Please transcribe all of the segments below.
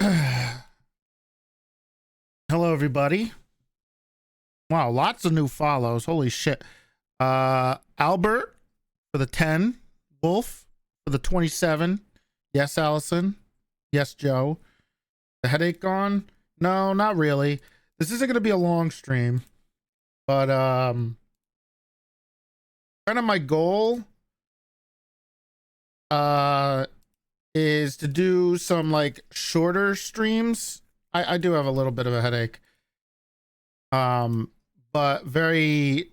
Hello, everybody. Wow, lots of new follows. Holy shit. Albert for the 10. Wolf for the 27. Yes, Allison. Yes, Joe. The headache gone? No, not really. This isn't going to be a long stream, but kind of my goal is to do some like shorter streams. I do have a little bit of a headache. But very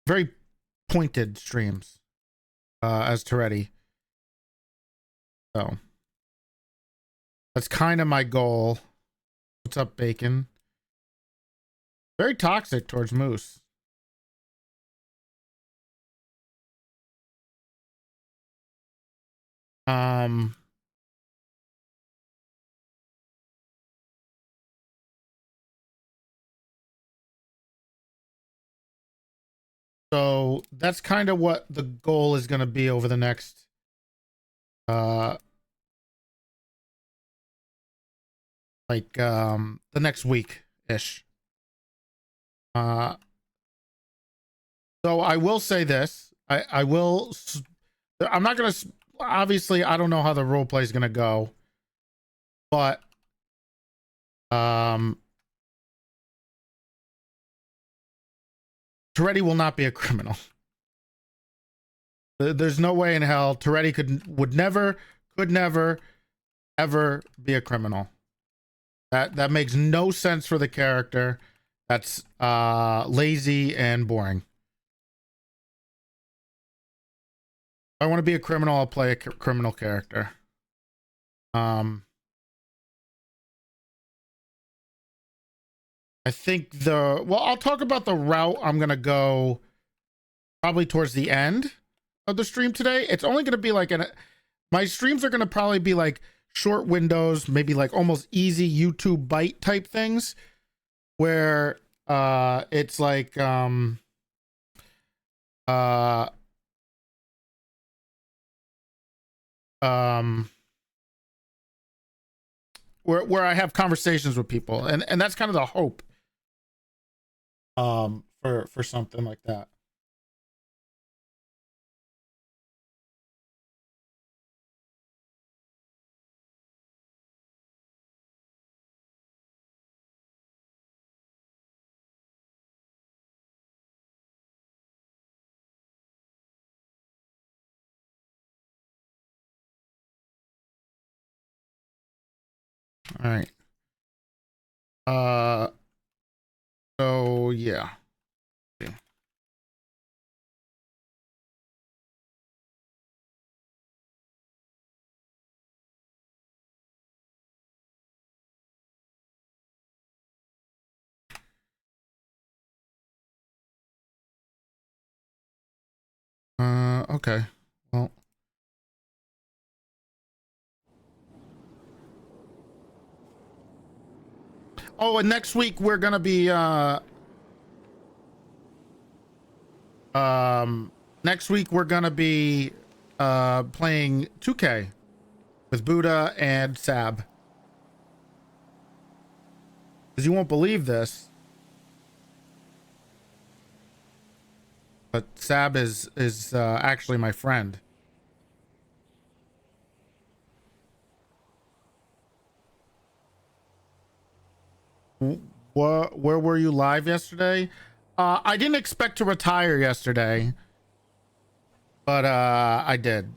very pointed streams as Toretti. So that's kind of my goal. What's up, Bacon? Very toxic towards Moose. So that's kind of what the goal is going to be over the next the next week ish. So I will say this. I'm not going to, obviously I don't know how the role play is going to go, but Toretti will not be a criminal. There's no way in hell Toretti could never ever be a criminal. That makes no sense for the character. That's lazy and boring. If I want to be a criminal, I'll play a criminal character. I think I'll talk about the route I'm gonna go probably towards the end of the stream today. It's only gonna be like my streams are gonna probably be like short windows, maybe like almost easy YouTube bite type things, where it's like where I have conversations with people, and that's kind of the hope for something like that. All right. So yeah. Okay. Okay. Well. Oh, and next week we're gonna be next week we're gonna be playing 2K with Buddha and Sab. Because you won't believe this, but Sab is actually my friend. Where were you live yesterday? I didn't expect to retire yesterday, but I did.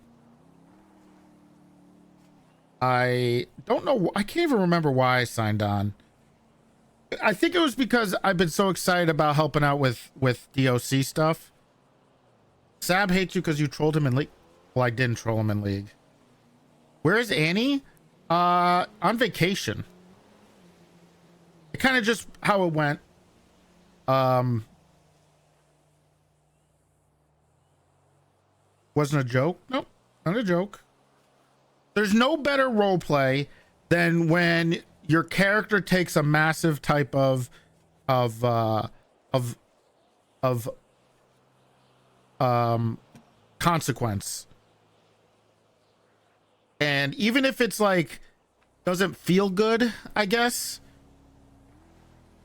I don't know. I can't even remember why I signed on. I think it was because I've been so excited about helping out with DOC stuff. Sab hates you because you trolled him in League. Well, I didn't troll him in League. Where is Annie? On vacation. It kind of just how it went. Wasn't a joke. Nope, not a joke. There's no better role play than when your character takes a massive type of consequence. And even if it's like doesn't feel good, I guess.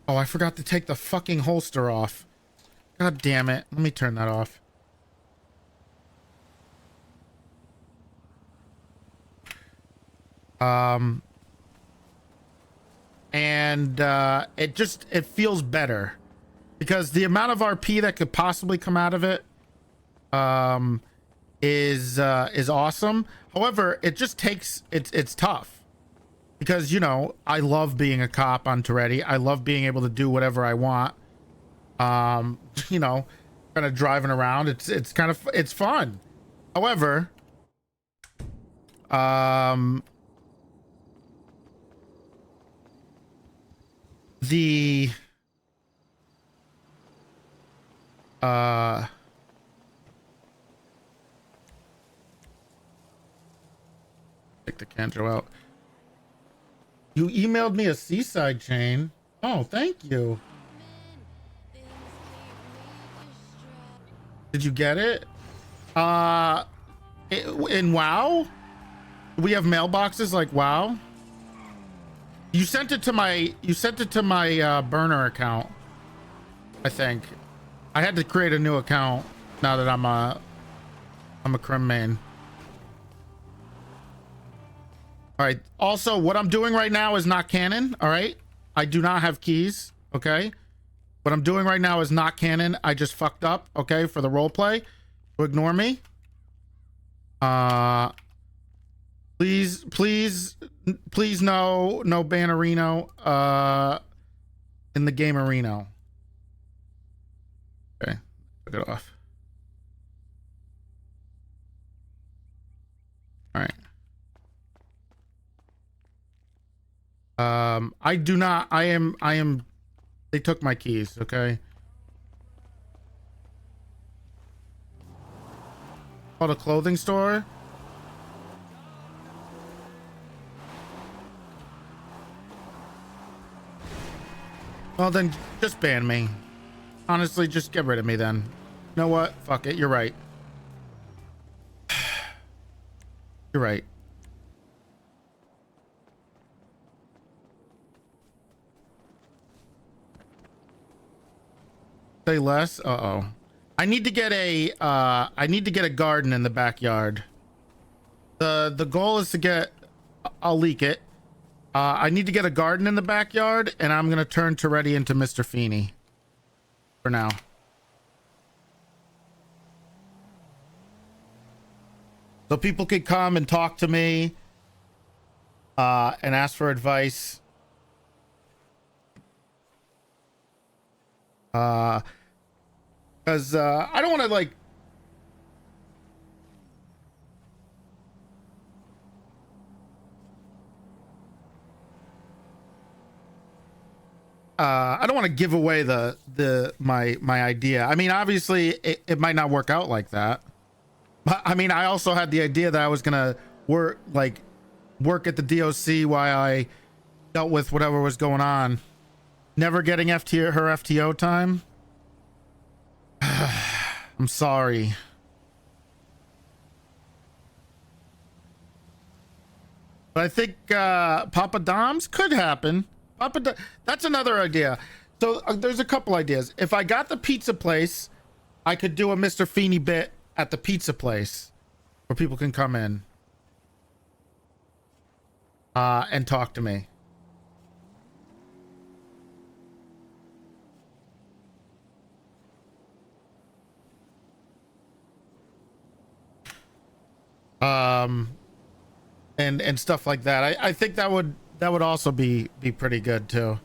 Oh, I forgot to take the fucking holster off. God damn it. Let me turn that off. It feels better because the amount of RP that could possibly come out of it is awesome. However, it just takes it's tough because, you know, I love being a cop on Toretti. I love being able to do whatever I want. You know, kind of driving around. It's kind of, it's fun. However, the take the canjo out. You emailed me a seaside chain. Oh, thank you. Did you get it? In WoW? We have mailboxes like WoW? You sent it to my burner account, I think. I had to create a new account now that I'm a crim main. All right. Also, what I'm doing right now is not canon. All right. I do not have keys. Okay. What I'm doing right now is not canon. I just fucked up. Okay. For the role play. So ignore me. Please no Bannerino in the game arena. Okay. Took it off. All right. I do not. I am. They took my keys. Okay. Called a clothing store. Well, then just ban me. Honestly, just get rid of me then. You know what? Fuck it. You're right. You're right. Say less. Uh-oh. I need to get a garden in the backyard. The goal is to get, I'll leak it. I need to get a garden in the backyard, and I'm gonna turn Toretti into Mr. Feeney for now. So people could come and talk to me and ask for advice. Because I don't want to like I don't want to give away my idea. I mean, obviously it might not work out like that. But I mean, I also had the idea that I was gonna work at the DOC while I dealt with whatever was going on. Never getting her FTO time. I'm sorry. But I think Papa Dom's could happen. That's another idea. So there's a couple ideas. If I got the pizza place, I could do a Mr. Feeney bit at the pizza place where people can come in and talk to me. And stuff like that. I think that would also be pretty good too.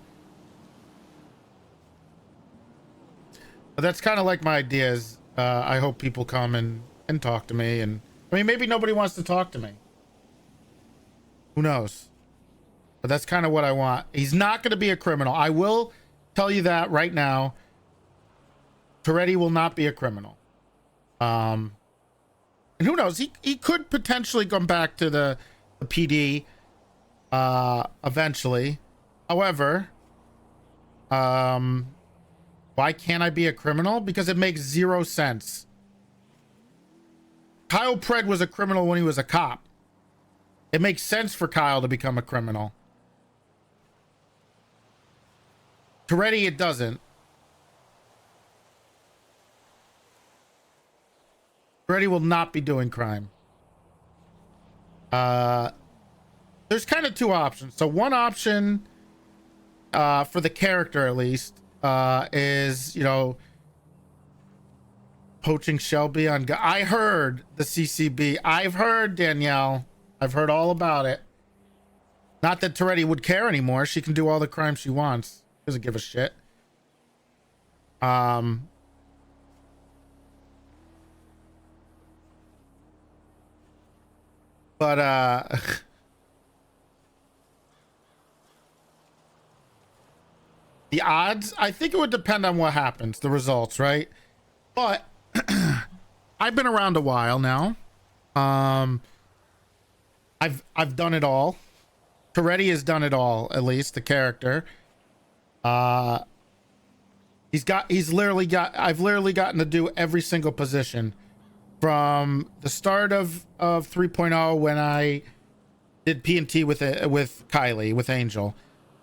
But that's kind of like my ideas. I hope people come and talk to me, and I mean, maybe nobody wants to talk to me. Who knows? But that's kind of what I want. He's not going to be a criminal. I will tell you that right now. Toretti will not be a criminal. And who knows? He could potentially come back to the PD eventually. However, why can't I be a criminal? Because it makes zero sense. Kyle Pred was a criminal when he was a cop. It makes sense for Kyle to become a criminal. Toretti, it doesn't. Toretti will not be doing crime. There's kind of two options. So one option, for the character at least, is, you know, poaching Shelby on. I heard the CCB. I've heard, Danielle. I've heard all about it. Not that Toretti would care anymore. She can do all the crimes she wants. Doesn't give a shit. But the odds, I think it would depend on what happens, the results, right? But I've been around a while now. I've done it all. Toretti has done it all, at least the character. I've literally gotten to do every single position from the start of 3.0 when I did P&T with Kylie, with Angel,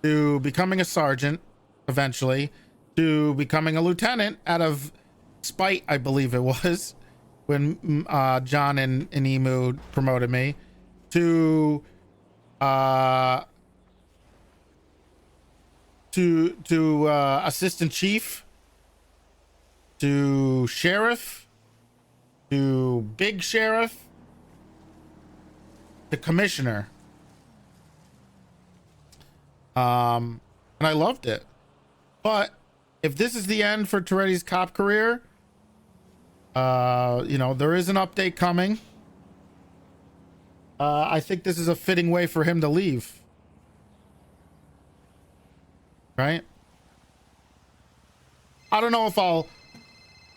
to becoming a sergeant eventually, to becoming a lieutenant out of spite, I believe it was, when John and Emu promoted me, to assistant chief, to sheriff, to big sheriff, to commissioner. And I loved it. But if this is the end for Toretti's cop career, you know, there is an update coming. I think this is a fitting way for him to leave. Right? I don't know if I'll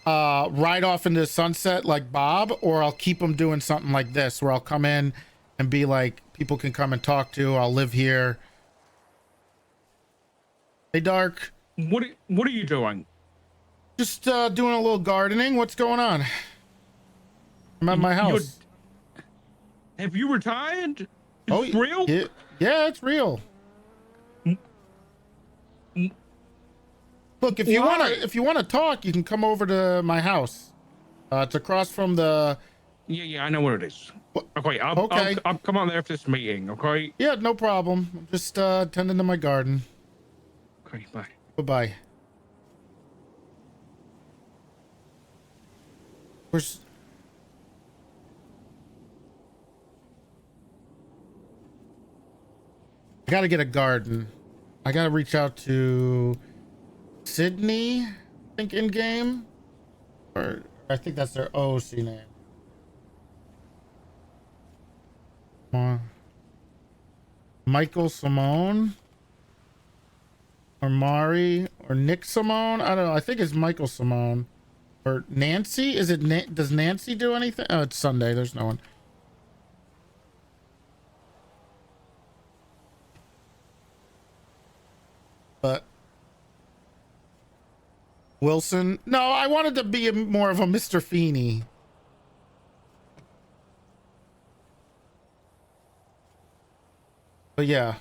ride off into the sunset like Bob, or I'll keep him doing something like this where I'll come in and be like, people can come and talk to. I'll live here. Hey, Dark. What are you doing? Just doing a little gardening. What's going on? I'm at my house. Have you retired? It's real? Yeah, it's real. Look, if you wanna talk, you can come over to my house. It's across from the. Yeah, I know where it is. Okay, I'll come on there for this meeting. Okay. Yeah, no problem. I'm just tending to my garden. Okay, bye. Bye-bye. Where's... I gotta get a garden. I gotta reach out to Sydney, I think, in game, or I think that's their OC name. Michael Simone, or Mari, or Nick Simone. I don't know. I think it's Michael Simone, or Nancy. Is it? Does Nancy do anything? Oh, it's Sunday. There's no one. But Wilson? No, I wanted to be more of a Mr. Feeney. But yeah.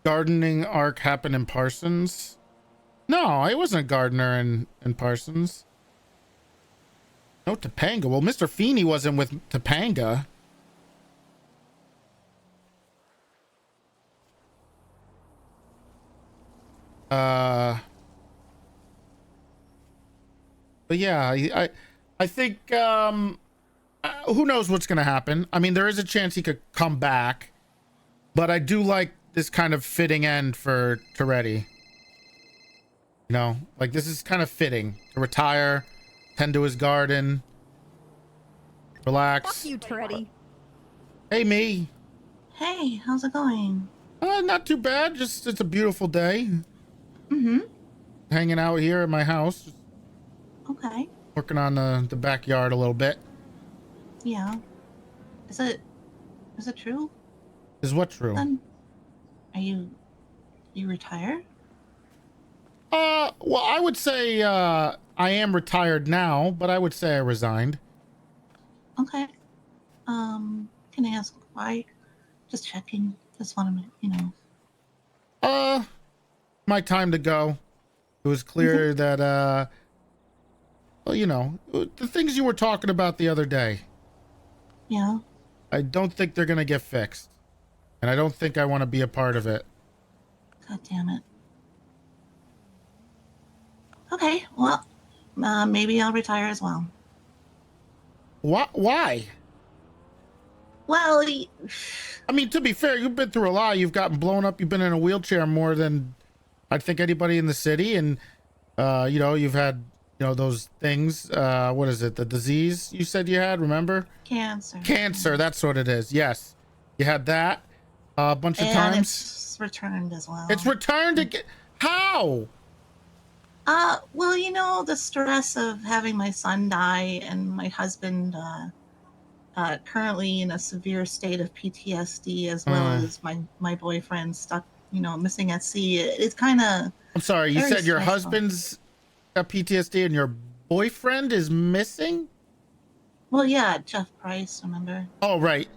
Gardening arc happened in Parsons? No, I wasn't a gardener in Parsons. No, Topanga. Well, Mr. Feeney wasn't with Topanga. But yeah, I think, who knows what's going to happen. I mean, there is a chance he could come back, but I do like this kind of fitting end for Toretti. You know, like, this is kind of fitting to retire, tend to his garden, relax. Fuck you, Toretti. Hey, me. Hey, how's it going? Not too bad. Just, it's a beautiful day. Mm-hmm. Hanging out here at my house. Okay. Working on the backyard a little bit. Yeah. Is it true? Is what true? Are you retired? Well, I would say I am retired now, but I would say I resigned. Okay. Can I ask why? Just checking. Just want to, My time to go. It was Mhm. clear that well, the things you were talking about the other day, Yeah. I don't think they're gonna get fixed, and I don't think I want to be a part of it. God damn it. Okay. Well, maybe I'll retire as well. Why? Well, I mean, to be fair, you've been through a lot. You've gotten blown up. You've been in a wheelchair more than I think anybody in the city, and you've had those things. What is it? The disease you said you had? Remember? cancer. Cancer. Yeah. That's what it is. Yes, you had that a bunch of And times. it's returned as well. It's returned again. How? Well, the stress of having my son die and my husband currently in a severe state of PTSD, as well Uh, as my boyfriend stuck, missing at sea. It's kind of I'm sorry. You very said your stressful. husband's got PTSD and your boyfriend is missing? Well, yeah, Jeff Price, remember? Oh, right.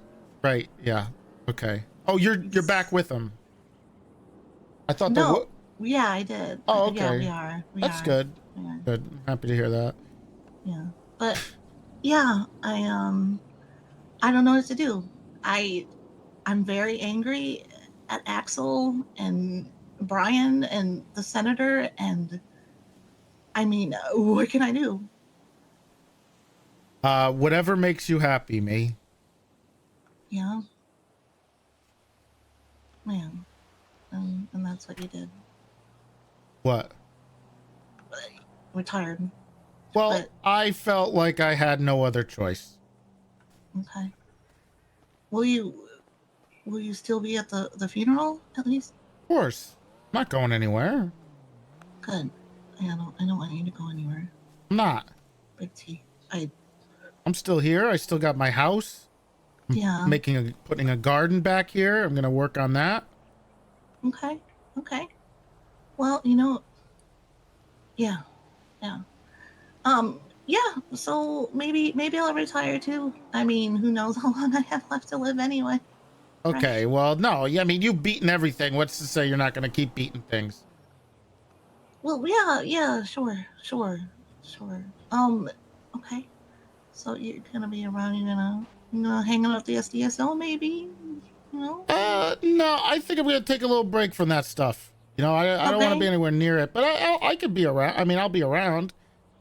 Right. Yeah. Okay. Oh, you're back It's with him. I thought the no, what? yeah, I did. Oh, Yeah, we okay. are. We That's are. good. We are. Good. I'm happy to hear that. Yeah, but yeah, I don't know what to do. I I'm very angry at Axel and Brian and the senator, and I mean, what can I do? Whatever makes you happy, me. Yeah, man, and that's what you did. What? Retired, Well, but I felt like I had no other choice. okay. Will you will you still be at the funeral at least? Of course. I'm not going anywhere. Good. I don't want you to go anywhere. I'm not. Big T. I I'm still here. I still got my house. I'm yeah. putting a garden back here. I'm gonna work on that. Okay. Okay. Well, yeah, yeah. Yeah. So maybe I'll retire too. I mean, who knows how long I have left to live anyway, right? Okay, well, no, yeah, I mean, you've beaten everything. What's to say you're not going to keep beating things? Well, yeah, yeah, sure. Okay. So you're gonna be around. You're gonna hang out at the SDSO, maybe. You know. No, I think I'm going to take a little break from that stuff. I don't want to be Okay. anywhere near it, but I could be around. I mean, I'll be around.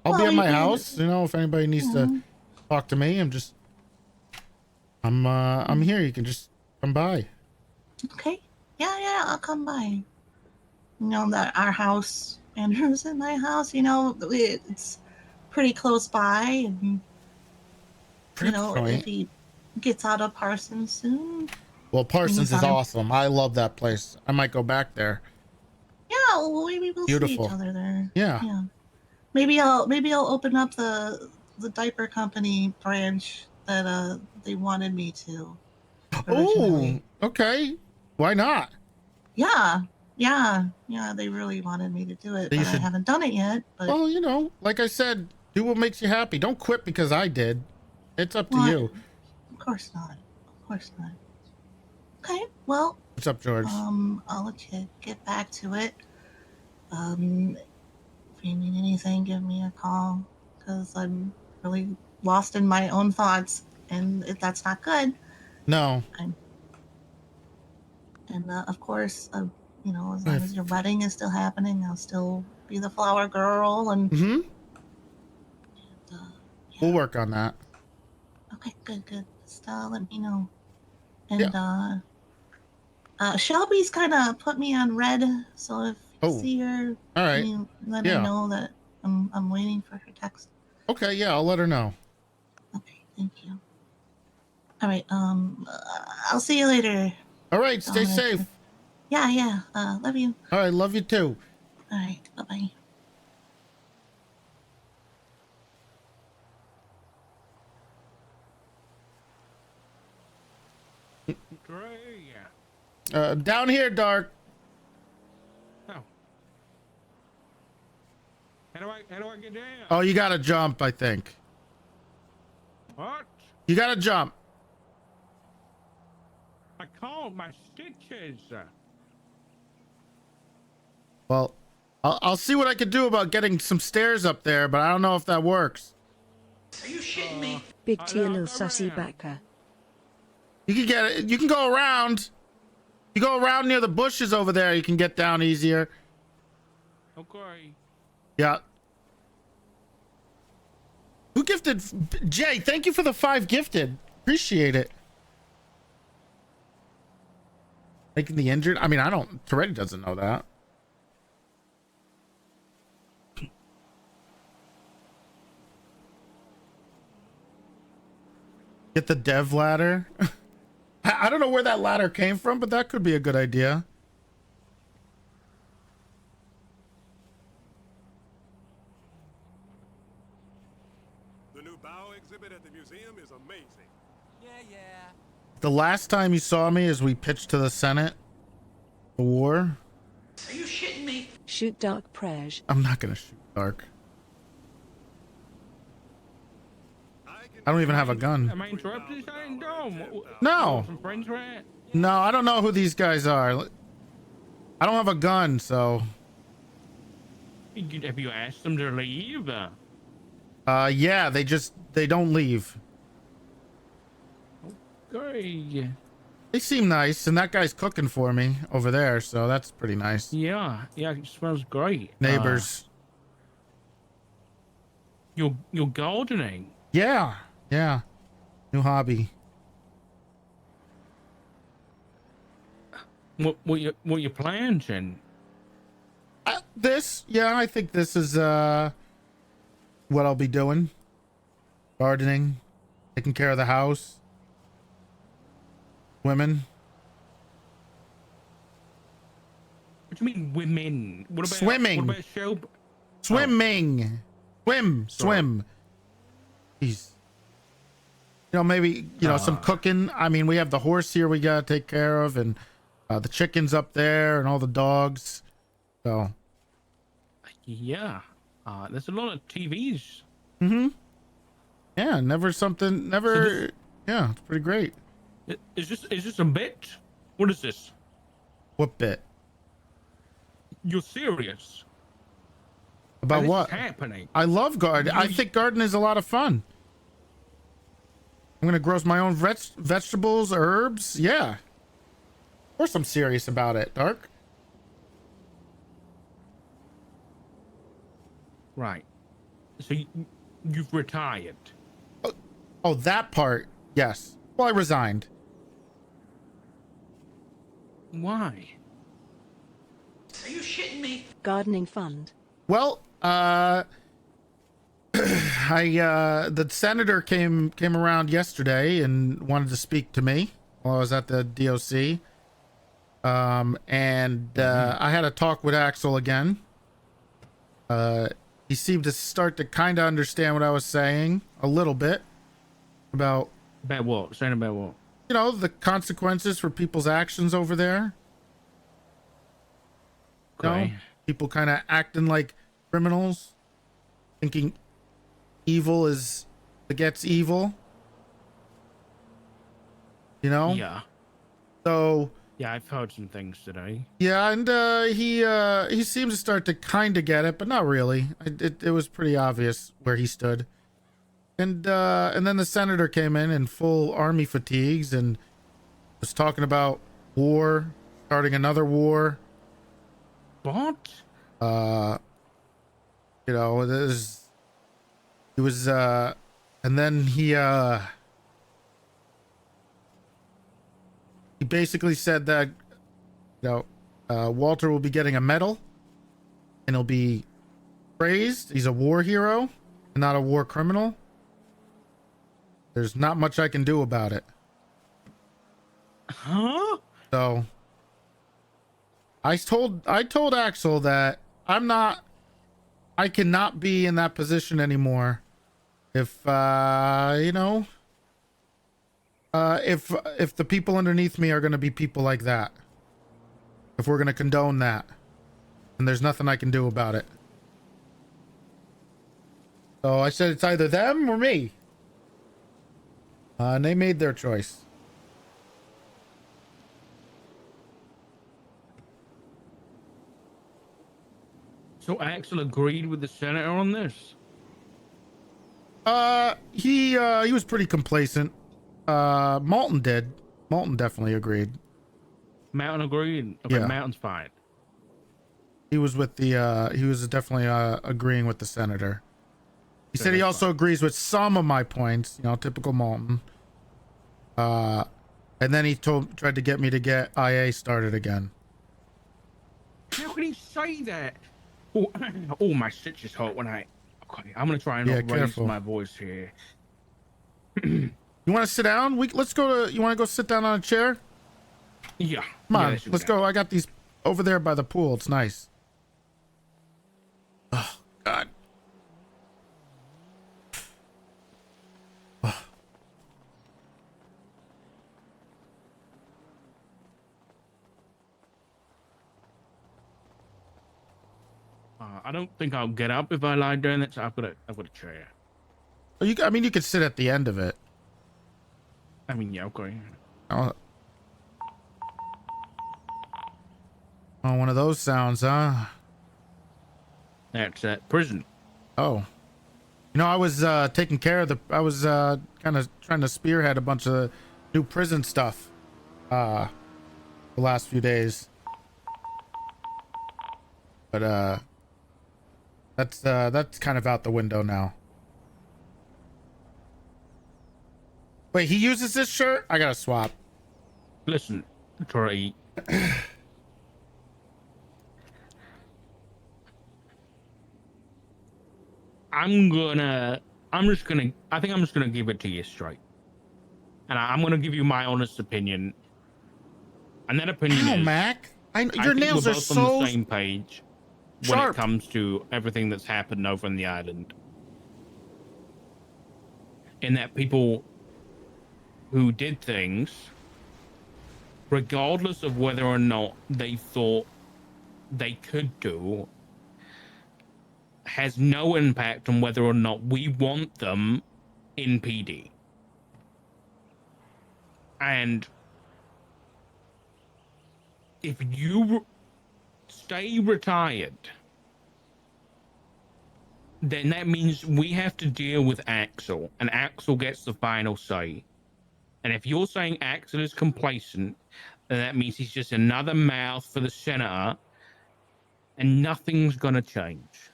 I'll be Well, at you my could. house. If anybody needs to Yeah. talk to me, I'm here. You can just come by. Okay. Yeah, yeah. I'll come by. That our house, Andrew's in my house. It's pretty close by, and Trip if joint. he gets out of Parsons soon, Well, and Parsons he's is not in. awesome. I love that place. I might go back there. Yeah, well, maybe we'll see each Beautiful. other there. Yeah. Yeah. Maybe I'll open up the diaper company branch that they wanted me to Oh, originally. okay. Why not? Yeah, yeah. They really wanted me to do it, You but I should. haven't done it yet. But Well, like I said, do what makes you happy. Don't quit because I did. It's up to what? you. Of course not. Of course not. Okay. Well, What's up, George? I'll let you get back to it. Um, if you need anything, give me a call because I'm really lost in my own thoughts, and if that's not good. No. I'm And of course, as long If, as your wedding is still happening, I'll still be the flower girl. And mm-hmm. We'll yeah, work on that. okay, good. Just let me know. Yeah. And Shelby's kind of put me on red, so if you Oh, see her, all can right. you let her Yeah. know that I'm waiting for her text? Okay. Yeah. I'll let her know. Okay, thank you. All right. I'll see you later, All right. Stay Dominic. safe. Yeah, yeah. Love you. All right. Love you too. All right. Bye bye. Great. Down here, Dark. Oh. How do I get down? Oh, you gotta jump, I think. What? You gotta jump. I can't. My stitches. Well, I'll see what I can do about getting some stairs up there, but I don't know if that works. Are you shitting me? Big T a little sussy backer. You can get it. You can go around. You go around near the bushes over there. You can get down easier. Okay. Yeah. Who gifted? Jay, thank you for the 5 gifted. Appreciate it. Making the injured? I mean, I don't... Toretti doesn't know that. Get the dev ladder. I don't know where that ladder came from, but that could be a good idea. The new bow exhibit at the museum is amazing. Yeah. The last time you saw me is we pitched to the Senate. The war. Are you shitting me? Shoot dark praj. I'm not gonna shoot dark. I don't even have a gun. Am I interrupting something? No. Some friends were at? No, I don't know who these guys are. I don't have a gun, so. Have you asked them to leave? Yeah, they don't leave. Okay. They seem nice, and that guy's cooking for me over there, so that's pretty nice. Yeah, it smells great. Neighbors. You're gardening. Yeah. New hobby. What you planting? I think this is what I'll be doing. Gardening, taking care of the house. Women. What do you mean women? What about Swimming. What about show? Swimming. Swim. Jeez. You know, maybe, some cooking. I mean, we have the horse here we gotta take care of, and the chickens up there, and all the dogs. So. Yeah. There's a lot of TVs. Mm-hmm. Yeah, yeah, it's pretty great. Is this a bit? What is this? What bit? You're serious? About This what? is happening? I love garden. I think garden is a lot of fun. I'm gonna grow my own vegetables, herbs. Yeah. Of course I'm serious about it, Dark. Right. So you've retired. Oh, that part. Yes. Well, I resigned. Why? Are you shitting me? Gardening fund. Well, the senator came around yesterday and wanted to speak to me while I was at the DOC. I had a talk with Axel again. He seemed to start to kind of understand what I was saying a little bit about what? Saying about what? The consequences for people's actions over there. Okay. People kind of acting like criminals, thinking evil begets evil. Yeah. So. Yeah, I've heard some things today. Yeah, and he seems to start to kind of get it, but not really. It was pretty obvious where he stood. And then the senator came in full army fatigues and was talking about war, starting another war. What? He was and then he basically said that Walter will be getting a medal and he'll be praised. He's a war hero and not a war criminal. There's not much I can do about it. Huh? So I told Axel that I cannot be in that position anymore. If if the people underneath me are going to be people like that, if we're going to condone that, and there's nothing I can do about it. So I said it's either them or me. And they made their choice. So Axel agreed with the senator on this? He was pretty complacent. Malton did. Malton definitely agreed. Mountain agreed? Okay, Yeah. Mountain's fine. He was with the, he was definitely, agreeing with the senator. He said he that's also agrees with some of my points, you know, typical Malton. And then he tried to get me to get IA started again. How can he say that? Oh, oh, my stitch is hot when I... Okay, I'm gonna try and not raise careful. my voice here. You want to sit down? Let's go to, you want to go sit down on a chair? Yeah. Come on, yeah, let's go. I got these over there by the pool. It's nice. Oh, God. I don't think I'll get up if I lie down. That's I've got a chair. I mean, you could sit at the end of it. I mean, yeah, okay. Oh, one of those sounds, huh? That's prison. Oh. You know, I was taking care of I was kind of trying to spearhead a bunch of new prison stuff the last few days. But that's kind of out the window now. Wait, he uses this shirt? I gotta swap. Listen, Toretti. I think I'm just gonna give it to you straight. And I'm gonna give you my honest opinion. And that opinion is... Mac. Your think nails we're are both so on the same page when sharp. it comes to everything that's happened over on the island. In that people who did things, regardless of whether or not they thought they could do, has no impact on whether or not we want them in PD. And if you stay retired, then that means we have to deal with Axel, and Axel gets the final say. And if you're saying Axel is complacent, then that means he's just another mouth for the senator, and nothing's gonna change.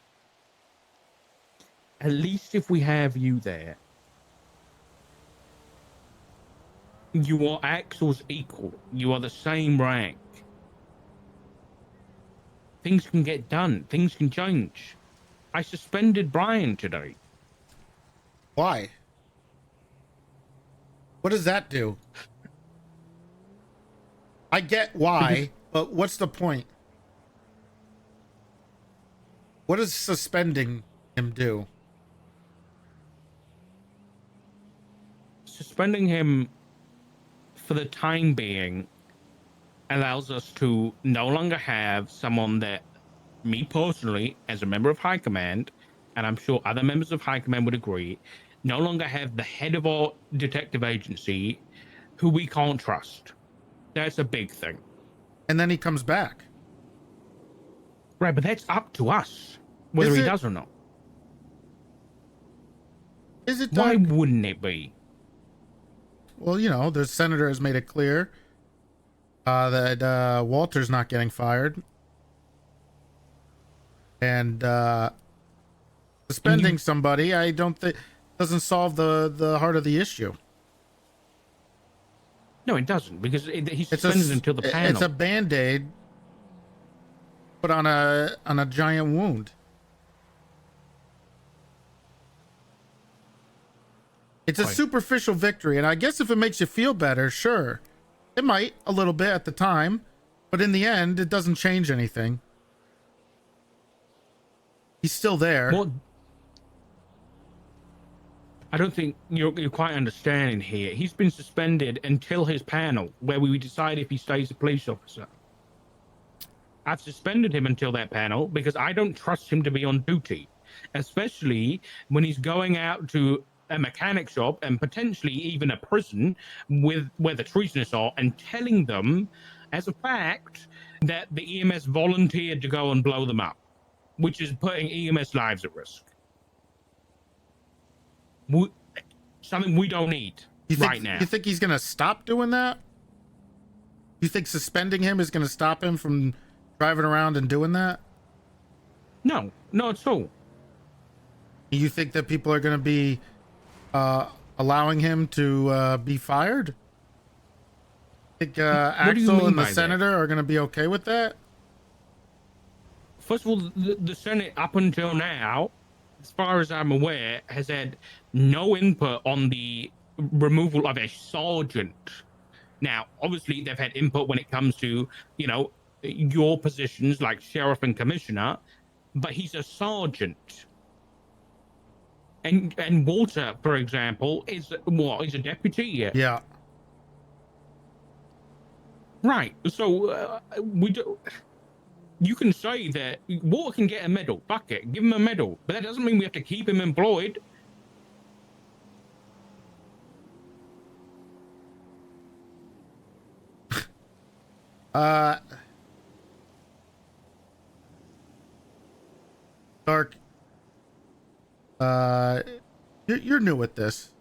At least if we have you there, you are Axel's equal. You are the same rank. Things can get done. Things can change. I suspended Brian today. Why? What does that do? I get why, but what's the point? What does suspending him do? Suspending him for the time being allows us to no longer have someone that, me personally, as a member of High Command, and I'm sure other members of High Command would agree, no longer have the head of our detective agency who we can't trust. That's a big thing. And then he comes back. Right, but that's up to us, whether he does or not. Is it? Why wouldn't it be? Well, you know, the senator has made it clear that Walter's not getting fired. And suspending somebody, I don't think, doesn't solve the heart of the issue. No, it doesn't, because he's suspended until the panel. It's a Band-Aid put on a giant wound. It's a superficial victory, and I guess if it makes you feel better, sure. It might, a little bit at the time, but in the end, it doesn't change anything. He's still there. Well, I don't think you're quite understanding here. He's been suspended until his panel, where we decide if he stays a police officer. I've suspended him until that panel because I don't trust him to be on duty. especially when he's going out to a mechanic shop and potentially even a prison with where the treasonous are, and telling them as a fact that the EMS volunteered to go and blow them up, which is putting EMS lives at risk. Something we don't need right now. You think he's gonna stop doing that? You think suspending him is gonna stop him from driving around and doing that? No, not at all. You think that people are gonna be allowing him to be fired? Think Axel and the senator are gonna be okay with that? First of all, the Senate up until now, as far as I'm aware, has had no input on the removal of a sergeant. Now, obviously, they've had input when it comes to, you know, your positions like sheriff and commissioner, but he's a sergeant. And Walter, for example, is what? He's a deputy. Yeah. Right. So we do. You can say that Walter can get a medal. Fuck it, give him a medal. But that doesn't mean we have to keep him employed. Dark. You're new at this.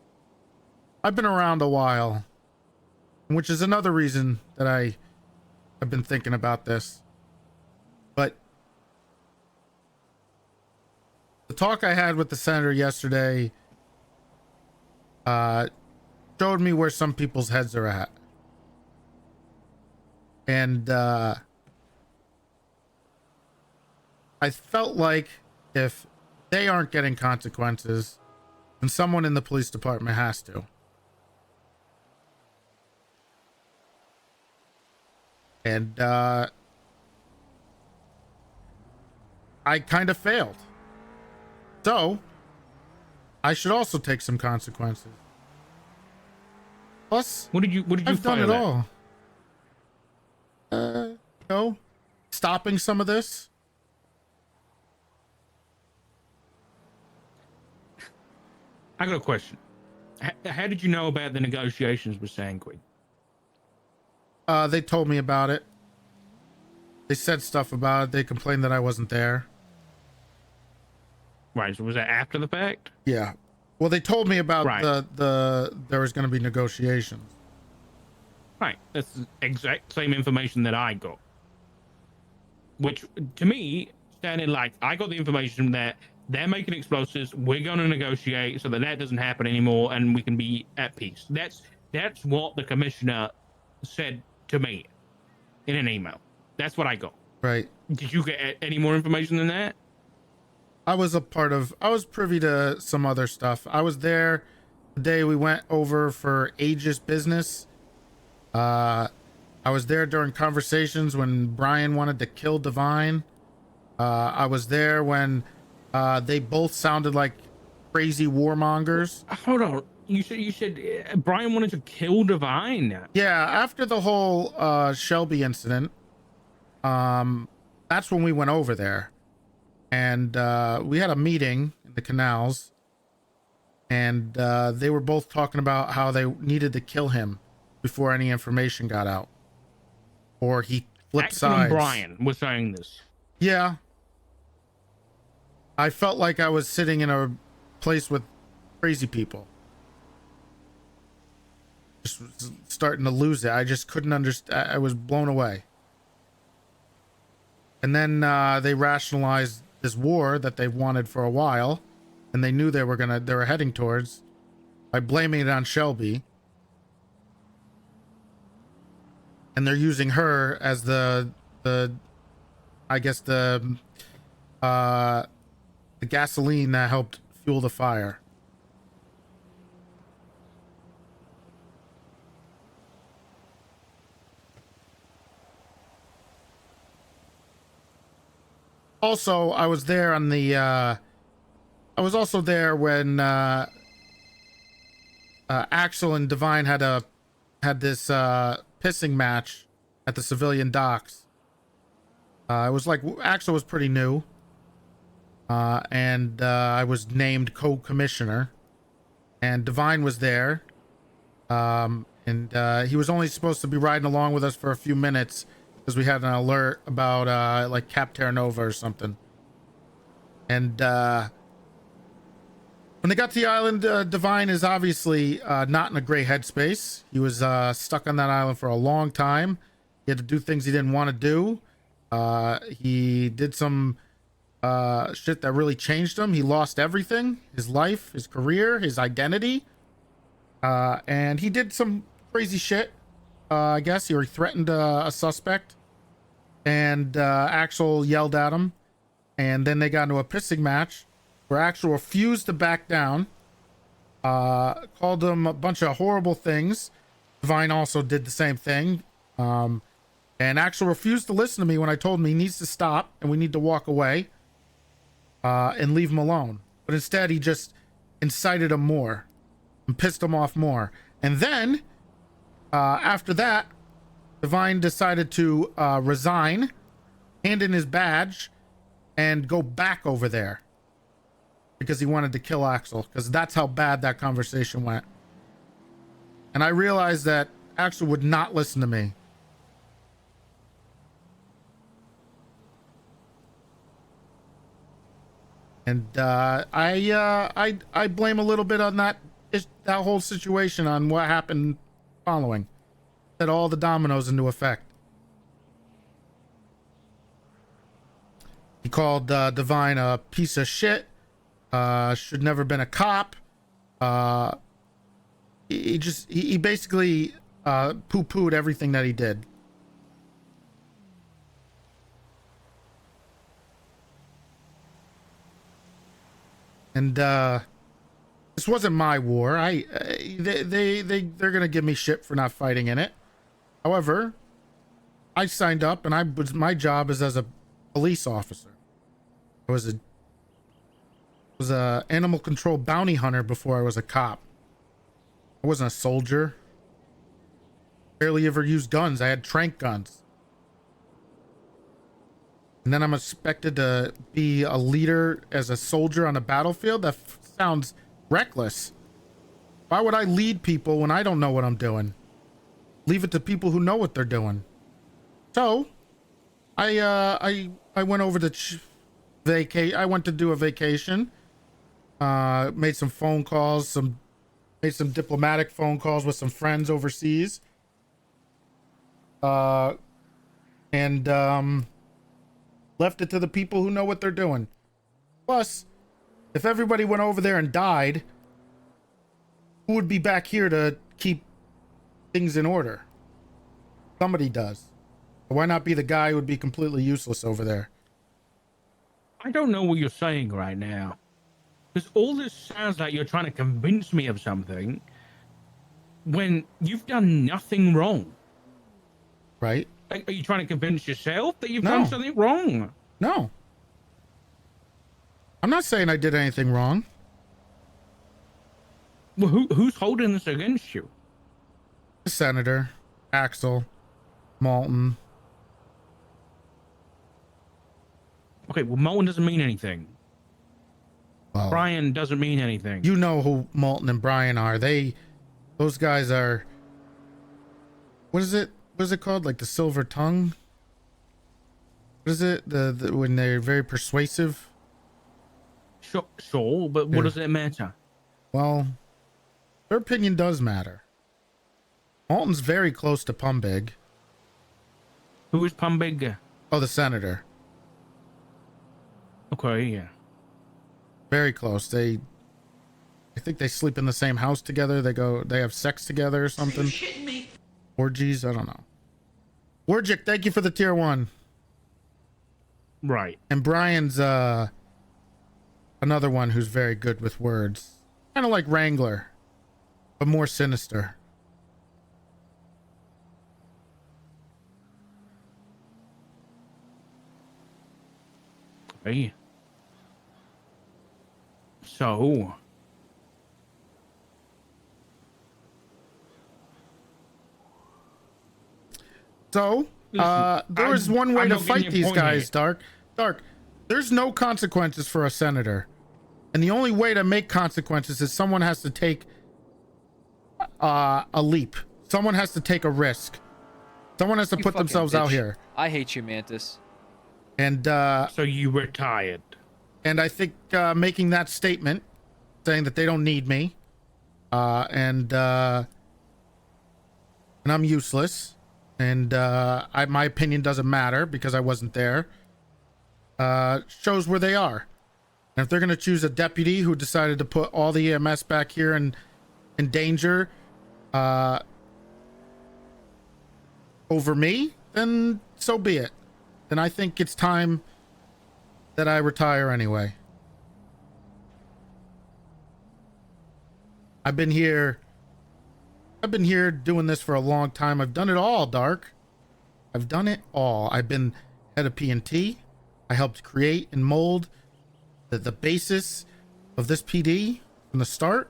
I've been around a while, which is another reason that I have been thinking about this. But the talk I had with the senator yesterday showed me where some people's heads are at. And I felt like if they aren't getting consequences, then someone in the police department has to. And I kind of failed. So I should also take some consequences. Plus, What did you I've done it fail at? all. No, stopping some of this. I got a question. How did you know about the negotiations with Sanguine? They told me about it. They said stuff about it. They complained that I wasn't there. Right, so was that after the fact? Yeah. Well, they told me about Right. there was going to be negotiations. Right, that's the exact same information that I got. Which, to me, sounded like I got the information that they're making explosives, we're going to negotiate so that doesn't happen anymore and we can be at peace. That's what the commissioner said to me in an email. That's what I got. Right. Did you get any more information than that? I was privy to some other stuff. I was there the day we went over for Aegis business. I was there during conversations when Brian wanted to kill Divine. I was there when they both sounded like crazy warmongers. Hold on. You said Brian wanted to kill Divine. Yeah, after the whole Shelby incident, that's when we went over there. And we had a meeting in the canals, and they were both talking about how they needed to kill him before any information got out, or he flipped Axel and sides. Brian was saying this. Yeah, I felt like I was sitting in a place with crazy people. Just was starting to lose it. I just couldn't understand. I was blown away. And then they rationalized this war that they've wanted for a while, and they knew they were heading towards, by blaming it on Shelby. And they're using her as the gasoline that helped fuel the fire. Also, I was there on the I was also there when Axel and Divine had this pissing match at the civilian docks. It was like Axel was pretty new. and I was named co-commissioner, and Divine was there, and he was only supposed to be riding along with us for a few minutes because we had an alert about like Cap Terra Nova or something. And when they got to the island, Divine is obviously not in a great headspace. He was stuck on that island for a long time. He had to do things he didn't want to do. He did some shit that really changed him. He lost everything: his life, his career, his identity. And he did some crazy shit. I guess he threatened a suspect, and Axel yelled at him, and then they got into a pissing match where Axel refused to back down, called him a bunch of horrible things. Divine also did the same thing. And Axel refused to listen to me when I told him he needs to stop and we need to walk away and leave him alone. But instead, he just incited him more and pissed him off more. And then, after that, Divine decided to resign, hand in his badge, and go back over there because he wanted to kill Axel, because that's how bad that conversation went. And I realized that Axel would not listen to me. And I blame a little bit on that whole situation on what happened following. Set all the dominoes into effect. He called Divine a piece of shit. Should never been a cop. He basically poo-pooed everything that he did. And this wasn't my war. They're gonna give me shit for not fighting in it. However, I signed up, and my job is as a police officer. I was a animal control bounty hunter before I was a cop. I wasn't a soldier. Barely ever used guns. I had tranq guns. And then I'm expected to be a leader as a soldier on a battlefield? That sounds reckless. Why would I lead people when I don't know what I'm doing? Leave it to people who know what they're doing. So, I went over to I went to do a vacation. Made some phone calls, made some diplomatic phone calls with some friends overseas. And left it to the people who know what they're doing. Plus, if everybody went over there and died, who would be back here to keep things in order? Somebody does. Why not be the guy who would be completely useless over there? I don't know what you're saying right now. Because all this sounds like you're trying to convince me of something when you've done nothing wrong. Right? Like, are you trying to convince yourself that you've done something wrong? No. I'm not saying I did anything wrong. Well, who's holding this against you? The senator, Axel, Malton. Okay, well, Moen doesn't mean anything. Well, Brian doesn't mean anything. you know who Malton and Brian are. Those guys are, what is it called? Like the silver tongue? What is it? The when they're very persuasive? Sure, but what does it matter? Well, their opinion does matter. Malton's very close to Pumbig. Who is Pumbig? Oh, the senator. Okay, yeah. Very close. I think they sleep in the same house together. They have sex together or something. Shitting me. Orgies, I don't know. Warjic, thank you for the tier 1. Right. And Brian's another one who's very good with words. Kind of like Wrangler, but more sinister. Hey. So. So, there was one way to fight these guys, Dark. There's no consequences for a senator. And the only way to make consequences is someone has to take a leap. Someone has to take a risk. Someone has to You put fucking themselves out bitch. here. I hate you, Mantis. And So you retired. I think making that statement, saying that they don't need me, and I'm useless, and my opinion doesn't matter because I wasn't there, shows where they are. And if they're gonna choose a deputy who decided to put all the EMS back here in danger, over me, then so be it. Then I think it's time that I retire anyway. I've been here doing this for a long time. I've done it all, Dark. I've done it all. I've been head of P&T. I helped create and mold the basis of this PD from the start.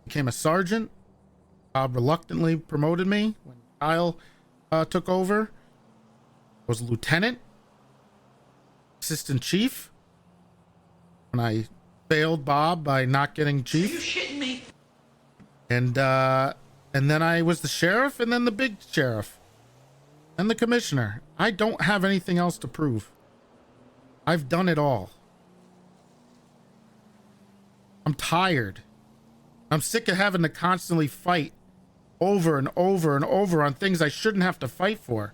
Became a sergeant. Bob reluctantly promoted me when Kyle took over. I was a lieutenant, assistant chief, when I failed Bob by not getting chief. Are you shitting me? And then I was the sheriff, and then the big sheriff, and the commissioner. I don't have anything else to prove. I've done it all. I'm tired. I'm sick of having to constantly fight over and over and over on things I shouldn't have to fight for.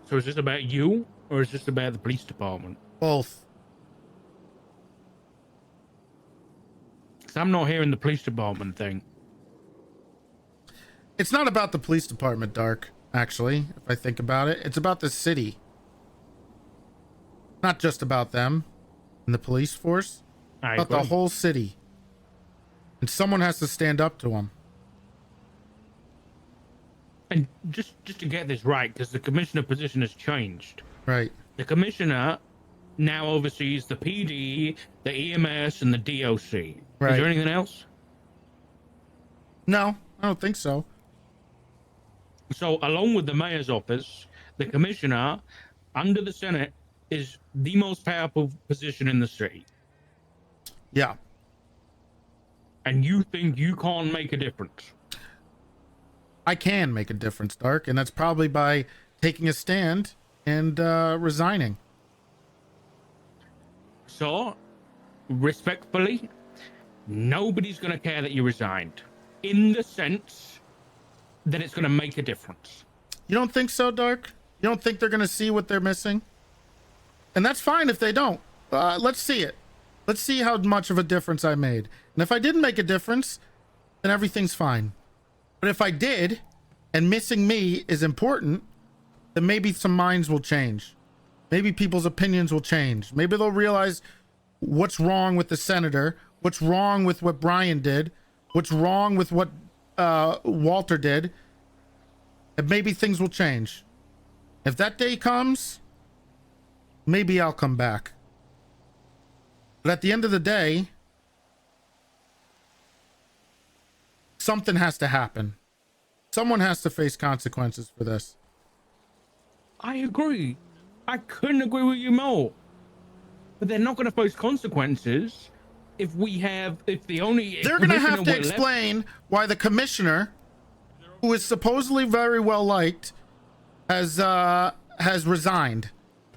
So is this about you, or is this about the police department? Both. Because I'm not hearing the police department thing. It's not about the police department, Dark, actually, if I think about it. It's about the city. Not just about them and the police force, but the whole city. And someone has to stand up to them. And just to get this right, because the commissioner position has changed. Right. The commissioner now oversees the PD, the EMS, and the DOC. Right. Is there anything else? No, I don't think so. So, along with the mayor's office, the commissioner under the Senate is the most powerful position in the city. Yeah. And you think you can't make a difference? I can make a difference, Dark, and that's probably by taking a stand and resigning. So, respectfully, nobody's going to care that you resigned, in the sense that it's going to make a difference. You don't think so, Dark? You don't think they're going to see what they're missing? And that's fine if they don't. Let's see it. Let's see how much of a difference I made. And if I didn't make a difference, then everything's fine. But if I did, and missing me is important, then maybe some minds will change. Maybe people's opinions will change. Maybe they'll realize what's wrong with the senator, what's wrong with what Brian did, what's wrong with what Walter did, and maybe things will change. If that day comes, maybe I'll come back. But at the end of the day, something has to happen. Someone has to face consequences for this. I agree. I couldn't agree with you more. But they're not going to face consequences if the only... They're going to have to explain why the commissioner, who is supposedly very well liked, has resigned.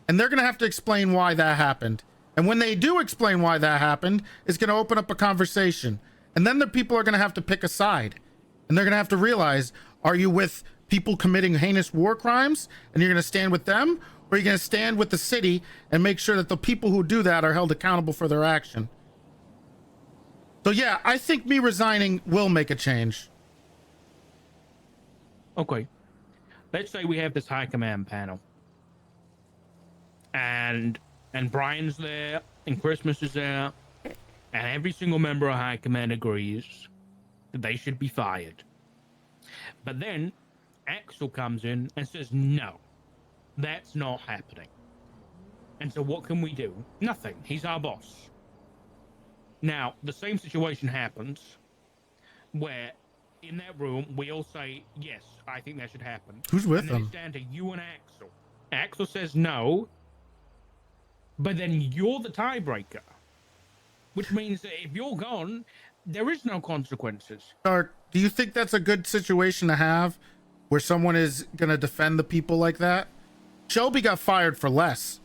And they're going to have to explain why that happened. And when they do explain why that happened, it's going to open up a conversation. And then the people are going to have to pick a side. And they're going to have to realize, are you with people committing heinous war crimes and you're going to stand with them? Or are you going to stand with the city and make sure that the people who do that are held accountable for their action? So yeah, I think me resigning will make a change. Okay. Let's say we have this high command panel. And Brian's there, and Christmas is there, and every single member of high command agrees that they should be fired. But then Axel comes in and says, no, that's not happening. And so what can we do? Nothing. He's our boss. Now, the same situation happens where in that room, we all say, yes, I think that should happen. Who's with and then them? It's down to you and Axel. Axel says no, but then you're the tiebreaker, which means that if you're gone, there is no consequences. Dark, do you think that's a good situation to have where someone is going to defend the people like that? Shelby got fired for less.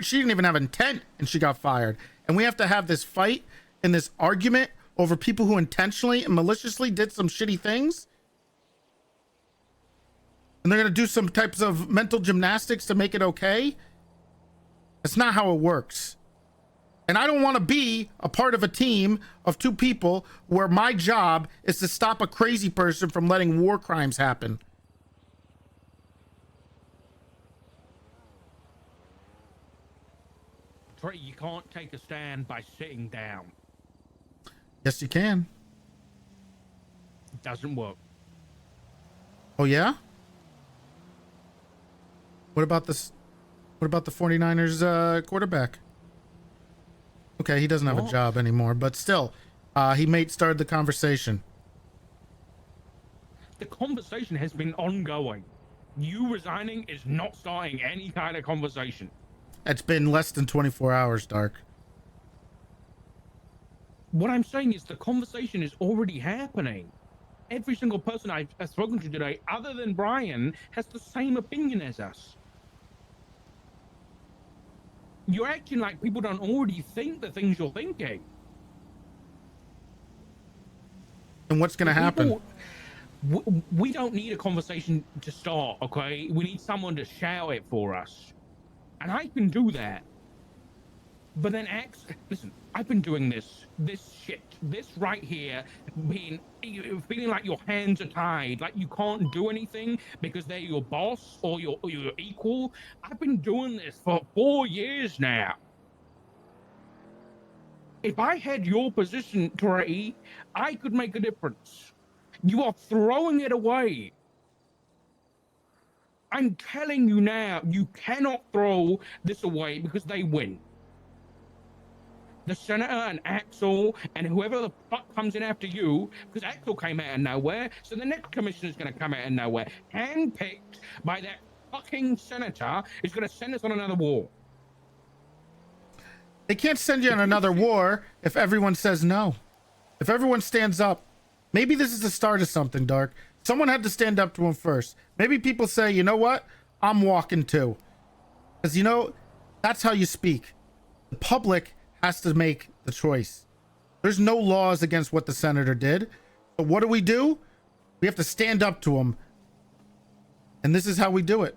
She didn't even have intent and she got fired. And we have to have this fight and this argument over people who intentionally and maliciously did some shitty things. And they're going to do some types of mental gymnastics to make it okay. That's not how it works. And I don't want to be a part of a team of two people where my job is to stop a crazy person from letting war crimes happen. You can't take a stand by sitting down. Yes, you can. It doesn't work. Oh, yeah? What about this? What about the 49ers quarterback? Okay, he doesn't have a job anymore, but still, he started the conversation. The conversation has been ongoing. You resigning is not starting any kind of conversation. It's been less than 24 hours, Dark. What I'm saying is the conversation is already happening. Every single person I've spoken to today, other than Brian, has the same opinion as us. You're acting like people don't already think the things you're thinking. And what's going to happen? We don't need a conversation to start, okay? We need someone to shout it for us. And I can do that. But then listen, I've been doing this shit, this right here, feeling like your hands are tied, like you can't do anything because they're your boss or your equal. I've been doing this for 4 years now. If I had your position, Toretti, I could make a difference. You are throwing it away. I'm telling you now, you cannot throw this away because they win. The senator and Axel and whoever the fuck comes in after you, because Axel came out of nowhere, so the next commissioner is going to come out of nowhere. Handpicked by that fucking senator is going to send us on another war. They can't send you on another war if everyone says no. If everyone stands up. Maybe this is the start of something, Dark. Someone had to stand up to him first. Maybe people say, you know what? I'm walking too. Because, you know, that's how you speak. The public has to make the choice. There's no laws against what the senator did. But what do? We have to stand up to him. And this is how we do it.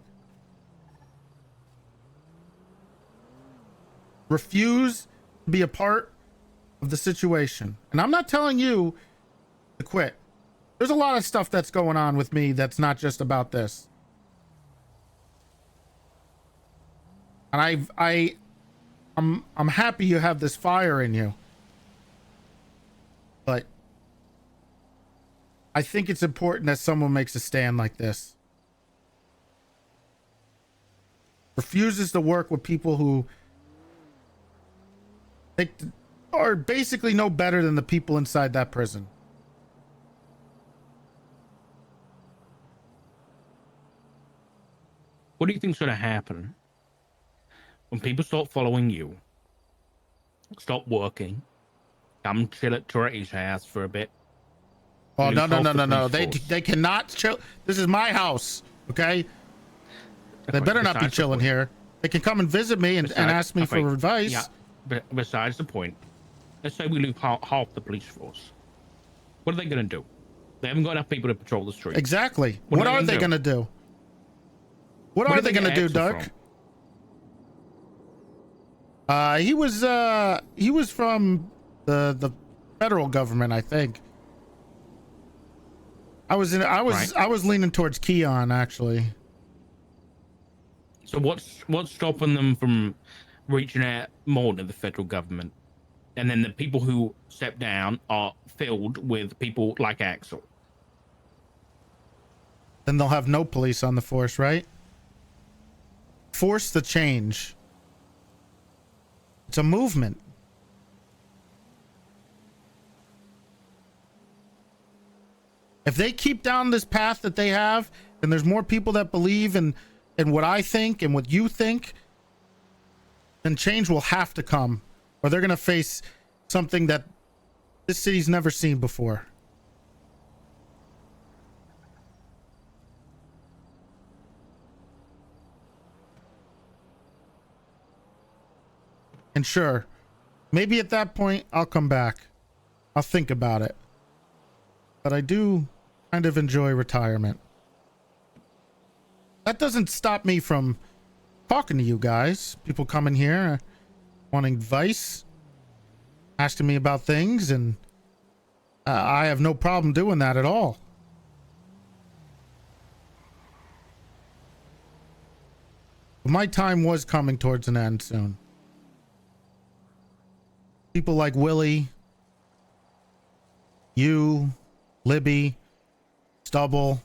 Refuse to be a part of the situation. And I'm not telling you to quit. There's a lot of stuff that's going on with me that's not just about this. And I'm happy you have this fire in you. But I think it's important that someone makes a stand like this. Refuses to work with people who they are basically no better than the people inside that prison. What do you think's going to happen when people start following you, stop working, come chill at Toretti's house for a bit? Oh, no. They cannot chill. This is my house, okay? They better not be chilling here. They can come and visit me and ask me for advice. Yeah, but besides the point, let's say we lose half the police force. What are they going to do? They haven't got enough people to patrol the streets. Exactly. What are they going to do? What are they going to do, Dark? He was from the federal government, I think. I was leaning towards Keon, actually. So what's stopping them from reaching out more to the federal government? And then the people who step down are filled with people like Axel. Then they'll have no police on the force, right? Force the change. It's a movement. If they keep down this path that they have, and there's more people that believe in what I think and what you think, then change will have to come, or they're going to face something that this city's never seen before. And sure, maybe at that point I'll come back. I'll think about it. But I do kind of enjoy retirement. That doesn't stop me from talking to you guys. People coming here wanting advice, asking me about things, and I have no problem doing that at all. But my time was coming towards an end soon. People like Willie, you, Libby, Stubble,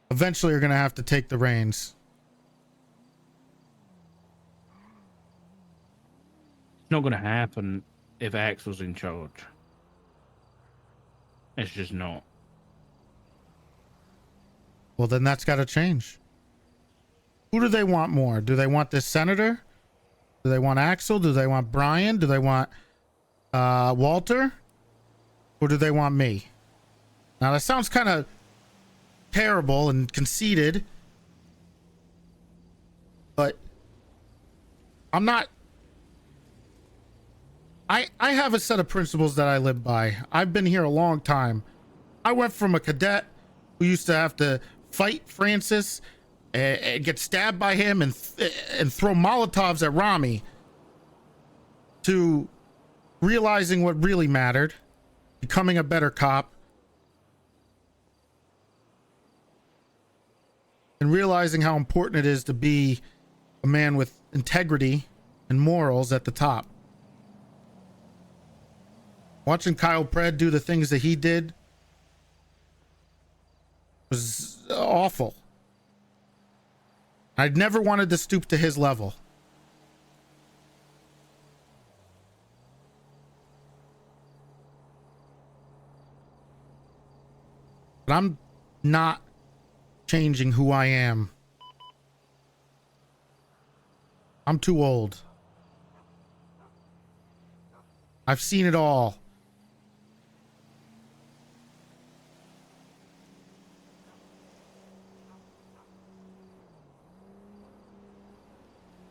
eventually are going to have to take the reins. It's not going to happen if Axel's in charge. It's just not. Well, then that's got to change. Who do they want more? Do they want this senator? Do they want Axel? Do they want Brian? Do they want Walter? Or do they want me? Now, that sounds kind of terrible and conceited, but I'm not. I have a set of principles that I live by. I've been here a long time. I went from a cadet who used to have to fight Francis and get stabbed by him and throw Molotovs at Rami, to realizing what really mattered, becoming a better cop, and realizing how important it is to be a man with integrity and morals at the top. Watching Kyle Pred do the things that he did was awful. I'd never wanted to stoop to his level. But I'm not changing who I am. I'm too old. I've seen it all.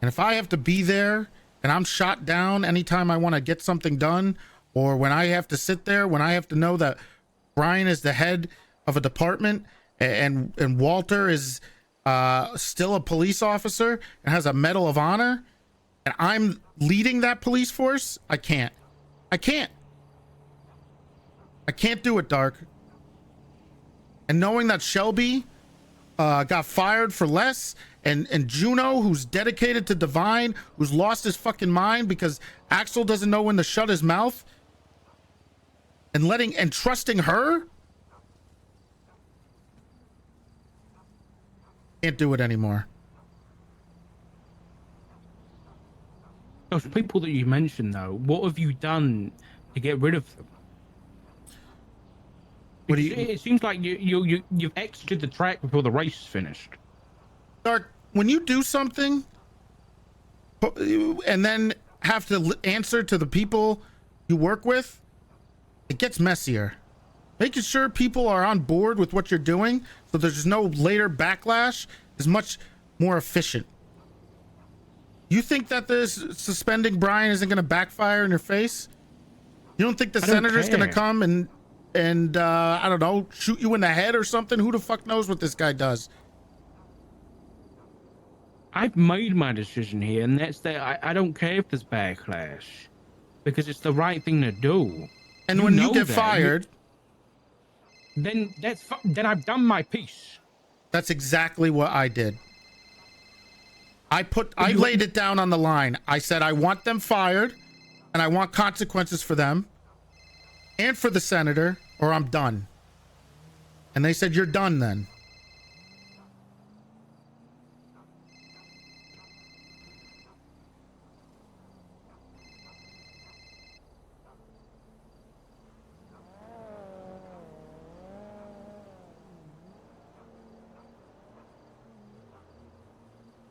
And if I have to be there and I'm shot down anytime I want to get something done, or when I have to sit there, when I have to know that Brian is the head of a department and Walter is still a police officer and has a Medal of Honor, and I'm leading that police force, I can't do it, Dark. And knowing that Shelby got fired for less, and Juno, who's dedicated to Divine, who's lost his fucking mind because Axel doesn't know when to shut his mouth, and trusting her, can't do it anymore. Those people that you mentioned, though, what have you done to get rid of them? What do you? It seems like you've exited the track before the race is finished. Dark, when you do something and then have to answer to the people you work with, it gets messier. Making sure people are on board with what you're doing so there's no later backlash is much more efficient. You think that this suspending Brian isn't going to backfire in your face? You don't think the senator's going to come and I don't know, shoot you in the head or something? Who the fuck knows what this guy does? I've made my decision here, and that's that I don't care if there's backlash, because it's the right thing to do. And when you get fired, then then I've done my piece. That's exactly what I did. I laid it down on the line. I said I want them fired, and I want consequences for them and for the senator, or I'm done. And they said, you're done then.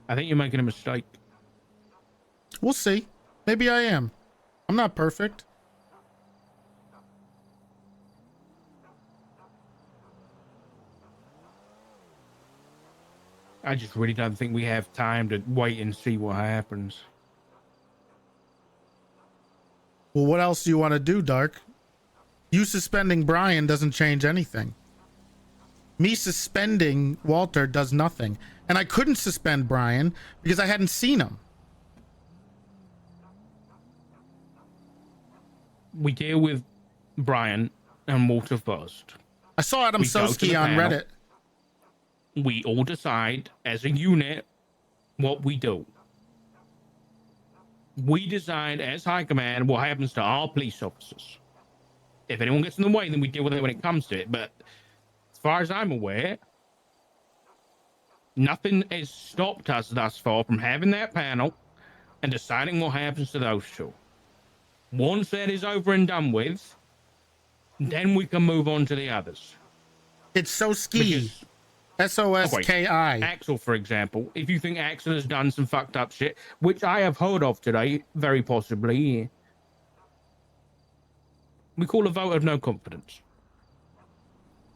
I think you're making a mistake. We'll see. Maybe I am. I'm not perfect. I just really don't think we have time to wait and see what happens. Well, what else do you want to do, Dark? You suspending Brian doesn't change anything. Me suspending Walter does nothing. And I couldn't suspend Brian because I hadn't seen him. We deal with Brian and Walter first. I saw Adam We go to Soski the on panel. Reddit. We all decide as a unit what we do. We decide as High Command what happens to our police officers. If anyone gets in the way, then we deal with it when it comes to it. But as far as I'm aware, nothing has stopped us thus far from having that panel and deciding what happens to those two. Once that is over and done with, then we can move on to the others. It's Soski. Because Soski. Axel, for example, if you think Axel has done some fucked up shit, which I have heard of today, very possibly, we call a vote of no confidence.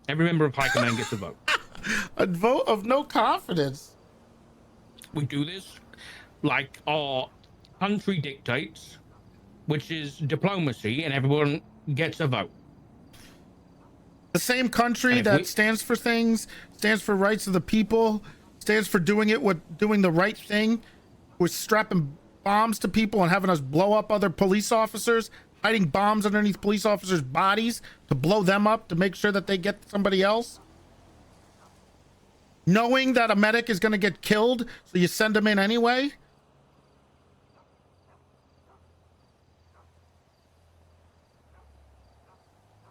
Every member of High Command gets a vote. A vote of no confidence. We do this like our country dictates, which is diplomacy, and everyone gets a vote. The same country that stands for things, stands for rights of the people, stands for doing the right thing, with strapping bombs to people and having us blow up other police officers, hiding bombs underneath police officers' bodies to blow them up to make sure that they get somebody else. Knowing that a medic is going to get killed, so you send them in anyway.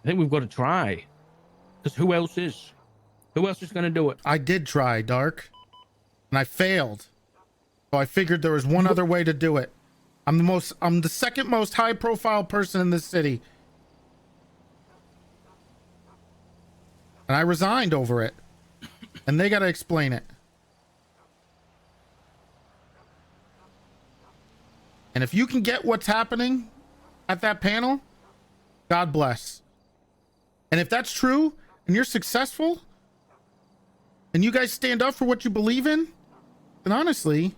I think we've got to try. Because who else is? Who else is going to do it? I did try, Dark, and I failed. So I figured there was one other way to do it. I'm the second most high profile person in this city. And I resigned over it. And they got to explain it. And if you can get what's happening at that panel, God bless. And if that's true and you're successful and you guys stand up for what you believe in, then honestly,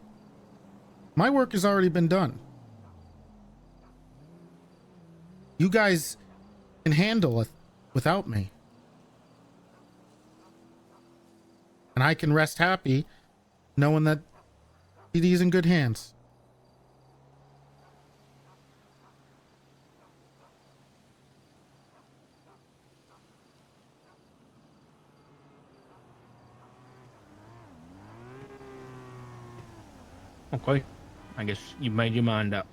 my work has already been done. You guys can handle it without me. And I can rest happy knowing that TD's in good hands. Okay. I guess you made your mind up.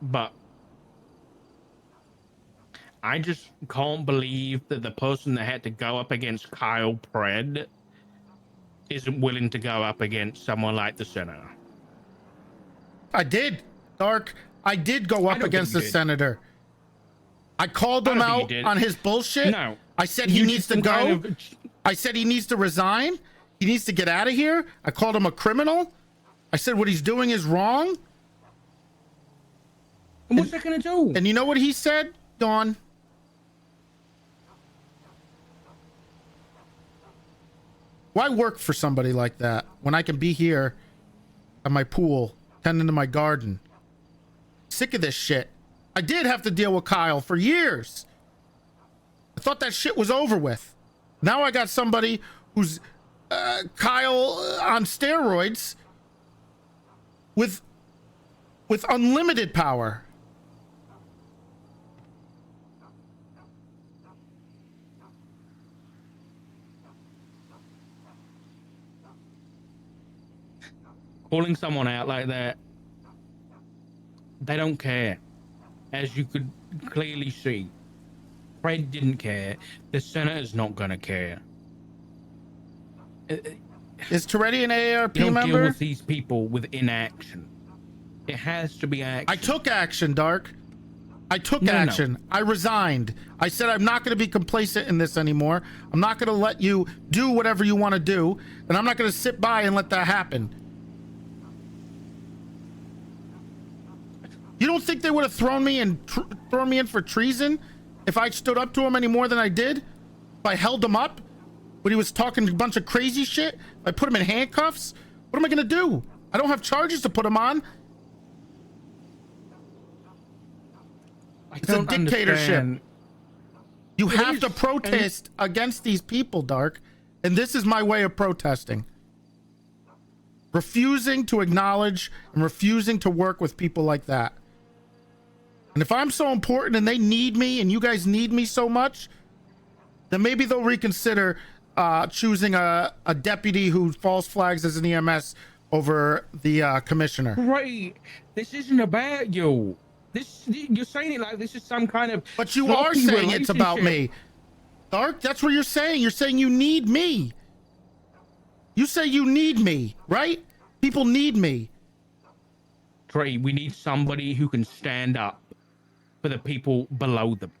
But I just can't believe that the person that had to go up against Kyle Pred isn't willing to go up against someone like the senator. I did, Dark. I did go up against the senator. I called him out on his bullshit. No. I said he needs to go. I said he needs to resign. He needs to get out of here. I called him a criminal. I said what he's doing is wrong. And what's that going to do? And you know what he said, Dawn? Why work for somebody like that when I can be here at my pool, tending to my garden? Sick of this shit. I did have to deal with Kyle for years. I thought that shit was over with. Now I got somebody who's Kyle on steroids with unlimited power. Calling someone out like that, they don't care. As you could clearly see, Fred didn't care. The senator's not gonna care. Is Toretti an AARP you don't member? deal with these people with inaction. It has to be action. I took action, Dark. I took No. action. I resigned. I said I'm not going to be complacent in this anymore. I'm not going to let you do whatever you want to do, and I'm not going to sit by and let that happen. You don't think they would have thrown me in for treason if I stood up to him any more than I did? If I held him up when he was talking a bunch of crazy shit? If I put him in handcuffs? What am I going to do? I don't have charges to put him on. It's a dictatorship. You have to protest against these people, Dark. And this is my way of protesting. Refusing to acknowledge and refusing to work with people like that. And if I'm so important and they need me and you guys need me so much, then maybe they'll reconsider choosing a deputy who false flags as an EMS over the commissioner. Right. This isn't about you. You're saying it like this is some kind of. But you are saying it's about me. Dark, that's what you're saying. You're saying you need me. You say you need me, right? People need me. Trey, we need somebody who can stand up for the people below them.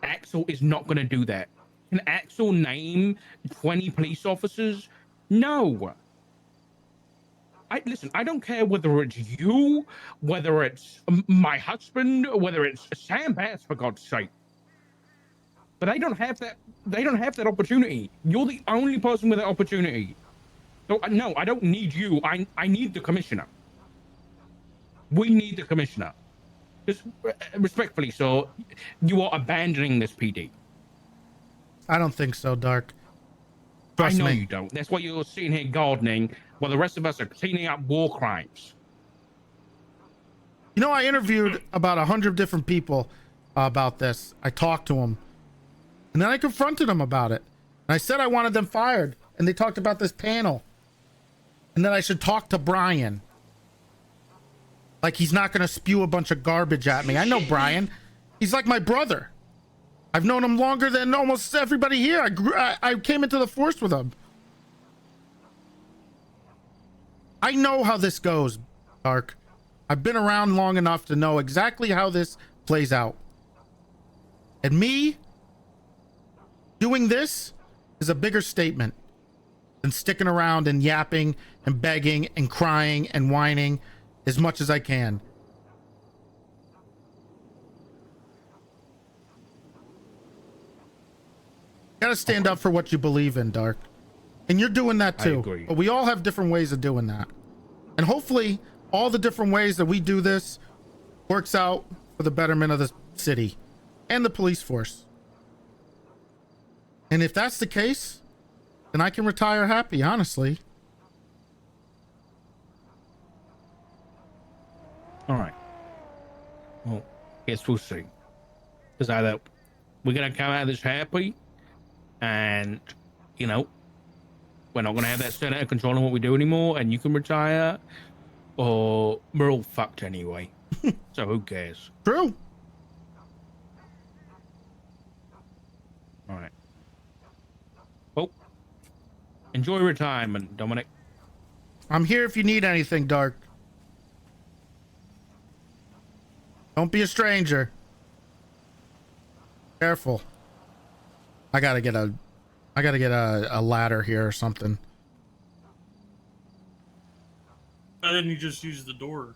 Axel is not going to do that. Can Axel name 20 police officers? No. Listen, I don't care whether it's you, whether it's my husband, whether it's Sam Bass, for God's sake. But they don't have that. They don't have that opportunity. You're the only person with that opportunity. So no, I don't need you. I need the commissioner. We need the commissioner. Just respectfully, so you are abandoning this PD. I don't think so, Dark. Trust I know me. you don't. That's why you're sitting here gardening while the rest of us are cleaning up war crimes. You know, I interviewed about 100 different people about this. I talked to them. And then I confronted them about it. And I said I wanted them fired. And they talked about this panel. And then I should talk to Brian. Like he's not going to spew a bunch of garbage at me. I know Brian. He's like my brother. I've known him longer than almost everybody here. I came into the force with him. I know how this goes, Dark. I've been around long enough to know exactly how this plays out. And me doing this is a bigger statement than sticking around and yapping and begging and crying and whining as much as I can. You gotta stand up for what you believe in, Dark. And you're doing that too. I agree. But we all have different ways of doing that. And hopefully all the different ways that we do this works out for the betterment of the city and the police force. And if that's the case, then I can retire happy, honestly. All right. Well, guess we'll see. Because either we're going to come out of this happy and, you know, we're not going to have that senator controlling what we do anymore and you can retire, or we're all fucked anyway. So who cares? True. All right. Well, enjoy retirement, Dominic. I'm here if you need anything, Dark. Don't be a stranger. Careful. I gotta get a ladder here or something. Why didn't you just use the door?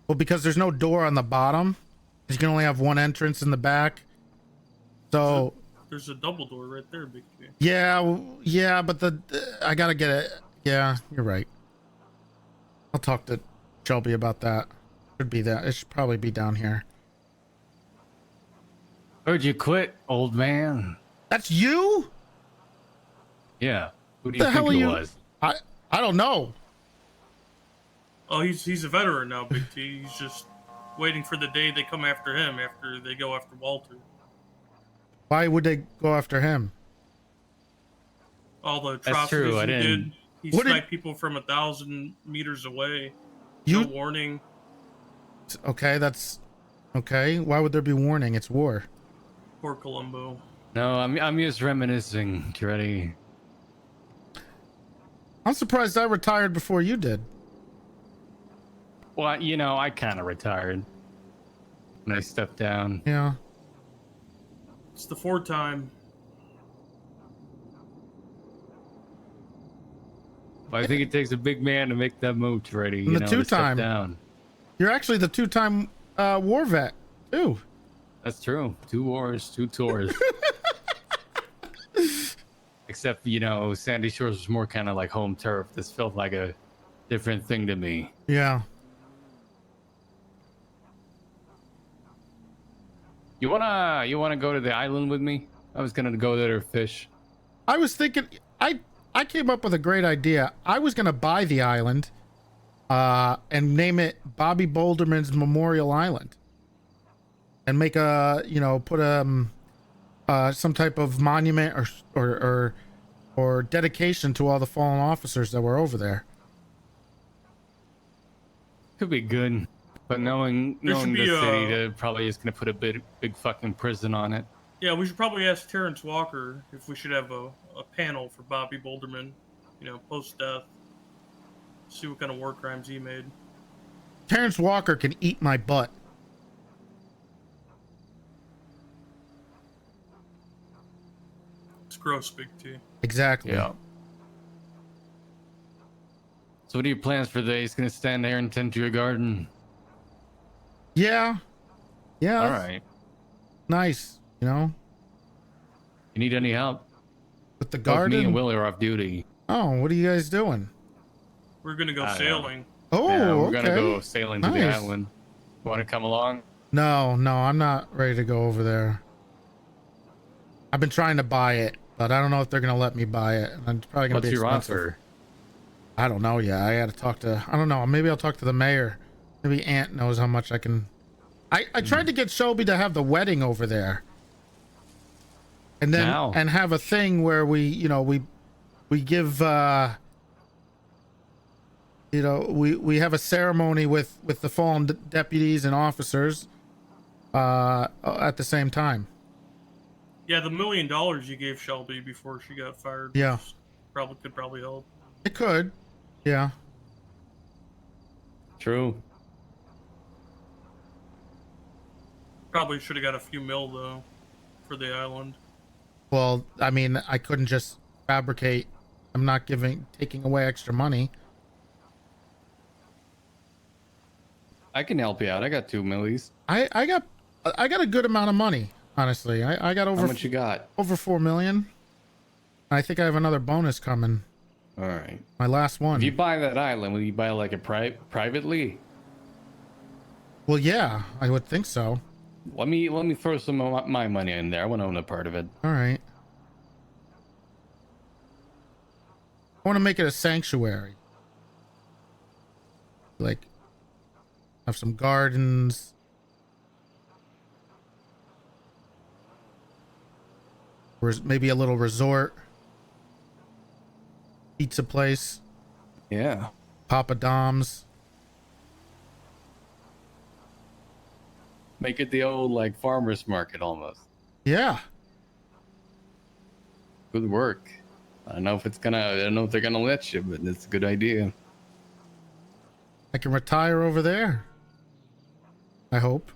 Well, because there's no door on the bottom. You can only have one entrance in the back. So There's a double door right there, Big J. yeah, but I gotta get it. Yeah, you're right. I'll talk to Shelby about that. Should be that. It should probably be down here. Heard you quit, old man. That's you? Yeah. Who do you The hell think are it you? was? I don't know. Oh, he's a veteran now, Big T. He's just waiting for the day they come after him after they go after Walter. Why would they go after him? All the That's atrocities true, I he did. didn't- He What did- sniped people from 1,000 meters away. You No warning. okay? That's okay. Why would there be warning? It's war. Poor Columbo. No, I'm just reminiscing, Toretti. I'm surprised I retired before you did. Well, you know, I kind of retired. when I step down. Yeah. It's the fourth time. But I think it takes a big man to make that move, Toretti. And the To two-time. step down. You're actually the 2-time war vet, too. That's true. 2 wars, 2 tours. Except, Sandy Shores was more kind of like home turf. This felt like a different thing to me. Yeah. You wanna go to the island with me? I was gonna go there to fish. I was thinking, I came up with a great idea. I was going to buy the island and name it Bobby Boulderman's Memorial Island. And make put some type of monument or dedication to all the fallen officers that were over there. Could be good, but knowing the city, they're probably just gonna put a big fucking prison on it. Yeah, we should probably ask Terrence Walker if we should have a panel for Bobby Boulderman, post-death. See what kind of war crimes he made. Terrence Walker can eat my butt. It's gross, Big T. Exactly. Yeah. So what are your plans for the day? He's gonna stand there and tend to your garden. Yeah. Yeah. All right. Nice. You need any help? With the Both garden? me and Willie are off duty. Oh, what are you guys doing? We're gonna go sailing. Oh, yeah, we're okay. gonna go sailing to the Nice. island. Want to come along? No, I'm not ready to go over there. I've been trying to buy it, but I don't know if they're gonna let me buy it. And it's probably gonna What's be your expensive. offer? I don't know yet. I gotta talk to. I don't know. Maybe I'll talk to the mayor. Maybe Aunt knows how much I can. I tried to get Shelby to have the wedding over there, and then Now. and have a thing where we give we have a ceremony with the fallen deputies and officers at the same time. Yeah, the $1 million you gave Shelby before she got fired. Yeah. Could probably help. It could. Yeah. True. Probably should have got a few mil though, for the island. Well, I mean, I couldn't just fabricate. I'm not taking away extra money. I can help you out. I got 2 millies. I got a good amount of money, honestly. I got over How much you got? over 4 million. I think I have another bonus coming. All right. My last one. If you buy that island, will you buy like a privately? Well, yeah, I would think so. Let me throw some of my money in there. I want to own a part of it. All right. I want to make it a sanctuary. Like, have some gardens. Maybe a little resort. Pizza place. Yeah. Papa Dom's. Make it the old like farmers market almost. Yeah. Good work. I don't know if they're gonna let you, but it's a good idea. I can retire over there. I hope.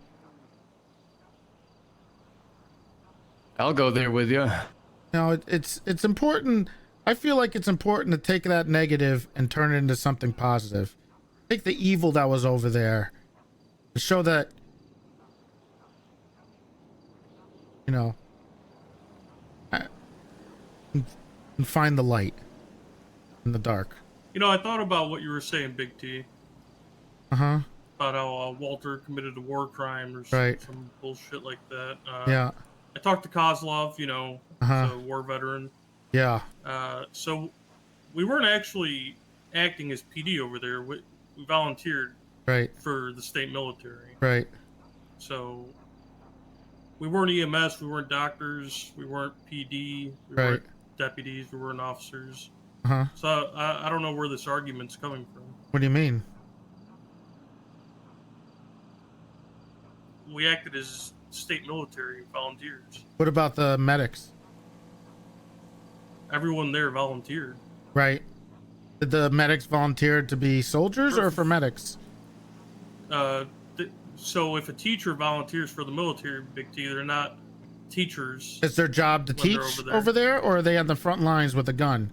I'll go there with you. No, it's important. I feel like it's important to take that negative and turn it into something positive. Take the evil that was over there to show that, and find the light in the dark. I thought about what you were saying, Big T. Uh-huh. About how Walter committed a war crime or Right. some bullshit like that. Yeah. I talked to Kozlov, Uh-huh. the war veteran. Yeah. So we weren't actually acting as PD over there. We volunteered Right. for the state military. Right. So we weren't EMS, we weren't doctors, we weren't PD, we Right. weren't deputies, we weren't officers. Uh-huh. So I don't know where this argument's coming from. What do you mean? We acted as state military volunteers. What about the medics? Everyone there volunteered. Right. Did the medics volunteer to be soldiers or for medics? So if a teacher volunteers for the military, Big T, they're not teachers. Is their job to when they're teach over there, or are they on the front lines with a gun?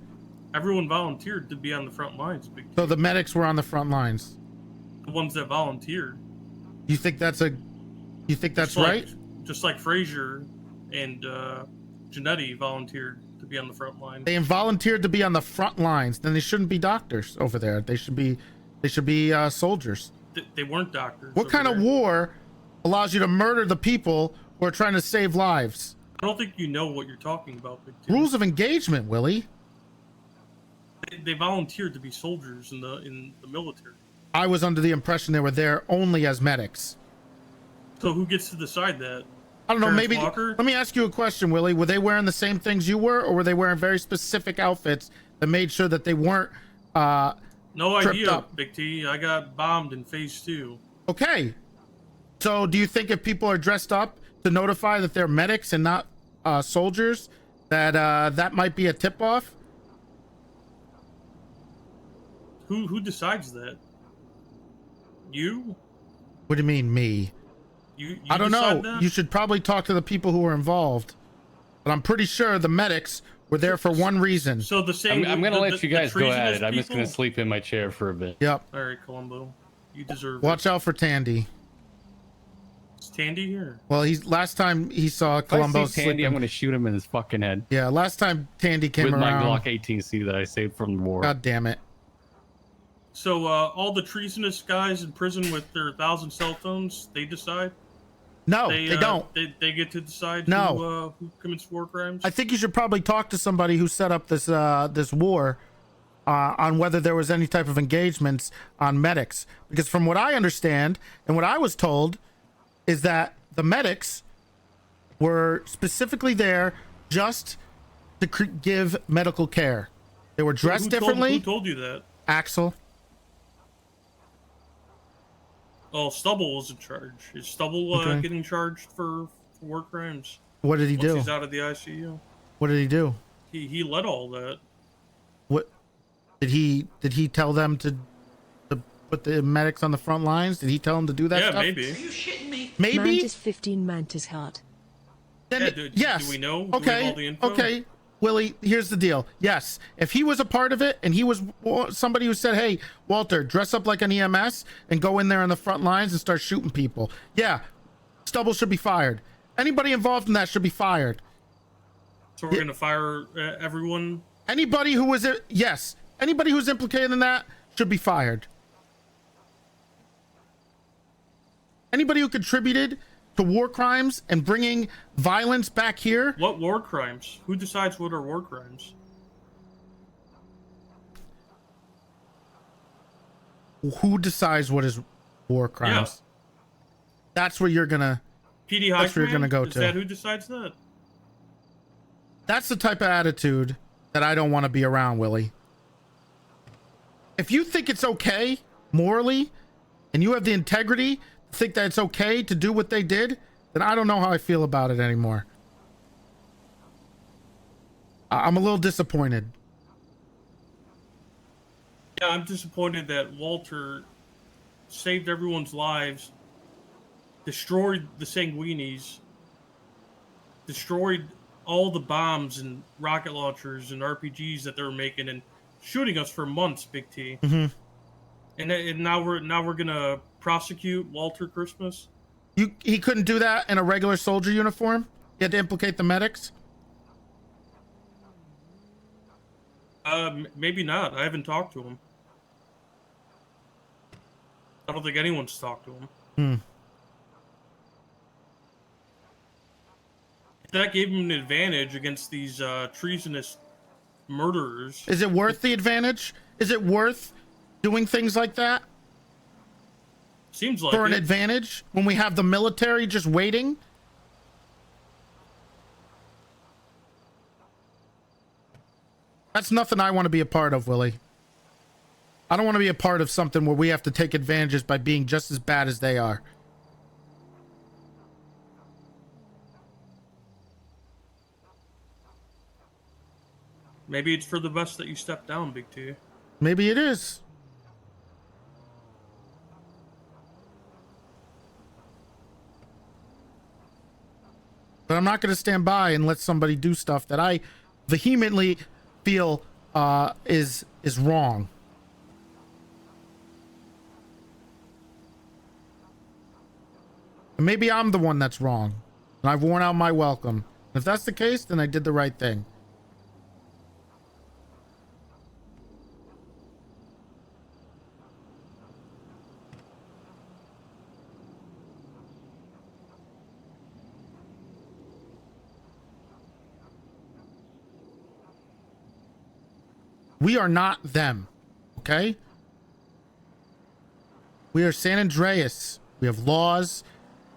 Everyone volunteered to be on the front lines, Big T. So the medics were on the front lines. The ones that volunteered. You think that's right? Just like Frazier and Janetti volunteered to be on the front line. They volunteered to be on the front lines. Then they shouldn't be doctors over there. They should be soldiers. They weren't doctors. What kind of war allows you to murder the people who are trying to save lives? I don't think you know what you're talking about, Big T. Rules of engagement, Willie. They volunteered to be soldiers in the military. I was under the impression they were there only as medics. So who gets to decide that? I don't know. Terrence Maybe. Walker? Let me ask you a question, Willie. Were they wearing the same things you were, or were they wearing very specific outfits that made sure that they weren't No tripped idea, up? Big T. I got bombed in phase 2. Okay. So do you think if people are dressed up to notify that they're medics and not soldiers, that that might be a tip-off? Who decides that? You? What do you mean, me? You I don't know. decide that? You should probably talk to the people who were involved. But I'm pretty sure the medics were there for one reason. So the same. I'm gonna let you guys go at it. I'm just gonna people? sleep in my chair for a bit. Yep. All right, Columbo. You deserve Watch out for Tandy. it. Is Tandy here? Well, last time he saw If I Columbo see Tandy, I'm slipping. gonna shoot him in his fucking head Yeah, last time Tandy came with my around. Glock 18C that I saved from the war. God damn it. So all the treasonous guys in prison with their 1,000 cell phones, they decide. No, they don't. They get to decide No. who commits war crimes. I think you should probably talk to somebody who set up this this war on whether there was any type of engagements on medics. Because from what I understand and what I was told is that the medics were specifically there just to give medical care. They were dressed differently. Who told you that? Axel. Oh, Stubble was in charge. Is Stubble Okay. getting charged for war crimes? What did he Once do? he's out of the ICU. What did he do? He led all that. What did he tell them to put the medics on the front lines? Did he tell them to do that Yeah, stuff? maybe. Maybe? Mantis 15 Mantis Heart. Then Yeah, yes. do we know? Do we Okay. have all the info? Okay. Willie, here's the deal. Yes, if he was a part of it and he was somebody who said, "Hey, Walter, dress up like an EMS and go in there on the front lines and start shooting people." Yeah, Stubble should be fired. Anybody involved in that should be fired. So we're gonna fire everyone. Anybody who was yes, anybody who's implicated in that should be fired. Anybody who contributed to war crimes and bringing violence back here. What war crimes? Who decides what are war crimes? Who decides what is war crimes? That's where you're gonna. PD High That's where you're gonna go Is to. that who decides that? That's the type of attitude that I don't want to be around, Willie. If you think it's okay morally, and you have the integrity to think that it's okay to do what they did, then I don't know how I feel about it anymore. I'm a little disappointed. Yeah, I'm disappointed that Walter saved everyone's lives, destroyed the Sanguinis, destroyed all the bombs and rocket launchers and RPGs that they were making and shooting us for months, Big T. Mm-hmm. And now we're gonna prosecute Walter Christmas. He couldn't do that in a regular soldier uniform? He had to implicate the medics? Maybe not. I haven't talked to him. I don't think anyone's talked to him. That gave him an advantage against these treasonous murderers. Is it worth the advantage? Is it worth doing things like that Seems like for an it. advantage when we have the military just waiting? That's nothing I want to be a part of, Willie. I don't want to be a part of something where we have to take advantages by being just as bad as they are. Maybe it's for the best that you step down, Big T. Maybe it is. But I'm not going to stand by and let somebody do stuff that I vehemently feel is wrong. And maybe I'm the one that's wrong, and I've worn out my welcome. And if that's the case, then I did the right thing. We are not them, okay? We are San Andreas. We have laws.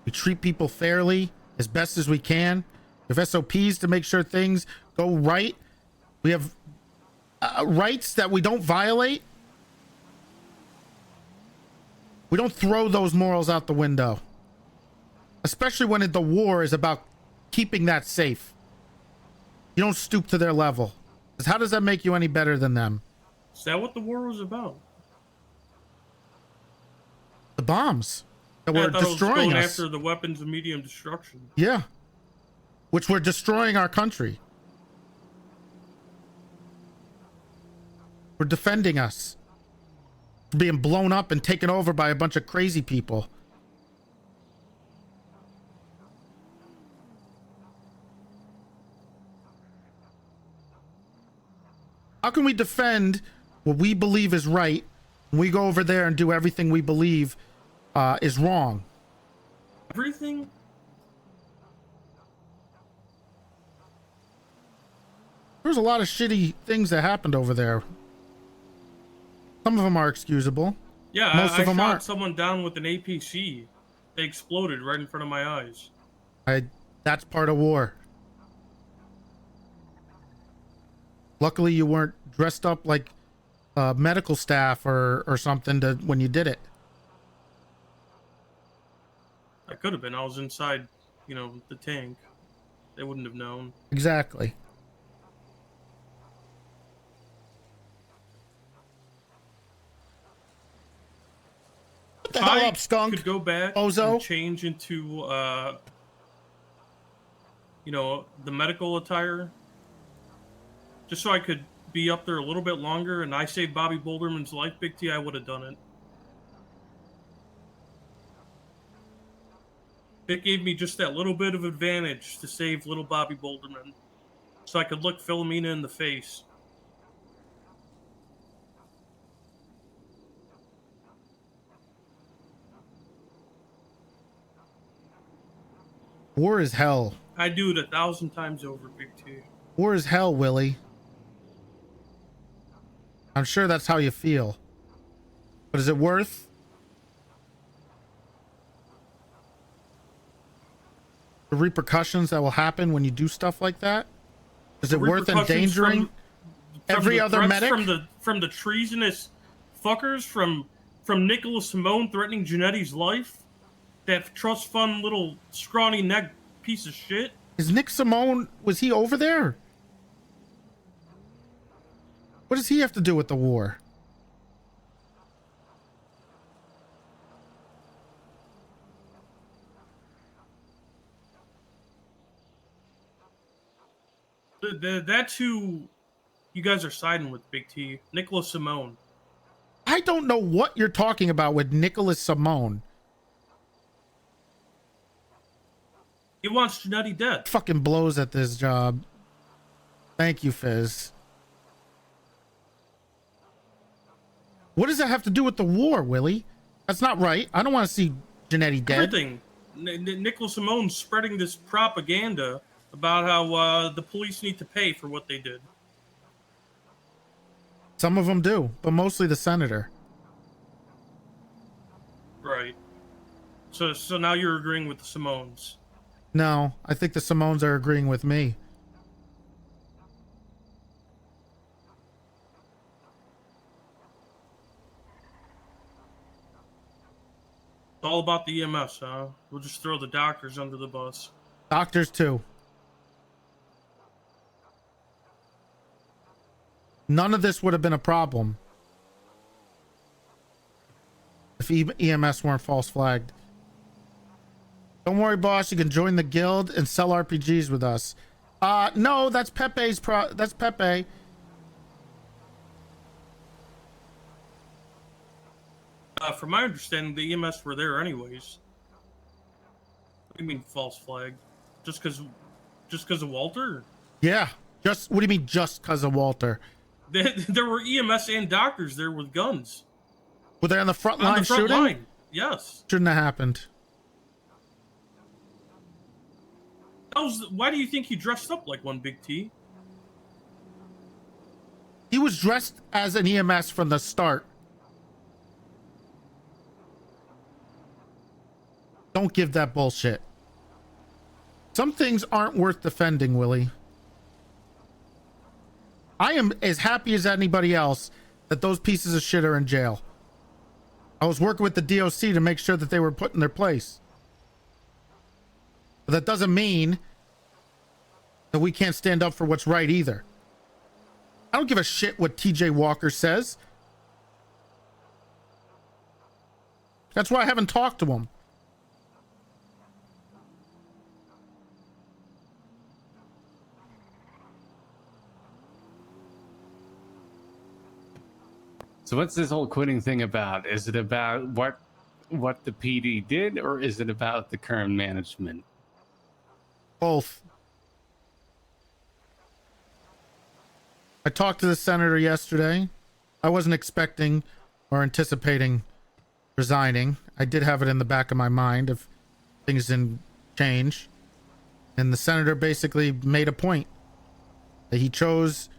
We treat people fairly as best as we can. We have SOPs to make sure things go right. We have rights that we don't violate. We don't throw those morals out the window, especially when the war is about keeping that safe. You don't stoop to their level. How does that make you any better than them? Is that what the war was about? The bombs that Yeah, were I thought it was destroying going us. after the weapons of medium destruction. Yeah. Which were destroying our country. We're defending us. We're being blown up and taken over by a bunch of crazy people. How can we defend what we believe is right when we go over there and do everything we believe is wrong? Everything? There's a lot of shitty things that happened over there. Some of them are excusable. Yeah, Most I of them shot aren't. someone down with an APC. They exploded right in front of my eyes. That's part of war. Luckily, you weren't dressed up like medical staff or something when you did it. I could have been. I was inside, the tank. They wouldn't have known. Exactly. What the hell up, skunk? Could go back Bozo? and change into, the medical attire. Just so I could be up there a little bit longer, and I saved Bobby Boulderman's life, Big T, I would have done it. It gave me just that little bit of advantage to save little Bobby Boulderman. So I could look Philomena in the face. War is hell. I'd do it 1,000 times over, Big T. War is hell, Willie. I'm sure that's how you feel. But is it worth the repercussions that will happen when you do stuff like that? Is it worth endangering every other medic? From the treasonous fuckers from Nicholas Simone threatening Janetti's life? That trust fund little scrawny neck piece of shit? Is Nick Simone, was he over there? What does he have to do with the war? That's who you guys are siding with, Big T. Nicholas Simone. I don't know what you're talking about with Nicholas Simone. He wants Janetti dead. Fucking blows at this job. Thank you, Fizz. What does that have to do with the war, Willie? That's not right. I don't want to see Janetti dead. Everything. Nicholas Simone's spreading this propaganda about how the police need to pay for what they did. Some of them do, but mostly the senator. Right. So now you're agreeing with the Simones. No, I think the Simones are agreeing with me. It's all about the EMS, huh? We'll just throw the doctors under the bus. Doctors too. None of this would have been a problem if EMS weren't false flagged. Don't worry, boss. You can join the guild and sell RPGs with us. No, that's Pepe's that's Pepe. From my understanding, the EMS were there anyways. What do you mean false flag? Just because of Walter? Yeah. Just what do you mean just because of Walter? There were EMS and doctors there with guns. Were they on the front On line the front shooting? line. Yes. Shouldn't have happened. Why do you think he dressed up like one, Big T? He was dressed as an EMS from the start. Don't give that bullshit. Some things aren't worth defending, Willie. I am as happy as anybody else that those pieces of shit are in jail. I was working with the DOC to make sure that they were put in their place. But that doesn't mean that we can't stand up for what's right either. I don't give a shit what TJ Walker says. That's why I haven't talked to him. So what's this whole quitting thing about? Is it about what the PD did, or is it about the current management? Both. I talked to the senator yesterday. I wasn't expecting or anticipating resigning. I did have it in the back of my mind if things didn't change. And the senator basically made a point that he chose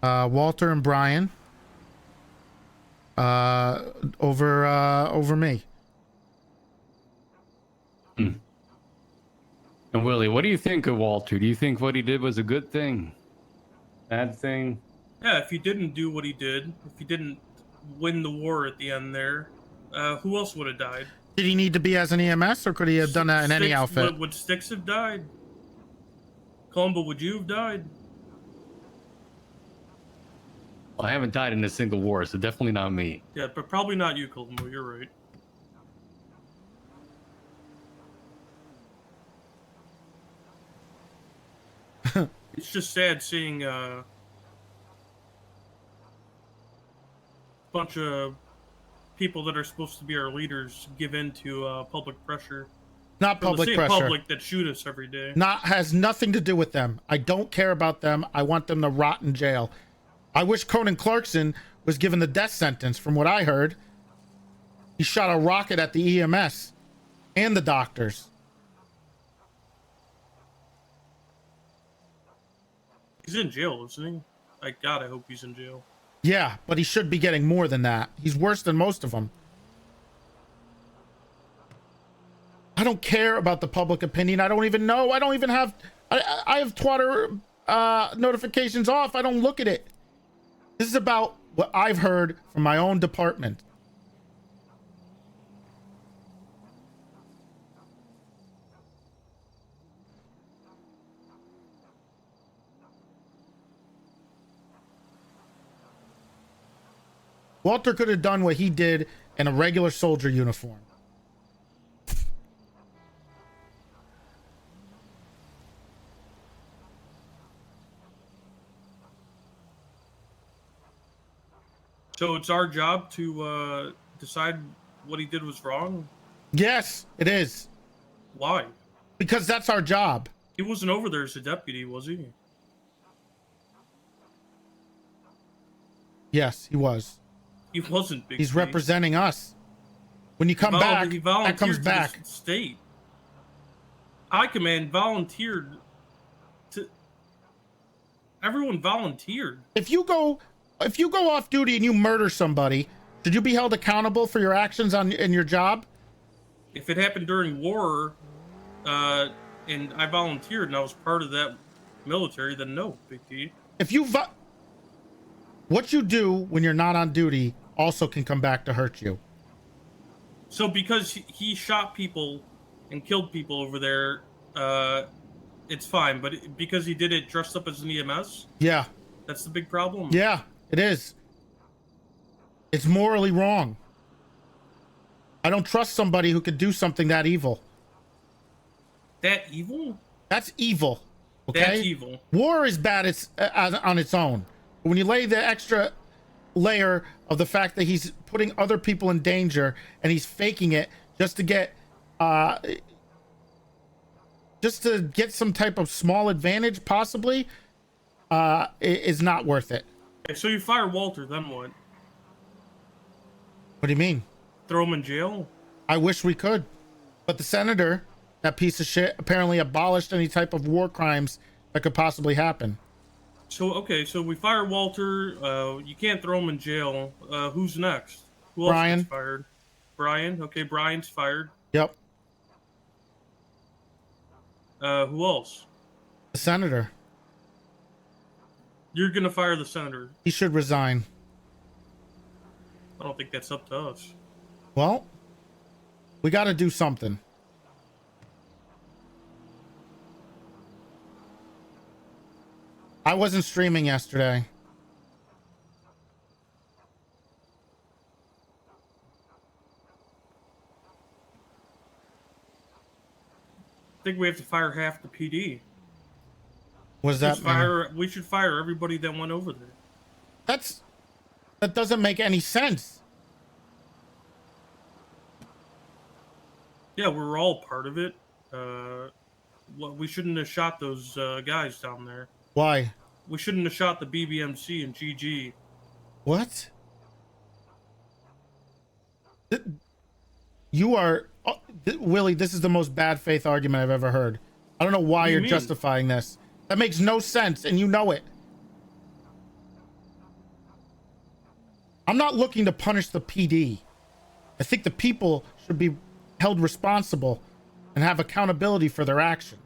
Walter and Brian over me. And Willie, what do you think of Walter? Do you think what he did was a good thing? Bad thing? Yeah, if he didn't do what he did, if he didn't win the war at the end there, who else would have died? Did he need to be as an EMS, or could he have done that in any outfit? Would Styx have died? Columbo, would you have died? Well, I haven't died in a single war, so definitely not me. Yeah, but probably not you, Columbo. You're right. It's just sad seeing a bunch of people that are supposed to be our leaders give in to public pressure. Not From public the same pressure. public that shoot us every day. Has nothing to do with them. I don't care about them. I want them to rot in jail. I wish Conan Clarkson was given the death sentence. From what I heard, he shot a rocket at the EMS and the doctors. He's in jail, isn't he? God, I hope he's in jail. Yeah, but he should be getting more than that. He's worse than most of them. I don't care about the public opinion. I don't even know. I don't even have... I have Twitter notifications off. I don't look at it. This is about what I've heard from my own department. Walter could have done what he did in a regular soldier uniform. So it's our job to decide what he did was wrong? Yes, it is. Why? Because that's our job. He wasn't over there as a deputy, was he? Yes, he was. He wasn't. Big He's T. representing us. When you come back, he that volunteered comes to back. the state. High Command volunteered to... Everyone volunteered. If you go off duty and you murder somebody, should you be held accountable for your actions in your job? If it happened during war, and I volunteered and I was part of that military, then no, Big T. If you what you do when you're not on duty also can come back to hurt you. So because he shot people and killed people over there, it's fine. But because he did it dressed up as an EMS, Yeah. that's the big problem. Yeah, it is. It's morally wrong. I don't trust somebody who could do something that evil. That evil? That's evil. Okay. That's evil. War is bad. On its own. But when you lay the extra layer of the fact that he's putting other people in danger and he's faking it just to get some type of small advantage, possibly, is not worth it. Okay, so you fire Walter, then what? What do you mean? Throw him in jail? I wish we could, but the senator, that piece of shit, apparently abolished any type of war crimes that could possibly happen. So, okay, so we fire Walter. You can't throw him in jail. Who's next? Who else Brian. gets fired? Brian? Okay, Brian's fired. Yep. Who else? The senator. You're gonna fire the senator. He should resign. I don't think that's up to us. Well, we got to do something. I wasn't streaming yesterday. I think we have to fire half the PD. What does that mean? We should fire everybody that went over there. That doesn't make any sense. Yeah, we're all part of it. We shouldn't have shot those guys down there. Why? We shouldn't have shot the BBMC and GG. What? You are... Willie, this is the most bad faith argument I've ever heard. I don't know why What do you you're mean? justifying this. That makes no sense, and you know it. I'm not looking to punish the PD. I think the people should be held responsible and have accountability for their actions.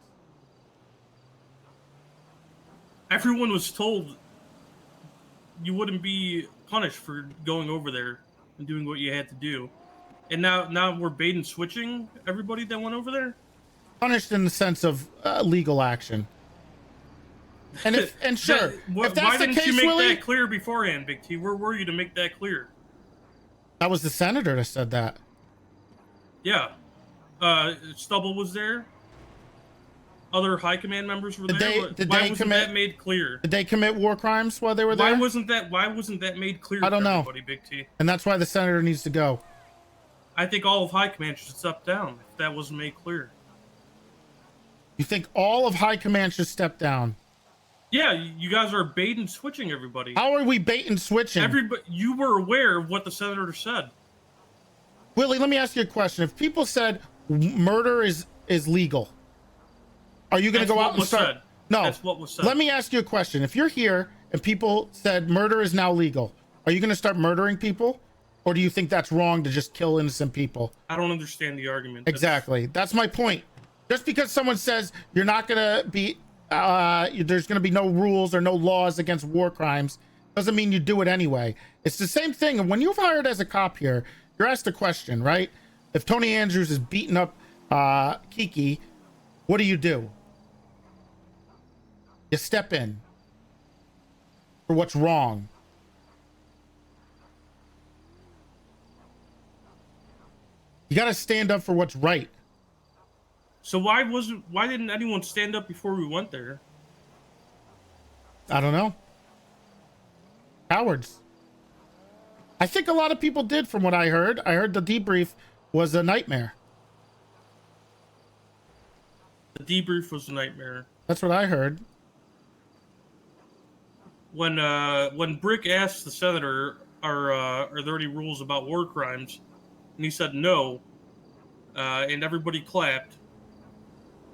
Everyone was told you wouldn't be punished for going over there and doing what you had to do. And now we're bait and switching everybody that went over there? Punished in the sense of legal action. And sure, if that's why the didn't case, you make Willie, that clear beforehand, Big T? Where were you to make that clear? that was the senator that said that. Yeah. Stubble was there. Other high command members were there. Why wasn't that made clear? Did they commit war crimes while they were there? Why wasn't that made clear? I don't to know. Everybody, Big T. And that's why the senator needs to go. I think all of high command should step down if that wasn't made clear. You think all of high command should step down? Yeah, you guys are bait and switching everybody. How are we bait and switching? Everybody, you were aware of what the senator said. Willie, let me ask you a question. If people said murder is legal, are you going to go out and start? Said. No, that's what was said. Let me ask you a question. If you're here and people said murder is now legal, are you going to start murdering people? Or do you think that's wrong to just kill innocent people? I don't understand the argument. Exactly. That's my point. Just because someone says you're not going to be, there's going to be no rules or no laws against war crimes, doesn't mean you do it anyway. It's the same thing. And when you're hired as a cop here, you're asked a question, right? If Tony Andrews is beating up Kiki, what do? You step in for what's wrong. You got to stand up for what's right. So why didn't anyone stand up before we went there? I don't know. Cowards. I think a lot of people did from what I heard. I heard the debrief was a nightmare. The debrief was a nightmare. That's what I heard. When Brick asked the senator, are there any rules about war crimes? And he said no, and everybody clapped.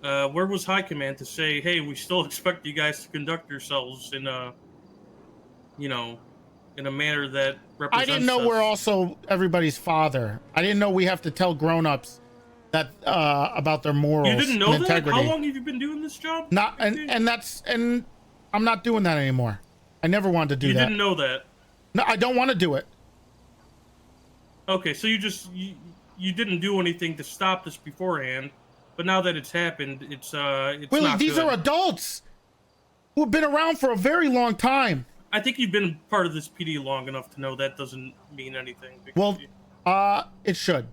Where was High Command to say, hey, we still expect you guys to conduct yourselves in a manner that represents I didn't know us. we're also everybody's father. I didn't know we have to tell grown-ups that about their morals. You didn't know and that? integrity. How long have you been doing this job? Not and I'm not doing that anymore. I never wanted to do that. You didn't know that? No, I don't want to do it. Okay, so you didn't do anything to stop this beforehand, but now that it's happened, it's Willie, not these good. are adults who have been around for a very long time. I think you've been part of this PD long enough to know that doesn't mean anything. Well, it should.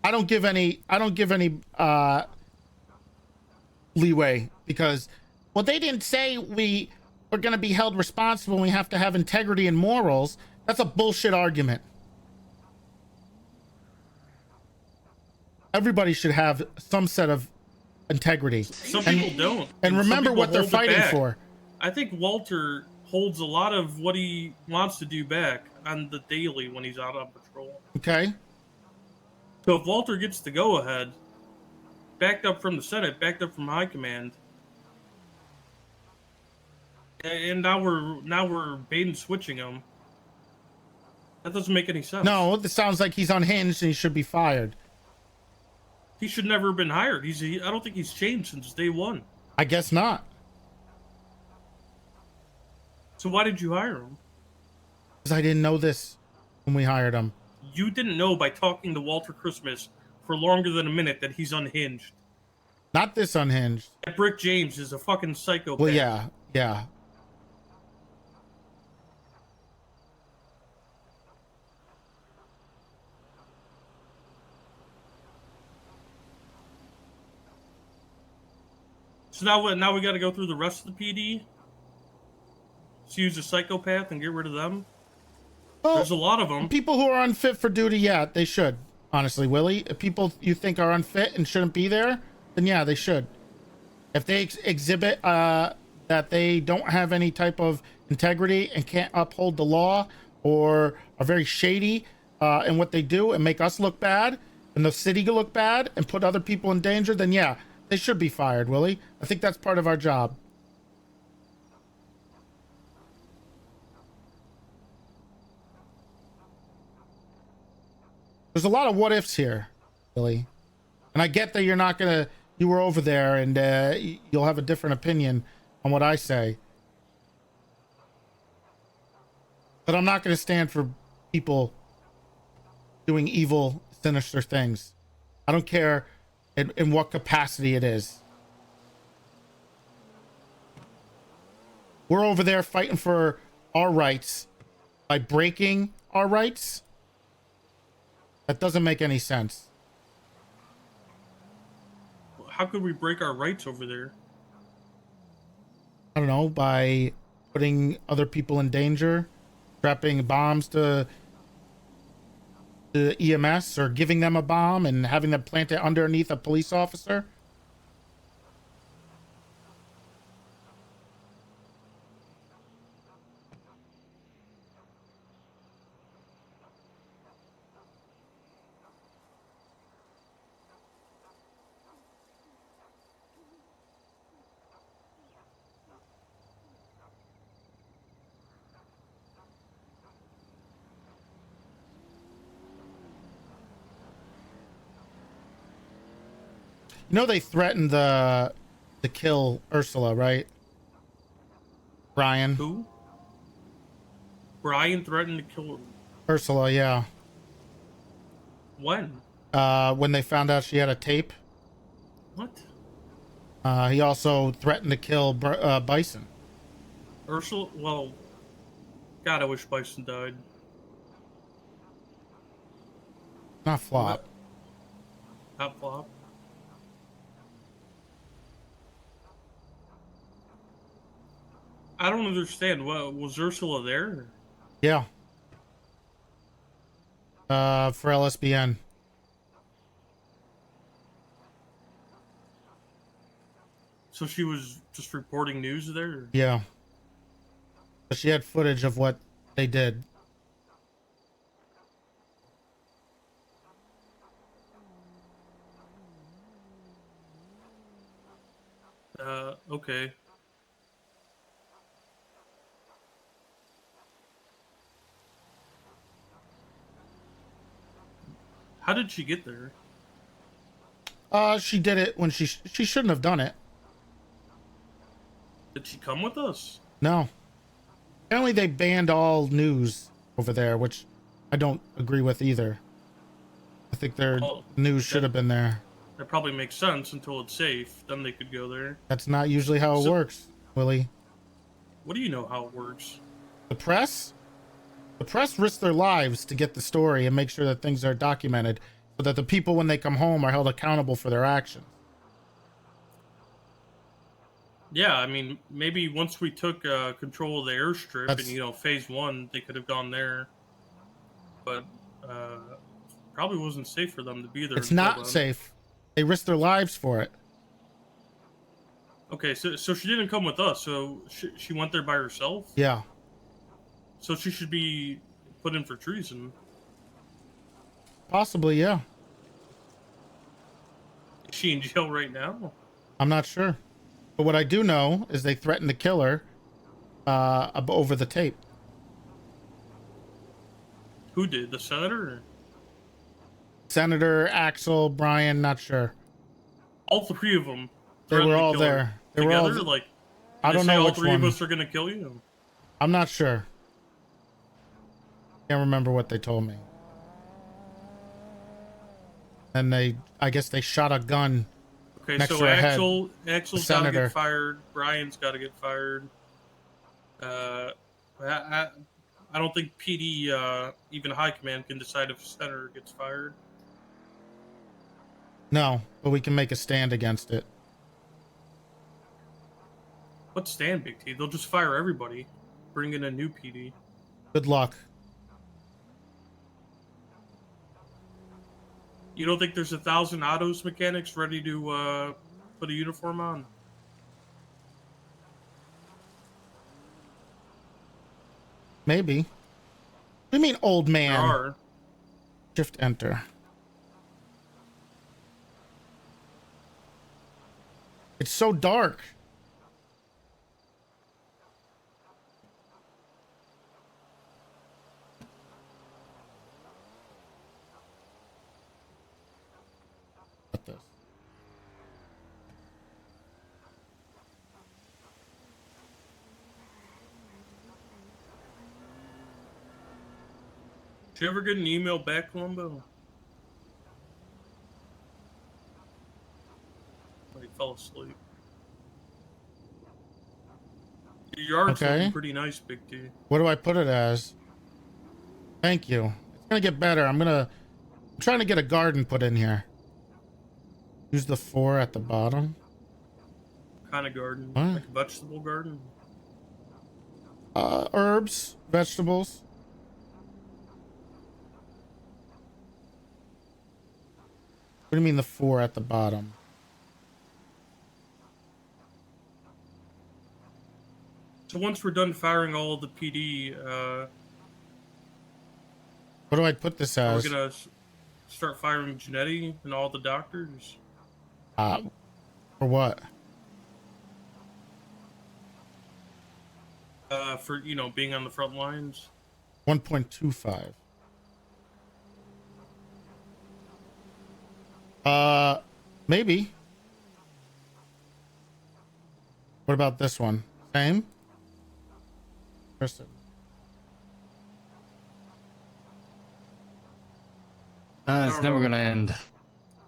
I don't give any leeway because, well, they didn't say we are going to be held responsible. We have to have integrity and morals. That's a bullshit argument. Everybody should have some set of integrity. Some people don't. And some remember people what they're hold it fighting back. for. I think Walter holds a lot of what he wants to do back on the daily when he's out on patrol. Okay. So if Walter gets the go-ahead, backed up from the Senate, backed up from high command, and now we're bait and switching him. That doesn't make any sense. No, it sounds like he's unhinged and he should be fired. He should never have been hired. I don't think he's changed since day one. I guess not. So why did you hire him? Because I didn't know this when we hired him. You didn't know by talking to Walter Christmas for longer than a minute that he's unhinged. Not this unhinged. That Brick James is a fucking psychopath. Well, yeah. So now we got to go through the rest of the PD. To use a psychopath and get rid of them. Well, there's a lot of them. People who are unfit for duty, yeah, they should. Honestly, Willie, if people you think are unfit and shouldn't be there, then yeah, they should. If they exhibit that they don't have any type of integrity and can't uphold the law, or are very shady in what they do and make us look bad and the city look bad and put other people in danger, then yeah, they should be fired, Willie. I think that's part of our job. There's a lot of what ifs here, Billy. And I get that you were over there and you'll have a different opinion on what I say. But I'm not going to stand for people doing evil, sinister things. I don't care in what capacity it is. We're over there fighting for our rights by breaking our rights. That doesn't make any sense. How could we break our rights over there? I don't know, by putting other people in danger, strapping bombs to EMS, or giving them a bomb and having them plant it underneath a police officer. You know they threatened to kill Ursula, right? Brian. Who? Brian threatened to kill Ursula, yeah. When? When they found out she had a tape. What? He also threatened to kill Bison. Ursula? Well, God, I wish Bison died. Not Flop. Not Flop. I don't understand. What, was Ursula there? Yeah. For LSBN. So she was just reporting news there? Yeah. She had footage of what they did. Okay. How did she get there? She did it when she shouldn't have done it. Did she come with us? No. Apparently they banned all news over there, which I don't agree with either. I think their news should have been there. That probably makes sense until it's safe. Then they could go there. That's not usually how it works, Willie. What do you know how it works? The press? The press risks their lives to get the story and make sure that things are documented. so that the people, when they come home, are held accountable for their actions. Yeah, I mean, maybe once we took control of the airstrip That's- and, you know, phase 1, they could have gone there. But probably wasn't safe for them to be there. It's until not then. safe. They risk their lives for it. Okay, so she didn't come with us, so she went there by herself? Yeah. So she should be put in for treason. Possibly, yeah. Is she in jail right now? I'm not sure. But what I do know is they threatened to kill her over the tape. Who did? The senator? Senator, Axel, Brian, not sure. All three of them. They were threatened to all kill her there. They were all together? Like, I they don't say know all which three one. of us are gonna kill you? I'm not sure. Can't remember what they told me. And I guess they shot a gun. Okay, Next so to her head. Axel's got to Senator. get fired. Brian's got to get fired. I don't think PD, even high command, can decide if a senator gets fired. No, but we can make a stand against it. What's stand, Big T? They'll just fire everybody. Bring in a new PD. Good luck. You don't think there's 1,000 autos mechanics ready to put a uniform on? Maybe. What do you mean, old man? There are. Shift enter. It's so dark. What this? Did you ever get an email back, Columbo? Oh, he fell asleep. Your yard's Okay. looking pretty nice, Big T. What do I put it as? Thank you. It's gonna get better. I'm trying to get a garden put in here. Use the 4 at the bottom. What kind of garden? What? Like a vegetable garden? Herbs, vegetables. What do you mean the 4 at the bottom? So once we're done firing all of the PD, What do I put this we're as? gonna start firing Genetti and all the doctors. For what? For being on the front lines. 1.25. Maybe. What about this one? Same? Kristen. It's never gonna end.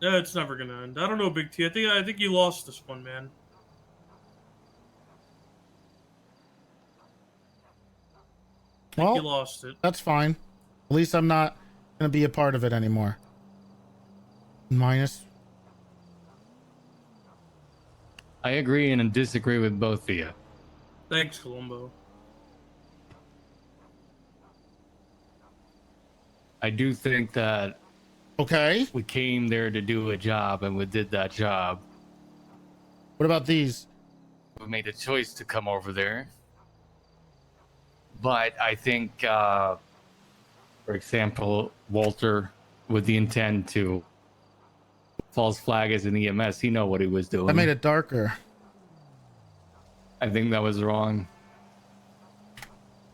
Yeah, it's never gonna end. I don't know, Big T. I think you lost this one, man. I think you Well, lost it. that's fine. At least I'm not gonna be a part of it anymore. Minus. I agree and disagree with both of you. Thanks, Columbo. I do think that Okay. we came there to do a job and we did that job. What about these? We made a choice to come over there. But I think, for example, Walter, with the intent to false flag as an EMS, he know what he was doing. I made it darker. I think that was wrong.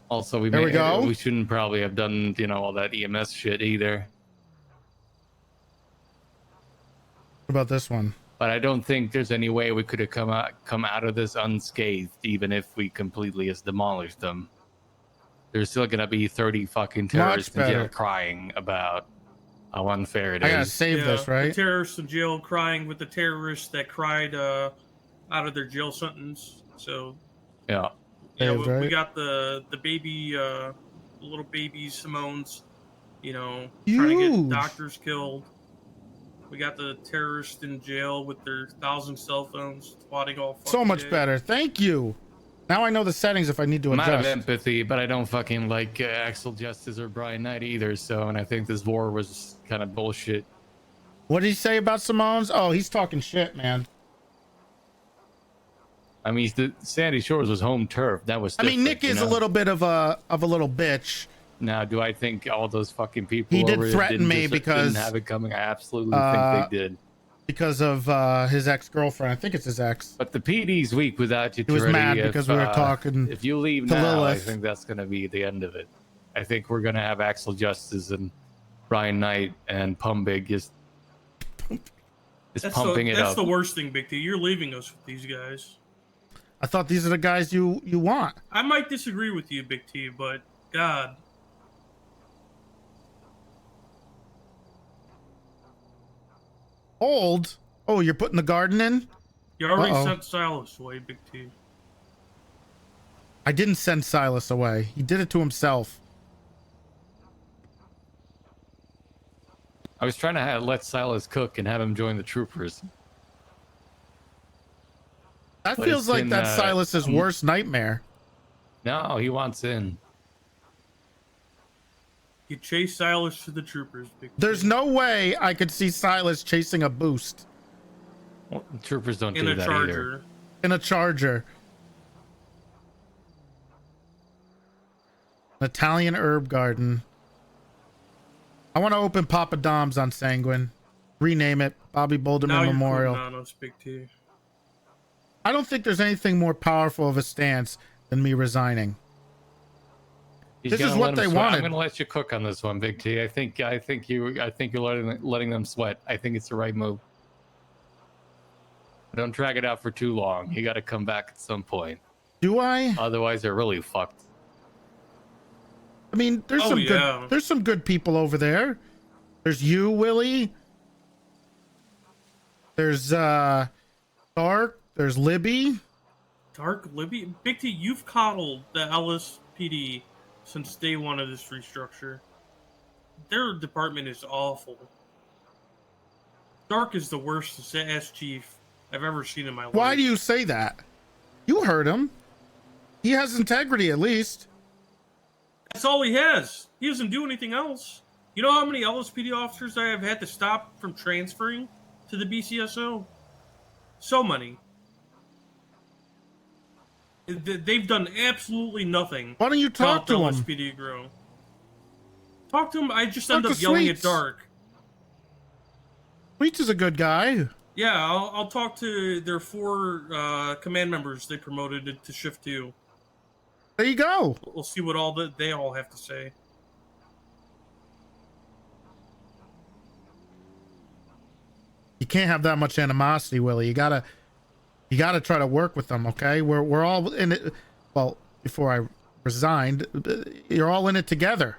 Also, There we go. we shouldn't probably have done, all that EMS shit either. What about this one? But I don't think there's any way we could have come out of this unscathed, even if we completely has demolished them. There's still gonna be 30 fucking terrorists in jail better. crying about how unfair it I gotta is. save this, The right? terrorists in jail crying with the terrorists that cried out of their jail sentence. So Yeah. Saved, we right? got the baby, little baby Simone's, trying to Huge. get doctors killed. We got the terrorists in jail with their 1,000 cell phones, swatting all fucking So much day. better. Thank you. Now I know the settings if I need to I'm out of adjust. empathy, but I don't fucking like Axel Justice or Brian Knight either. So, and I think this war was kind of bullshit. What did he say about Simone's? Oh, he's talking shit, man. I mean, the Sandy Shores was home turf. That was. I mean, Nick different, is you a know? little bit of a little bitch. Now, do I think all those fucking people He did over there threaten me didn't because have it coming? I absolutely think they did. because of his ex-girlfriend. I think it's his ex. But the PD's weak without you. He was Toretti. mad because we were talking If you leave to now, Lilith. I think that's going to be the end of it. I think we're going to have Axel Justice and Brian Knight and Pumbig just pumping it up. That's the worst thing, Big T. You're leaving us with these guys. I thought these are the guys you want. I might disagree with you, Big T, but God. Old? Oh, you're putting the garden in? You already Uh-oh. sent Silas away, Big T. I didn't send Silas away. He did it to himself. I was trying to let Silas cook and have him join the troopers. That But feels it's like been, that's Silas's worst nightmare. No, he wants in. You chase Silas to the troopers, Big T. There's no way I could see Silas chasing a boost Well, troopers don't in do a that charger. either. in a Charger. An Italian herb garden. I want to open Papa Dom's on Sanguine. Rename it Bobby Boulderman Now Memorial. you're putting on us, Big T. I don't think there's anything more powerful of a stance than me resigning. He's This gonna is what let him they sweat. wanted. I'm going to let you cook on this one, Big T. I think you're letting them sweat. I think it's the right move. Don't drag it out for too long. You got to come back at some point. Do I? Otherwise, they're really fucked. I mean, there's Oh, yeah. there's some good people over there. There's you, Willie. There's Dark. There's Libby. Dark Libby? Big T, you've coddled the LSPD since day one of this restructure. Their department is awful. Dark is the worst ass chief I've ever seen in my life. Why do you say that? You heard him. He has integrity, at least. That's all he has. He doesn't do anything else. You know how many LSPD officers I have had to stop from transferring to the BCSO? So many. They've done absolutely nothing. Why don't you talk to him? LSPD grow. Talk to him. I just Talk end to up yelling at Sweets. Dark. Sweets is a good guy. Yeah, I'll talk to their 4 command members they promoted to shift 2. There you go. We'll see what they all have to say. You can't have that much animosity, Willie. You gotta try to work with them. Okay, we're all in it. Well, before I resigned, you're all in it together.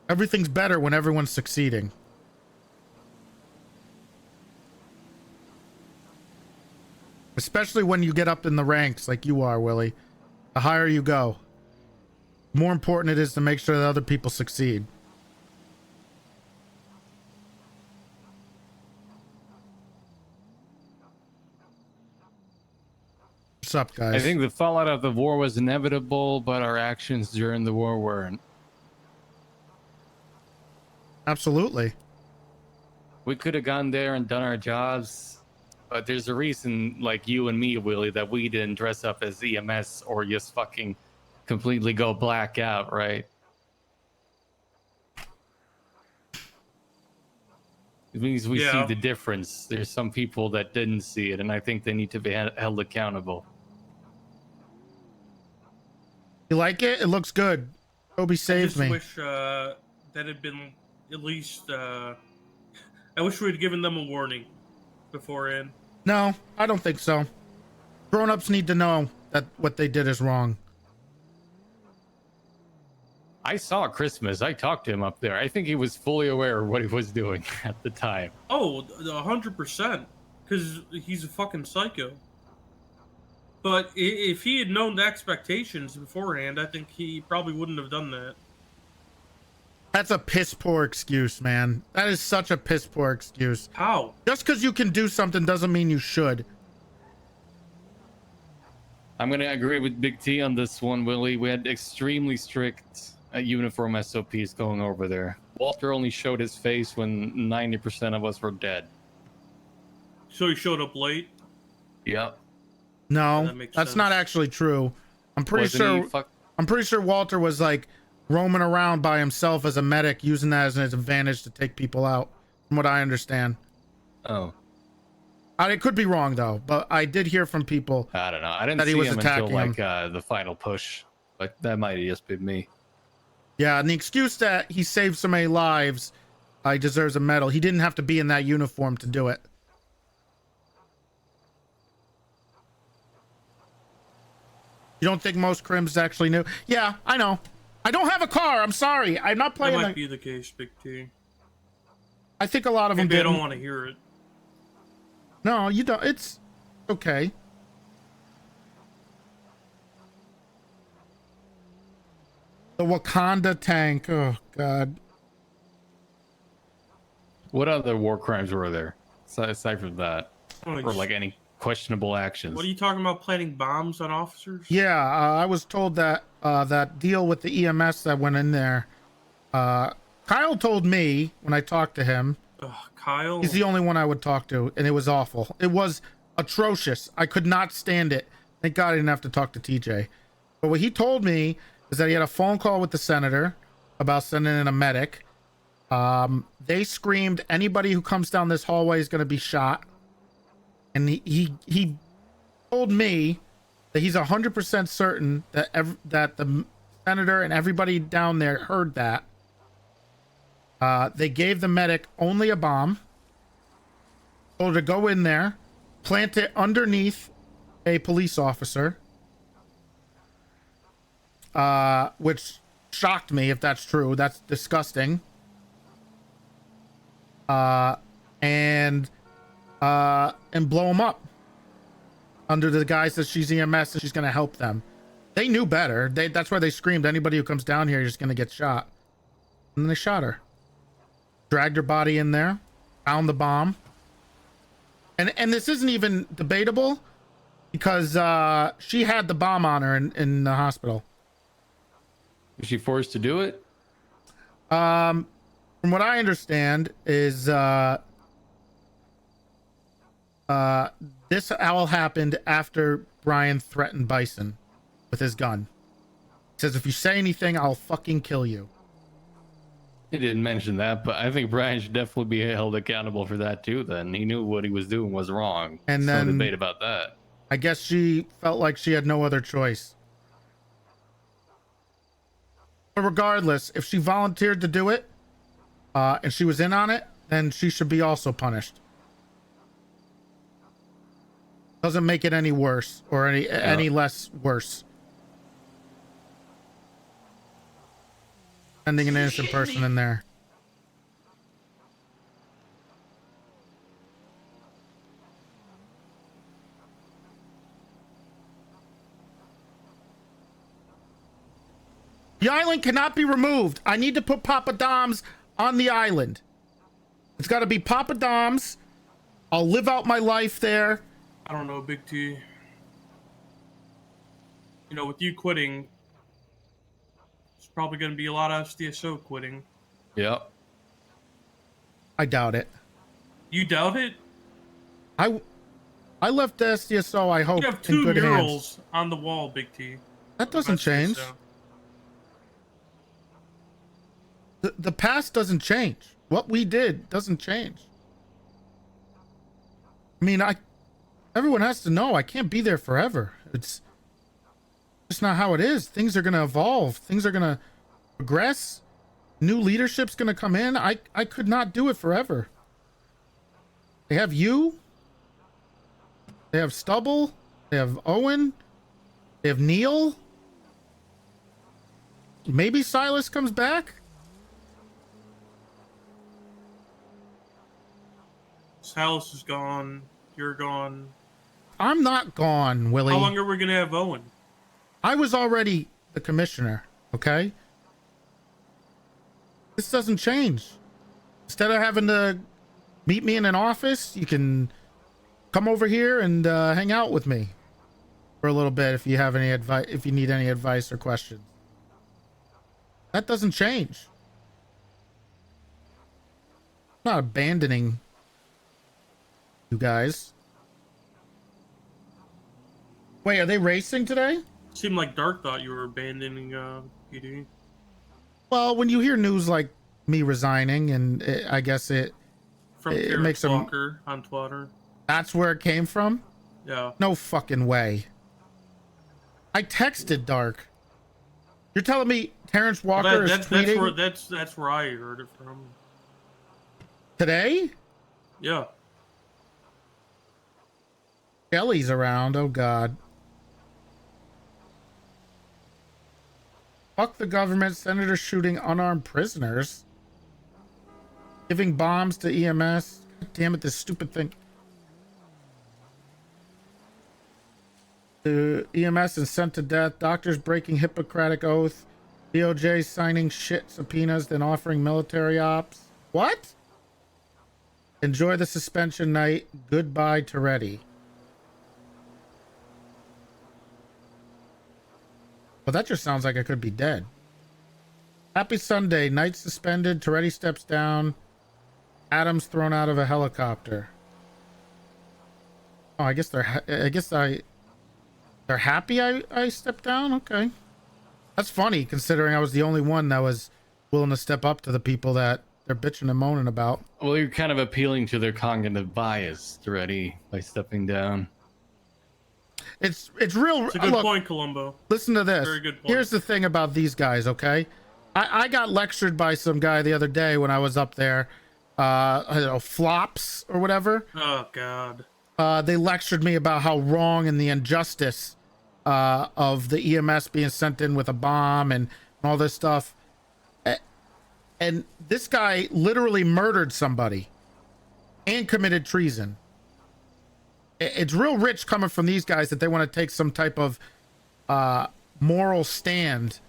Everything's better when everyone's succeeding. Especially when you get up in the ranks like you are, Willie. The higher you go, the more important it is to make sure that other people succeed. What's up, guys? I think the fallout of the war was inevitable, but our actions during the war weren't. Absolutely. We could have gone there and done our jobs, but there's a reason, like you and me, Willie, that we didn't dress up as EMS or just fucking completely go black out, right? It means we see the difference. There's some people that didn't see it, and I think they need to be held accountable. You like it? It looks good. Toby saved I me. just wish that had been at least. I wish we had given them a warning beforehand. No, I don't think so. Grown-ups need to know that what they did is wrong. I saw Christmas. I talked to him up there. I think he was fully aware of what he was doing at the time. Oh, 100%. Because he's a fucking psycho. But if he had known the expectations beforehand, I think he probably wouldn't have done that. That's a piss poor excuse, man. That is such a piss poor excuse. How? Just because you can do something doesn't mean you should. I'm gonna agree with Big T on this one, Willie. We had extremely strict uniform SOPs going over there. Walter only showed his face when 90% of us were dead. So he showed up late? Yep. No, That makes that's sense. not actually true. I'm pretty Wasn't sure. he I'm pretty sure Walter was like roaming around by himself as a medic, using that as an advantage to take people out, from what I understand. Oh. I could be wrong though, but I did hear from people. I don't know. I didn't That he see was him until attacking like the final push, but that might have just been me. Yeah, and the excuse that he saved so many lives, he deserves a medal. He didn't have to be in that uniform to do it. You don't think most crims actually knew? Yeah, I know. I don't have a car. I'm sorry. I'm not That playing. might be the case, Big T. I think a lot of them Maybe I didn't. don't want to hear it. No, you don't. It's okay. The Wakanda tank. Oh God. What other war crimes were there aside from that, Oh, or like any questionable actions? What are you talking about? Planting bombs on officers? Yeah, I was told that that deal with the EMS that went in there. Kyle told me when I talked to him. Ugh, Kyle. He's the only one I would talk to, and it was awful. It was atrocious. I could not stand it. Thank God I didn't have to talk to TJ. But what he told me is that he had a phone call with the senator about sending in a medic. They screamed, anybody who comes down this hallway is going to be shot. And he told me that he's 100% certain that that the senator and everybody down there heard that. They gave the medic only a bomb. Told her to go in there, plant it underneath a police officer. Which shocked me if that's true. That's disgusting. And blow him up under the guise that she's EMS and she's going to help them. They knew better. That's why they screamed, anybody who comes down here is going to get shot. And then they shot her. Dragged her body in there, found the bomb. And this isn't even debatable because she had the bomb on her in the hospital. Was she forced to do it? From what I understand is this all happened after Brian threatened Bison with his gun. He says, if you say anything, I'll fucking kill you. He didn't mention that, but I think Brian should definitely be held accountable for that too. Then he knew what he was doing was wrong. And no then debate about that. I guess she felt like she had no other choice. But regardless, if she volunteered to do it, and she was in on it, then she should be also punished. Doesn't make it any worse or any less worse. Sending an innocent person in there. The island cannot be removed. I need to put Papa Dom's on the island. It's got to be Papa Dom's. I'll live out my life there. I don't know, Big T. You know, with you quitting, it's probably going to be a lot of SDSO quitting. Yep. I doubt it. You doubt it? I left the SDSO, I hope, You have in two good hands. murals on the wall, Big T. That doesn't change. SDSO. The past doesn't change. What we did doesn't change. I mean, everyone has to know I can't be there forever. It's just not how it is. Things are going to evolve. Things are going to progress. New leadership's going to come in. I could not do it forever. They have you. They have Stubble. They have Owen. They have Neil. Maybe Silas comes back. Silas is gone. You're gone. I'm not gone, Willie. How long are we going to have Owen? I was already the commissioner, okay? This doesn't change. Instead of having to meet me in an office, you can come over here and hang out with me for a little bit if you have any advice, if you need any advice or questions. That doesn't change. I'm not abandoning you guys. Wait, are they racing today? Seemed like Dark thought you were abandoning PD. Well, when you hear news like me resigning, and I guess it From It Terrence makes 'em- Walker on Twitter. that's where it came from. Yeah. No fucking way. I texted Dark. You're telling me Terrence Walker is tweeting that's where I heard it from. today? Yeah. Kelly's around. Oh God. Fuck the government. Senator shooting unarmed prisoners. Giving bombs to EMS. God damn it, this stupid thing. The EMS is sent to death. Doctors breaking Hippocratic oath. DOJ signing shit subpoenas, then offering military ops. What? Enjoy the suspension night. Goodbye, Toretti. Well, that just sounds like I could be dead. Happy Sunday. Night suspended. Toretti steps down. Adams thrown out of a helicopter. Oh, I guess they're happy I stepped down? Okay. That's funny, considering I was the only one that was willing to step up to the people that they're bitching and moaning about. Well, you're kind of appealing to their cognitive bias already by stepping down. It's real. It's a good Look, point, Columbo. listen to this. Very good point. Here's the thing about these guys, okay? I got lectured by some guy the other day when I was up there. I don't know, Flops or whatever. Oh, God. They lectured me about how wrong and the injustice of the EMS being sent in with a bomb and all this stuff. And this guy literally murdered somebody and committed treason. It's real rich coming from these guys that they want to take some type of moral stand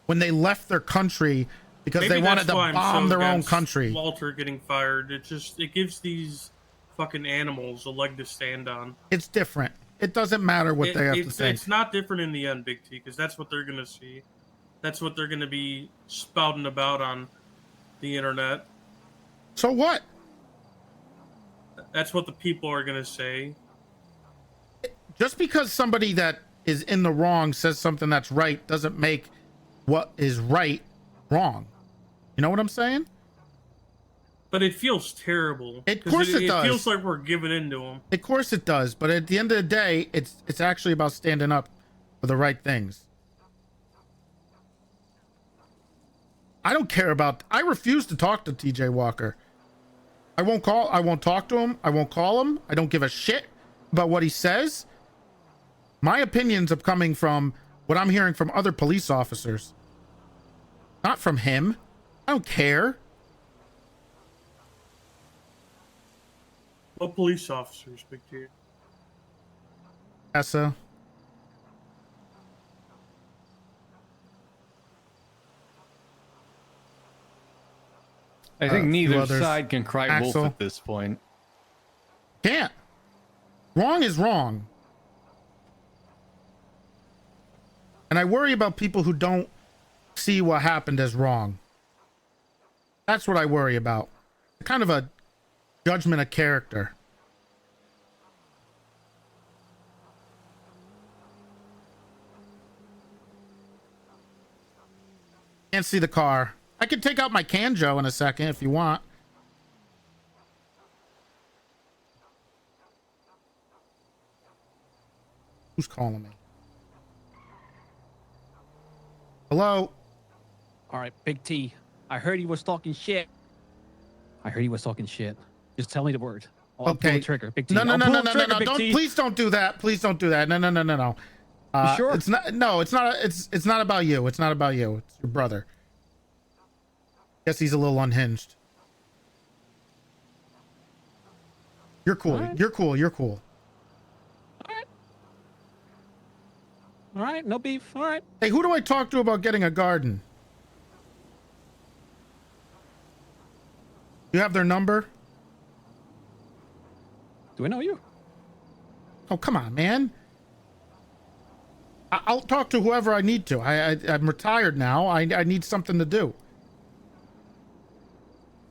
when they left their country because Maybe they wanted that's to why I'm bomb so their own against country. Walter getting fired. It gives these fucking animals a leg to stand on. It's different. It doesn't matter what they have to say. It's not different in the end, Big T, because that's what they're gonna see. That's what they're gonna be spouting about on the internet. So what? That's what the people are gonna say. Just because somebody that is in the wrong says something that's right doesn't make what is right wrong. You know what I'm saying? But it feels terrible. Of course it does. It feels like we're giving in to them. Of course it does, but at the end of the day, it's actually about standing up for the right things. I don't care about. I refuse to talk to TJ Walker. I won't talk to him. I won't call him. I don't give a shit about what he says. My opinions are coming from what I'm hearing from other police officers, not from him. I don't care. What police officers, Big T? Essa. I think few neither others. side can cry Axel. wolf at this point. Can't. Wrong is wrong. And I worry about people who don't see what happened as wrong. That's what I worry about. Kind of a judgment of character. Can't see the car. I can take out my Canjo in a second if you want. Who's calling me? Hello? All right, Big T. I heard he was talking shit. Just tell me the word. I'll pull Okay. the trigger, Big T. No, I'll pull the trigger, Big don't, T. please don't do that. Please don't do that. No. You sure? It's not. No, it's not. It's not about you. It's not about you. It's your brother. Guess he's a little unhinged. You're cool. All right. You're cool. You're cool. All right, no beef. All right. Hey, who do I talk to about getting a garden? You have their number? Do I know you? Oh, come on, man. I'll talk to whoever I need to. I'm retired now. I need something to do.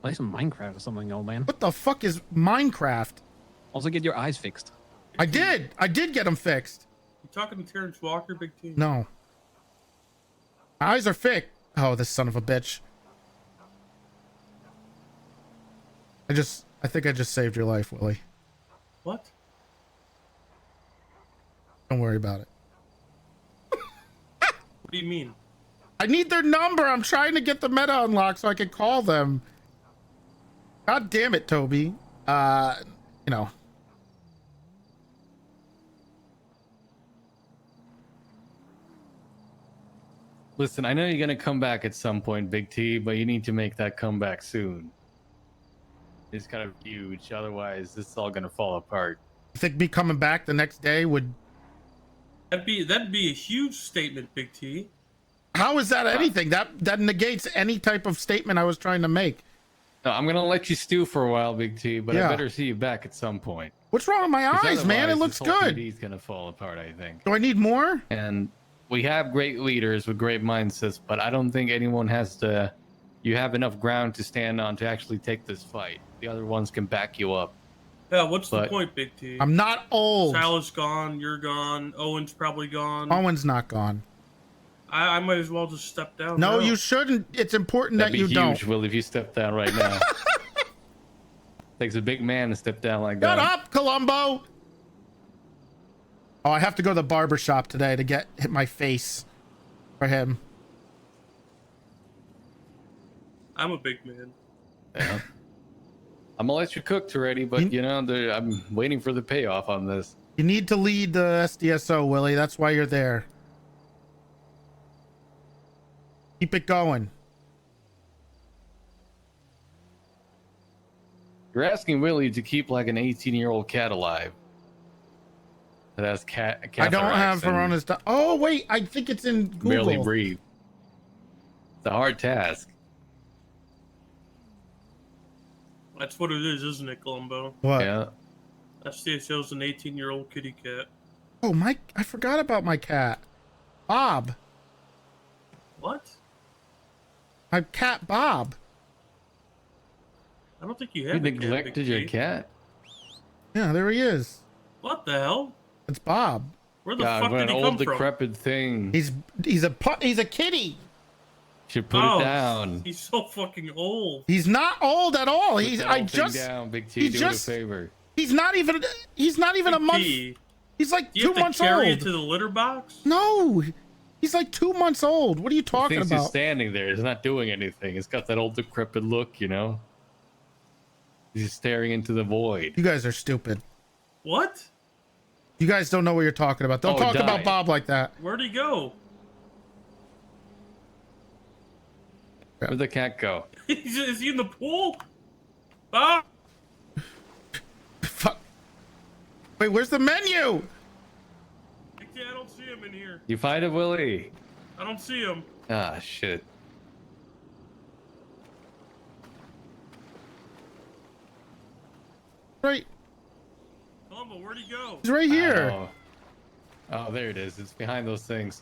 Play some Minecraft or something, old man. What the fuck is Minecraft? Also get your eyes fixed. I did get them fixed. You talking to Terrence Walker, Big T? No. My eyes are fixed. Oh, this son of a bitch. I think I just saved your life, Willie. What? Don't worry about it. What do you mean? I need their number. I'm trying to get the meta unlocked so I can call them. God damn it, Toby. You know. Listen, I know you're gonna come back at some point, Big T, but you need to make that comeback soon. It's kind of huge, otherwise this is all gonna fall apart. You think me coming back the next day would... That'd be a huge statement, Big T. How is that anything? That negates any type of statement I was trying to make. No, I'm gonna let you stew for a while, Big T, but Yeah. I better see you back at some point. What's wrong with my 'Cause eyes, man? It otherwise, looks this whole good. TV's gonna fall apart, I think. Do I need more? And we have great leaders with great mindsets, but I don't think anyone has to. You have enough ground to stand on to actually take this fight. The other ones can back you up. Yeah, what's the But- point, Big T? I'm not old. Sal's gone, you're gone, Owen's probably gone. Owen's not gone. I might as well just step down. No, now. you shouldn't. It's important That'd that be you huge, don't. Will, if you step down right now. Takes a big man to step down like Shut that. up, Columbo. Oh, I have to go to the barber shop today to hit my face for him. I'm a big man. Yeah. I'm gonna let you cook, Toretti, but you know, I'm waiting for the payoff on this. You need to lead the SDSO, Willie. That's why you're there. Keep it going. You're asking Willie to keep like an 18-year-old cat alive. That has I don't have her Verona's. Oh wait, I think it's in Google. barely breathe. It's a hard task. That's what it is, isn't it, Columbo? What? Yeah. SDSO's an 18-year-old kitty cat. Oh my! I forgot about my cat, Bob. What? My cat, Bob. I don't think you You have a cat, neglected Big your T. cat? Yeah, there he is. What the hell? It's Bob. Where the God, fuck what did an he old come from? decrepit thing. He's a kitty. Should put Oh, it down. He's so fucking old. He's not old at all. Put He's that I old thing just down, Big T, he's do just- it a favor. he's not even a Big month. T, He's like do you 2 have to months carry old. it to the litter box? No, he's like 2 months old. What are you He talking thinks he's about? standing there. He's not doing anything. It's got that old decrepit look, you know? He's staring into the void. You guys are stupid. What? You guys don't know what you're talking about. Don't Oh, talk died. about Bob like that. Where'd he go? Where'd the cat go? Is he in the pool? Ah! Fuck. Wait, where's the menu? I don't see him in here. You find it, Willie? I don't see him. Ah, shit. Right, Columbo, where'd he go? he's right here. Oh, there it is. It's behind those things.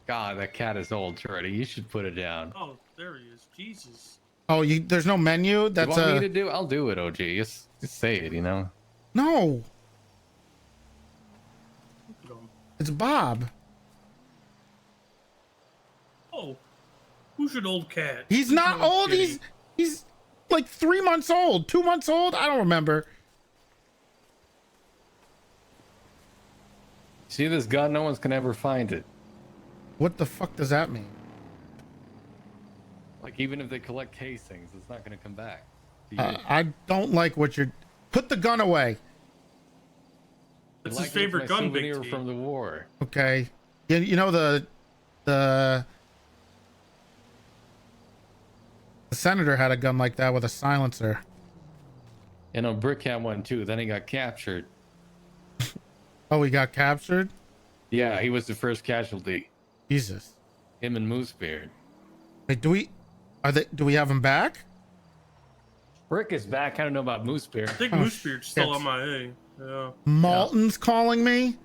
God, that cat is old, Toretti. You should put it down. Oh, there he is. Jesus. Oh, there's no menu. You That's want me to do? I'll do it, OG. Just say it, you know? no. Look at him. It's Bob. Oh, who's an old cat? He's Who's not an old. kitty? He's like 3 months old, 2 months old. I don't remember. See this gun? No one's gonna ever find it. What the fuck does that mean? Like, even if they collect casings, it's not gonna come back. to you. I don't like what you're. Put the gun away. That's Like his favorite my gun, Big souvenir T. from the war. Okay. You know the senator had a gun like that with a silencer. You know, Brick had one too. Then he got captured. Oh, he got captured? Yeah, he was the first casualty. Jesus. Him and Moosebeard. Wait, do we have him back? Brick is back. I don't know about Moosebeard. I think Oh, Moosebeard's still shit. MIA. Yeah. Malton's calling me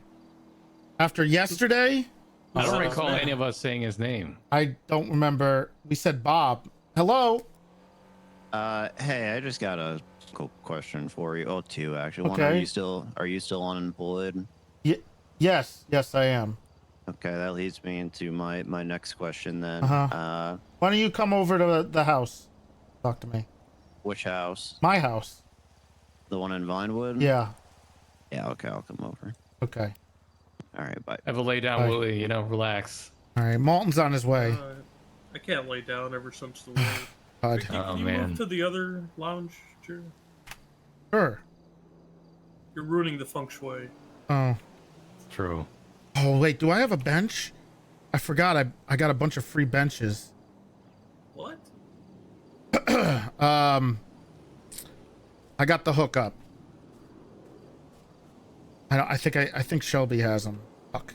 after yesterday. I don't Who's recall that? any of us saying his name. I don't remember. We said Bob. Hello. Hey, I just got a cool question for you. Oh, two actually. One, Okay. are you still unemployed? Yes, I am. Okay, that leads me into my next question then. Uh-huh. Why don't you come over to the house? Talk to me. Which house? My house. The one in Vinewood? Yeah. Yeah, okay, I'll come over. Okay. All right, bye. Have a lay down, Bye. Willie. You know, relax. All right. Malton's on his way. I can't lay down ever since the war. God. Can you man. move to the other lounge, Jerry? Sure. You're ruining the feng shui. Oh. True. Oh wait. Do I have a bench? I forgot. I got a bunch of free benches. What? I got the hookup. I think Shelby has them. Fuck.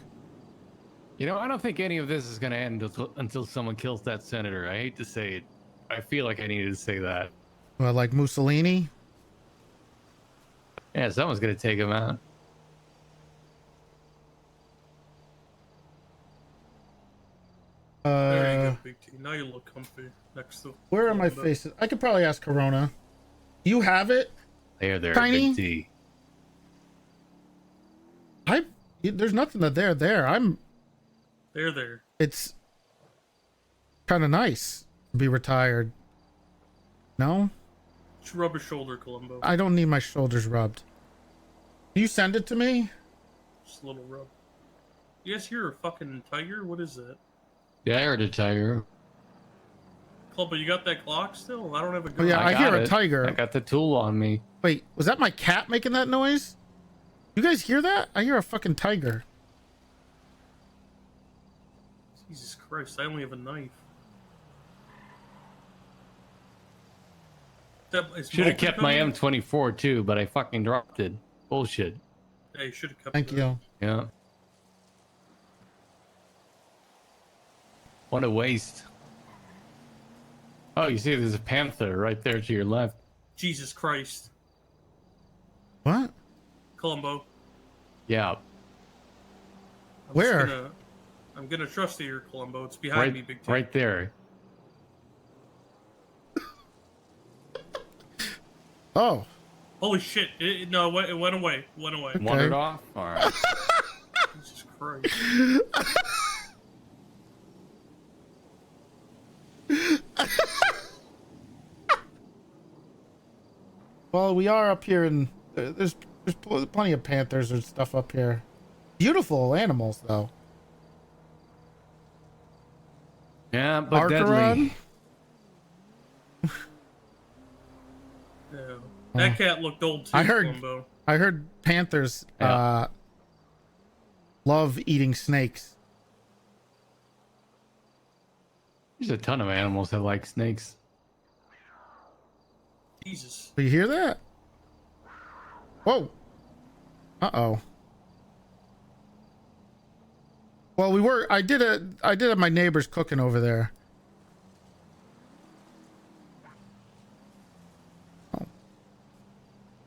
You know, I don't think any of this is going to end until someone kills that senator. I hate to say it. I feel like I needed to say that. Well, like Mussolini. Yeah, someone's going to take him out. There you go, Big T. Now you look comfy next to. Where are my faces? I could probably ask Corona. You have it? There, Tiny? Big T. There's nothing that they're there. There. It's kind of nice to be retired. No? Just rub his shoulder, Columbo. I don't need my shoulders rubbed. Can you send it to me? Just a little rub. You guys hear a fucking tiger? What is that? Yeah, I heard a tiger. Columbo, you got that Glock still? I don't have a Oh gun. yeah, I got hear a it. tiger. I got the tool on me. Wait, was that my cat making that noise? You guys hear that? I hear a fucking tiger. Jesus Christ, I only have a knife. Should have kept my M24 too, but I fucking dropped it. Bullshit. Yeah, you should have kept Thank it. you. Yeah. What a waste. Oh, you see there's a panther right there to your left. Jesus Christ. What? Columbo. Yeah. Where? I'm gonna trust you here, Columbo. It's behind me, Big T. Right there. Oh. Holy shit. No, it went away. Wandered off? Alright. Jesus Christ. Well, we are up here in there's plenty of panthers and stuff up here. Beautiful animals though. Yeah, but Archeron? deadly. Yeah. That cat looked old too, I heard- Columbo. I heard panthers Yeah. love eating snakes. There's a ton of animals that like snakes. Jesus. Do you hear that? Whoa. Uh-oh. Well, I did have my neighbors cooking over there.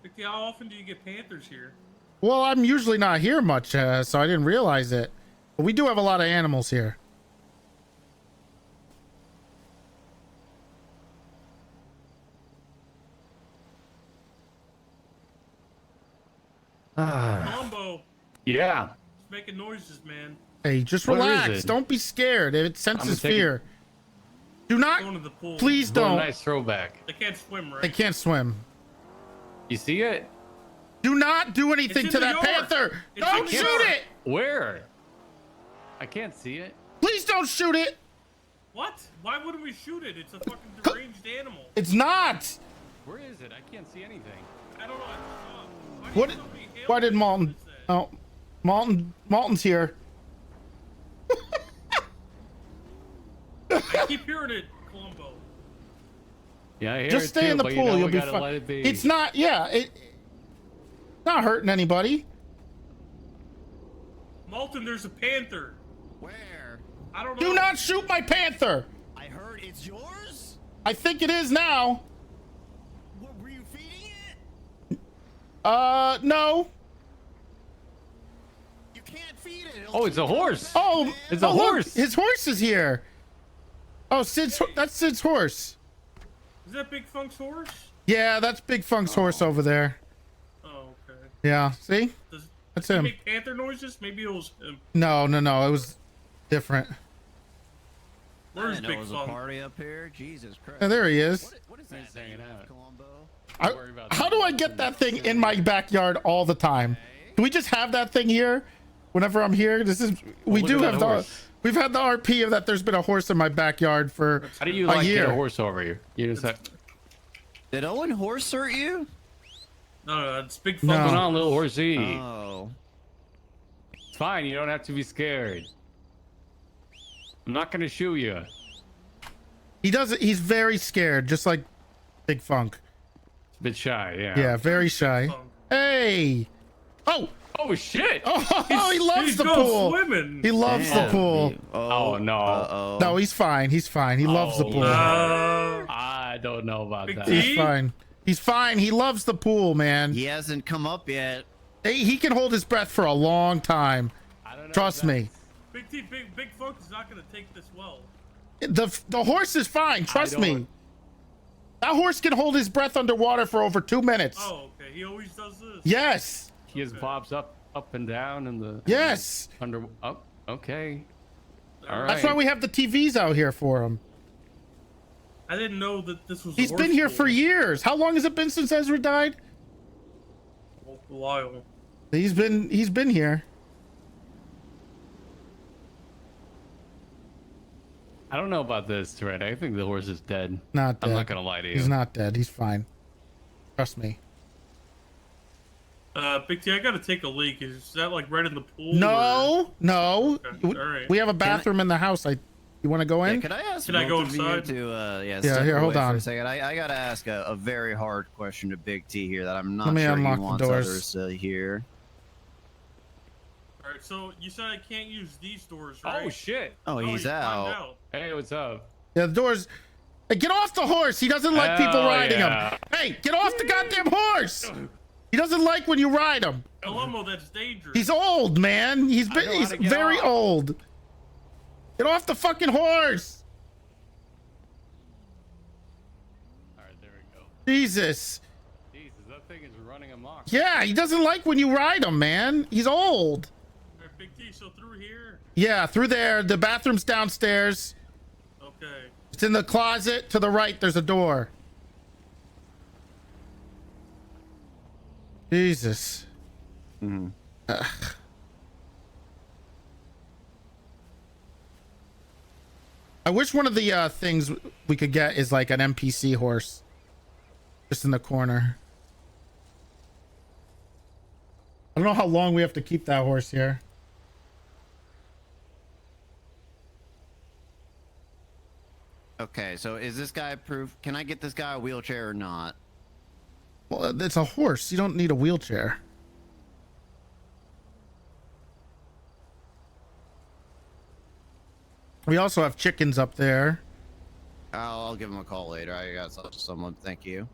Big T, how often do you get panthers here? Well, I'm usually not here much, so I didn't realize it. But we do have a lot of animals here. Columbo, Yeah. it's making noises, man. Hey, just What is relax. it? Don't be scared. It senses taking- fear. Do not. Going to the pool. Please What a don't. nice throwback. They can't swim, right? They can't swim. You see it? Do not do anything It's to in the that yard. panther. It's Don't in the shoot yard. it. Where? I can't see it. Please don't shoot it. What? Why wouldn't we shoot it? It's a fucking deranged animal. It's not. Where is it? I can't see anything. I don't know. I just saw it. Why, What? do you so many Why did aliens? Malton? What is that? Oh, Malton's here. I keep hearing it, Columbo. Yeah, I hear Just it stay too, in the but pool. You know, You'll we be gotta fine. let it be. It's not. Yeah, it's not hurting anybody. Malton, there's a panther. Where? I don't know. Do not shoot my panther. I heard it's yours? I think it is now. No. You can't feed it. Oh, it's a horse. Oh, It's a look, horse. his horse is here. Oh, that's Sid's horse. Is that Big Funk's horse? Yeah, that's Big Funk's horse over there. Oh, okay. Yeah, see? Does That's he him. make panther noises? Maybe it was him. No, it was different. I Where's didn't know Big it was Funk? a party up here. Jesus Christ. Oh, there he is. What is He's that hanging name, out. Columbo? I, worry about how that. do I get that thing in my backyard all the time? Can we just have that thing here whenever I'm here? We look do at have that the horse. we've had the RP of that there's been a horse in my backyard for How do you a like year. get a horse over here? You just have... Did Owen horse hurt you? No, it's Big No. Funk. What's going on, little horsey? Oh. It's fine. You don't have to be scared. I'm not gonna shoot you. He's very scared, just like Big Funk. A bit shy, yeah. Yeah, very shy. Funk. Hey! Oh! Oh shit! Oh, he loves He's the going pool. swimming. He loves the Damn. pool. Oh, no. Uh-oh. No, he's fine. He's fine. He loves the Oh, pool. I don't know about Big that. T? He's fine. He's fine. He loves the pool, man. He hasn't come up yet. He can hold his breath for a long time. I don't know Trust if me. Big Funk is not gonna take this well. The horse is fine. Trust me. don't- That horse can hold his breath underwater for over 2 minutes. Oh, okay. He always does this. Yes. He just bobs up and down in the Yes. under. Oh, okay. All right. That's why we have the TVs out here for him. I didn't know that this was. He's been here for years. How long has it been since Ezra died? A while. He's been here. I don't know about this, Toretti. I think the horse is dead. Not dead. I'm not gonna lie to you. He's not dead. He's fine. Trust me. Big T, I gotta take a leak. Is that like right in the pool? No, no. Okay, all right. We have a bathroom in the house. You want to go in? Yeah, could I ask Can I go both of you inside? to Yeah, step here, hold away for on. a second? I gotta ask a very hard question to Big T here that I'm Let not me sure he unlock the wants doors. others to hear. All right. So you said I can't use these doors, right? Oh shit! Oh, he's climbed out. Hey, what's up? Yeah, the doors. Hey, get off the horse. He doesn't like people Hell riding yeah. him. Hey, get off the goddamn horse. He doesn't like when you ride him. Columbo, that's dangerous. He's old, man. He's know how he's to get very off. old. Get off the fucking horse. All right, there we go. Jesus. Jesus, that thing is running amok. Yeah, he doesn't like when you ride him, man. He's old. All right, Big T, so through here. Yeah, through there. The bathroom's downstairs. Okay. It's in the closet. To the right, there's a door. Jesus. Mhm. Ugh. I wish one of the things we could get is like an NPC horse. Just in the corner. I don't know how long we have to keep that horse here. Okay, so is this guy proof? Can I get this guy a wheelchair or not? Well, it's a horse. You don't need a wheelchair. We also have chickens up there. I'll give him a call later. I got to talk to someone. Thank you.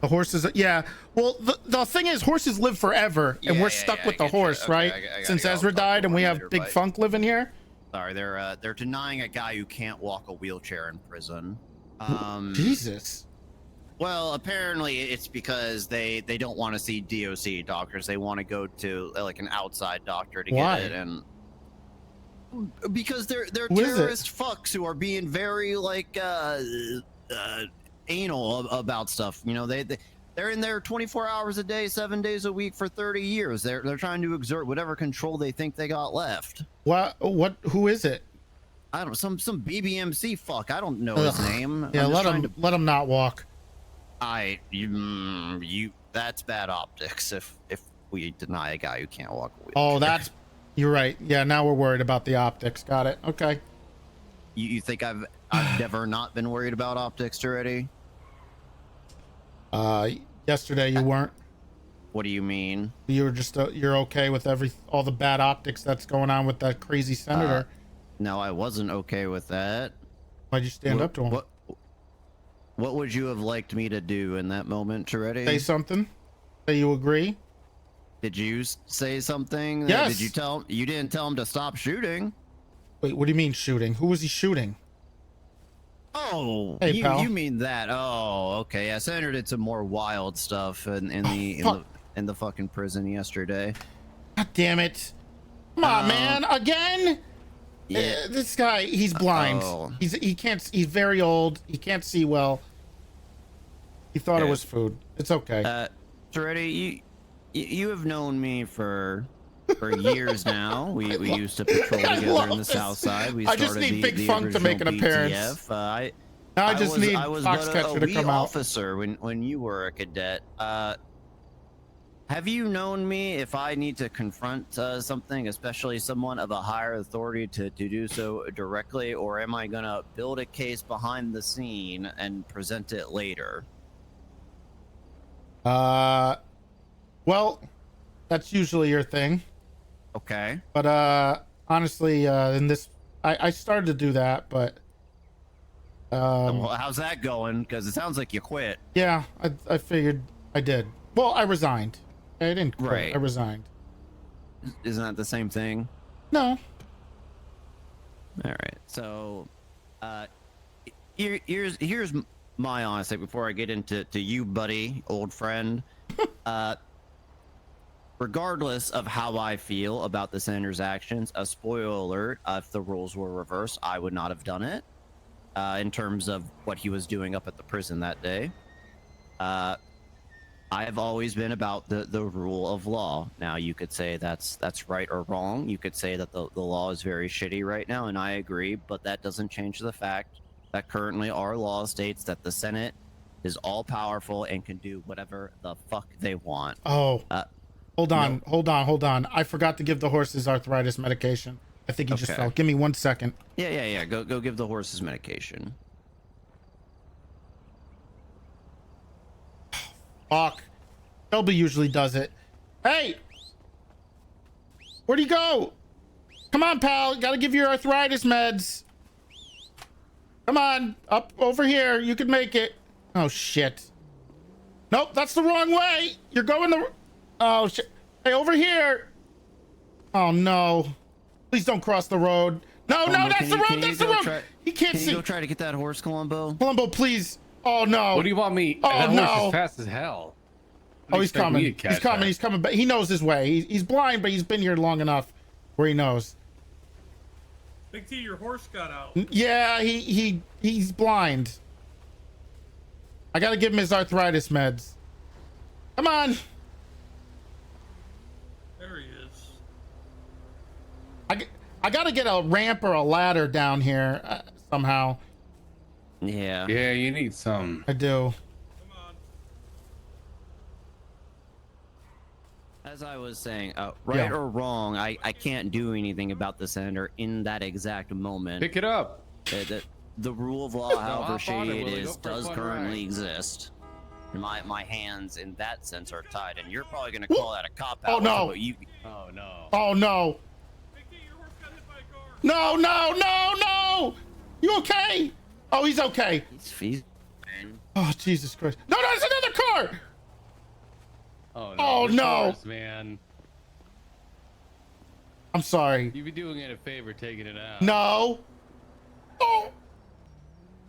The horses, yeah. Well, the thing is, horses live forever, and Yeah, we're yeah, stuck yeah, with I the get you. horse, Okay, right? I gotta Since go Ezra talk to died, and him we have later, Big but- Funk living here. Sorry, they're denying a guy who can't walk a wheelchair in prison. Jesus. Well, apparently it's because they don't want to see DOC doctors. They want to go to like an outside doctor to Why? get it, and because they're Who is it? terrorist fucks who are being very like anal about stuff. You know, they're in there 24 hours a day, 7 days a week for 30 years. They're trying to exert whatever control they think they got left. What? Who is it? I don't know, some BBMC fuck. I don't know his Ugh. name. Yeah, I'm just trying let him not walk. you that's bad optics if we deny a guy who can't walk a wheelchair. Oh, you're right. Yeah, now we're worried about the optics. Got it. Okay. You think I've never not been worried about optics already? Yesterday you weren't. What do you mean? You were just you're okay with all the bad optics that's going on with that crazy senator. No, I wasn't okay with that. Why'd you stand up to him? What would you have liked me to do in that moment, Toretti? Say something. Say you agree. Did you say something? Yes. Did you tell? You didn't tell him to stop shooting. Wait, what do you mean shooting? Who was he shooting? Oh, Hey, pal. you mean that? Oh, okay. Yeah, Senator did some more wild stuff in the fucking prison yesterday. God damn it! Come on, man! Again? Yeah. This guy, he's blind. Oh. He can't. He's very old. He can't see well. He thought it was food. It's okay. Toretti, you have known me for years now. We used to patrol together in the South Side. We I started just need the Big Funk to make an appearance. BTF. I just need I was but a Foxcatcher to wee come out. officer when you were a cadet. Have you known me if I need to confront something, especially someone of a higher authority, to do so directly, or am I gonna build a case behind the scene and present it later? Well, that's usually your thing. Okay. But honestly, in this, I started to do that, but Well, how's that going? Because it sounds like you quit. yeah, I figured I did. Well, I resigned. I didn't quit. Right. I resigned. Isn't that the same thing? No. All right. So, here's my honest take before I get into you, buddy, old friend. Regardless of how I feel about the senator's actions, a spoiler alert: if the rules were reversed, I would not have done it. In terms of what he was doing up at the prison that day. I have always been about the rule of law. Now, you could say that's right or wrong. You could say that the law is very shitty right now, and I agree, but that doesn't change the fact that currently our law states that the Senate is all-powerful and can do whatever the fuck they want. Oh. Hold on. I forgot to give the horses arthritis medication. I think he just fell. Give me 1 second. Yeah. Go give the horses medication. Fuck. Shelby usually does it. Hey! Where'd he go? Come on, pal. Gotta give your arthritis meds. Come on. Up over here. You can make it. Oh, shit. Nope, that's the wrong way. You're going the... Oh, shit. Hey, over here. Oh, no. Please don't cross the road. No, that's the road. That's the road. He can't see. Can you go try to get that horse, Columbo? Columbo, please. Oh, no. What do you want me? Oh, that no. horse is fast as hell. Oh, he's coming. He's coming. He's coming. But he knows his way. He's blind, but he's been here long enough where he knows. Big T, your horse got out. Yeah, he's blind. I gotta give him his arthritis meds. Come on. There he is. I gotta get a ramp or a ladder down here somehow. Yeah. Yeah, you need some. I do. Come on. As I was saying, right or wrong, I can't do anything about the senator in that exact moment. Pick it up. The rule of law, however hop on it, shady it Willie. is, Go for a does fun currently ride. exist. And my hands, in that sense, are tied. And you're probably gonna call that a cop out. Oh, no. But you, Oh no. Oh no. Big T, your horse got hit by a car. No. You okay? Oh, he's okay. he's Oh, Jesus Christ. No, there's another car. Oh no. Oh, This no. horse, man. I'm sorry. You'd be doing it a favor taking it out. No. Oh.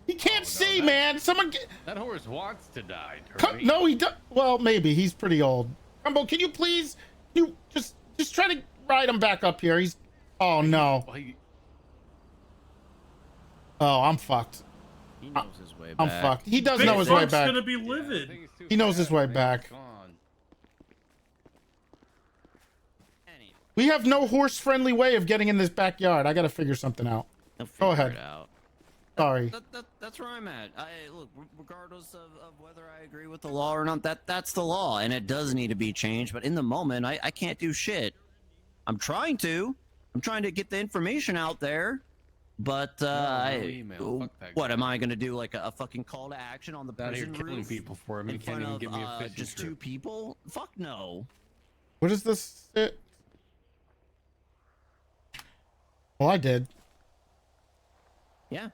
He can't see, that- man. Someone get... That horse wants to die. Toretti. No, he does. Well, maybe he's pretty old. Rumbo, can you please, you just try to ride him back up here? He's. Oh no. Well, Oh, I'm fucked. he knows his way back. I'm fucked. He does Big know his way Funk's back. gonna be livid. I think it's too He knows his fast, way man. back. Come on. Anyway, We have no horse-friendly way of getting in this backyard. I gotta figure something out. he'll Go figure ahead. it out. Sorry. That's where I'm at. Look, regardless of whether I agree with the law or not, that's the law, and it does need to be changed. But in the moment, I can't do shit. I'm trying to get the information out there, but email. Fuck that what guy. am I gonna do? Like a fucking call to action on the Out here prison killing roof people for him. in He can't front even of give me a fishing just trip. 2 people? Fuck no. What is this? Well, I did. Yeah.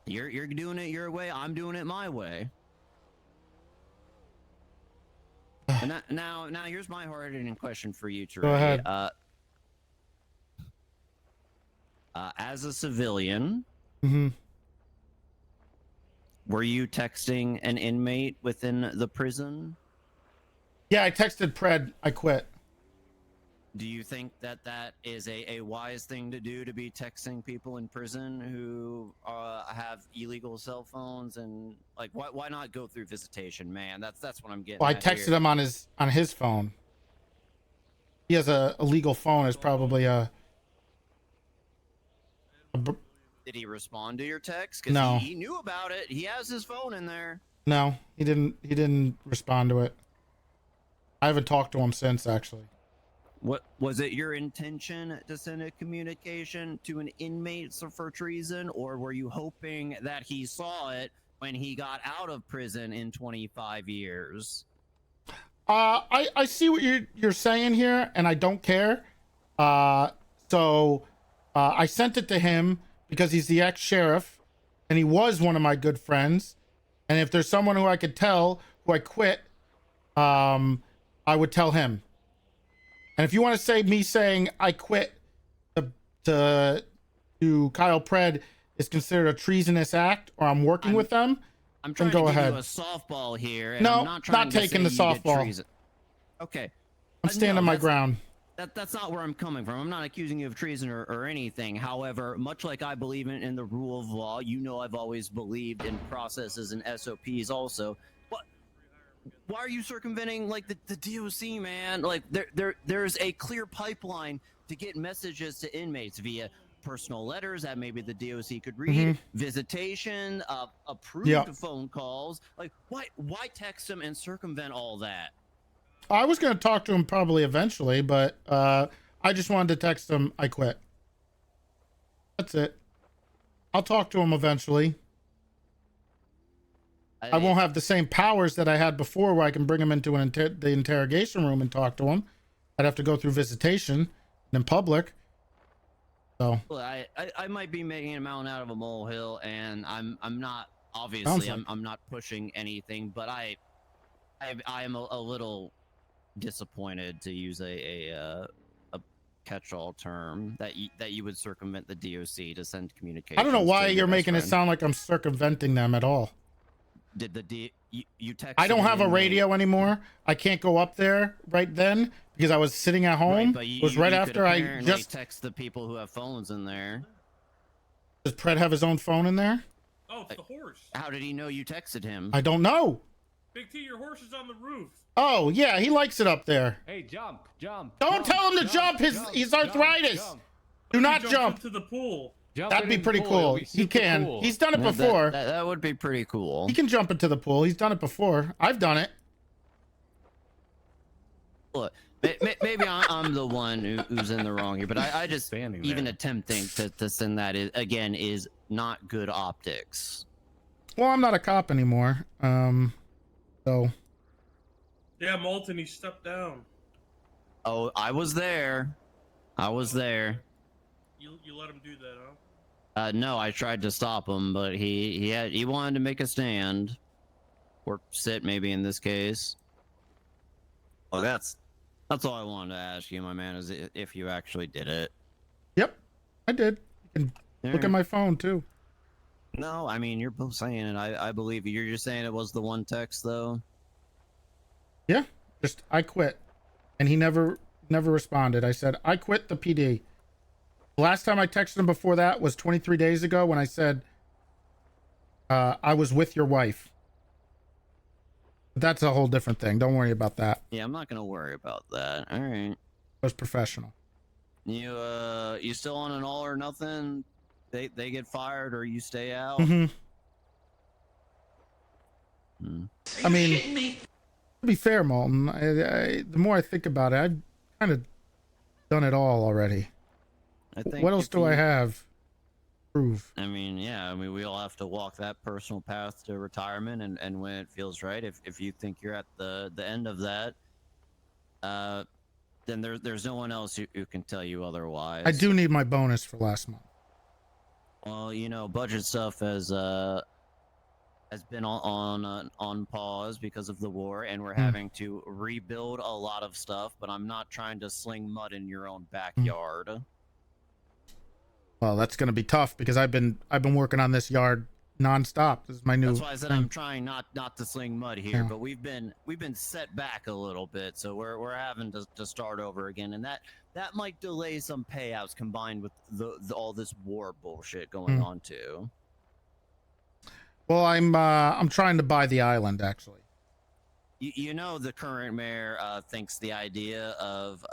You're doing it your way. I'm doing it my way. And now, here's my hard-hitting question for you, Toretti. Go ahead. As a civilian, Mm-hmm. were you texting an inmate within the prison? Yeah, I texted Pred. I quit. Do you think that is a wise thing to do, to be texting people in prison who have illegal cell phones? And like, why not go through visitation, man? That's what I'm getting Well, I at texted here. him on his phone. He has a legal phone. It's probably a Did he respond to your text? Because No. he knew about it. He has his phone in there. No, he didn't respond to it. I haven't talked to him since, actually. What was it your intention to send a communication to an inmate for treason, or were you hoping that he saw it when he got out of prison in 25 years? I see what you're saying here, and I don't care. So I sent it to him because he's the ex-sheriff, and he was one of my good friends. And if there's someone who I could tell who I quit, I would tell him. And if you want to say me saying I quit to Kyle Pred is considered a treasonous act, or I'm working with them, I'm trying go to give ahead. you a softball here. And No, I'm not trying to taking say the you did softball. treason. Okay. I'm standing my that's- ground. That's not where I'm coming from. I'm not accusing you of treason or anything. However, much like I believe in the rule of law, I've always believed in processes and SOPs also. Why are you circumventing like the DOC, man? Like there's a clear pipeline to get messages to inmates via personal letters that maybe the DOC could read, visitation, approved phone calls. Like why text them and circumvent all that? I was going to talk to him probably eventually, but I just wanted to text him I quit. That's it. I'll talk to him eventually. I won't have the same powers that I had before, where I can bring him into the interrogation room and talk to him. I'd have to go through visitation in public. So Well, I might be making a mountain out of a molehill, and I'm not obviously like I'm not pushing anything, but I am a little disappointed, to use a catch-all term, that you would circumvent the DOC to send communications. I don't know why to your you're best making it friend. sound like I'm circumventing them at all. Did you text? I don't have a inmate? radio anymore. I can't go up there right then because I was sitting at home. Right, but It was right you after could I apparently just. text the people who have phones in there. Does Pred have his own phone in there? Oh, it's the horse. How did he know you texted him? I don't know. Big T, your horse is on the roof. Oh yeah, he likes it up there. Hey, jump. Don't tell him to jump. His arthritis. Do not jump. Into the pool. That'd be pretty cool. He can. He's done it Yeah, before. that would be pretty cool. He can jump into the pool. He's done it before. I've done it. Look, maybe I'm the one who's in the wrong here, but I just even attempting to send that is not good optics. Well, I'm not a cop anymore. So. Yeah, Molten, he stepped down. Oh, I was there. You let him do that, huh? No, I tried to stop him, but he wanted to make a stand, or sit maybe in this case. Oh, that's all I wanted to ask you, my man, is if you actually did it. Yep, I did. You can look at my phone too. No, I mean, you're both saying it. I believe you. You're just saying it was the one text, though. Yeah, just I quit, and he never responded. I said I quit the PD. The last time I texted him before that was 23 days ago when I said I was with your wife. But that's a whole different thing. Don't worry about that. Yeah, I'm not gonna worry about that. All right. It was professional. You still on an all or nothing? They get fired or you stay out. I mean, to be fair, Malton, the more I think about it, I've kind of done it all already. I think. What else do I have? Prove. I mean, yeah. I mean, we all have to walk that personal path to retirement, and when it feels right, if you think you're at the end of that, then there's no one else who can tell you otherwise. I do need my bonus for last month. Well, you know, budget stuff has been on pause because of the war, and we're having to rebuild a lot of stuff. But I'm not trying to sling mud in your own backyard. Well, that's gonna be tough because I've been working on this yard nonstop. This is my new. That's why I said I'm trying not to sling mud here, Yeah. but we've been set back a little bit, so we're having to start over again, and that might delay some payouts combined with all this war bullshit going on too. Well, I'm trying to buy the island actually. You know, the current mayor thinks the idea of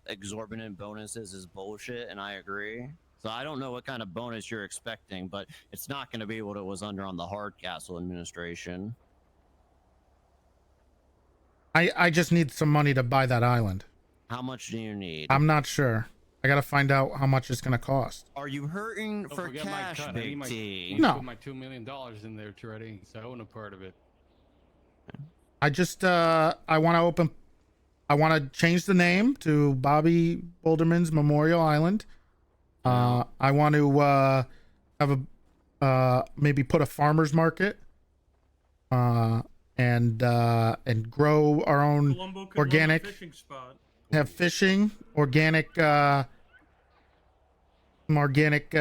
exorbitant bonuses is bullshit, and I agree. So I don't know what kind of bonus you're expecting, but it's not going to be what it was under on the Hardcastle administration. I just need some money to buy that island. How much do you need? I'm not sure. I gotta find out how much it's gonna cost. Are you hurting Don't for forget my cash, cut. I Big need T? No. Put my $2 million in there, Toretti, so I own a part of it. I just I want to change the name to Bobby Boulderman's Memorial Island. I want to have a maybe put a farmer's market and grow our own Columbo could organic run a fishing spot. have fishing, organic some organic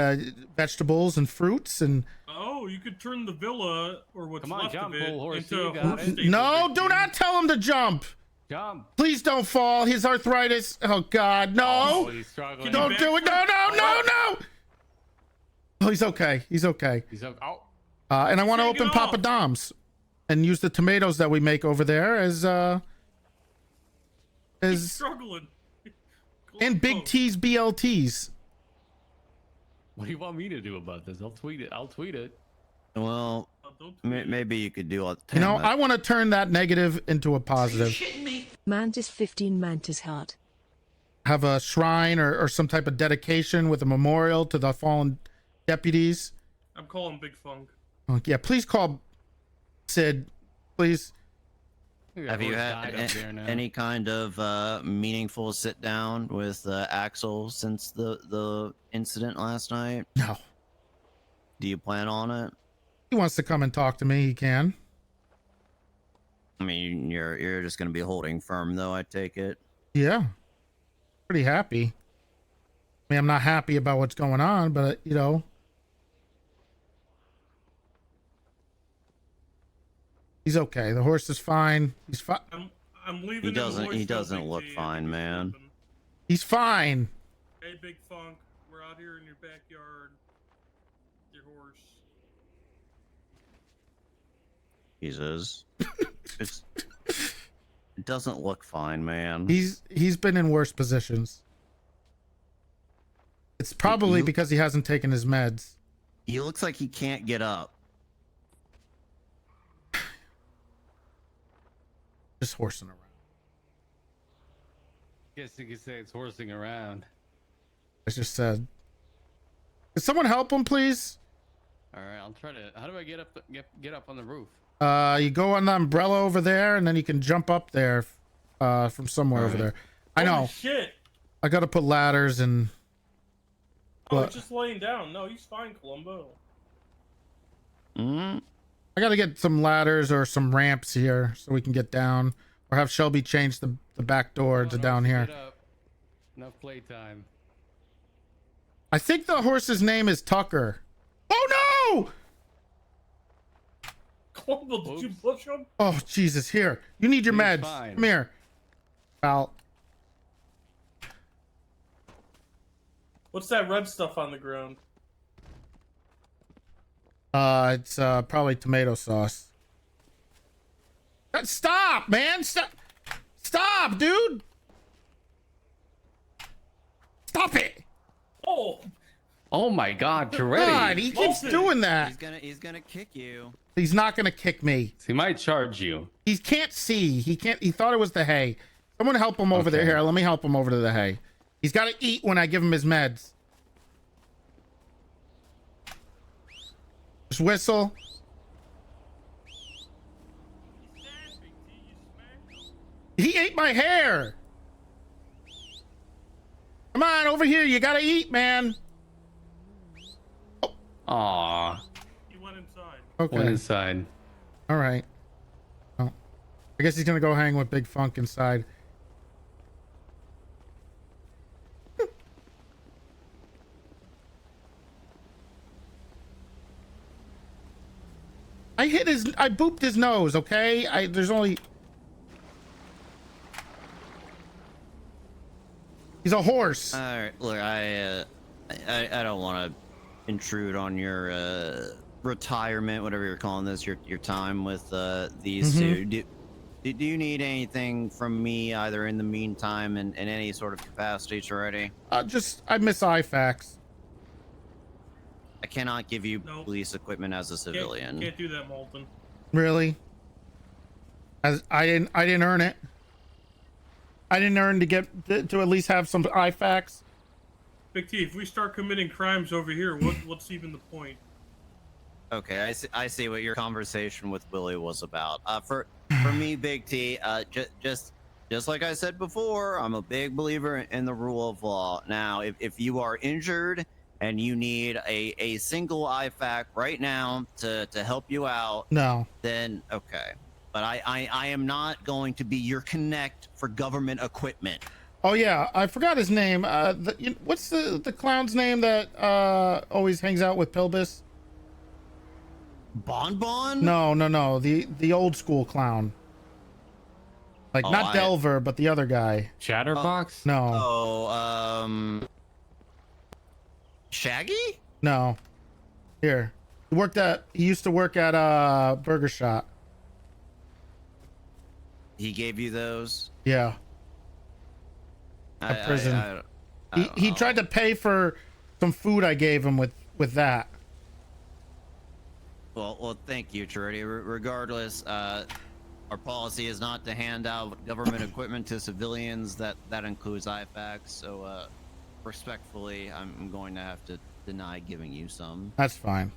vegetables and fruits and Oh, you could turn the villa or what's Come on, left jump, of it old horse, into you a got horse it. stable. no, Big do T. not tell him to jump. Jump! Please don't fall. His arthritis. Oh God, no. Oh, he's struggling. Don't do it. No, no, no, no. Oh, he's okay. He's okay. He's up. Oh, And I want to Shake it open Papa off. Dom's and use the tomatoes that we make over there He's struggling. and Big Columbo. T's BLTs. what do you want me to do about this? I'll tweet it. Well, Oh, don't tweet it. maybe you could do all. You know, I want to turn that negative into a positive. Mantis 15 Mantis Heart. Have a shrine or some type of dedication with a memorial to the fallen deputies. I'm calling Big Funk. Oh, yeah, please call Sid, please. Have you had any kind of meaningful sit down with Axel since the incident last night? No. Do you plan on it? He wants to come and talk to me. He can. I mean, you're just gonna be holding firm, though. I take it. Yeah. Pretty happy. I mean, I'm not happy about what's going on, but you know. He's okay. The horse is fine. He's fine. I'm leaving. He in the doesn't. voice He note, doesn't Big look T. fine, man. He's fine. Hey, Big Funk, we're out here in your backyard. Your horse. Jesus. It doesn't look fine, man. He's been in worse positions. It's probably because he hasn't taken his meds. He looks like he can't get up. Just horsing around. Guess you could say it's horsing around. I just said. Could someone help him, please? All right, I'll try to. How do I get up on the roof? You go on the umbrella over there, and then you can jump up there from somewhere over there. I know. Holy shit! I got to put ladders and. Oh, What? he's just laying down. No, he's fine, Columbo. Hmm. I got to get some ladders or some ramps here so we can get down, or have Shelby change the back door to down here. Get up. Enough playtime. I think the horse's name is Tucker. Oh no! Columbo, did you Oops. push him? Oh Jesus! Here, you need your He's meds. fine. Come here, pal. What's that red stuff on the ground? It's probably tomato sauce. Stop, man! Stop, dude! Stop it! Oh, Oh my God, God, Toretti. he keeps Molten. doing that. He's gonna kick you. He's not gonna kick me. He might charge you. He can't see. He can't. He thought it was the hay. Someone help him over there. Okay. Here, let me help him over to the hay. He's got to eat when I give him his meds. Just whistle. He ate my hair. Come on, over here. You got to eat, man. Oh, Aw, He went inside. went Okay. inside. All right. Well, I guess he's gonna go hang with Big Funk inside. I booped his nose, okay? There's only... He's a horse. All right, look, I don't want to intrude on your retirement, whatever you're calling this, your time with these two. Do you need anything from me either in the meantime in any sort of capacity, Toretti? I miss IFAX. I cannot give you Nope. police equipment as a civilian. Can't do that, Molten. Really? As I didn't earn it. I didn't earn to get to at least have some IFAX. Big T, if we start committing crimes over here, what's even the point? Okay, I see what your conversation with Willie was about. For me, Big T, just like I said before, I'm a big believer in the rule of law. Now, if you are injured and you need a single IFAC right now to help you out, No. then okay. But I am not going to be your connect for government equipment. Oh yeah, I forgot his name. What's the clown's name that always hangs out with Pilbus? Bon? No. The old school clown. Like not Delver, but the other guy. Chatterbox? No. Shaggy? No. Here. He used to work at Burger Shot. He gave you those? Yeah. At prison. He tried to pay for some food I gave him with that. Well, thank you, Toretti. Regardless, our policy is not to hand out government equipment to civilians. That includes IFACs. So, respectfully, I'm going to have to deny giving you some. That's fine.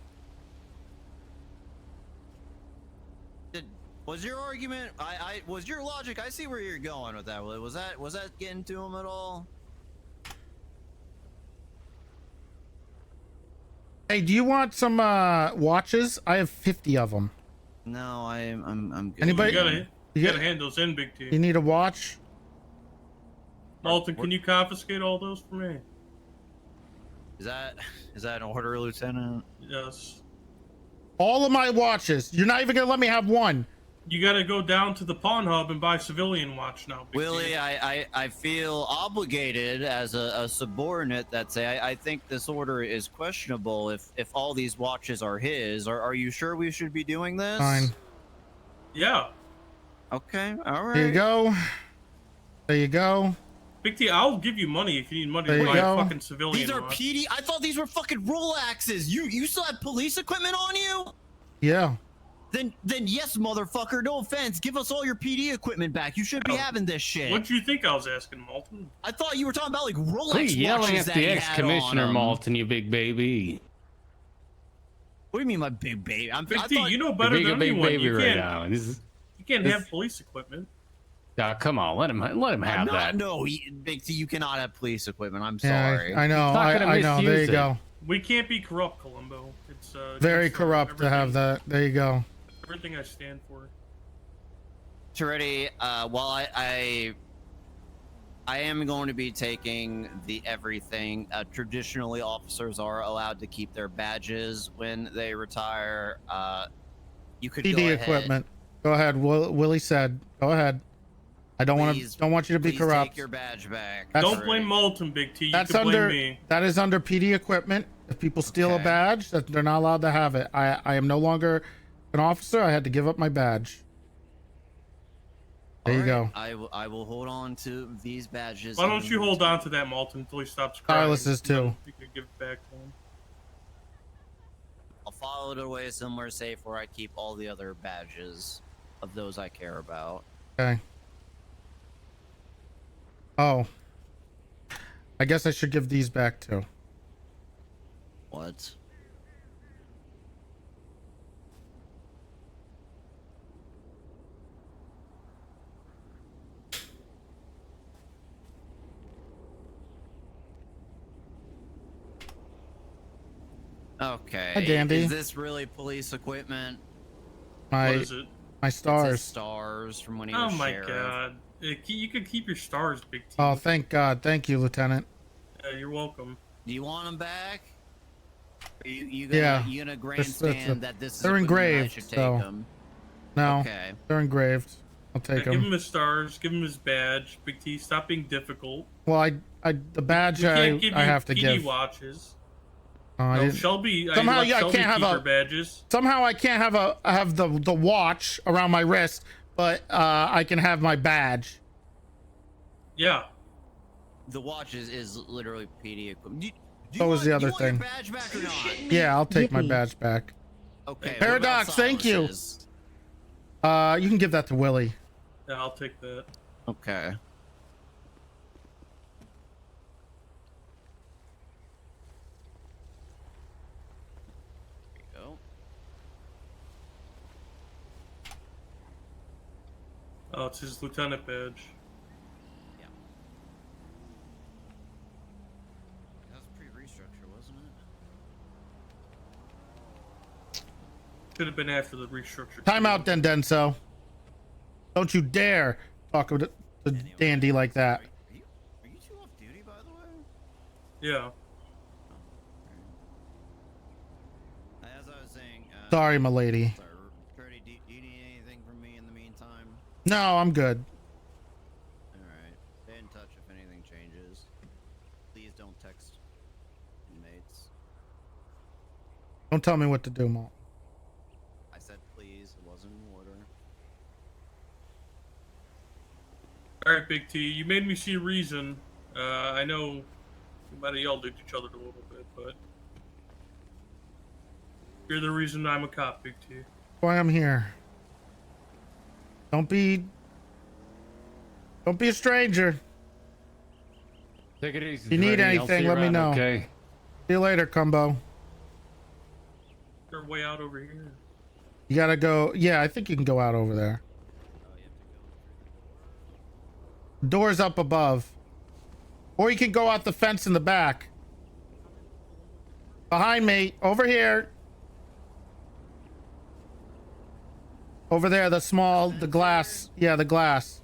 Was your argument? Was your logic? I see where you're going with that. Was that getting to him at all? Hey, do you want some watches? I have 50 of them. No, I'm good. Anybody? You gotta hand those in, Big T. You need a watch? Molten, can you confiscate all those for me? Is that an order, Lieutenant? Yes. All of my watches. You're not even gonna let me have one. You gotta go down to the pawn hub and buy civilian watch now, Big Willie, T. I feel obligated as a subordinate that say I think this order is questionable if all these watches are his. Are you sure we should be doing this? Fine. Yeah. Okay, all right. There you go. There you go. Big T, I'll give you money if you need money There to you buy go. a fucking civilian These are watch. PD. I thought these were fucking Rolexes. You still have police equipment on you? Yeah. Then yes, motherfucker. No offense. Give us all your PD equipment back. You should be having this shit. What do you think I was asking, Molten? I thought you were talking about like Rolex Quit yelling watches at that the he had ex-commissioner, on 'em. Malton, you big baby. What do you mean, my big baby? Big I T, thought- you know You're better being a than big anyone. baby You right can't, now. you can't have police equipment. Come on, let him have that. No, Big T, you cannot have police equipment. I'm Yeah, sorry. I know. He's not gonna I know. There misuse you go. We can't be corrupt, Columbo. It's Very against corrupt to have that. There you go. Everything I stand for. Toretti, while I am going to be taking the everything. Traditionally, officers are allowed to keep their badges when they retire. You could go PD ahead. equipment. Go ahead. Willie said. Go ahead. I don't want Please- to. Don't want you to be Please corrupt. Take your badge back. That's- Don't blame Molten, Big T. You That's can blame under. me. That is under PD equipment. If people steal a Okay. badge, that they're not allowed to have it. I am no longer an officer. I had to give up my badge. There you go. I will hold on to these badges. Why don't you hold on to that, Molten, until he stops crying? Silas is too. You can give it back to him. I'll follow it away somewhere safe where I keep all the other badges of those I care about. Okay. Oh. I guess I should give these back too. What? Okay. Hi, Dandy. Is this really police equipment? My What is it? my It's his stars. stars from when he Oh was my sheriff. god. You could keep your stars, Big T. Oh, thank God. Thank you, Lieutenant. You're welcome. Do you want them back? Yeah, You gonna it's grandstand that this is they're equipment and I engraved, should take so- them? No, Okay. they're engraved. I'll take Give them. him his stars. Give him his badge. Big T, stop being difficult. Well, the badge We can't give you I have to PD give. watches. Oh, I No, didn't- Shelby. Somehow, I yeah, I Shelby can't have keep a- her badges. Somehow I can't have the watch around my wrist, but I can have my badge. Yeah. The watch is literally PD equipment. Do So was the do other you want your thing. badge back or not? Yeah, I'll take my Yippee. badge back. Okay. what Paradox, about thank you. Silas's? You can give that to Willie. Yeah, I'll take that. Okay. There you go. Oh, it's his lieutenant badge. Yeah. That was pre-restructure, wasn't it? Could have been after the restructure. Time out, then, Denso. Don't you dare talk to Dandy like that. Are you two off duty, by the way? Yeah. As I was saying. Sorry, my lady. Sorry, Toretti, do you need anything from me in the meantime? No, I'm good. Alright. Stay in touch if anything changes. Please don't text inmates. Don't tell me what to do, Mom. I said please, it wasn't an order. Alright, Big T, you made me see reason. I know we might have yelled at each other a little bit, but you're the reason I'm a cop, Big T. Why I'm here. Don't be a stranger. Take it easy. If you need Toretti. I'll see anything, you let me around, know. Okay. See you later, Cumbo. They're way out over here. You gotta go. Yeah, I think you can go out over there. Oh, you have to go through the door. Door's up above. Or you can go out the fence in the back. Behind me. Over here. Over there, the glass. Yeah, the glass.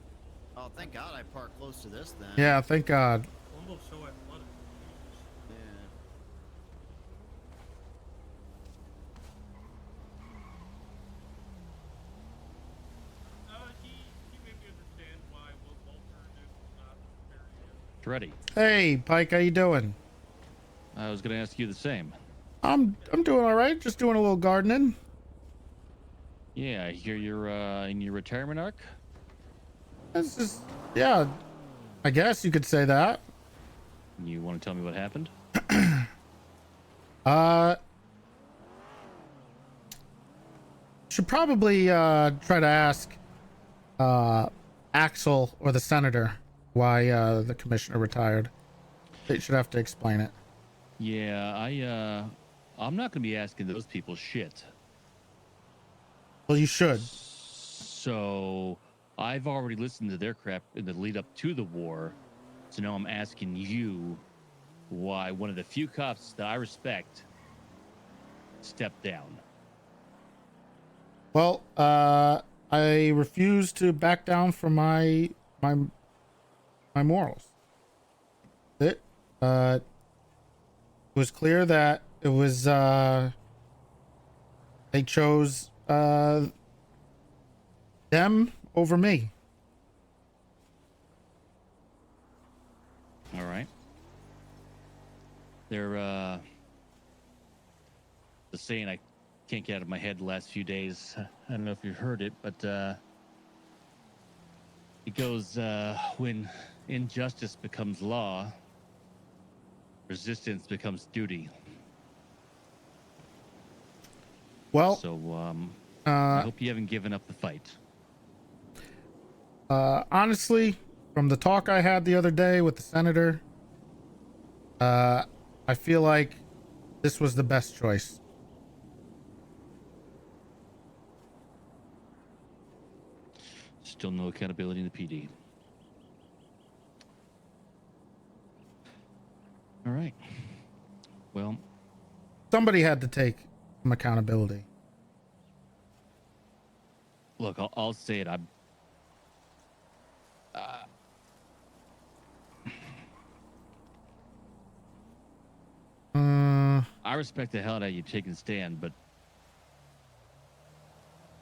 Oh, thank God I parked close to this then. Yeah, thank God. Almost so athletic. Yeah. He made me understand why what Walter did was not very Toretti. Hey, Pike, how you doing? I was gonna ask you the same. I'm doing all right. Just doing a little gardening. Yeah, I hear you're in your retirement arc. This is, yeah, I guess you could say that. You want to tell me what happened? Should probably try to ask Axel or the senator why the commissioner retired. They should have to explain it. Yeah, I'm not gonna be asking those people shit. Well, you should. So I've already listened to their crap in the lead up to the war. So now I'm asking you why one of the few cops that I respect stepped down. Well, I refuse to back down from my morals. It was clear that it was they chose them over me. All right. They're the saying I can't get out of my head the last few days. I don't know if you've heard it, but it goes when injustice becomes law, resistance becomes duty. Well, So I uh, hope you haven't given up the fight. honestly, from the talk I had the other day with the senator, I feel like this was the best choice. Still no accountability in the PD. All right. Well, Somebody had to take some accountability. Look, I'll say it. I'm. I respect the hell out of you taking a stand, but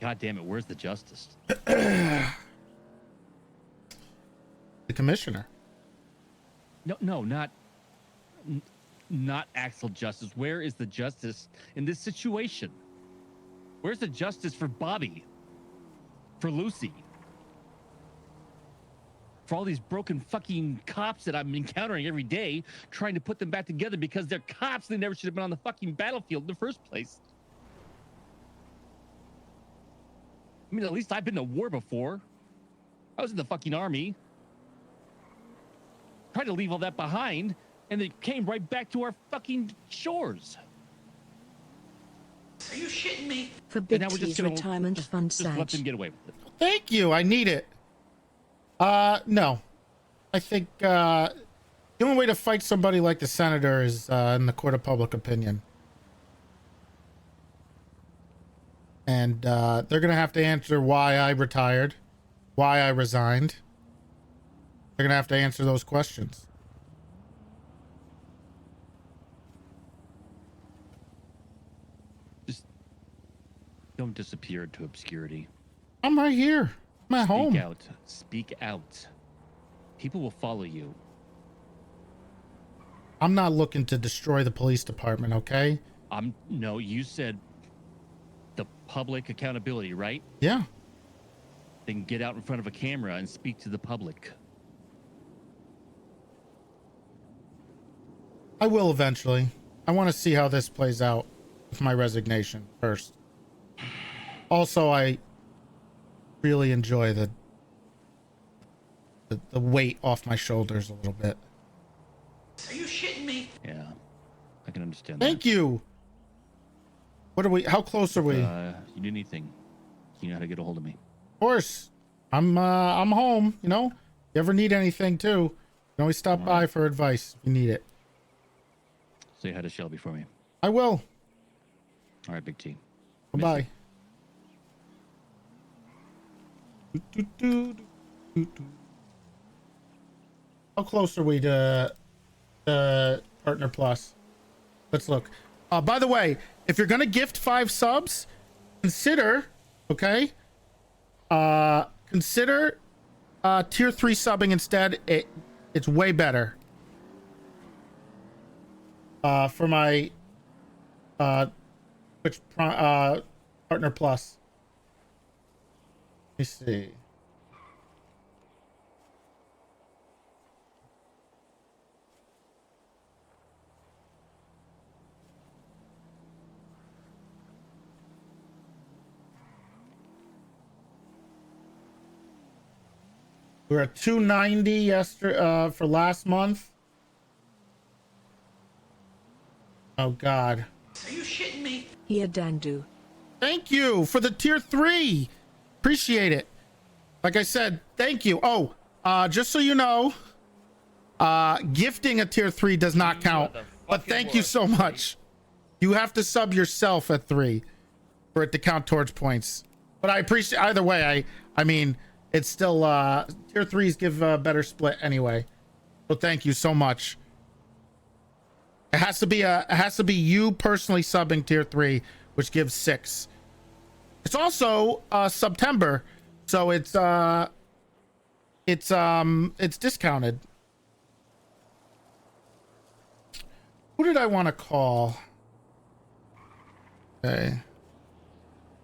God damn it, where's the justice? The commissioner. No, not Axel justice. Where is the justice in this situation? Where's the justice for Bobby? For Lucy? For all these broken fucking cops that I'm encountering every day, trying to put them back together because they're cops. They never should have been on the fucking battlefield in the first place. I mean, at least I've been to war before. I was in the fucking army. Tried to leave all that behind, and they came right back to our fucking shores. Are you shitting me? For And Big now we're just T's gonna retirement fund just let them Sag. get away with it. Thank you. I need it. No. I think the only way to fight somebody like the senator is in the court of public opinion. And they're going to have to answer why I retired, why I resigned. They're going to have to answer those questions. Just don't disappear into obscurity. I'm right here. I'm at home. Speak out. Speak out. People will follow you. I'm not looking to destroy the police department, okay? No, you said the public accountability, right? Yeah. Then get out in front of a camera and speak to the public. I will eventually. I want to see how this plays out with my resignation first. Also, I really enjoy the weight off my shoulders a little bit. Are you shitting me? Yeah, I can understand Thank you. What are we? How close are we? You need anything, you know how to get a hold of me. Of course. I'm home, you know? You ever need anything too, you can always stop by for advice if you need it. Say hi to Shelby for me. I will. All right, Big T. Bye-bye. How close are we to Partner Plus? Let's look. By the way, if you're gonna gift 5 subs, consider, okay? Consider tier 3 subbing instead. It's way better. For my Twitch Partner Plus. Let me see. We were at 290 yesterday for last month. Oh God. Are you shitting me? Here, Dandu. Thank you for the tier 3. Appreciate it. Like I said, thank you. Oh, just so you know, gifting a tier 3 does not count. But thank you so much. You have to sub yourself at 3 for it to count towards points. But I appreciate either way. I mean, it's still tier 3s give a better split anyway. So thank you so much. It has to be you personally subbing tier 3, which gives 6. It's also September, so it's discounted. Who did I want to call? Okay.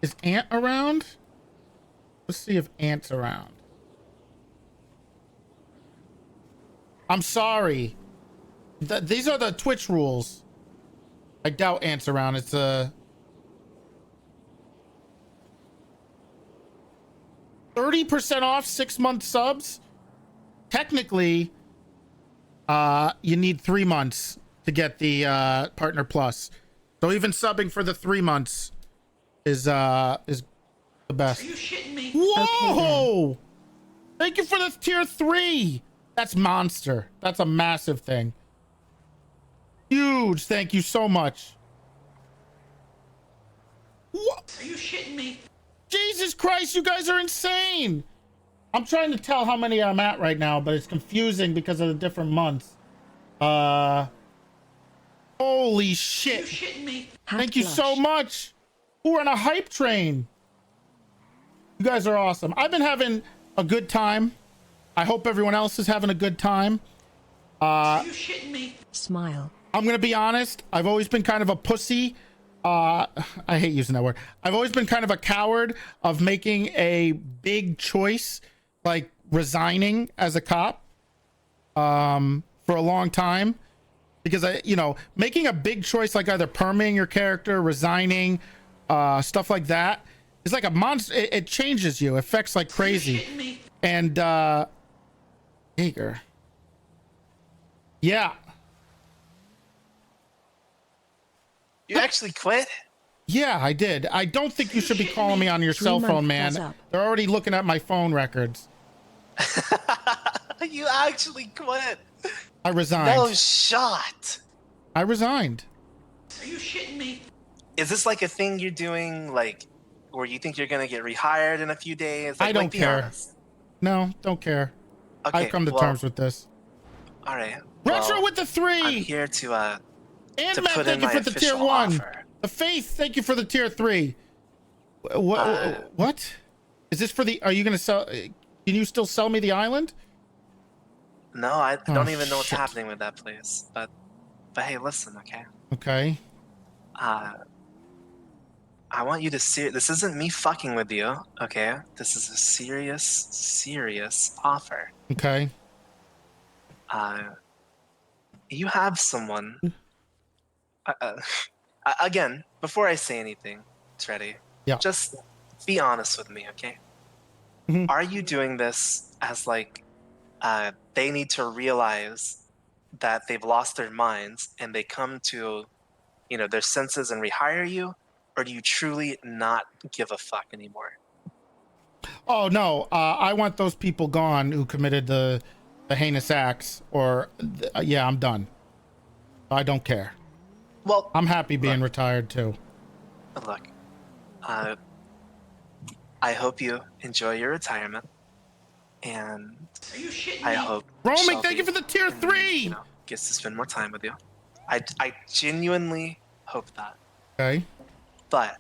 Is Ant around? Let's see if Ant's around. I'm sorry. These are the Twitch rules. I doubt Ant's around. It's a 30% off 6-month subs. Technically, you need 3 months to get the Partner Plus. So even subbing for the 3 months is the best. Are you shitting me? Whoa! Okay, thank you for the tier 3. That's monster. That's a massive thing. Huge. Thank you so much. What? Are you shitting me? Jesus Christ, you guys are insane. I'm trying to tell how many I'm at right now, but it's confusing because of the different months. Holy shit. Are you shitting me? Thank you so much. We're on a hype train. You guys are awesome. I've been having a good time. I hope everyone else is having a good time. Are you shitting me? Smile. I'm gonna be honest. I've always been kind of a pussy. I hate using that word. I've always been kind of a coward of making a big choice, like resigning as a cop, for a long time, because making a big choice like either perming your character, resigning, stuff like that is like a monster. It changes you, affects like crazy. And Hager. Yeah. You actually quit? Yeah, I did. I don't think you should be calling me on your cell phone, man. They're already looking at my phone records. You actually quit. I resigned. No shot. I resigned. Are you shitting me? Is this like a thing you're doing, like, where you think you're gonna get rehired in a few days? Like, I don't be care. honest. No, don't care. Okay, I've come to terms with this. All right. Retro well, with the 3. I'm here to And to Matt, put thank in you my for the tier official 1. offer. The Faith, thank you for the tier 3. What? Is this for the? Are you gonna sell? Can you still sell me the island? No, I Oh, don't even know what's shit. happening with that place. But hey, listen, okay? Okay. I want you to see. This isn't me fucking with you, okay? This is a serious offer. Okay. You have someone. Again, before I say anything, Toretti, Yeah. just be honest with me, okay? Mhm. Are you doing this as like they need to realize that they've lost their minds and they come to, their senses and rehire you, or do you truly not give a fuck anymore? Oh no, I want those people gone who committed the heinous acts. Or yeah, I'm done. I don't care. Well, I'm happy being retired too. Look, I hope you enjoy your retirement, and Are you shitting me? I hope Roaming, thank you Shelby, for the tier 3. Gets to spend more time with you. I genuinely hope that. Okay. But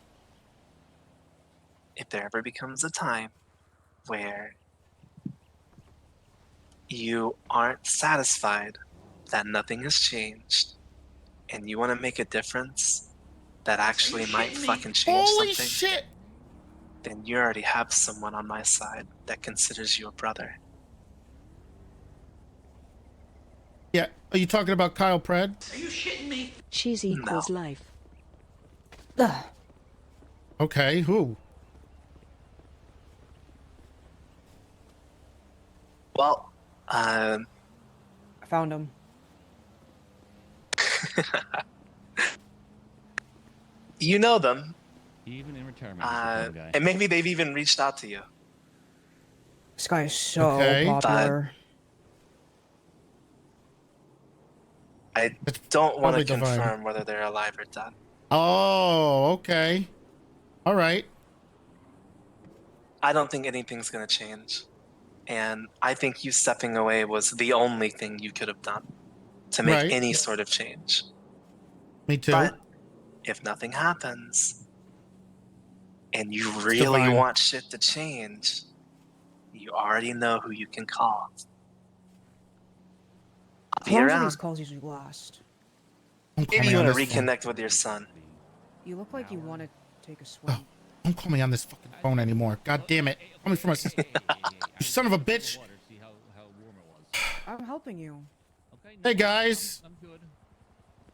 if there ever becomes a time where you aren't satisfied that nothing has changed, and you want to make a difference that actually might fucking change Holy something, shit! then you already have someone on my side that considers you a brother. Yeah, are you talking about Kyle Pred? Are you shitting me? Cheese equals life. Okay, who? Well, I found him. you know them, Even in retirement, he's a fun guy. and maybe they've even reached out to you. This guy is so Okay. popular. I don't want to probably divine. confirm whether they're alive or dead. Oh, okay. All right. I don't think anything's going to change. And I think you stepping away was the only thing you could have done to make Right. any sort of change. Me too. But if nothing happens and you really divine. want shit to change, you already know who you can call. I'll be How long do around. these calls usually last? Don't call Maybe me you on want to this phone. reconnect with your son. You look like you want to take a swim. Don't call me on this fucking phone anymore. God damn it. Call me from a... You son of a bitch. I'm helping you. Hey, guys.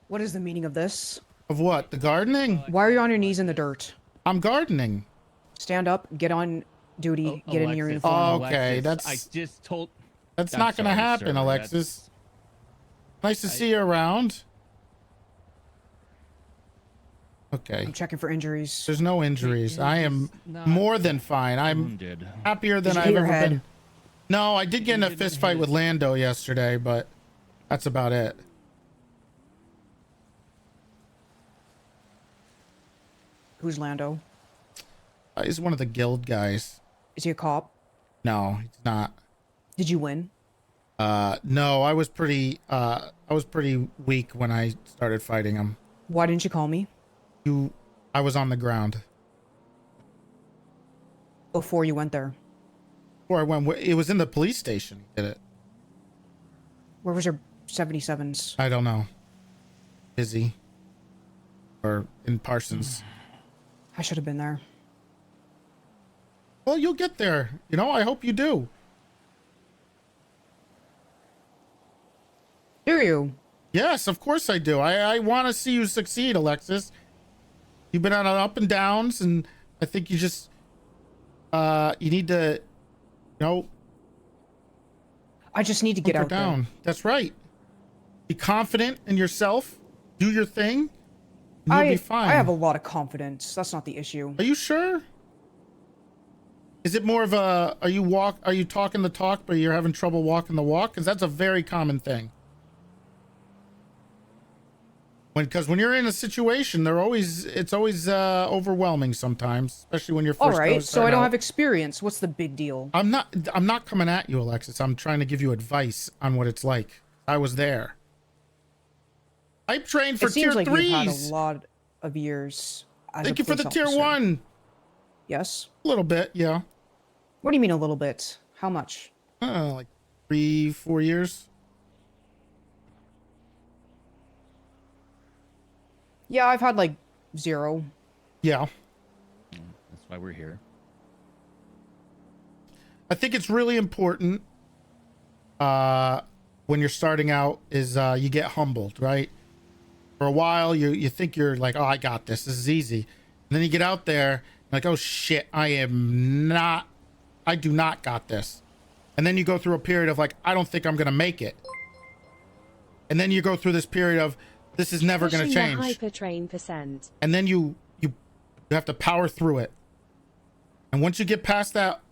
What is the meaning of this? Of what? The gardening? Why are you on your knees in the dirt? I'm gardening. Stand up, get on duty, get in your Alexis, uniform. Okay, Alexis, that's- I just told. That's I'm not going to sorry, happen, sir, Alexis. Nice to see you around. Okay. I'm checking for injuries. There's no injuries. I am not more than fine. I'm wounded. happier than Did you I've hit your ever head? been. No, I did get in a fist fight with Lando yesterday, but that's about it. Who's Lando? He's one of the guild guys. Is he a cop? No, he's not. Did you win? No, I was pretty weak when I started fighting him. Why didn't you call me? I was on the ground. Before you went there. Before I went, it was in the police station. He did it. Where was your 77s? I don't know. Busy. Or in Parsons. I should have been there. Well, you'll get there. You know, I hope you do. Do you? Yes, of course I do. I want to see you succeed, Alexis. You've been on up and downs, and I think you just, you need to, you know. I just need to get out down. there. That's right. Be confident in yourself. Do your thing. And you'll be fine. I have a lot of confidence. That's not the issue. Are you sure? Is it more of a, are you talking the talk, but you're having trouble walking the walk? Because that's a very common thing. Because when you're in a situation, it's always overwhelming sometimes, especially when you're first. All right, so I don't have experience. What's the big deal? I'm not coming at you, Alexis. I'm trying to give you advice on what it's like. I was there. I trained for tier 3s. It seems like you've had a lot of years. Thank you for the tier 1. Yes. A little bit, yeah. What do you mean a little bit? How much? Like 3-4 years. Yeah, I've had like 0. Yeah. That's why we're here. I think it's really important when you're starting out is you get humbled, right? For a while, you think you're like, oh, I got this. This is easy. And then you get out there, like, oh, shit, I do not got this. And then you go through a period of like, I don't think I'm going to make it. And then you go through this period of, this is never going to change. Hypertrain%. And then you have to power through it. And once you get past that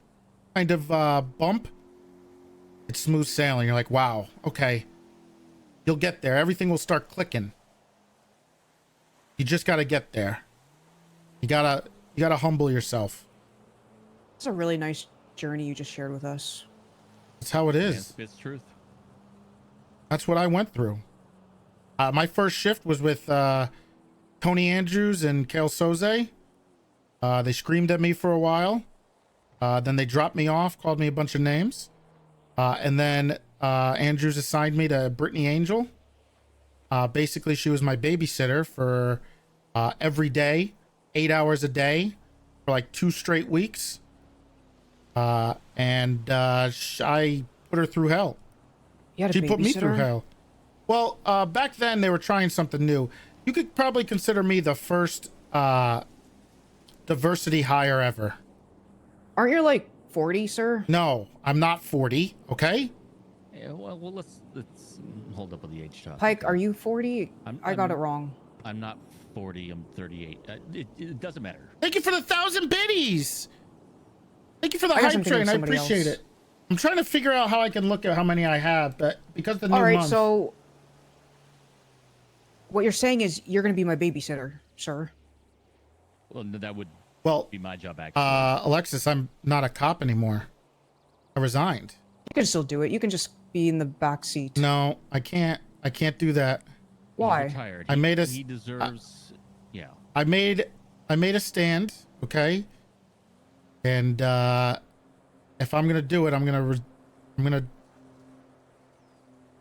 kind of bump, it's smooth sailing. You're like, wow, okay. You'll get there. Everything will start clicking. You just got to get there. You got to humble yourself. It's a really nice journey you just shared with us. That's how it is. It's truth. That's what I went through. My first shift was with Tony Andrews and Kale Soze. They screamed at me for a while. Then they dropped me off, called me a bunch of names. And then Andrews assigned me to Brittany Angel. Basically, she was my babysitter for every day, 8 hours a day for like 2 straight weeks. And I put her through hell. She put me through hell. Well, back then they were trying something new. You could probably consider me the first diversity hire ever. Aren't you like 40, sir? No, I'm not 40. Okay. Yeah, well, let's hold up with the age topic. Pike, are you 40? I got it wrong. I'm not 40. I'm 38. It doesn't matter. Thank you for the 1,000 biddies. Thank you for the I guess hype I'm thinking train. of I somebody appreciate else. it. I'm trying to figure out how I can look at how many I have, but because the new All right, month. so what you're saying is you're going to be my babysitter, sir. Well, that would be my job, actually. Alexis, I'm not a cop anymore. I resigned. You can still do it. You can just be in the back seat. No, I can't. I can't do that. Why? He's retired. I made a. He deserves. Yeah. I made a stand. Okay. And if I'm gonna do it, I'm gonna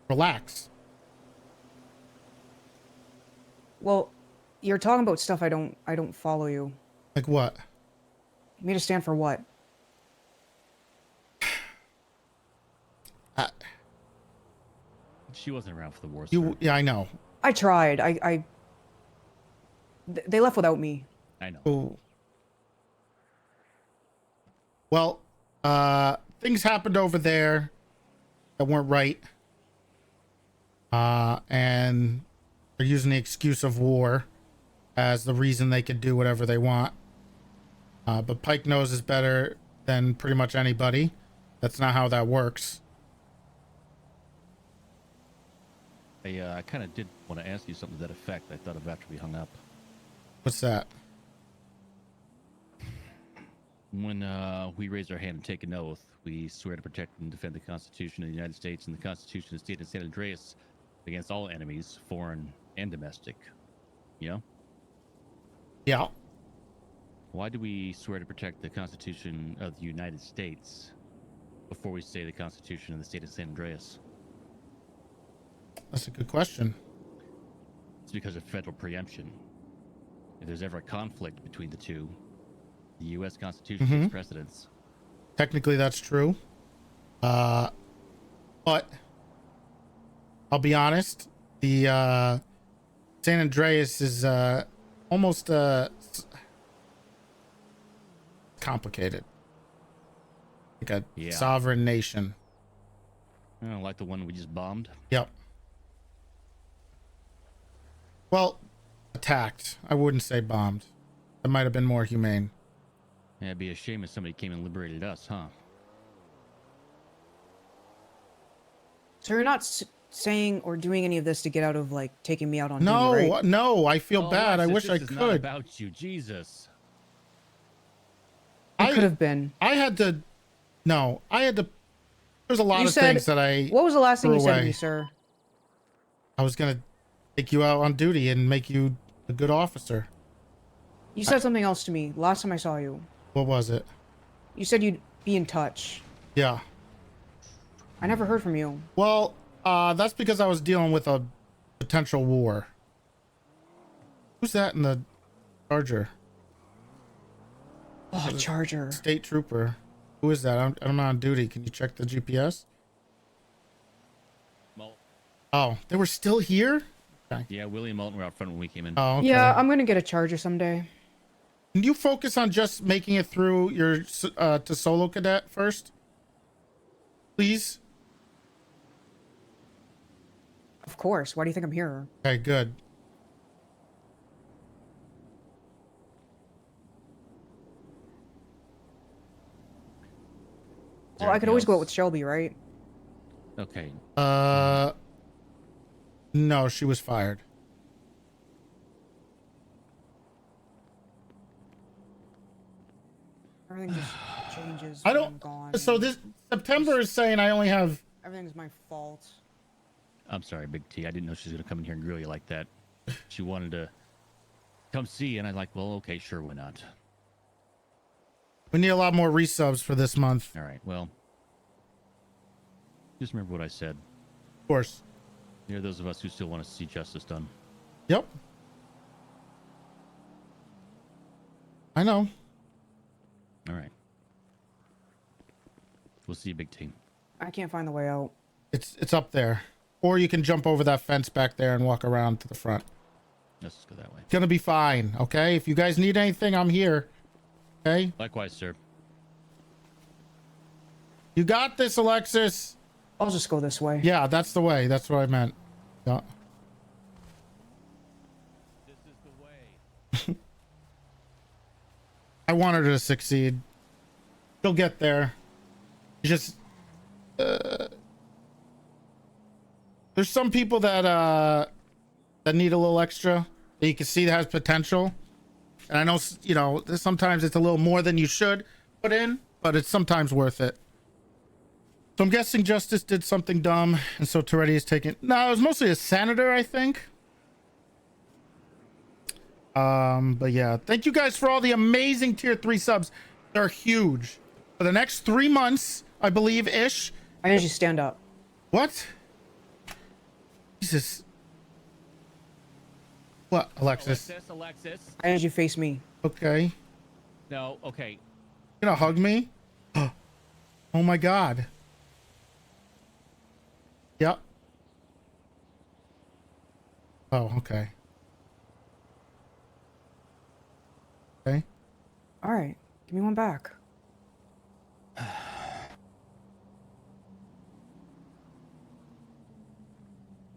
relax. Well, you're talking about stuff I don't follow you. Like what? You made a stand for what? She wasn't around for the war. Yeah, I know. I tried. They left without me. I know. Ooh. Well, things happened over there that weren't right. And they're using the excuse of war as the reason they could do whatever they want. But Pike knows is better than pretty much anybody. That's not how that works. I kind of did want to ask you something to that effect. I thought of after we hung up. What's that? When we raise our hand and take an oath, we swear to protect and defend the Constitution of the United States and the Constitution of the State of San Andreas against all enemies, foreign and domestic. Yeah? Yeah. Why do we swear to protect the Constitution of the United States before we say the Constitution of the State of San Andreas? That's a good question. It's because of federal preemption. If there's ever a conflict between the two, the U.S. Constitution takes precedence. Technically, that's true. But I'll be honest. The San Andreas is almost complicated. Like a sovereign nation. Like the one we just bombed? Yep. Well, attacked. I wouldn't say bombed. That might have been more humane. Yeah, it'd be a shame if somebody came and liberated us, huh? So you're not saying or doing any of this to get out of like taking me out on duty, right? No, I feel bad. Alexis, I wish this I is could. Not about you, Jesus. It could have been. I had to. No, I had to. There's a lot You of said- things that I. What was the last thing you threw said to away. me, sir? I was gonna take you out on duty and make you a good officer. You said something else to me last time I saw you. What was it? You said you'd be in touch. Yeah. I never heard from you. Well, that's because I was dealing with a potential war. Who's that in the Charger? Oh, Charger. State trooper. Who is that? I'm not on duty. Can you check the GPS? Oh, they were still here? Okay. Yeah, Willie and Moulton were out front when we came in. Oh, okay. Yeah, I'm gonna get a Charger someday. Can you focus on just making it through your to solo cadet first? Please? Of course. Why do you think I'm here? Okay, good. Well, I could always go out with Shelby, right? Okay. No, she was fired. Everything just changes. I when don't. I'm gone. So this September is saying I only have. Everything's my fault. I'm sorry, Big T. I didn't know she was going to come in here and grill you like that. She wanted to come see, and I'm like, well, okay, sure, why not? We need a lot more resubs for this month. All right, well, just remember what I said. Of course. There are those of us who still want to see justice done. Yep. I know. All right. We'll see you, Big T. I can't find the way out. It's up there. Or you can jump over that fence back there and walk around to the front. Let's just go that way. It's gonna be fine, okay? If you guys need anything, I'm here. Okay? Likewise, sir. You got this, Alexis. I'll just go this way. Yeah, that's the way. That's what I meant. Yeah. This is the way. I want her to succeed. She'll get there. Just there's some people that need a little extra that you can see that has potential. And I know, you know, sometimes it's a little more than you should put in, but it's sometimes worth it. So I'm guessing Justice did something dumb, and so Toretti is taking. No, it was mostly a senator, I think. But yeah, thank you guys for all the amazing tier 3 subs. They're huge. For the next 3 months, I believe, ish. I need you to stand up. What? Jesus. What, Alexis? Alexis. I need you to face me. Okay. No, okay. You gonna hug me? Oh my god. Yep. Oh, okay. Okay. All right, give me one back.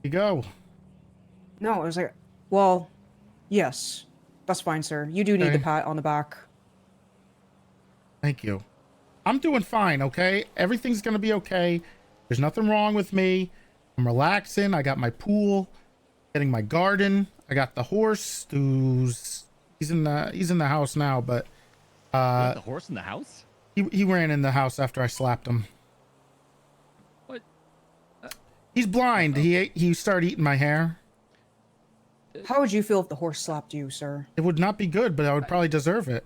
You go. No, it was like, well, yes, that's fine, sir. You do need Okay. the pat on the back. Thank you. I'm doing fine, okay? Everything's gonna be okay. There's nothing wrong with me. I'm relaxing. I got my pool, getting my garden. I got the horse who's he's in the house now, but What, the horse in the house? He ran in the house after I slapped him. What? He's blind. He started eating my hair. How would you feel if the horse slapped you, sir? It would not be good, but I would probably deserve it.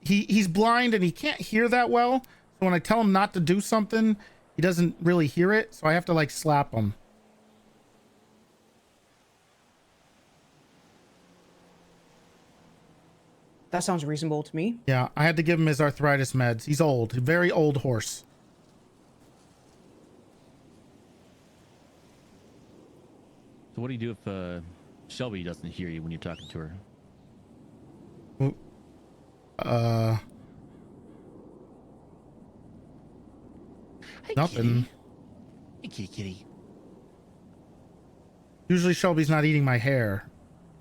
He's blind and he can't hear that well. So when I tell him not to do something, he doesn't really hear it. So I have to like slap him. That sounds reasonable to me. Yeah, I had to give him his arthritis meds. He's old, very old horse. So what do you do if Shelby doesn't hear you when you're talking to her? Hey, nothing. Kitty. Hey, kitty. Usually Shelby's not eating my hair.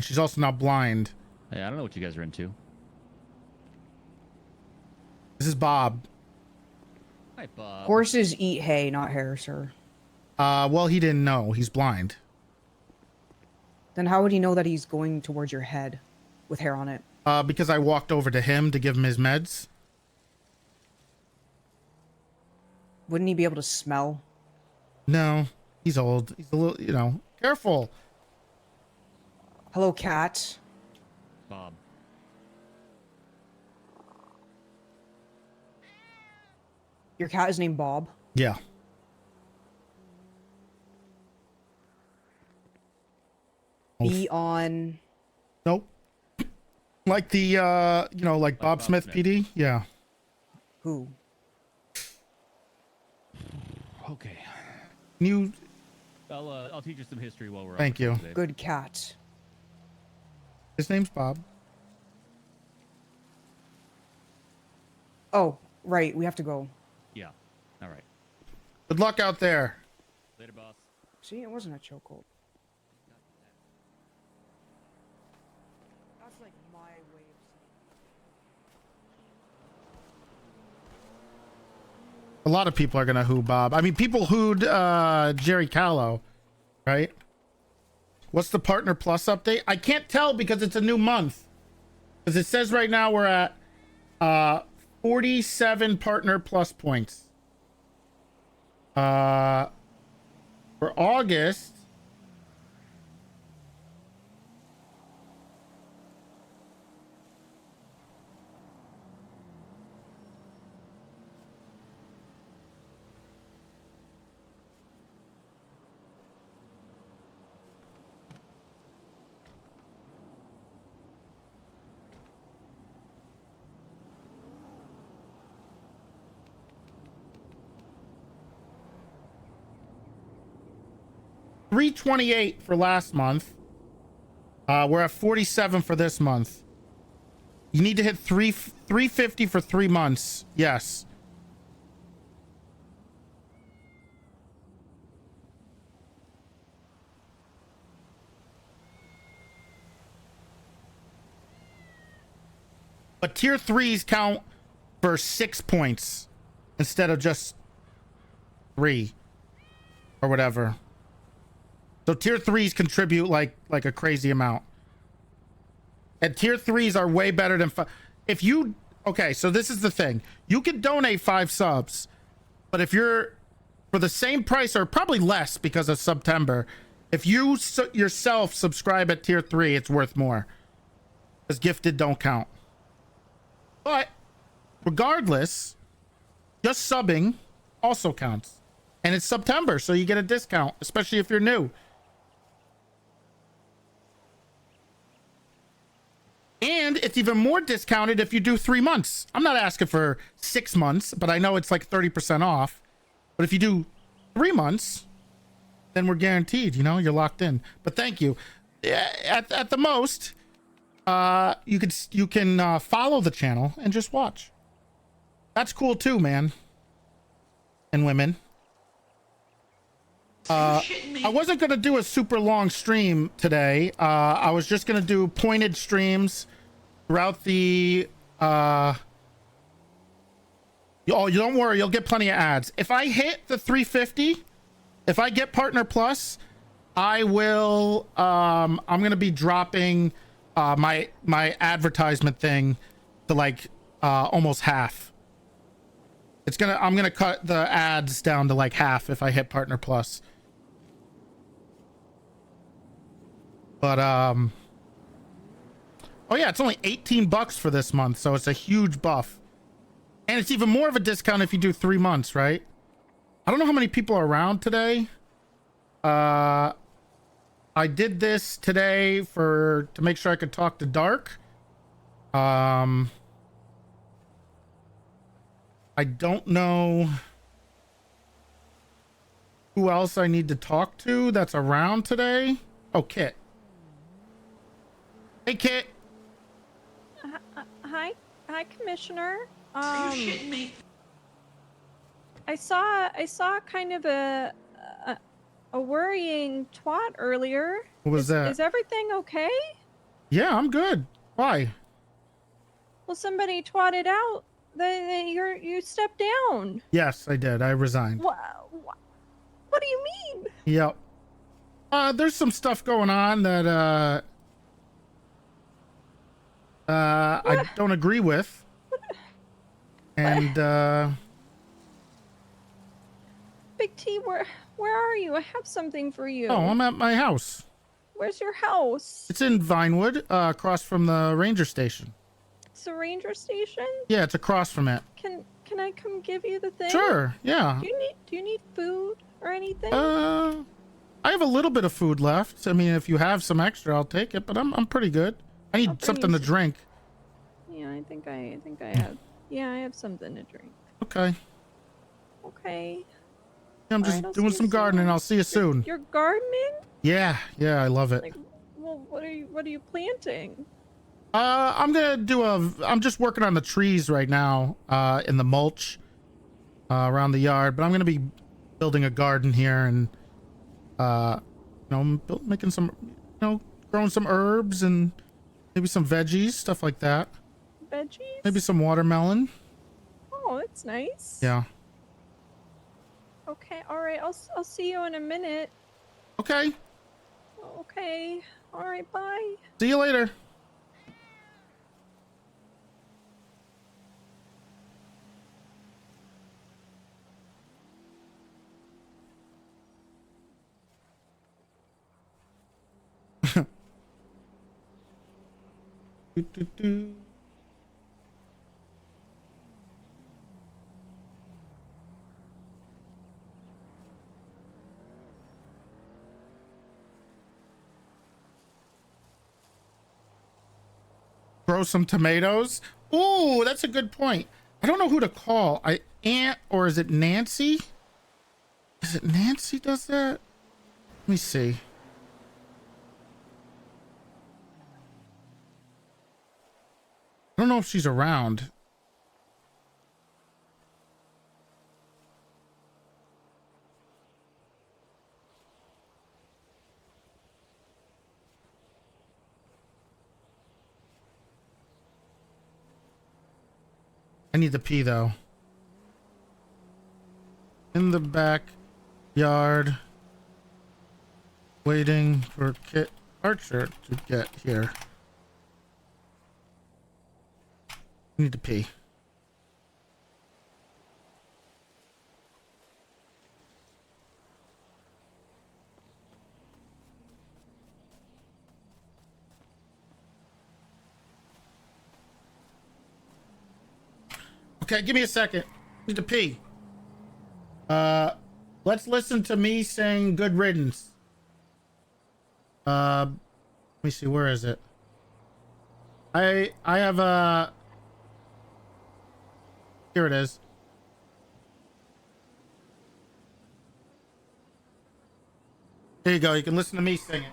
She's also not blind. Hey, I don't know what you guys are into. This is Bob. Hi, Bob. Horses eat hay, not hair, sir. Well, he didn't know. He's blind. Then how would he know that he's going towards your head with hair on it? Because I walked over to him to give him his meds. Wouldn't he be able to smell? No, he's old. He's a little, you know, careful. Hello, cat. Bob. Your cat is named Bob? Yeah. Be on... Nope. Like the, you know, like Bob Smith PD? Yeah. Who? Okay. New... I'll teach you some history while we're on. Thank you. Today. Good cat. His name's Bob. Oh, right. We have to go. Yeah. All right. Good luck out there. Later, boss. See, it wasn't a chokehold. That's like my way of saying. A lot of people are gonna hoo Bob. I mean, people hooed Jerry Callow, right? What's the Partner Plus update? I can't tell because it's a new month. Because it says right now we're at 47 Partner Plus points. For August, $328 for last month. We're at 47 for this month. You need to hit 350 for 3 months. Yes. But tier 3s count for 6 points instead of just 3 or whatever. So tier 3s contribute like a crazy amount. And tier 3s are way better than if you okay, so this is the thing. You can donate 5 subs, but if you're for the same price or probably less because of September, if you yourself subscribe at tier 3, it's worth more. Because gifted don't count. But regardless, just subbing also counts. And it's September, so you get a discount, especially if you're new. And it's even more discounted if you do 3 months. I'm not asking for 6 months, but I know it's like 30% off. But if you do 3 months, then we're guaranteed, you know, you're locked in. But thank you. At the most, you can follow the channel and just watch. That's cool too, man. And women. I wasn't going to do a super long stream today. I was just going to do pointed streams throughout the... Oh, you don't worry. You'll get plenty of ads. If I hit the 350, if I get Partner Plus, I will... I'm going to be dropping my advertisement thing to like almost half. I'm gonna cut the ads down to like half if I hit Partner Plus. But oh yeah, it's only $18 for this month, so it's a huge buff. And it's even more of a discount if you do 3 months, right? I don't know how many people are around today. I did this today to make sure I could talk to Dark. I don't know who else I need to talk to that's around today. Oh, Kit. Hey, Kit. Hi, Commissioner. Are you shitting me? I saw kind of a worrying twat earlier. What was that? Is everything okay? Yeah, I'm good. Why? Well, somebody twatted out. You stepped down. Yes, I did. I resigned. What do you mean? Yep. There's some stuff going on that I don't agree with. And Big T, where are you? I have something for you. Oh, I'm at my house. Where's your house? It's in Vinewood, across from the ranger station. It's a ranger station? Yeah, it's across from it. Can I come give you the thing? Sure, yeah. Do you need food or anything? I have a little bit of food left. I mean, if you have some extra, I'll take it, but I'm pretty good. I need something to drink. Yeah, I think I have. Yeah, I have something to drink. Okay. Okay. Yeah, I'm just doing some gardening. I'll see you soon. You're gardening? Yeah, I love it. Like, well, what are you planting? I'm just working on the trees right now, in the mulch, around the yard, but I'm gonna be building a garden here and, making some, growing some herbs and maybe some veggies, stuff like that. Veggies? Maybe some watermelon. Oh, that's nice. Yeah. Okay, all right. I'll see you in a minute. Okay. Okay. All right, bye. See you later. Grow some tomatoes. Ooh, that's a good point. I don't know who to call. Or is it Nancy? Is it Nancy does that? Let me see. I don't know if she's around. I need to pee though. In the backyard, waiting for Kit Archer to get here. I need to pee. Okay, give me a second. Need to pee. Let's listen to me saying good riddance. Let me see, where is it? I have a... Here it is. There you go. You can listen to me sing it.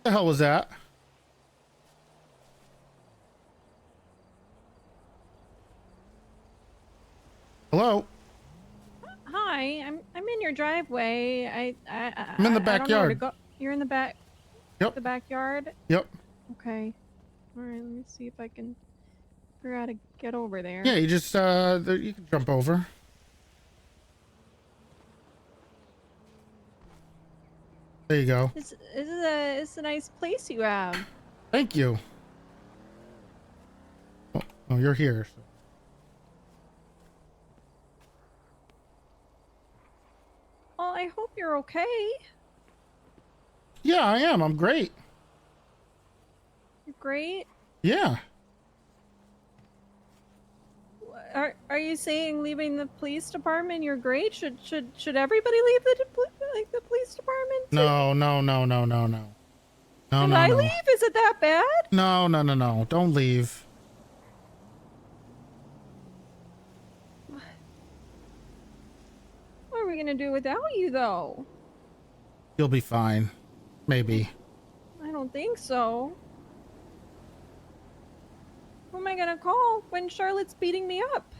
The hell was that? Hello? Hi, I'm in your driveway. I'm in the I don't know where to backyard. go. You're in the back. Yep. The backyard. Yep. Okay. All right. Let me see if I can figure out how to get over there. Yeah, you just you can jump over. There you go. It's a nice place you have. Thank you. Oh, you're here. So. Well, I hope you're okay. Yeah, I am. I'm great. You're great. Yeah. Are you saying leaving the police department you're great? Should everybody leave the police department? No. Should I leave? Is it that bad? No. Don't leave. What are we gonna do without you, though? You'll be fine. Maybe. I don't think so. Who am I gonna call when Charlotte's beating me up?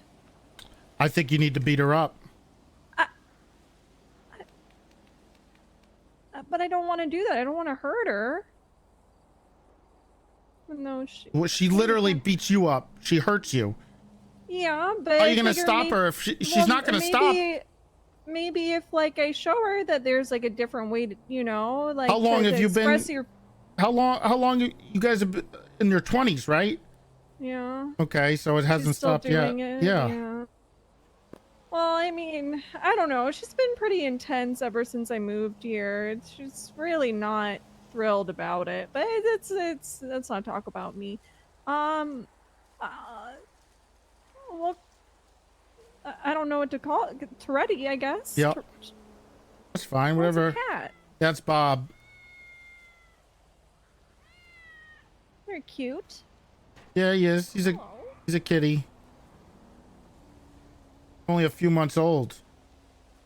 I think you need to beat her up. But I don't want to do that. I don't want to hurt her. No, She literally beats you up. She hurts you. Yeah, but are you gonna stop her if she's not gonna stop? Maybe if like I show her that there's like a different way to, like. How long have you been? Your... How long you guys have been in your 20s, right? Yeah. Okay, so it hasn't stopped yet. Yeah. Well, I mean, I don't know. She's been pretty intense ever since I moved here. She's really not thrilled about it. But let's not talk about me. Well, I don't know what to call it. Toretti, I guess. Yep. That's fine. Whatever. What's a cat? That's Bob. Very cute. Yeah, he is. He's a kitty. Only a few months old.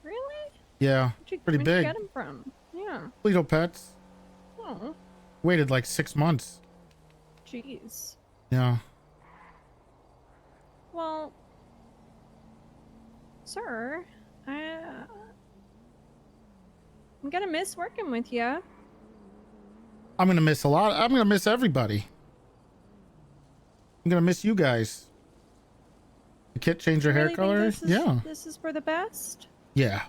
Really? Yeah. Pretty Where'd big. you get him from? Yeah. Little Pets. Oh. Waited like 6 months. Jeez. Yeah. Well, sir, I'm gonna miss working with you. I'm gonna miss a lot. I'm gonna miss everybody. I'm gonna miss you guys. The kid changed her hair color. Yeah. This is for the best. Yeah.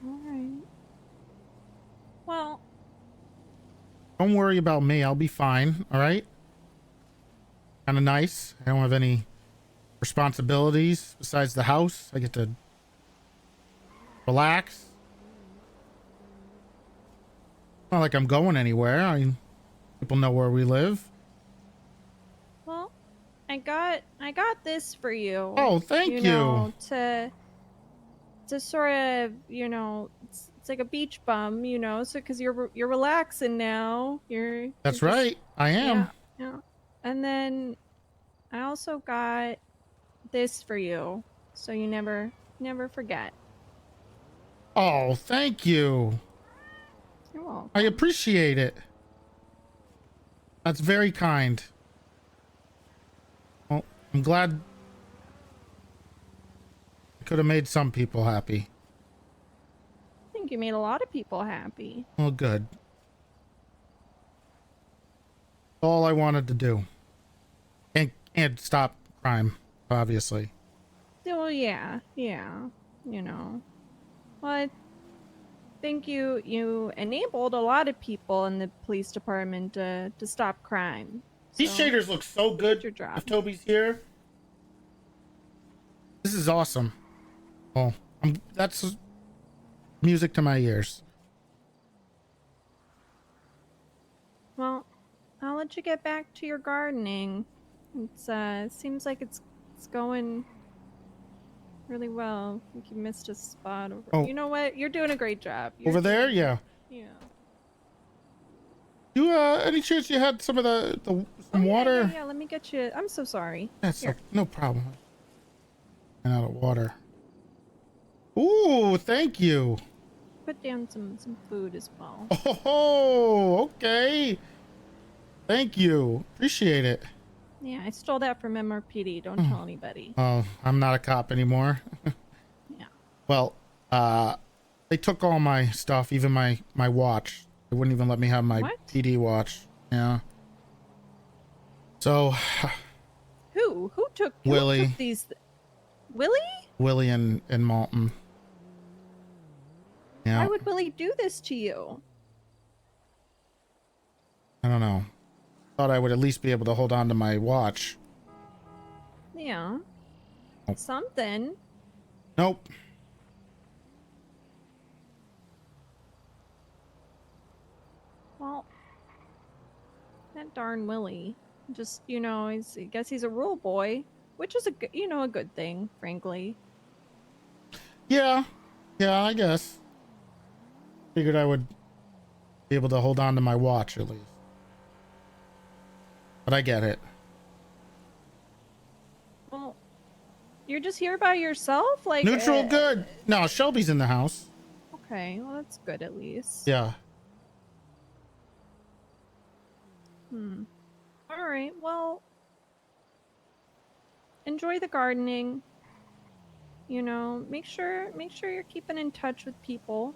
All right. Well, Don't worry about me. I'll be fine. All right. Kind of nice. I don't have any responsibilities besides the house. I get to relax. Not like I'm going anywhere. I mean, people know where we live. well, I got this for you. Oh, thank you. Know, to sort of, it's like a beach bum, so because you're relaxing now. That's right. I am. Yeah. And then I also got this for you, so you never forget. Oh, thank you. You're welcome. I appreciate it. That's very kind. Well, I'm glad I could have made some people happy. I think you made a lot of people happy. Well, good. All I wanted to do. And stop crime, obviously. Well, yeah. Well, I think you enabled a lot of people in the police department to stop crime. These shaders look so good if Toby's here. This is awesome. Oh, that's music to my ears. Well, I'll let you get back to your gardening. It seems like it's going really well. I think you missed a spot over. Oh. You know what? You're doing a great job. Over there? Yeah. Yeah. You any chance you had some of some water? Yeah, let me get you. I'm so sorry. That's Here. no problem. And out of water. Ooh, thank you. Put down some food as well. Oh, okay. Thank you. Appreciate it. Yeah, I stole that from MRPD. Don't tell anybody. Oh, I'm not a cop anymore. Yeah. Well, they took all my stuff, even my watch. They wouldn't even let me have my What? PD watch. Yeah. So, Who took Willie. Who took these? Willie? Willie and Malton. Yeah. Why would Willie do this to you? I don't know. Thought I would at least be able to hold on to my watch. Yeah. Oh. Something. Nope. Well, that darn Willie. Just, I guess he's a rule boy, which is a good thing, frankly. Yeah. Yeah, I guess. Figured I would be able to hold on to my watch at least. But I get it. Well, you're just here by yourself? Like Neutral good. No, Shelby's in the house. Okay, well that's good at least. Yeah. All right, well, enjoy the gardening. Make sure you're keeping in touch with people.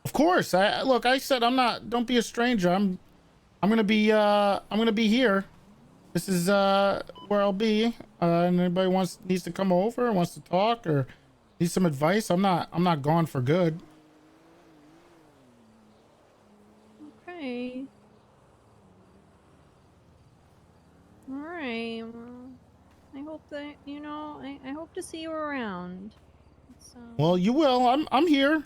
Of course. I said don't be a stranger. I'm gonna be here. This is where I'll be. And anybody needs to come over, wants to talk or needs some advice, I'm not gone for good. Okay. All right. Well, I hope that I hope to see you around. So. Well, you will. I'm here.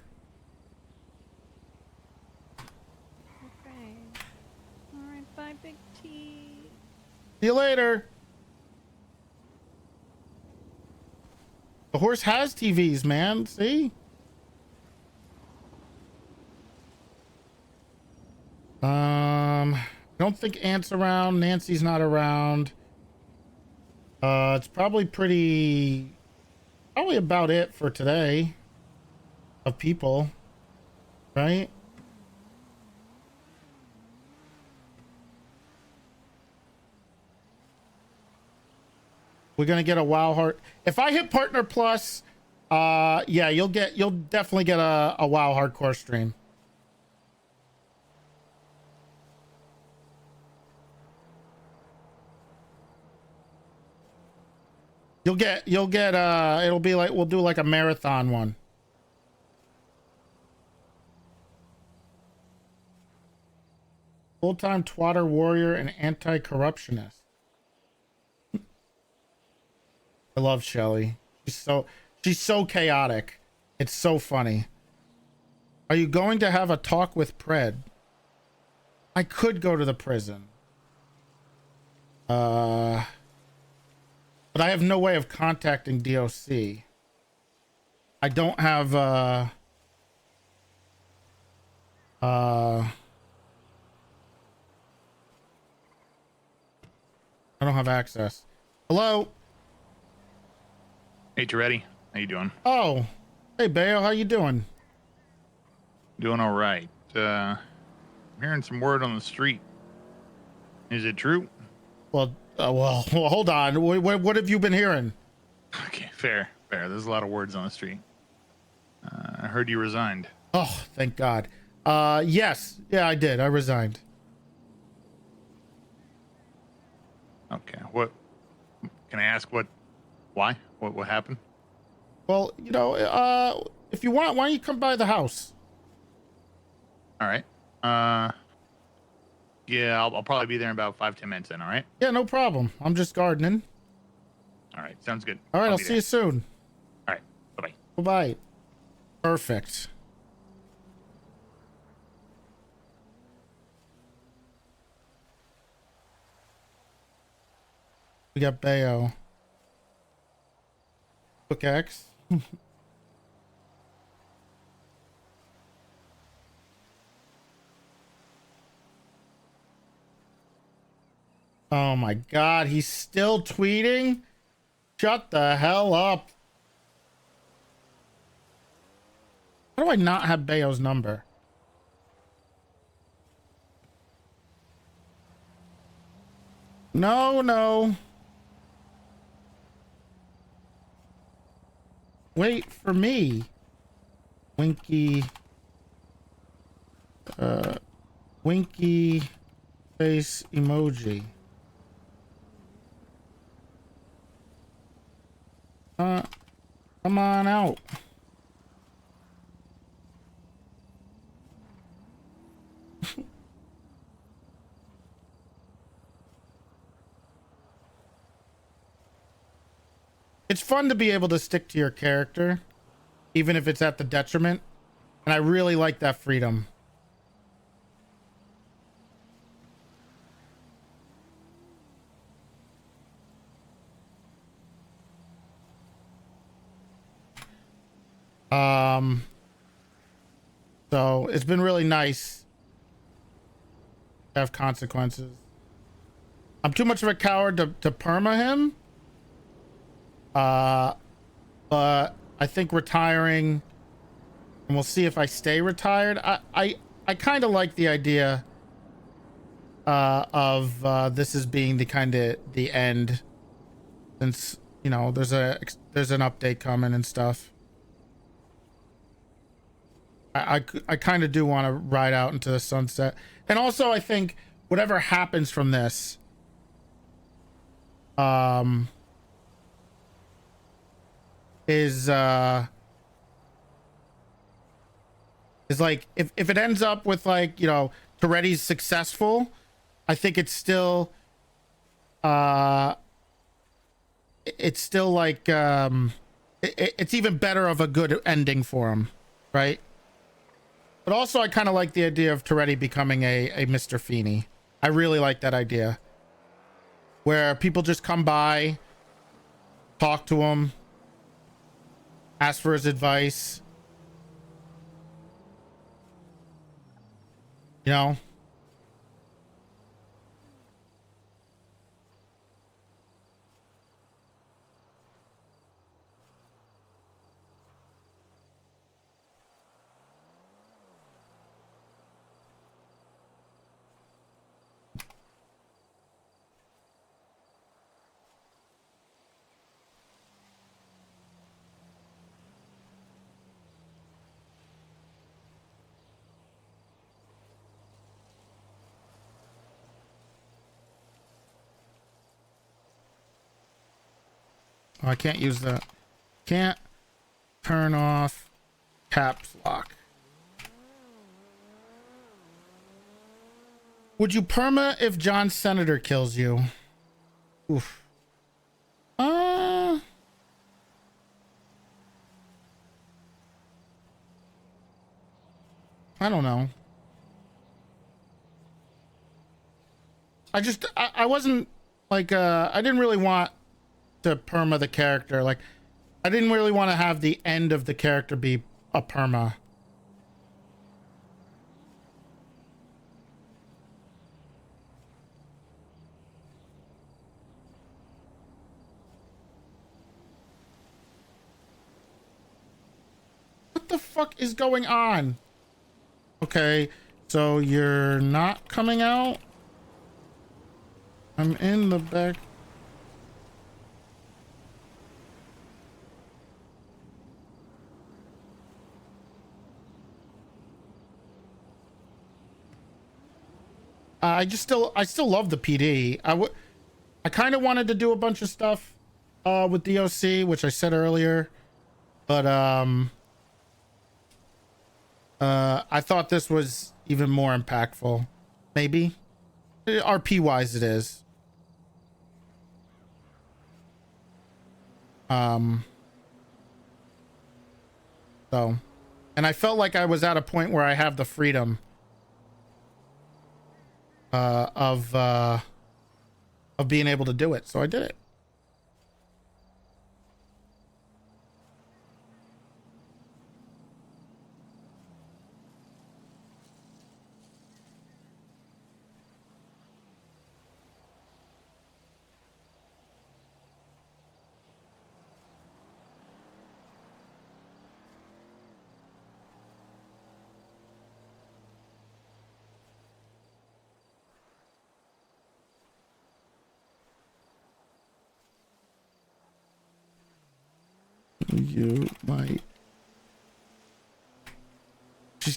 Okay. All right. Bye, Big T. See you later. The horse has TVs, man. See? I don't think Aunt's around. Nancy's not around. It's probably about it for today of people, right? We're gonna get a wow heart. If I hit partner plus, yeah, you'll definitely get a wow hardcore stream. You'll get it'll be like we'll do like a marathon one. Full-time twatter warrior and anti-corruptionist. I love Shelly. She's so chaotic. It's so funny. Are you going to have a talk with Pred? I could go to the prison. But I have no way of contacting DOC. I don't have I don't have access. Hello? Hey, Toretti. How you doing? Oh. Hey, Bayo. How you doing? Doing all right. I'm hearing some word on the street. Is it true? Well, hold on. What have you been hearing? Okay, fair. There's a lot of words on the street. I heard you resigned. Oh, thank God. Yes. Yeah, I did. I resigned. Okay. What? Can I ask why? What happened? Well, if you want, why don't you come by the house? All right. Yeah, I'll probably be there in about 5-10 minutes then, all right? Yeah, no problem. I'm just gardening. All right, sounds good. All right, I'll see you soon. All right, bye-bye. Bye-bye. Perfect. We got Bayo. Pickaxe. Oh my God, he's still tweeting? Shut the hell up. How do I not have Bayo's number? No, no. Wait for me. Winky. Winky face emoji. Come on out. It's fun to be able to stick to your character, even if it's at the detriment. And I really like that freedom. So it's been really nice to have consequences. I'm too much of a coward to perma him. But I think retiring, and we'll see if I stay retired. I kind of like the idea of this as being the kind of the end, since you know there's an update coming and stuff. I kind of do want to ride out into the sunset, and also I think whatever happens from this, is like if it ends up with like, you know, Toretti's successful, I think it's still like it's even better of a good ending for him, right? But also I kind of like the idea of Toretti becoming a Mr. Feeney. I really like that idea, where people just come by, talk to him, ask for his advice, you know. Oh, I can't use that. Can't turn off caps lock. Would you perma if John Senator kills you? Oof. I don't know. I wasn't like I didn't really want to perma the character. Like I didn't really want to have the end of the character be a perma. What the fuck is going on? Okay, so you're not coming out? I'm in the back. I still love the PD. I kind of wanted to do a bunch of stuff with DOC, which I said earlier, but I thought this was even more impactful. Maybe RP wise it is. So, and I felt like I was at a point where I have the freedom of being able to do it, so I did it. You might. She's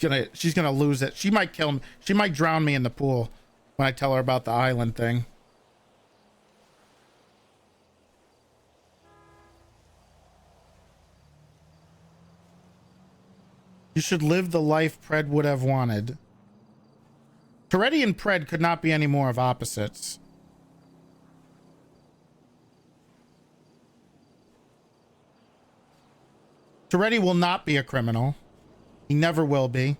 gonna lose it. She might kill me. She might drown me in the pool when I tell her about the island thing. You should live the life Pred would have wanted. Toretti and Pred could not be any more of opposites. Toretti will not be a criminal. He never will be.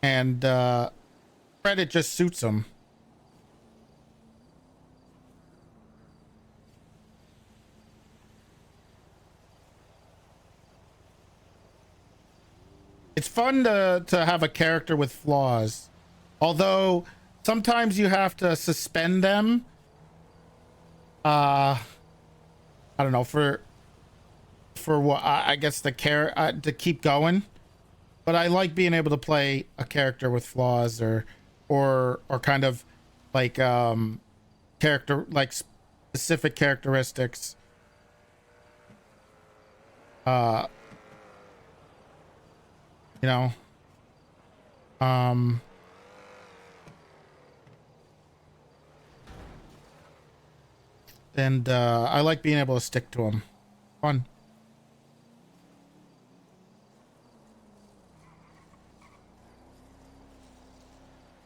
And Fred, it just suits him. It's fun to have a character with flaws, although sometimes you have to suspend them. I don't know, for what I guess the care to keep going. But I like being able to play a character with flaws or kind of like character, like specific characteristics. You know, and I like being able to stick to them. Fun.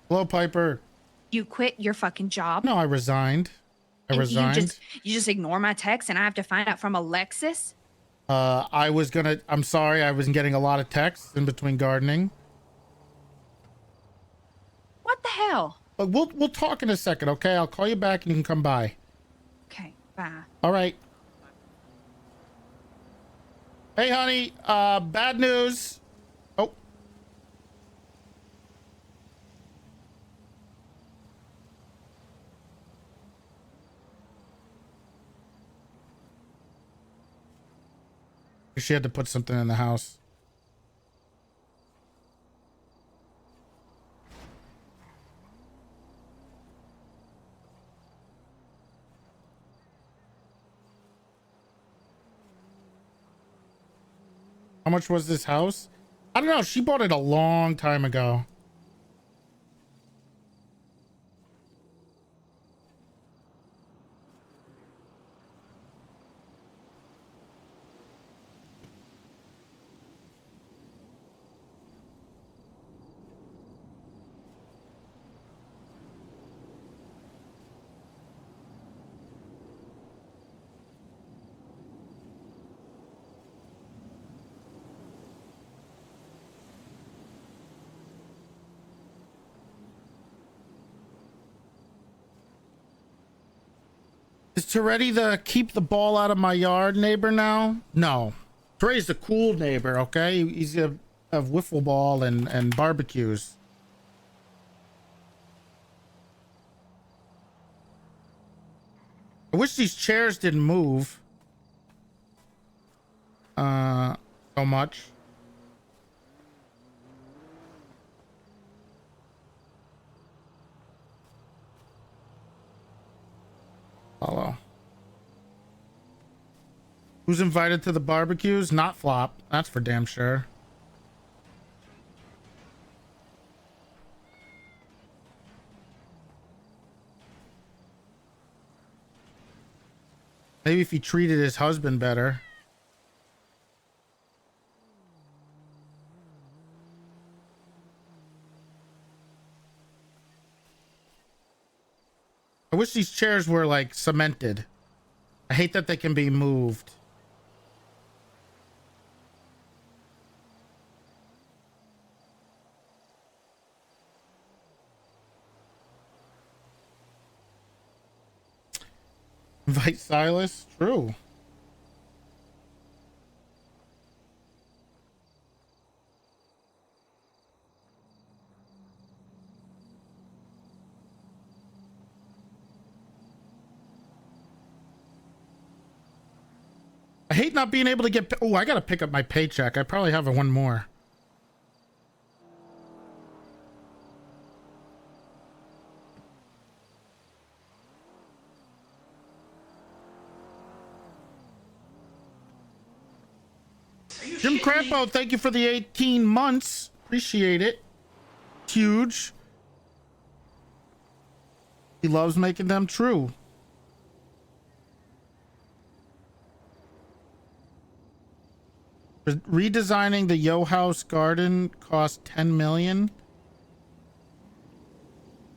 Hello, Piper. You quit your fucking job? No, I resigned. I resigned. You just ignore my text and I have to find out from Alexis? I'm sorry, I wasn't getting a lot of texts in between gardening. What the hell? But we'll talk in a second, okay? I'll call you back and you can come by. Okay, bye. All right. Hey, honey, bad news. Oh. She had to put something in the house. How much was this house? I don't know. She bought it a long time ago. Is Toretti the keep the ball out of my yard neighbor now? No. Toretti's the cool neighbor, okay? He's a wiffle ball and barbecues. I wish these chairs didn't move. So much. Follow. Who's invited to the barbecues? Not Flop. That's for damn sure. Maybe if he treated his husband better. I wish these chairs were like cemented. I hate that they can be moved. Invite Silas? True. I hate not being able to get... Oh, I gotta pick up my paycheck. I probably have one more. Jim Crampo, thank you for the 18 months. Appreciate it. Huge. He loves making them true. Redesigning the Yo House garden cost 10 million.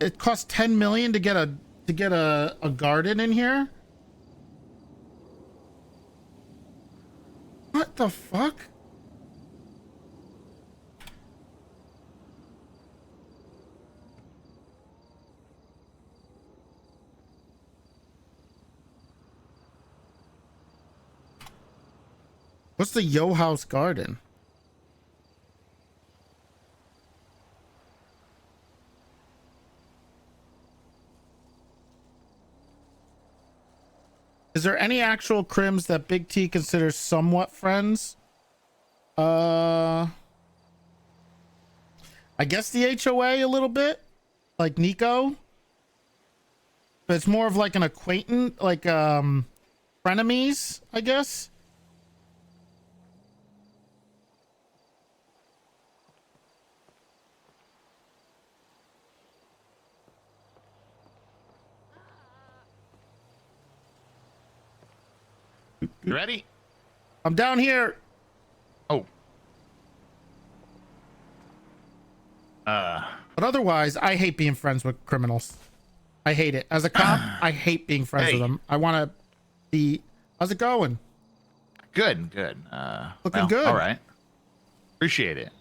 It cost 10 million to get a garden in here. What the fuck? What's the Yo House garden? Is there any actual crims that Big T considers somewhat friends? I guess the HOA a little bit, like Nico. But it's more of like an acquaintance, like frenemies, I guess. You ready? I'm down here. Oh. But otherwise, I hate being friends with criminals. I hate it. As a cop, I hate being friends with them. I want to be... How's it going? Good. Looking good. All right. Appreciate it.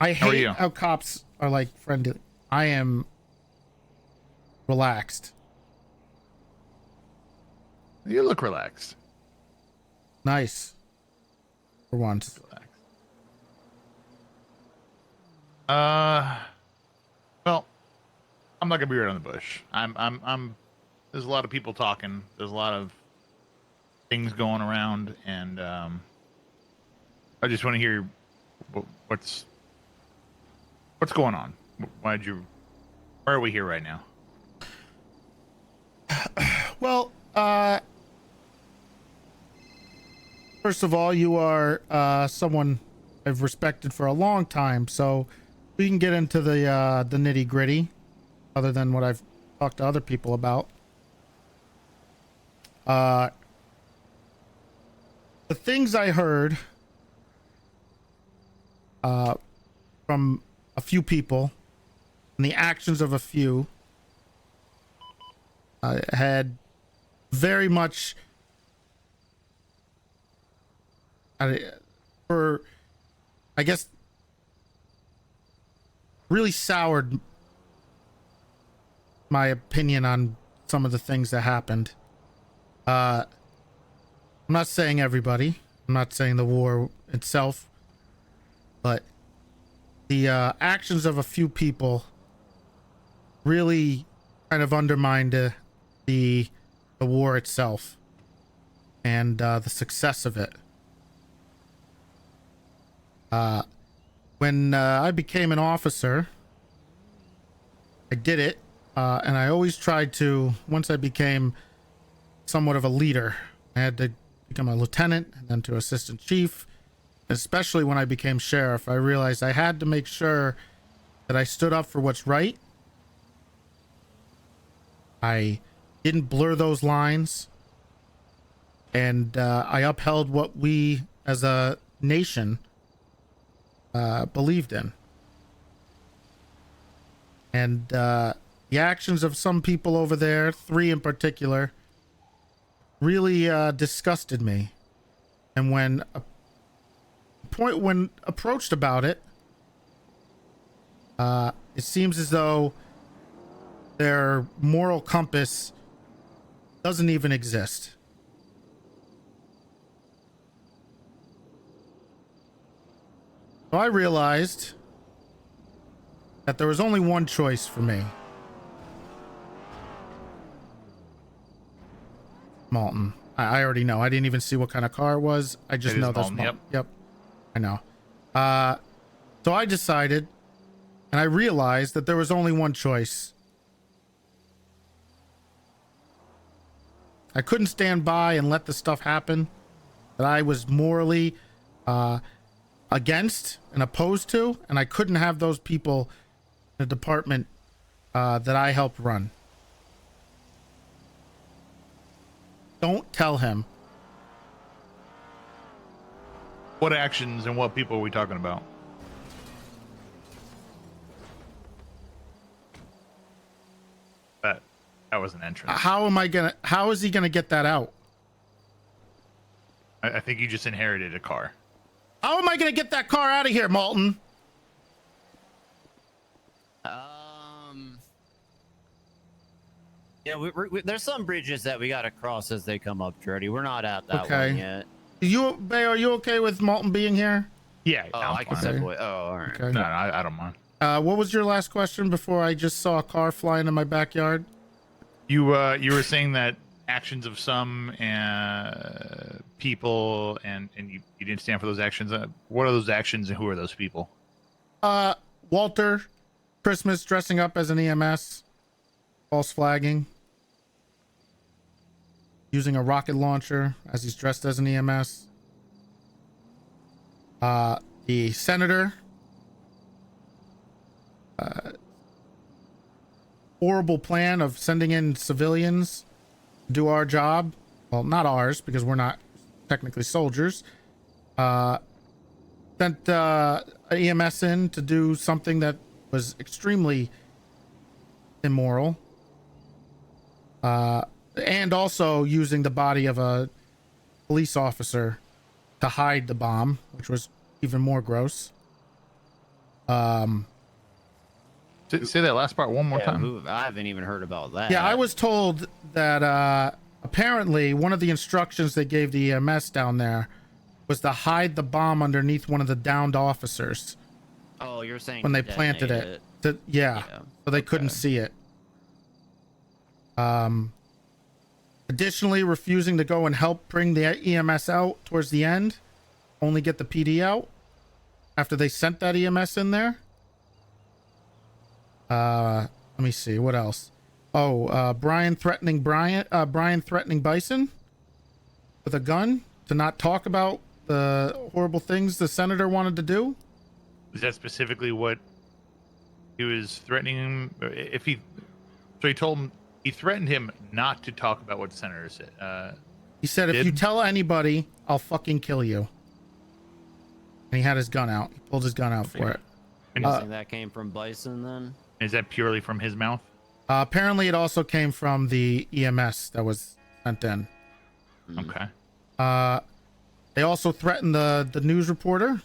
I How are hate you? how cops are like friendly. I am relaxed. You look relaxed. Nice. For once. Well, I'm not gonna be right on the bush. I'm. There's a lot of people talking. There's a lot of things going around, and I just want to hear what's going on. Why are we here right now? Well, first of all, you are someone I've respected for a long time, so we can get into the nitty gritty, other than what I've talked to other people about. The things I heard from a few people and the actions of a few had very much I guess really soured my opinion on some of the things that happened. I'm not saying everybody. I'm not saying the war itself, but the actions of a few people really kind of undermined the war itself and the success of it. When I became an officer, I did it, and I always tried to, once I became somewhat of a leader, I had to become a lieutenant and then to assistant chief. Especially when I became sheriff, I realized I had to make sure that I stood up for what's right. I didn't blur those lines, and I upheld what we as a nation believed in. And the actions of some people over there, 3 in particular, really disgusted me. And when approached about it, it seems as though their moral compass doesn't even exist. So I realized that there was only one choice for me. Malton. I already know. I didn't even see what kind of car it was. I just know that's Malton. Yep. I know. So I decided, and I realized that there was only one choice. I couldn't stand by and let the stuff happen that I was morally against and opposed to, and I couldn't have those people in the department that I helped run. Don't tell him. What actions and what people are we talking about? That was an entrance. How is he gonna get that out? I think you just inherited a car. How am I gonna get that car out of here, Malton? Yeah, there's some bridges that we gotta cross as they come up, Toretti. We're not at that one yet. Bay, are you okay with Malton being here? Yeah. I can step away. Oh, all right. Okay. No, I don't mind. What was your last question before I just saw a car fly into my backyard? You were saying that actions of some people and you didn't stand for those actions. What are those actions and who are those people? Walter Christmas dressing up as an EMS, false flagging, using a rocket launcher as he's dressed as an EMS. The senator, horrible plan of sending in civilians to do our job. Well, not ours, because we're not technically soldiers. Sent an EMS in to do something that was extremely immoral. And also using the body of a police officer to hide the bomb, which was even more gross. Say that last part one more time. I haven't even heard about that. Yeah, I was told that apparently one of the instructions they gave the EMS down there was to hide the bomb underneath one of the downed officers. Oh, you're saying when they planted it. Yeah, so they couldn't see it. Additionally, refusing to go and help bring the EMS out towards the end, only get the PD out after they sent that EMS in there. Let me see what else. Brian threatening Bison with a gun to not talk about the horrible things the senator wanted to do. Is that specifically what he was threatening him? He threatened him not to talk about what the senator said. He said, if you tell anybody, I'll fucking kill you. And he had his gun out. He pulled his gun out for it. And you think that came from Bison then? Is that purely from his mouth? Apparently it also came from the EMS that was sent in. Okay. They also threatened the news reporter.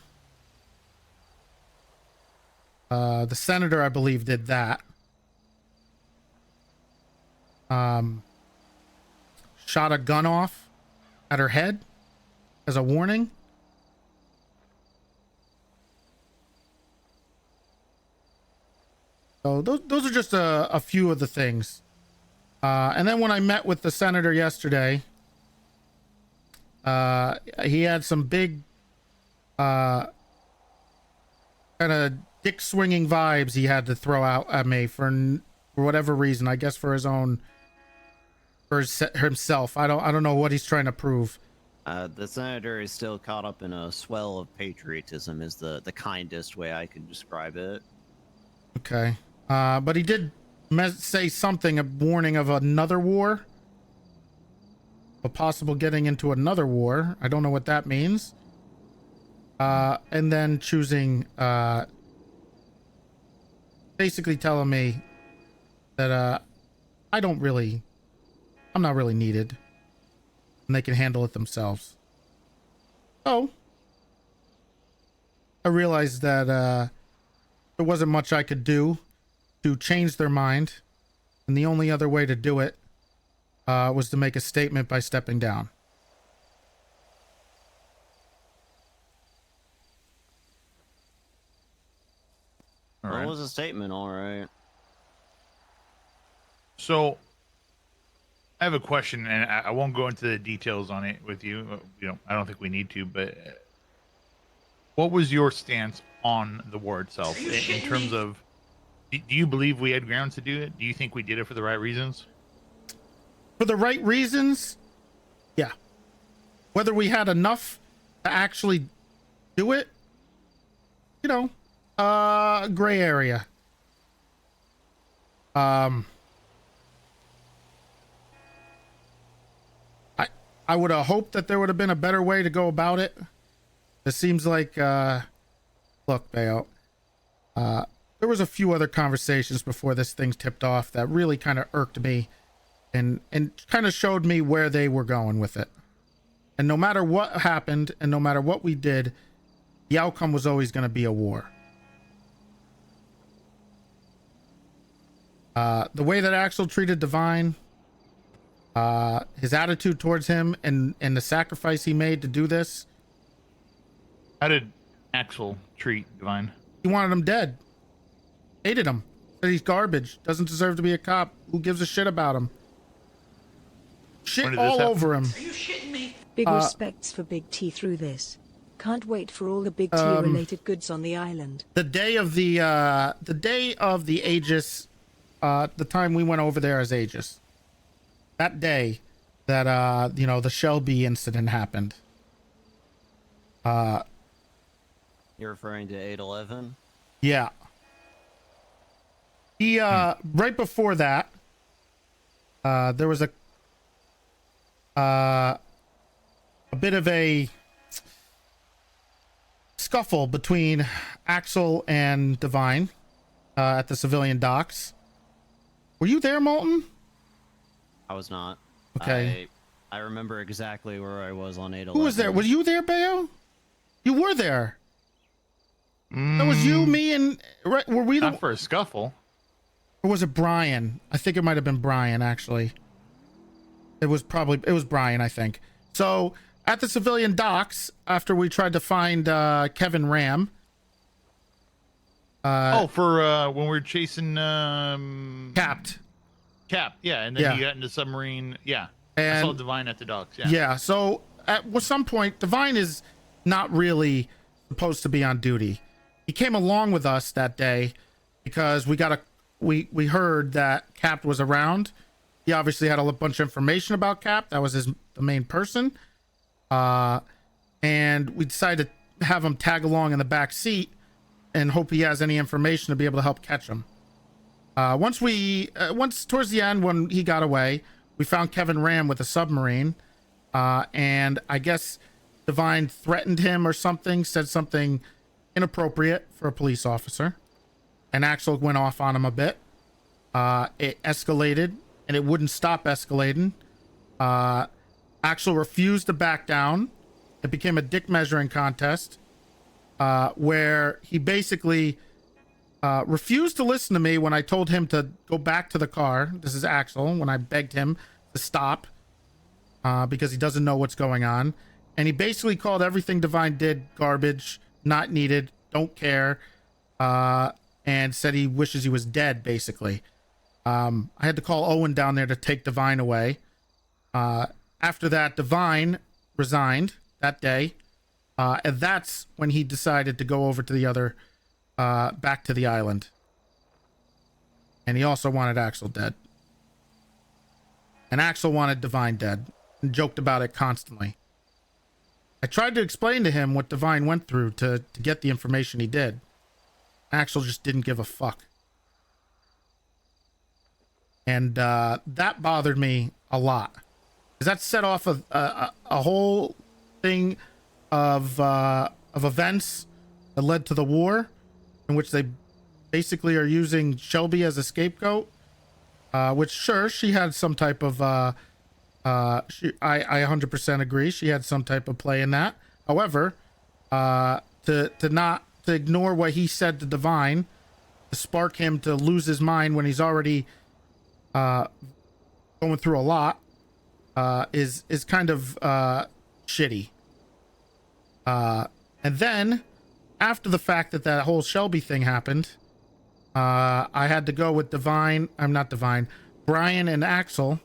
The senator, I believe, did that. Shot a gun off at her head as a warning. So those are just a few of the things. And then when I met with the senator yesterday, he had some big kind of dick swinging vibes he had to throw out at me for whatever reason. I guess for himself. I don't know what he's trying to prove. The senator is still caught up in a swell of patriotism is the kindest way I can describe it. Okay. But he did say something, a warning of another war. A possible getting into another war. I don't know what that means. And then choosing, basically telling me that, I'm not really needed. And they can handle it themselves. So, I realized that, there wasn't much I could do to change their mind. And the only other way to do it, was to make a statement by stepping down. What was the statement? All right. So, I have a question, and I won't go into the details on it with you. I don't think we need to, but what was your stance on the war itself in terms of, do you believe we had grounds to do it? Do you think we did it for the right reasons? For the right reasons? Yeah. Whether we had enough to actually do it, you know, gray area. I would have hoped that there would have been a better way to go about it. It seems like, look, Bayo, there was a few other conversations before this thing tipped off that really kind of irked me and kind of showed me where they were going with it. And no matter what happened and no matter what we did, the outcome was always going to be a war. The way that Axel treated Divine, his attitude towards him and the sacrifice he made to do this. How did Axel treat Divine? He wanted him dead. Hated him. Said he's garbage. Doesn't deserve to be a cop. Who gives a shit about him? Shit all over him. Are you shitting me? Big respects for Big T through this. Can't wait for all the Big T related goods on the island. The day of the Aegis, the time we went over there as Aegis. That day that the Shelby incident happened. You're referring to 8/11? Yeah. He right before that, there was a bit of a scuffle between Axel and Divine at the civilian docks. Were you there, Molten? I was not. Okay. I remember exactly where I was on 8/11. Who was there? Was you there, Bayo? You were there. That was you, me, and right? Were we not for a scuffle? Or was it Brian? I think it might have been Brian, actually. It was Brian, I think. So at the civilian docks, after we tried to find Kevin Ram. For when we were chasing Capped. Cap, yeah, and then Yeah. he got into submarine. Yeah, And I saw Divine at the docks. Yeah. Yeah. So at some point, Divine is not really supposed to be on duty. He came along with us that day because we heard that Cap was around. He obviously had a bunch of information about Cap. That was the main person. And we decided to have him tag along in the back seat and hope he has any information to be able to help catch him. Once towards the end, when he got away, we found Kevin Ram with a submarine. And I guess Divine threatened him or something, said something inappropriate for a police officer. And Axel went off on him a bit. It escalated, and it wouldn't stop escalating. Axel refused to back down. It became a dick measuring contest, where he basically refused to listen to me when I told him to go back to the car. This is Axel, when I begged him to stop because he doesn't know what's going on. And he basically called everything Divine did garbage, not needed, don't care, and said he wishes he was dead, basically. I had to call Owen down there to take Divine away. After that, Divine resigned that day. And that's when he decided to go over to the other, back to the island. And he also wanted Axel dead. And Axel wanted Divine dead and joked about it constantly. I tried to explain to him what Divine went through to get the information he did. Axel just didn't give a fuck. And that bothered me a lot. Because that set off a whole thing of events that led to the war, in which they basically are using Shelby as a scapegoat. Which, sure, she had some type of I 100% agree. She had some type of play in that. However, to ignore what he said to Divine, to spark him to lose his mind when he's already going through a lot, is kind of shitty. And then, after the fact that whole Shelby thing happened, I had to go with Brian and Axel,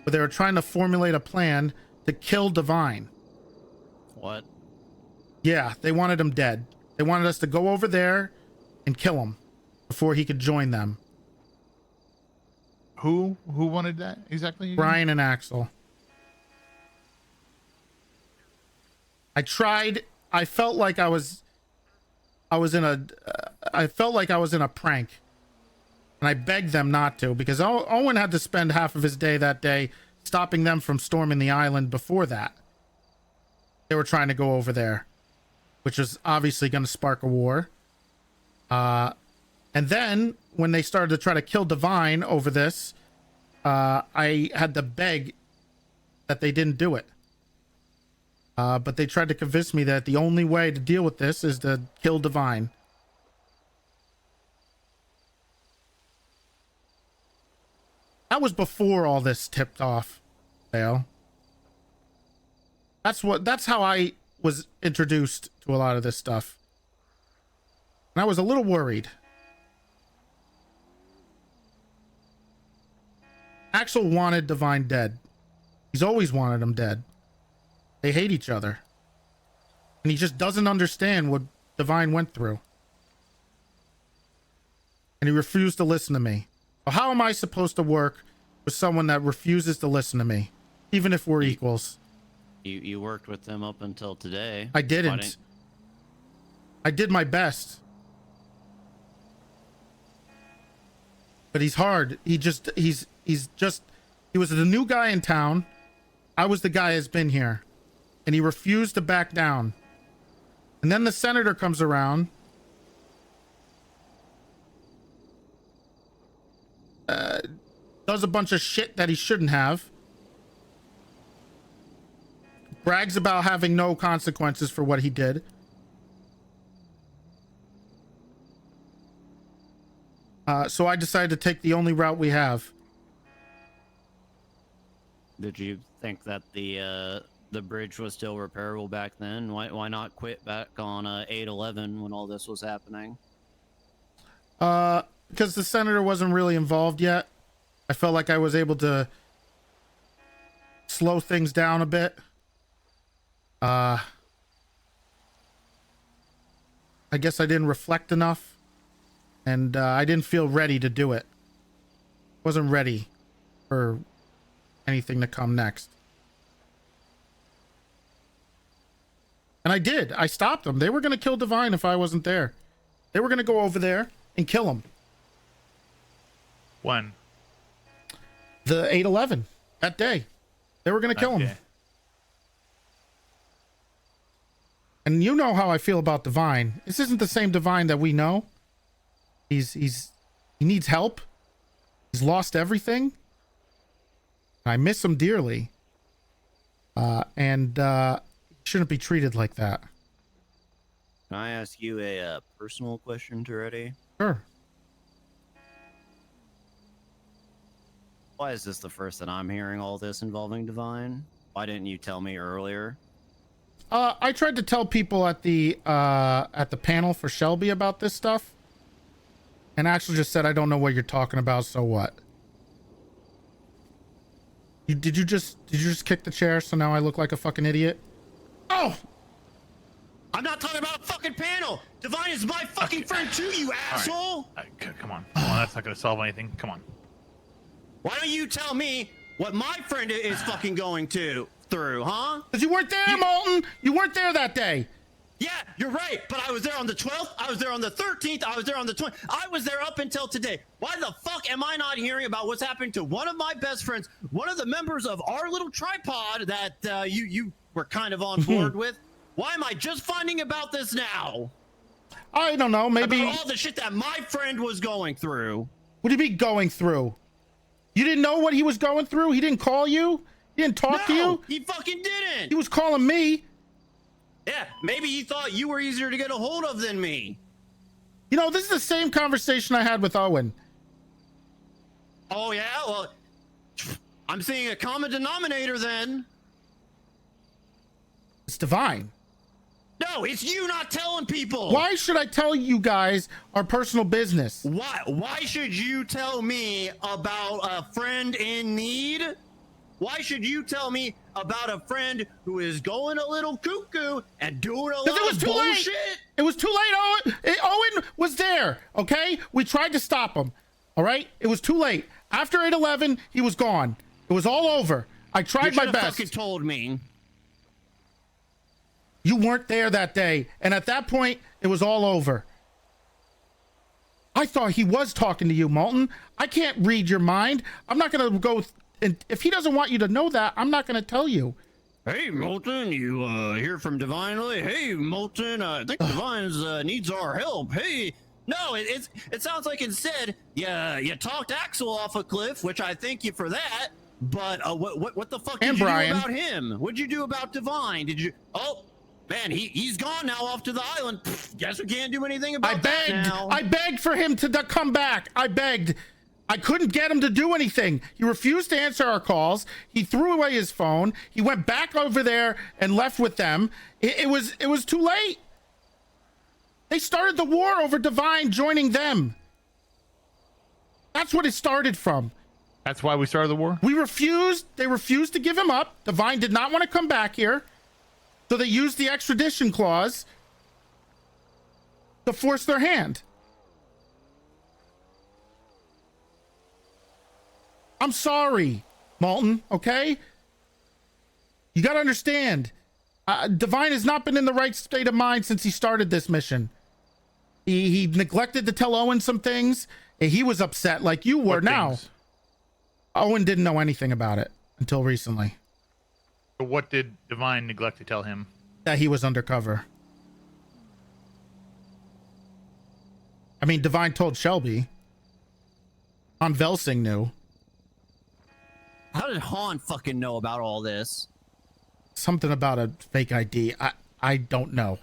where they were trying to formulate a plan to kill Divine. What? Yeah, they wanted him dead. They wanted us to go over there and kill him before he could join them. Who wanted that exactly? Brian and Axel. I felt like I was I felt like I was in a prank, and I begged them not to, because Owen had to spend half of his day that day stopping them from storming the island. Before that, they were trying to go over there, which was obviously going to spark a war. And then when they started to try to kill Divine over this, I had to beg that they didn't do it. But they tried to convince me that the only way to deal with this is to kill Divine. That was before all this tipped off, Dale. That's how I was introduced to a lot of this stuff. And I was a little worried. Axel wanted Divine dead. He's always wanted him dead. They hate each other. And he just doesn't understand what Divine went through. And he refused to listen to me. So how am I supposed to work with someone that refuses to listen to me, even if we're equals? You worked with them up until today. I didn't. I did my best. But he's hard. He was the new guy in town. I was the guy that's been here. And he refused to back down. And then the senator comes around. Does a bunch of shit that he shouldn't have. Brags about having no consequences for what he did. So I decided to take the only route we have. Did you think that the bridge was still repairable back then? Why not quit back on 8/11 when all this was happening? Because the senator wasn't really involved yet. I felt like I was able to slow things down a bit. I guess I didn't reflect enough, and I didn't feel ready to do it. Wasn't ready for anything to come next. And I did. I stopped them. They were going to kill Divine if I wasn't there. They were going to go over there and kill him. When? The 8/11. That day. They were going to kill him. And you know how I feel about Divine. This isn't the same Divine that we know. He needs help. He's lost everything. I miss him dearly. And shouldn't be treated like that. Can I ask you a personal question, Toretti? Sure. Why is this the first that I'm hearing all this involving Divine? Why didn't you tell me earlier? I tried to tell people at the panel for Shelby about this stuff, and Axel just said, "I don't know what you're talking about. So what?" Did you just kick the chair so now I look like a fucking idiot? Oh! I'm not talking about a fucking panel! Divine is my fucking friend too, you asshole! All right. Come on. That's not gonna solve anything. Come on. Why don't you tell me what my friend is fucking going through, huh? Because you weren't there, Molten! You weren't there that day! Yeah, you're right, but I was there on the 12th, I was there on the 13th, I was there on the 20th, I was there up until today. Why the fuck am I not hearing about what's happening to one of my best friends, one of the members of our little tripod that you were kind of on board with? Why am I just finding about this now? I don't know, maybe... About all the shit that my friend was going through. What do you mean going through? You didn't know what he was going through? He didn't call you? He didn't talk to you? He fucking didn't! He was calling me. Yeah, maybe he thought you were easier to get a hold of than me. You know, this is the same conversation I had with Owen. Oh, yeah? Well, I'm seeing a common denominator then. It's Divine. No, it's you not telling people. Why should I tell you guys our personal business? Why should you tell me about a friend in need? Why should you tell me about a friend who is going a little cuckoo and doing a lot of bullshit? It was too late, Owen. Owen was there, okay? We tried to stop him, all right? It was too late. After 8/11, he was gone. It was all over. I tried my best. You fucking told me. You weren't there that day. And at that point, it was all over. I thought he was talking to you, Molten. I can't read your mind. I'm not going to go... And if he doesn't want you to know that, I'm not going to tell you. Hey, Molten, you hear from Divinely? Hey, Molten, I think Divines needs our help. Hey, no, it sounds like instead you talked Axel off a cliff, which I thank you for that. But what the fuck did you do about him? What'd you do about Divine? Did you? Oh, man, he's gone now off to the island. Pfft, guess we can't do anything about that now. I begged for him to come back. I begged. I couldn't get him to do anything. He refused to answer our calls. He threw away his phone. He went back over there and left with them. It was too late. They started the war over Divine joining them. That's what it started from. That's why we started the war? We refused. They refused to give him up. Divine did not want to come back here. So they used the extradition clause to force their hand. I'm sorry, Molten, okay? You got to understand, Divine has not been in the right state of mind since he started this mission. He neglected to tell Owen some things, and he was upset like you were now. Things? Owen didn't know anything about it until recently. So what did Divine neglect to tell him? That he was undercover. I mean, Divine told Shelby. Han Velsing knew. How did Han fucking know about all this? Something about a fake ID. I don't know.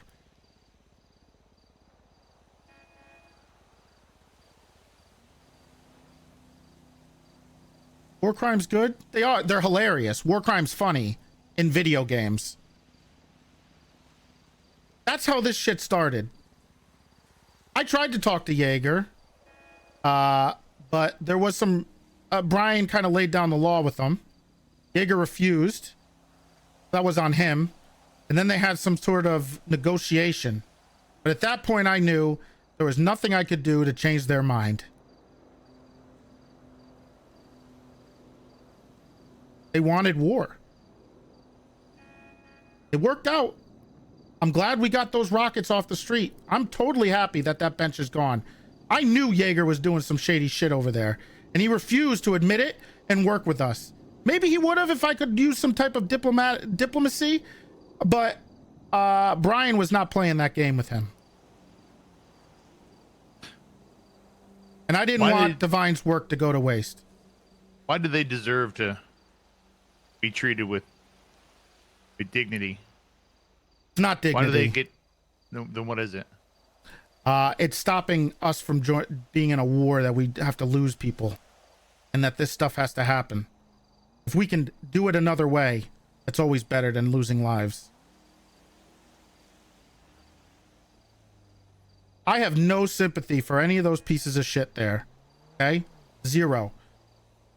War Crime's good. They're hilarious. War Crime's funny in video games. That's how this shit started. I tried to talk to Jaeger, but there was some... Brian kind of laid down the law with them. Jaeger refused. That was on him. And then they had some sort of negotiation. But at that point, I knew there was nothing I could do to change their mind. They wanted war. It worked out. I'm glad we got those rockets off the street. I'm totally happy that that bench is gone. I knew Jaeger was doing some shady shit over there, and he refused to admit it and work with us. Maybe he would have if I could use some type of diplomacy, but Brian was not playing that game with him. And I didn't want Divine's work to go to waste. Why do they deserve to be treated with dignity? It's not dignity. Why do they get... Then what is it? It's stopping us from being in a war that we have to lose people, and that this stuff has to happen. If we can do it another way, it's always better than losing lives. I have no sympathy for any of those pieces of shit there. Okay? Zero.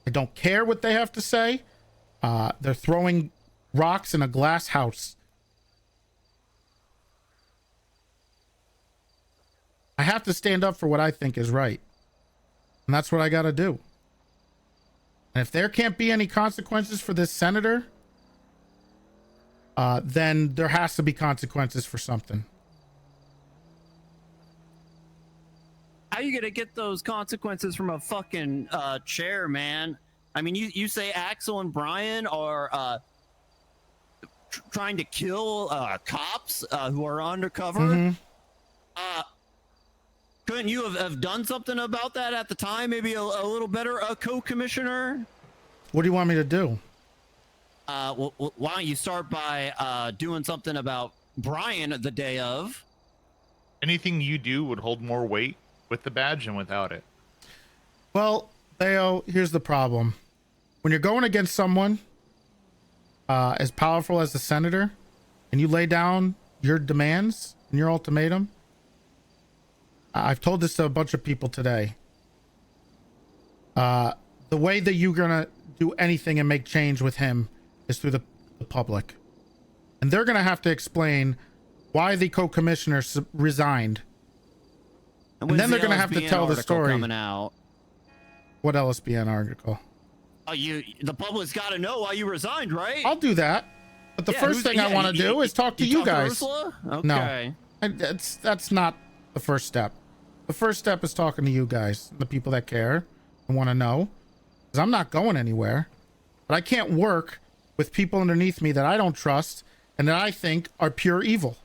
I don't care what they have to say. They're throwing rocks in a glass house. I have to stand up for what I think is right. And that's what I got to do. And if there can't be any consequences for this senator, then there has to be consequences for something. How are you gonna get those consequences from a fucking chair, man? I mean, you say Axel and Brian are trying to kill cops who are undercover. Mm-hmm. Couldn't you have done something about that at the time? Maybe a little better, co-commissioner? What do you want me to do? Well, why don't you start by doing something about Brian the day of? Anything you do would hold more weight with the badge and without it. Well, Theo, here's the problem. When you're going against someone as powerful as the senator, and you lay down your demands and your ultimatum, I've told this to a bunch of people today. The way that you're gonna do anything and make change with him is through the public. And they're gonna have to explain why the co-commissioner resigned. And then they're gonna have to tell the story. Coming out. What LSBN article? The public's got to know why you resigned, right? I'll do that. But the first thing I want to do is talk to you guys. Okay. No, that's not the first step. The first step is talking to you guys, the people that care and want to know. Because I'm not going anywhere. But I can't work with people underneath me that I don't trust and that I think are pure evil.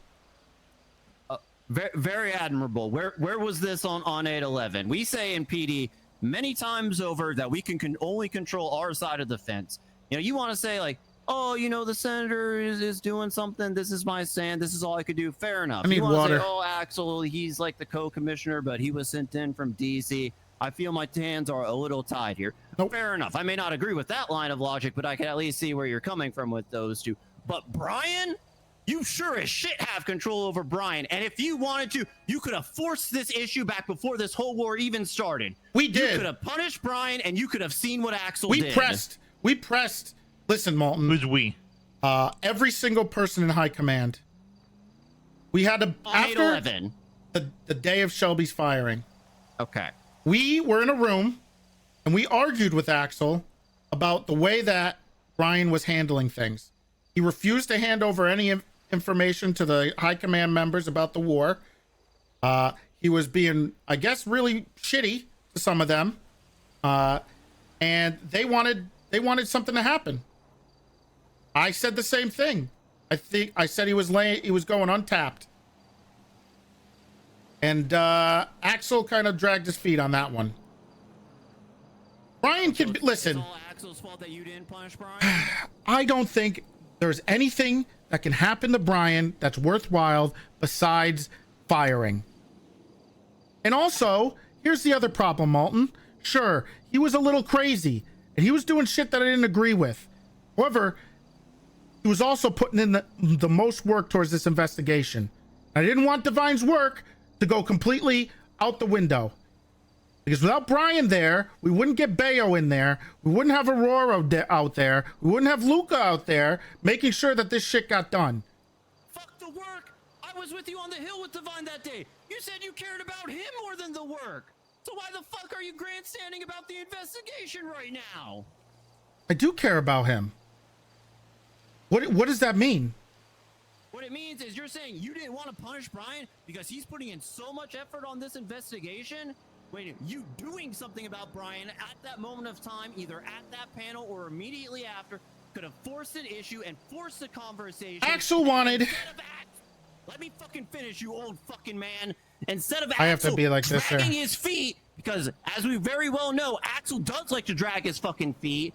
Very, very admirable. Where was this on 8/11? We say in PD many times over that we can only control our side of the fence. You know, you want to say like, oh, you know, the senator is doing something. This is my stand. This is all I could do. Fair enough. I need you want water. to say, oh, Axel, he's like the co-commissioner, but he was sent in from DC. I feel my hands are a little tied here. Nope. Fair enough. I may not agree with that line of logic, but I can at least see where you're coming from with those two. But Brian, you sure as shit have control over Brian. And if you wanted to, you could have forced this issue back before this whole war even started. We did. You could have punished Brian, and you could have seen what Axel We did. pressed. Listen, Molten. Who's we? Every single person in high command. We had to, after 8/11. the day of Shelby's firing. Okay. We were in a room and we argued with Axel about the way that Brian was handling things. He refused to hand over any information to the high command members about the war. He was being, I guess, really shitty to some of them. And they wanted something to happen. I said the same thing. I said he was going untapped. And Axel kind of dragged his feet on that one. Brian can listen. It's all Axel's fault that you didn't punish Brian? I don't think there's anything that can happen to Brian that's worthwhile besides firing. And also, here's the other problem, Malton. Sure, he was a little crazy and he was doing shit that I didn't agree with. However, he was also putting in the most work towards this investigation. I didn't want Divine's work to go completely out the window. Because without Brian there, we wouldn't get Bayo in there. We wouldn't have Aurora out there. We wouldn't have Luca out there making sure that this shit got done. Fuck the work. I was with you on the hill with Divine that day. You said you cared about him more than the work. So why the fuck are you grandstanding about the investigation right now? I do care about him. What does that mean? What it means is you're saying you didn't want to punish Brian because he's putting in so much effort on this investigation? When you doing something about Brian at that moment of time, either at that panel or immediately after, could have forced an issue and forced a conversation. Axel wanted. Let me fucking finish, you old fucking man. Instead of I have to Axel be like this, dragging sir. his feet, because as we very well know, Axel does like to drag his fucking feet.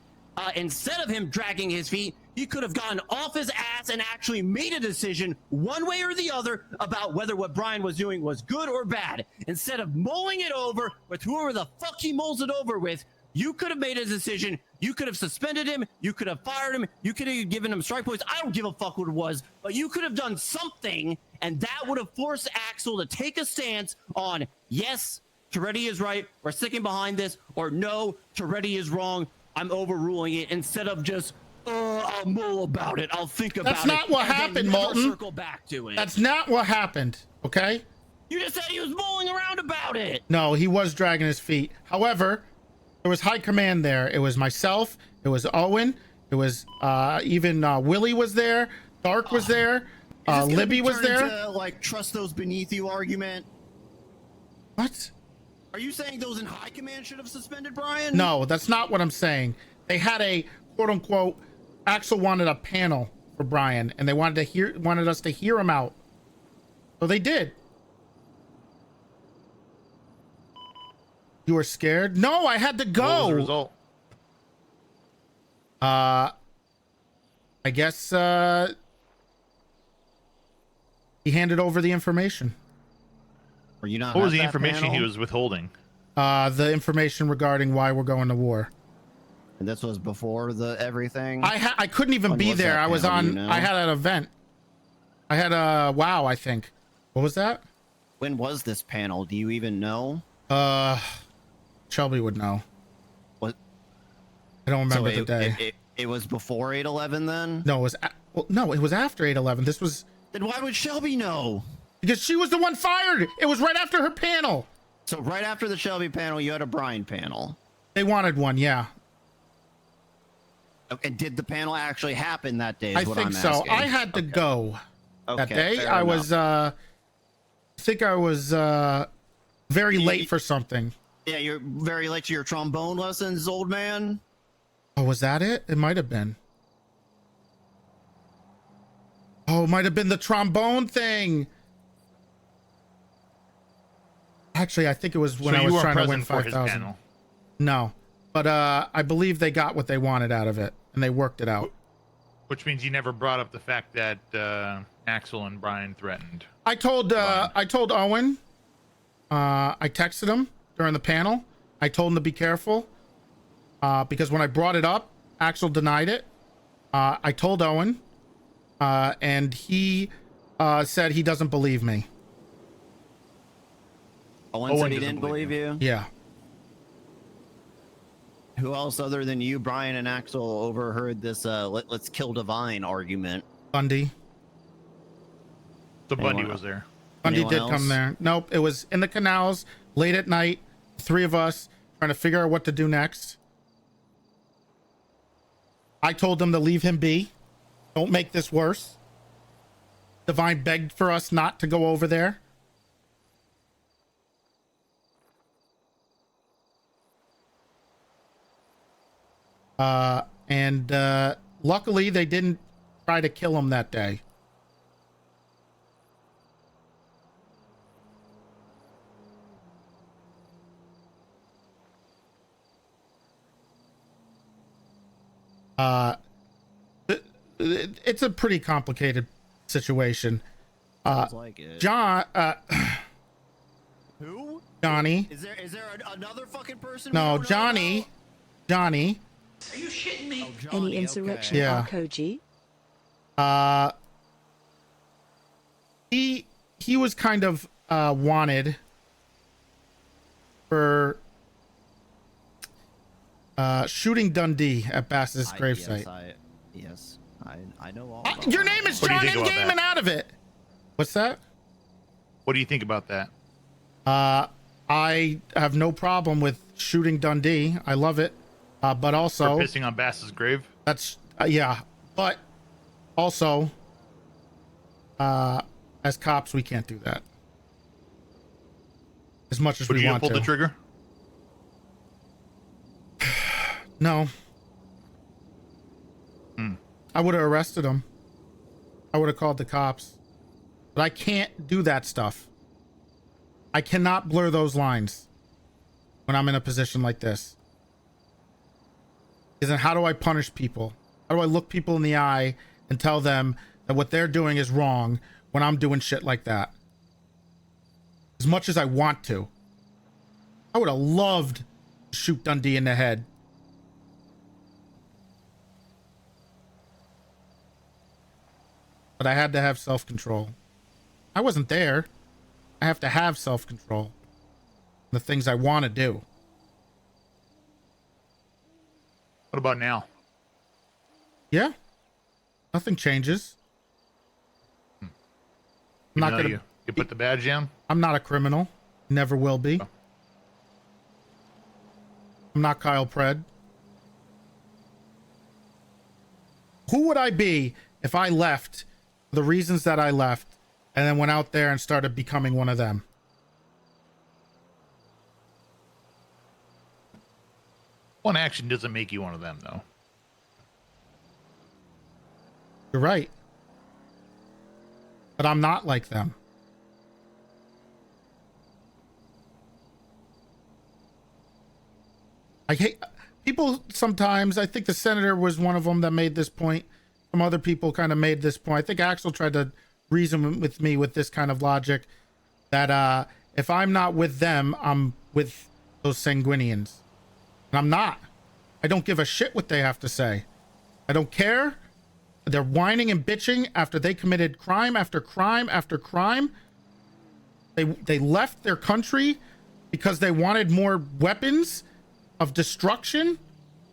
Instead of him dragging his feet, he could have gotten off his ass and actually made a decision one way or the other about whether what Brian was doing was good or bad. Instead of mulling it over with whoever the fuck he mulls it over with, you could have made a decision. You could have suspended him. You could have fired him. You could have given him strike points. I don't give a fuck what it was, but you could have done something, and that would have forced Axel to take a stance on, yes, Toretti is right. We're sticking behind this, or no, Toretti is wrong. I'm overruling it, instead of just, I'll mull about it. I'll think about it. That's not what happened, Malton. Circle back to it. That's not what happened, okay? You just said he was mulling around about it. No, he was dragging his feet. However, there was high command there. It was myself. It was Owen. It was even Willie was there. Dark was there. Libby was there. Into, like, trust those beneath you argument. What? Are you saying those in high command should have suspended Brian? No, that's not what I'm saying. They had a quote unquote. Axel wanted a panel for Brian, and they wanted us to hear him out. So they did. You were scared? No, I had to go. What was the result? I guess he handed over the information. Were you not? What was the information he was withholding? The information regarding why we're going to war. And this was before the everything. I couldn't even be there. I was on. I had an event. I had a WoW, I think. What was that? When was this panel? Do you even know? Shelby would know. What? I don't remember the day. It was before 8/11 then? No, it was. Well, no, it was after 8/11. This was. Then why would Shelby know? Because she was the one fired. It was right after her panel. So right after the Shelby panel, you had a Brian panel. They wanted one, yeah. Okay, did the panel actually happen that day? I think so. Asking. I had to go that day. fair I enough. was, I think I was very late for something. Yeah, you're very late to your trombone lessons, old man. Oh, was that it? It might have been. Oh, it might have been the trombone thing. Actually, I think it was when I was trying to win 5,000. No, but I believe they got what they wanted out of it, and they worked it out. Which means you never brought up the fact that Axel and Brian threatened. I told Owen. I texted him during the panel. I told him to be careful because when I brought it up, Axel denied it. I told Owen, and he said he doesn't believe me. Owen said he didn't believe you? Yeah. Who else other than you, Brian, and Axel overheard this let's kill Divine argument? Bundy. So Bundy was there. Bundy did come there. Nope, it was in the canals late at night. Three of us trying to figure out what to do next. I told them to leave him be. Don't make this worse. Divine begged for us not to go over there. And luckily they didn't try to kill him that day. It's a pretty complicated situation. Like it. John, Who? Johnny. Is there another fucking person? No, Johnny. Johnny. Are you shitting me? Any insurrection Yeah. on Koji? He was kind of wanted for shooting Dundee at Bass's gravesite. I know all. Your name is John Endgame and out of it. What's that? What do you think about that? I have no problem with shooting Dundee. I love it. But also for pissing on Bass's grave. That's yeah. But also, as cops, we can't do that. As much as Would we you want pull to. the trigger? No. I would have arrested him. I would have called the cops. But I can't do that stuff. I cannot blur those lines when I'm in a position like this. Because then how do I punish people? How do I look people in the eye and tell them that what they're doing is wrong when I'm doing shit like that? As much as I want to. I would have loved to shoot Dundee in the head. But I had to have self-control. I wasn't there. I have to have self-control. The things I want to do. What about now? Yeah. Nothing changes. I'm not gonna. You put the badge down? I'm not a criminal. Never will be. I'm not Kyle Pred. Who would I be if I left the reasons that I left and then went out there and started becoming one of them? One action doesn't make you one of them, though. You're right. But I'm not like them. I hate people sometimes. I think the senator was one of them that made this point. Some other people kind of made this point. I think Axel tried to reason with me with this kind of logic that if I'm not with them, I'm with those sanguinians. And I'm not. I don't give a shit what they have to say. I don't care. They're whining and bitching after they committed crime after crime after crime. They left their country because they wanted more weapons of destruction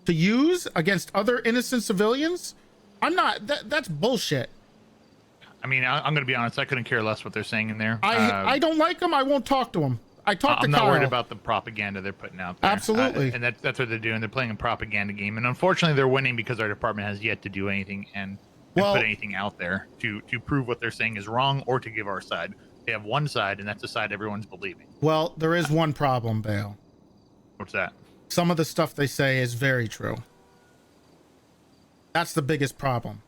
to use against other innocent civilians. I'm not. That's bullshit. I mean, I'm going to be honest. I couldn't care less what they're saying in there. I don't like them. I won't talk to them. I talked to I'm Kyle. not worried about the propaganda they're putting out there. Absolutely. And that's what they're doing. They're playing a propaganda game. And unfortunately, they're winning because our department has yet to do anything and put anything out there to prove what they're saying is wrong or to give our side. They have one side, and that's the side everyone's believing. Well, there is one problem, Bale. What's that? Some of the stuff they say is very true. That's the biggest problem.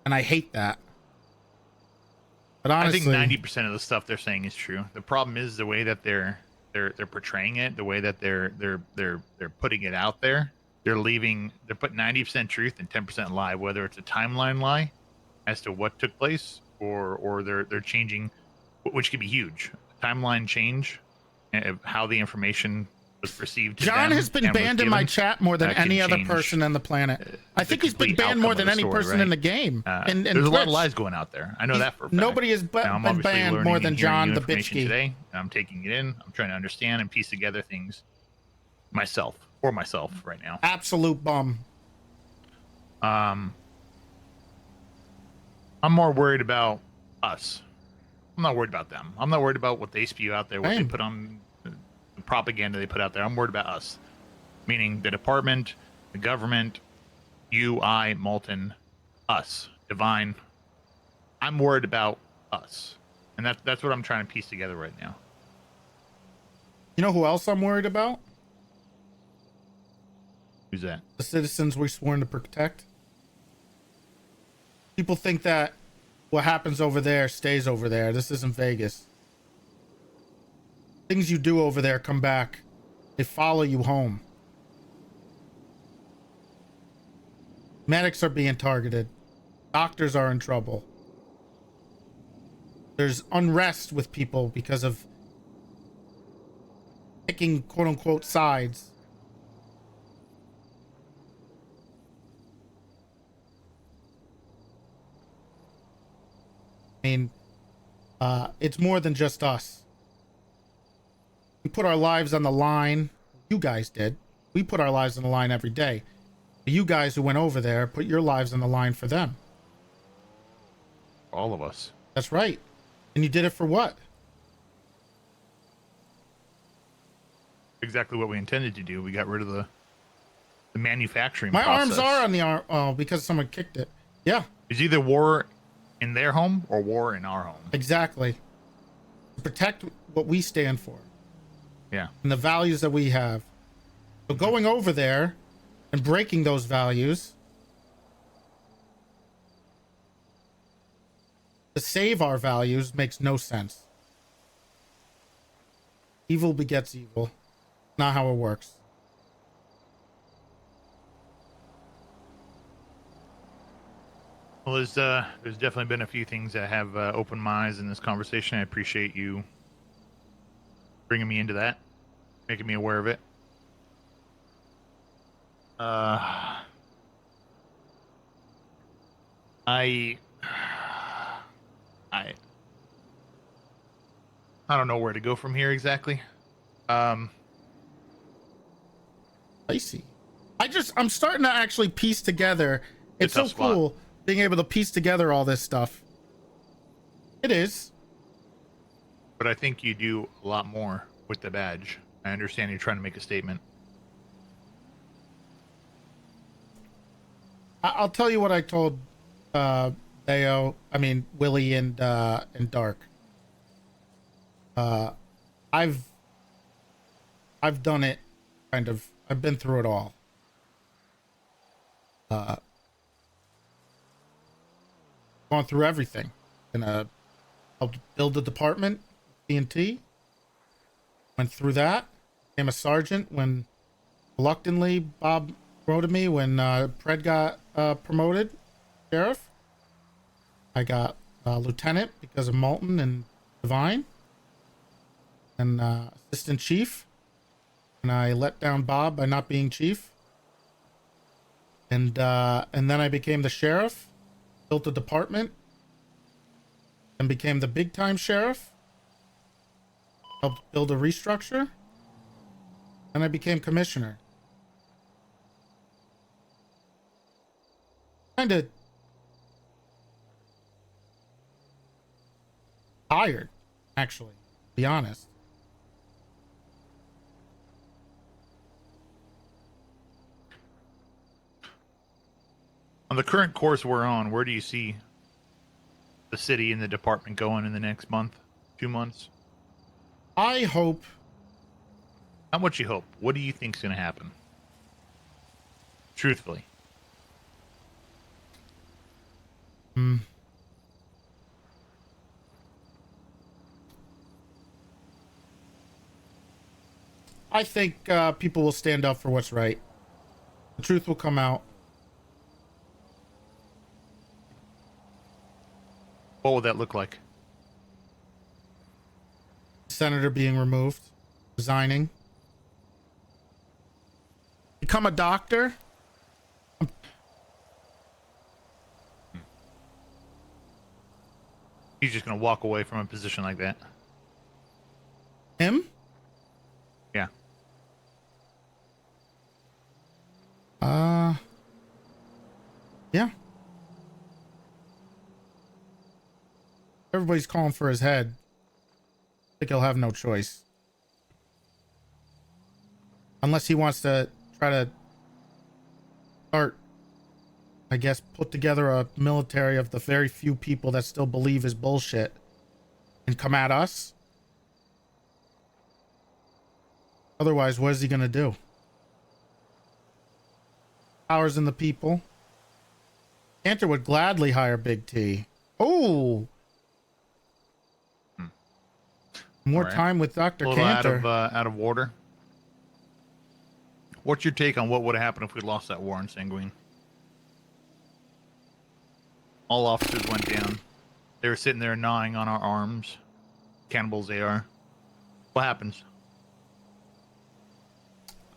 And I hate that. But honestly, I think 90% of the stuff they're saying is true. The problem is the way that they're portraying it, the way that they're putting it out there. They're putting 90% truth and 10% lie, whether it's a timeline lie as to what took place or they're changing, which could be huge. Timeline change of how the information was perceived to John them has been and was banned in my given, chat more than can any other change person on the planet. I think he's been complete banned more outcome than of the any story, person right? in the game. And There's a lot of Twitch. lies going out there. I know that for a fact. Nobody has Now, I'm been obviously banned learning more and than hearing John new the information Bitchkey. today. I'm taking it in. I'm trying to understand and piece together things myself right now. Absolute bum. I'm more worried about us. I'm not worried about them. I'm not worried about what they spew out there, what they put on the propaganda they put out there. I'm worried about us, meaning the department, the government, you, I, Molten, us, Divine. I'm worried about us, and that's what I'm trying to piece together right now. You know who else I'm worried about? Who's that? The citizens we're sworn to protect. People think that what happens over there stays over there. This isn't Vegas. Things you do over there come back. They follow you home. Medics are being targeted. Doctors are in trouble. There's unrest with people because of picking quote-unquote sides. I mean, it's more than just us. We put our lives on the line. You guys did. We put our lives on the line every day. You guys who went over there put your lives on the line for them. All of us. That's right. And you did it for what? Exactly what we intended to do. We got rid of the manufacturing My process. arms are on the arm. Oh, because someone kicked it. Yeah. It's either war in their home or war in our home. Exactly. To protect what we stand for. Yeah. And the values that we have. So going over there and breaking those values to save our values makes no sense. Evil begets evil. Not how it works. Well, there's definitely been a few things that have opened my eyes in this conversation. I appreciate you bringing me into that, making me aware of it. I don't know where to go from here exactly. I see. I'm starting to actually piece together. It's so cool being able to piece together all this stuff. It is. But I think you do a lot more with the badge. I understand you're trying to make a statement. I'll tell you what I told Willie and Dark. I've done it kind of. I've been through it all. Gone through everything. And helped build the department, TNT. Went through that. Became a sergeant when reluctantly Bob promoted me when Pred got promoted sheriff. I got lieutenant because of Molten and Divine. And assistant chief. And I let down Bob by not being chief. And then I became the sheriff, built a department, and became the big time sheriff. Helped build a restructure. And I became commissioner. Kind of tired. actually, to be honest. On the current course we're on, where do you see the city and the department going in the next month, 2 months? I hope. Not what you hope. What do you think's going to happen? Truthfully. I think people will stand up for what's right. The truth will come out. What would that look like? Senator being removed, resigning. Become a doctor. He's just going to walk away from a position like that. Him? Yeah. Yeah. Everybody's calling for his head. I think he'll have no choice. Unless he wants to try to start, I guess, put together a military of the very few people that still believe his bullshit and come at us. Otherwise, what is he going to do? Powers in the people. Cantor would gladly hire Big T. Oh! More Right. time with Dr. A little Cantor. out of order. What's your take on what would have happened if we lost that war in Sanguine? All officers went down. They were sitting there gnawing on our arms. Cannibals they are. What happens?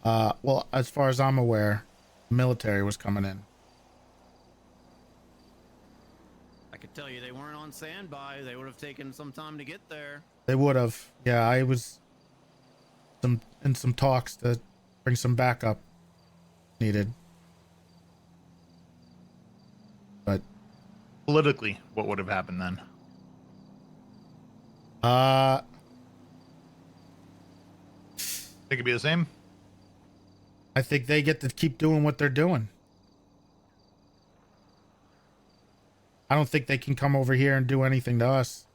Well, as far as I'm aware, the military was coming in. I could tell you they weren't on standby. They would have taken some time to get there. They would have. Yeah, I was in some talks to bring some backup needed. But Politically, what would have happened then? Think it'd be the same? I think they get to keep doing what they're doing. I don't think they can come over here and do anything to us.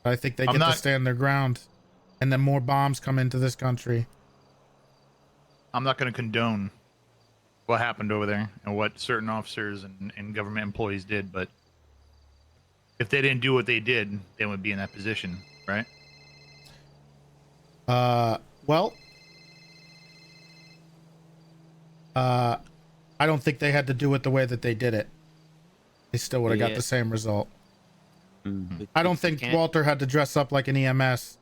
I think they get to stand their ground, and then more bombs come into this country. I'm not going to condone what happened over there and what certain officers and government employees did, but if they didn't do what they did, they would be in that position, right? Well, I don't think they had to do it the way that they did it. They still would have got the same result. I don't think Walter had to dress up like an EMS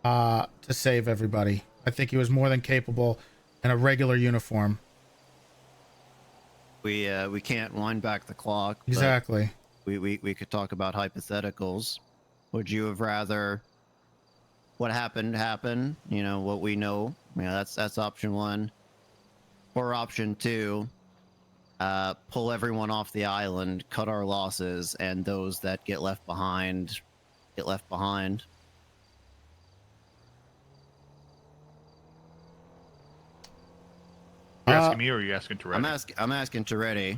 to save everybody. I think he was more than capable in a regular uniform. We can't wind back the clock. but Exactly. We could talk about hypotheticals. Would you have rather what happened happen? You know what we know. You know that's option one. Or option two. Pull everyone off the island, cut our losses, and those that get left behind, get left behind. You're asking me or are you asking Toretti? I'm asking Toretti.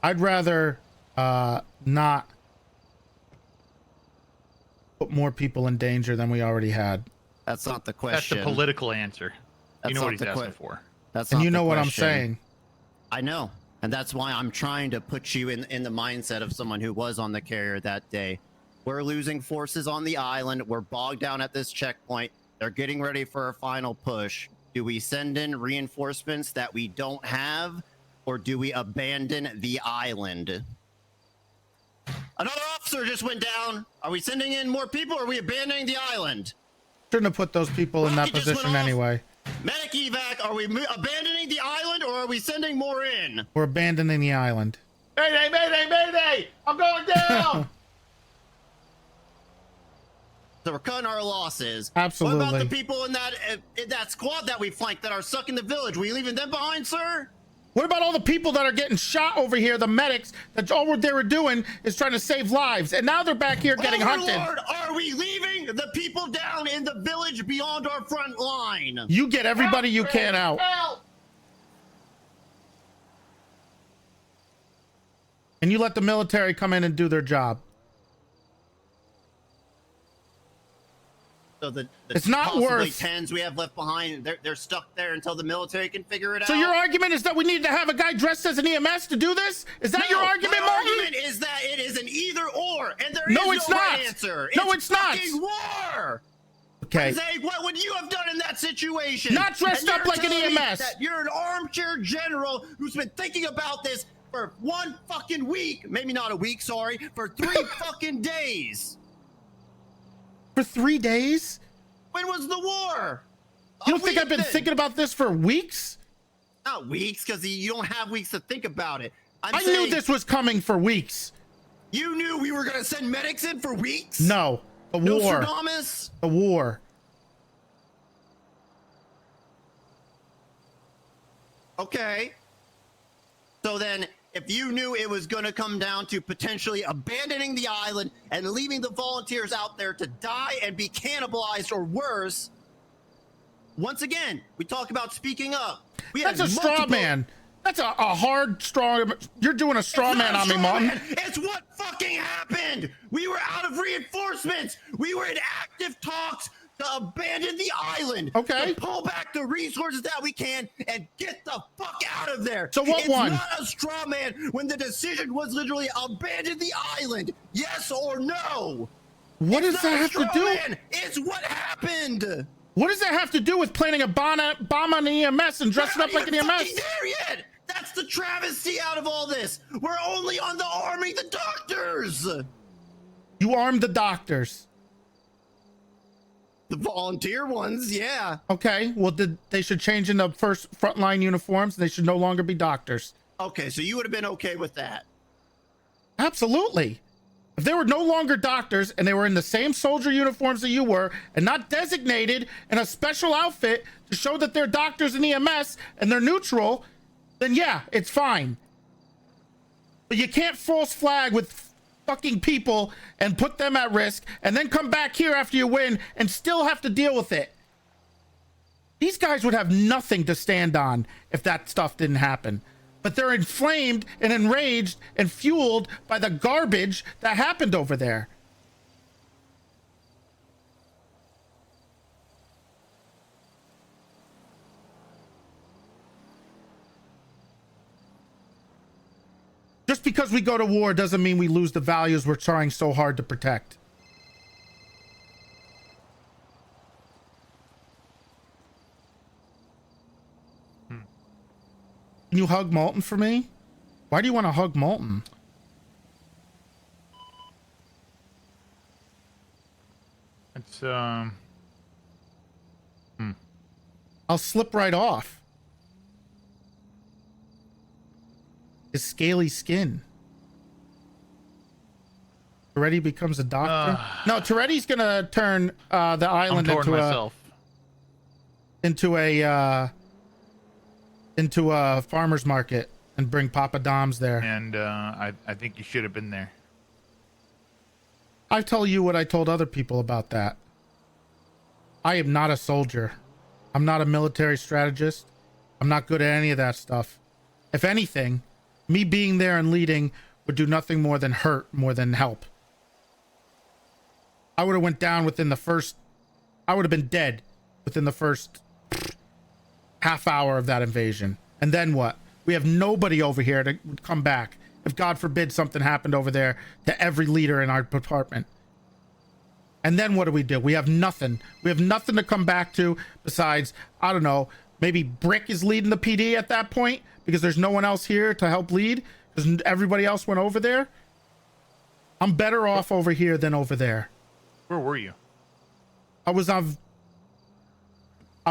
I'd rather not put more people in danger than we already had. That's not the That's question. the political answer. You know what he's asking for. That's And not you the know what I'm question. saying. I know, and that's why I'm trying to put you in the mindset of someone who was on the carrier that day. We're losing forces on the island. We're bogged down at this checkpoint. They're getting ready for a final push. Do we send in reinforcements that we don't have, or do we abandon the island? Another officer just went down. Are we sending in more people, or are we abandoning the island? Shouldn't have put those people in that Rocket just went position off. anyway. Medic evac, are we abandoning the island, or are we sending more in? We're abandoning the island. Mayday, mayday, mayday! I'm going down! So we're cutting our losses. Absolutely. What about the people in that squad that we flanked that are stuck in the village? We leaving them behind, sir? What about all the people that are getting shot over here? The medics, that's all what they were doing is trying to save lives, and now they're back here getting hunted. Overlord, are are we leaving the people down in the village beyond our front line? You get everybody you can out. And you let the military come in and do their job. So the it's not possibly worth 10s we have left behind, they're stuck there until the military can figure it out. So your argument is that we need to have a guy dressed as an EMS to do this? Is that your argument, my Martin? argument is that it is an either or, and there No, is it's no not. right answer. No, it's not. Fucking war. Okay. Say, what would you have done in that situation? Not dressed And up you're like an telling me EMS. That you're an armchair general who's been thinking about this for 1 fucking week, maybe not a week, sorry, for 3 fucking days. For 3 days? When was the war? You don't think I've been thinking about this for weeks? Not weeks, because you don't have weeks to think about it. I knew this was coming for weeks. You knew we were going to send medics in for weeks? No. A war. Nostradamus? A war. Okay. So then, if you knew it was going to come down to potentially abandoning the island and leaving the volunteers out there to die and be cannibalized or worse, once again, we talk about speaking up. That's a straw man. That's a hard straw. You're doing a straw man on me, Martin. It's what fucking happened. We were out of reinforcements. We were in active talks to abandon the island. Okay. To pull back the resources that we can and get the fuck out of there. So what won? It's not a straw man when the decision was literally abandon the island. Yes or no? What does that have to do? Man. It's what happened. What does that have to do with planning a bomb on the EMS and dressing up like an EMS? There yet. That's the travesty out of all this. We're only on the arming the doctors. You armed the doctors. The volunteer ones, yeah. Okay, well, they should change into frontline uniforms. They should no longer be doctors. Okay, so you would have been okay with that? Absolutely. If they were no longer doctors and they were in the same soldier uniforms that you were and not designated in a special outfit to show that they're doctors in EMS and they're neutral, then yeah, it's fine. But you can't false flag with fucking people and put them at risk and then come back here after you win and still have to deal with it. These guys would have nothing to stand on if that stuff didn't happen. But they're inflamed and enraged and fueled by the garbage that happened over there. Just because we go to war doesn't mean we lose the values we're trying so hard to protect. Can you hug Molten for me? Why do you want to hug Molten? It's I'll slip right off. His scaly skin. Toretti becomes a doctor. No, Toretti's gonna turn the island into a farmer's market and bring Papa Dom's there. And I think you should have been there. I tell you what I told other people about that. I am not a soldier. I'm not a military strategist. I'm not good at any of that stuff. If anything, me being there and leading would do nothing more than hurt more than help. I would have went down within the first, I would have been dead within the first half hour of that invasion. And then what? We have nobody over here to come back. If God forbid something happened over there to every leader in our department. And then what do? We have nothing. We have nothing to come back to besides, I don't know, maybe Brick is leading the PD at that point because there's no one else here to help lead because everybody else went over there. I'm better off over here than over there. Where were you? I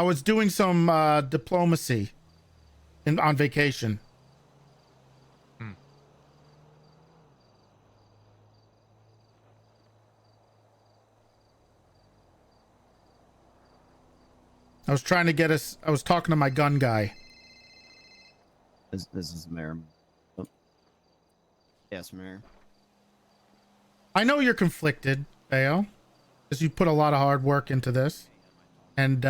was doing some diplomacy on vacation. I was trying to get us. I was talking to my gun guy. This is Mayor. Oh. Yes, Mayor. I know you're conflicted, Bayo. because you put a lot of hard work into this, and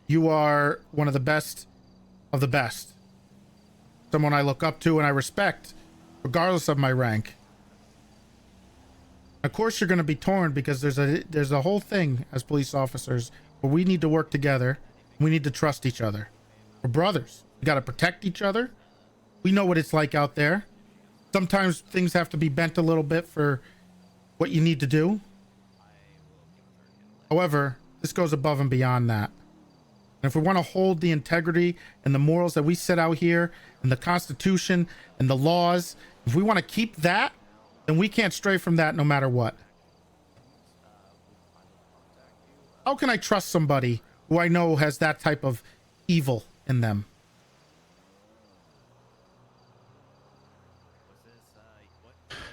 you are one of the best of the best. Someone I look up to and I respect, regardless of my rank. Of course, you're going to be torn because there's a whole thing as police officers where we need to work together. We need to trust each other. We're brothers. We got to protect each other. We know what it's like out there. Sometimes things have to be bent a little bit for what you need to do. However, this goes above and beyond that. And if we want to hold the integrity and the morals that we set out here and the Constitution and the laws, if we want to keep that, then we can't stray from that no matter what. How can I trust somebody who I know has that type of evil in them?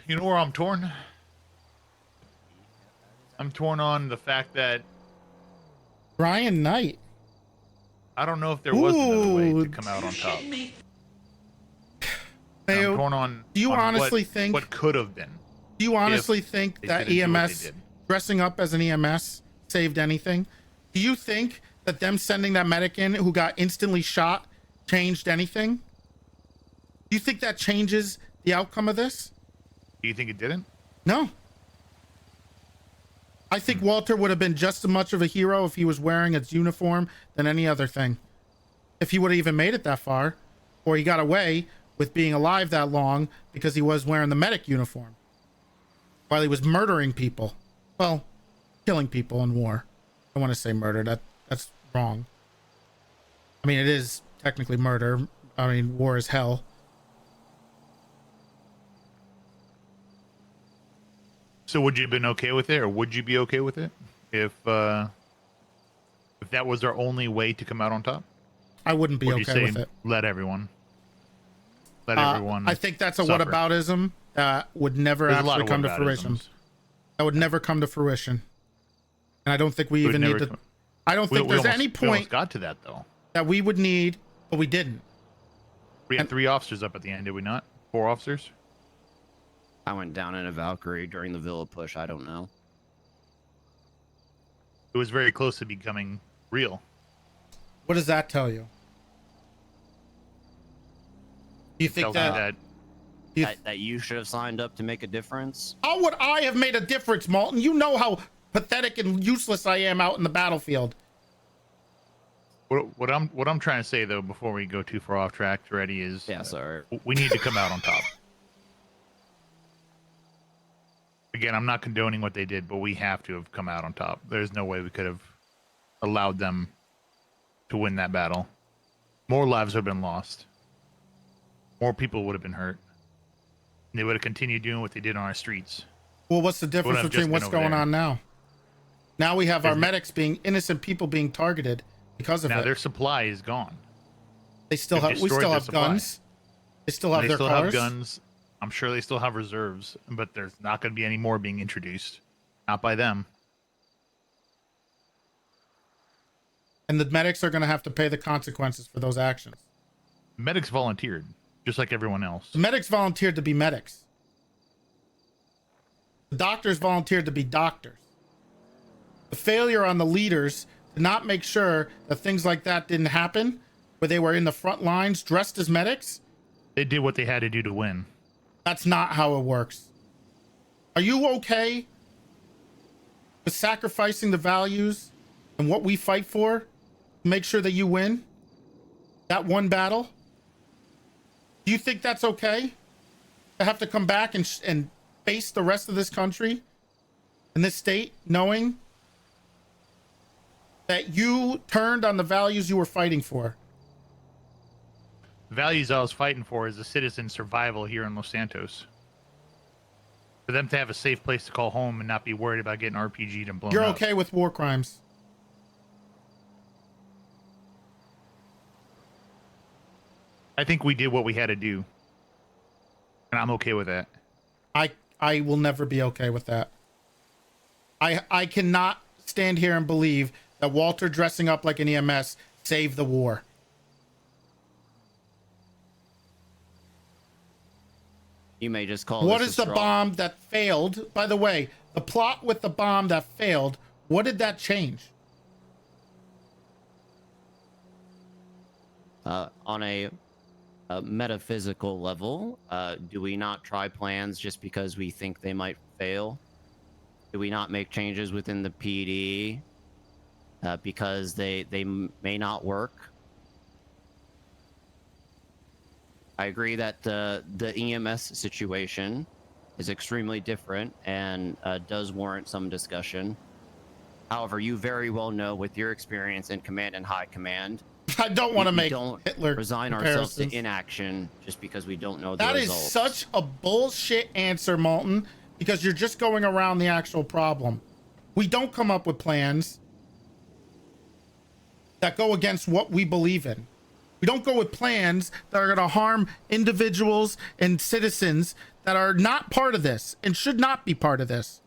You know where I'm torn? I'm torn on the fact that Brian Knight. I don't know if there was another way to come out on top. I'm torn on. Do you on honestly think what could have been? Do you honestly think that EMS dressing up as an EMS saved anything? Do you think that them sending that medic in who got instantly shot changed anything? Do you think that changes the outcome of this? Do you think it didn't? No. I think Walter would have been just as much of a hero if he was wearing his uniform than any other thing. If he would have even made it that far, or he got away with being alive that long because he was wearing the medic uniform while he was murdering people. Well, killing people in war. I don't want to say murder. That's wrong. I mean, it is technically murder. I mean, war is hell. So would you have been okay with it, or would you be okay with it if that was our only way to come out on top? I wouldn't be okay with it. Let everyone. I think that's a suffer. whataboutism that would never actually come to fruition. That would never come to fruition. And I don't think we even need to. I don't think there's any point. We almost got to that though. That we would need, but we didn't. We had 3 officers up at the end, did we not? 4 officers. I went down in a Valkyrie during the Villa push. I don't know. It was very close to becoming real. What does that tell you? Do you think that you should have signed up to make a difference? How would I have made a difference, Malton? You know how pathetic and useless I am out in the battlefield. What I'm trying to say though, before we go too far off track, Toretti, is we need to come out on top. Again, I'm not condoning what they did, but we have to have come out on top. There's no way we could have allowed them to win that battle. More lives would have been lost. More people would have been hurt. And they would have continued doing what they did on our streets. Well, what's the difference between what's going on now? Now we have our medics being innocent people being targeted because of it. Now their supply is gone. They still have. We still have guns. They still have their cars. They still have guns. I'm sure they still have reserves, but there's not going to be any more being introduced. Not by them. And the medics are going to have to pay the consequences for those actions. Medics volunteered, just like everyone else. The medics volunteered to be medics. The doctors volunteered to be doctors. The failure on the leaders to not make sure that things like that didn't happen, where they were in the front lines dressed as medics. They did what they had to do to win. That's not how it works. Are you okay with sacrificing the values and what we fight for to make sure that you win that one battle? Do you think that's okay? To have to come back and face the rest of this country and this state knowing that you turned on the values you were fighting for? The values I was fighting for is the citizen survival here in Los Santos. For them to have a safe place to call home and not be worried about getting RPG'd and blown up. You're okay with war crimes? I think we did what we had to do. And I'm okay with that. I will never be okay with that. I cannot stand here and believe that Walter dressing up like an EMS saved the war. You may just call What this is a the straw. bomb that failed? By the way, the plot with the bomb that failed, what did that change? On a metaphysical level, do we not try plans just because we think they might fail? Do we not make changes within the PD because they may not work? I agree that the EMS situation is extremely different and does warrant some discussion. However, you very well know with your experience in command and high command, I don't want to make don't Hitler resign ourselves to comparisons. inaction just because we don't know the That is results. such a bullshit answer, Malton, because you're just going around the actual problem. We don't come up with plans that go against what we believe in. We don't go with plans that are going to harm individuals and citizens that are not part of this and should not be part of this.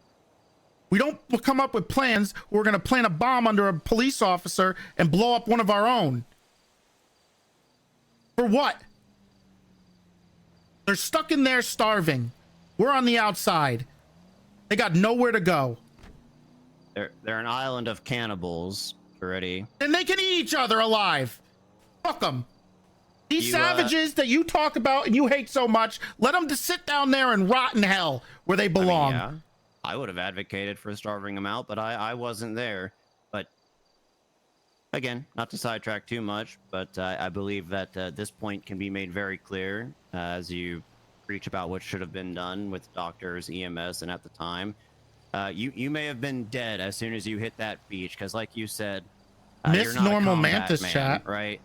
We don't come up with plans where we're going to plant a bomb under a police officer and blow up one of our own. For what? They're stuck in there starving. We're on the outside. They got nowhere to go. They're an island of cannibals already. And they can eat each other alive. Fuck them. These You, savages that you talk about and you hate so much, let them just sit down there and rot in hell where they belong. I mean, yeah, I would have advocated for starving them out, but I wasn't there. But again, not to sidetrack too much, but I believe that this point can be made very clear as you preach about what should have been done with doctors, EMS, and at the time. You may have been dead as soon as you hit that beach, because like you said, Miss you're not a Normal combat Mantis man, chat. right?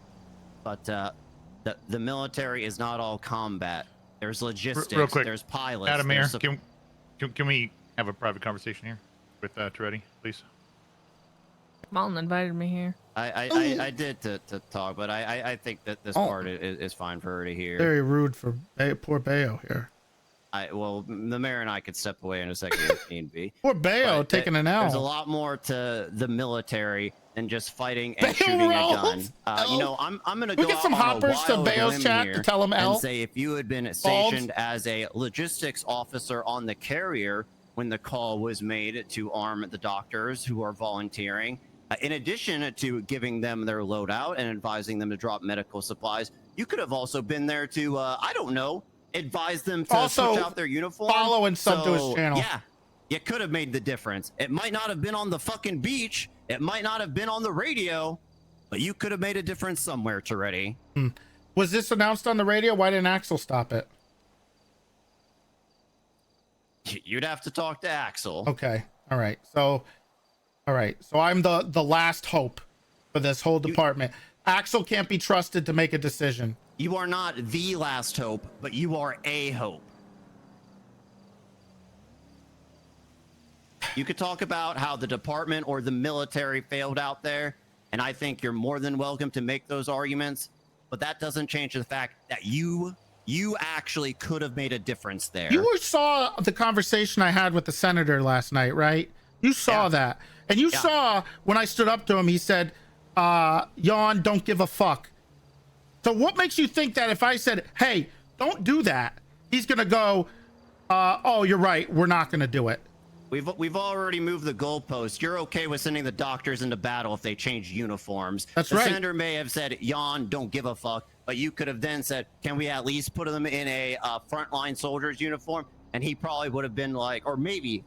But the military is not all combat. There's logistics. Real quick, There's pilots. Adamir, there's can we have a private conversation here with Toretti, please? Malton invited me here. I did to talk, but I think that this part is fine for her to hear. Very rude for poor Bayo here. Well, the mayor and I could step away in a second if need be. Poor Bayo But taking an L. There's a lot more to the military than just fighting and Bayo shooting rolls. a gun. You know, I'm gonna We go get some out on a hoppers to wild Bayo's limb chat here to tell him L. and say if you had been stationed as a logistics officer on the carrier when the call was made to arm the doctors who are volunteering, in addition to giving them their loadout and advising them to drop medical supplies, you could have also been there to, I don't know, advise them to Also, switch out their uniform. follow and sub to his channel. Yeah, you could have made the difference. It might not have been on the fucking beach. It might not have been on the radio, but you could have made a difference somewhere, Toretti. Was this announced on the radio? Why didn't Axel stop it? You'd have to talk to Axel. Okay. All right. So I'm the last hope for this whole department. Axel can't be trusted to make a decision. You are not the last hope, but you are a hope. You could talk about how the department or the military failed out there, and I think you're more than welcome to make those arguments, but that doesn't change the fact that you actually could have made a difference there. You saw the conversation I had with the senator last night, right? You saw that. And you saw when I stood up to him, he said, yawn, don't give a fuck. So what makes you think that if I said, hey, don't do that, he's going to go, oh, you're right, we're not going to do it. We've already moved the goalpost. You're okay with sending the doctors into battle if they change uniforms. That's the right. senator may have said, yawn, don't give a fuck, but you could have then said, can we at least put them in a frontline soldier's uniform? And he probably would have been like, or maybe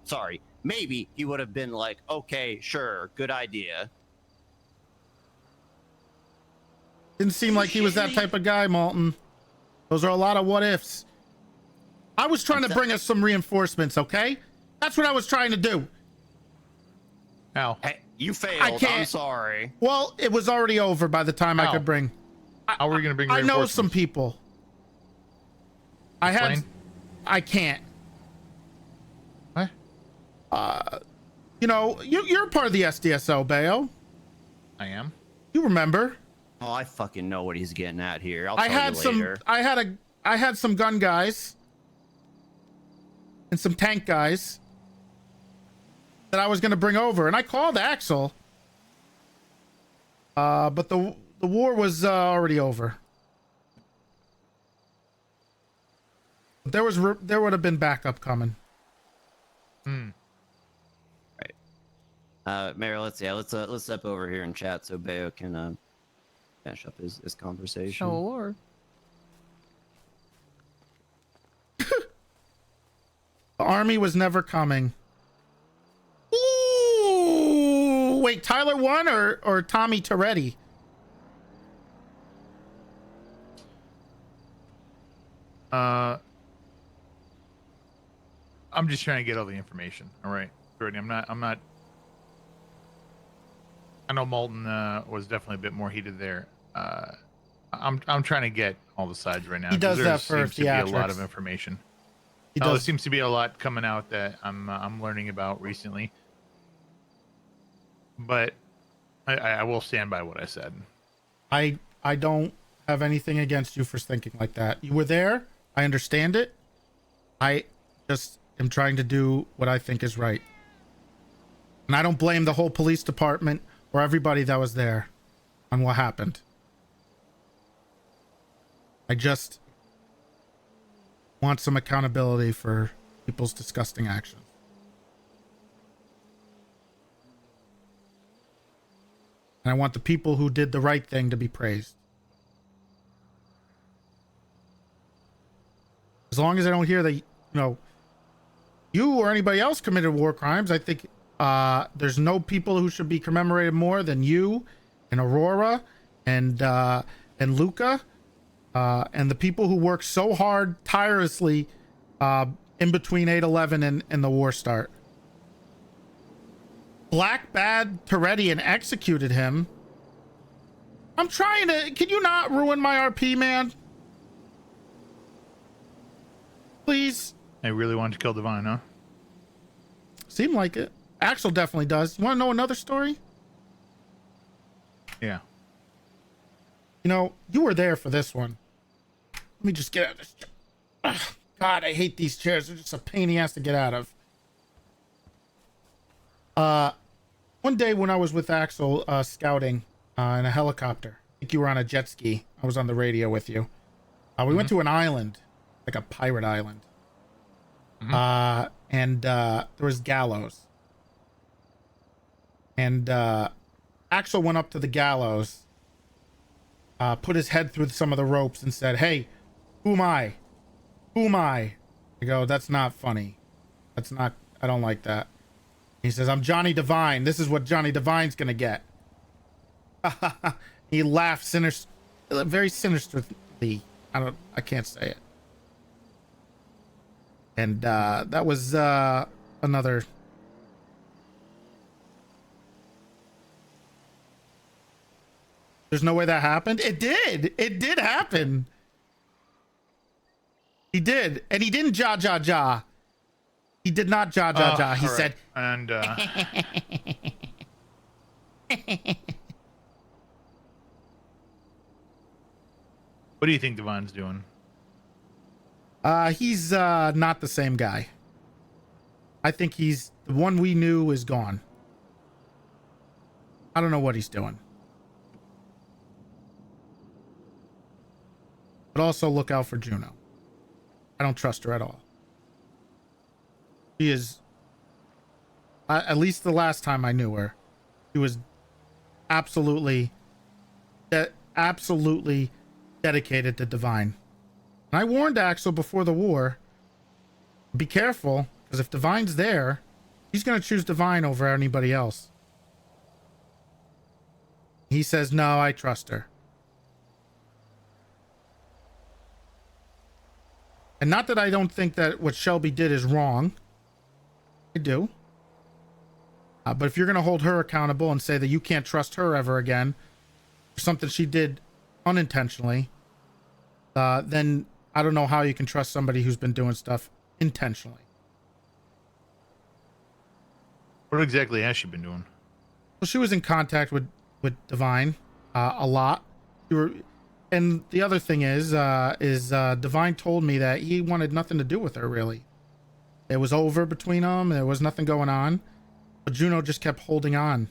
he would have been like, okay, sure, good idea. Didn't seem like he was that type of guy, Malton. Those are a lot of what ifs. I was trying to bring us some reinforcements, okay? That's what I was trying to do. How? Hey, you failed. I can't. I'm sorry. Well, it was already over by the time I could bring. How are we going to bring I know reinforcements? some people. Explain. I can't. What? You know, you're part of the SDSO, Bayo. I am. You remember? Oh, I fucking know what he's getting at here. I had some gun guys and some tank guys that I was going to bring over, and I called Axel. But the war was already over. There would have been backup coming. Hmm. Mayor, let's step over here and chat so Bayo can finish up his conversation. Sure. The army was never coming. Ooh, wait, Tyler won or Tommy Toretti? I'm just trying to get all the information. All right, Brittany, I'm not. I know Molten was definitely a bit more heated there. I'm trying to get all the sides right now. He does that there for seems to be a lot theatrics. of information. He There does. seems to be a lot coming out that I'm learning about recently. But I will stand by what I said. I don't have anything against you for thinking like that. You were there. I understand it. I just am trying to do what I think is right. And I don't blame the whole police department or everybody that was there on what happened. I just want some accountability for people's disgusting actions. And I want the people who did the right thing to be praised. As long as I don't hear that, you or anybody else committed war crimes, I think there's no people who should be commemorated more than you and Aurora and Luca and the people who worked so hard, tirelessly in between 8/11 and the war start. Black Bad Toretti and executed him. I'm trying to... Can you not ruin my RP, man? Please. I really wanted to kill Divine, huh? Seemed like it. Axel definitely does. You want to know another story? Yeah. You were there for this one. Let me just get out of this. Ugh, God, I hate these chairs. They're just a pain in the ass to get out of. One day when I was with Axel scouting in a helicopter, I think you were on a jet ski. I was on the radio with you. We went to an island, like a pirate island. And there was gallows. And Axel went up to the gallows, put his head through some of the ropes and said, "Hey, who am I? Who am I?" I go, "That's not funny. I don't like that." He says, "I'm Johnny Divine. This is what Johnny Divine's gonna get." He laughed very sinisterly. I can't say it. And that was another... There's no way that happened. It did happen. He did. And he didn't ja. He did not ja. He said... And what do you think Divine's doing? He's not the same guy. I think the one we knew is gone. I don't know what he's doing. But also look out for Juno. I don't trust her at all. She is, at least the last time I knew her, she was absolutely dedicated to Divine. And I warned Axel before the war, be careful, because if Divine's there, he's going to choose Divine over anybody else. He says, "No, I trust her." And not that I don't think that what Shelby did is wrong. I do. But if you're going to hold her accountable and say that you can't trust her ever again for something she did unintentionally, then I don't know how you can trust somebody who's been doing stuff intentionally. What exactly has she been doing? Well, she was in contact with Divine a lot. And the other thing is Divine told me that he wanted nothing to do with her, really. It was over between them. There was nothing going on. But Juno just kept holding on.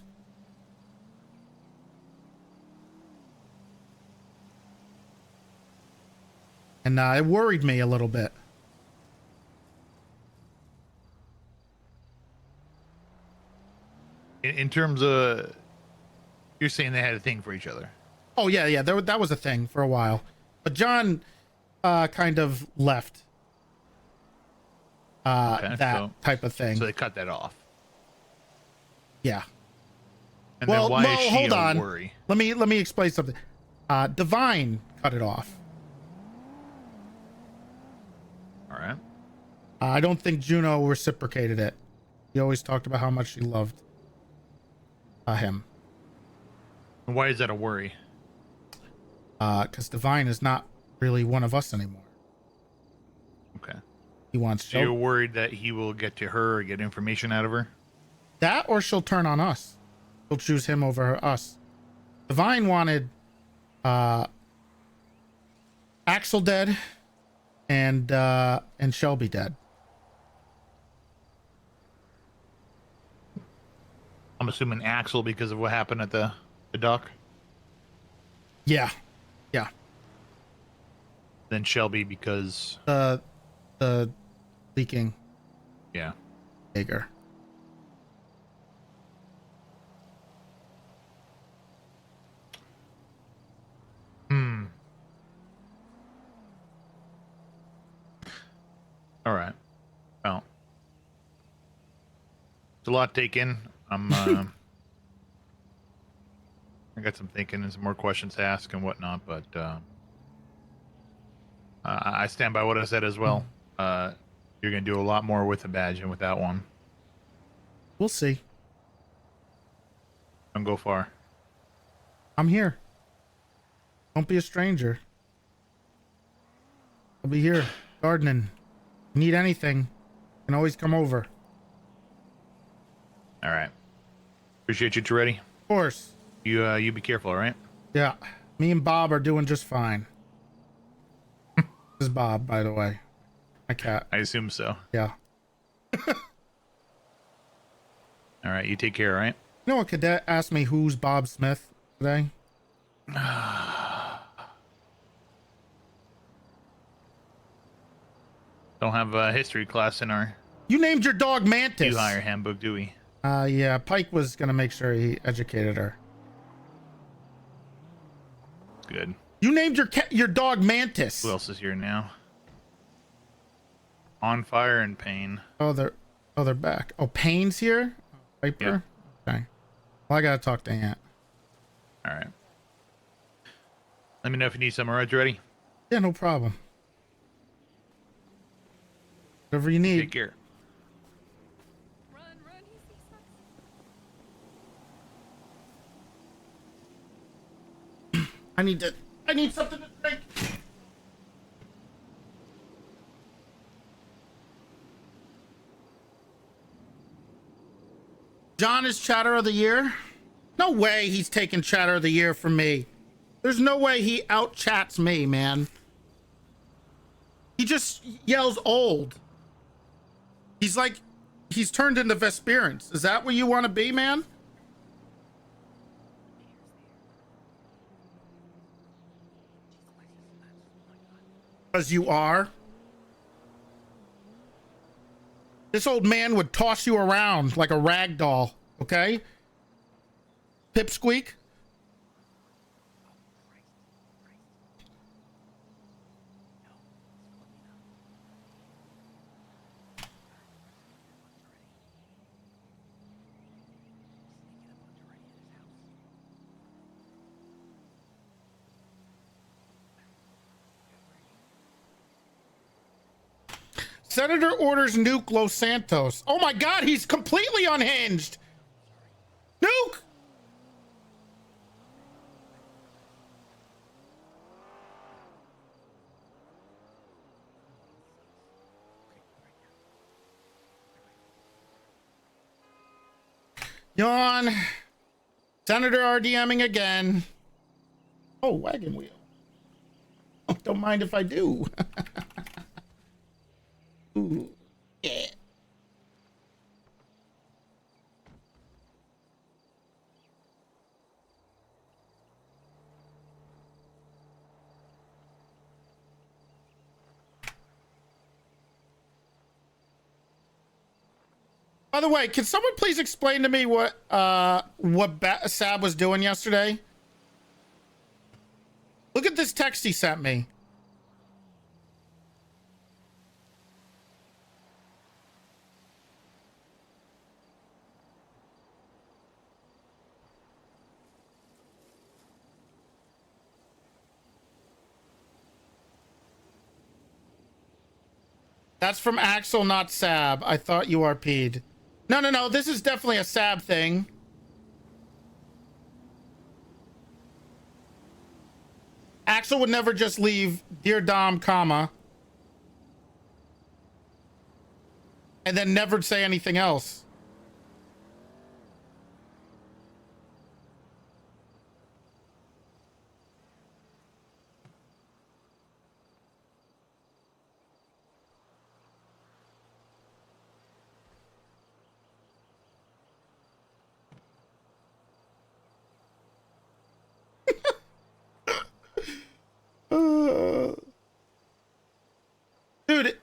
And it worried me a little bit. In terms of, you're saying they had a thing for each other. Oh yeah. That was a thing for a while, but John kind of left Okay, that type of thing. So they cut that off. Yeah. And then why is she hold a on. worry? Let me explain something. Divine cut it off. All right. I don't think Juno reciprocated it. He always talked about how much she loved him. And why is that a worry? Because Divine is not really one of us anymore. Okay. He wants So you're worried that he will get to her or get information out of her? that, or she'll turn on us. She'll choose him over us. Divine wanted Axel dead and Shelby dead. I'm assuming Axel because of what happened at the dock. Yeah. Then Shelby because The leaking. Yeah. Bigger. All right. Well, it's a lot to take in. I got some thinking and some more questions to ask and whatnot, but I stand by what I said as well. You're going to do a lot more with the badge than with that one. We'll see. Don't go far. I'm here. Don't be a stranger. I'll be here gardening. Need anything, you can always come over. All right. Appreciate you, Toretti. Of course. You be careful, all right? Yeah. Me and Bob are doing just fine. This is Bob, by the way. My cat. I assume so. Yeah. All right. You take care, all right? You know what Cadet asked me who's Bob Smith today? Don't have a history class in our You named your dog Mantis. new hire handbook, do we? Yeah, Pike was gonna make sure he educated her. Good. You named your dog Mantis. Who else is here now? On Fire and Pain. Oh, they're back. Oh, Payne's here? Piper? Yep. Okay. Well, I gotta talk to Aunt. All right. Let me know if you need some. All right, you ready? Yeah, no problem. Whatever you need. Take care. I need something to drink. John is Chatter of the Year? No way he's taking Chatter of the Year from me. There's no way he out-chats me, man. He just yells old. He's turned into Vesperance. Is that what you want to be, man? Because you are. This old man would toss you around like a rag doll, okay? Pipsqueak. Senator orders nuke Los Santos. Oh my God, he's completely unhinged. Nuke! Yawn. Senator RDMing again. Oh, wagon wheel. Oh, don't mind if I do. Ooh, yeah. By the way, can someone please explain to me what Sab was doing yesterday? Look at this text he sent me. That's from Axel, not Sab. I thought you RP'd. No. This is definitely a Sab thing. Axel would never just leave Dear Dom, comma, and then never say anything else. Dude,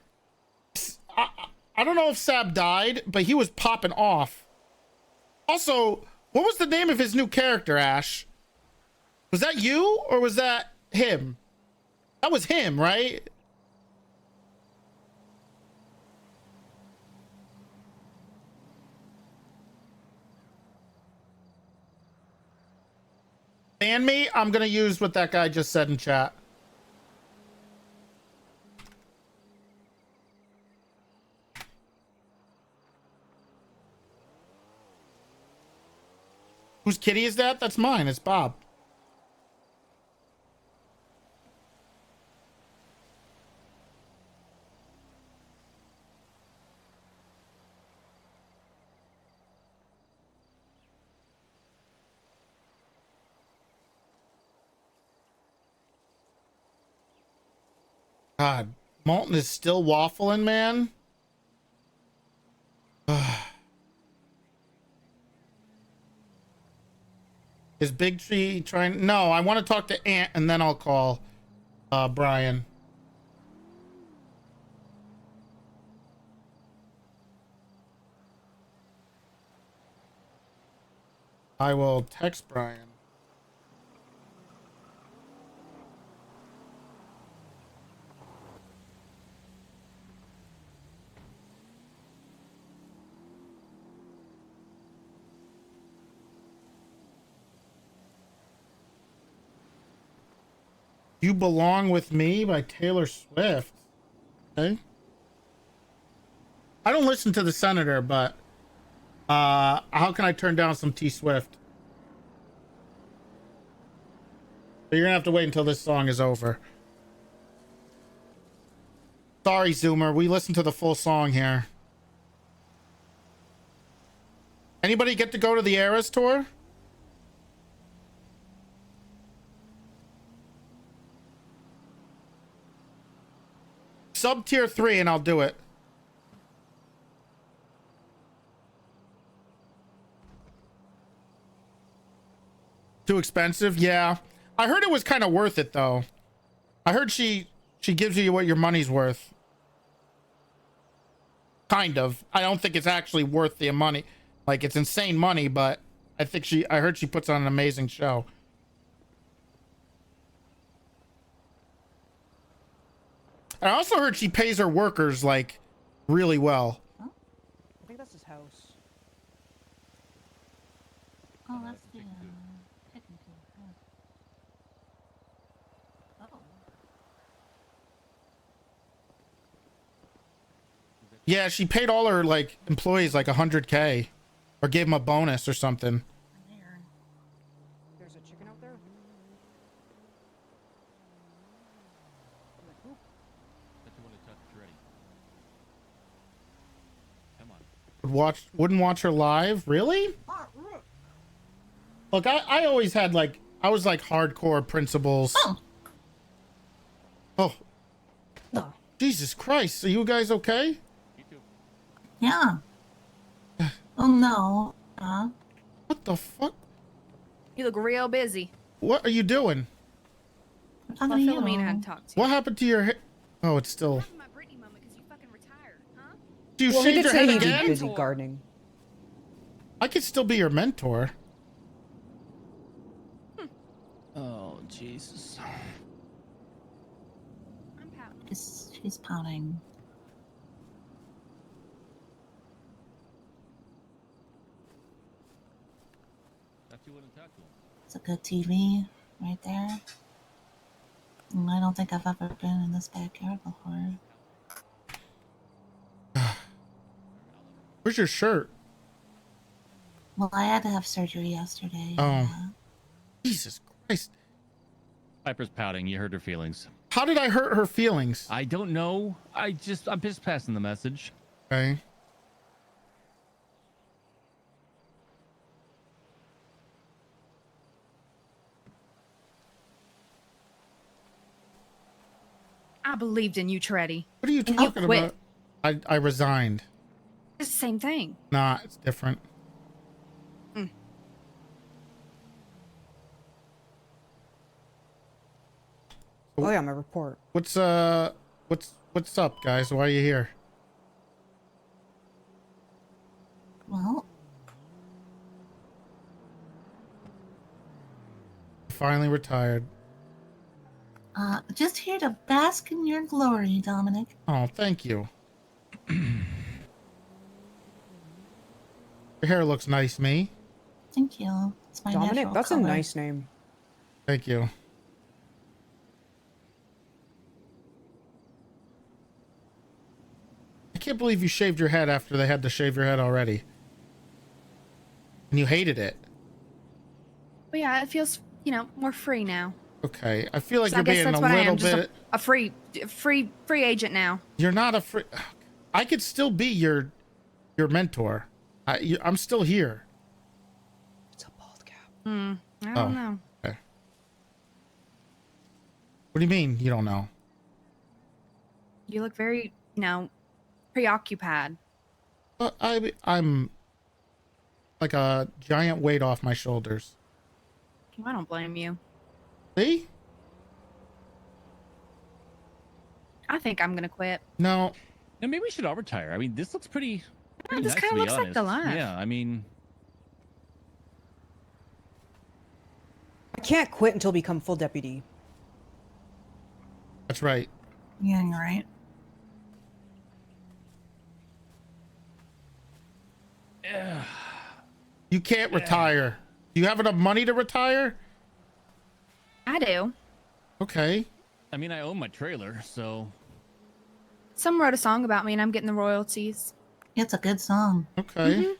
I don't know if Sab died, but he was popping off. Also, what was the name of his new character, Ash? Was that you or was that him? That was him, right? Ban me? I'm gonna use what that guy just said in chat. Whose kitty is that? That's mine. It's Bob. God, Molten is still waffling, man. Is Big Tree trying? No, I want to talk to Ant and then I'll call Brian. I will text Brian. You Belong With Me by Taylor Swift. Okay. I don't listen to the Senator, but how can I turn down some T Swift? But you're gonna have to wait until this song is over. Sorry, Zoomer. We listened to the full song here. Anybody get to go to the Eras tour? Sub tier 3 and I'll do it. Too expensive? Yeah. I heard it was kind of worth it though. I heard she gives you what your money's worth. Kind of. I don't think it's actually worth the money. Like it's insane money, but I heard she puts on an amazing show. I also heard she pays her workers like really well. Huh? I think that's his house. Oh, that's the picking tool. Oh. Yeah, she paid all her like employees like 100K or gave them a bonus or something. There's a chicken out there? Wouldn't watch her live? Really? Look, I always had like, I was like hardcore principles. Oh. No. Jesus Christ. Are you guys okay? Yeah. Oh no. What the fuck? You look real busy. What are you doing? Well, Philomena had to talk to you. What happened to your hair? Oh, it's still. My Britney moment because you fucking retired, huh? You Well, he shaved did your say head he'd be again? busy gardening. I could still be your mentor. Oh, Jesus. She's pouting. It's a good TV right there. And I don't think I've ever been in this backyard before. Where's your shirt? Well, I had to have surgery yesterday. Oh, Jesus Christ. Piper's pouting. You hurt her feelings. How did I hurt her feelings? I don't know. I'm just passing the message. Okay. I believed in you, Toretti. What are you And talking quit. about? I resigned. It's the same thing. Nah, it's different. Oh yeah, my report. What's up, guys? Why are you here? Well, Finally retired. just here to bask in your glory, Dominic. Oh, thank you. Your hair looks nice, me. Thank you. It's my Dominic, natural that's color. a nice name. Thank you. I can't believe you shaved your head after they had to shave your head already. And you hated it. But yeah, it feels, more free now. Okay. I feel like So you're I guess being that's a what I little am, just bit. a free agent now. You're not a free. I could still be your mentor. I'm still here. I don't know. Okay. What do you mean you don't know? You look very, preoccupied. I'm like a giant weight off my shoulders. I don't blame you. See? I think I'm gonna quit. No. And maybe we should all retire. I mean, this looks pretty this nice, kind to of be looks like the honest. life. Yeah, I mean, I can't quit until become full deputy. That's right. Yeah, you're right. You can't retire. Do you have enough money to retire? I do. Okay. I mean, I own my trailer, so. Someone wrote a song about me and I'm getting the royalties. It's a good song. Okay. Mm-hmm.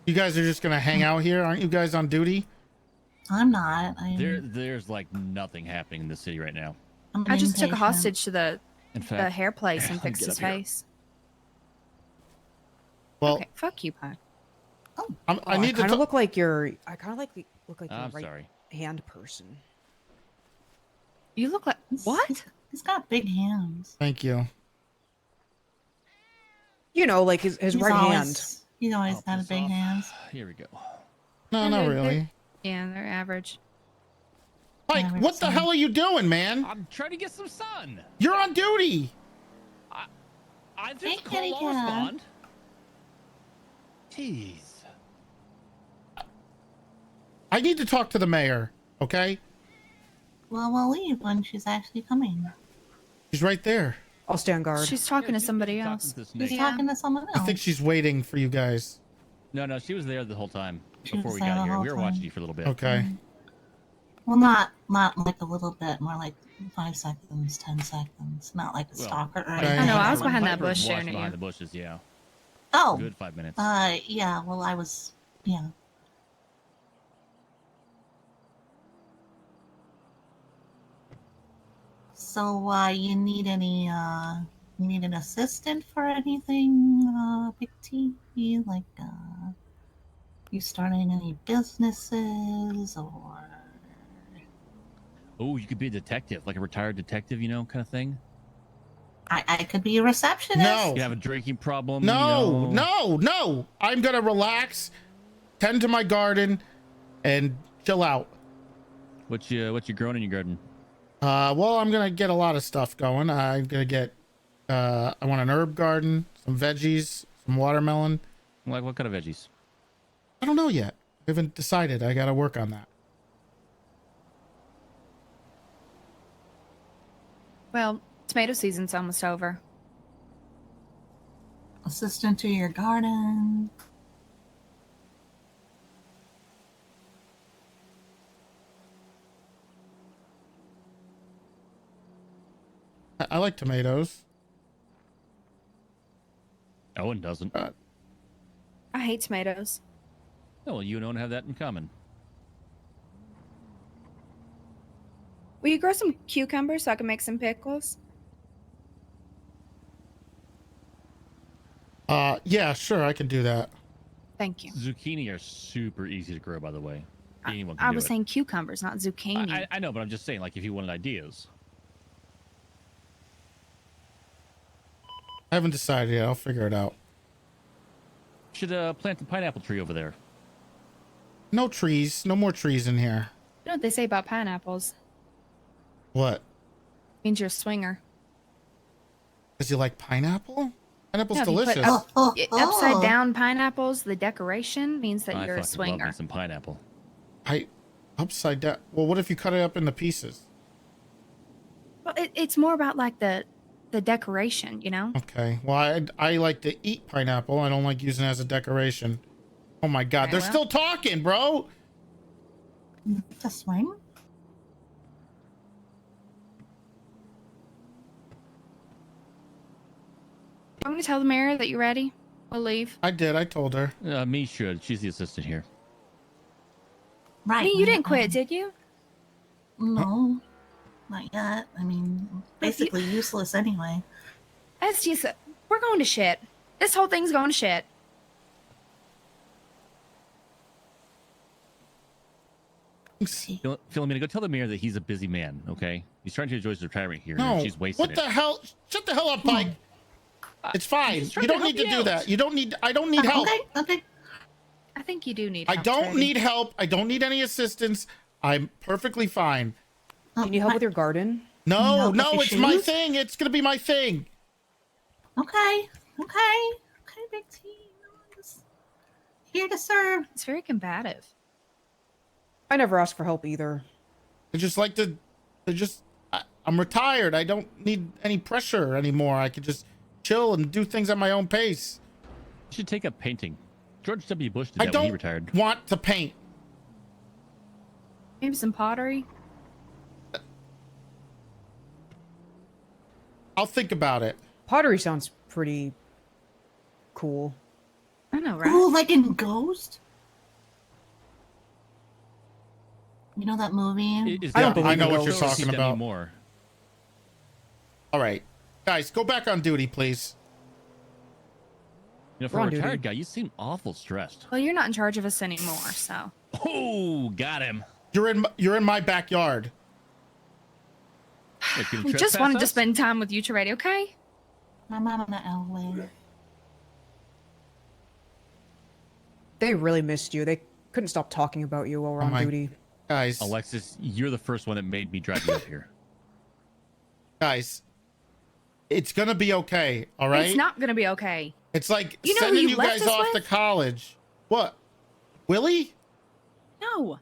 You guys are just gonna hang out here? Aren't you guys on duty? I'm not. There's like nothing happening in the city right now. I just took a hostage to the In fact, hair place and let me fixed get his up here. face. Well, Okay, fuck you, Pod. I need to kind of look like your. I kind of look like your I'm right sorry. hand person. You look like what? He's got big hands. Thank you. You know, like his He's right always, hand. He's always had big hands. Here we go. No, Yeah, not they're- really. Yeah, they're average. Mike, what the hell are you doing, man? I'm trying to get some sun. You're on duty. I just Hey, call, kitty I'll cat. respond. Jeez. I need to talk to the mayor, okay? Well, we'll leave when she's actually coming. She's right there. I'll stand guard. She's talking to somebody else. She's talking to someone else. I think she's waiting for you guys. No, she was there the whole time She before was we there got the here. whole We were time. watching you for a little bit. Okay. Well, not like a little bit, more like 5 seconds, 10 seconds. Not like a stalker or anything. I know, I was behind that Piper was bush staring watching at behind you. the bushes, yeah. Oh. Good 5 minutes. Yeah, well, I was, yeah. So, you need an assistant for anything, Big T? Like, you starting any businesses or? Oh, you could be a detective, like a retired detective, kind of thing. I could be a receptionist. No. You have a drinking problem. No, no. I'm gonna relax, tend to my garden, and chill out. What you growing in your garden? Well, I'm gonna get a lot of stuff going. I'm gonna get I want an herb garden, some veggies, some watermelon. Like what kind of veggies? I don't know yet. I haven't decided. I gotta work on that. Well, tomato season's almost over. Assistant to your garden. I like tomatoes. Owen doesn't. I hate tomatoes. Oh, well, you and Owen have that in common. Will you grow some cucumbers so I can make some pickles? Yeah, sure, I can do that. Thank you. Zucchini are super easy to grow, by the way. Anyone can I do was it. saying cucumbers, not zucchini. I know, but I'm just saying, like, if you wanted ideas. I haven't decided yet. I'll figure it out. Should plant the pineapple tree over there. No trees. No more trees in here. You know what they say about pineapples? What? Means you're a swinger. Does you like pineapple? Pineapple's No, if you put delicious. upside down pineapples, the decoration means that you're a Love swinger. me some pineapple. Upside down. Well, what if you cut it up into pieces? Well, it's more about like the decoration, you know? Okay. Well, I like to eat pineapple. I don't like using it as a decoration. Oh my God, they're still talking, bro. The swing? I'm going to tell the mayor that you're ready. We'll leave. I did. I told her. Me should. She's the assistant here. Right. Hey, you didn't quit, did you? No, not yet. I mean, basically useless anyway. That's just... We're going to shit. This whole thing's going to shit. Philomena, go tell the mayor that he's a busy man, okay? He's trying to enjoy his retirement here, No. and she's wasting What the hell? Shut the hell up, Mike. It's fine. You don't need to do that. You don't need. I don't need help. Okay. I think you do need I help. don't Toretti. need help. I don't need any assistance. I'm perfectly fine. Do you need help with your garden? No, Help with your it's my shoes? thing. It's gonna be my thing. Okay, Big T. Just here to serve. It's very combative. I never asked for help either. I just like to. I'm retired. I don't need any pressure anymore. I could just chill and do things at my own pace. You should take up painting. George W. Bush did I that when he don't retired. want to paint. Maybe some pottery. I'll think about it. Pottery sounds pretty cool. I know, right? Ooh, like in Ghost. You know that movie? Is I that- don't believe I know I what don't you're see talking that about. anymore. All right, guys, go back on duty, please. You know, for We're a on duty. retired guy, you seem awful stressed. Well, you're not in charge of us anymore, so. Oh, got him. You're in my backyard. Wait, can you We just trespass wanted to us? spend time with you, Toretti, okay? I'm out on the Elway. They really missed you. They couldn't stop talking about you while we're on duty. Guys. Alexis, you're the first one that made me drive you up here. Guys, it's gonna be okay. All right. It's not gonna be okay. It's like You know who sending you you left guys us off to with? college. What? Willie? No.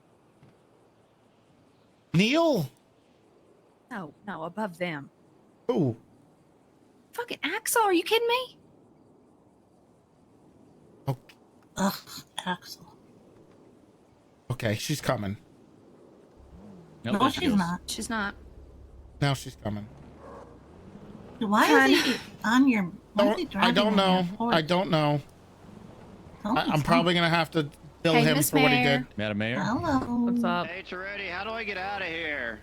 Neil? No, above them. Who? Fucking Axel, are you kidding me? Ugh, Axel. Okay, she's coming. Nope, No, there she she's goes. not. She's not. Now she's coming. Why is he on your? Why is he I driving don't on know. your porch? I don't know. Tell me I'm probably gonna have to bill Hey, him Miss for what he Mayor. did. Madam Mayor? Hello. What's up? Hey, Toretti, how do I get out of here?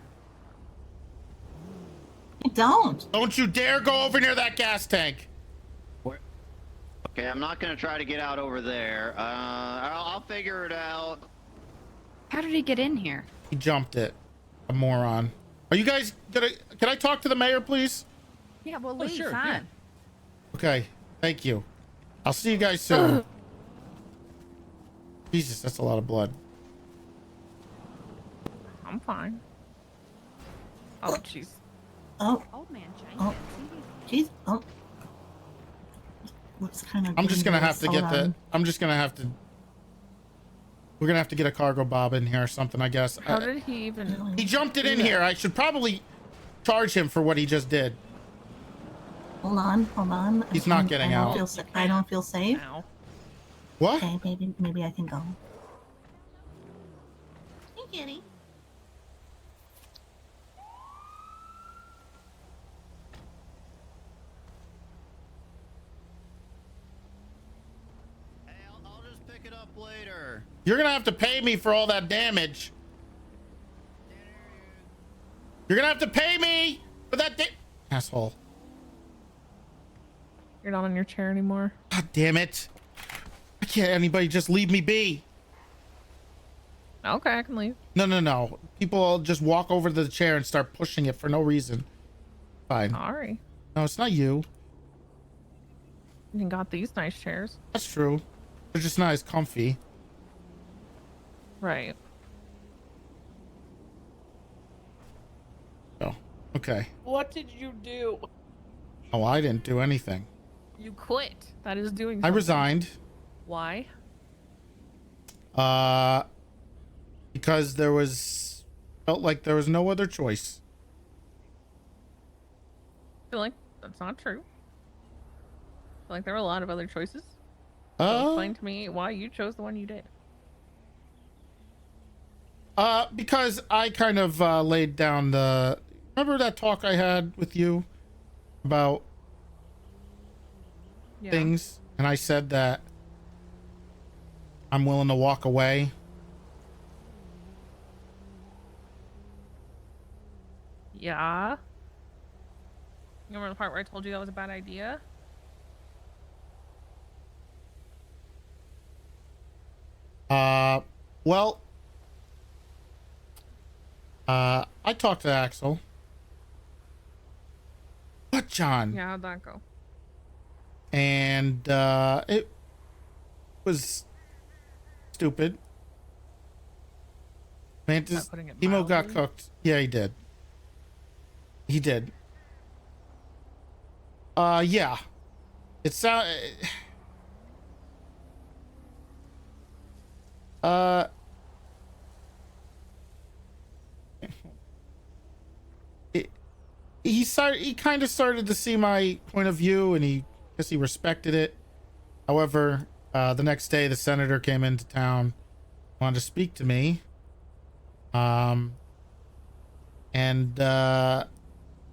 Don't. Don't you dare go over near that gas tank. Okay, I'm not gonna try to get out over there. I'll figure it out. How did he get in here? He jumped it. A moron. Are you guys gonna? Can I talk to the mayor, please? Yeah, well, Oh, leave. sure, Fine. yeah. Okay. Thank you. I'll see you guys soon. Jesus, that's a lot of blood. I'm fine. Oh, jeez. Oh, Old man James. Oh. Jeez. Oh. Looks kind of. I'm just gonna have to get the. I'm just gonna have to. We're gonna have to get a cargo bob in here or something, I guess. How did he even? He jumped it in here. I should probably charge him for what he just did. Hold on. He's not getting out. I don't feel safe. Ow. What? Okay, maybe I can go. Hey, kitty. Hey, I'll just pick it up later. You're gonna have to pay me for all that damage. You're gonna have to pay me for that asshole. You're not on your chair anymore. God damn it. Why can't anybody just leave me be? Okay, I can leave. No. People just walk over to the chair and start pushing it for no reason. Fine. Sorry. No, it's not you. You got these nice chairs. That's true. They're just not as comfy. Right. Oh, okay. What did you do? Oh, I didn't do anything. You quit. That is doing I something. resigned. Why? Because felt like there was no other choice. I feel like that's not true. I feel like there were a lot of other choices. So explain to me why you chose the one you did. Because I kind of laid down remember that talk I had with you about things, and I said that I'm willing to walk away. Yeah. You remember the part where I told you that was a bad idea? Well, I talked to Axel. What, John? Yeah, how'd that go? And it was stupid. Mantis, Emo got cooked. Yeah, he did. He did. Yeah. It's he kind of started to see my point of view, and he respected it. However, the next day the senator came into town, wanted to speak to me. And the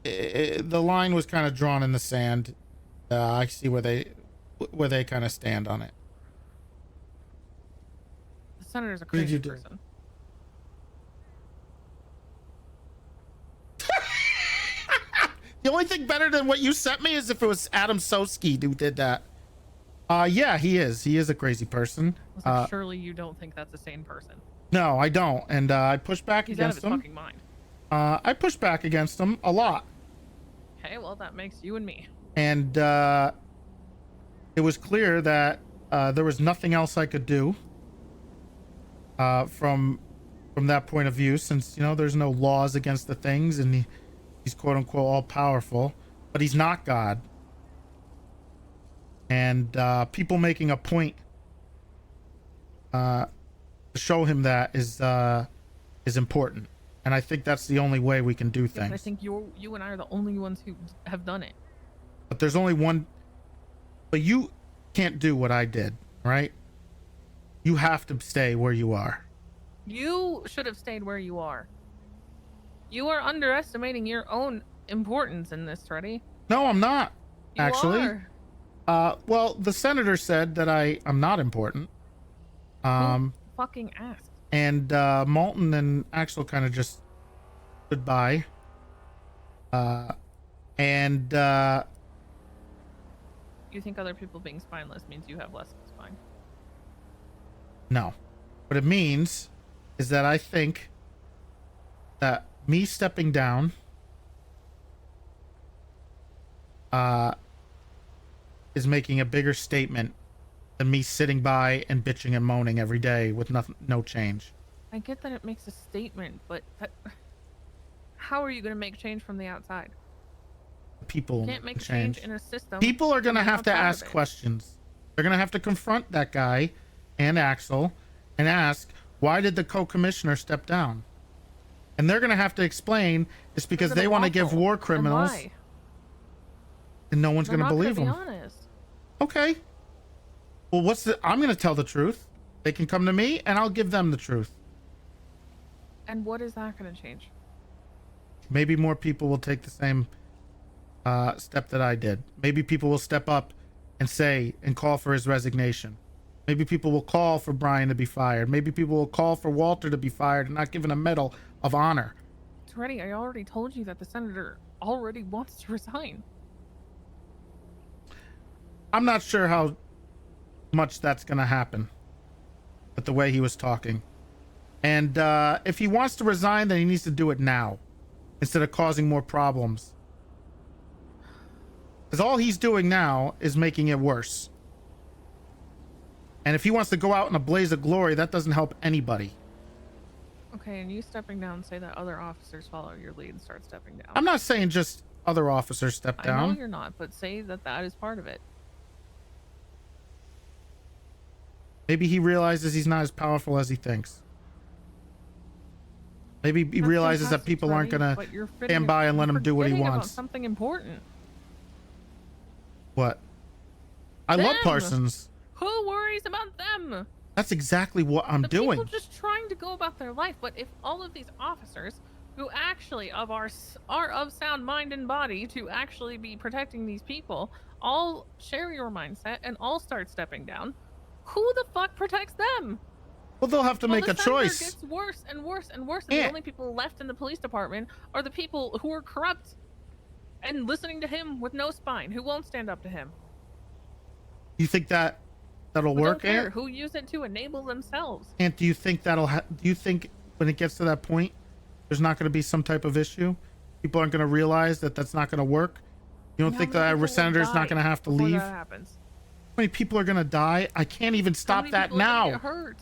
line was kind of drawn in the sand. I see where they kind of stand on it. The senator's a What did crazy you do? person. The only thing better than what you sent me is if it was Adam Soski who did that. Yeah, he is. He is a crazy person. I was like, surely you don't think that's a sane person. No, I don't. And I pushed back He's out of against his him. fucking mind. I pushed back against him a lot. Okay, well, that makes you and me. And it was clear that there was nothing else I could do from that point of view, since, you know, there's no laws against the things, and he's quote unquote all powerful, but he's not God. And people making a point to show him that is important. And I think that's the only way we can do Yes, things. I think you and I are the only ones who have done it. But there's only one. But you can't do what I did, right? You have to stay where you are. You should have stayed where you are. You are underestimating your own importance in this, Toretti. No, I'm not. You actually. are. Well, the senator said that I'm not important. Who fucking asked? And Malton and Axel kind of just stood by. And You think other people being spineless means you have less of a spine? no. What it means is that I think that me stepping down is making a bigger statement than me sitting by and bitching and moaning every day with no change. I get that it makes a statement, but how are you going to make change from the outside? People Can't make a change. change in a system. People are gonna and be have to outside of ask it. questions. They're gonna have to confront that guy and Axel and ask, why did the co-commissioner step down? And they're gonna have to explain it's because they want to give war criminals, and no one's They're gonna not believe be them. honest. Okay. Well, I'm gonna tell the truth. They can come to me, and I'll give them the truth. And what is that going to change? Maybe more people will take the same step that I did. Maybe people will step up and say and call for his resignation. Maybe people will call for Brian to be fired. Maybe people will call for Walter to be fired and not given a medal of honor. Toretti, I already told you that the senator already wants to resign. I'm not sure how much that's going to happen with the way he was talking. And if he wants to resign, then he needs to do it now instead of causing more problems. Because all he's doing now is making it worse. And if he wants to go out in a blaze of glory, that doesn't help anybody. Okay, and you stepping down say that other officers follow your lead and start stepping down. I'm not saying just other officers step I know down. you're not, but say that that is part of it. Maybe he realizes he's not as powerful as he thinks. Maybe he realizes that people aren't going to stand by and let him do what he About wants. something important. What? I love Them! Parsons. Who worries about them? That's exactly what I'm doing. People just trying to go about their life. But if all of these officers, who actually are of sound mind and body to actually be protecting these people, all share your mindset and all start stepping down, who the fuck protects them? Well, they'll have to make a the choice. Gets worse and worse and worse, and Yeah. the only people left in the police department are the people who are corrupt and listening to him with no spine, who won't stand up to him. You think that'll Who work, don't care, Ant? who use it to enable themselves. Ant, do you think do you think when it gets to that point, there's not going to be some type of issue? People aren't going to realize that that's not going to work? You don't think the senator's not going to have to before leave? that happens? How many people are going to die? I can't even How stop many that people are gonna now. get hurt?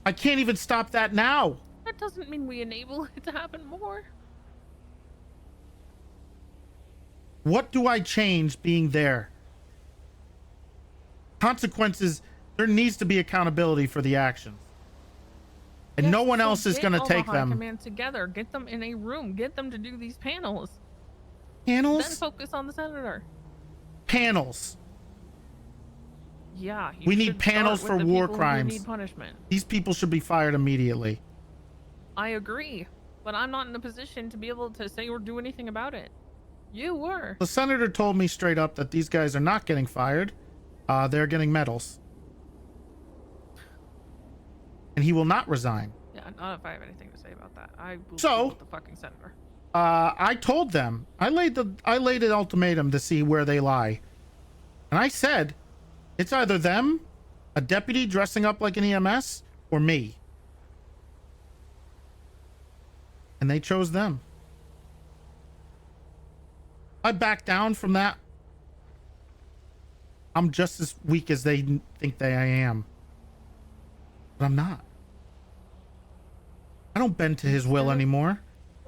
I can't even stop that now. That doesn't mean we enable it to happen more. What do I change being there? Consequences, there needs to be accountability for the actions. And no one else is going to take them. Command together, get them in a room, get them to do these panels. Panels? Then focus on the senator. Panels. Yeah, We need should panels start with for the war people who crimes. need punishment. These people should be fired immediately. I agree, but I'm not in a position to be able to say or do anything about it. You were. The senator told me straight up that these guys are not getting fired. They're getting medals. And he will not resign. Yeah, not if I have anything to say about that. I will So- deal with the fucking senator. I told them. I laid an ultimatum to see where they lie. And I said, it's either them, a deputy dressing up like an EMS, or me. And they chose them. I back down from that. I'm just as weak as they think I am. But I'm not. I don't bend to his will anymore.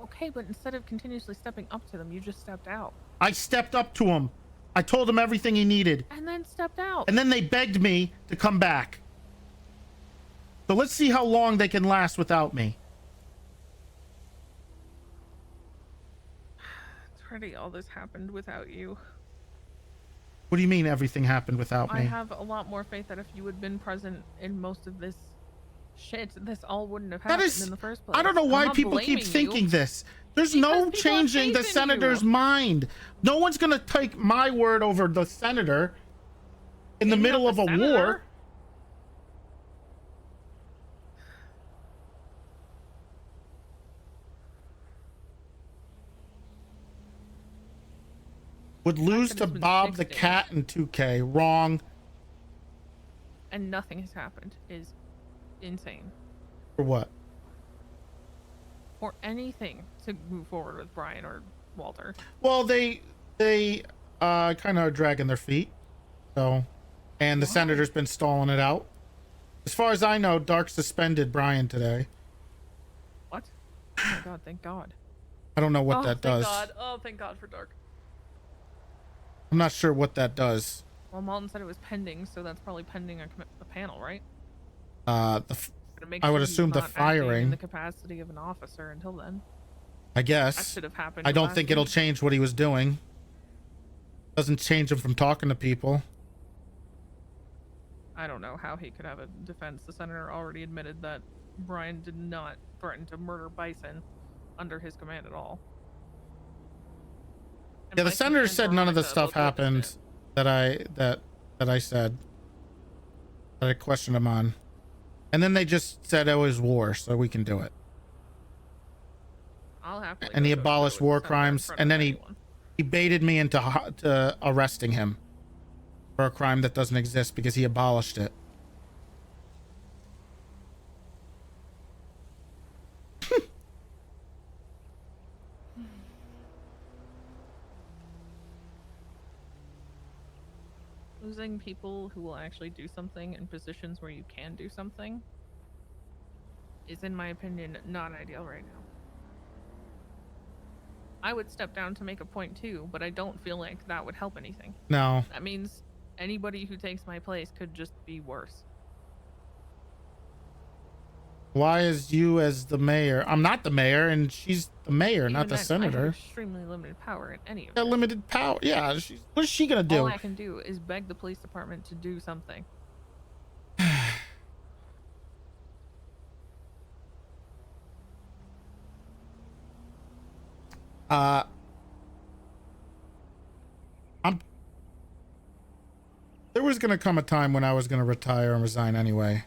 Okay, but instead of continuously stepping up to them, you just stepped out. I stepped up to him. I told him everything he needed. And then stepped out. And then they begged me to come back. So let's see how long they can last without me. It's already all this happened without you. What do you mean everything happened without I me? have a lot more faith that if you had been present in most of this shit, this all wouldn't have That happened is, in the first place. I don't know I'm why not people keep blaming thinking you. this. There's no changing the senator's mind. No one's going to take my word over the senator in the middle of a war. Would lose to Bob the Cat in 2K. Wrong. And nothing has happened is insane. For what? For anything to move forward with Brian or Walter. Well, they kind of are dragging their feet. So, and the senator's been stalling it out. As far as I know, Dark suspended Brian today. What? Oh my god, thank God. I don't know what oh, that thank does. God. Oh, thank God for Dark. I'm not sure what that does. Well, Malton said it was pending, so that's probably pending a panel, right? I would assume the in firing. the capacity of an officer until then. I That guess. should have happened. I don't last think it'll week. change what he was doing. Doesn't change him from talking to people. I don't know how he could have a defense. The senator already admitted that Brian did not threaten to murder Bison under his command at all. And Yeah, the Bison senator and said none of the Veronica stuff both witnessed happened that I said. That I questioned him on. And then they just said it was war, so we can do it. I'll happily And he go to abolished with war the senator in crimes, front and of then anyone. he baited me into arresting him for a crime that doesn't exist because he abolished it. Losing people who will actually do something in positions where you can do something is, in my opinion, not ideal right now. I would step down to make a point too, but I don't feel like that would help anything. No. That means anybody who takes my place could just be worse. Why is you as the mayor? I'm not the mayor, and she's the mayor, not the Even then, I senator. have extremely limited power in any of Got this. limited power. Yeah, what is she gonna do? All I can do is beg the police department to do something. There was gonna come a time when I was gonna retire and resign anyway.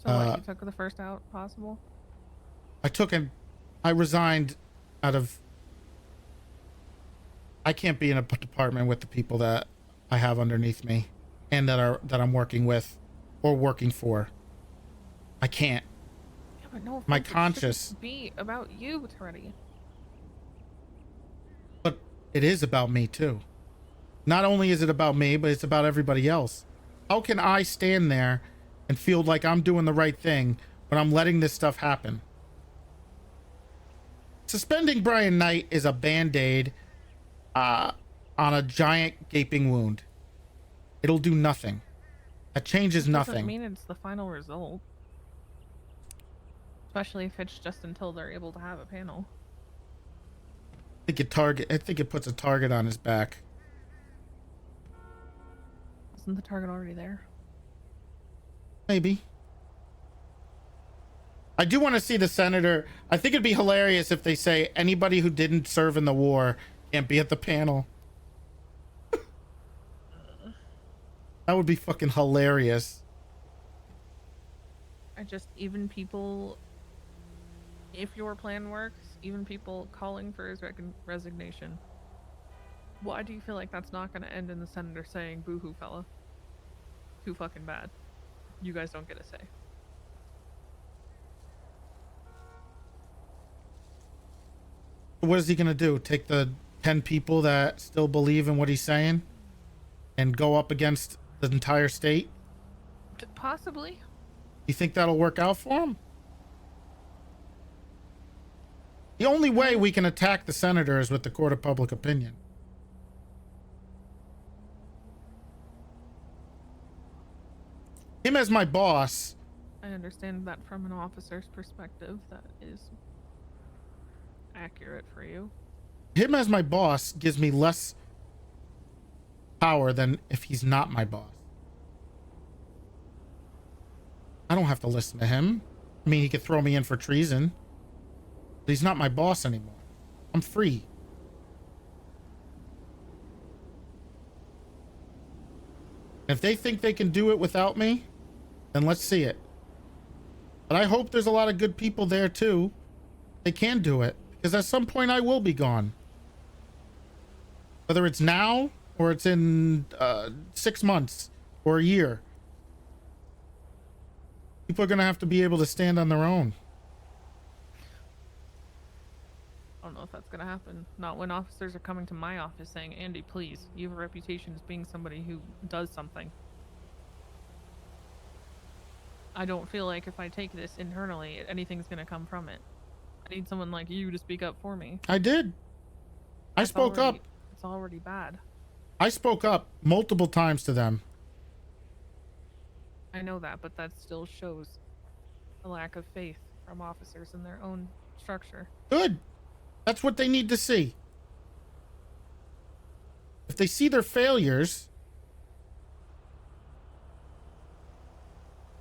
So what, you took the first out possible? I resigned out of. I can't be in a department with the people that I have underneath me, and that I'm working with, or working for. I can't. Yeah, but no, My offense, it conscience. shouldn't be about you, Toretti. But it is about me too. Not only is it about me, but it's about everybody else. How can I stand there and feel like I'm doing the right thing when I'm letting this stuff happen? Suspending Brian Knight is a band-aid on a giant gaping wound. It'll do nothing. That changes Doesn't nothing. mean it's the final result. Especially if it's just until they're able to have a panel. I think it puts a target on his back. Isn't the target already there? Maybe. I do want to see the senator. I think it'd be hilarious if they say anybody who didn't serve in the war can't be at the panel. That would be fucking hilarious. Even people, if your plan works, even people calling for his resignation. Why do you feel like that's not going to end in the senator saying, boo-hoo, fella? Too fucking bad. You guys don't get a say. What is he gonna do? Take the 10 people that still believe in what he's saying and go up against the entire state? Possibly. You think that'll work out for him? The only way we can attack the senator is with the court of public opinion. Him as my boss. I understand that from an officer's perspective, that is accurate for you. Him as my boss gives me less power than if he's not my boss. I don't have to listen to him. I mean, he could throw me in for treason, but he's not my boss anymore. I'm free. If they think they can do it without me, then let's see it. But I hope there's a lot of good people there too. They can do it, because at some point I will be gone. Whether it's now or it's in 6 months or a year. People are going to have to be able to stand on their own. I don't know if that's going to happen. Not when officers are coming to my office saying, Andy, please, you have a reputation as being somebody who does something. I don't feel like if I take this internally, anything's going to come from it. I need someone like you to speak up for me. I did. I spoke up. It's already bad. I spoke up multiple times to them. I know that, but that still shows a lack of faith from officers in their own structure. Good. That's what they need to see. If they see their failures,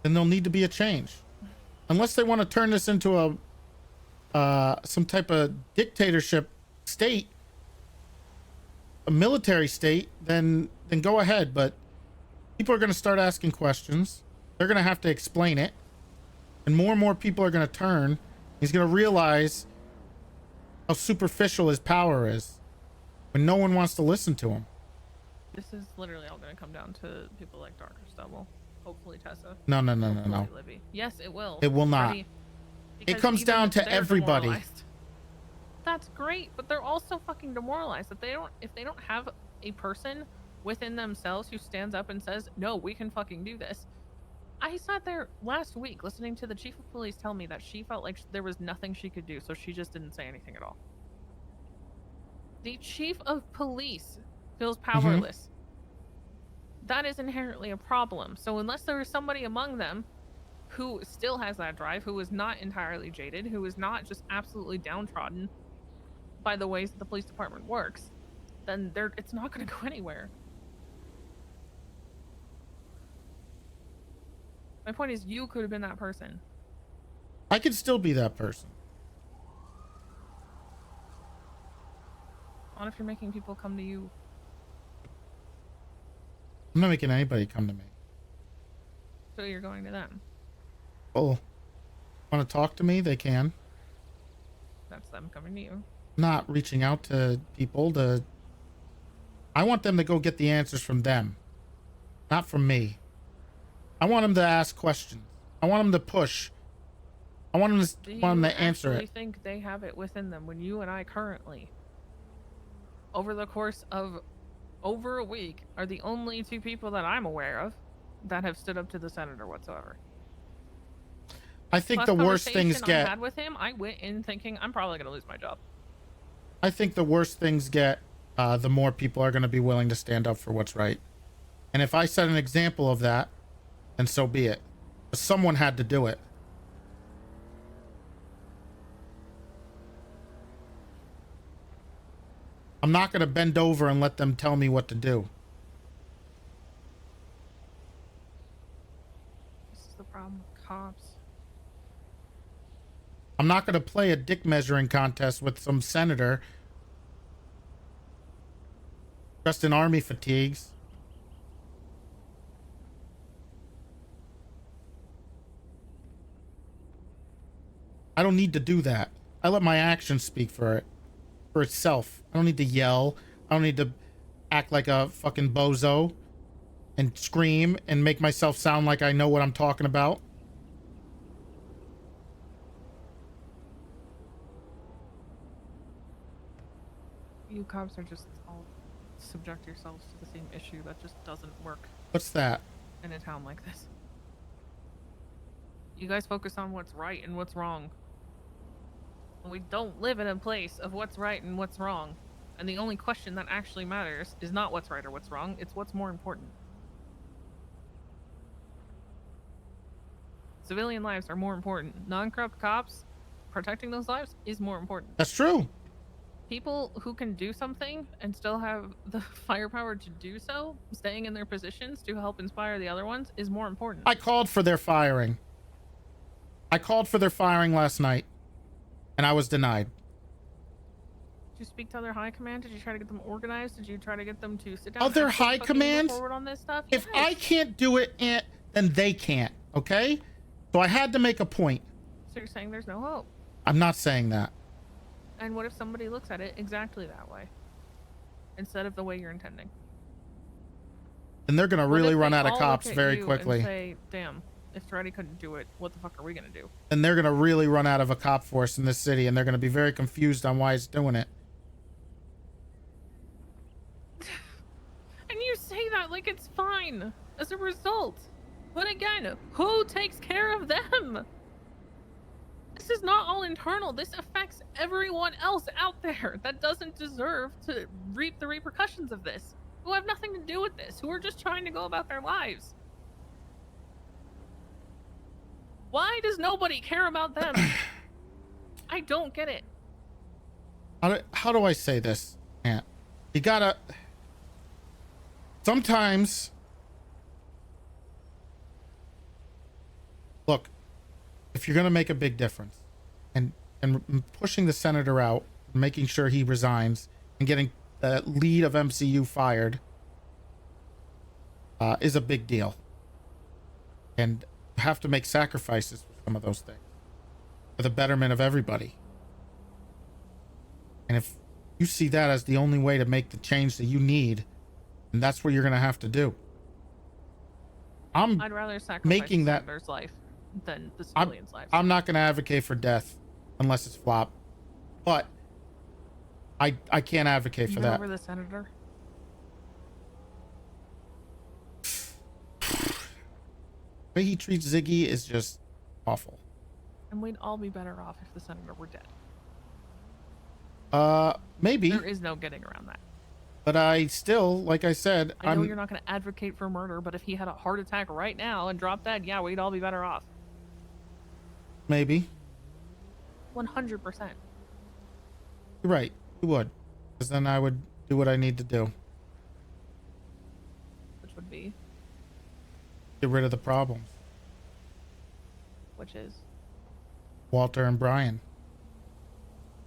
then there'll need to be a change. Unless they want to turn this into a some type of dictatorship state, a military state, then go ahead. But people are going to start asking questions. They're going to have to explain it. And more people are going to turn. He's going to realize how superficial his power is when no one wants to listen to him. This is literally all going to come down to people like Dr. Stubble. Hopefully Tessa. No. Hopefully Libby. Yes, it will. It will not. Already, It comes down to everybody. Demoralized. That's great, but they're also fucking demoralized. If they don't have a person within themselves who stands up and says, "No, we can fucking do this." I sat there last week listening to the chief of police tell me that she felt like there was nothing she could do, so she just didn't say anything at all. The chief of police feels powerless. That is inherently a problem. So unless there is somebody among them who still has that drive, who is not entirely jaded, who is not just absolutely downtrodden by the ways that the police department works, then it's not going to go anywhere. My point is, you could have been that person. I could still be that person. What if you're making people come to you? I'm not making anybody come to me. So you're going to them. Oh, want to talk to me? They can. That's them coming to you. Not reaching out to people to. I want them to go get the answers from them, not from me. I want them to ask questions. I want them to push. I want them to answer it. Do you think they have it within them when you and I currently, over the course of over a week, are the only two people that I'm aware of that have stood up to the senator whatsoever? I think the worst things get. I had with him, I went in thinking I'm probably going to lose my job. I think the worse things get, the more people are going to be willing to stand up for what's right. And if I set an example of that, then so be it. But someone had to do it. I'm not going to bend over and let them tell me what to do. This is the problem with cops. I'm not going to play a dick measuring contest with some senator dressed in army fatigues. I don't need to do that. I let my actions speak for itself. I don't need to yell. I don't need to act like a fucking bozo and scream and make myself sound like I know what I'm talking about. You cops are just all subject yourselves to the same issue that just doesn't work. What's that? In a town like this. You guys focus on what's right and what's wrong. We don't live in a place of what's right and what's wrong. And the only question that actually matters is not what's right or what's wrong, it's what's more important. Civilian lives are more important. Non-corrupt cops, protecting those lives is more important. That's true. People who can do something and still have the firepower to do so, staying in their positions to help inspire the other ones, is more important. I called for their firing. I called for their firing last night, and I was denied. Did you speak to other high command? Did you try to get them organized? Did you try to get them to sit down? Other and high fucking command? move forward on this stuff? If I can't do it, then they can't. Okay? So I had to make a point. So you're saying there's no hope? I'm not saying that. And what if somebody looks at it exactly that way, instead of the way you're intending? And they're gonna really run out of all cops look at very you quickly. And say, damn, if Toretti couldn't do it, what the fuck are we gonna do? And they're gonna really run out of a cop force in this city, and they're gonna be very confused on why it's doing it. And you say that like it's fine as a result. But again, who takes care of them? This is not all internal. This affects protects everyone else out there that doesn't deserve to reap the repercussions of this, who have nothing to do with this, who are just trying to go about their lives. Why does nobody care about them? I don't get it. How do I say this? Yeah. You gotta... Sometimes... Look, if you're gonna make a big difference, and pushing the senator out, making sure he resigns, and getting the lead of MCU fired, is a big deal. And you have to make sacrifices for some of those things, for the betterment of everybody. And if you see that as the only way to make the change that you need, and that's what you're gonna have to do. I'd rather sacrifice making the that senator's life than the civilian's life. I'm not gonna advocate for death unless it's flop, but I can't advocate for Even that. over the senator. The way he treats Ziggy is just awful. And we'd all be better off if the senator were dead. Maybe. There is no getting around that. But I still, like I said, I know you're not going to advocate for murder, but if he had a heart attack right now and dropped dead, yeah, we'd all be better off. Maybe. 100%. You're right. You would. Because then I would do what I need to do. Which would be? Get rid of the problems. Which is? Walter and Brian.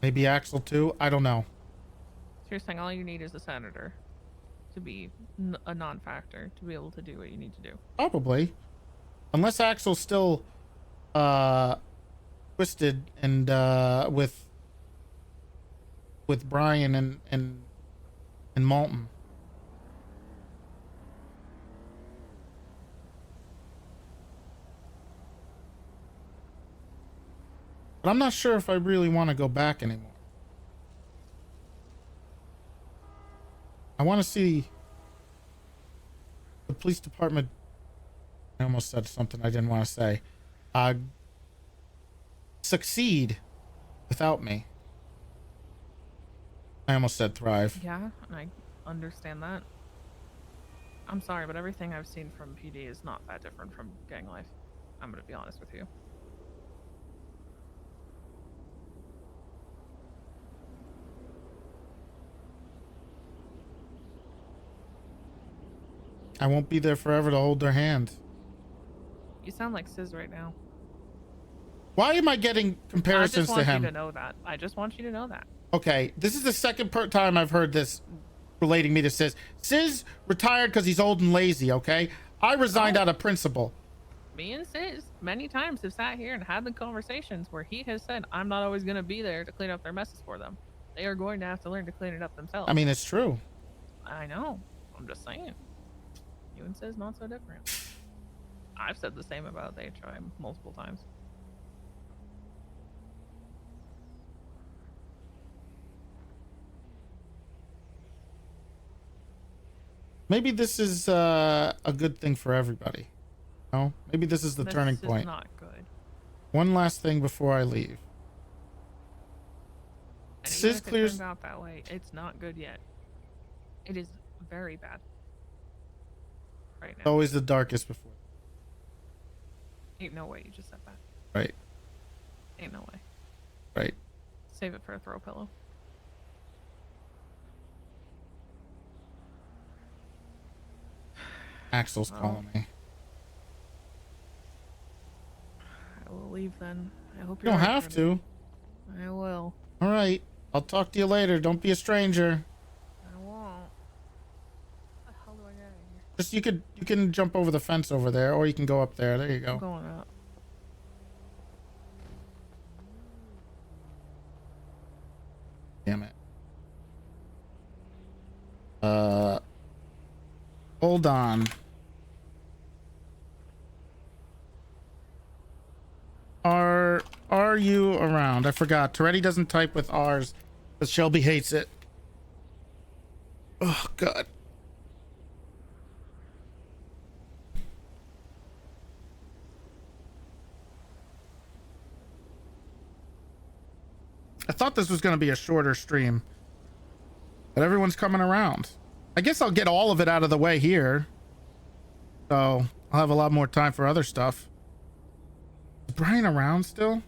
Maybe Axel too. I don't know. So you're saying all you need is a senator to be a non-factor to be able to do what you need to do. Probably. Unless Axel's still twisted and with Brian and Malton. But I'm not sure if I really want to go back anymore. I want to see the police department. I almost said something I didn't want to say. Succeed without me. I almost said thrive. Yeah, I understand that. I'm sorry, but everything I've seen from PD is not that different from gang life. I'm going to be honest with you. I won't be there forever to hold their hand. You sound like Sis right now. Why am I getting comparisons to him? I just want you to know that. I just want you to know that. Okay, this is the second time I've heard this relating me to Sis. Sis retired because he's old and lazy, okay? I resigned out of principle. Me and Sis many times have sat here and had the conversations where he has said, I'm not always going to be there to clean up their messes for them. They are going to have to learn to clean it up themselves. I mean, it's true. I know. I'm just saying. You and Sis not so different. I've said the same about they try multiple times. Maybe this is a good thing for everybody. No, maybe this is the turning point. This is not good. One last thing before I leave. And Sis even if it clears. turns out that way, it's not good yet. It is very bad. Right now. Always the darkest before. Ain't no way you just said that. Right. Ain't no way. Right. Save it for a throw pillow. Axel's calling me. I will leave then. I hope You you're don't right, have to. I will. All right. I'll talk to you later. Don't be a stranger. I won't. The hell do I get out of here? Just you can jump over the fence over there, or you can go up there. There you go. I'm going up. Damn it. Hold on. Are you around? I forgot. Toretti doesn't type with R's because Shelby hates it. Oh, God. I thought thought this was going to be a shorter stream, but everyone's coming around. I guess I'll get all of it out of the way here, so I'll have a lot more time for other stuff. Is Brian around still?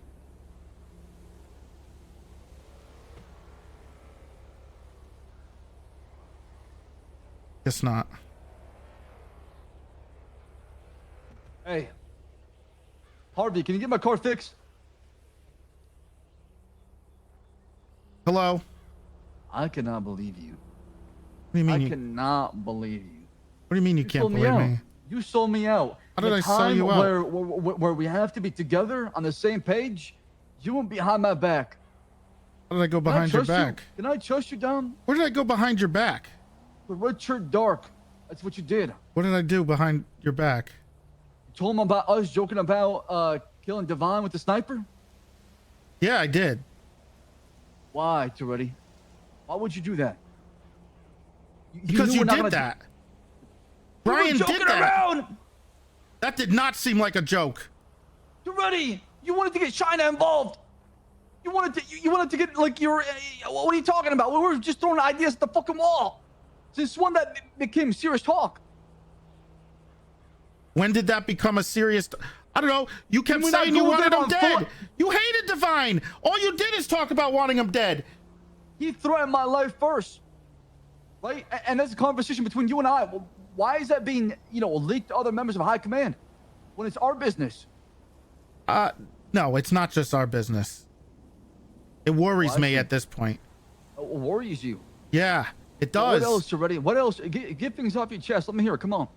Guess not. Hey, Harvey, can you get my car fixed? Hello? I cannot believe you. What do you mean? I cannot believe you. What do you mean you can't believe me? You sold me out. How did I sell you out? Where we have to be together on the same page, you went behind my back. How did I go behind your back? Can I trust you, Dom? Where did I go behind your back? The red shirt dark. That's what you did. What did I do behind your back? You told him about us joking about killing Devon with the sniper? Yeah, I did. Why, Toretti? Why would you do that? Because you did that. Brian did that. Around. That did not seem like a joke. Toretti, you wanted to get China involved. You wanted to get like your. What are you talking about? We were just throwing ideas at the fucking wall. Since when that became serious talk? When did that become a serious? I don't know. You kept saying you wanted him dead. You hated Divine. All you did is talk about wanting him dead. He threatened my life first, right? And that's a conversation between you and I. Well, why is that being, leaked to other members of High Command when it's our business? No, it's not just our business. It worries me at this point. It worries you? Yeah, it does. What else, already? What else? Get things off your chest. Let me hear it. Come on.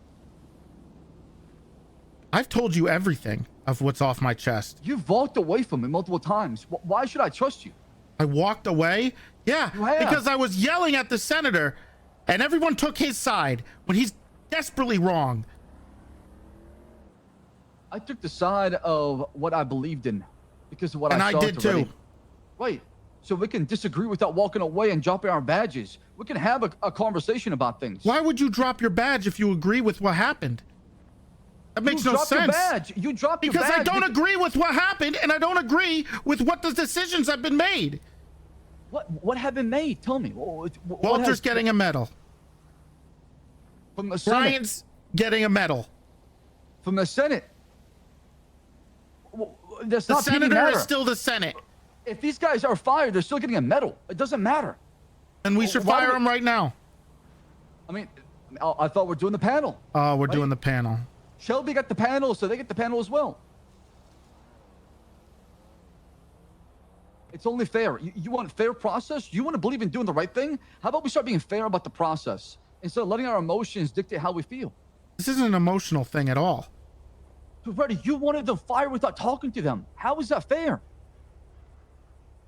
I've told you everything of what's off my chest. You've walked away from me multiple times. Why should I trust you? I walked away? Yeah, because I was yelling at the senator and everyone took his side when he's desperately wrong. I took the side of what I believed in because of what I saw. And I did too. Right. So we can disagree without walking away and dropping our badges. We can have a conversation about things. Why would you drop your badge if you agree with what happened? That makes no sense. Your badge. You dropped your badge. Because I don't agree with what happened, and I don't agree with what the decisions have been made. What have been made? Tell me. Walter's getting a medal. From the Senate. Brian's getting a medal. From the Senate. The senator is still the Senate. If these guys are fired, they're still getting a medal. It doesn't matter. And we should fire them right now. I mean, I thought we're doing the panel. Oh, we're doing the panel. Shelby got the panel, so they get the panel as well. It's only fair. You want a fair process? You want to believe in doing the right thing? How about we start being fair about the process instead of letting our emotions dictate how we feel? This isn't an emotional thing at all. Toretti, you wanted them fired without talking to them. How is that fair?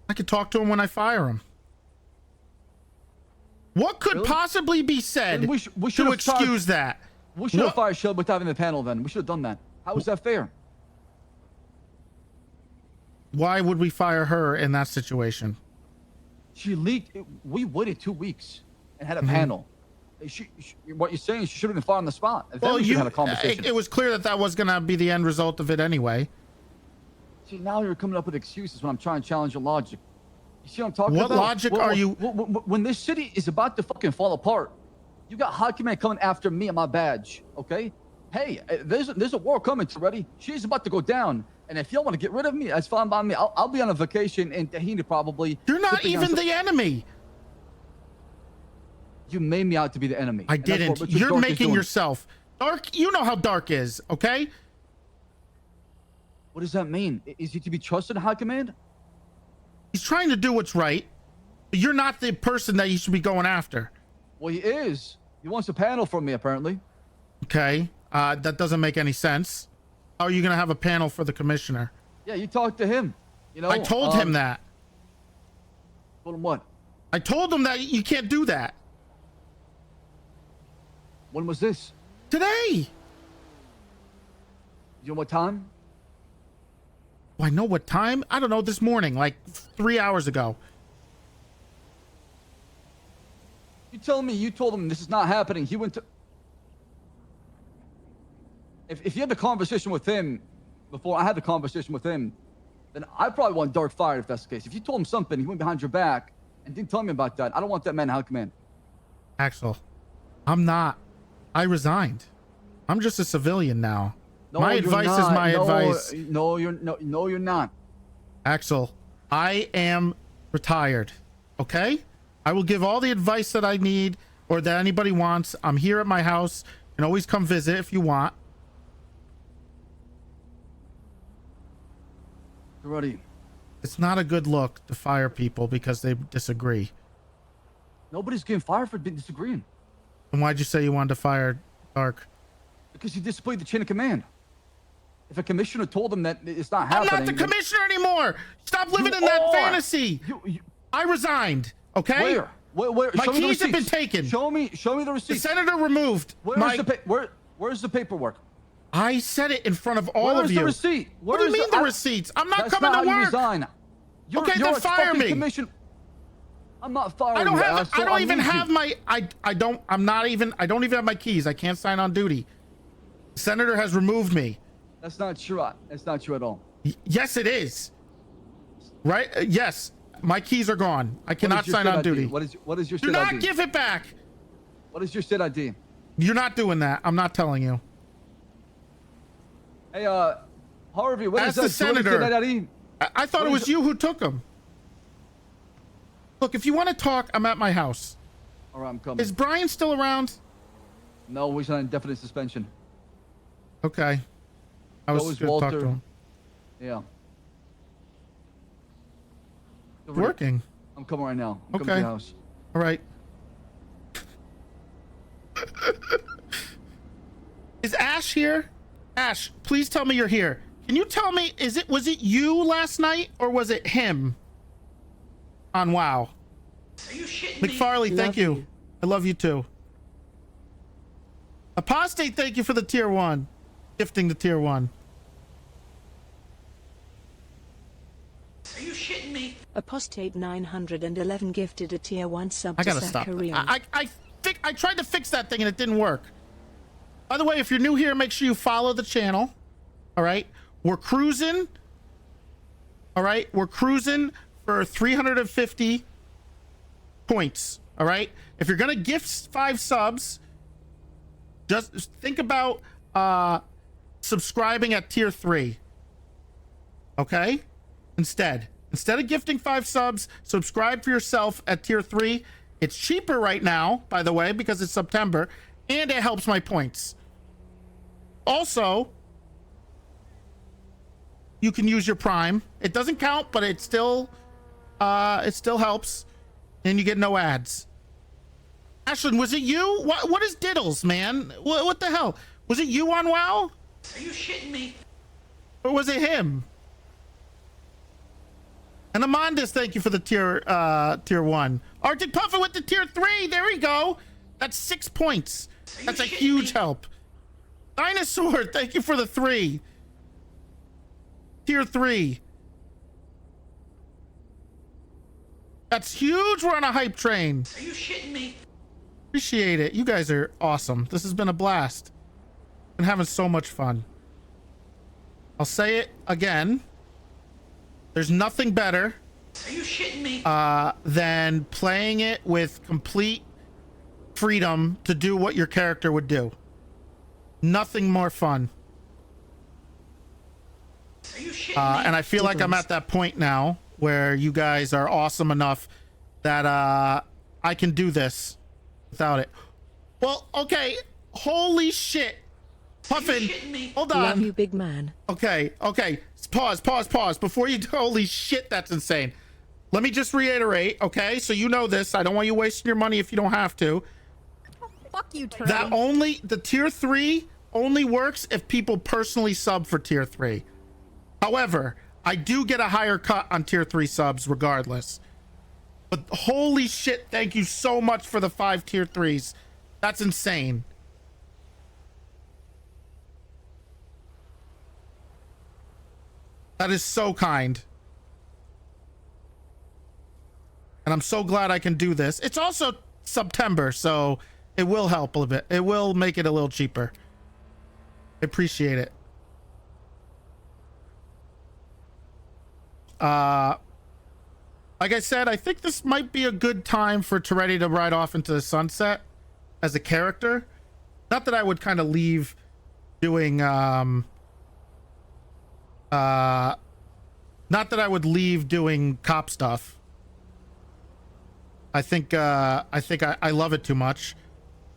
I could talk to him when I fire him. What could possibly be said to excuse that? We should have fired Shelby without having the panel then. We should have done that. How is that fair? Why would we fire her in that situation? She leaked. We waited 2 weeks and had a panel. What you're saying, she should have been fired on the spot. And then we should have had a conversation. It was clear that was going to be the end result of it anyway. See, now you're coming up with excuses when I'm trying to challenge your logic. You see what I'm talking about? What logic are you? When this city is about to fucking fall apart, you got High Command coming after me and my badge, okay? Hey, there's a war coming, Toretti. She's about to go down. And if y'all want to get rid of me, that's fine by me. I'll be on a vacation in Tahiti probably. You're not even the enemy. You made me out to be the enemy. I didn't. You're making yourself. Dark, you know how Dark is, okay? What does that mean? Is he to be trusted in High Command? He's trying to do what's right. But you're not the person that you should be going after. Well, he is. He wants a panel from me, apparently. Okay. That doesn't make any sense. How are you going to have a panel for the commissioner? Yeah, you talked to him. You know, I told him that. Told him what? I told him that you can't do that. When was this? Today. You know what time? Oh, I know what time. I don't know. This morning, like 3 hours ago. You telling me you told him this is not happening? He went to. If you had the conversation with him before I had the conversation with him, then I probably want Dark fired if that's the case. If you told him something, he went behind your back and didn't tell me about that. I don't want that man in high command. Axel, I'm not. I resigned. I'm just a civilian now. No, my you're advice is not. my advice. No, you're not. Axel, I am retired. Okay? I will give all the advice that I need or that anybody wants. I'm here at my house. You can always come visit if you want. Toretti. It's not a good look to fire people because they disagree. Nobody's getting fired for disagreeing. And why'd you say you wanted to fire Dark? Because he displayed the chain of command. If a commissioner told him that it's not happening... I'm not the commissioner anymore! Stop living in that fantasy! I resigned, okay? Where? My keys have been taken. Show me the receipt. The senator removed Where's the paperwork? I said it in front of all of you. Where's the receipt? What do you mean the receipts? I'm not coming to work. Resign. Okay, then fire me. I'm not firing I don't you, have. asshole. I don't even have my. I don't. I'm not even. I don't even have my keys. I can't sign on duty. The senator has removed me. That's not true. That's not true at all. Yes, it is. Right? Yes, my keys are gone. I cannot sign on duty. What is your Do state ID? not give it back. What is your state ID? You're not doing that. I'm not telling you. Hey, Harvey, what is As that? the senator, State ID? I thought it was you who took them. Look, if you want to talk, I'm at my house. All right, I'm coming. Is Brian still around? No, he's on indefinite suspension. Okay. I was So is going to talk to Walter. him. Yeah. Working. I'm coming right now. I'm coming to Okay. your house. All right. Is Ash here? Ash, please tell me you're here. Can you tell me, was it you last night or was it him on WoW? Are you shitting McFarley, thank you. I love you too. Apostate, thank you for the tier 1. Gifting the tier 1. Are you shitting me? Apostate 911 gifted a tier 1 sub I to gotta stop. Zachariah. I tried to fix that thing and it didn't work. By the way, if you're new here, make sure you follow the channel. All right. We're cruising. All right. We're cruising for 350 points. All right. If you're going to gift 5 subs, just think about subscribing at tier 3. Okay. Instead of gifting 5 subs, subscribe for yourself at tier 3. It's cheaper right now, by the way, because it's September, and it helps my points. Also, you can use your Prime. It doesn't count, but it still helps, and you get no ads. Ashlyn, was it you? What is Diddles, man? What the hell? Was it you on WoW? Are you shitting me? Or was it him? And Amandus, thank you for the tier 1. Arctic Puffin with the tier 3. There we go. That's 6 points. That's a huge help. Dinosaur, thank you for the 3. Tier 3. That's huge. We're on a hype train. Are you shitting me? Appreciate it. You guys are awesome. This has been a blast. Been having so much fun. I'll say it again. There's nothing better Are you shitting me? than playing it with complete freedom to do what your character would do. Nothing more fun. Are you shitting me? And I feel like I'm at that point now where you guys are awesome enough that I can do this without it. Well, okay. Holy shit. Puffin, hold on. Love you, big man. Okay. Pause. Before you do, holy shit, that's insane. Let me just reiterate, okay? So you know this. I don't want you wasting your money if you don't have to. Fuck you, Turtle. The tier 3 only works if people personally sub for tier 3. However, I do get a higher cut on tier 3 subs regardless. But holy shit, thank you so much for the 5 tier 3s. That's insane. That is so kind. And I'm so glad I can do this. It's also September, so it will help a little bit. It will make it a little cheaper. I appreciate it. Like I said, I think this might be a good time for Toretti to ride off into the sunset as a character. Not that I would kind of leave doing not that I would leave doing cop stuff. I think I love it too much.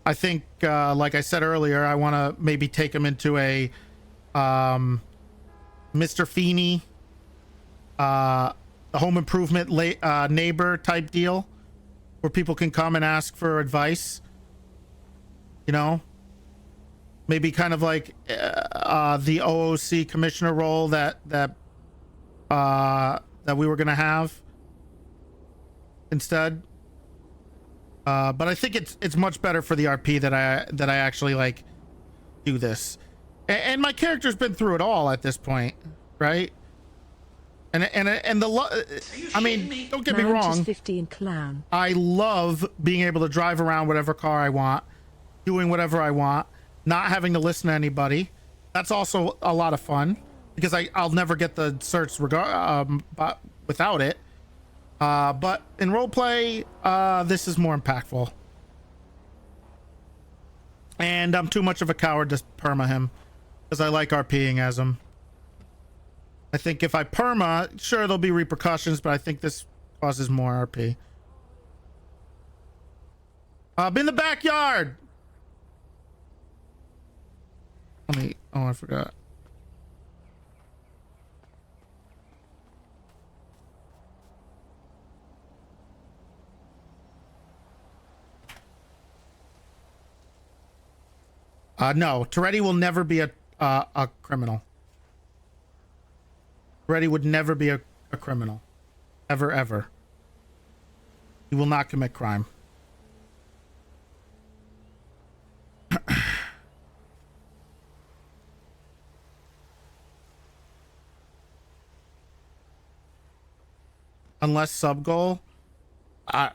I think like I said earlier, I want to maybe take him into a Mr. Feeney the home improvement neighbor type deal where people can come and ask for advice, you know, maybe kind of like the OOC commissioner role that we were gonna have instead. But I think it's much better for the RP that I actually like do this, and my character's been through it all at this point, right? And I mean, don't get me wrong. 15 clown. I love being able to drive around whatever car I want, doing whatever I want, not having to listen to anybody. That's also a lot of fun because I'll never get the certs but without it. But in roleplay, this is more impactful. And I'm too much of a coward to perma him because I like RPing as him. I think if I perma, sure, there'll be repercussions, but I think this causes more RP. I'm in the backyard. Let me, oh, I forgot. No, Toretti will never be a criminal. Toretti would never be a criminal. Ever, ever. He will not commit crime. Unless sub goal.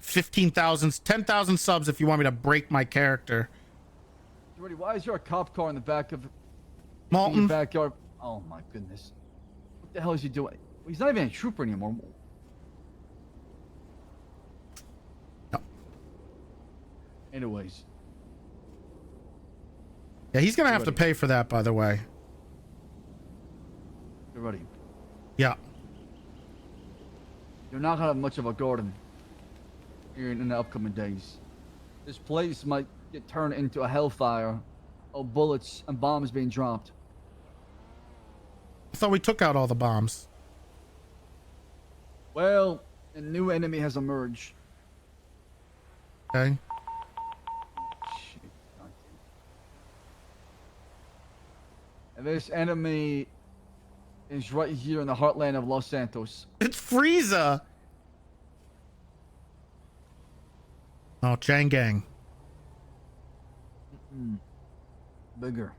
15,000, 10,000 subs if you want me to break my character. Jordy, why is there a cop car in the back of Malton? In the backyard? Oh my goodness. What the hell is he doing? He's not even a trooper anymore. No. Anyways. Yeah, he's gonna have to pay for that, by the way. Get ready. Yeah. You're not gonna have much of a garden here in the upcoming days. This place might get turned into a hellfire of bullets and bombs being dropped. I thought we took out all the bombs. Well, a new enemy has emerged. Okay. Shit. And this enemy is right here in the heartland of Los Santos. It's Frieza. Oh, Chang Gang. Bigger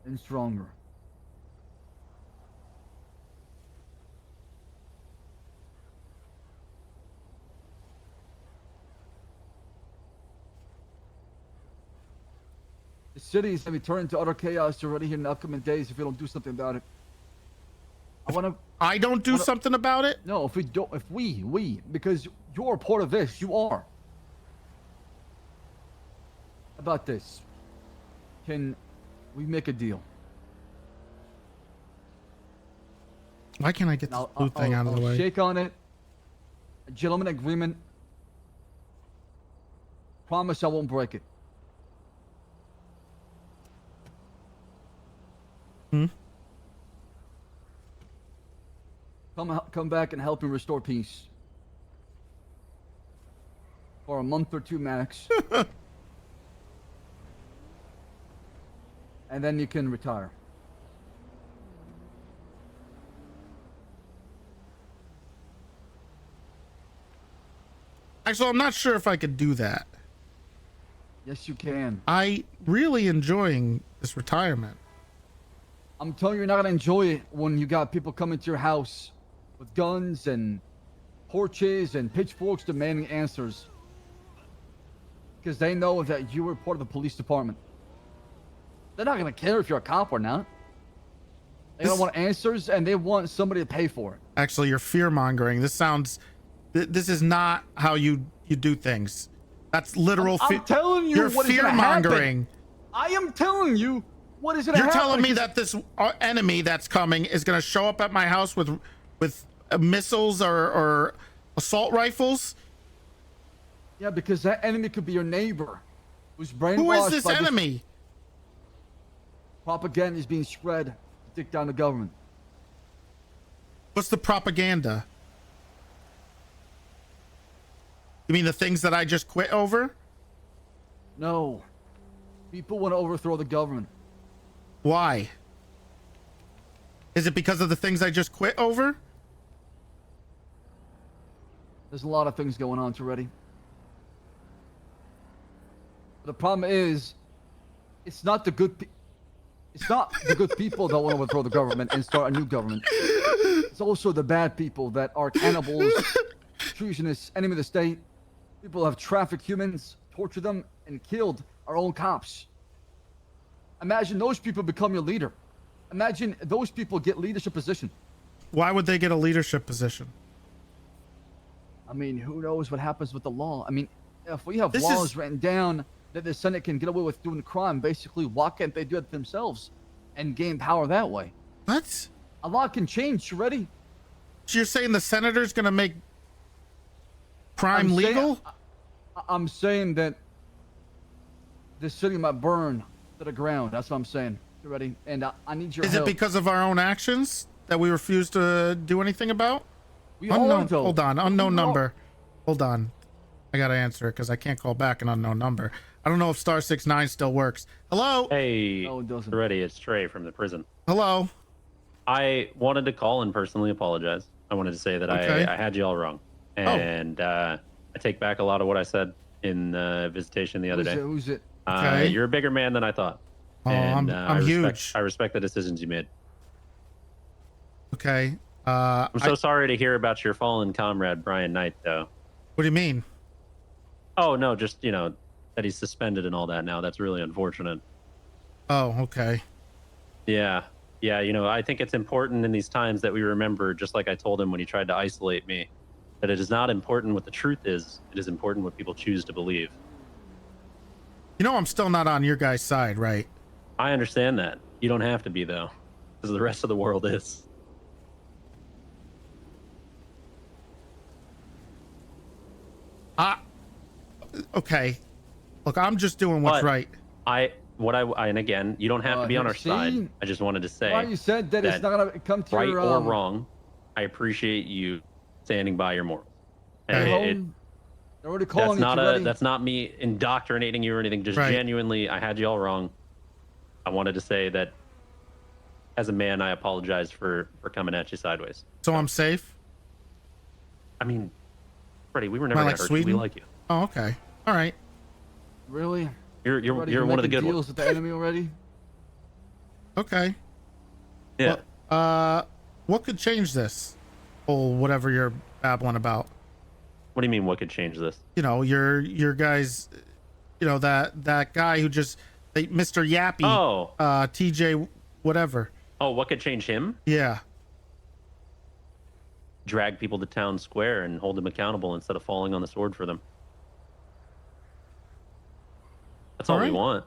and stronger. The city is going to be turned into utter chaos already here in the upcoming days if we don't do something about it. I don't do something about it? No, if we don't, if we, because you're a part of this, you are. About this, can we make a deal? Why can't I get this blue thing out of the way? Shake on it. A gentleman agreement. Promise I won't break it. Come back and help me restore peace. For a month or two max. And then you can retire. Actually, I'm not sure if I could do that. Yes, you can. I really enjoying this retirement. I'm telling you, you're not gonna enjoy it when you got people coming to your house with guns and torches and pitchforks demanding answers. Because they know that you were part of the police department. They're not gonna care if you're a cop or not. They don't want answers, and they want somebody to pay for it. Actually, you're fear mongering. This sounds. This is not how you do things. That's literal. I'm telling you, you're what is fear gonna mongering. I am telling you what is going to happen. You're telling me that this enemy that's coming is going to show up at my house with missiles or assault rifles? Yeah, because that enemy could be your neighbor, who's brainwashed. Who is this enemy? Propaganda is being spread to take down the government. What's the propaganda? You mean the things that I just quit over? No. People want to overthrow the government. Why? Is it because of the things I just quit over? There's a lot of things going on, Toretti. The problem is, it's not the good people that want to overthrow the government and start a new government. It's also the bad people that are cannibals, treasonous, enemy of the state. People who have trafficked humans, tortured them, and killed our own cops. Imagine those people become your leader. Imagine those people get leadership position. Why would they get a leadership position? I mean, who knows what happens with the law? I mean, if we have laws written down that the Senate can get away with doing crime, basically, why can't they do it themselves and gain power that way? What? A lot can change, Toretti. So you're saying the senator's going to make crime legal? I'm saying that the city might burn to the ground. That's what I'm saying. You ready? And I need your help. Is it because of our own actions that we refuse to do anything about? Hold on. Unknown number. Hold on. I got to answer it because I can't call back an unknown number. I don't know if *69 still works. Hello? Hey, no, it doesn't. Toretti, it's Trey from the prison. Hello? I wanted to call and personally apologize. I wanted to say that I had you all wrong. And I take back a lot of what I said in the visitation the other day. Who's it? You're a bigger man than I thought. Oh, and, I'm huge. I respect the decisions you made. Okay. I'm so sorry to hear about your fallen comrade, Brian Knight, though. What do you mean? Oh, no, just, that he's suspended and all that now. That's really unfortunate. Oh, okay. Yeah. Yeah, I think it's important in these times that we remember, just like I told him when he tried to isolate me, that it is not important what the truth is. It is important what people choose to believe. I'm still not on your guys' side, right? I understand that. You don't have to be, though, because the rest of the world is. Okay. Look, I'm just doing what's right. And again, you don't have to be on our side. I just wanted to say. Why you said that it's not gonna come to right your, or wrong. I appreciate you standing by your morals. And they're already calling that's not me indoctrinating you or anything. Just genuinely, I had you all wrong. I wanted to say that as a man, I apologize for coming at you sideways. So I'm safe? I mean, Freddie, we were never going to hurt you. We like you. Oh, okay. All right. Really? You're one of the good deals ones. with the enemy already? Okay. Yeah. Well, what could change this? Or whatever you're babbling about. What do you mean? What could change this? Your guys, that guy who just, Mr. Yappy. Oh. TJ, whatever. Oh, what could change him? Yeah. Drag people to town square and hold them accountable instead of falling on the sword for them. That's all we want.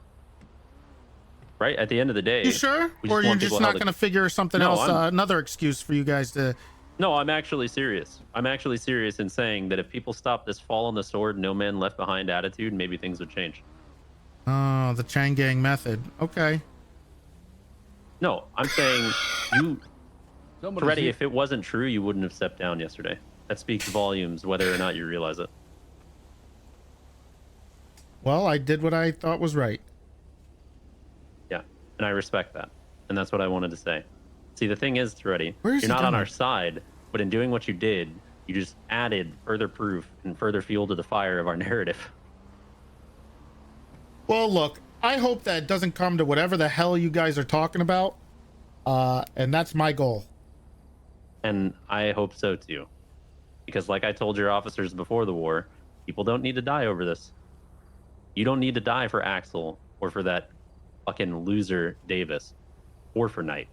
Right? At the end of the day. You sure? Or you're just not going to figure something else, another excuse for you guys to... No, I'm actually serious. I'm actually serious in saying that if people stop this fall on the sword, no man left behind attitude, maybe things would change. Oh, the Chang Gang method. Okay. No, I'm saying Toretti, if it wasn't true, you wouldn't have stepped down yesterday. That speaks volumes, whether or not you realize it. Well, I did what I thought was right. Yeah, and I respect that. And that's what I wanted to say. See, the thing is, Toretti, you're not on our side, but in doing what you did, you just added further proof and further fuel to the fire of our narrative. Well, look, I hope that it doesn't come to whatever the hell you guys are talking about. And that's my goal. And I hope so, too. Because like I told your officers before the war, people don't need to die over this. You don't need to die for Axel or for that fucking loser Davis or for Knight.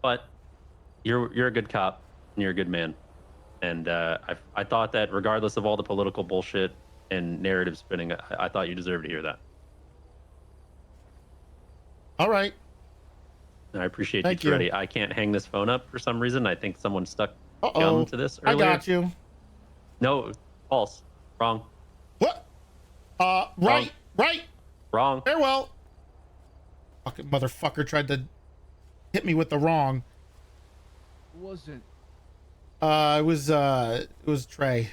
But you're a good cop and you're a good man. And I thought that regardless of all the political bullshit and narrative spinning, I thought you deserved to hear that. All right. And I appreciate Thank you, you. Toretti. I can't hang this phone up for some reason. I think someone stuck Uh-oh. gum to this earlier. I got you. No, false. Wrong. What? Right. Right. Wrong. Farewell. Fucking motherfucker tried to hit me with the wrong. Who was it? It was Trey.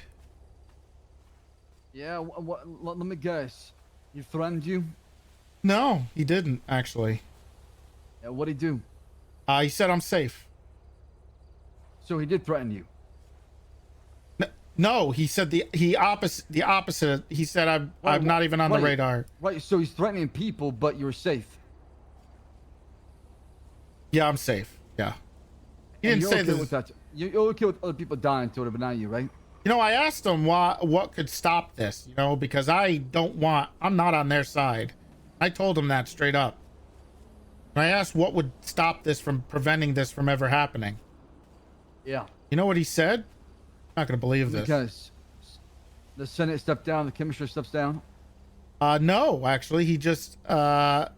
Yeah, let me guess. He threatened you? No, he didn't actually. Yeah, what'd he do? He said I'm safe. So he did threaten you? No, he said the opposite. He said I'm not even on the radar. Right, so he's threatening people, but you're safe. Yeah, I'm safe. Yeah. He And didn't you're say okay this. with that. You're okay with other people dying to it, but not you, right? You know, I asked him what could stop this, you know, because I'm not on their side. I told him that straight up. And I asked what would stop this from preventing this from ever happening. Yeah. You know what he said? I'm not going to believe this. Because the Senate stepped down, the commissioner steps down? No, actually, he just, the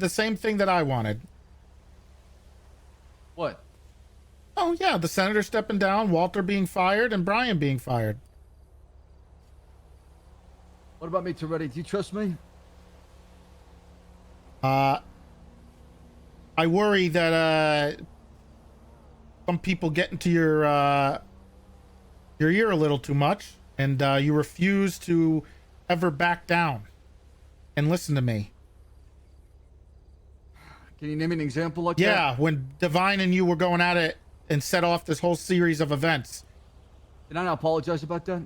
same thing that I wanted. What? Oh, yeah, the senator stepping down, Walter being fired, and Brian being fired. What about me, Toretti? Do you trust me? I worry that, some people get into your ear a little too much, and you refuse to ever back down and listen to me. Can you name an example like that? Yeah, when Divine and you were going at it and set off this whole series of events. Did I not apologize about that?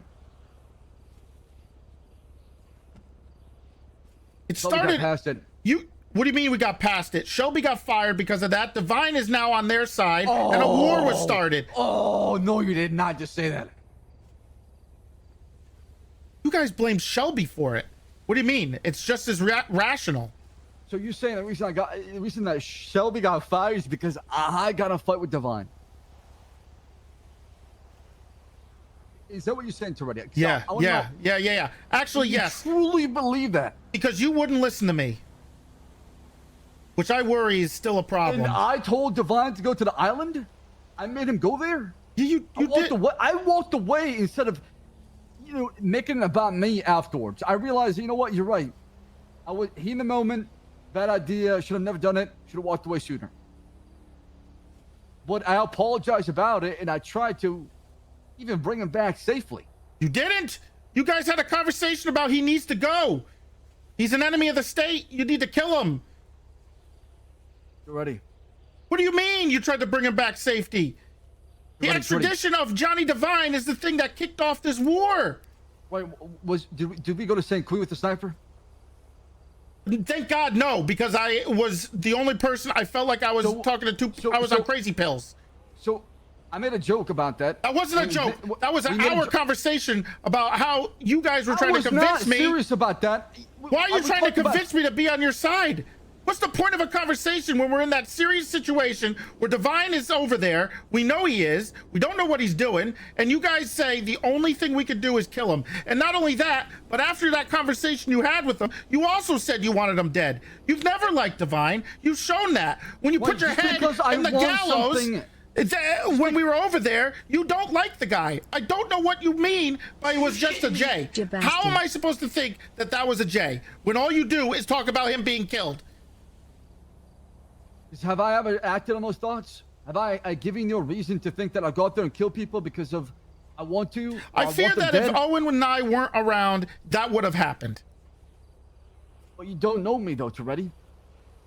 It Thought we got started. past it. What do you mean we got past it? Shelby got fired because of that. Divine is now on their side, and a war was started. Oh, no, you did not just say that. You guys blame Shelby for it. What do you mean? It's just as rational. So you're saying the reason that Shelby got fired is because I got a fight with Divine? Is that what you're saying, Toretti? Yeah. Actually, yes. Truly believe that? Because you wouldn't listen to me. Which I worry is still a problem. And I told Divine to go to the island? I made him go there? You I walked away instead of, making it about me afterwards. I realized, you know what, you're right. I was in the moment, bad idea, should have never done it, should have walked away sooner. But I apologized about it, and I tried to even bring him back safely. You didn't? You guys had a conversation about he needs to go. He's an enemy of the state. You need to kill him. You're ready. What do you mean you tried to bring him back safety? The extradition of Johnny Divine is the thing that kicked off this war. Wait, did we go to St. Queen with the sniper? Thank God, no, because I was the only person. I felt like I was talking to I was on crazy pills. So I made a joke about that. That wasn't a joke. That was an hour conversation about how you guys were trying to convince me. I was not serious about that. Why are you trying to convince me to be on your side? What's the point of a conversation when we're in that serious situation where Divine is over there? We know he is. We don't know what he's doing. And you guys say the only thing we could do is kill him. And not only that, but after that conversation you had with him, you also said you wanted him dead. You've never liked Divine. You've shown that. When you put your head in the gallows, when we were over there, you don't like the guy. I don't know what you mean by it was just a J. How am I supposed to think that that was a J when all you do is talk about him being killed? Have I ever acted on those thoughts? Have I given you a reason to think that I'll go out there and kill people because of I want to? I fear that if Owen and I weren't around, that would have happened. But you don't know me though, Toretti.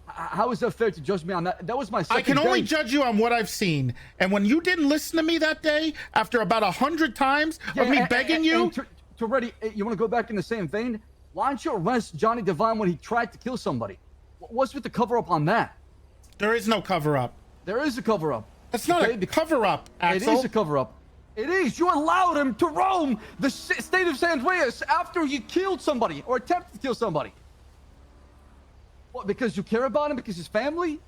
How is that fair to judge me on that? That was my second I can only judge you on what I've seen. And when you didn't listen to me that day, after about 100 times of me begging you... Toretti, you want to go back in the same vein? Why don't you arrest Johnny Divine when he tried to kill somebody? What's with the cover-up on that? There is no cover-up. There is a cover-up. That's not a cover-up, Axel. It is a cover-up. It is. You allowed him to roam the state of San Andreas after he killed somebody or attempted to kill somebody. What, because you care about him? Because his family?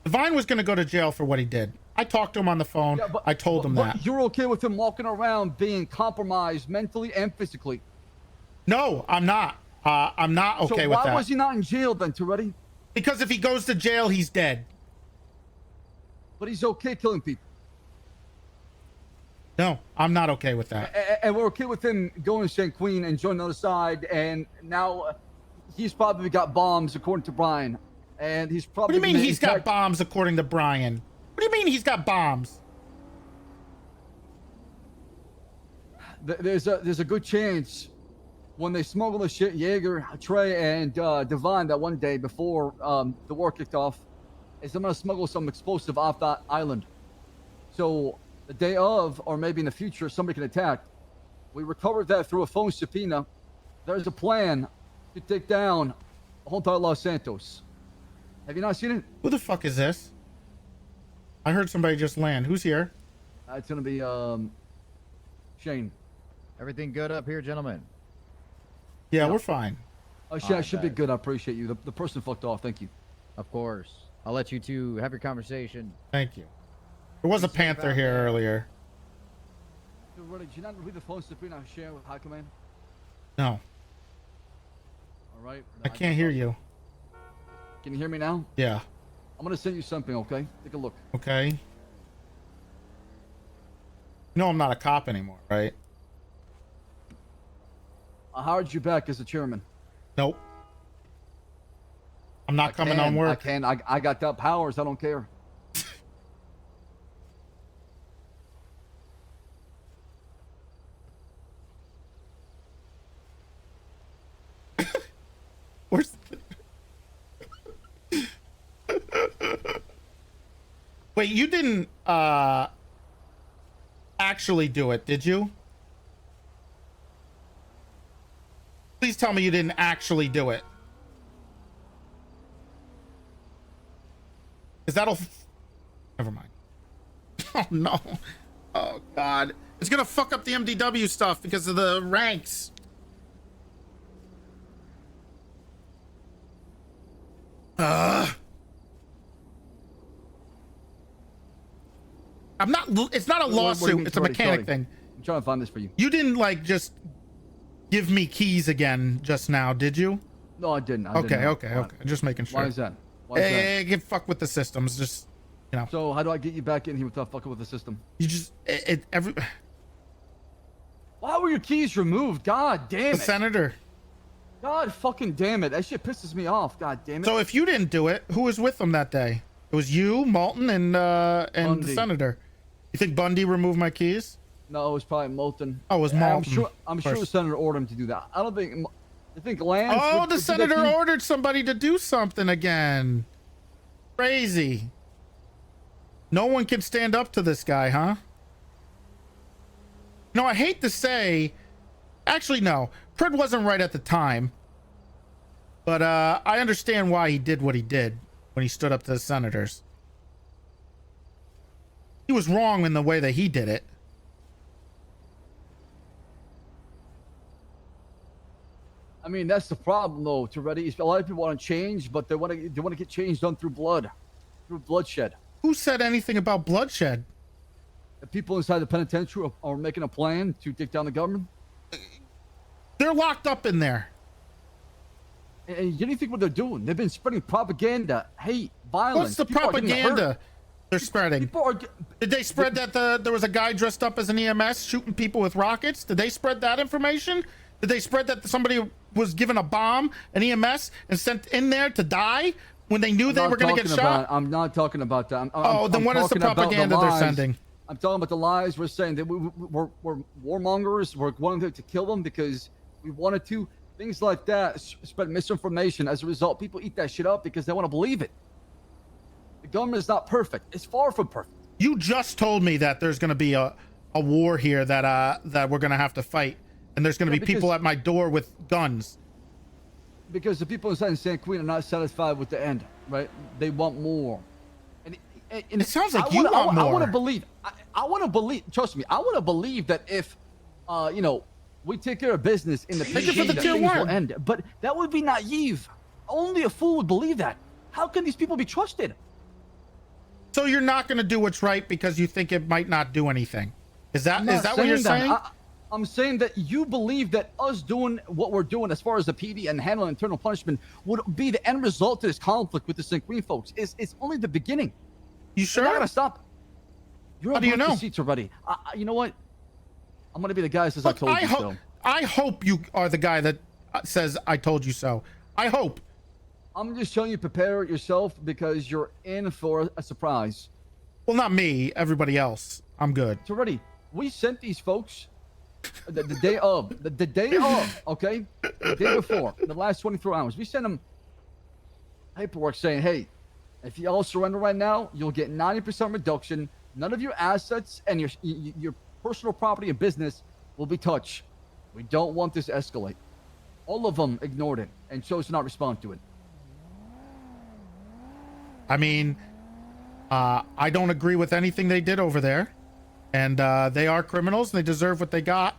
Divine was going to go to jail for what he did. I talked to him on the phone. Yeah, I told him that. You're okay with him walking around being compromised mentally and physically? No, I'm not. I'm not okay with that. So why was he not in jail then, Toretti? Because if he goes to jail, he's dead. But he's okay killing people. No, I'm not okay with that. And we're okay with him going to St. Queen and joining the other side, and now he's probably got bombs, according to Brian. And he's probably... What do you mean he's got bombs, according to Brian? What do you mean he's got bombs? There's a good chance when they smuggle the shit, Jaeger, Trey, and Divine that one day before the war kicked off, is I'm going to smuggle some explosive off that island. So the day of, or maybe in the future, somebody can attack. We recovered that through a phone subpoena. There's a plan to take down the whole entire Los Santos. Have you not seen it? Who the fuck is this? I heard somebody just land. Who's here? It's going to be Shane. Everything good up here, gentlemen? Yeah, we're fine. Oh, Shane, I should be good. I appreciate you. The person fucked off. Thank you. Of course. I'll let you two have your conversation. Thank you. There was a Panther here earlier. Did you not read the phone subpoena I shared with High Command? No. All right. I can't hear you. Can you hear me now? Yeah. I'm going to send you something, okay? Take a look. Okay. No, I'm not a cop anymore, right? I hired you back as a chairman. Nope. I'm not coming on work. I can. I got that powers. I don't care. Where's Wait, you didn't actually do it, did you? Please tell me you didn't actually do it. Because that'll... Never mind. Oh, no. Oh, God. It's going to fuck up the MDW stuff because of the ranks. I'm not... It's not a lawsuit. It's a mechanic thing. I'm trying to find this for you. You didn't, like, just give me keys again just now, did you? No, I didn't. Okay. Just making sure. Why is that? Why is that? Get fuck with the systems. Just, you know. So how do I get you back in here without fucking with the system? You just... Why were your keys removed? God damn it. The senator. God fucking damn it. That shit pisses me off. God damn it. So if you didn't do it, who was with them that day? It was you, Malton, and the senator. You think Bundy removed my keys? No, it was probably Moulton. Oh, it was Malton. I'm sure the senator ordered him to do that. I don't think... I think Lance... Oh, the senator ordered somebody to do something again. Crazy. No one can stand up to this guy, huh? No, I hate to say... Actually, no. Pred wasn't right at the time. But I understand why he did what he did when he stood up to the senators. He was wrong in the way that he did it. I mean, that's the problem, though, Toretti. A lot of people want to change, but they want to get change done through blood, through bloodshed. Who said anything about bloodshed? The people inside the penitentiary are making a plan to take down the government. They're locked up in there. And you don't think what they're doing? They've been spreading propaganda, hate, violence. What's the propaganda they're spreading? Did they spread that there was a guy dressed up as an EMS shooting people with rockets? Did they spread that information? Did they spread that somebody was given a bomb, an EMS, and sent in there to die when they knew they were going to get shot? I'm not talking about that. Then what is the propaganda they're sending? I'm talking about the lies. We're saying that we're warmongers. We're wanting to kill them because we wanted to. Things like that spread misinformation. As a result, people eat that shit up because they want to believe it. The government is not perfect. It's far from perfect. You just told me that there's going to be a war here that we're going to have to fight. And there's going to be people at my door with guns. Because the people inside San Queen are not satisfied with the end, right? They want more. And it sounds like you want more. I want to believe. I want to believe. Trust me. I want to believe that if, we take care of business in the PG, that things will end. But that would be naive. Only a fool would believe that. How can these people be trusted? So you're not going to do what's right because you think it might not do anything. Is that what you're saying? I'm saying that you believe that us doing what we're doing as far as the PD and handling internal punishment would be the end result to this conflict with the St. Green folks. It's only the beginning. You sure? They're not gonna stop. You're How do you know? The seats already. You know what? I'm gonna be the guy that says I told you so. I hope you are the guy that says I told you so. I hope. I'm just telling you, prepare yourself because you're in for a surprise. Well, not me. Everybody else. I'm good. Toretti, we sent these folks the day of, the day of, okay? The day before, the last 24 hours. We sent them paperwork saying, hey, if you all surrender right now, you'll get 90% reduction. None of your assets and your personal property and business will be touched. We don't want this to escalate. All of them ignored it and chose to not respond to it. I mean, I don't agree with anything they did over there. And they are criminals. And they deserve what they got.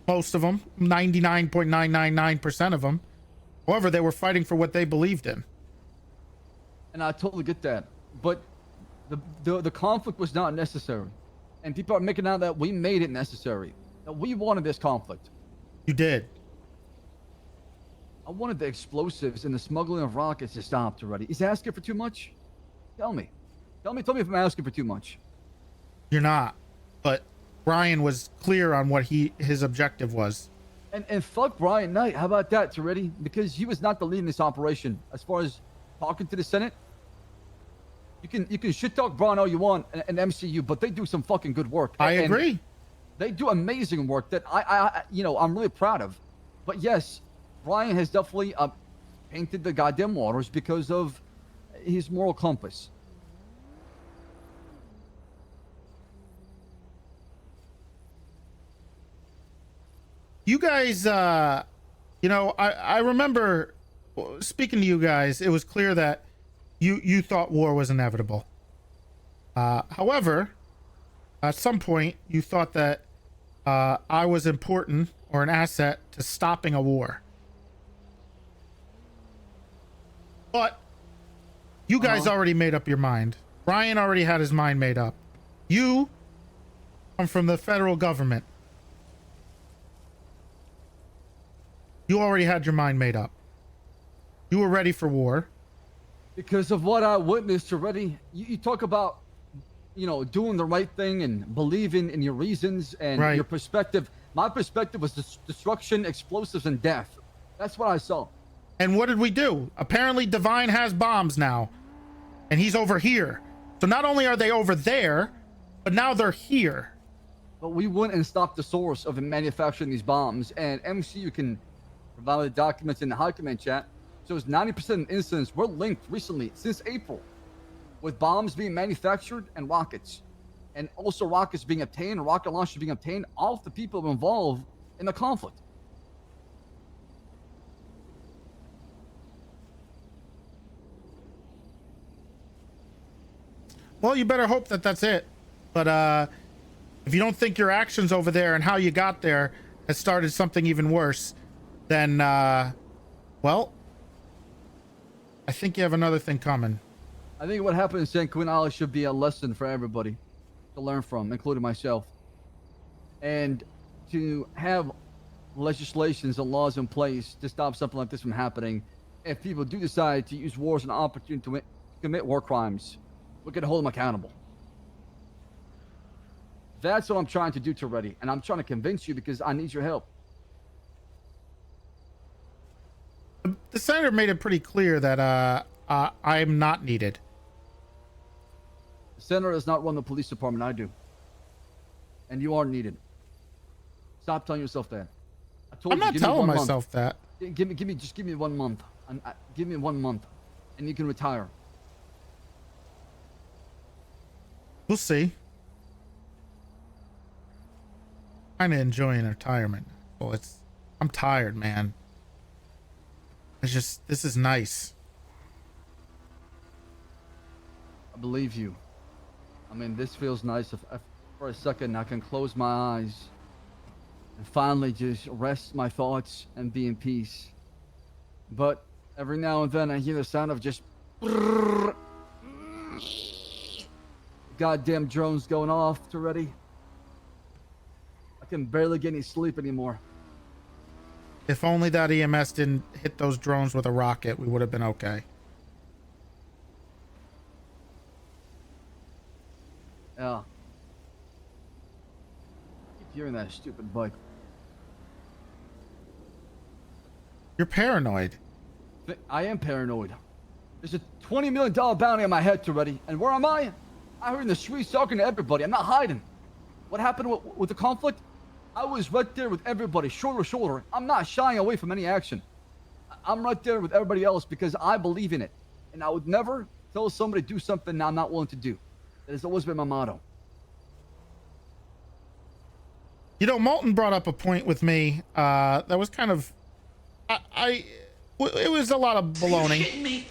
Most of them. 99.999% of them. However, they were fighting for what they believed in. And I totally get that. But the conflict was not necessary. And people are making out that we made it necessary. That we wanted this conflict. You did. I wanted the explosives and the smuggling of rockets to stop already. Is asking for too much? Tell me. Tell me if I'm asking for too much. You're not. But Brian was clear on what his objective was. And fuck Brian Knight. How about that, Toretti? Because he was not the lead in this operation. As far as talking to the Senate, you can shit talk Brian all you want and MCU, but they do some fucking good work. I agree. They do amazing work that I'm really proud of. But yes, Brian has definitely painted the goddamn waters because of his moral compass. You guys, I remember speaking to you guys, it was clear that you thought war was inevitable. However, at some point, you thought that I was important or an asset to stopping a war. But you guys already made up your mind. Brian already had his mind made up. You come from the federal government. You already had your mind made up. You were ready for war. Because of what I witnessed already. You talk about, doing the right thing and believing in your reasons and your perspective. My perspective was destruction, explosives, and death. That's what I saw. And what did we do? Apparently Divine has bombs now. And he's over here. So not only are they over there, but now they're here. But we went and stopped the source of manufacturing these bombs. And MCU can provide the documents in the high command chat. So it's 90% of incidents were linked recently, since April, with bombs being manufactured and rockets. And also rockets being obtained and rocket launchers being obtained off the people involved in the conflict. Well, you better hope that that's it. But if you don't think your actions over there and how you got there has started something even worse, then, well, I think you have another thing coming. I think what happened in San Quinal should be a lesson for everybody to learn from, including myself. And to have legislations and laws in place to stop something like this from happening. If people do decide to use war as an opportunity to commit war crimes, we can hold them accountable. That's what I'm trying to do, Toretti, and I'm trying to convince you because I need your help. The senator made it pretty clear that I'm not needed. The senator does not run the police department. I do, and you are needed. Stop telling yourself that. I'm not telling myself that. Just give me 1 month. Give me 1 month, and you can retire. We'll see. Kind of enjoying retirement. Well, I'm tired, man. This is nice. I believe you. I mean, this feels nice. If for a second I can close my eyes and finally just rest my thoughts and be in peace. But every now and then I hear the sound of just Goddamn drones going off already. I can barely get any sleep anymore. If only that EMS didn't hit those drones with a rocket, we would have been okay. Yeah. I keep hearing that stupid bike. You're paranoid. I am paranoid. There's a $20 million bounty on my head already. And where am I? I'm in the streets talking to everybody. I'm not hiding. What happened with the conflict? I was right there with everybody, shoulder to shoulder. I'm not shying away from any action. I'm right there with everybody else because I believe in it. And I would never tell somebody to do something I'm not willing to do. That has always been my motto. You know, Moulton brought up a point with me that was kind of... it was a lot of baloney.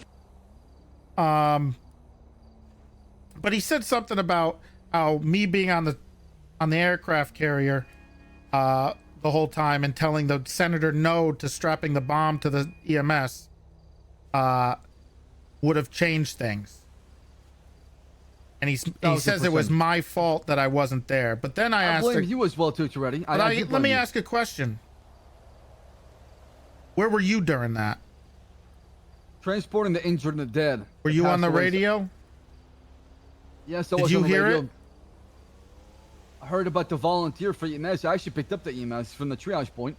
But he said something about how me being on the aircraft carrier the whole time and telling the senator no to strapping the bomb to the EMS would have changed things. And he says it was my fault that I wasn't there. But then I asked... I blame you as well, too, Toretti. Let me ask a question. Where were you during that? Transporting the injured and the dead. Were you on the radio? Yes, I was. on Did you the hear radio. it? I heard about the volunteer for EMS. I actually picked up the EMS from the triage point.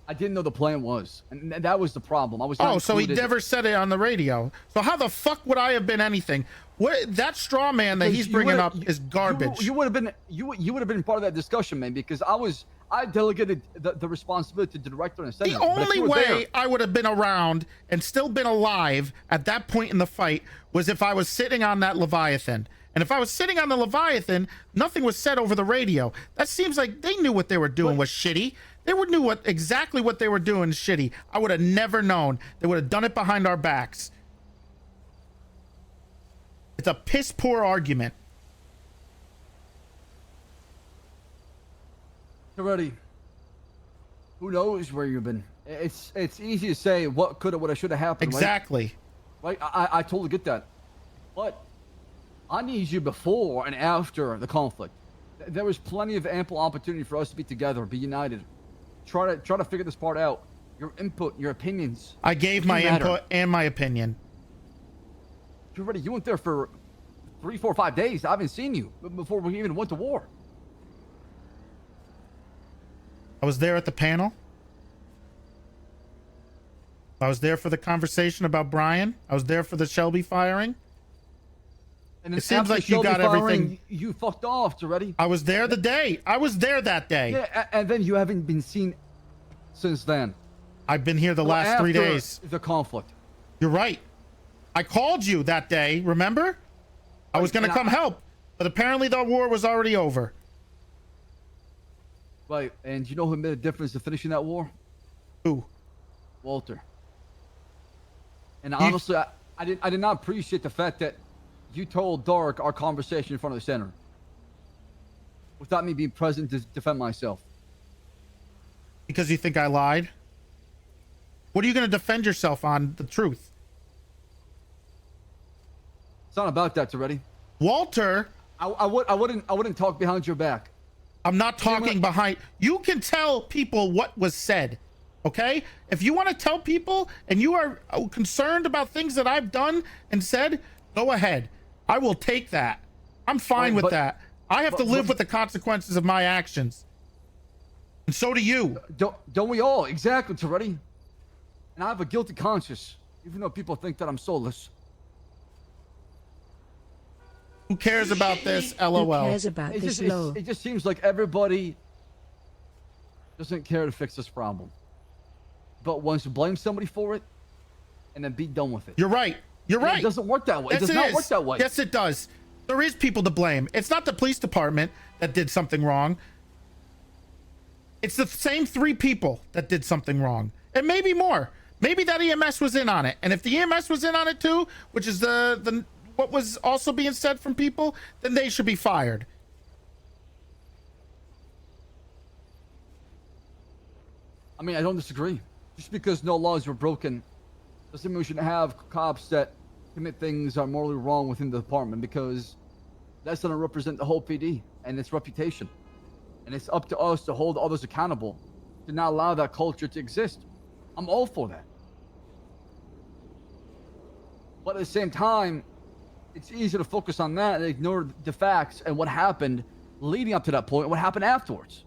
I didn't know the plan was, and that was the problem. I was. Oh, so he never said it on the radio. So how the fuck would I have been anything? That straw man that he's bringing up is garbage. You would have been. You would have been part of that discussion, man, because I delegated the responsibility to the director and senator. The only way I would have been around and still been alive at that point in the fight was if I was sitting on that Leviathan. And if I was sitting on the Leviathan, nothing was said over the radio. That seems like they knew what they were doing was shitty. They would knew exactly what they were doing is shitty. I would have never known. They would have done it behind our backs. It's a piss poor argument. Toretti, who knows where you've been? It's easy to say what could have, what should have happened. Exactly. Right? I totally get that. But I need you before and after the conflict. There was plenty of ample opportunity for us to be together, be united. Try to figure this part out. Your input, your opinions. I gave my input and my opinion. Toretti, you went there for 3, 4, 5 days. I haven't seen you before we even went to war. I was there at the panel. I was there for the conversation about Brian. I was there for the Shelby firing. And it seems like you got firing, everything. You fucked off already. I was there the day. I was there that day. Yeah, and then you haven't been seen since then. I've been here the last 3 days. The conflict. You're right. I called you that day, remember? I was going to come help, but apparently the war was already over. Right, and you know who made a difference in finishing that war? Who? Walter. And honestly, I did not appreciate the fact that you told Dark our conversation in front of the center without me being present to defend myself. Because you think I lied? What are you going to defend yourself on? The truth. It's not about that, Toretti. Walter, I wouldn't talk behind your back. I'm not talking behind. You can tell people what was said, okay? If you want to tell people and you are concerned about things that I've done and said, go ahead. I will take that. I'm fine with that. I have to live with the consequences of my actions. And so do you. Don't we all? Exactly, Toretti. And I have a guilty conscience, even though people think that I'm soulless. Who cares about this? LOL. Who cares about this? LOL. It just seems like everybody doesn't care to fix this problem, but wants to blame somebody for it and then be done with it. You're right. You're right. It doesn't work that way. Yes, it does not work that way. Yes, it does. There is people to blame. It's not the police department that did something wrong. It's the same 3 people that did something wrong. And maybe more. Maybe that EMS was in on it. And if the EMS was in on it too, which is the what was also being said from people, then they should be fired. I mean, I don't disagree. Just because no laws were broken doesn't mean we shouldn't have cops that commit things that are morally wrong within the department, because That's going to represent the whole PD and its reputation. And it's up to us to hold others accountable, to not allow that culture to exist. I'm all for that. But at the same time, it's easy to focus on that and ignore the facts and what happened leading up to that point, what happened afterwards.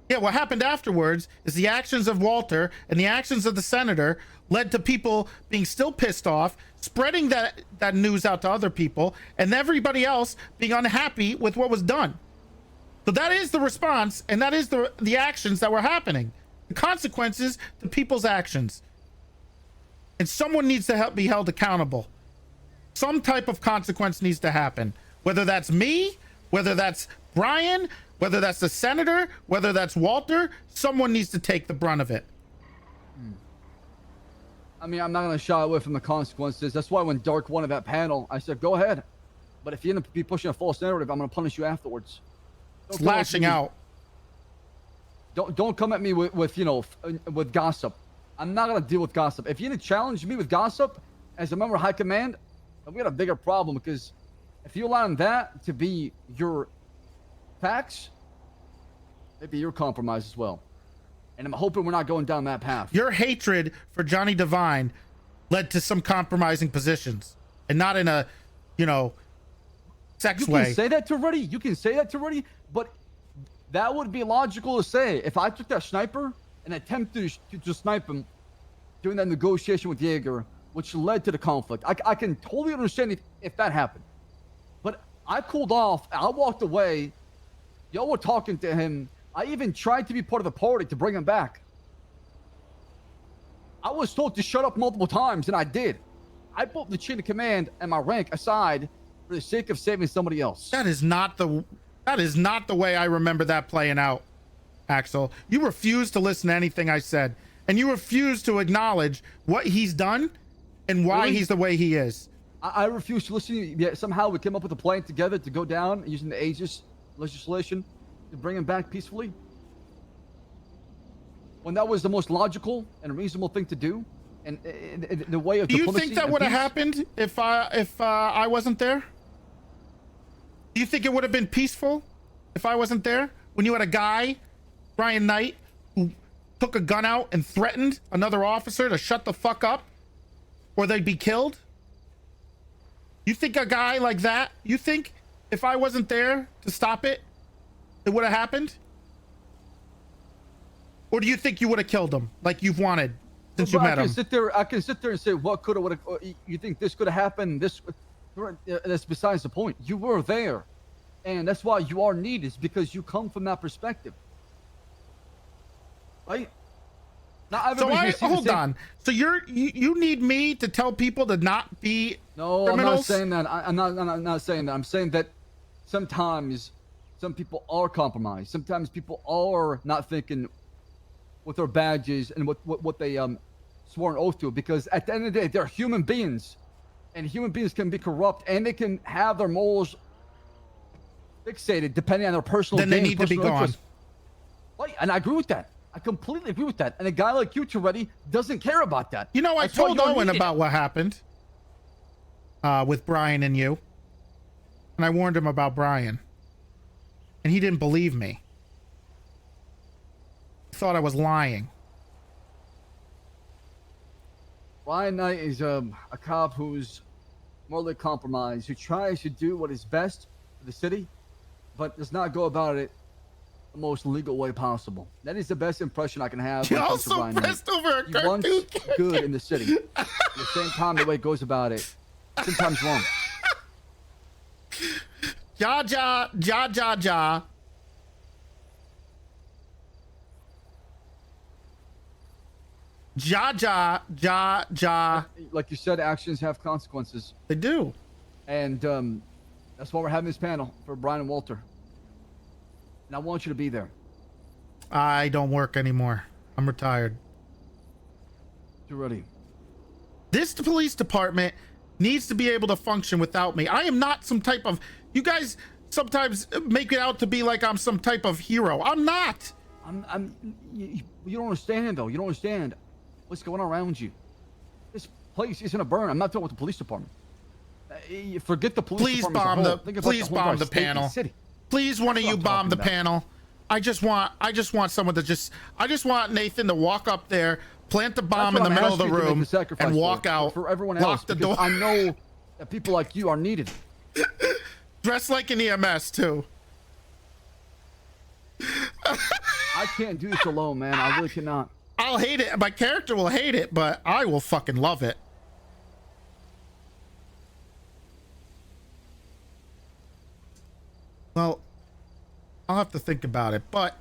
Yeah, what happened afterwards is the actions of Walter and the actions of the senator led to people being still pissed off, spreading that news out to other people, and everybody else being unhappy with what was done. So that is the response, and that is the actions that were happening. The consequences to people's actions. And someone needs to be held accountable. Some type of consequence needs to happen. Whether that's me, whether that's Brian, whether that's the senator, whether that's Walter, someone needs to take the brunt of it. I mean, I'm not going to shy away from the consequences. That's why when Dark wanted that panel, I said, go ahead. But if you end up pushing a false narrative, I'm going to punish you afterwards. It's lashing out. Don't come at me with with gossip. I'm not going to deal with gossip. If you're going to challenge me with gossip as a member of High Command, then we got a bigger problem, because if you allow that to be your facts, maybe you're compromised as well. And I'm hoping we're not going down that path. Your hatred for Johnny Devine led to some compromising positions, and not in a, sex way. You can say that to Reddy. You can say that to Reddy, but that would be logical to say. If I took that sniper and attempted to snipe him during that negotiation with Jaeger, which led to the conflict, I can totally understand if that happened. But I cooled off. I walked away. Y'all were talking to him. I even tried to be part of the party to bring him back. I was told to shut up multiple times, and I did. I put the chain of command and my rank aside for the sake of saving somebody else. That is not the way I remember that playing out, Axel. You refused to listen to anything I said, and you refused to acknowledge what he's done and why he's the way he is. I refuse to listen. Yet somehow we came up with a plan together to go down using the Aegis legislation to bring him back peacefully, when that was the most logical and reasonable thing to do, and the way of. Do you think that would have happened if I wasn't there? Do you think it would have been peaceful if I wasn't there? When you had a guy, Brian Knight, who took a gun out and threatened another officer to shut the fuck up, or they'd be killed? You think a guy like that? You think if I wasn't there to stop it, it would have happened? Or do you think you would have killed him like you've wanted since you met him? I can sit there and say, what could have, would have, you think this could have happened? That's besides the point. You were there. And that's why you are needed, is because you come from that perspective. Right? Hold on. So you need me to tell people to not be criminals? I'm not saying that. I'm not saying that. I'm saying that sometimes some people are compromised. Sometimes people are not thinking with their badges and what they swore an oath to, because at the end of the day, they're human beings, and human beings can be corrupt, and they can have their morals fixated depending on their personal. Then they need to be gone. Right, and I agree with that. I completely agree with that. And a guy like you, Toretti, doesn't care about that. I told Owen about what happened with Brian and you, and I warned him about Brian, and he didn't believe me. He thought I was lying. Brian Knight is a cop who's morally compromised, who tries to do what is best for the city, but does not go about it the most legal way possible. That is the best impression I can have. You're also pressed over a cartoon. He wants good in the city. At the same time, the way it goes about it, sometimes wrong. Ja. Ja. Like you said, actions have consequences. They do. And that's why we're having this panel for Brian and Walter. And I want you to be there. I don't work anymore. I'm retired. You're ready. This police department needs to be able to function without me. I am not some type of... You guys sometimes make it out to be like I'm some type of hero. I'm not. You don't understand, though. You don't understand what's going on around you. This place isn't a burn. I'm not talking about the police department. Forget the police. Please bomb the. Please bomb the panel. Please, one of you bomb the panel. I just want someone to just. I just want Nathan to walk up there, plant the bomb in the middle of the room, and walk out. For everyone lock else, the door. I know that people like you are needed. Dress like an EMS too. I can't do this alone, man. I really cannot. I'll hate it. My character will hate it, but I will fucking love it. Well, I'll have to think about it, but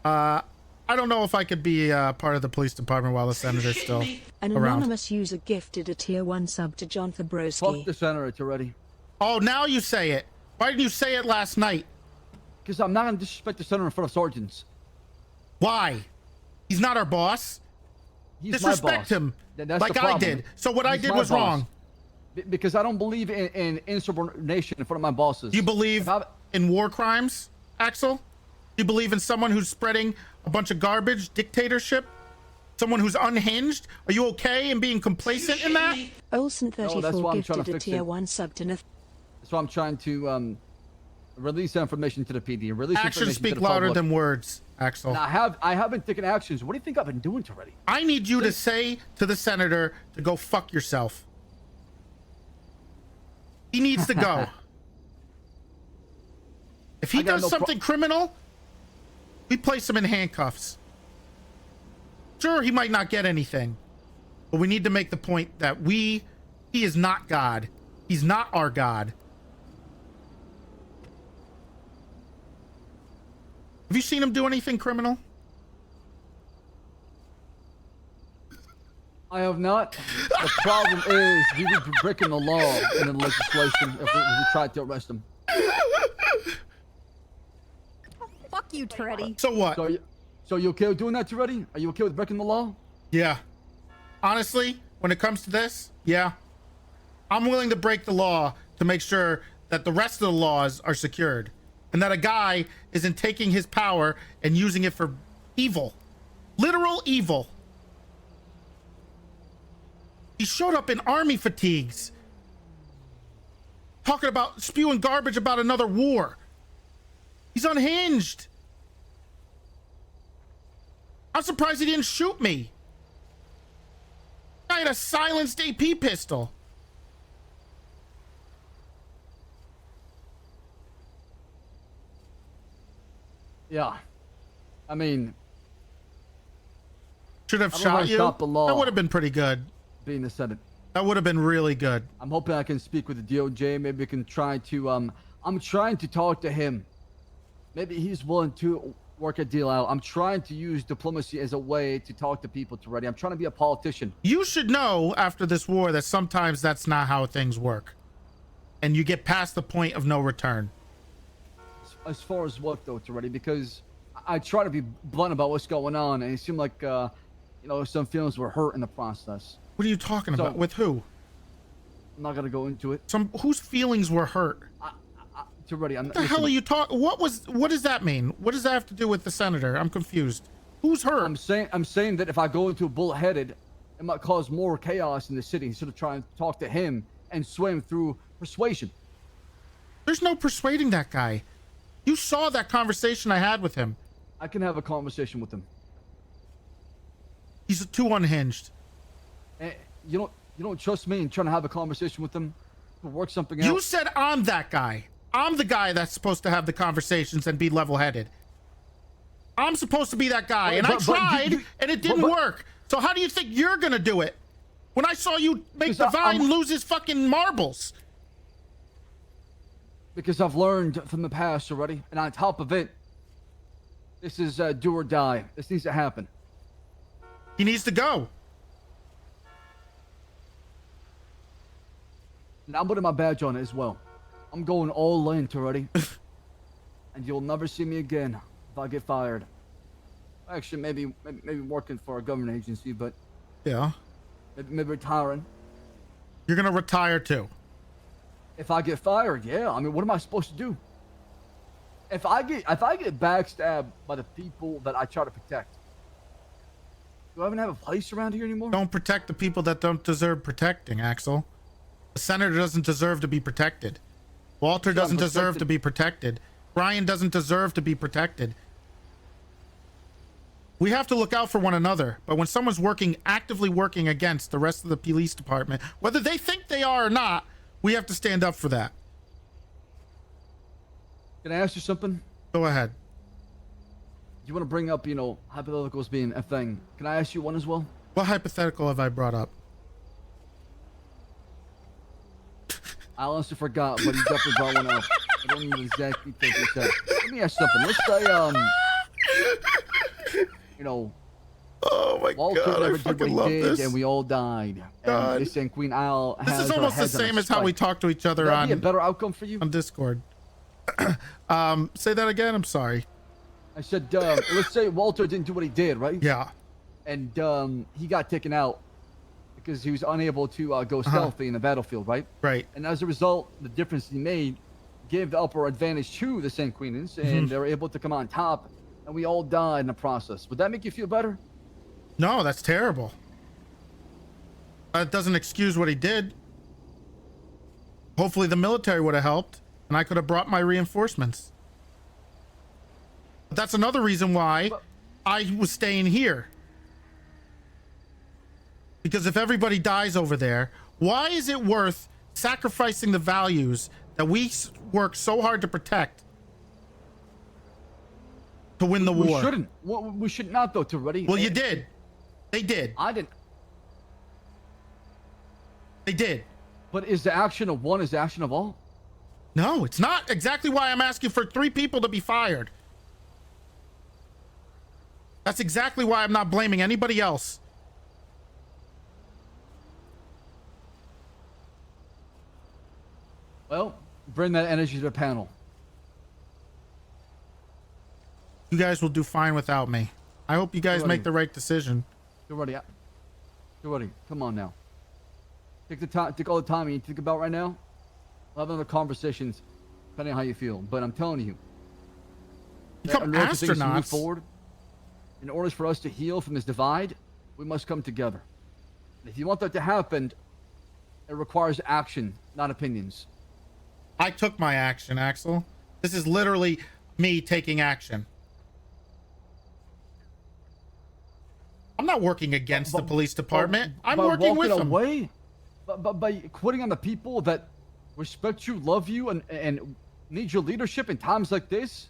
I don't know if I could be part of the police department while the senator's still An around. anonymous user gifted a tier 1 sub to John Fabrowski. Fuck the senator already. Oh, now you say it. Why didn't you say it last night? Because I'm not going to disrespect the senator in front of sergeants. Why? He's not our boss. He's Disrespect my boss. him That's like the I problem. did. So what I He's did my was boss. wrong. Because I don't believe in insubordination in front of my bosses. You believe in war crimes, Axel? You believe in someone who's spreading a bunch of garbage, dictatorship? Someone who's unhinged? Are you okay in being complacent in that? Olsen34 that's why I'm trying to gifted a fix tier it. 1 sub to Nath. That's why I'm trying to release that information to the PD. Release Actions information speak to the louder public. than words, Axel. And I have been taking actions. What do you think I've been doing already? I need you to say to the senator to go fuck yourself. He needs to go. If he does something criminal, we place him in handcuffs. Sure, he might not get anything, but we need to make the point that he is not God. He's not our God. Have you seen him do anything criminal? I have not. The problem is we would be breaking the law and the legislation if we tried to arrest him. Fuck you, Toretti. So what? So you okay with doing that, Toretti? Are you okay with breaking the law? Yeah. Honestly, when it comes to this, yeah. I'm willing to break the law to make sure that the rest of the laws are secured and that a guy isn't taking his power and using it for evil. Literal evil. He showed up in army fatigues, talking about spewing garbage about another war. He's unhinged. I'm surprised he didn't shoot me. I had a silenced AP pistol. Yeah. I mean, should have I don't know how shot to you. stop the law. That would have been pretty good. Being the Senate. That would have been really good. I'm hoping I can speak with the DOJ. Maybe we can try to I'm trying to talk to him. Maybe he's willing to work a deal out. I'm trying to use diplomacy as a way to talk to people already. I'm trying to be a politician. You should know after this war that sometimes that's not how things work. And you get past the point of no return. As far as what though, already, because I try to be blunt about what's going on, and it seemed like some feelings were hurt in the process. What are you talking about? With who? I'm not gonna go into it. Whose feelings were hurt? Already, What the hell are you talking? What does that mean? What does that have to do with the senator? I'm confused. Who's hurt? I'm saying that if I go into a bullheaded, it might cause more chaos in the city. Instead of trying to talk to him and sway him through persuasion. There's no persuading that guy. You saw that conversation I had with him. I can have a conversation with him. He's too unhinged. And you don't trust me in trying to have a conversation with him to work something out? You said I'm that guy. I'm the guy that's supposed to have the conversations and be level-headed. I'm supposed to be that guy, and I tried, and it didn't work. So how do you think you're gonna do it? When I saw you make Divine lose his fucking marbles. Because I've learned from the past already, and on top of it, this is do or die. This needs to happen. He needs to go. And I'm putting my badge on it as well. I'm going all in already. And you'll never see me again if I get fired. Actually, maybe working for a government agency, but yeah, maybe retiring. You're gonna retire too. If I get fired, yeah. I mean, what am I supposed to do? If I get backstabbed by the people that I try to protect, do I even have a place around here anymore? Don't protect the people that don't deserve protecting, Axel. The senator doesn't deserve to be protected. Walter doesn't deserve to be protected. Brian doesn't deserve to be protected. We have to look out for one another, but when someone's actively working against the rest of the police department, whether they think they are or not, we have to stand up for that. Can I ask you something? Go ahead. You want to bring up, hypotheticals being a thing. Can I ask you one as well? What hypothetical have I brought up? I honestly forgot, but you definitely brought one up. I don't remember exactly what you said. Let me ask you something. Let's say, oh my Walter God, never I did fucking what love he did, this. and we all died. God. And this and Queen Al This is almost the same as how we talk to each other Would that on be a better outcome for you? on Discord. Say that again. I'm sorry. I said, let's say Walter didn't do what he did, right? Yeah. And he got taken out because he was unable to go stealthy in the battlefield, right? Right. And as a result, the difference he made gave the upper advantage to the Sanquinians, and they were able to come on top, and we all died in the process. Would that make you feel better? No, that's terrible. That doesn't excuse what he did. Hopefully the military would have helped, and I could have brought my reinforcements. But that's another reason why I was staying here. Because if everybody dies over there, why is it worth sacrificing the values that we work so hard to protect to win the war? We shouldn't. We should not, though, Toretti. Well, you did. They did. I didn't. They did. But is the action of one is the action of all? No, it's not. Exactly why I'm asking for 3 people to be fired. That's exactly why I'm not blaming anybody else. Well, bring that energy to the panel. You guys will do fine without me. I hope you guys make the right decision. Toretti, come on now. Take the time. Take all the time you need to think about right now. We'll have other conversations, depending on how you feel. But I'm telling you, become in order for things to move astronauts. forward, in order for us to heal from this divide, we must come together. And if you want that to happen, it requires action, not opinions. I took my action, Axel. This is literally me taking action. I'm not working against the police department. I'm working with them. Away, but by quitting on the people that respect you, love you, and need your leadership in times like this.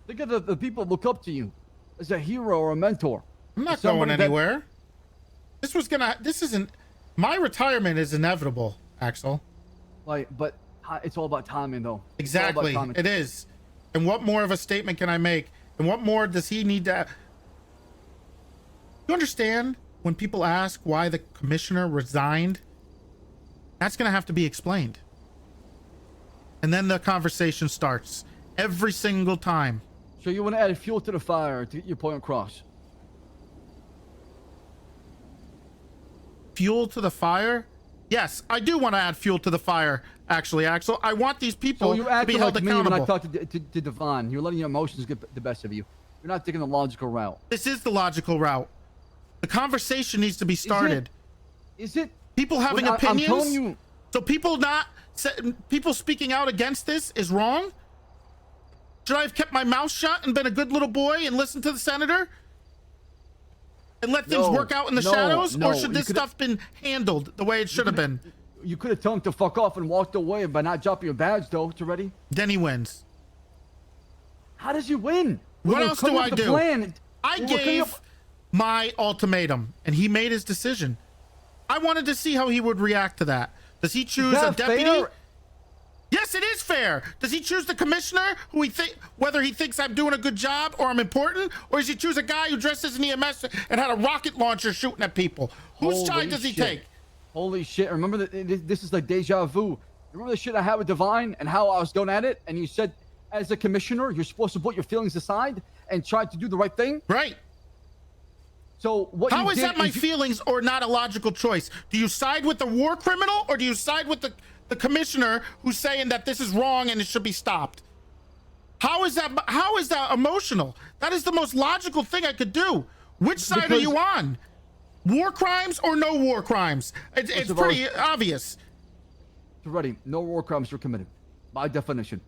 Think of the people that look up to you as a hero or a mentor. I'm not going anywhere. This isn't, my retirement is inevitable, Axel. But it's all about timing, though. Exactly, it is. And what more of a statement can I make? And what more does he need to? You understand when people ask why the commissioner resigned? That's going to have to be explained. And then the conversation starts every single time. So you want to add fuel to the fire to get your point across? Fuel to the fire? Yes, I do want to add fuel to the fire, actually, Axel. I want these people to be held like me when I accountable. talk to Devon. You're letting your emotions get the best of you. You're not taking the logical route. This is the logical route. The conversation needs to be started. Is it? People having Well, opinions? I'm telling you. So people speaking out against this is wrong? Should I have kept my mouth shut and been a good little boy and listened to the senator? And let things work out in the shadows? Or should this stuff been handled the way it should have been? You could have told him to fuck off and walked away by not dropping your badge, though, Toretti. Then he wins. How does he win? What else do I do? I gave my ultimatum, and he made his decision. I wanted to see how he would react to that. Does he choose a deputy? Fair? Yes, it is fair. Does he choose the commissioner, whether he thinks I'm doing a good job or I'm important, or does he choose a guy who dressed as an EMS and had a rocket launcher shooting at people? Whose side does he take? Holy shit! Remember that this is like deja vu. Remember the shit I had with Divine and how I was going at it, and you said, as a commissioner, you're supposed to put your feelings aside and try to do the right thing. Right. So what? How is that my feelings or not a logical choice? Do you side with the war criminal or do you side with the commissioner who's saying that this is wrong and it should be stopped? How is that emotional? That is the most logical thing I could do. Which side are you on? War crimes or no war crimes? It's pretty obvious. Toretti, no war crimes were committed, by definition.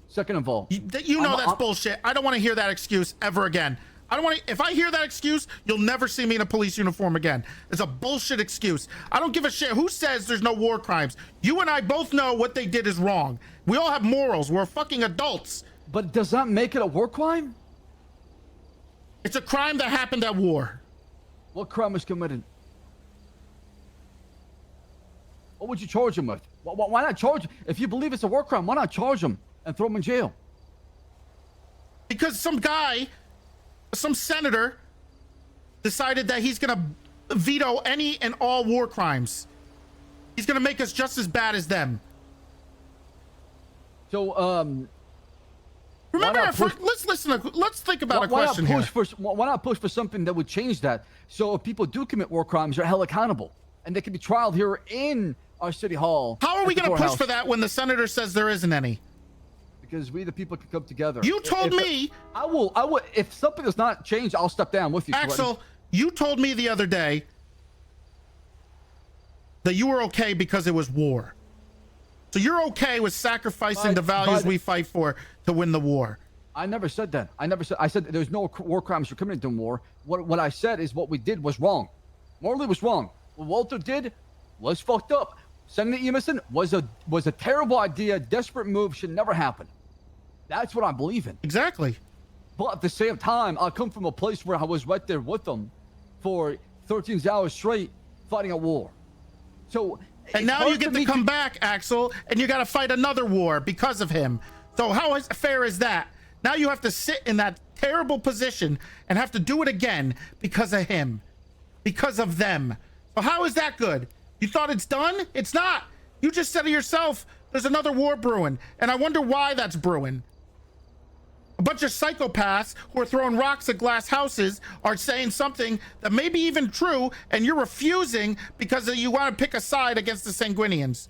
Second of all, You know that's bullshit. I don't want to hear that excuse ever again. I don't want to. If I hear that excuse, you'll never see me in a police uniform again. It's a bullshit excuse. I don't give a shit who says there's no war crimes. You and I both know what they did is wrong. We all have morals. We're fucking adults. But does that make it a war crime? It's a crime that happened at war. What crime was committed? What would you charge him with? Why not charge him? If you believe it's a war crime, why not charge him and throw him in jail? Because some guy, some senator, decided that he's gonna veto any and all war crimes. He's gonna make us just as bad as them. So, remember, let's think about a question here. Why not push for something that would change that? So if people do commit war crimes, they're held accountable, and they can be trialed here in our city hall. How are we going to push for that when the senator says there isn't any? Because we the people can come together. You told me. I will. If something does not change, I'll step down with you. Axel, you told me the other day that you were okay because it was war. So you're okay with sacrificing the values we fight for to win the war. I never said that. I said there's no war crimes for committing in war. What I said is what we did was wrong. Morally was wrong. What Walter did was fucked up. Sending Emerson was a terrible idea. Desperate move, should never happen. That's what I believe in. Exactly. But at the same time, I come from a place where I was right there with them for 13 hours straight fighting a war. So and now you get to come back, Axel, and you got to fight another war because of him. So how fair is that? Now you have to sit in that terrible position and have to do it again because of him, because of them. So how is that good? You thought it's done? It's not. You just said to yourself, there's another war brewing, and I wonder why that's brewing. A bunch of psychopaths who are throwing rocks at glass houses are saying something that may be even true, and you're refusing because you want to pick a side against the Sanguinians.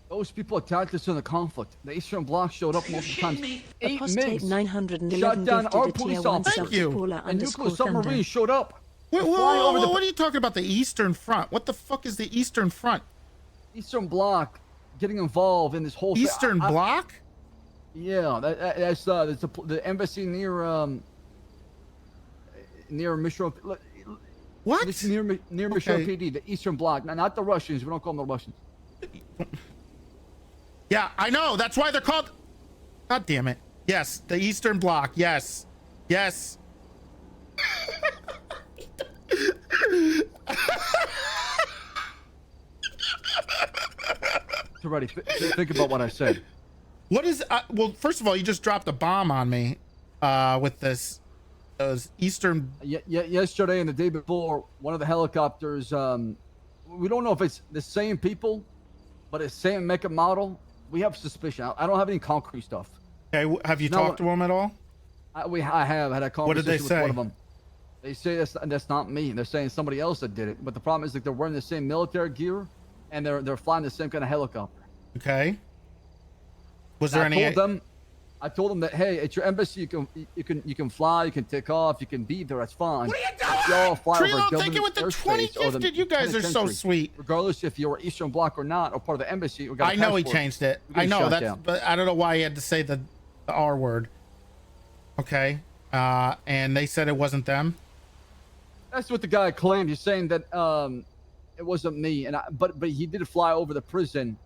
Those people attacked us in the conflict. The Eastern Bloc showed up multiple times. 8 MiGs 911 shot down our gifted a police tier one officers. sub to Paula And nuclear _ submarines Thunder. showed up. What are you talking about? The Eastern Front? What the fuck is the Eastern Front? Eastern Bloc getting involved in this whole Eastern Bloc? Yeah, that's the embassy near Mission. What? It's near Mission PD, the Eastern Bloc. Not the Russians. We don't call them the Russians. Yeah, I know. That's why they're called. God damn it. Yes, the Eastern Bloc. Yes. Yes. Toretti, think about what I said. What is well, first of all, you just dropped a bomb on me with those Eastern. Yesterday and the day before, one of the helicopters, we don't know if it's the same people, but it's same make and model. We have suspicion. I don't have any concrete stuff. Okay, have you talked to them at all? I have had a conversation What did they with say? one of them. They say that's not me. They're saying somebody else that did it. But the problem is, like, they're wearing the same military gear, and they're flying the same kind of helicopter. Okay. Was there any? I told them that, hey, at your embassy, you can fly, you can take off, you can be there. That's fine. What are you doing? Y'all fly Trilo, over thank you with the 20 gifted. You guys are so sweet. Regardless if you're Eastern Bloc or not, or part of the embassy. We got I know he changed it. I know that, but I don't know why he had to say the R word. Okay. And they said it wasn't them. That's what the guy claimed. He's saying that it wasn't me, and but he did fly over the prison.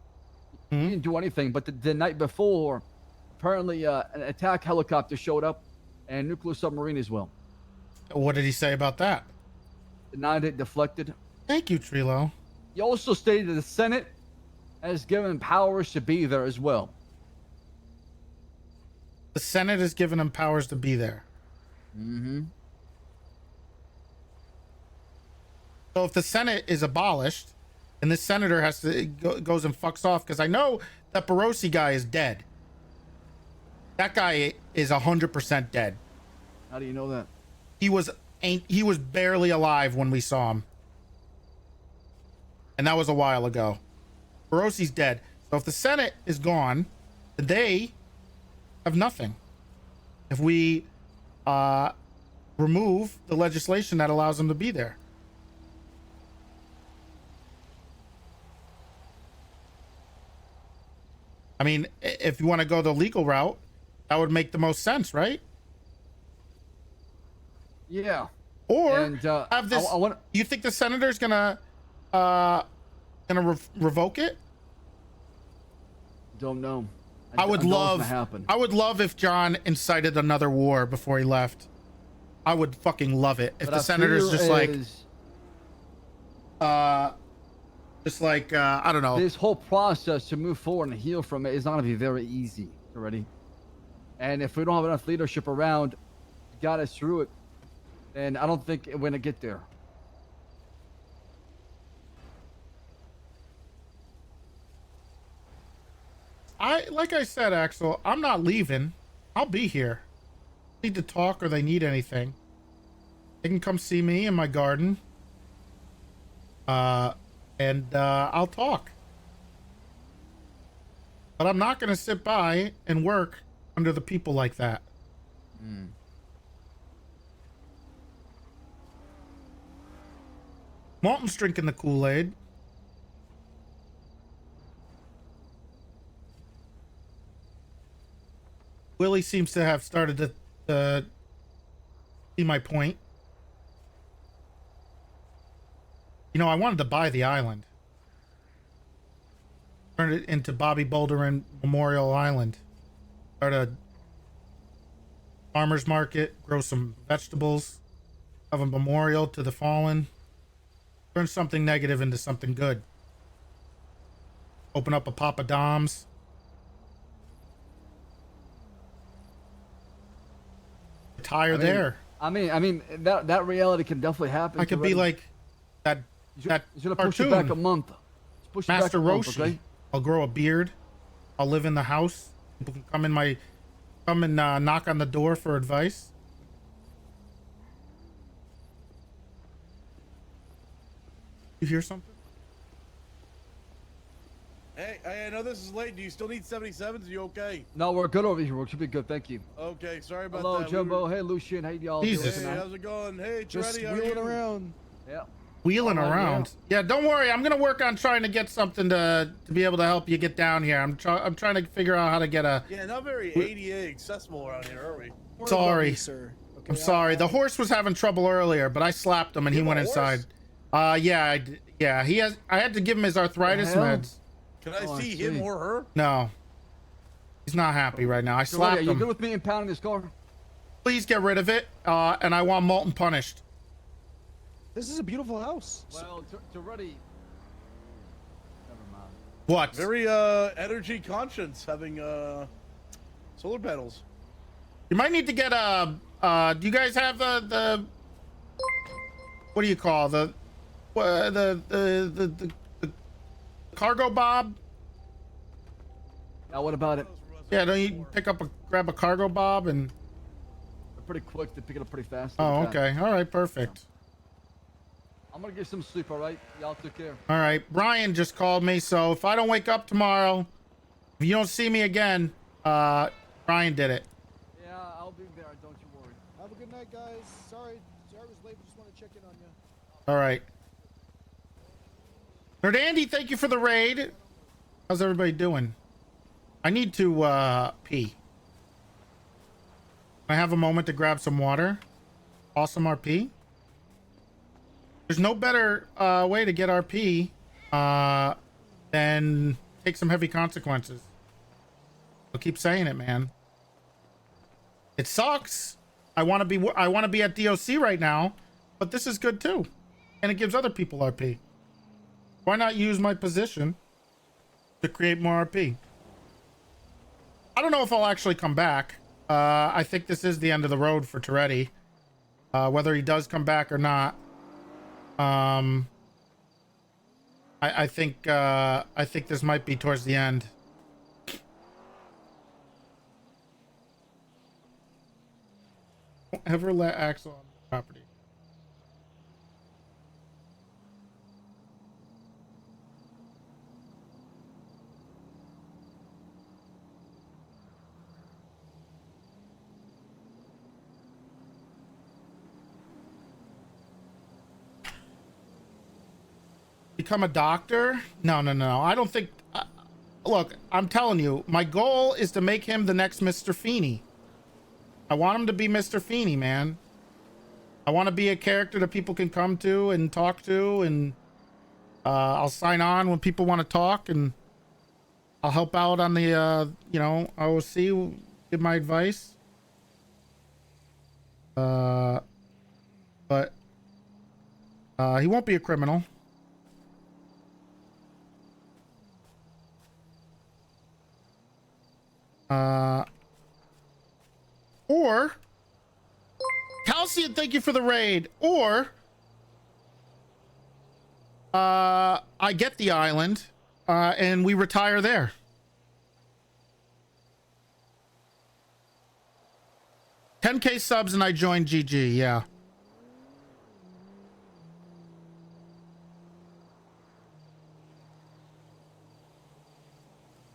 Mm-hmm. He didn't do anything. But the night before, apparently an attack helicopter showed up, and a nuclear submarine as well. What did he say about that? Denied it, deflected. Thank you, Trilo. He also stated the Senate has given powers to be there as well. The Senate has given him powers to be there. Mm-hmm. So if the Senate is abolished, and this senator has to goes and fucks off, because I know that Barossi guy is dead. That guy is 100% dead. How do you know that? He was barely alive when we saw him, and that was a while ago. Barossi's dead. So if the Senate is gone, they have nothing. If we remove the legislation that allows them to be there. I mean, if you want to go the legal route, that would make the most sense, right? Yeah. Or And have this. You think the senator's gonna revoke it? Don't know. I would know what's love. gonna happen. I would love if John incited another war before he left. I would fucking love it if What the I senator's feel just like, is I don't know. This whole process to move forward and heal from it is not gonna be very easy already. And if we don't have enough leadership around to guide us through it, then I don't think we're gonna get there. Like I said, Axel, I'm not leaving. I'll be here. Need to talk or they need anything, they can come see me in my garden. And I'll talk. But I'm not gonna sit by and work under the people like that. Malton's drinking the Kool-Aid. Willie seems to have started to see my point. You know, I wanted to buy the island. Turn it into Bobby Boulderin Memorial Island. Start a farmer's market, grow some vegetables, have a memorial to the fallen. Turn something negative into something good. Open up a Papa Dom's. Retire there. I mean that reality can definitely happen. I could be like that It's gonna push cartoon. you back a month. It's push you back Master a month, Roshi. okay? I'll grow a beard. I'll live in the house. People can come and knock on the door for advice. You hear something? Hey, I know this is late. Do you still need 77s? Are you okay? No, we're good over here. We should be good. Thank you. Okay, sorry about Hello, that. Jumbo. Hey, Lucian. Hey, y'all. Jesus. Hey, how's it going? Hey, Just Toretti, how are wheeling you? around. Yeah. Wheeling around. Yeah, don't worry. I'm gonna work on trying to get something to be able to help you get down here. I'm trying to figure out how to get a. Yeah, not very ADA accessible around here, are we? Sorry, sir. Okay, I'm sorry. The horse was having trouble earlier, but I slapped him and he went inside. Yeah, yeah. I had to give him his arthritis meds. Can I see him or her? No, he's not happy right now. I So, slapped are you him. good with me impounding this car? Please get rid of it, and I want Molten punished. This is a beautiful house. Well, Toretti. Never mind. What? Very energy conscious, having solar panels. You might need to get a. Do you guys have the what do you call the cargo bob? Now, what about it? Yeah, don't you grab a cargo bob and? They're pretty quick. They pick it up pretty fast. Oh, okay. All right, perfect. I'm gonna get some sleep. All right. Y'all take care. All right, Brian just called me, so if I don't wake up tomorrow, if you don't see me again, Brian did it. Yeah, I'll be there. Don't you worry. Have a good night, guys. Sorry I was late. Just want to check in on you. All right. Nerd Andy, thank you for the raid. How's everybody doing? I need to pee. Can I have a moment to grab some water? Awesome RP. There's no better way to get RP than take some heavy consequences. I'll keep saying it, man. It sucks. I want to be at DOC right now, but this is good too, and it gives other people RP. Why not use my position to create more RP? I don't know if I'll actually come back. I think this is the end of the road for Toretti. Whether he does come back or not. I think this might be towards the end. Don't ever let Axel on the property. Become a doctor? No. I don't think. look, I'm telling you, my goal is to make him the next Mr. Feeney. I want him to be Mr. Feeney, man. I want to be a character that people can come to and talk to, and I'll sign on when people want to talk, and I'll help out on the, you know, OC, give my advice. But he won't be a criminal. Or Calcium, thank you for the raid. Or I get the island and we retire there. $10K subs and I join GG, yeah.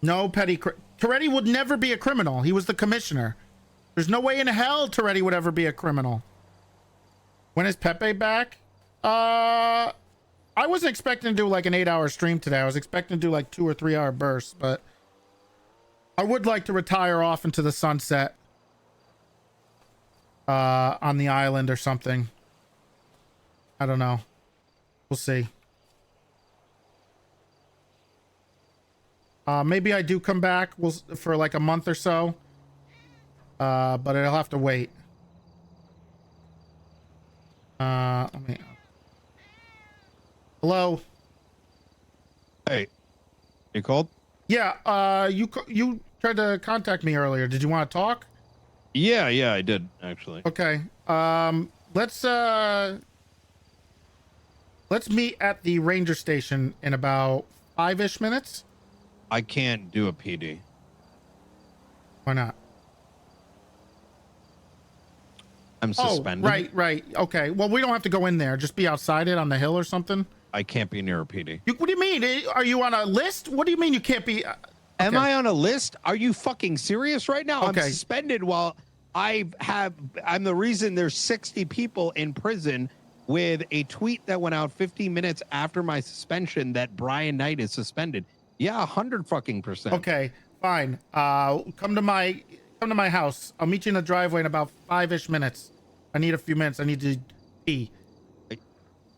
No petty. Toretti would never be a criminal. He was the commissioner. There's no way in hell Toretti would ever be a criminal. When is Pepe back? I wasn't expecting to do like an 8-hour stream today. I was expecting to do like 2 or 3 hour bursts, but I would like to retire off into the sunset on the island or something. I don't know. We'll see. Maybe I do come back for like a month or so. But it'll have to wait. Let me... Hello? Hey. You called? Yeah, you tried to contact me earlier. Did you want to talk? Yeah, I did, actually. Okay. Let's meet at the ranger station in about 5-ish minutes. I can't do a PD. Why not? I'm suspended. Oh, right. Okay. Well, we don't have to go in there. Just be outside it on the hill or something. I can't be near a PD. What do you mean? Are you on a list? What do you mean you can't be? Okay. Am I on a list? Are you fucking serious right now? Okay. I'm suspended while I'm the reason there's 60 people in prison with a tweet that went out 15 minutes after my suspension that Brian Knight is suspended. Yeah, 100%. Okay, fine. Come to my house. I'll meet you in the driveway in about 5-ish minutes. I need a few minutes. I need to pee.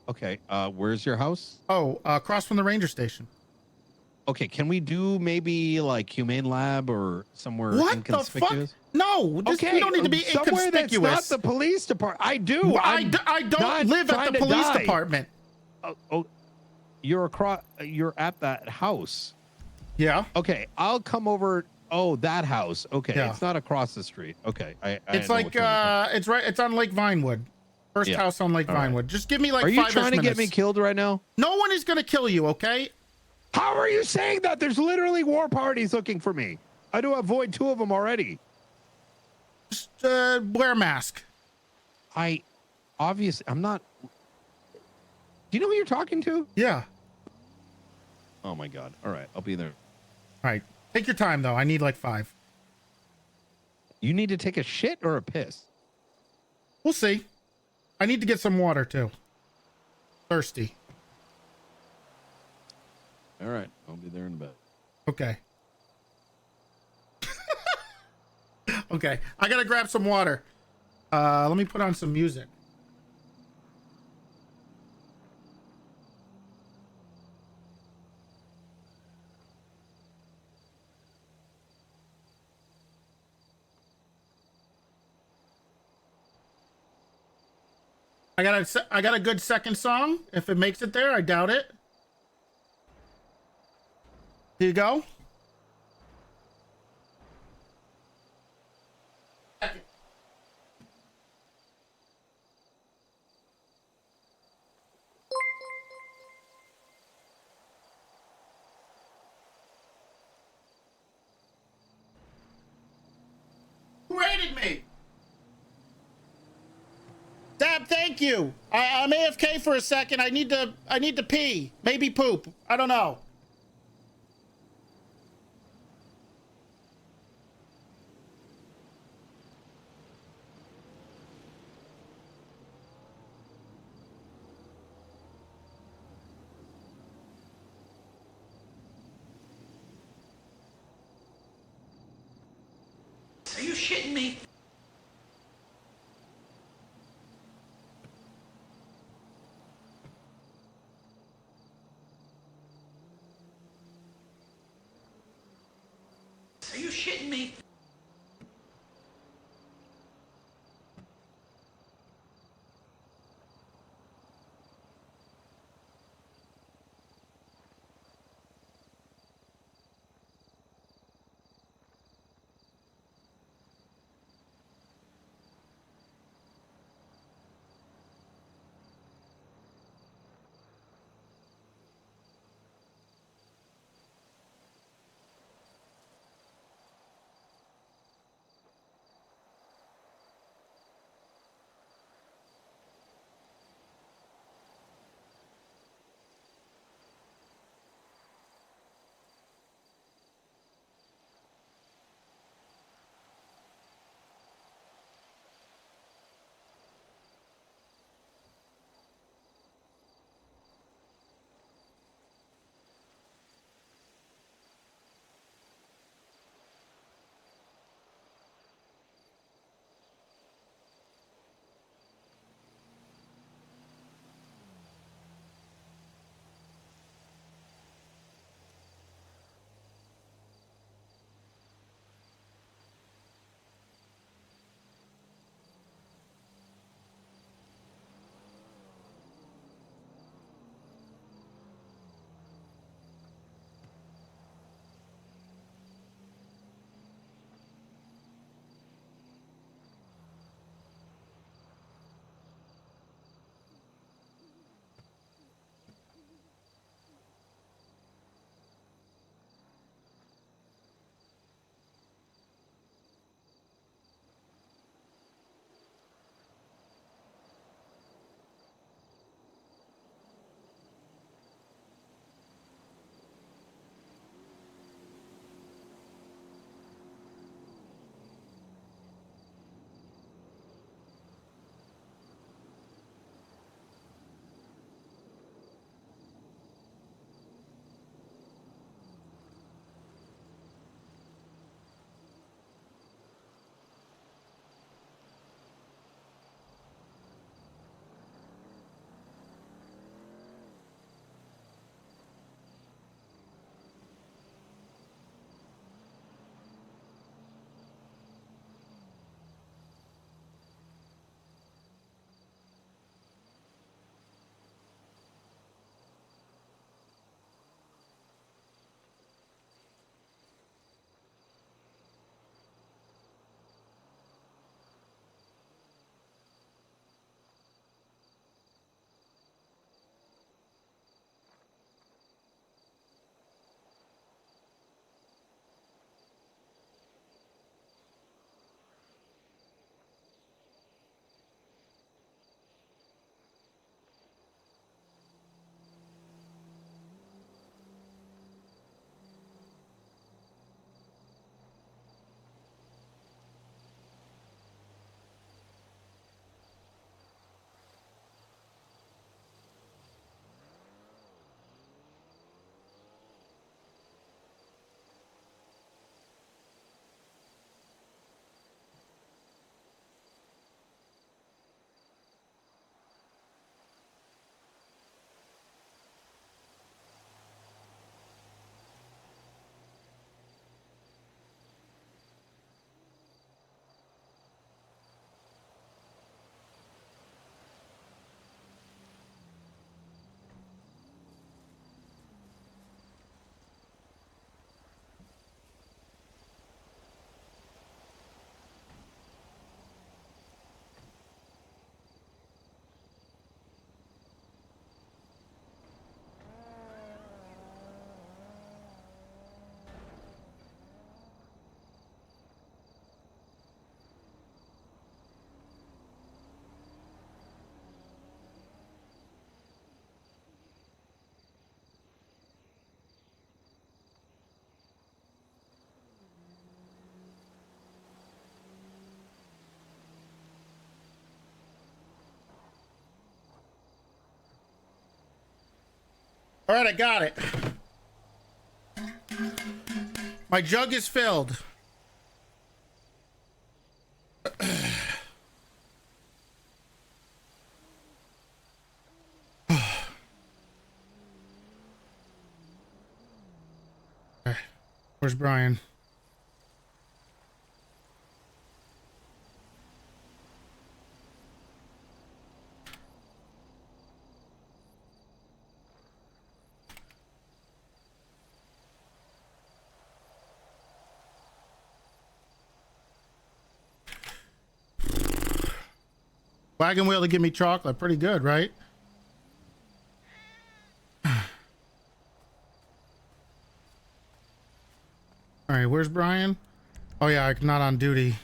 Okay, where's your house? Oh, across from the ranger station. Okay, can we do maybe like Humane Lab or somewhere inconspicuous? The fuck? No, we don't need to be somewhere inconspicuous. That's not the police department. I do. Well, I don't live at the police department. Oh, you're at that house. Yeah. Okay, I'll come over. Oh, that house. Okay, Yeah. It's not across the street. Okay, It's like it's on Lake Vinewood. First house on Lake Vinewood. Just give me like 5 minutes. Are you trying to minutes. get me killed right now? No one is gonna kill you, okay? How are you saying that? There's literally war parties looking for me. I do avoid 2 of them already. Just wear a mask. I'm not. Do you know who you're talking to? Yeah. Oh my god. All right, I'll be there. All right. Take your time though. I need like 5. You need to take a shit or a piss? We'll see. I need to get some water too. Thirsty. All right, I'll be there in a bit. Okay. Okay, I gotta grab some water. Let me put on some music. I got a good second song. If it makes it there, I doubt it. Here you go. Who raided me? Dab, thank you. I'm AFK for a second. I need to pee. Maybe poop. I don't know. shitting me? Are you shitting me? All right, I got it. My jug is filled. Where's Brian? Wagon wheel to give me chocolate. Pretty good, right? All right, where's Brian? Oh yeah, I'm not on duty.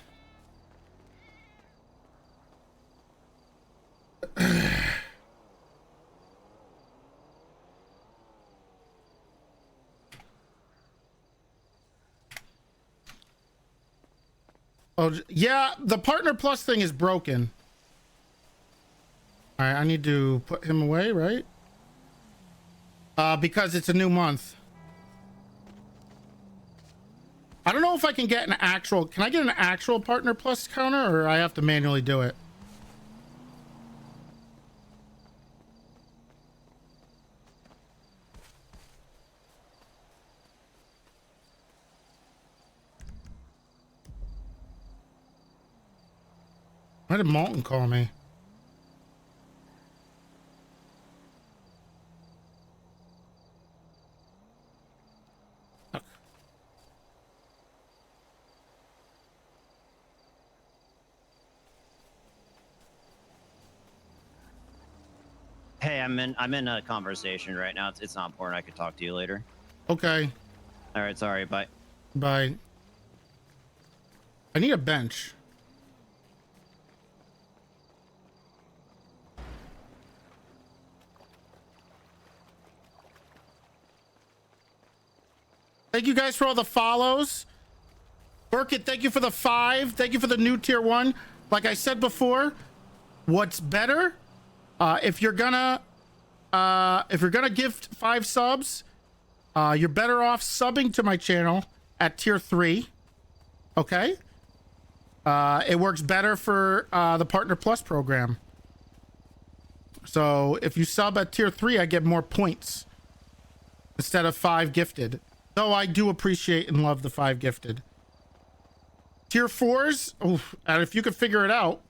Oh yeah, the Partner Plus thing is broken. All right, I need to put him away, right? Because it's a new month. I don't know if I can get an actual... Can I get an actual Partner Plus counter, or I have to manually do it? Why did Malton call me? Hey, I'm in a conversation right now. It's not important. I could talk to you later. Okay. All right. Sorry. Bye. Bye. I need a bench. Thank you guys for all the follows. Burkett, thank you for the 5. Thank you for the new tier 1. Like I said before, what's better? If you're gonna gift 5 subs, you're better off subbing to my channel at tier 3. Okay. It works better for the Partner Plus program. So if you sub at tier 3, I get more points instead of 5 gifted. Though I do appreciate and love the 5 gifted. Tier 4s, oof, and if you could figure it out.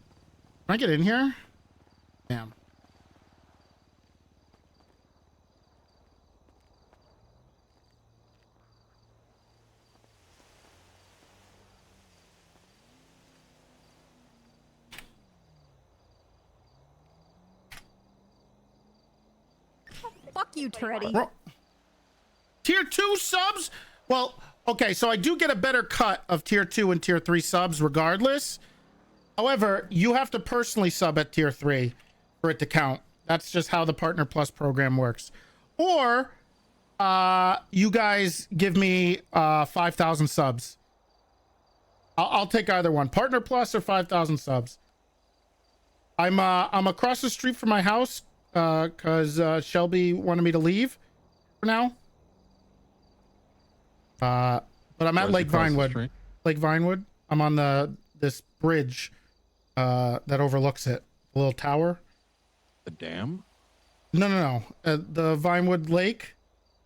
Can I get in here? Damn. Fuck you, Toretti. Tier 2 subs? Well, okay, so I do get a better cut of tier 2 and tier 3 subs regardless. However, you have to personally sub at tier 3 for it to count. That's just how the Partner Plus program works. Or you guys give me 5,000 subs. I'll take either one, Partner Plus or 5,000 subs. I'm across the street from my house because Shelby wanted me to leave for now. But I'm at Lake Vinewood. Lake Vinewood. I'm on this bridge that overlooks it. The little tower. The dam? No. The Vinewood Lake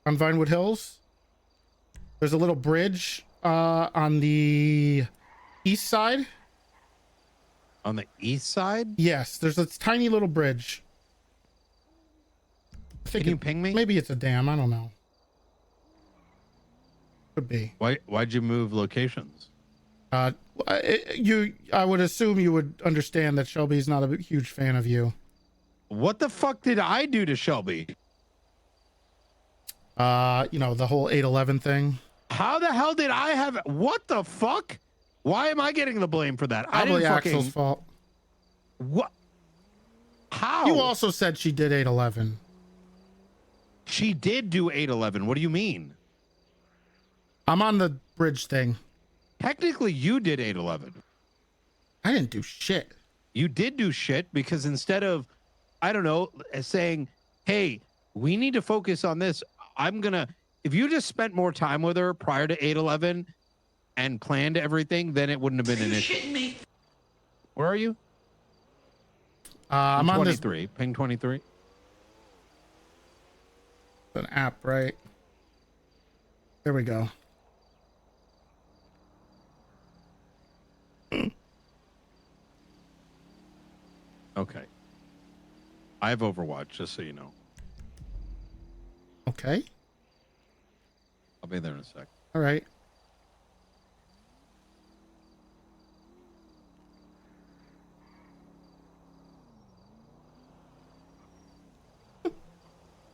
on Vinewood Hills. There's a little bridge on the east side. On the east side? Yes, there's a tiny little bridge. Can you ping me? Maybe it's a dam. I don't know. Could be. Why'd you move locations? I would assume you would understand that Shelby's not a huge fan of you. What the fuck did I do to Shelby? The whole 811 thing. How the hell did I have? What the fuck? Why am I getting the blame for that? Probably I didn't Axel's fault. What? How? You also said she did 811. She did do 811. What do you mean? I'm on the bridge thing. Technically, you did 811. I didn't do shit. You did do shit because instead of, I don't know, saying, hey, we need to focus on this. If you just spent more time with her prior to 811 and planned everything, then it wouldn't have been an issue. Me. Where are you? I'm on 23. Ping 23. An app, right? There we go. Okay. I have Overwatch, just so you know. Okay. I'll be there in a sec. All right.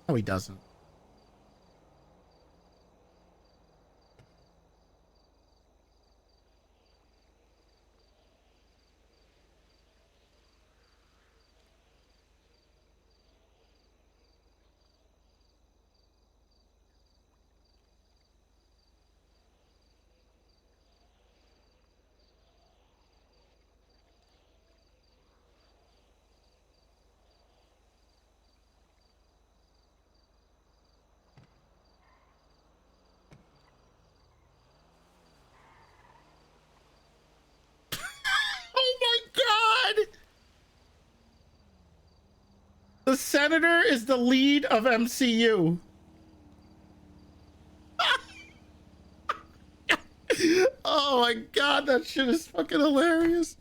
No, he doesn't. Oh my God! The senator is the lead of MCU. Oh my God, that shit is fucking hilarious.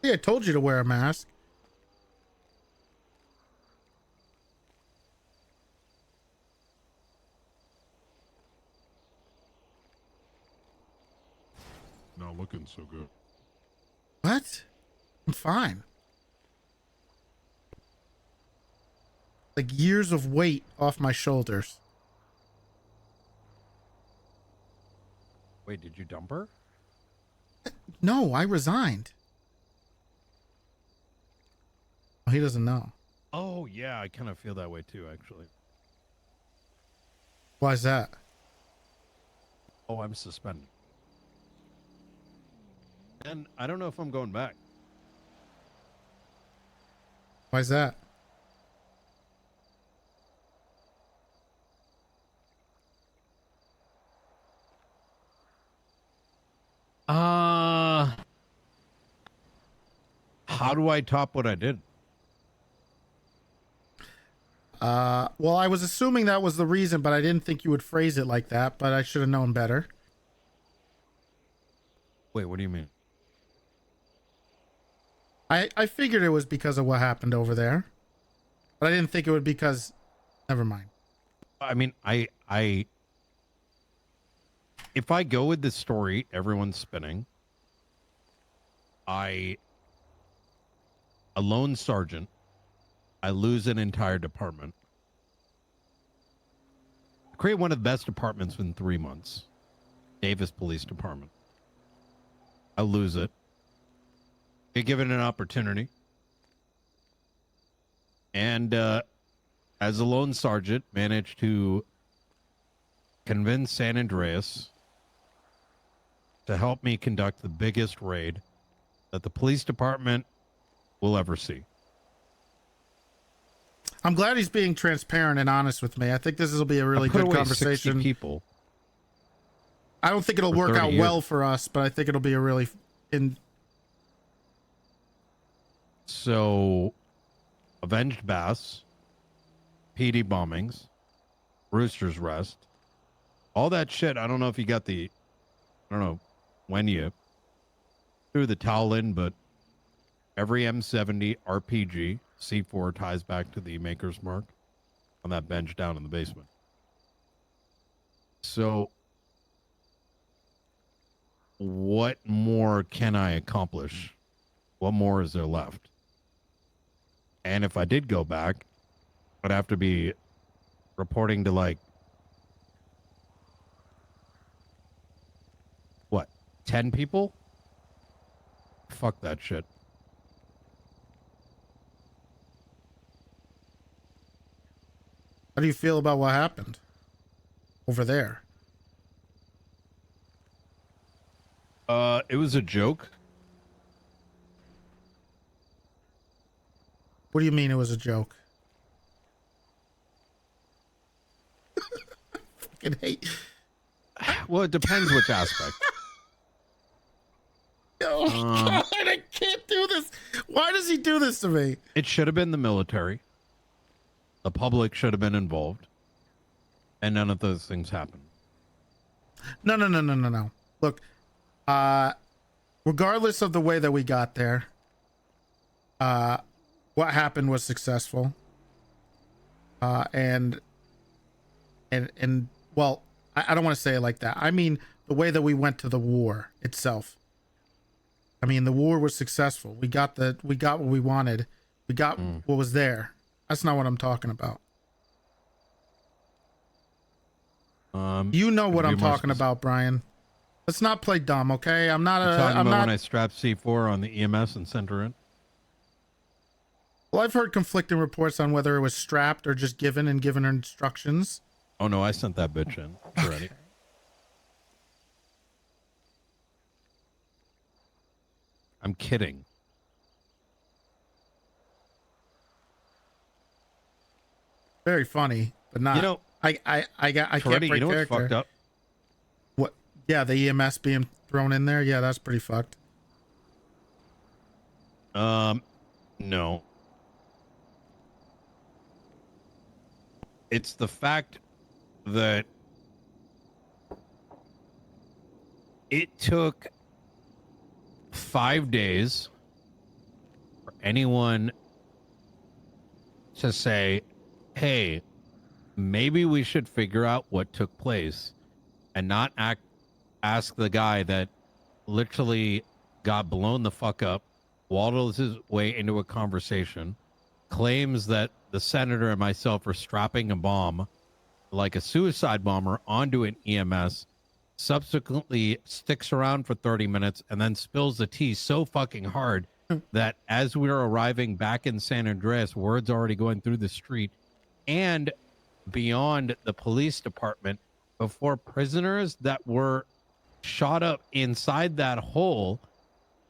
Yeah, I told you to wear a mask. Not looking so good. What? I'm fine. Like years of weight off my shoulders. Wait, did you dump her? No, I resigned. Oh, he doesn't know. Oh, yeah, I kind of feel that way too, actually. Why is that? Oh, I'm suspended. And I don't know if I'm going back. Why is that? How do I top what I did? Well, I was assuming that was the reason, but I didn't think you would phrase it like that, but I should have known better. Wait, what do you mean? I figured it was because of what happened over there, but I didn't think it would because, never mind. I mean, if I go with this story, everyone's spinning. A lone sergeant, I lose an entire department. Create one of the best departments within 3 months. Davis Police Department. I lose it. Get given an opportunity. And as a lone sergeant, managed to convince San Andreas to help me conduct the biggest raid that the police department will ever see. I'm glad he's being transparent and honest with me. I think this will be a really good conversation. 60 people. I don't think it'll For work 30 out years. well for us, but I think it'll be a really So, Avenged Bass, PD bombings, Rooster's Rest, all that shit. I don't know if you got I don't know when you threw the towel in, but every M70 RPG C4 ties back to the Maker's Mark on that bench down in the basement. So, what more can I accomplish? What more is there left? And if I did go back, I'd have to be reporting to like, what, 10 people? Fuck that shit. How do you feel about what happened over there? It was a joke. What do you mean it was a joke? Fucking hate. Well, it depends which aspect. Oh God, I can't do this. Why does he do this to me? It should have been the military. The public should have been involved. And none of those things happened. No. Look, regardless of the way that we got there, what happened was successful. And well, I don't want to say it like that. I mean, the way that we went to the war itself. I mean, the war was successful. We got what we wanted. We got what was there. That's not what I'm talking about. You know what I'm talking about, Brian. Let's not play dumb, okay? I'm not You're talking about when I strapped C4 on the EMS and sent her in? Well, I've heard conflicting reports on whether it was strapped or just given her instructions. Oh no, I sent that bitch in already. I'm kidding. Very funny, but not. You know, I can't Toretti, break you know what's character. fucked up? What? Yeah, the EMS being thrown in there. Yeah, that's pretty fucked. No. It's the fact that it took 5 days for anyone to say, hey, maybe we should figure out what took place and not ask the guy that literally got blown the fuck up, waddles his way into a conversation, claims that the senator and myself are strapping a bomb like a suicide bomber onto an EMS, subsequently sticks around for 30 minutes and then spills the tea so fucking hard that as we're arriving back in San Andreas, word's already going through the street and beyond the police department before prisoners that were shot up inside that hole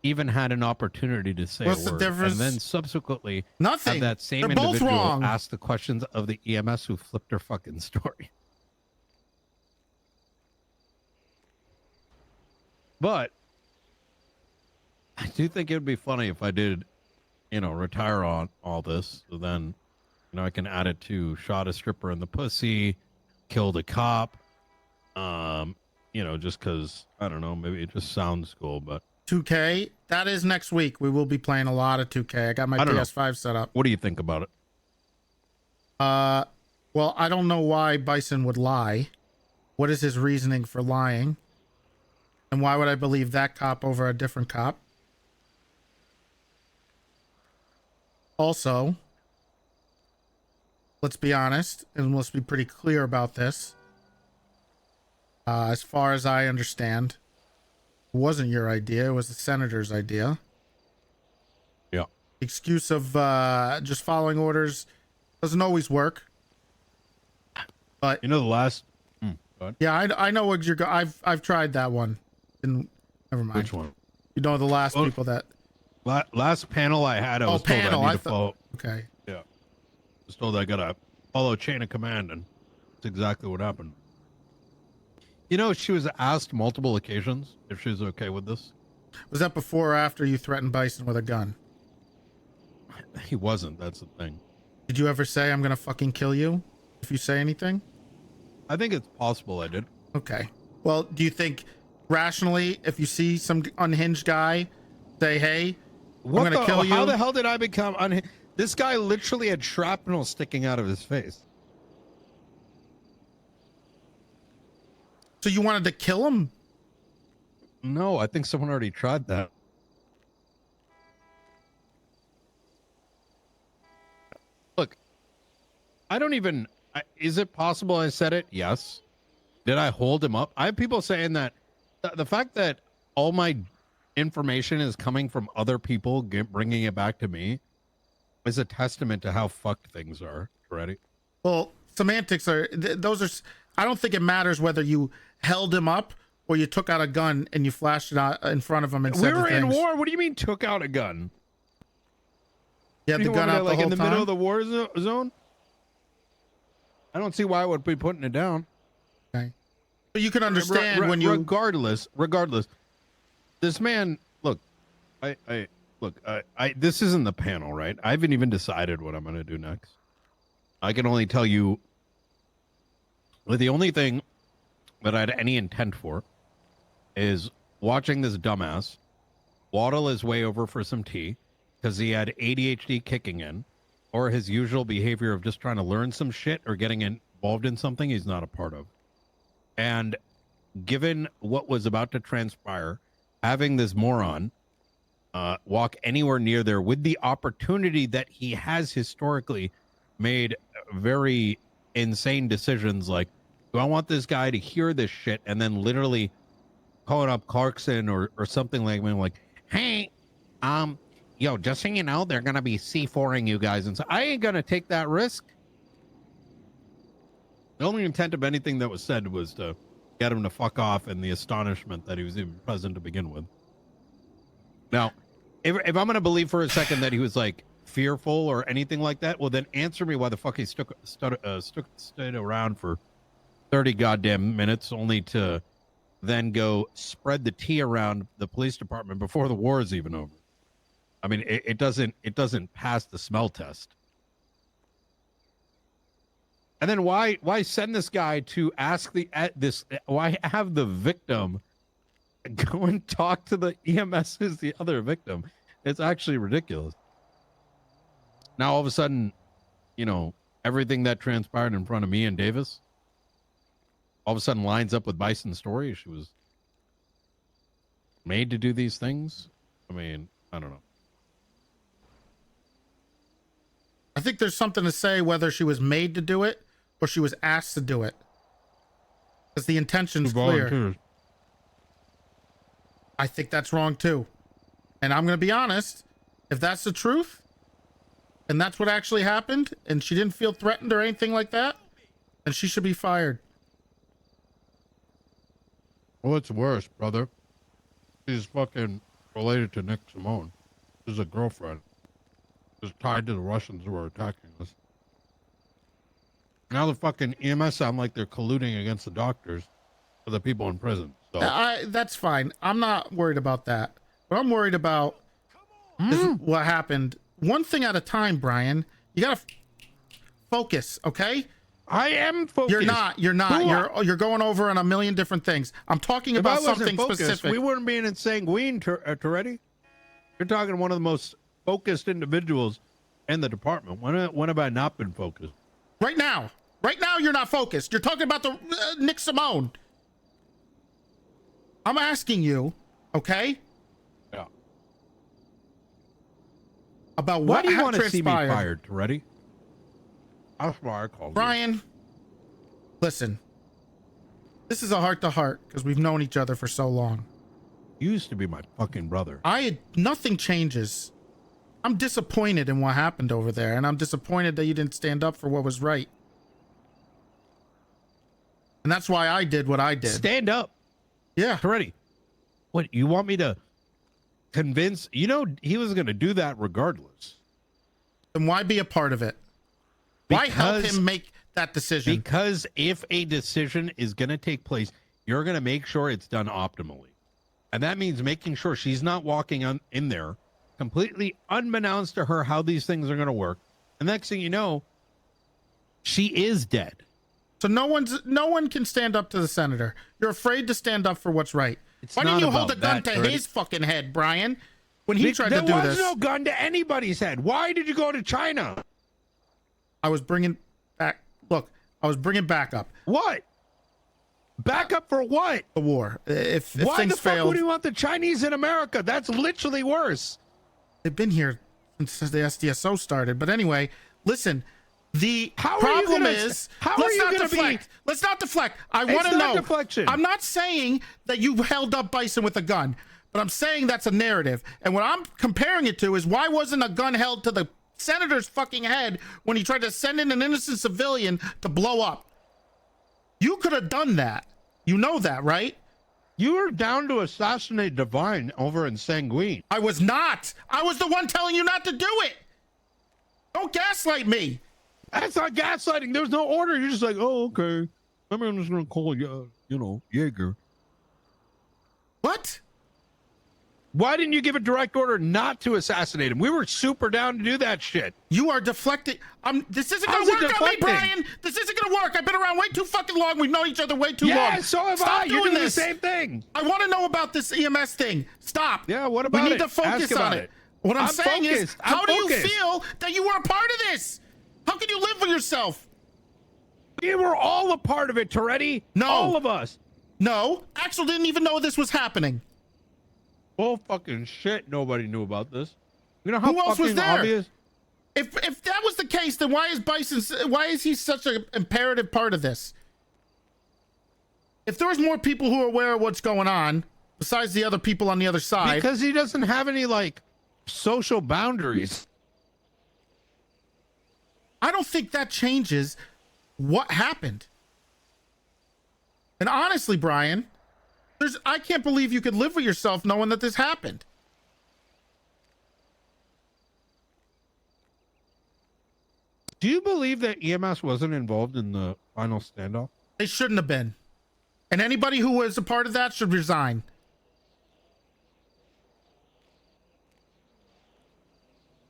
even had an opportunity to say What's a the word. difference? And then subsequently Nothing. have that same They're both individual wrong. ask the questions of the EMS who flipped her fucking story. But I do think it would be funny if I did, retire on all this. So then, I can add it to shot a stripper in the pussy, killed a cop. Just because, I don't know, maybe it just sounds cool, but 2K, that is next week. We will be playing a lot of 2K. I got my I don't know. PS5 set up. What do you think about it? Well, I don't know why Bison would lie. What is his reasoning for lying? And why would I believe that cop over a different cop? Also, let's be honest, and let's be pretty clear about this. As far as I understand, it wasn't your idea. It was the senator's idea. Yeah. The excuse of just following orders doesn't always work. But the last. Yeah, I know what you're. I've tried that one. And never mind. Which one? The last people that. Last panel I had, I was told I need to follow. Okay. Yeah. I was told I gotta follow chain of command, and that's exactly what happened. She was asked multiple occasions if she was okay with this. Was that before or after you threatened Bison with a gun? He wasn't. That's the thing. Did you ever say, I'm gonna fucking kill you if you say anything? I think it's possible I did. Okay. Well, do you think rationally, if you see some unhinged guy, say, hey, I'm gonna kill you? How the hell did I become unhinged? This guy literally had shrapnel sticking out of his face. So you wanted to kill him? No, I think someone already tried that. Look, I don't even... Is it possible I said it? Yes. Did I hold him up? I have people saying that the fact that all my information is coming from other people bringing it back to me is a testament to how fucked things are. Ready? Well, semantics are... those are... I don't think it matters whether you held him up where you took out a gun and you flashed it out in front of him and said We were the in things. war. What do you mean took out a gun? You had the gun out the like whole in the time? middle of the war zone? I don't see why I would be putting it down. Okay. But you can understand when you... Regardless, this man, look, this isn't the panel, right? I haven't even decided what I'm going to do next. I can only tell you that the only thing that I had any intent for is watching this dumbass waddle his way over for some tea because he had ADHD kicking in, or his usual behavior of just trying to learn some shit or getting involved in something he's not a part of. And given what was about to transpire, having this moron walk anywhere near there with the opportunity that he has historically made very insane decisions like, do I want this guy to hear this shit and then literally calling up Clarkson or something like, hey, yo, just so you know, they're going to be C4ing you guys. And so I ain't going to take that risk. The only intent of anything that was said was to get him to fuck off and the astonishment that he was even present to begin with. Now, if I'm going to believe for a second that he was like fearful or anything like that, well, then answer me why the fuck he stayed around for 30 goddamn minutes only to then go spread the tea around the police department before the war is even over. I mean, it doesn't pass the smell test. And then why send this guy to ask why have the victim go and talk to the EMS who's the other victim? It's actually ridiculous. Now all of a sudden, you know, everything that transpired in front of me and Davis all of a sudden lines up with Bison's story. She was made to do these things. I mean, I don't know. I think there's something to say whether she was made to do it or she was asked to do it. Because the intention's clear. I think that's wrong too. And I'm going to be honest, if that's the truth, and that's what actually happened, and she didn't feel threatened or anything like that, then she should be fired. Well, it's worse, brother. She's fucking related to Nick Simone. She's a girlfriend. She's tied to the Russians who are attacking us. Now the fucking EMS sound like they're colluding against the doctors for the people in prison. So That's fine. I'm not worried about that. What I'm worried about is what happened. One thing at a time, Brian. You gotta focus, okay? I am focused. You're not. You're going over on a million different things. I'm talking about something specific. We wouldn't be in insanguine, Toretti. You're talking one of the most focused individuals in the department. When have I not been focused? Right now, you're not focused. You're talking about the Nick Simone. I'm asking you, okay? Yeah. About Why what do you want to see me transpired. fired, Toretti? That's why I called Brian, listen. This is a heart-to-heart because we've known each other for so long. You used to be my fucking brother. Nothing changes. I'm disappointed in what happened over there, and I'm disappointed that you didn't stand up for what was right. And that's why I did what I did. Stand up. Yeah. Toretti. What, you want me to convince? You know, he was going to do that regardless. Then why be a part of it? Why help him make that decision? Because if a decision is going to take place, you're going to make sure it's done optimally. And that means making sure she's not walking in there completely unbeknownst to her how these things are going to work. And next thing you know, she is dead. So no one can stand up to the senator. You're afraid to stand up for what's right. Why didn't you hold a gun to his fucking head, Brian, when he tried to do this? There was no gun to anybody's head. Why did you go to China? I was bringing back. Look, I was bringing backup. What? Backup for what? The war. If Why things the fuck failed, would you want the Chinese in America? That's literally worse. They've been here since the SDSO started. But anyway, listen. The How problem are you is, how are let's you not gonna deflect. Let's not deflect. I It's want to not know. deflection. I'm not saying that you held up Bison with a gun, but I'm saying that's a narrative. And what I'm comparing it to is why wasn't a gun held to the senator's fucking head when he tried to send in an innocent civilian to blow up? You could have done that. You know that, right? You were down to assassinate Divine over in Sanguine. I was not. I was the one telling you not to do it. Don't gaslight me. That's not gaslighting. There was no order. You're just like, oh, okay. Maybe I'm just gonna call you, Jaeger. What? Why didn't you give a direct order not to assassinate him? We were super down to do that shit. You are deflecting. This isn't gonna How's it work on me, deflecting? Brian. This isn't gonna work. I've been around way too fucking long. We've known each other way too long. Yeah, so have Stop I. You're doing this. the same thing. I want to know about this EMS thing. Stop. Yeah, what about We need it? to focus Ask on about it. What I'm saying is, focused. how do you focused. feel that you were a part of this? How can you live with yourself? We were all a part of it, Toretti. No. All of us. No. Axel didn't even know this was happening. Oh, fucking shit. Nobody knew about this. You know how Who else was fucking there? obvious? If that was the case, then why is he such an imperative part of this? If there was more people who are aware of what's going on, besides the other people on the other side. Because he doesn't have any, social boundaries. I don't think that changes what happened. And honestly, Brian, I can't believe you could live with yourself knowing that this happened. Do you believe that EMS wasn't involved in the final standoff? They shouldn't have been. And anybody who was a part of that should resign.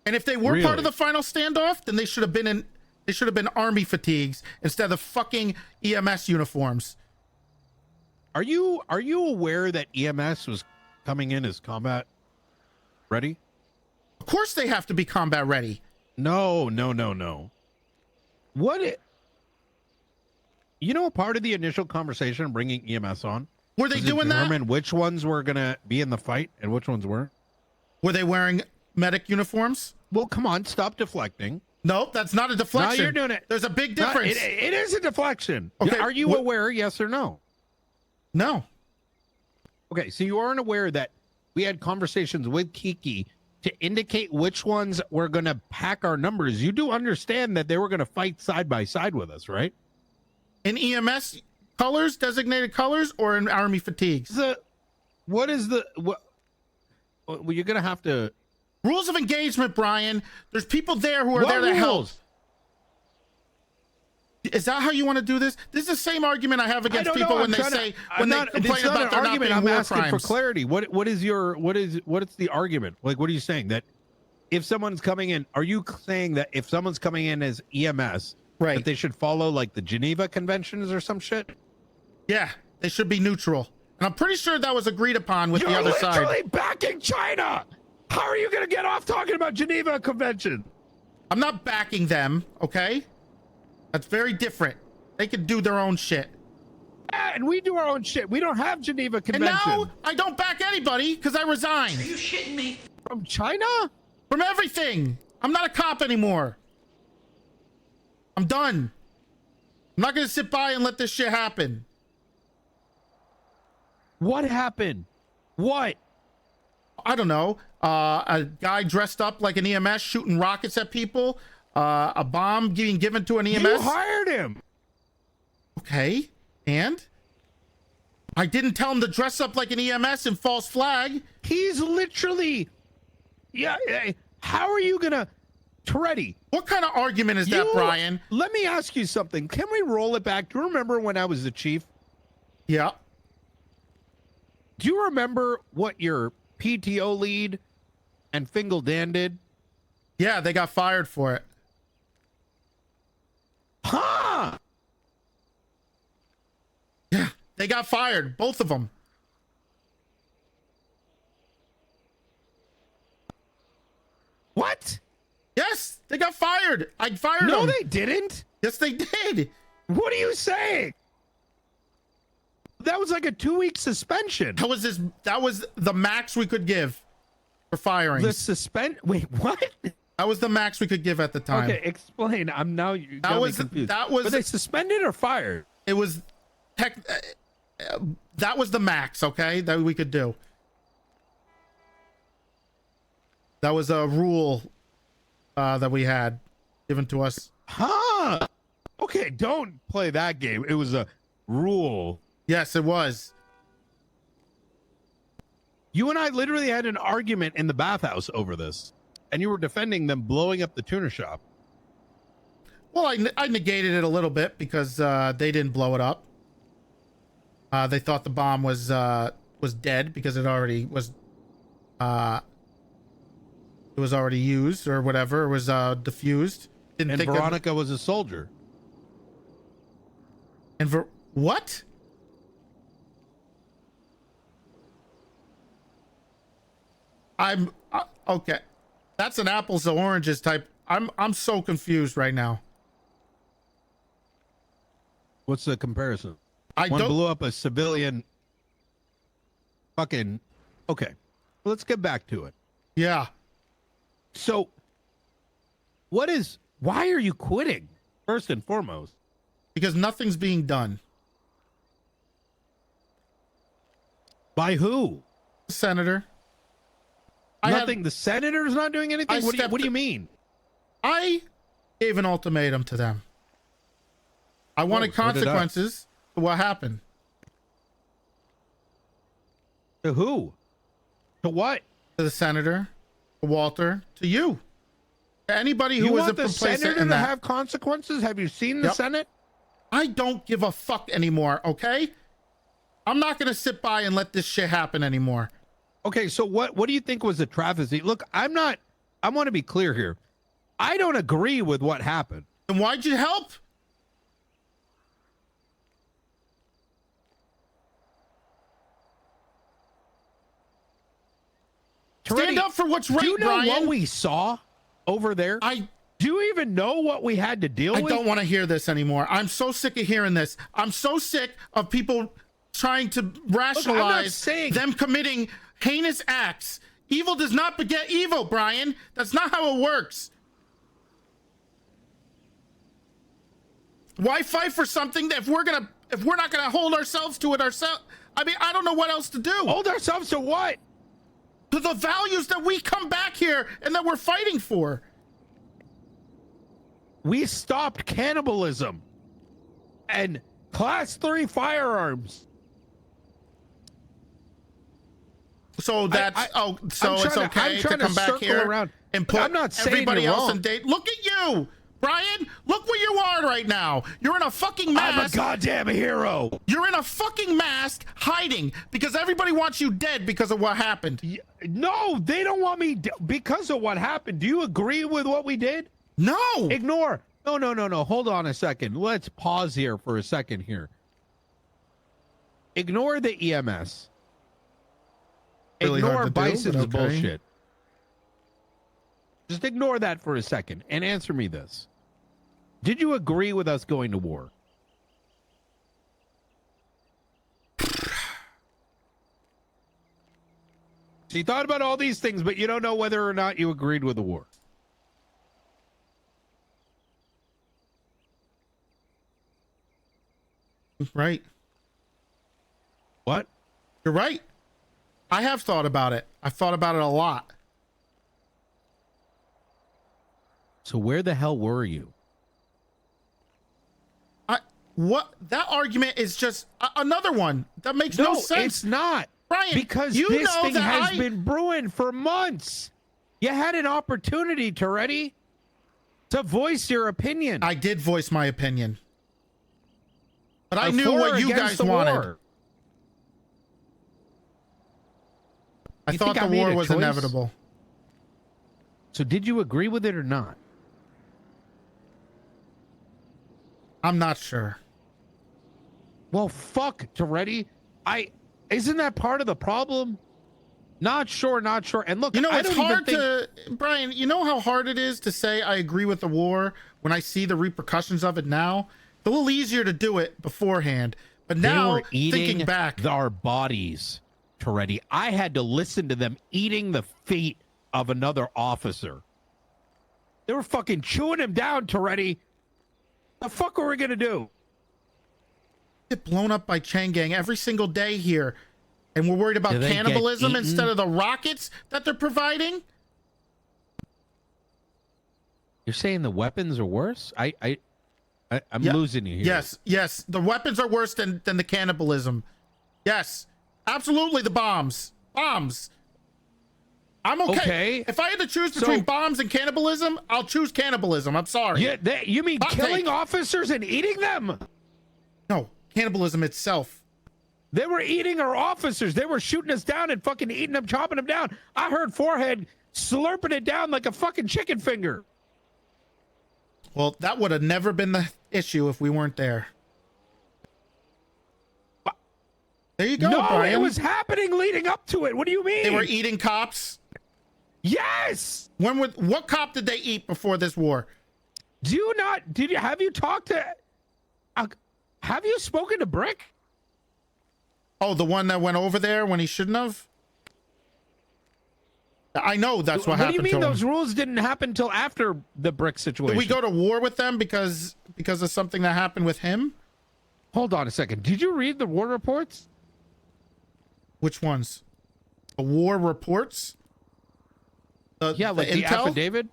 And if they were part of the final standoff, then they should have been army fatigues instead of fucking EMS uniforms. Are you aware that EMS was coming in as combat ready? Of course they have to be combat ready. No. Part of the initial conversation bringing EMS on, were they doing that? Determine which ones were gonna be in the fight and which ones weren't. Were they wearing medic uniforms? Well, come on, stop deflecting. No, that's not a deflection. No, you're doing it. There's a big difference. It is a deflection. Okay, Are you aware? Yes or no? No. Okay, so you aren't aware that we had conversations with Kiki to indicate which ones were going to pack our numbers. You do understand that they were going to fight side by side with us, right? In EMS colors, designated colors, or in army fatigues? Well, you're going to have to... Rules of engagement, Brian. There's people there who are there to help. Is that how you want to do this? This is the same argument I have against people when they complain about there not being I'm war asking crimes. for clarity. What's the argument? Like, what are you saying? That if someone's coming in, are you saying that if someone's coming in as EMS, right, that they should follow like the Geneva Conventions or some shit? Yeah, they should be neutral. And I'm pretty sure that was agreed upon with the other side. You're literally backing China. How are you going to get off talking about Geneva Convention? I'm not backing them, okay? That's very different. They can do their own shit. Yeah, and we do our own shit. We don't have Geneva Convention. And now I don't back anybody because I resigned. Are you shitting me? From China? From everything. I'm not a cop anymore. I'm done. I'm not going to sit by and let this shit happen. What happened? What? I don't know. A guy dressed up like an EMS shooting rockets at people. A bomb being given to an EMS. You hired him. Okay. And? I didn't tell him to dress up like an EMS and false flag. He's literally... Yeah. How are you going to... Toretti. What kind of argument is that, Brian? Let me ask you something. Can we roll it back? Do you remember when I was the chief? Yeah. Do you remember what your PTO lead and Fingal Dan did? Yeah, they got fired for it. Huh? Yeah, they got fired. Both of them. What? Yes, they got fired. I fired them. No, they didn't. Yes, they did. What are you saying? That was like a 2-week suspension. That was the max we could give for firing. Wait, what? That was the max we could give at the time. Okay, explain. I'm now confused. Were they suspended or fired? It was that was the max, okay, that we could do. That was a rule that we had given to us. Huh? Okay, don't play that game. It was a rule. Yes, it was. You and I literally had an argument in the bathhouse over this, and you were defending them blowing up the tuna shop. Well, I negated it a little bit because they didn't blow it up. They thought the bomb was dead because it already was already used or whatever. It was diffused. Didn't And think Veronica was a soldier. And what? I'm okay. That's an apples to oranges type. I'm so confused right now. What's the comparison? I One don't blew up a civilian. Fucking. Okay, let's get back to it. Yeah. So, why are you quitting? First and foremost, because nothing's being done. By who? Senator. The senator's not doing anything? What do you mean? I gave an ultimatum to them. I wanted so did I. consequences to what happened. To who? To what? To the senator, to Walter, to you. To anybody who You was want a the complacent senator in to that. have consequences? Have you seen the Yep. Senate? I don't give a fuck anymore, okay? I'm not going to sit by and let this shit happen anymore. Okay, so what do you think was a travesty? Look, I want to be clear here. I don't agree with what happened. Then why'd you help? Stand up for what's right, Do you know Brian. what we saw over there? Do you even know what we had to deal with? I don't want to hear this anymore. I'm so sick of hearing this. I'm so sick of people trying to rationalize them committing heinous acts. Evil does not beget evil, Brian. That's not how it works. Why fight for something that if we're not gonna hold ourselves to it ourselves? I mean, I don't know what else to do. Hold ourselves to what? To the values that we come back here and that we're fighting for. We stopped cannibalism and class 3 firearms. So that's so it's okay to come back here and put I'm not saying everybody you're else wrong. in date. Look at you, Brian. Look where you are right now. You're in a fucking mask. I'm a goddamn hero. You're in a fucking mask hiding because everybody wants you dead because of what happened. No, they don't want me because of what happened. Do you agree with what we did? No. Ignore. No. Hold on a second. Let's pause here for a second here. Ignore the EMS. Really Ignore hard to do, Bison's but okay. bullshit. Just ignore that for a second and answer me this. Did you agree with us going to war? So you thought about all these things, but you don't know whether or not you agreed with the war. Right. What? You're right. I have thought about it. I've thought about it a lot. So where the hell were you? What? That argument is just another one that makes no sense. It's not. Brian, Because you this know thing that has been brewing for months. You had an opportunity, Toretti, to voice your opinion. I did voice my opinion. But I knew For what or you against guys the wanted. war? I You thought think I the made war a was choice? inevitable. So did you agree with it or not? I'm not sure. Well, fuck, Toretti. Isn't that part of the problem? Not sure. And look, You know, I it's don't even hard think- to, Brian, you know how hard it is to say I agree with the war when I see the repercussions of it now? It's a little easier to do it beforehand. But They now, were eating thinking back, our bodies, Toretti. I had to listen to them eating the feet of another officer. They were fucking chewing him down, Toretti. The fuck are we gonna do? get blown up by Chain Gang every single day here. And we're worried about Do they get cannibalism eaten? instead of the rockets that they're providing? You're saying the weapons are worse? I'm Yeah. losing you here. Yes. The weapons are worse than the cannibalism. Yes. Absolutely the bombs. Bombs. I'm okay. If I had to choose between bombs and cannibalism, I'll choose cannibalism. I'm sorry. Yeah, you mean killing officers and eating them? No, cannibalism itself. They were eating our officers. They were shooting us down and fucking eating them, chopping them down. I heard Forehead slurping it down like a fucking chicken finger. Well, that would have never been the issue if we weren't there. There you go, no, Brian. It was happening leading up to it. What do you mean? They were eating cops? Yes. What cop did they eat before this war? Have you talked to, have you spoken to Brick? Oh, the one that went over there when he shouldn't have? I know that's what happened to him. What do you mean those rules didn't happen until after the Brick situation? Did we go to war with them because of something that happened with him? Hold on a second. Did you read the war reports? Which ones? The war reports? The affidavit?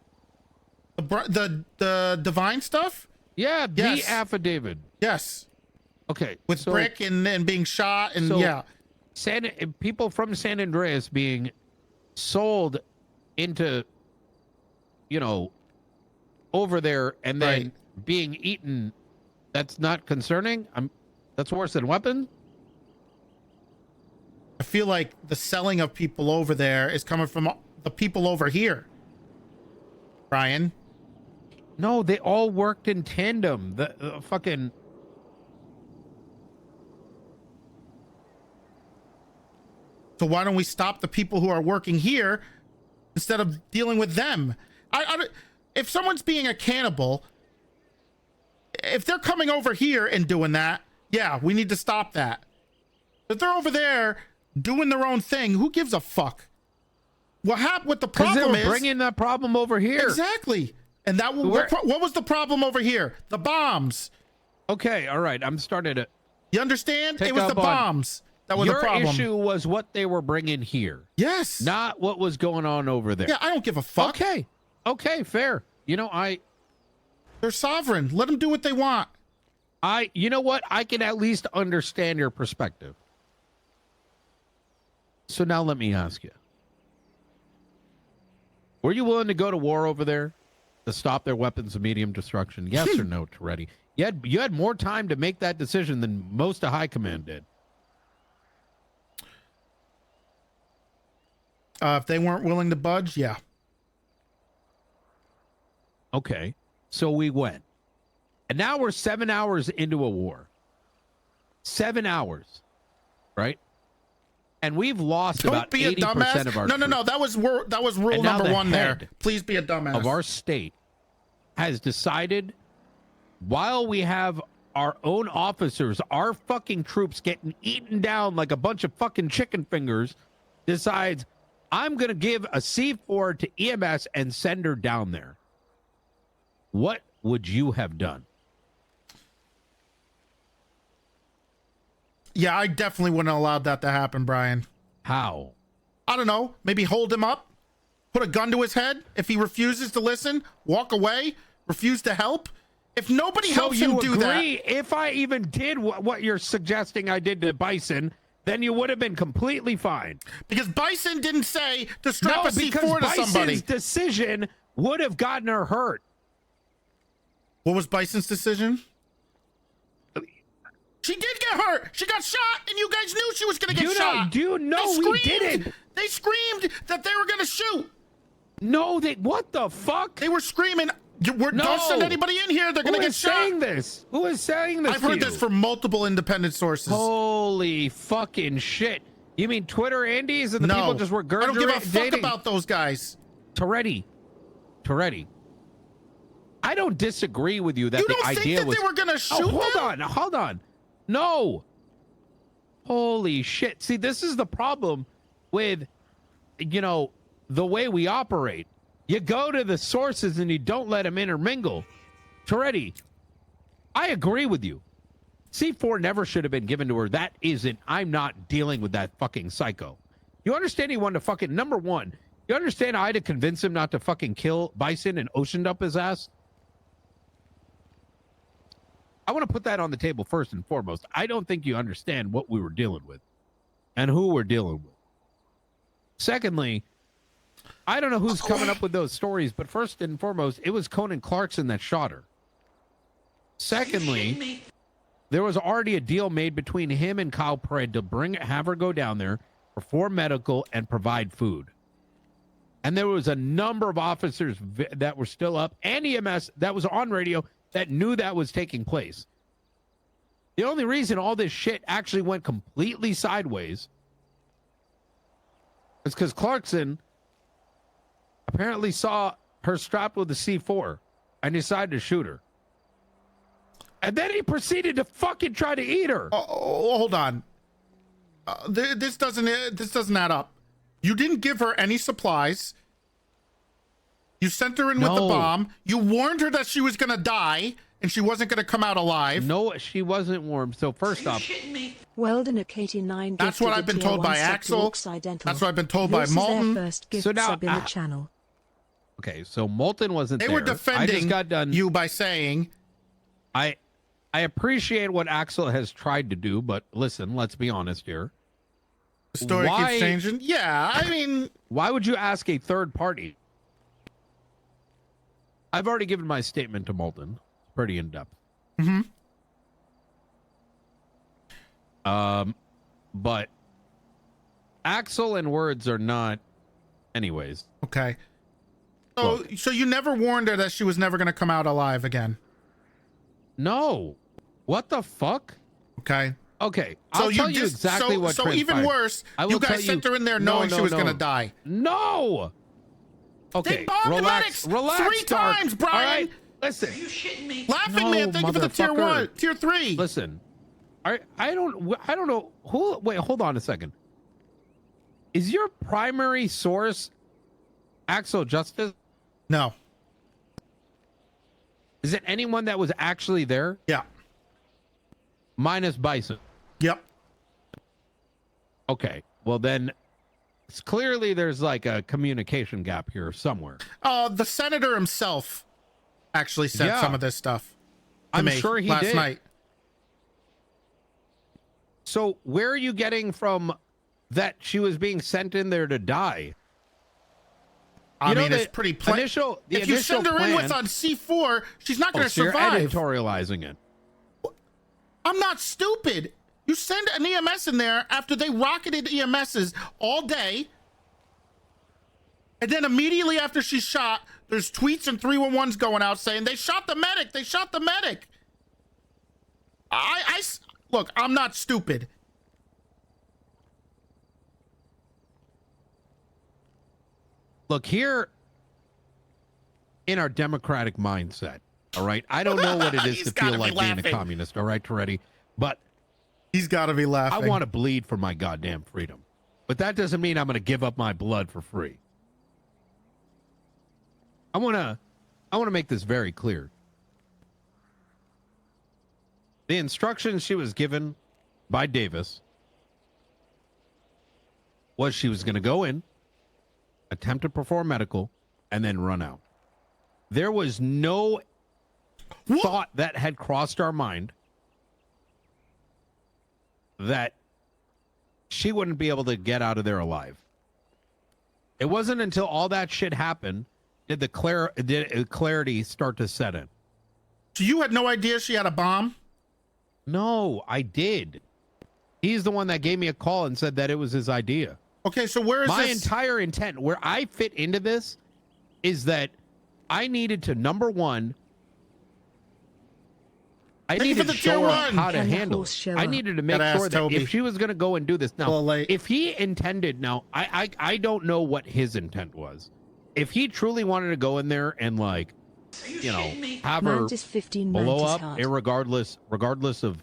The divine stuff? Yeah, the affidavit. Yes. Okay. With Brick and being shot and yeah. People from San Andreas being sold into, over there and then being eaten. That's not concerning. That's worse than weapons. I feel like the selling of people over there is coming from the people over here. Brian. No, they all worked in tandem. The fucking. So why don't we stop the people who are working here instead of dealing with them? If someone's being a cannibal, if they're coming over here and doing that, yeah, we need to stop that. If they're over there doing their own thing, who gives a fuck? What the problem is bringing that problem over here. Exactly. And that what was the problem over here? The bombs. Okay, all right. I'm starting to. You understand? It was the bombs that was the problem. Your issue was what they were bringing here. Yes. Not what was going on over there. Yeah, I don't give a fuck. Okay, fair. They're sovereign. Let them do what they want. You know what? I can at least understand your perspective. So now let me ask you. Were you willing to go to war over there to stop their weapons of medium destruction? Yes or no, Toretti? You had more time to make that decision than most of High Command did. If they weren't willing to budge, yeah. Okay, so we went. And now we're 7 hours into a war. 7 hours, right? And we've lost about 80% of our troops. No. That was rule number one there. Please be a dumbass. Of our state has decided, while we have our own officers, our fucking troops getting eaten down like a bunch of fucking chicken fingers, decides, I'm going to give a C4 to EMS and send her down there. What would you have done? Yeah, I definitely wouldn't have allowed that to happen, Brian. How? I don't know. Maybe hold him up, put a gun to his head. If he refuses to listen, walk away, refuse to help. If nobody helps him do that. If I even did what you're suggesting I did to Bison, then you would have been completely fine. Because Bison didn't say to strap a C4 to somebody. Bison's decision would have gotten her hurt. What was Bison's decision? She did get hurt. She got shot, and you guys knew she was going to get shot. We didn't. They screamed that they were going to shoot. No, what the fuck? They were screaming, don't send anybody in here. They're going to get shot. Who is saying this? I've heard this from multiple independent sources. Holy fucking shit. You mean Twitter Andes and the people just were I don't give a fuck about those guys. Toretti. I don't disagree with you that the idea was... they were going to shoot them? Hold on. No. Holy shit. See, this is the problem with, the way we operate. You go to the sources and you don't let them intermingle. Toretti, I agree with you. C4 never should have been given to her. I'm not dealing with that fucking psycho. You understand he wanted to fucking, number one, you understand I had to convince him not to fucking kill Bison and oceaned up his ass? I want to put that on the table first and foremost. I don't think you understand what we were dealing with and who we're dealing with. Secondly, I don't know who's coming up with those stories, but first and foremost, it was Conan Clarkson that shot her. Secondly, there was already a deal made between him and Kyle Pred to have her go down there, perform medical, and provide food. And there was a number of officers that were still up and EMS that was on radio that knew that was taking place. The only reason all this shit actually went completely sideways is because Clarkson apparently saw her strapped with a C4 and decided to shoot her. And then he proceeded to fucking try to eat her. Oh, hold on. This doesn't add up. You didn't give her any supplies. You sent her in with the bomb. You warned her that she was going to die and she wasn't going to come out alive. No, she wasn't warned. So first off, Weldon at KT9. That's what I've been told by Axel. That's what I've been told by Molten. First gift So now- sub in the channel. okay, so Molten wasn't They there. were I just defending got done. you by saying, I appreciate what Axel has tried to do, but listen, let's be honest here. the story keeps changing. Yeah, I mean, Why would you ask a third party? I've already given my statement to Molten. Pretty in depth. mhm. But Axel and words are not. Anyways, Okay. So you never warned her that she was never going to come out alive again. no. What the fuck? Okay. Okay, So I'll you tell you just exactly what. so even transpired. worse, I will you tell guys sent her in there No, knowing she no, was no. going to die. No. Okay, They bombed relax. medics Relax. 3 Dark. times, All Brian. right, listen. Laughing No, man, thank you for the tier motherfucker. 1, tier 3. Listen, I don't know who. Wait, hold on a second. Is your primary source Axel Justice? No. Is it anyone that was actually there? Yeah. Minus Bison. Yep. Okay. Well then, it's clearly there's like a communication gap here somewhere. The senator himself actually said Yeah. some of this stuff to I'm me sure he last did. night. So where are you getting from that she was being sent in there to die? I You know mean, it's the pretty plain. initial- the If you initial send her in with plan- on C4, she's not going to so you're survive. editorializing it. I'm not stupid. You send an EMS in there after they rocketed EMSs all day. And then immediately after she's shot, there's tweets and 311s going out saying, they shot the medic. They shot the medic. Look, I'm not stupid. Look, here in our democratic mindset, all right? I don't know what it is He's to gotta feel be like being a laughing. communist, all right, Toretti? But he's got to be laughing. I want to bleed for my goddamn freedom. But that doesn't mean I'm going to give up my blood for free. I want to make this very clear. The instructions she was given by Davis was she was going to go in, attempt to perform medical, and then run out. There was no thought that had crossed our mind that she wouldn't be able to get out of there alive. It wasn't until all that shit happened did clarity start to set in. So you had no idea she had a bomb? No, I did. He's the one that gave me a call and said that it was his idea. Okay, so where is my this? entire intent, where I fit into this, is that I needed to, number one, I Thank you needed for to the tier show her one. how to Can the handle horse it. show I up? needed to make Gotta sure ask that Toby. if she was going to go and do this, now, Well, late. if he intended, now, I don't know what his intent was. If he truly wanted to go in there and, like, you know, have her Mantis 15 blow Mantis up, heart. regardless of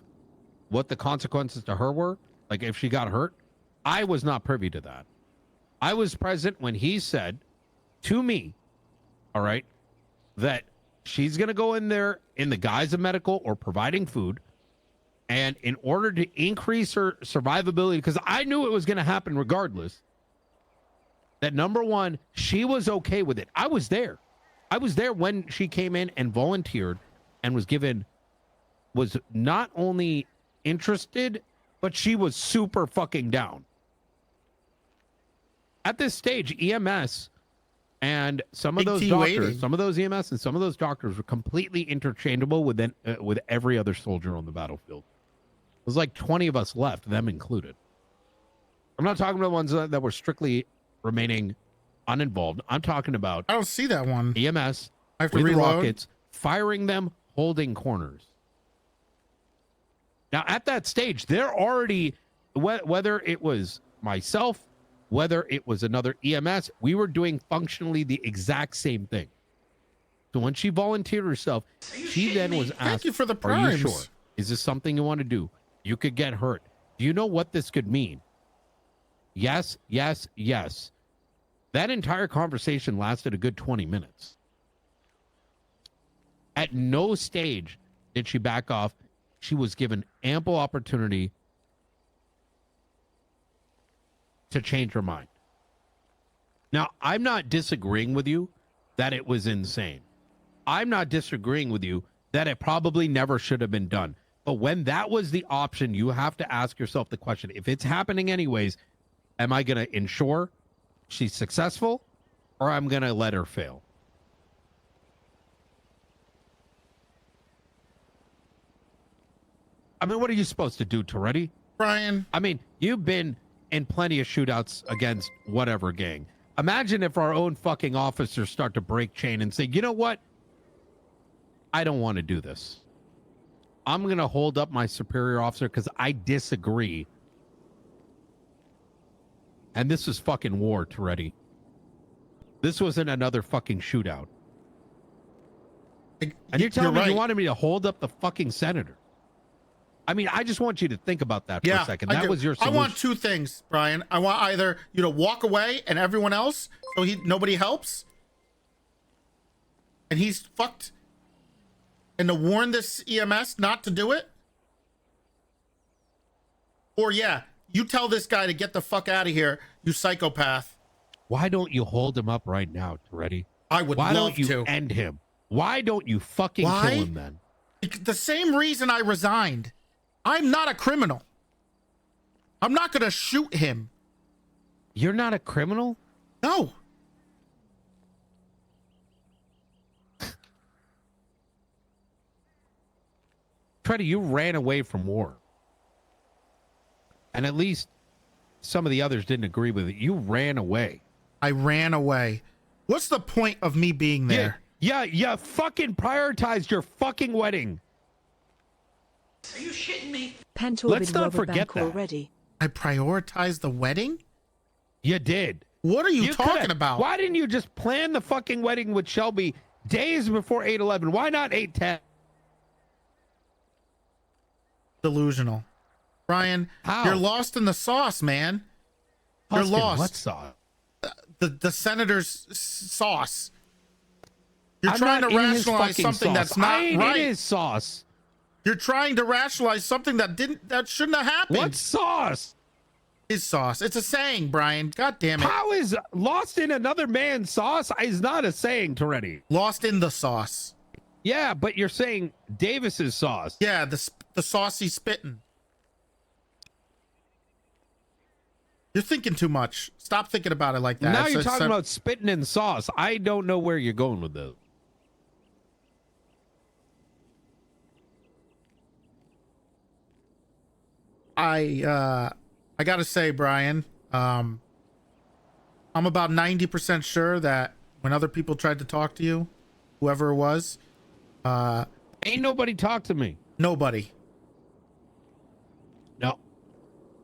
what the consequences to her were, like if she got hurt, I was not privy to that. I was present when he said to me, all right, that she's going to go in there in the guise of medical or providing food. And in order to increase her survivability, because I knew it was going to happen regardless, that number one, she was okay with it. I was there. I was there when she came in and volunteered and was not only interested, but she was super fucking down. At this stage, EMS and some of Big those T doctors, waiting. some of those EMS and some of those doctors were completely interchangeable with every other soldier on the battlefield. There's like 20 of us left, them included. I'm not talking about ones that were strictly remaining uninvolved. I'm talking about I don't see that one. EMS I have to with reload. rockets, firing them, holding corners. Now, at that stage, they're already, whether it was myself, whether it was another EMS, we were doing functionally the exact same thing. So when she volunteered herself, she then was asked, Thank you for the are you primes. sure? Is this something you want to do? You could get hurt. Do you know what this could mean? Yes, yes, yes. That entire conversation lasted a good 20 minutes. At no stage did she back off. She was given ample opportunity to change her mind. Now, I'm not disagreeing with you that it was insane. I'm not disagreeing with you that it probably never should have been done. But when that was the option, you have to ask yourself the question, if it's happening anyways, am I going to ensure she's successful or I'm going to let her fail? I mean, what are you supposed to do, Toretti? Brian. I mean, you've been in plenty of shootouts against whatever gang. Imagine if our own fucking officers start to break chain and say, you know what? I don't want to do this. I'm going to hold up my superior officer because I disagree. And this is fucking war, Toretti. This wasn't another fucking shootout. And you're telling me you wanted me to hold up the fucking senator. I mean, I just want you to think about that for a second. That was your solution. I want two things, Brian. I want either you to walk away and everyone else, so nobody helps, and he's fucked, and to warn this EMS not to do it, or yeah, you tell this guy to get the fuck out of here, you psychopath. Why don't you hold him up right now, Toretti? I would Why love don't you to. end him? Why don't you fucking kill him then? The same reason I resigned. I'm not a criminal. I'm not going to shoot him. You're not a criminal? No. Toretti, you ran away from war. And at least some of the others didn't agree with it. You ran away. I ran away. What's the point of me being there? Yeah, you fucking prioritized your fucking wedding. Are you shitting me? Let's not forget that. Already. I prioritized the wedding? You did. What are you talking coulda- about? Why didn't you just plan the fucking wedding with Shelby days before 8/11? Why not 8/10? Delusional. Brian, How? you're lost in the sauce, man. You're Lost in lost. what sauce? The senator's sauce. You're I'm trying not to in his rationalize fucking something sauce. that's not I ain't right. in his sauce. You're trying to rationalize something that shouldn't have happened. What sauce? His sauce. It's a saying, Brian. God damn it. How is lost in another man's sauce is not a saying, Toretti. Lost in the sauce. Yeah, but you're saying Davis's sauce. Yeah, the saucy spitting. You're thinking too much. Stop thinking about it like that. Now It's- you're it's talking a- about spitting in sauce. I don't know where you're going with this. I gotta say, Brian, I'm about 90% sure that when other people tried to talk to you, whoever it was, ain't nobody talked to me. Nobody. No.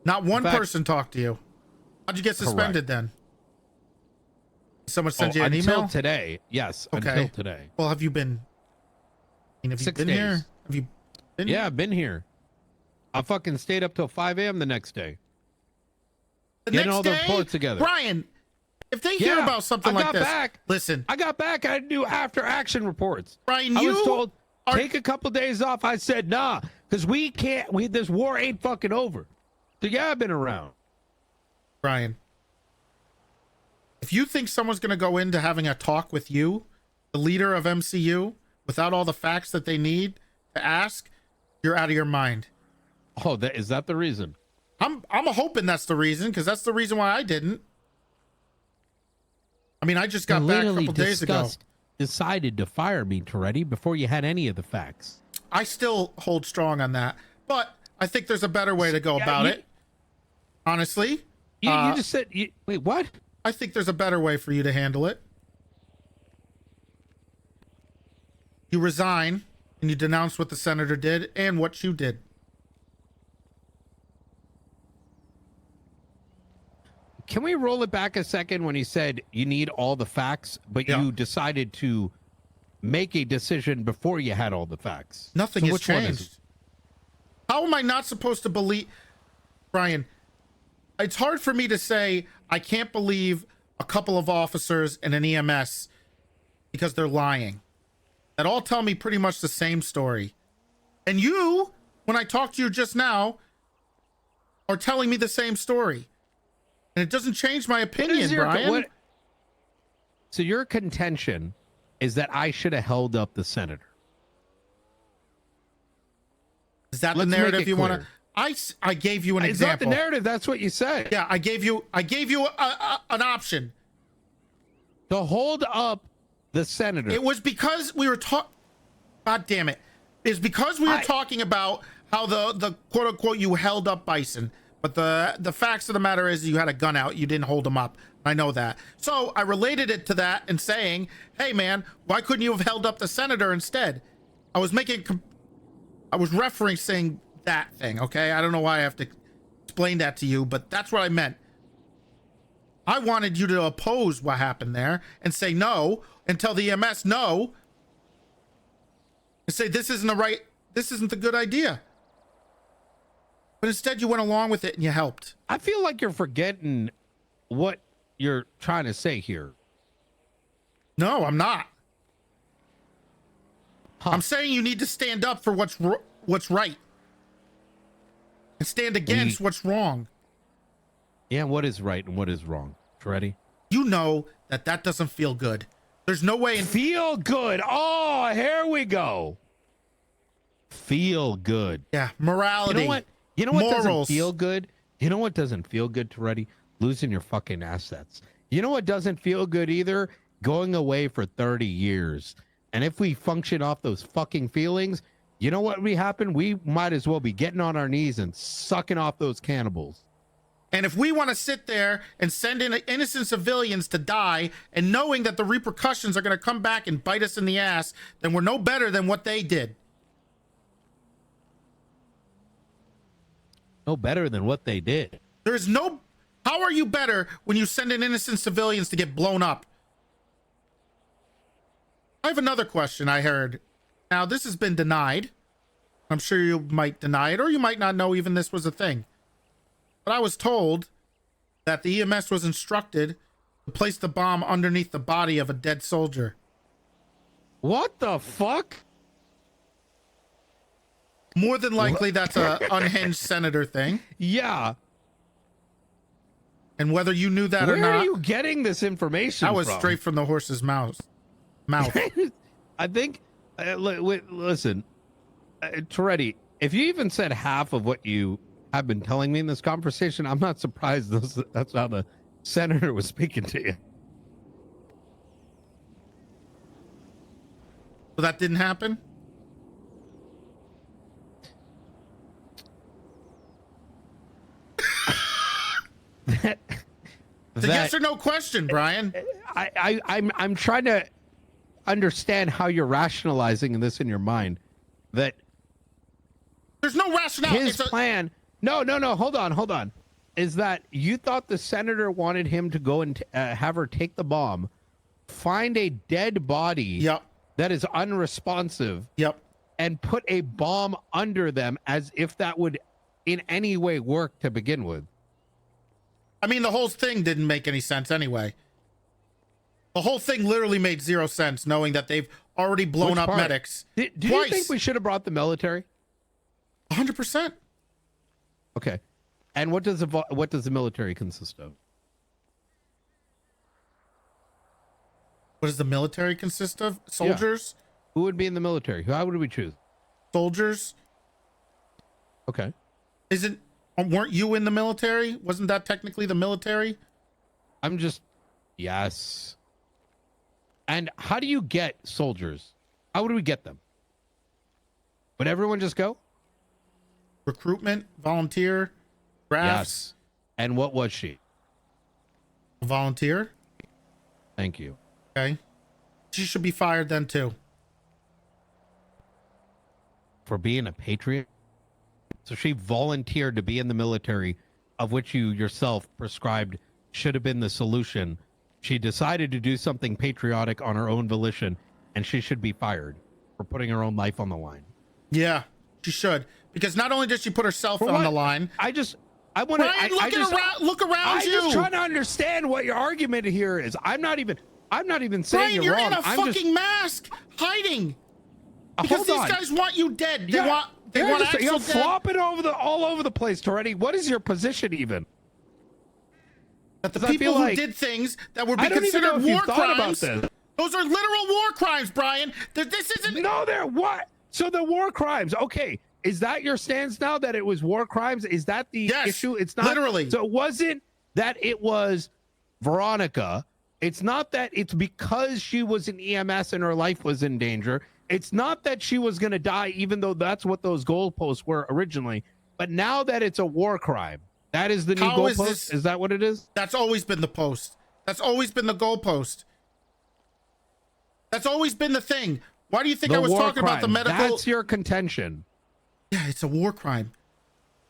Not one In fact- person talked to you. How'd you get suspended then? Someone sent you an until email? today. Yes, Okay. until today. Well, have you been? Have you 6 been days. here? Have you been? Yeah, I've been here. I fucking stayed up till 5 a.m. the next day. The Getting next all the day? reports together. Brian, if they hear Yeah, about something I like got this, back. listen. I got back. I do after action reports. Brian, I was you told are- take a couple days off. I said nah, because we can't. This war ain't fucking over. So yeah, I've been around. Brian, if you think someone's going to go into having a talk with you, the leader of MCU, without all the facts that they need to ask, you're out of your mind. Oh, is that the reason? I'm hoping that's the reason, because that's the reason why I didn't. I mean, I just got back a couple days ago. Decided to fire me, Toretti, before you had any of the facts. I still hold strong on that, but I think there's a better way to go about it. Honestly, you just said, wait, what? I think there's a better way for you to handle it. You resign and you denounce what the senator did and what you did. Can we roll it back a second when he said you need all the facts, but you decided to make a decision before you had all the facts? Nothing has changed. How am I not supposed to believe, Brian? It's hard for me to say I can't believe a couple of officers and an EMS because they're lying. That all tell me pretty much the same story. And you, when I talked to you just now, are telling me the same story. And it doesn't change my opinion, Brian. So your contention is that I should have held up the senator. Is that the narrative you want to? I gave you an example. It's not the narrative. That's what you said. Yeah, I gave you an option to hold up the senator. It was because we were talking. God damn it! It's because we were talking about how the quote unquote you held up Bison. But the facts of the matter is you had a gun out. You didn't hold him up. I know that. So I related it to that and saying, hey, man, why couldn't you have held up the senator instead? I was referencing that thing, okay? I don't know why I have to explain that to you, but that's what I meant. I wanted you to oppose what happened there and say no and tell the EMS no and say this isn't the good idea. But instead you went along with it and you helped. I feel like you're forgetting what you're trying to say here. No, I'm not. I'm saying you need to stand up for what's right and stand against what's wrong. Yeah, what is right and what is wrong? Toretti? You know that doesn't feel good. There's no way in feel good. Oh, here we go. Feel good. Yeah, morality. You know what? You know what morals. Doesn't feel good? You know what doesn't feel good, Toretti? Losing your fucking assets. You know what doesn't feel good either? Going away for 30 years. And if we function off those fucking feelings, you know what we happen? We might as well be getting on our knees and sucking off those cannibals. And if we want to sit there and send in innocent civilians to die and knowing that the repercussions are going to come back and bite us in the ass, then we're no better than what they did. No better than what they did. There's no... How are you better when you send in innocent civilians to get blown up? I have another question I heard. Now, this has been denied. I'm sure you might deny it, or you might not know even this was a thing. But I was told that the EMS was instructed to place the bomb underneath the body of a dead soldier. What the fuck? More than likely, that's a unhinged senator thing. Yeah. And whether you knew that or not. Where are you getting this information That was from? straight from the horse's mouth. I think, listen, Toretti, if you even said half of what you have been telling me in this conversation, I'm not surprised that's how the senator was speaking to you. So that didn't happen? It's a yes or no question, Brian. I'm trying to understand how you're rationalizing this in your mind. That there's no rationale. His plan. No. Hold on. Is that you thought the senator wanted him to go and have her take the bomb, find a dead body that is unresponsive, and put a bomb under them as if that would in any way work to begin with. I mean, the whole thing didn't make any sense anyway. The whole thing literally made zero sense, knowing that they've already blown up medics. Do you think we should have brought the military? 100%. Okay. And what does the military consist of? What does the military consist of? Soldiers? Yeah. Who would be in the military? How would we choose? Soldiers. Okay. Weren't you in the military? Wasn't that technically the military? Yes. And how do you get soldiers? How would we get them? Would everyone just go? Recruitment, volunteer, drafts. Yes. And what was she? Volunteer. Thank you. Okay. She should be fired then too. For being a patriot? So she volunteered to be in the military, of which you yourself prescribed should have been the solution. She decided to do something patriotic on her own volition, and she should be fired for putting her own life on the line. Yeah, she should. Because not only did she put herself For on what? the line. I want to look around you. I'm just trying to understand what your argument here is. I'm not even saying Brian, you're wrong. in a fucking mask, hiding. Because these guys want you dead. They want Axel you're dead. flopping all over the place, Toretti. What is your position even? That the people who did things that would be considered war crimes. Those are literal war crimes, Brian. This isn't. No, they're what? So the war crimes. Okay, is that your stance now? That it was war crimes? Is that the issue? It's not literally. So it wasn't that it was Veronica. It's not that it's because she was an EMS and her life was in danger. It's not that she was going to die, even though that's what those goalposts were originally. But now that it's a war crime, that is the new goalpost. Is that what it is? That's always been the post. That's always been the goalpost. That's always been the thing. Why do you think I was talking about the medical? That's your contention. Yeah, it's a war crime.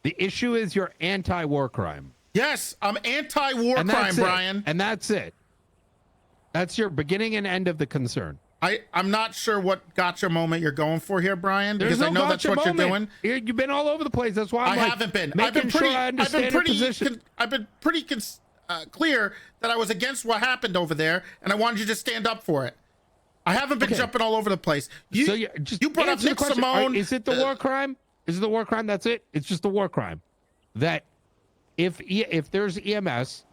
The issue is you're anti-war crime. Yes, I'm anti-war crime, Brian. And that's it. That's your beginning and end of the concern. I'm not sure what gotcha moment you're going for here, Brian, There's because I know that's what you're doing. You've been all over the place. That's why I haven't been. I've been pretty clear that I was against what happened over there, and I wanted you to stand up for it. I haven't been jumping all over the place. You brought up Nick Simone. Is it the war crime? Is it the war crime? That's it. It's just the war crime. That if there's EMS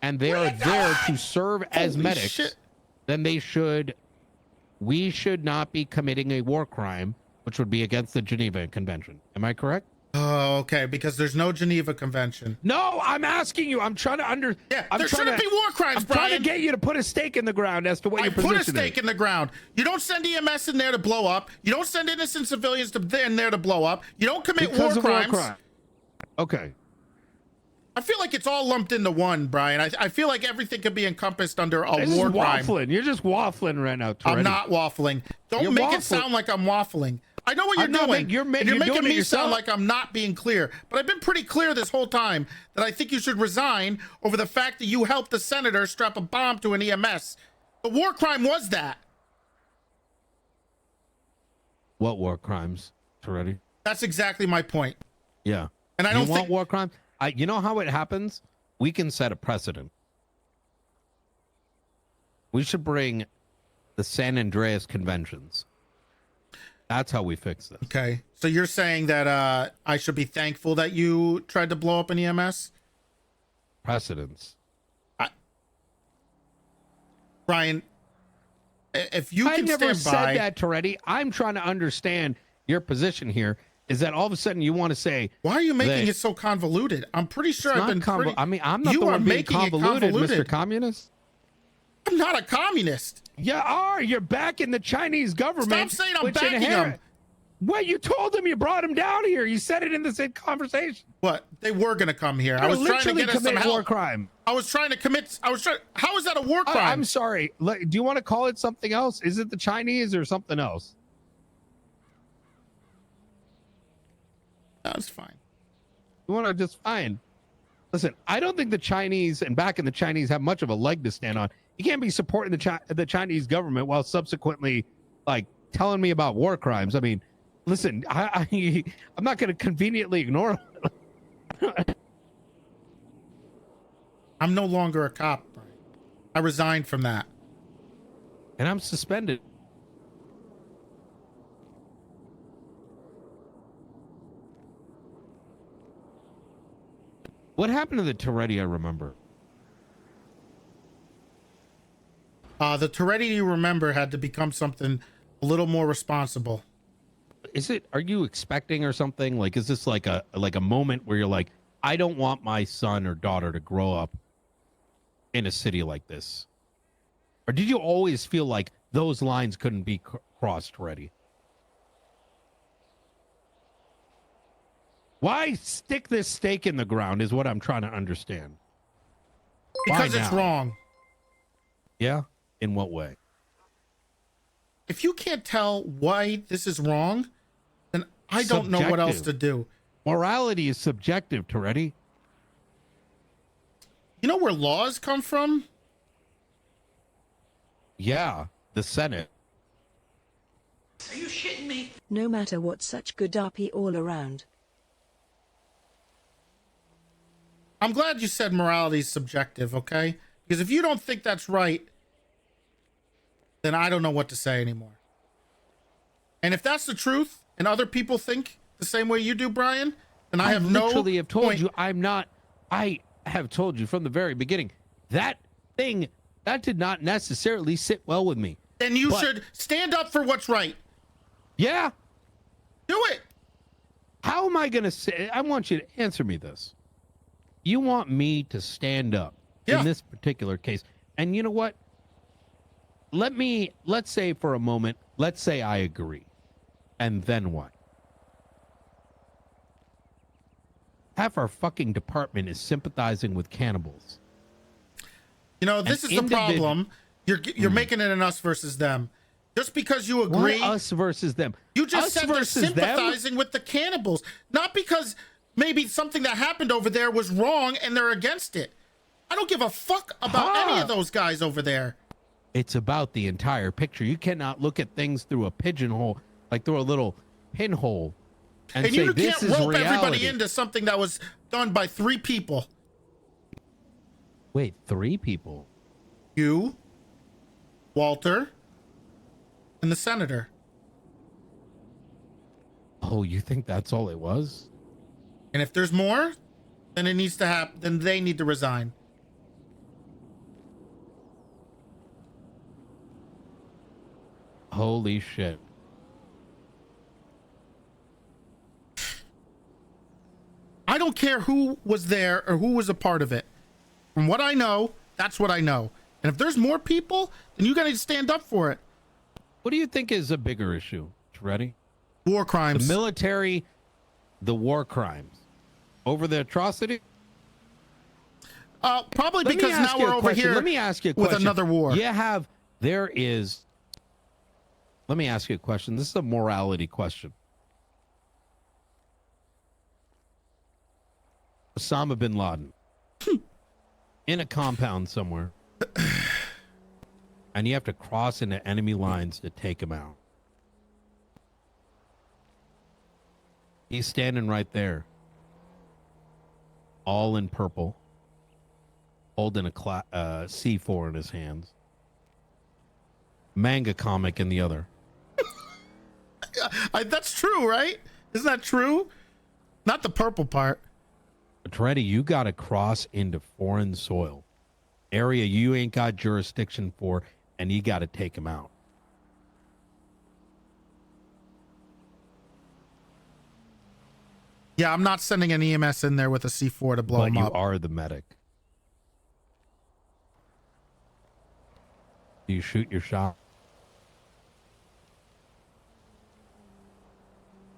and they are there to serve as medics, then we should not be committing a war crime, which would be against the Geneva Convention. Am I correct? Oh, okay. Because there's no Geneva Convention. No, I'm asking you. I'm trying to there shouldn't be war crimes, I'm Brian. trying to get you to put a stake in the ground as to what your position is. Put a stake in the ground. You don't send EMS in there to blow up. You don't send innocent civilians in there to blow up. You don't commit war crimes. Okay. I feel like it's all lumped into one, Brian. I feel like everything could be encompassed under a war crime. You're just waffling right now, Toretti. I'm not waffling. Don't make it sound like I'm waffling. I know what you're doing. You're making me sound like I'm not being clear. But I've been pretty clear this whole time that I think you should resign over the fact that you helped the senator strap a bomb to an EMS. The war crime was that. What war crimes, Toretti? That's exactly my point. Yeah. And I don't want war crimes. You know how it happens? We can set a precedent. We should bring the San Andreas conventions. That's how we fix this. Okay. So you're saying that I should be thankful that you tried to blow up an EMS? Precedents. Brian, if you can never stand by... said that, Toretti. I'm trying to understand your position here. Is that all of a sudden you want to say... Why are you making it so convoluted? I'm pretty sure I've been pretty... I mean, I'm not the one being convoluted, Mr. Communist. I'm not a communist. You are. You're backing the Chinese government. Stop saying I'm backing them. Well, you told them you brought them down here. You said it in the same conversation. What? They were going to come here. I was trying to get us some help. War crime. I was trying to commit... How is that a war crime? I'm sorry. Do you want to call it something else? Is it the Chinese or something else? That's fine. You want to just fine. Listen, I don't think the Chinese and back in the Chinese have much of a leg to stand on. You can't be supporting the Chinese government while subsequently like telling me about war crimes. I mean, listen, I'm not going to conveniently ignore it. I'm no longer a cop, Brian. I resigned from that. And I'm suspended. What happened to the Toretti I remember? The Toretti you remember had to become something a little more responsible. Are you expecting or something? Like, is this like a moment where you're like, I don't want my son or daughter to grow up in a city like this? Or did you always feel like those lines couldn't be crossed already? Why stick this stake in the ground is what I'm trying to understand. Because Why it's now? wrong. Yeah? In what way? If you can't tell why this is wrong, then I don't know what else to do. Morality is subjective, Toretti. You know where laws come from? Yeah, the Senate. Are you shitting me? No matter what, such good RP all around. I'm glad you said morality is subjective, okay? Because if you don't think that's right, then I don't know what to say anymore. And if that's the truth, and other people think the same way you do, Brian, then I have no literally have told point. you I'm not. I have told you from the very beginning that thing that did not necessarily sit well with me. Then you should stand up for what's right. Yeah. Do it. How am I going to say? I want you to answer me this. You want me to stand up in this particular case. And you know what? Let's say for a moment, let's say I agree. And then what? Half our fucking department is sympathizing with cannibals. You know, this is the problem. You're making it an us versus them. Just because you agree. What us versus them? You just Us said they're versus them? sympathizing with the cannibals. Not because maybe something that happened over there was wrong and they're against it. I don't give a fuck about any of those guys over there. It's about the entire picture. You cannot look at things through a pigeonhole, like through a little pinhole, and say you this can't is rope reality. everybody into something that was done by 3 people. Wait, 3 people? You, Walter, and the senator. Oh, you think that's all it was? And if there's more, then it needs to happen. Then they need to resign. Holy shit. I don't care who was there or who was a part of it. From what I know, that's what I know. And if there's more people, then you got to stand up for it. What do you think is a bigger issue, Toretti? War crimes. The military, the war crimes. Over the atrocity? Probably because now we're over here. Let me ask you a with question. another war. Let me ask you a question. This is a morality question. Osama bin Laden in a compound somewhere, and you have to cross into enemy lines to take him out. He's standing right there, all in purple, holding a C4 in his hands, manga comic in the other. That's true, right? Isn't that true? Not the purple part. Toretti, you got to cross into foreign soil, area you ain't got jurisdiction for, and you got to take him out. Yeah, I'm not sending an EMS in there with a C4 to blow But him you up. are the medic. Do you shoot your shot?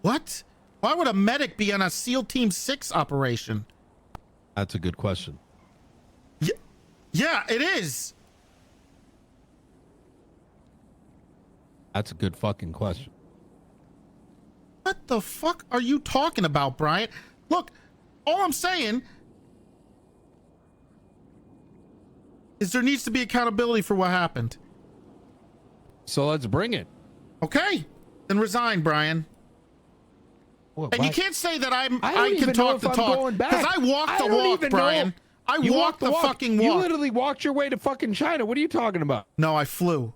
What? Why would a medic be on a SEAL Team 6 operation? That's a good question. Yeah, it is. That's a good fucking question. What the fuck are you talking about, Brian? Look, all I'm saying is there needs to be accountability for what happened. So let's bring it. Okay, then resign, Brian. What, and you can't say that I don't can even know talk if the I'm talk going back. because I walked the don't walk, even know. Brian. I You walked the fucking walk. You literally walked your way to fucking China. What are you talking about? No, I flew.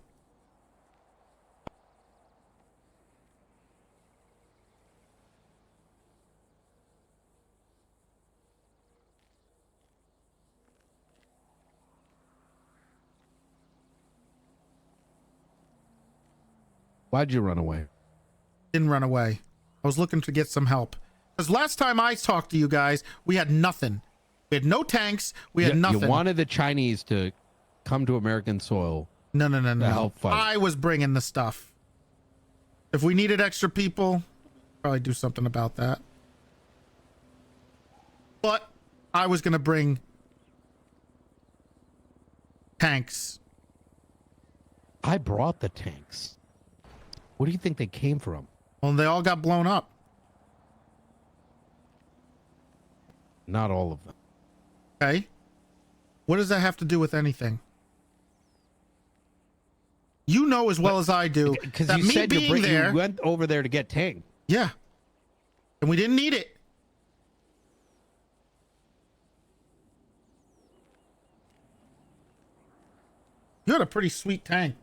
Why'd you run away? Didn't run away. I was looking to get some help. Because last time I talked to you guys, we had nothing. We had no tanks. We had nothing. You wanted the Chinese to come to American soil No. help fight. I was bringing the stuff. If we needed extra people, probably do something about that. But I was going to bring tanks. I brought the tanks. Where do you think they came from? Well, they all got blown up. Not all of them. Okay. What does that have to do with anything? You know as well as I do Because that you me said being there. you went over there to get tank. Yeah. And we didn't need it. You had a pretty sweet tank.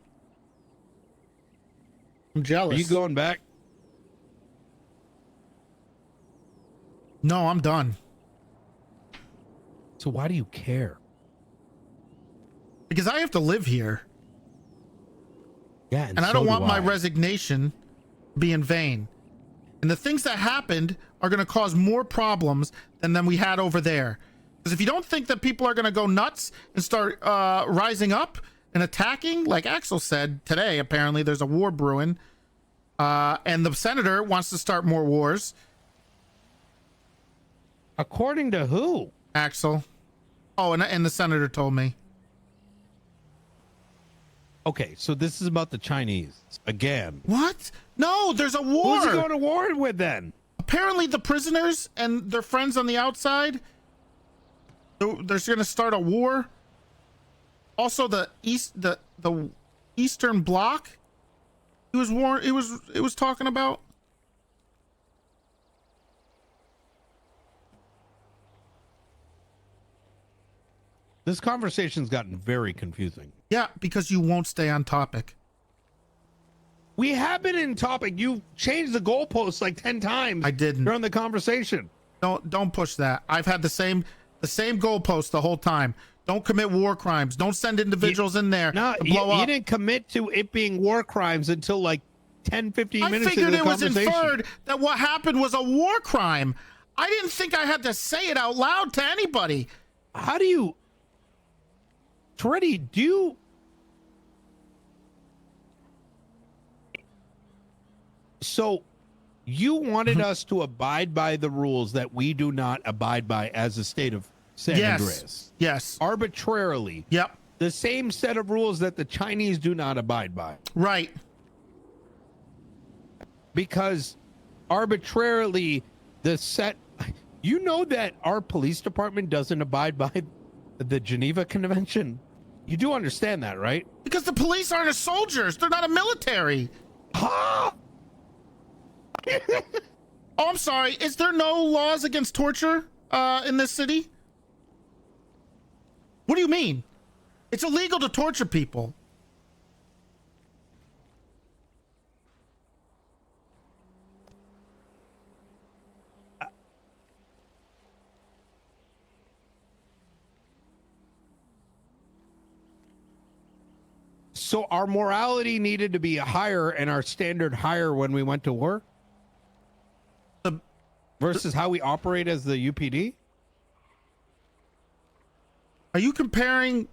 I'm jealous. Are you going back? No, I'm done. So why do you care? Because I have to live here. Yeah, And I don't want my resignation be in vain. And the things that happened are going to cause more problems than we had over there. Because if you don't think that people are going to go nuts and start rising up and attacking, like Axel said today, apparently there's a war brewing, and the senator wants to start more wars. According to who? Axel. Oh, and the senator told me. Okay, so this is about the Chinese again. What? No, there's a war. Who's he going to war with then? Apparently the prisoners and their friends on the outside. There's going to start a war. Also, the Eastern Bloc. It was talking about. This conversation's gotten very confusing. Yeah, because you won't stay on topic. We have been in topic. You changed the goalposts like 10 times. I didn't. During the conversation. Don't push that. I've had the same goalpost the whole time. Don't commit war crimes. Don't send individuals in there No, to blow up. You didn't commit to it being war crimes until like 10, 15 minutes I figured into the it was conversation. inferred that what happened was a war crime. I didn't think I had to say it out loud to anybody. How do you... Toretti, do you... So, you wanted us to abide by the rules that we do not abide by as a state of San Andreas. Yes. Arbitrarily. Yep. The same set of rules that the Chinese do not abide by. Right. Because arbitrarily the set... You know that our police department doesn't abide by the Geneva Convention? You do understand that, right? Because the police aren't soldiers. They're not a military. Huh? Oh, I'm sorry. Is there no laws against torture in this city? What do you mean? It's illegal to torture people. So our morality needed to be higher and our standard higher when we went to war? Versus how we operate as the UPD? Are you comparing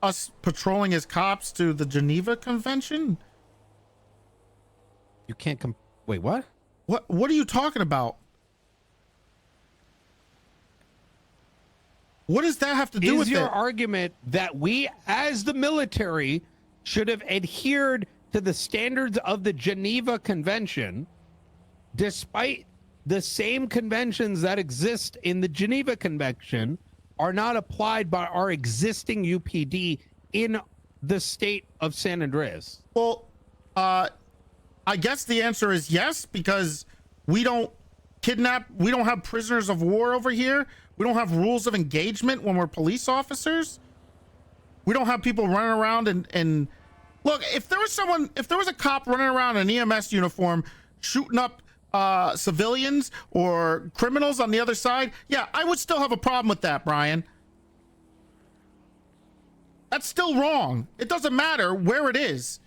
us patrolling as cops to the Geneva Convention? You can't wait, what? What are you talking about? What does that have to do with Is your it? argument that we as the military should have adhered to the standards of the Geneva Convention despite the same conventions that exist in the Geneva Convention are not applied by our existing UPD in the state of San Andreas? Well, I guess the answer is yes, because we don't kidnap, we don't have prisoners of war over here. We don't have rules of engagement when we're police officers. We don't have people running around and look, if there was a cop running around in an EMS uniform shooting up civilians or criminals on the other side, yeah, I would still have a problem with that, Brian. That's still wrong. It doesn't matter where it is.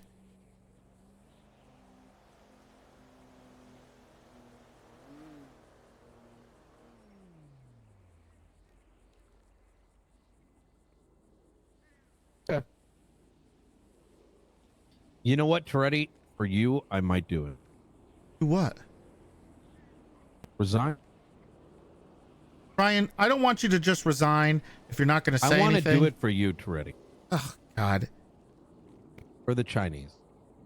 You know what, Toretti? For you, I might do it. Do what? Resign. Brian, I don't want you to just resign if you're not going to say I want to anything. do it for you, Toretti. Oh, God. For the Chinese.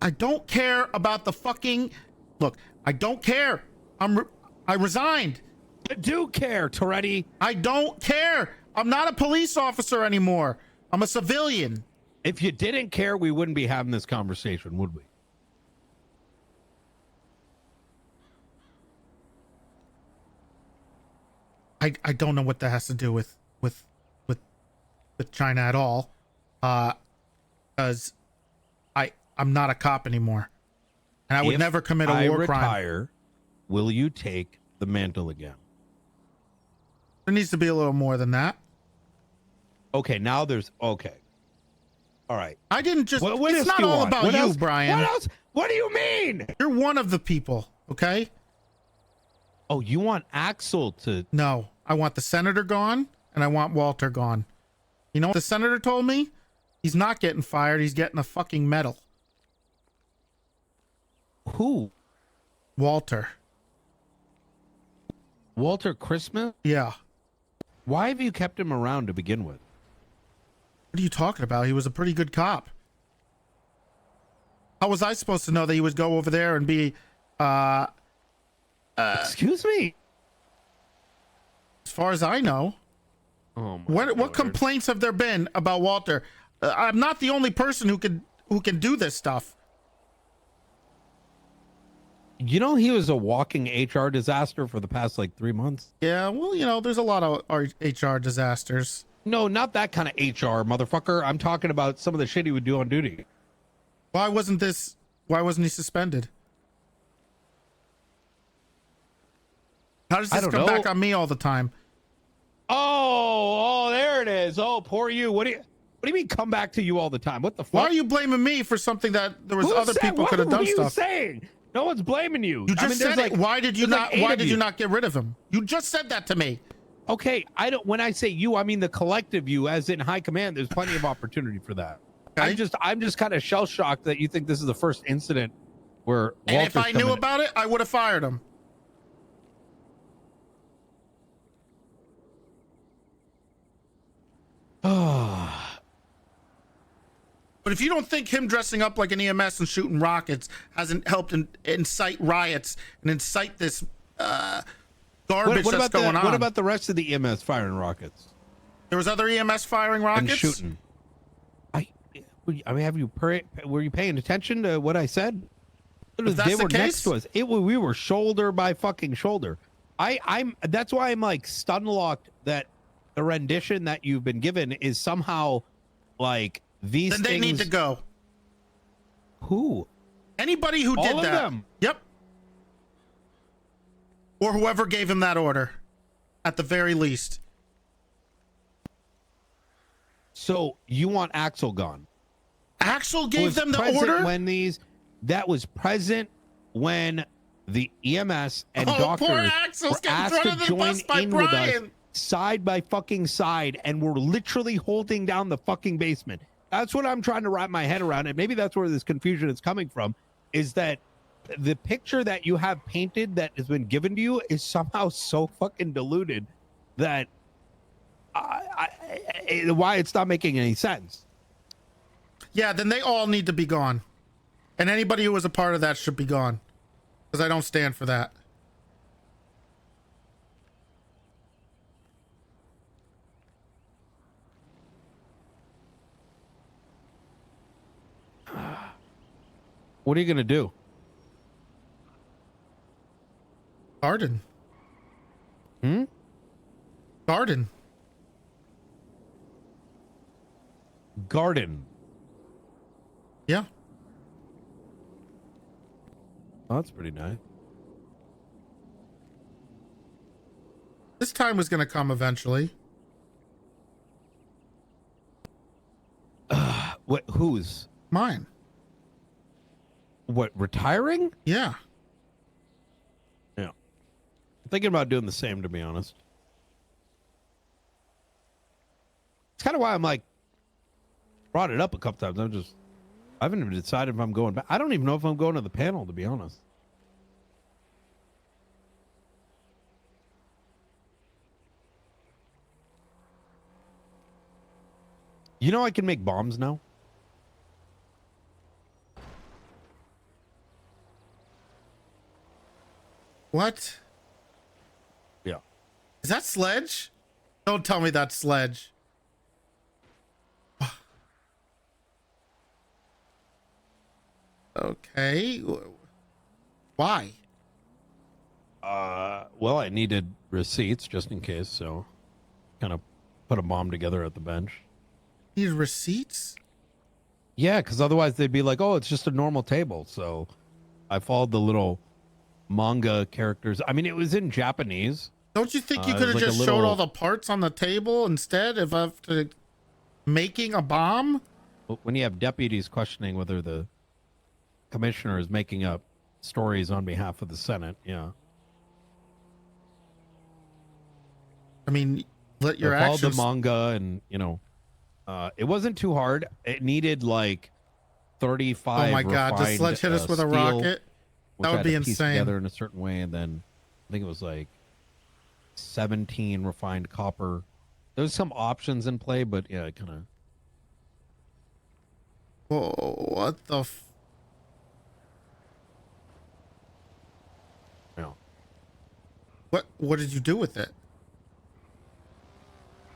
I don't care about the fucking... Look, I don't care. I resigned. I do care, Toretti. I don't care. I'm not a police officer anymore. I'm a civilian. If you didn't care, we wouldn't be having this conversation, would we? I don't know what that has to do with China at all. Because I'm not a cop anymore. And I would never commit a war crime. Will you take the mantle again? There needs to be a little more than that. Okay, now there's okay. All right. I didn't just What it's else not do you all want? about What you, else? Brian. What else? What do you mean? You're one of the people, okay? Oh, you want Axel to... No, I want the senator gone, and I want Walter gone. You know what the senator told me? He's not getting fired. He's getting a fucking medal. Who? Walter. Walter Christmas? Yeah. Why have you kept him around to begin with? What are you talking about? He was a pretty good cop. How was I supposed to know that he would go over there and be... Excuse me? As far as I know. Oh What complaints have there been about Walter? I'm not the only person who can do this stuff. You know, he was a walking HR disaster for the past like 3 months. Yeah, well, you know, there's a lot of HR disasters. No, not that kind of HR, motherfucker. I'm talking about some of the shit he would do on duty. Why wasn't he suspended? How does this come back on me all the time? Oh, there it is. Oh, poor you. What do you mean come back to you all the time? What the fuck? Why are you blaming me for something that there was Who other said- people what could have done were you stuff? saying? No one's blaming you. You just said there's it. Why did you there's not? like 8 Why of did you not get rid of him? You just said that to me. Okay, I don't. When I say you, I mean the collective you, as in high command. There's plenty of opportunity for that. Okay. I'm just kind of shell shocked that you think this is the first incident where. And if Walter's I knew coming- about it, I would have fired him. But if you don't think him dressing up like an EMS and shooting rockets hasn't helped incite riots and incite this garbage that's going on. What about the rest of the EMS firing rockets There was other EMS firing rockets? and shooting? I mean, were you paying attention to what I said? If that's They the were next case- to us. We were shoulder by fucking shoulder. That's why I'm like stun locked that the rendition that you've been given is somehow like these Then they things. need to go. Who? Anybody who All did of that. them. Yep. Or whoever gave him that order, at the very least. So you want Axel gone? Axel gave Was them the present order? when that was present when the EMS and Oh, doctors poor Axel's were getting asked thrown to under the join bus by in with us Brian. side by fucking side, and we're literally holding down the fucking basement. That's what I'm trying to wrap my head around, and maybe that's where this confusion is coming from, is that the picture that you have painted that has been given to you is somehow so fucking diluted that why it's not making any sense. Yeah, then they all need to be gone. And anybody who was a part of that should be gone. Because I don't stand for that. What are you gonna do? Garden. Garden. Garden. Yeah. Oh, that's pretty nice. This time was going to come eventually. What? Whose? Mine. What? Retiring? Yeah. Yeah. I'm thinking about doing the same, to be honest. It's kind of why I'm like brought it up a couple times. I'm just I haven't even decided if I'm going back. I don't even know if I'm going to the panel, to be honest. You know I can make bombs now? What? Yeah. Is that Sledge? Don't tell me that's Sledge. Okay. Why? Well, I needed receipts just in case, so kind of put a bomb together at the bench. Need receipts? Yeah, because otherwise they'd be like, oh, it's just a normal table. So I followed the little manga characters. I mean, it was in Japanese. Don't you think you could have like just showed all the parts on the table instead of making a bomb? When you have deputies questioning whether the commissioner is making up stories on behalf of the Senate, yeah. I mean, let your I followed actions... the manga, and it wasn't too hard. It needed like 35. Oh my god! Does Sledge hit us with a rocket? That would be insane. Together in a certain way, and then I think it was like 17 refined copper. There's some options in play, but yeah, it kind of. Whoa! What the? Yeah. What did you do with it?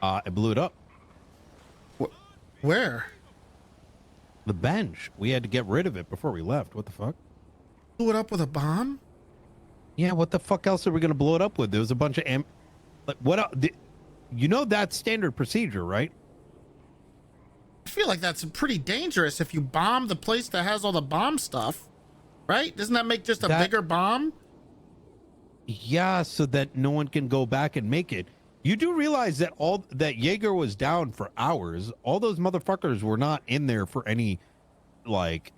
I blew it up. Where? The bench. We had to get rid of it before we left. What the fuck? Blew it up with a bomb? Yeah, what the fuck else are we gonna blow it up with? There was a bunch of like what? You know that's standard procedure, right? I feel like that's pretty dangerous if you bomb the place that has all the bomb stuff, right? Doesn't that make just a bigger bomb? Yeah, so that no one can go back and make it. You do realize that that Jaeger was down for hours. All those motherfuckers were not in there for any, like,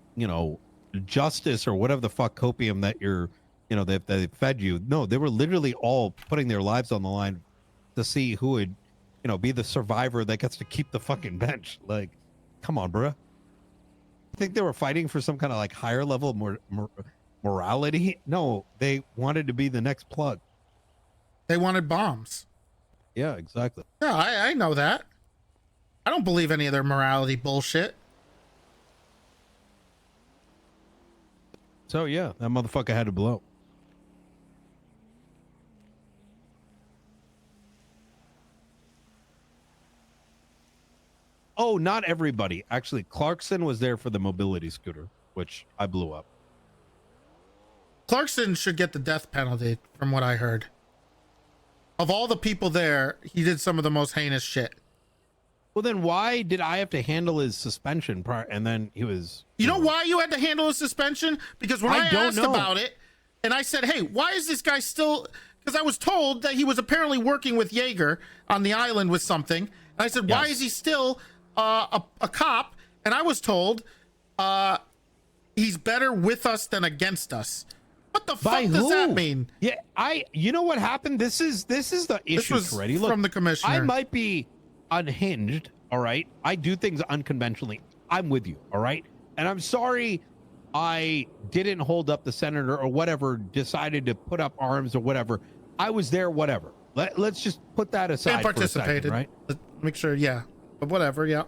justice or whatever the fuck copium that they fed you. No, they were literally all putting their lives on the line to see who would, be the survivor that gets to keep the fucking bench. Like, come on, bruh. I think they were fighting for some kind of like higher level morality. No, they wanted to be the next plug. They wanted bombs. Yeah, exactly. Yeah, I know that. I don't believe any of their morality bullshit. So yeah, that motherfucker had to blow. Oh, not everybody. Actually, Clarkson was there for the mobility scooter, which I blew up. Clarkson should get the death penalty, from what I heard. Of all the people there, he did some of the most heinous shit. Well, then why did I have to handle his suspension prior? And then he was... You know why you had to handle his suspension? Because when I asked about it, and I said, hey, why is this guy still... Because I was told that he was apparently working with Jaeger on the island with something. And I said, why is he still a cop? And I was told he's better with us than against us. What the fuck does that mean? Yeah, you know what happened? This is the issue, This was Toretti. Look, from the commissioner. I might be unhinged, all right? I do things unconventionally. I'm with you, all right? And I'm sorry I didn't hold up the senator or whatever, decided to put up arms or whatever. I was there, whatever. Let's just put that aside. And participated, for a second, right? Make sure, yeah. But whatever, yeah.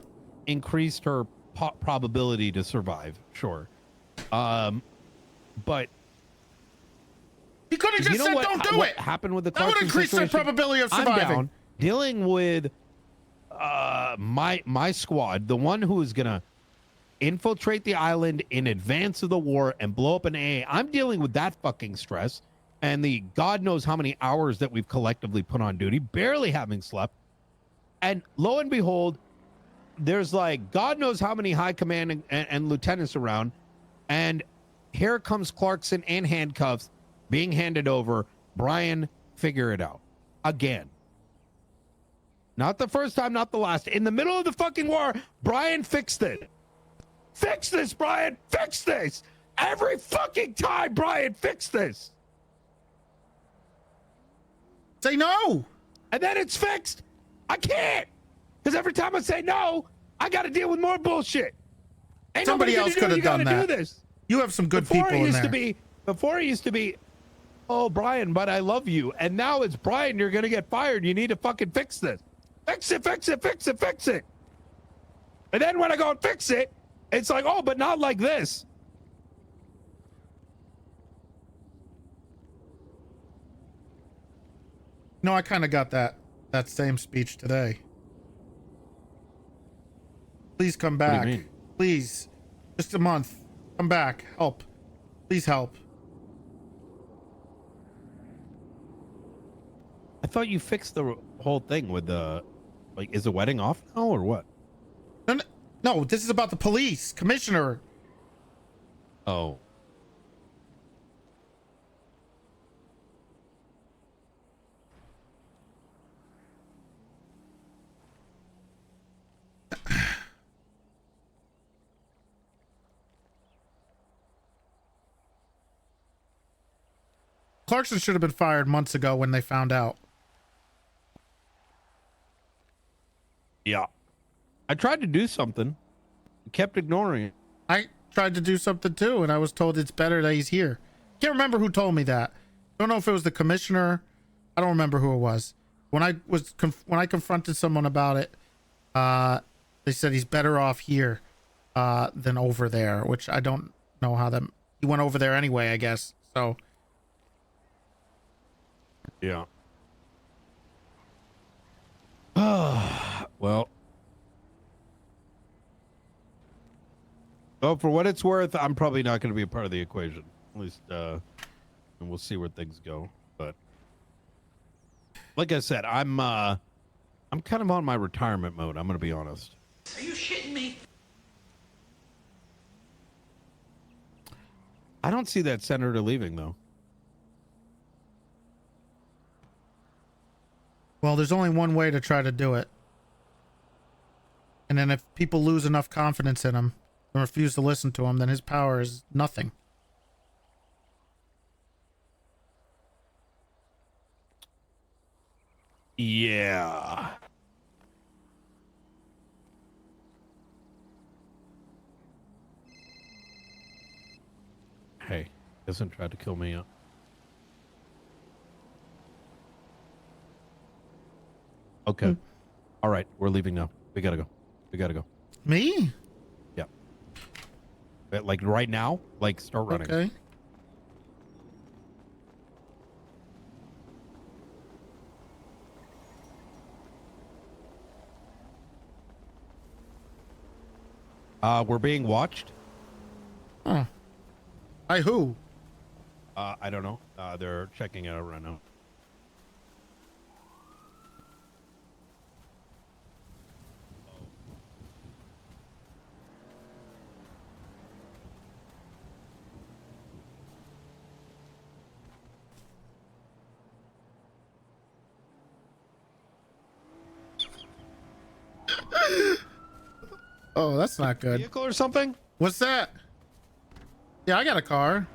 Increased her probability to survive, sure. But he could have just said, "Don't do what it." Happened with the that would Clarkson increase their situation? probability of I'm surviving. down, dealing with my squad, the one who is gonna infiltrate the island in advance of the war and blow up an AA. I'm dealing with that fucking stress and the God knows how many hours that we've collectively put on duty, barely having slept. And lo and behold, there's like God knows how many high command and lieutenants around, and here comes Clarkson in handcuffs being handed over. Brian, figure it out. Again. Not the first time, not the last. In the middle of the fucking war, Brian fixed it. Fix this, Brian. Fix this. Every fucking time, Brian, fix this. Say no. And then it's fixed. I can't. Because every time I say no, I got to deal with more bullshit. Ain't Somebody nobody gonna else do could it. have You done gotta do that. this. You have some good Before people it in used there. to be, before it used to be, oh Brian, but I love you, and now it's Brian. You're gonna get fired. You need to fucking fix this. Fix it. Fix it. Fix it. Fix it. And then when I go and fix it, it's like, oh, but not like this. No, I kind of got that same speech today. Please come What do back. you mean? Please, just a month. Come back. Help. Please help. I thought you fixed the whole thing with the, like, is the wedding off now or what? No, this is about the police commissioner. Oh. Clarkson should have been fired months ago when they found out. Yeah. I tried to do something. Kept ignoring it. I tried to do something too, and I was told it's better that he's here. Can't remember who told me that. Don't know if it was the commissioner. I don't remember who it was. When I confronted someone about it, they said he's better off here than over there, which I don't know how that. He went over there anyway, I guess. So. Yeah. Well. Well, for what it's worth, I'm probably not going to be a part of the equation. At least, and we'll see where things go. But like I said, I'm kind of on my retirement mode. I'm going to be honest. Are you shitting me? I don't see that senator leaving though. Well, there's only one way to try to do it. And then if people lose enough confidence in him and refuse to listen to him, then his power is nothing. Yeah. Hey, hasn't tried to kill me yet. Okay. All right, we're leaving now. We gotta go. We gotta go. Me? Yeah. Like right now? Like start running. Okay. We're being watched. Huh. By who? I don't know. They're checking it out right now. Oh, that's not good. Vehicle or something? What's that? Yeah, I got a car.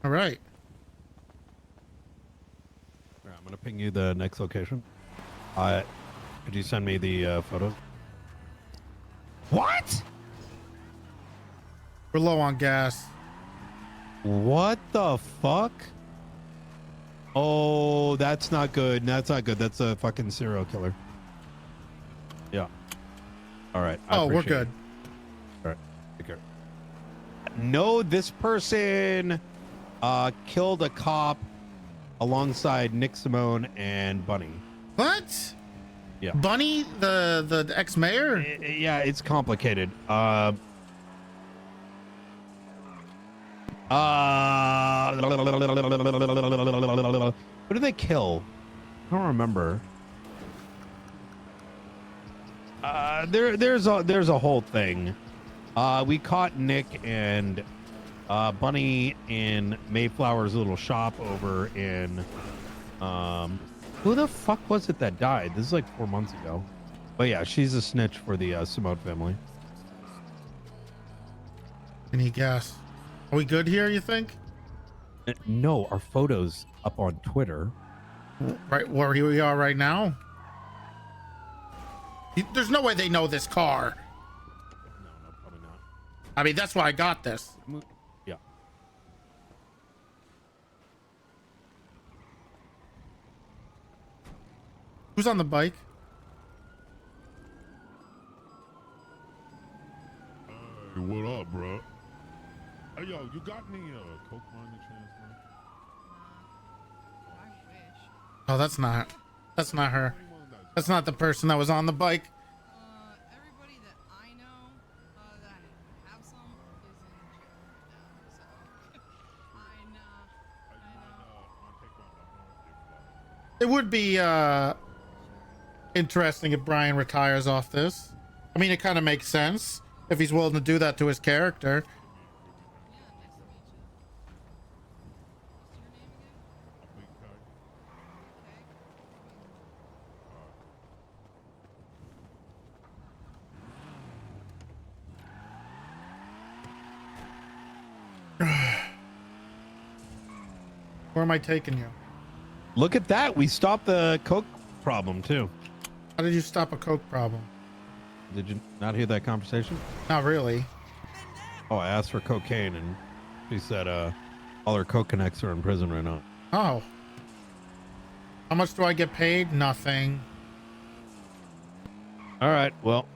All right. I'm gonna ping you the next location. Could you send me the photos? What? We're low on gas. What the fuck? Oh, that's not good. That's not good. That's a fucking serial killer. Yeah. All right. Oh, we're appreciate good. it. All right. Take care. No, this person killed a cop alongside Nick Simone and Bunny. What? Yeah. Bunny, the ex-mayor? Yeah, it's complicated. Who did they kill? I don't remember. There's a whole thing. We caught Nick and Bunny in Mayflower's little shop over in who the fuck was it that died? This is like 4 months ago. But yeah, she's a snitch for the Simone family. Any gas? Are we good here, you think? No, our photos up on Twitter. Right where we are right now. There's no way they know this car. No, probably not. I mean, that's why I got this. Yeah. Who's on the bike? Hey, what up, bro? Hey, yo, you got any coke by any chance, man? Oh, that's not her. That's not the person that was on the bike. Everybody that I know that have some is in jail right now. It would be interesting if Brian retires off this. I mean, it kind of makes sense if he's willing to do that to his character. Where am I taking you? Look at that. We stopped the coke problem too. How did you stop a coke problem? Did you not hear that conversation? Not really. Oh, I asked for cocaine and she said all her coke connects are in prison right now. Oh. How much do I get paid? Nothing. All right. Well,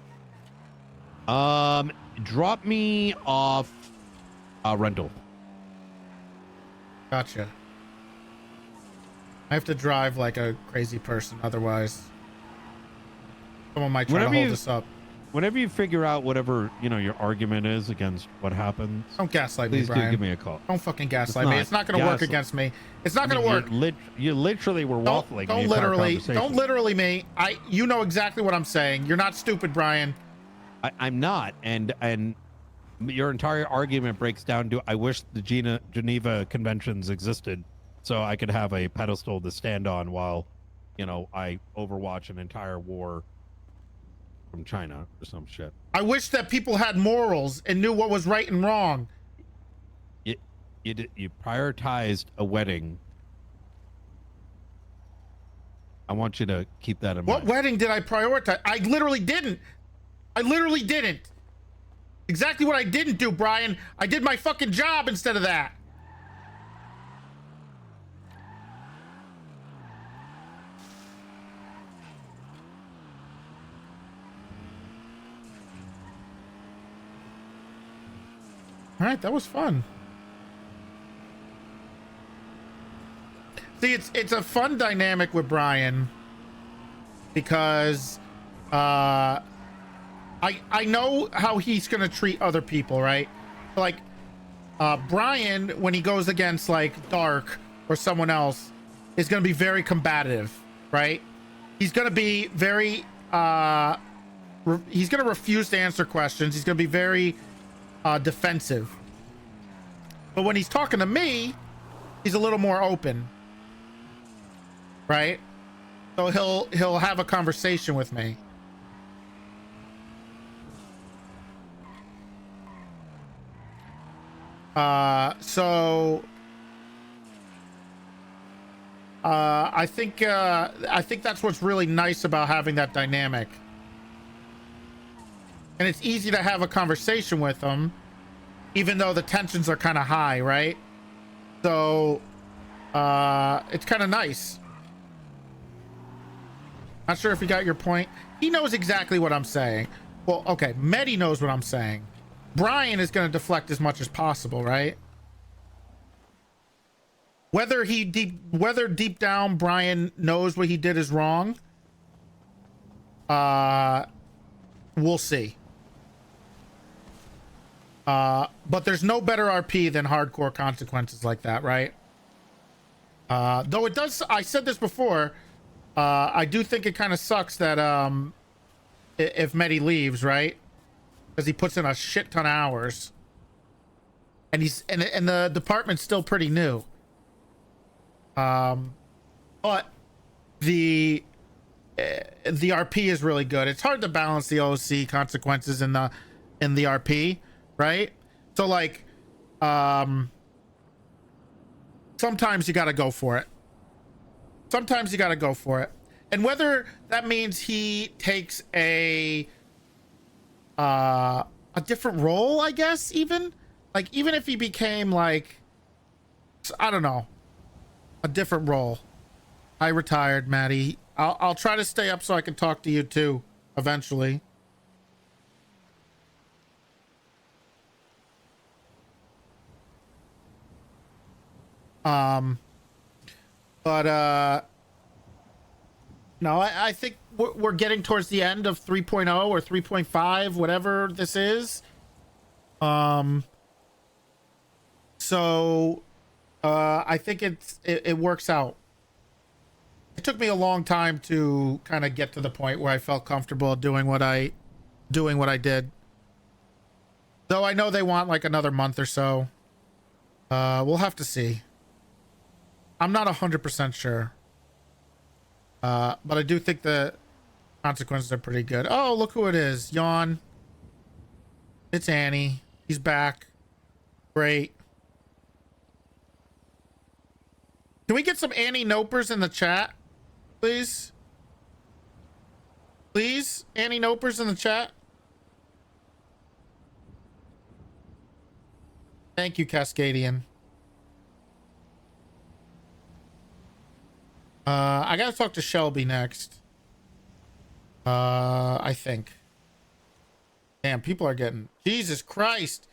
drop me off rental. Gotcha. I have to drive like a crazy person, otherwise someone might try to hold us up. Whenever you figure out whatever your argument is against what happened, don't gaslight me, please Brian. do give me a call. Don't fucking gaslight me. It's not going to work against me. It's not going to work. You literally were waffling. Don't literally me. You know exactly what I'm saying. You're not stupid, Brian. I'm not, and your entire argument breaks down to I wish the Geneva Conventions existed so I could have a pedestal to stand on while, I overwatch an entire war from China or some shit. I wish that people had morals and knew what was right and wrong. You prioritized a wedding. I want you to keep that in mind. What wedding did I prioritize? I literally didn't. Exactly what I didn't do, Brian. I did my fucking job instead of that. All right, that was fun. See, it's a fun dynamic with Brian because I know how he's gonna treat other people, right? Like Brian, when he goes against like Dark or someone else, is gonna be very combative, right? He's gonna be very he's gonna refuse to answer questions. He's gonna be very defensive. But when he's talking to me, he's a little more open, right? So he'll have a conversation with me. I think that's what's really nice about having that dynamic. And it's easy to have a conversation with him, even though the tensions are kind of high, right? So it's kind of nice. Not sure if you got your point. He knows exactly what I'm saying. Well, okay, Medi knows what I'm saying. Brian is going to deflect as much as possible, right? Whether deep down Brian knows what he did is wrong, we'll see. But there's no better RP than hardcore consequences like that, right? Though it does, I said this before, I do think it kind of sucks that if Medi leaves, right? Because he puts in a shit ton of hours, and the department's still pretty new. But the RP is really good. It's hard to balance the OC consequences in the RP, right? So like sometimes you got to go for it. Sometimes you got to go for it. And whether that means he takes a different role, I guess, even like, even if he became like, I don't know, a different role. I retired, Maddie. I'll try to stay up so I can talk to you too eventually. No, I think we're getting towards the end of 3.0 or 3.5, whatever this is. So I think it works out. It took me a long time to kind of get to the point where I felt comfortable doing what I did. Though I know they want like another month or so. We'll have to see. I'm not 100% sure. But I do think the consequences are pretty good. Oh, look who it is. Yawn. It's Annie. He's back. Great. Can we get some Annie Nopers in the chat, please? Please, Annie Nopers in the chat. Thank you, Cascadian. I gotta talk to Shelby next. I think. Damn, people are getting... Jesus Christ.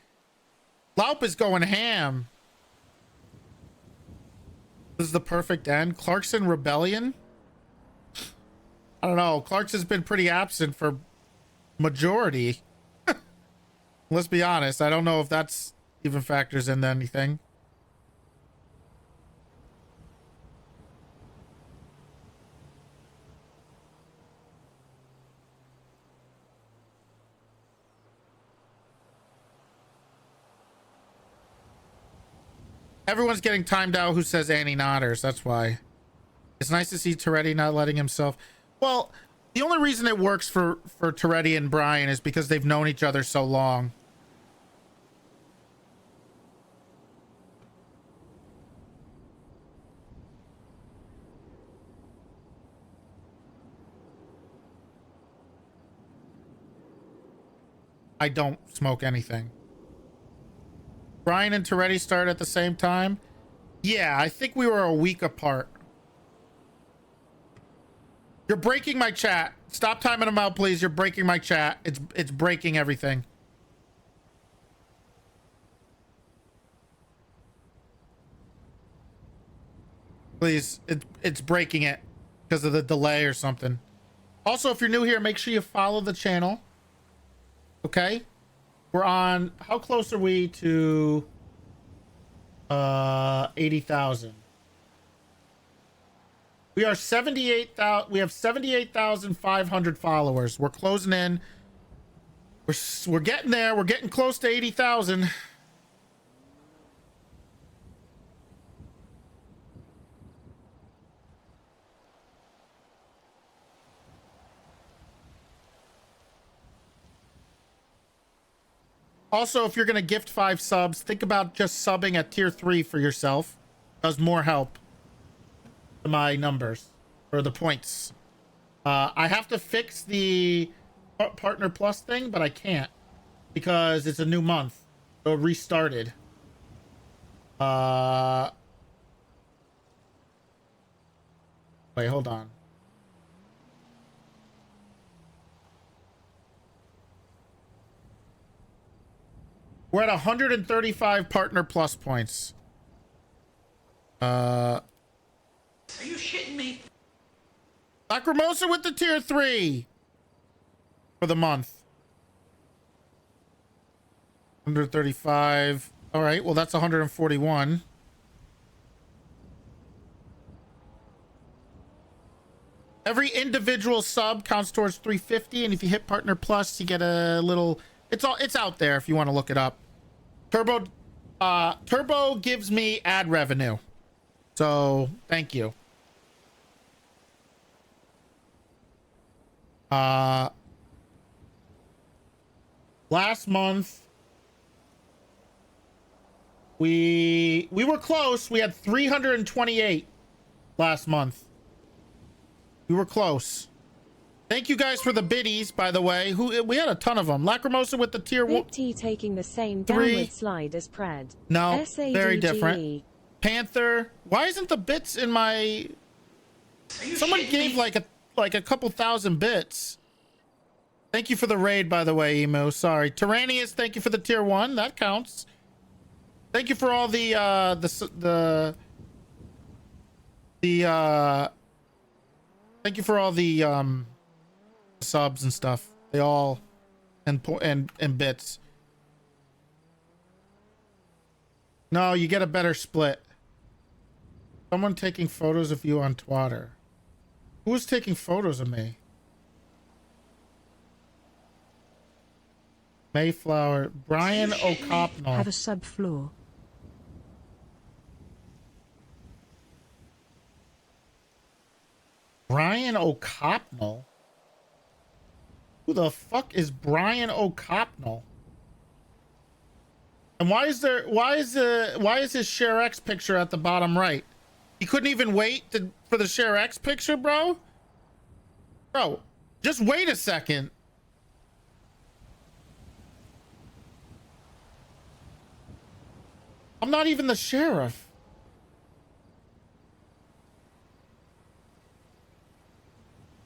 Laup is going ham. This is the perfect end. Clarkson Rebellion? I don't know. Clarkson's been pretty absent for majority. Let's be honest. I don't know if that's even factors into anything. Everyone's getting timed out who says Annie Nodders. That's why. It's nice to see Toretti not letting himself... Well, the only reason it works for Toretti and Brian is because they've known each other so long. I don't smoke anything. Brian and Toretti start at the same time? Yeah, I think we were a week apart. You're breaking my chat. Stop timing them out, please. You're breaking my chat. It's breaking everything. Please, it's breaking it because of the delay or something. Also, if you're new here, make sure you follow the channel. Okay? We're on... How close are we to 80,000? We are 78,000. We have 78,500 followers. We're closing in. We're getting there. We're getting close to 80,000. Also, if you're going to gift 5 subs, think about just subbing at tier 3 for yourself. Does more help to my numbers or the points. I have to fix the Partner Plus thing, but I can't because it's a new month. So it restarted. Wait, hold on. We're at 135 Partner Plus points. Are you shitting me? Lacrimosa with the tier 3 for the month. 135. All right, well, that's 141. Every individual sub counts towards 350, and if you hit Partner Plus, you get a little... It's out there if you want to look it up. Turbo gives me ad revenue. So, thank you. Last month We were close. We had 328 last month. We were close. Thank you guys for the biddies, by the way. We had a ton of them. Lacrimosa with the tier 1. Big T taking the same 3. downward slide as Pred. No, SADGE. very different. Panther. Why isn't the bits in my... Someone gave like a couple thousand bits. Thank you for the raid, by the way, Emo. Sorry. Tyrannius, thank you for the tier 1. That counts. Thank you for all the thank you for all the subs and stuff. They all and bits. No, you get a better split. Someone taking photos of you on Twitter. Who was taking photos of me? Mayflower. Brian O'Copnell. Have a subfloor. Brian O'Copnell? Who the fuck is Brian O'Copnell? And why is his Share X picture at the bottom right? He couldn't even wait for the Share X picture, bro? Bro, just wait a second. I'm not even the sheriff.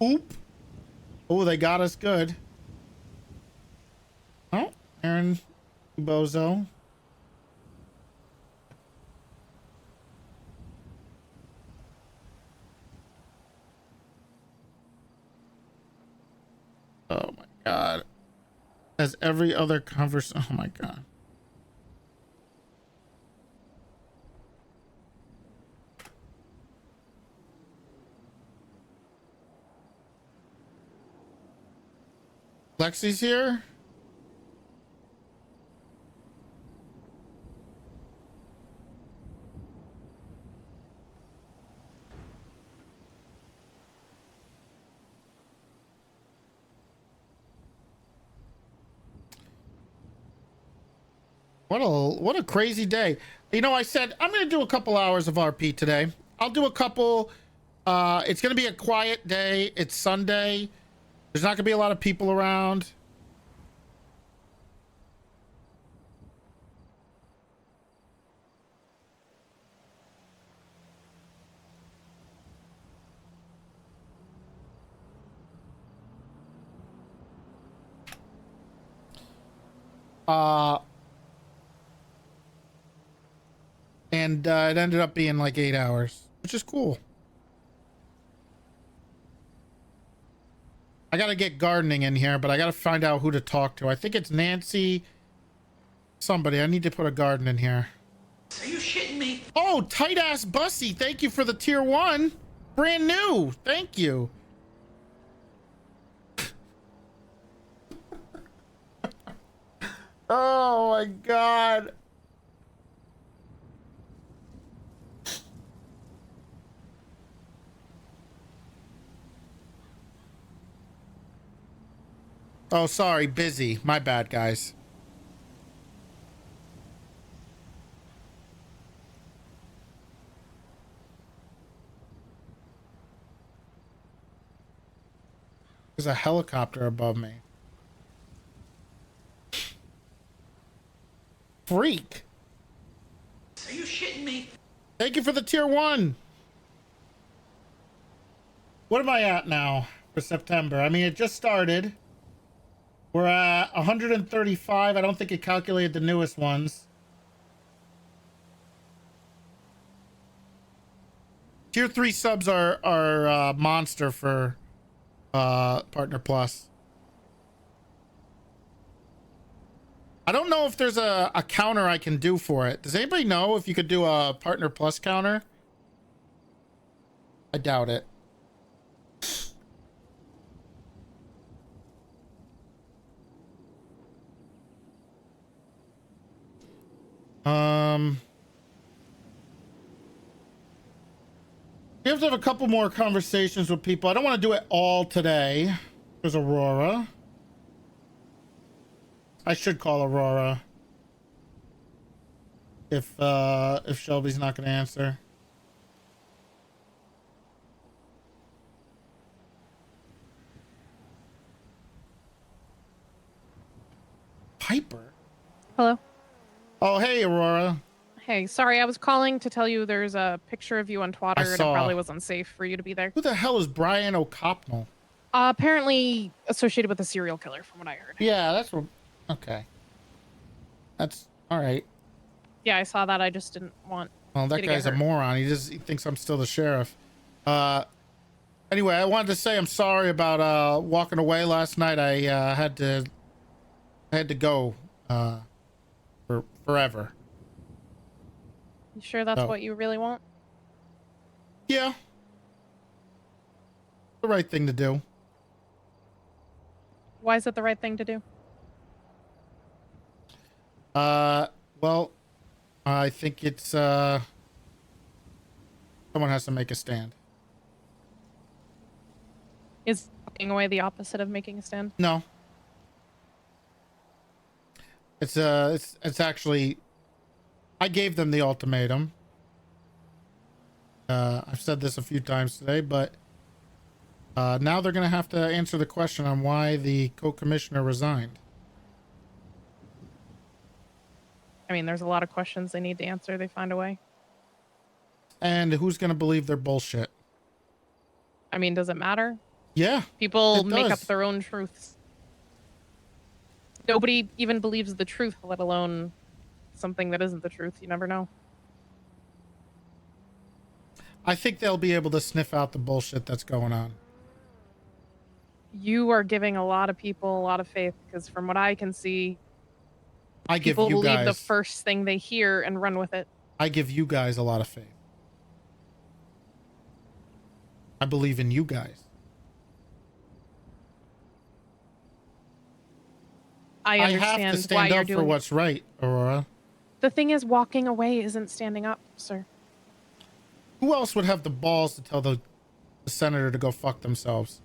Oop. Oh, they got us good. Oh, Aaron Bozo. Oh my God. As every other conversation. Oh my God. Lexi's here. What a crazy day. You know, I said I'm going to do a couple hours of RP today. I'll do a couple. It's going to be a quiet day. It's Sunday. There's not going to be a lot of people around. And it ended up being like 8 hours, which is cool. I gotta get gardening in here, but I gotta find out who to talk to. I think it's Nancy. Somebody. I need to put a garden in here. Are you shitting me? Oh, tight ass Bussy. Thank you for the tier 1. Brand new. Thank you. Oh my God. Oh, sorry, busy. My bad, guys. There's a helicopter above me. Freak. Are you shitting me? Thank you for the tier 1. What am I at now for September? I mean, it just started. We're at 135. I don't think it calculated the newest ones. Tier 3 subs are monster for Partner Plus. I don't know if there's a counter I can do for it. Does anybody know if you could do a Partner Plus counter? I doubt it. We have to have a couple more conversations with people. I don't want to do it all today. There's Aurora. I should call Aurora. if Shelby's not going to answer. Piper. Hello. Oh, hey, Aurora. Hey, sorry, I was calling to tell you there's a picture of you on Twitter, and it saw. probably was unsafe for you to be there. Who the hell is Brian O'Copnell? Apparently associated with a serial killer, from what I heard. Yeah, that's what. Okay. That's all right. Yeah, I saw that. I just didn't want. Well, that you to get guy's a hurt. moron. He thinks I'm still the sheriff. Anyway, I wanted to say I'm sorry about walking away last night. I had to go for forever. You sure that's So. what you really want? Yeah. The right thing to do. Why is it the right thing to do? Well, I think it's someone has to make a stand. Is walking away the opposite of making a stand? No. It's actually, I gave them the ultimatum. I've said this a few times today, but now they're going to have to answer the question on why the co-commissioner resigned. I mean, there's a lot of questions they need to answer. They find a way. And who's going to believe their bullshit? I mean, does it matter? Yeah. People it make up does. their own truths. Nobody even believes the truth, let alone something that isn't the truth. You never know. I think they'll be able to sniff out the bullshit that's going on. You are giving a lot of people a lot of faith, because from what I can see, I give people you believe guys the first thing they hear and run with it. I give you guys a lot of faith. I believe in you guys. I understand have to why stand you're up for doing what's right, Aurora. The thing is, walking away isn't standing up, sir. Who else would have the balls to tell the senator to go fuck themselves?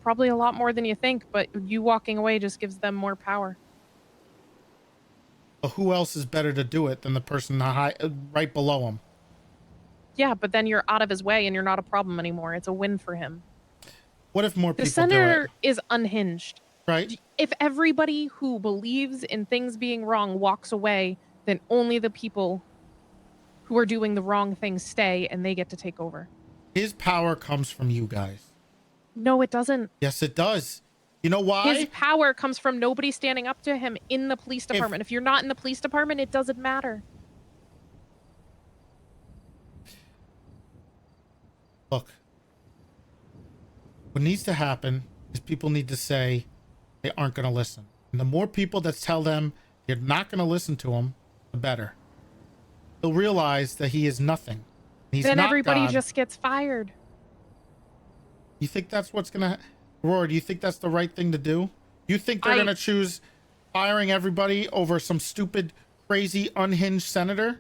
Probably a lot more than you think, but you walking away just gives them more power. But who else is better to do it than the person right below him? Yeah, but then you're out of his way and you're not a problem anymore. It's a win for him. What if more The people do senator it? is unhinged. Right. If everybody who believes in things being wrong walks away, then only the people who are doing the wrong things stay and they get to take over. His power comes from you guys. No, it doesn't. Yes, it does. You know why? His power comes from nobody standing up to him in the police department. If you're not in the police department, it doesn't matter. Look, what needs to happen is people need to say they aren't going to listen. And the more people that tell them you're not going to listen to him, the better. They'll realize that he is nothing. He's Then not everybody God. just gets fired. You think that's what's going to... Roar, do you think that's the right thing to do? You think they're going to choose firing everybody over some stupid, crazy, unhinged senator?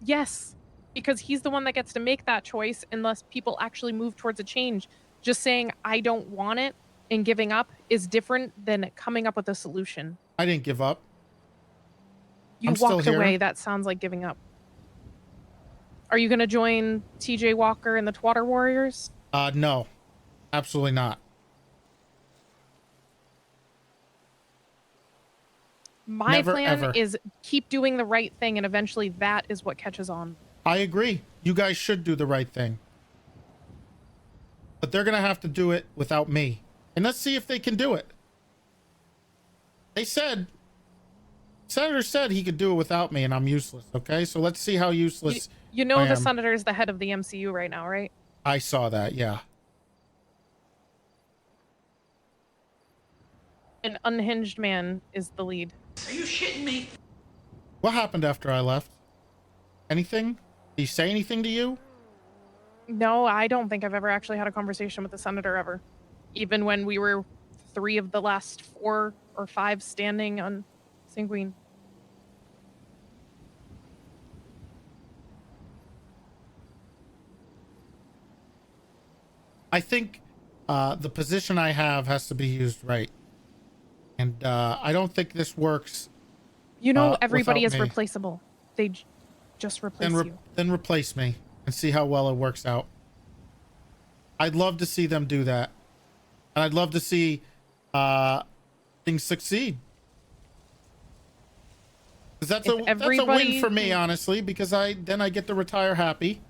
Yes, because he's the one that gets to make that choice unless people actually move towards a change. Just saying, I don't want it and giving up is different than coming up with a solution. I didn't give up. You I'm still walked here. away. That sounds like giving up. Are you going to join TJ Walker and the Twatter Warriors? No, absolutely not. My Never, plan ever. is keep doing the right thing, and eventually that is what catches on. I agree. You guys should do the right thing. But they're going to have to do it without me. And let's see if they can do it. They said, Senator said he could do it without me and I'm useless. Okay, so let's see how useless You know I the am. senator is the head of the MCU right now, right? I saw that, yeah. An unhinged man is the lead. Are you shitting me? What happened after I left? Anything? Did he say anything to you? No, I don't think I've ever actually had a conversation with the senator ever. Even when we were 3 of the last 4 or 5 standing on Sanguine. I think the position I have has to be used right. And I don't think this works. You know, everybody without is me. replaceable. just replace you. Then replace me and see how well it works out. I'd love to see them do that. And I'd love to see things succeed. Because that's a win for me, honestly, because then I get to retire happy.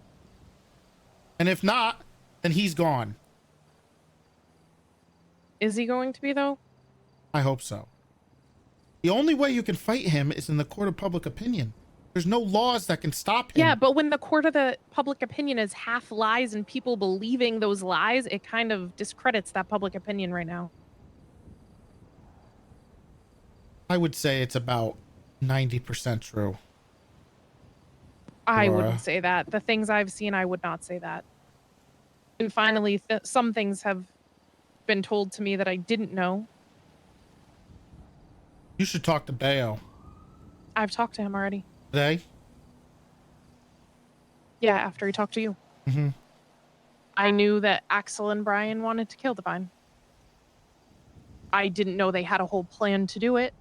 And if not, then he's gone. Is he going to be, though? I hope so. The only way you can fight him is in the court of public opinion. There's no laws that can stop him. Yeah, but when the court of the public opinion is half lies and people believing those lies, it kind of discredits that public opinion right now. I would say it's about 90% true. I Laura. wouldn't say that. The things I've seen, I would not say that. And finally, some things have been told to me that I didn't know. You should talk to Bayo. I've talked to him already. Today? Yeah, after he talked to you. Mm-hmm. I knew that Axel and Brian wanted to kill Divine. I didn't know they had a whole plan to do it.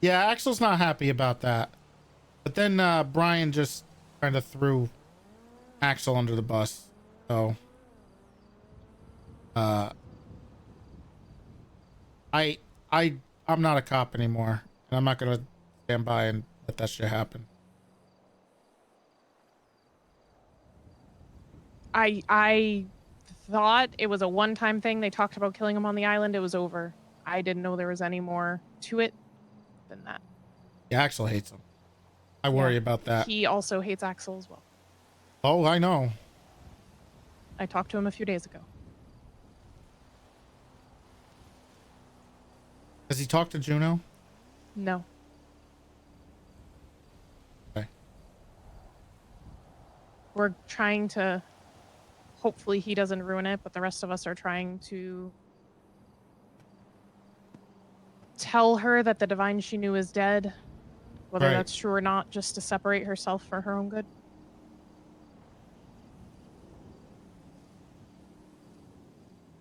Yeah, Axel's not happy about that. But then Brian just kind of threw Axel under the bus. So I'm not a cop anymore. And I'm not gonna stand by and let that shit happen. I thought it was a one-time thing. They talked about killing him on the island. It was over. I didn't know there was any more to it than that. Yeah, Axel hates him. I worry about that. He also hates Axel as well. Oh, I know. I talked to him a few days ago. Has he talked to Juno? No. Okay. We're trying to... Hopefully he doesn't ruin it, but the rest of us are trying to tell her that the Divine she knew is dead. Whether Right. that's true or not, just to separate herself for her own good.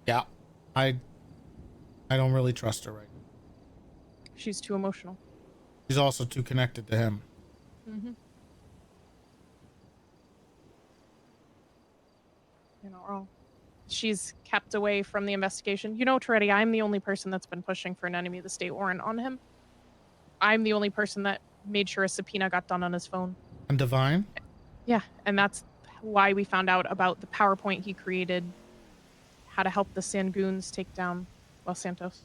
Yeah. I don't really trust her right now. She's too emotional. She's also too connected to him. Mm-hmm. You're not wrong. She's kept away from the investigation. You know, Toretti, I'm the only person that's been pushing for an enemy of the state warrant on him. I'm the only person that made sure a subpoena got done on his phone. And Divine? Yeah, and that's why we found out about the PowerPoint he created, how to help the Sangoons take down Los Santos.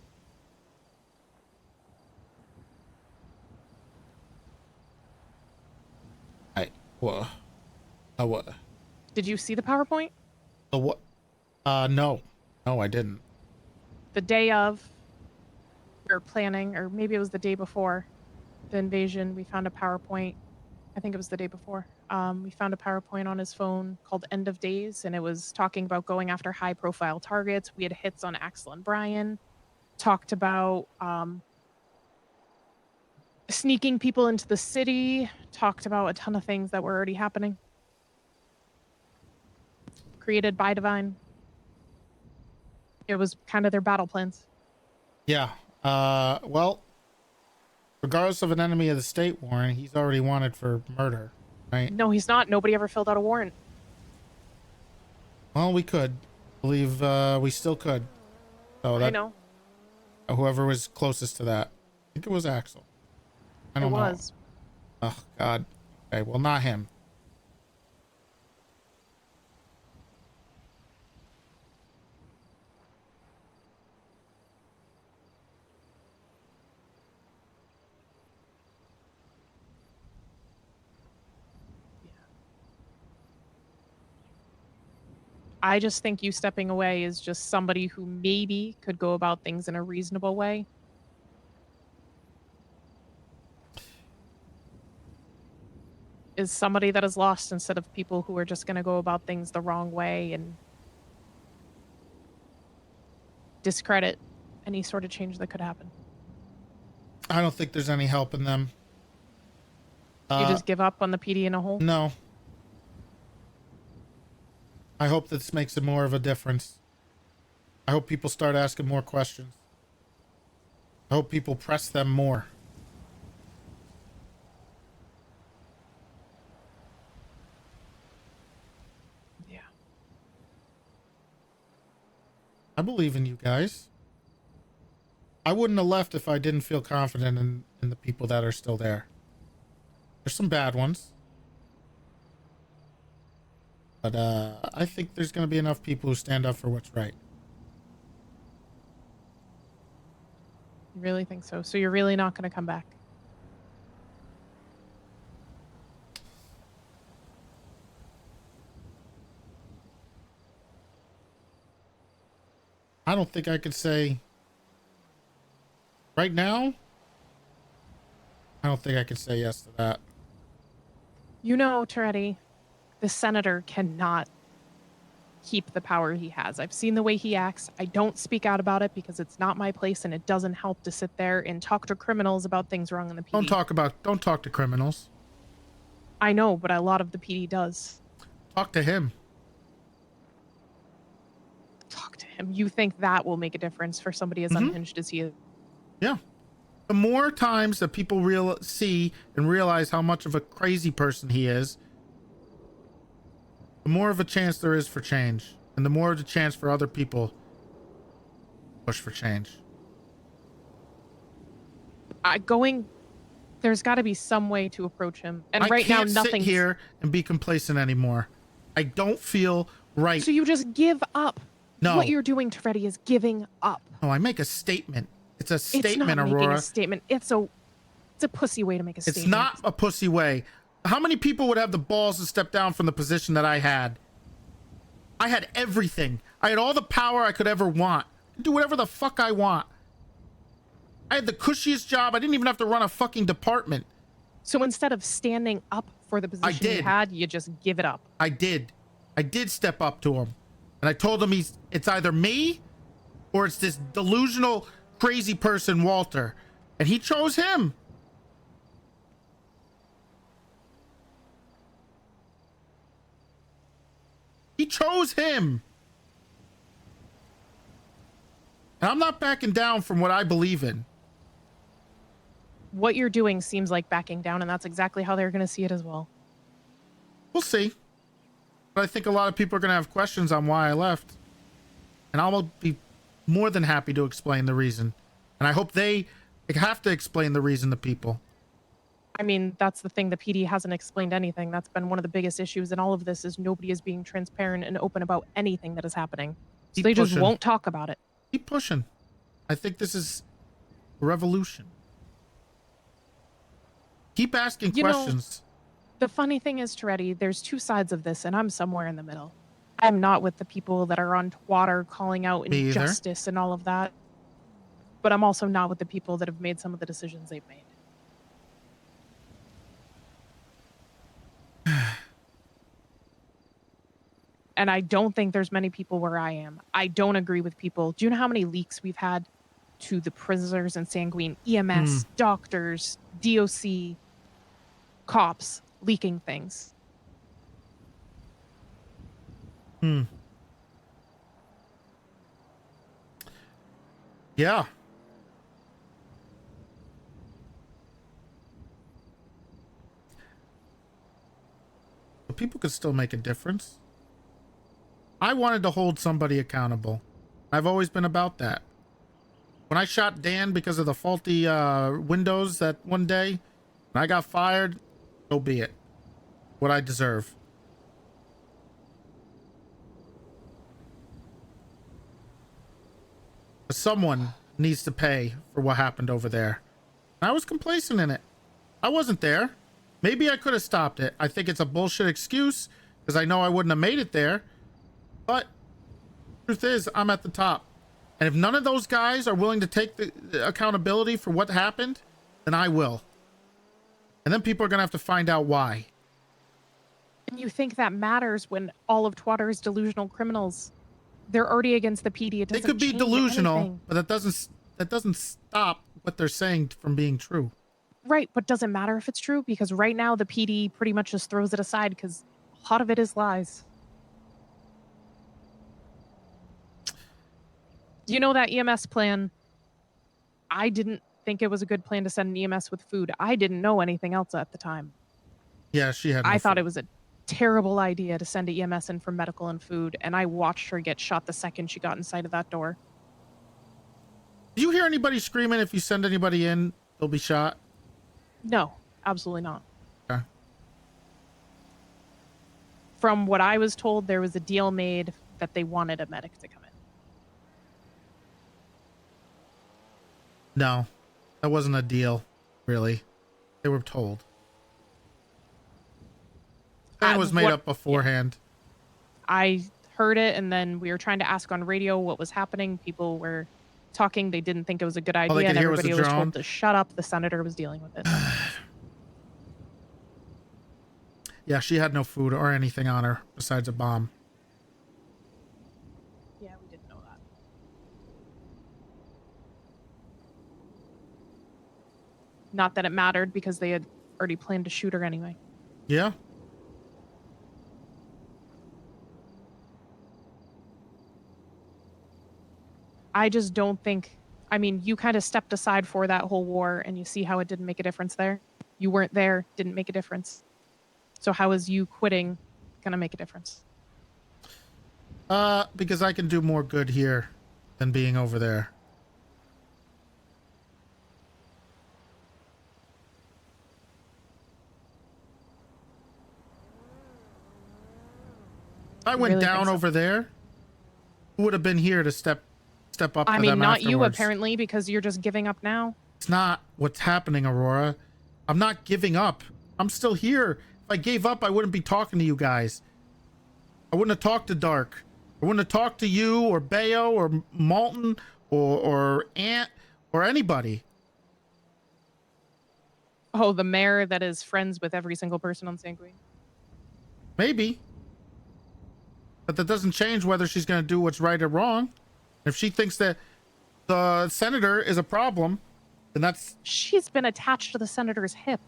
What? What? Did you see the PowerPoint? The what? No. No, I didn't. The day of, we were planning, or maybe it was the day before the invasion, we found a PowerPoint. I think it was the day before. We found a PowerPoint on his phone called End of Days, and it was talking about going after high-profile targets. We had hits on Axel and Brian. Talked about sneaking people into the city. Talked about a ton of things that were already happening. Created by Divine. It was kind of their battle plans. Yeah. Well, regardless of an enemy of the state warrant, he's already wanted for murder, right? No, he's not. Nobody ever filled out a warrant. Well, we could. I believe we still could. So I know. Whoever was closest to that. I think it was Axel. I don't know. It was. Oh, God. Okay, well, not him. I just think you stepping away is just somebody who maybe could go about things in a reasonable way. Is somebody that is lost instead of people who are just going to go about things the wrong way and discredit any sort of change that could happen. I don't think there's any help in them. You just give up on the PD in a whole? No. I hope this makes it more of a difference. I hope people start asking more questions. I hope people press them more. I believe in you guys. I wouldn't have left if I didn't feel confident in the people that are still there. There's some bad ones. But I think there's going to be enough people who stand up for what's right. You really think so? So you're really not going to come back? I don't think I could say right now. I don't think I could say yes to that. You know, Toretti, the senator cannot keep the power he has. I've seen the way he acts. I don't speak out about it because it's not my place, and it doesn't help to sit there and talk to criminals about things wrong in the PD. Don't talk to criminals. I know, but a lot of the PD does. Talk to him. Talk to him. You think that will make a difference for somebody as unhinged as he is? Yeah. The more times that people see and realize how much of a crazy person he is, the more of a chance there is for change, and the more of a chance for other people to push for change. There's got to be some way to approach him, and right now I can't sit nothing's here and be complacent anymore. I don't feel right. So you just give up. No. What you're doing, Toretti, is giving up. No, I make a statement. It's a statement, it's not Aurora. making a statement. It's a pussy way to make a statement. It's not a pussy way. How many people would have the balls to step down from the position that I had? I had everything. I had all the power I could ever want. I could do whatever the fuck I want. I had the cushiest job. I didn't even have to run a fucking department. So instead of standing up for the position you had, you just give it up. I did step up to him. And I told him it's either me or it's this delusional, crazy person, Walter. And he chose him. He chose him. And I'm not backing down from what I believe in. What you're doing seems like backing down, and that's exactly how they're going to see it as well. We'll see. But I think a lot of people are going to have questions on why I left. And I will be more than happy to explain the reason. And I hope they have to explain the reason to people. I mean, that's the thing. The PD hasn't explained anything. That's been one of the biggest issues in all of this, is nobody is being transparent and open about anything that is happening. So they just won't talk about it. Keep pushing. I think this is a revolution. Keep asking questions. The funny thing is, Toretti, there's two sides of this, and I'm somewhere in the middle. I'm not with the people that are on Twitter calling out injustice and all of that. But I'm also not with the people that have made some of the decisions they've made. And I don't think there's many people where I am. I don't agree with people. Do you know how many leaks we've had to the prisoners in Sanguine? EMS, doctors, DOC, cops leaking things. Yeah. But people could still make a difference. I wanted to hold somebody accountable. I've always been about that. When I shot Dan because of the faulty windows that one day, when I got fired, so be it. What I deserve. But someone needs to pay for what happened over there. And I was complacent in it. I wasn't there. Maybe I could have stopped it. I think it's a bullshit excuse because I know I wouldn't have made it there. But the truth is, I'm at the top. And if none of those guys are willing to take the accountability for what happened, then I will. And then people are going to have to find out why. And you think that matters when all of Twatter's delusional criminals, they're already against the PD. They could be delusional, but that doesn't stop what they're saying from being true. Right, but doesn't matter if it's true, because right now the PD pretty much just throws it aside because a lot of it is lies. You know that EMS plan? I didn't think it was a good plan to send an EMS with food. I didn't know anything else at the time. Yeah, she had. I thought it was terrible idea to send a EMS in for medical and food, and I watched her get shot the second she got inside of that door. Do you hear anybody screaming if you send anybody in, they'll be shot? No, absolutely not. Okay. From what I was told, there was a deal made that they wanted a medic to come in. No, that wasn't a deal, really. They were told. Plan was made up beforehand. I heard it, and then we were trying to ask on radio what was happening. People were talking. They didn't think it was a good idea, All they could and hear was everybody the was drone. told to shut up. The senator was dealing with it. Yeah, she had no food or anything on her besides a bomb. Yeah, we didn't know that. Not that it mattered because they had already planned to shoot her anyway. Yeah. I just don't think, I mean, you kind of stepped aside for that whole war and you see how it didn't make a difference there. You weren't there, didn't make a difference. So how is you quitting gonna make a difference? Because I can do more good here than being over there. If I went really down think so? over there, who would have been here to step up I for mean, them not you afterwards? apparently, because you're just giving up now. It's not what's happening, Aurora. I'm not giving up. I'm still here. If I gave up, I wouldn't be talking to you guys. I wouldn't have talked to Dark. I wouldn't have talked to you or Bayo or Malton or Ant or anybody. Oh, the mayor that is friends with every single person on Sanguine. Maybe. But that doesn't change whether she's going to do what's right or wrong. If she thinks that the senator is a problem, then that's... She's been attached to the senator's hip.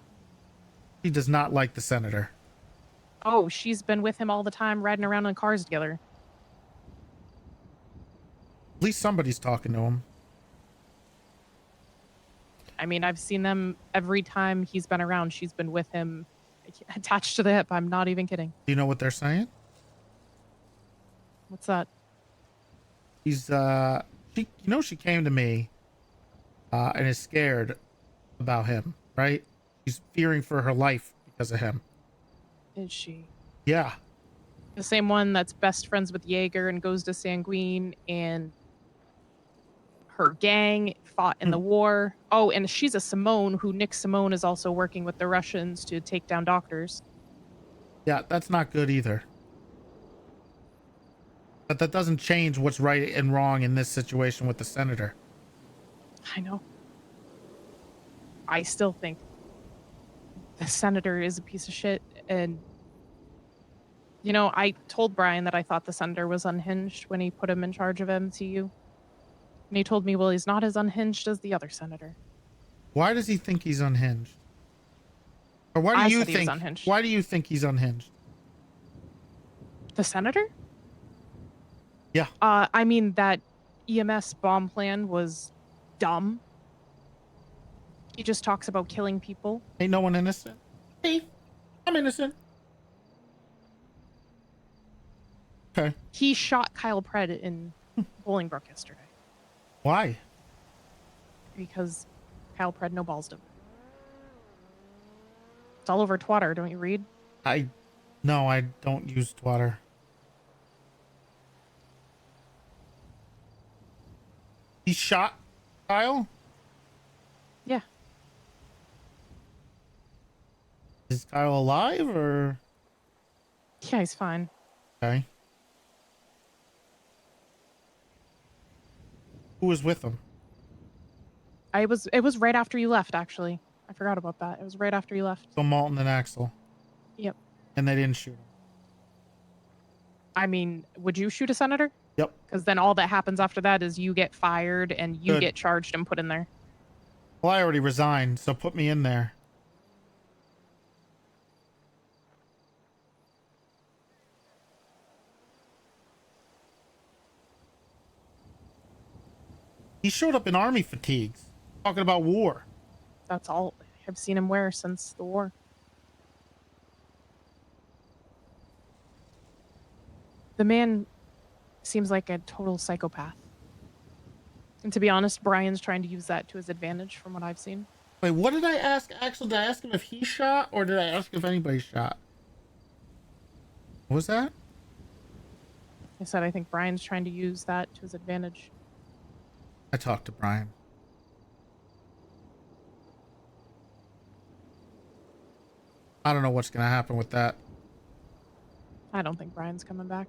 She does not like the senator. Oh, she's been with him all the time, riding around in cars together. At least somebody's talking to him. I mean, I've seen them every time he's been around. She's been with him, attached to the hip. I'm not even kidding. Do you know what they're saying? What's that? He's she came to me and is scared about him, right? She's fearing for her life because of him. Is she? Yeah. The same one that's best friends with Jaeger and goes to Sanguine, and her gang fought in the war. Oh, and she's a Simone, who Nick Simone is also working with the Russians to take down doctors. Yeah, that's not good either. But that doesn't change what's right and wrong in this situation with the senator. I know. I still think the senator is a piece of shit. And, you know, I told Brian that I thought the senator was unhinged when he put him in charge of MCU. And he told me, well, he's not as unhinged as the other senator. Why does he think he's unhinged? Or why do I you said he was think? unhinged. Why do you think he's unhinged? The senator? Yeah. I mean, that EMS bomb plan was dumb. He just talks about killing people. Ain't no one innocent. Hey, I'm innocent. Okay. He shot Kyle Pred in Bolingbrook yesterday Why? because Kyle Pred no balls him. It's all over Twitter, don't you read? No, I don't use Twitter. He shot Kyle? Yeah. Is Kyle alive or? Yeah, he's fine. Okay. Who was with him? It was right after you left, actually. I forgot about that. It was right after you left. So Malton and Axel. Yep. And they didn't shoot him. I mean, would you shoot a senator? Yep. Because then all that happens after that is you get fired and you Good. get charged and put in there. Well, I already resigned, so put me in there. He showed up in army fatigues, talking about war. That's all I've seen him wear since the war. The man seems like a total psychopath. And to be honest, Brian's trying to use that to his advantage from what I've seen. Wait, what did I ask Axel? Did I ask him if he shot or did I ask if anybody shot? What was that? I said I think Brian's trying to use that to his advantage. I talked to Brian. I don't know what's going to happen with that. I don't think Brian's coming back.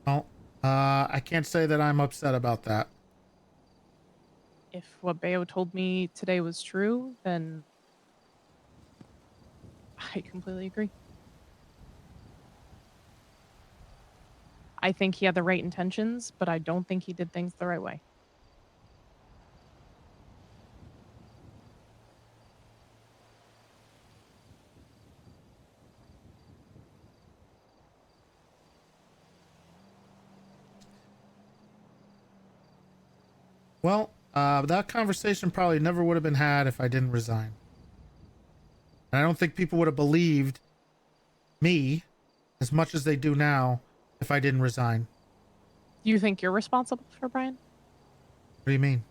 Well, I can't say that I'm upset about that. If what Bayo told me today was true, then I completely agree. I think he had the right intentions, but I don't think he did things the right way. Well, that conversation probably never would have been had if I didn't resign. And I don't think people would have believed me as much as they do now if I didn't resign. Do you think you're responsible for Brian? What do you mean?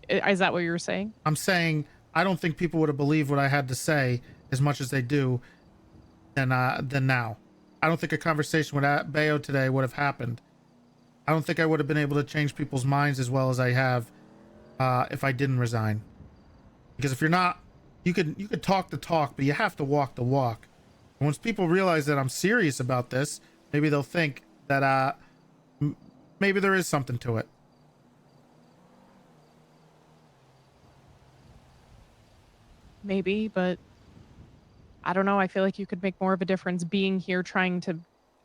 Is that what you were saying? I'm saying I don't think people would have believed what I had to say as much as they do than now. I don't think a conversation with Bayo today would have happened. I don't think I would have been able to change people's minds as well as I have if I didn't resign. Because if you're not, you could talk the talk, but you have to walk the walk. And once people realize that I'm serious about this, maybe they'll think that maybe there is something to it. Maybe, but I don't know. I feel like you could make more of a difference being here trying to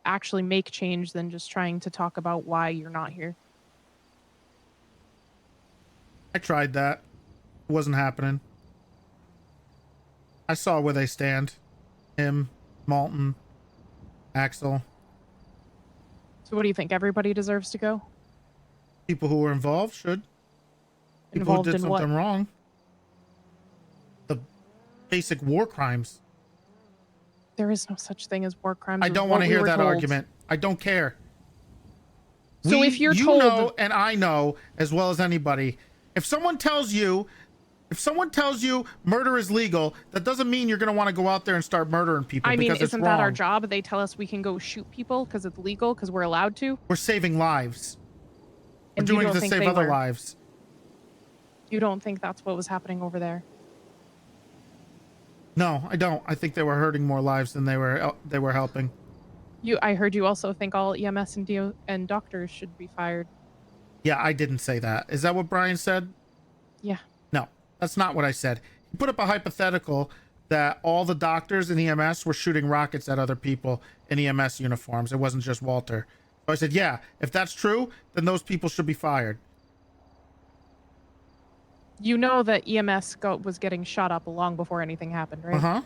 actually make change than just trying to talk about why you're not here. I tried that. It wasn't happening. I saw where they stand. Him, Malton, Axel. So what do you think? Everybody deserves to go? People who were involved should. People Involved who did in what? something wrong. The basic war crimes. There is no such thing as war crimes. I don't want to hear that argument. I don't care. So if you're you told, know, and I know as well as anybody, if someone tells you murder is legal, that doesn't mean you're going to want to go out there and start murdering people. I mean, because it's isn't that our wrong. job? They tell us we can go shoot people because it's legal, because we're allowed to. We're saving lives. We're And you doing it don't to think save they other were? lives. You don't think that's what was happening over there? No, I don't. I think they were hurting more lives than they were helping. I heard you also think all EMS and doctors should be fired. Yeah, I didn't say that. Is that what Brian said? Yeah. No, that's not what I said. He put up a hypothetical that all the doctors in EMS were shooting rockets at other people in EMS uniforms. It wasn't just Walter. So I said, yeah, if that's true, then those people should be fired. You know that EMS was getting shot up long before anything happened, right? Uh-huh.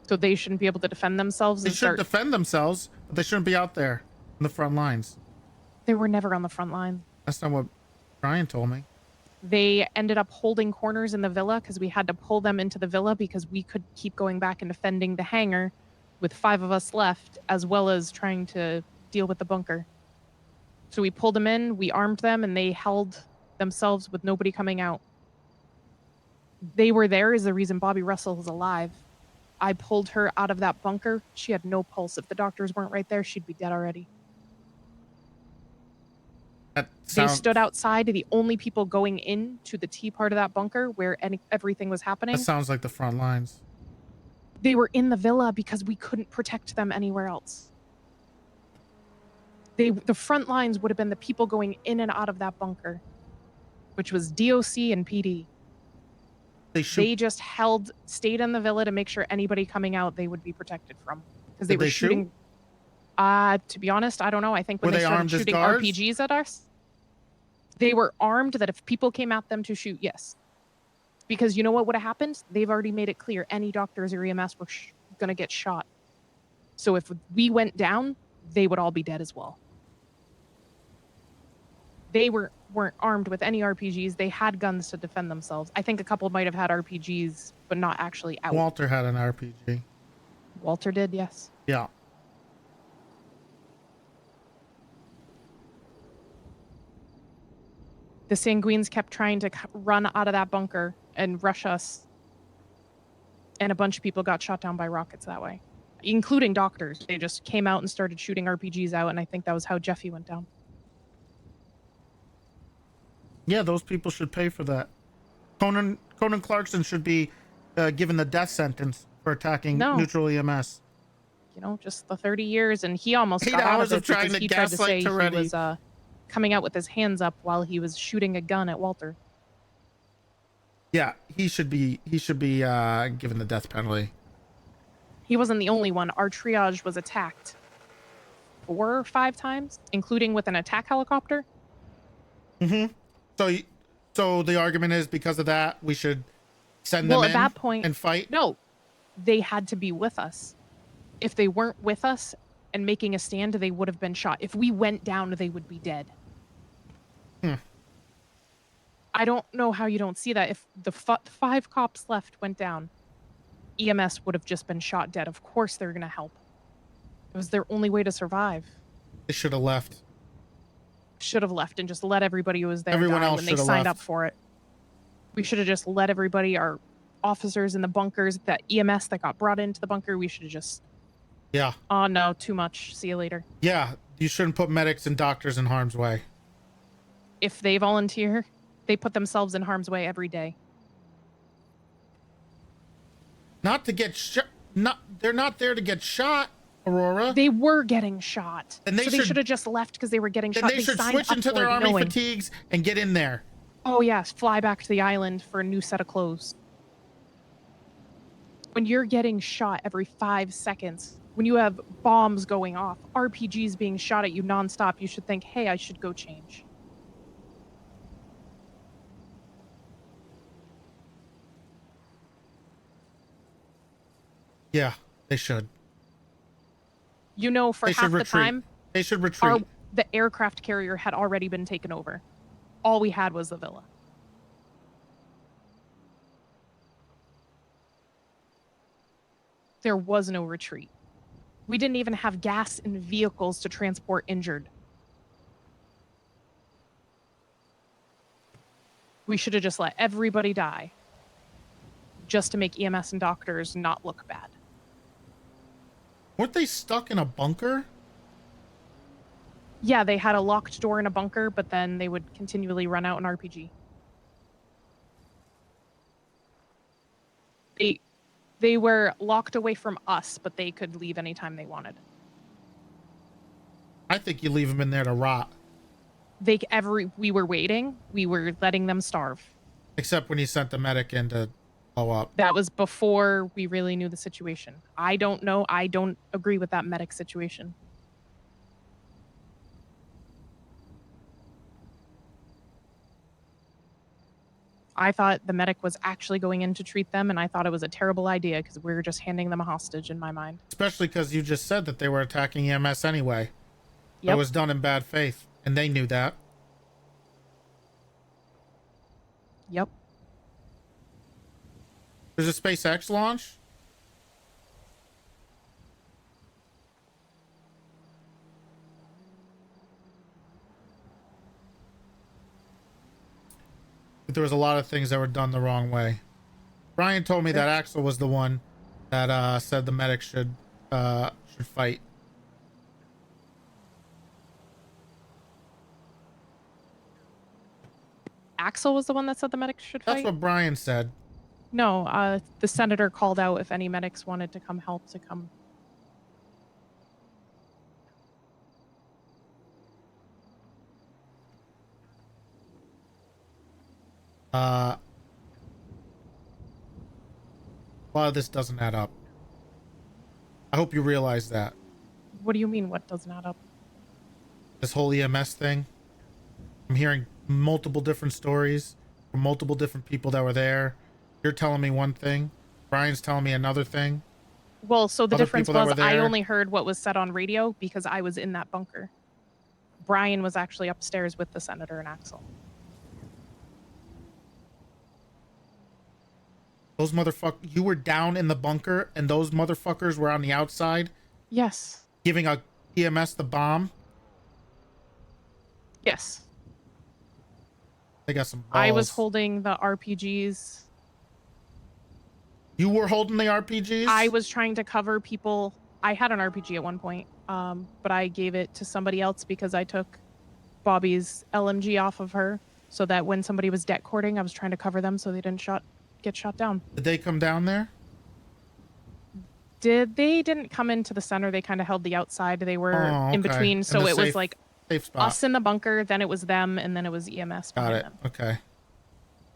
So they shouldn't be able to defend themselves? They should defend themselves, but they shouldn't be out there in the front lines. They were never on the front line. That's not what Brian told me. They ended up holding corners in the villa because we had to pull them into the villa because we could keep going back and defending the hangar with 5 of us left, as well as trying to deal with the bunker. So we pulled them in, we armed them, and they held themselves with nobody coming out. They were there is the reason Bobby Russell is alive. I pulled her out of that bunker. She had no pulse. If the doctors weren't right there, she'd be dead already. They stood outside, the only people going into the T part of that bunker where everything was happening. That sounds like the front lines. They were in the villa because we couldn't protect them anywhere else. The front lines would have been the people going in and out of that bunker, which was DOC and PD. They just stayed in the villa to make sure anybody coming out they would be protected from, because they were shooting. To be honest, I don't know. I think when they started shooting RPGs at us, they were armed. That if people came at them to shoot, yes, because you know what would have happened? They've already made it clear any doctors or EMS were going to get shot. So if we went down, they would all be dead as well. They weren't armed with any RPGs. They had guns to defend themselves. I think a couple might have had RPGs, but not actually out. Walter had an RPG. Walter did, yes. Yeah. The Sanguines kept trying to run out of that bunker and rush us. And a bunch of people got shot down by rockets that way, including doctors. They just came out and started shooting RPGs out, and I think that was how Jeffy went down. Yeah, those people should pay for that. Conan Clarkson should be given the death sentence for attacking neutral EMS. You know, just the 30 years, and he almost 8 got out hours of of it trying because to he tried to say gaslight he was coming out with his hands up while he was shooting a gun at Walter. Yeah, he should be given the death penalty. He wasn't the only one. Our triage was attacked 4 or 5 times, including with an attack helicopter. Mm-hmm. So the argument is because of that, we should send them in at that point, and fight? No, they had to be with us. If they weren't with us and making a stand, they would have been shot. If we went down, they would be dead. I don't know how you don't see that. If the 5 cops left went down, EMS would have just been shot dead. Of course they're going to help. It was their only way to survive. They should have left. Should have left and just let everybody who was there Everyone die else when they should have signed left. up for it. We should have just let everybody, our officers in the bunkers, that EMS that got brought into the bunker, we should have just... Yeah. Oh, no, too much. See you later. Yeah, you shouldn't put medics and doctors in harm's way. If they volunteer, they put themselves in harm's way every day. Not to get shot. They're not there to get shot, Aurora. They were getting shot. And they so they should have just left because they were getting Then shot. they should signed switch up into for their it army knowing, fatigues and get in there. oh yes, fly back to the island for a new set of clothes. When you're getting shot every 5 seconds, when you have bombs going off, RPGs being shot at you nonstop, you should think, hey, I should go change. Yeah, they should. You know, for They half should the retreat. time, They should retreat. the aircraft carrier had already been taken over. All we had was the villa. There was no retreat. We didn't even have gas in vehicles to transport injured. We should have just let everybody die just to make EMS and doctors not look bad. Weren't they stuck in a bunker? Yeah, they had a locked door in a bunker, but then they would continually run out an RPG. They were locked away from us, but they could leave anytime they wanted. I think you leave them in there to rot. We were waiting. We were letting them starve. Except when you sent the medic in to blow up. That was before we really knew the situation. I don't know. I don't agree with that medic situation. I thought the medic was actually going in to treat them, and I thought it was a terrible idea because we were just handing them a hostage in my mind. Especially because you just said that they were attacking EMS anyway. Yep. It was done in bad faith, and they knew that. Yep. There's a SpaceX launch? But there was a lot of things that were done the wrong way. Brian told me that Axel was the one that said the medic should fight. Axel was the one that said the medics should fight? That's what Brian said. No, the senator called out if any medics wanted to come help to come. A lot of this doesn't add up. I hope you realize that. What do you mean what doesn't add up? This whole EMS thing. I'm hearing multiple different stories from multiple different people that were there. You're telling me one thing. Brian's telling me another thing. Well, so the Other difference people that was were I there. only heard what was said on radio because I was in that bunker. Brian was actually upstairs with the senator and Axel. Those you were down in the bunker and those motherfuckers were on the outside? Yes. Giving a EMS the bomb? Yes. They got some balls. I was holding the RPGs. You were holding the RPGs? I was trying to cover people. I had an RPG at one point, but I gave it to somebody else because I took Bobby's LMG off of her so that when somebody was deck cording, I was trying to cover them so they didn't get shot down. Did they come down there? They didn't come into the center. They kind of held the outside. They were in between. So it was like safe spot. Us in the bunker, then it was them, and then it was EMS behind them. Okay.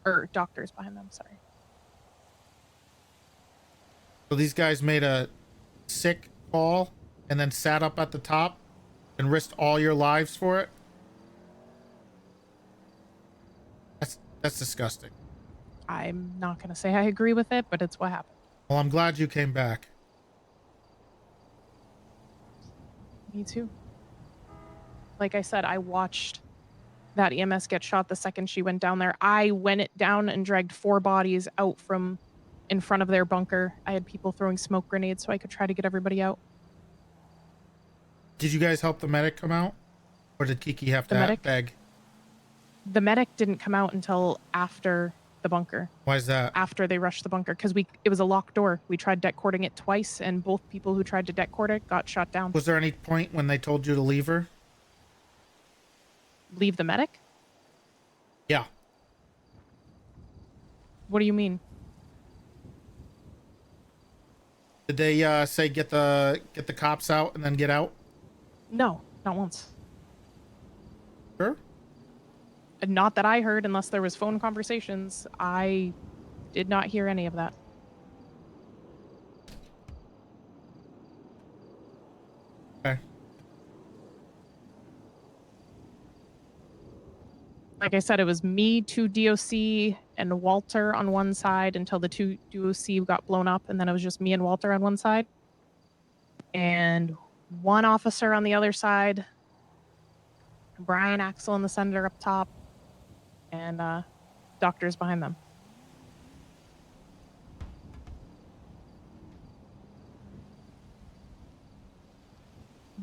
Or doctors behind them, sorry. So these guys made a sick call and then sat up at the top and risked all your lives for it? That's disgusting. I'm not going to say I agree with it, but it's what happened. Well, I'm glad you came back. Me too. Like I said, I watched that EMS get shot the second she went down there. I went it down and dragged 4 bodies out from in front of their bunker. I had people throwing smoke grenades so I could try to get everybody out. Did you guys help the medic come out? Or did Kiki have to beg? The medic didn't come out until after the bunker. Why is that? After they rushed the bunker, because it was a locked door. We tried deck cording it twice, and both people who tried to deck cord it got shot down. Was there any point when they told you to leave her? Leave the medic? Yeah. What do you mean? Did they say get the cops out and then get out? No, not once. Sure. Not that I heard, unless there was phone conversations. I did not hear any of that. Okay. Like I said, it was me, 2 DOC, and Walter on one side until the 2 DOC got blown up, and then it was just me and Walter on one side. And 1 officer on the other side. Brian, Axel, and the senator up top. And doctors behind them.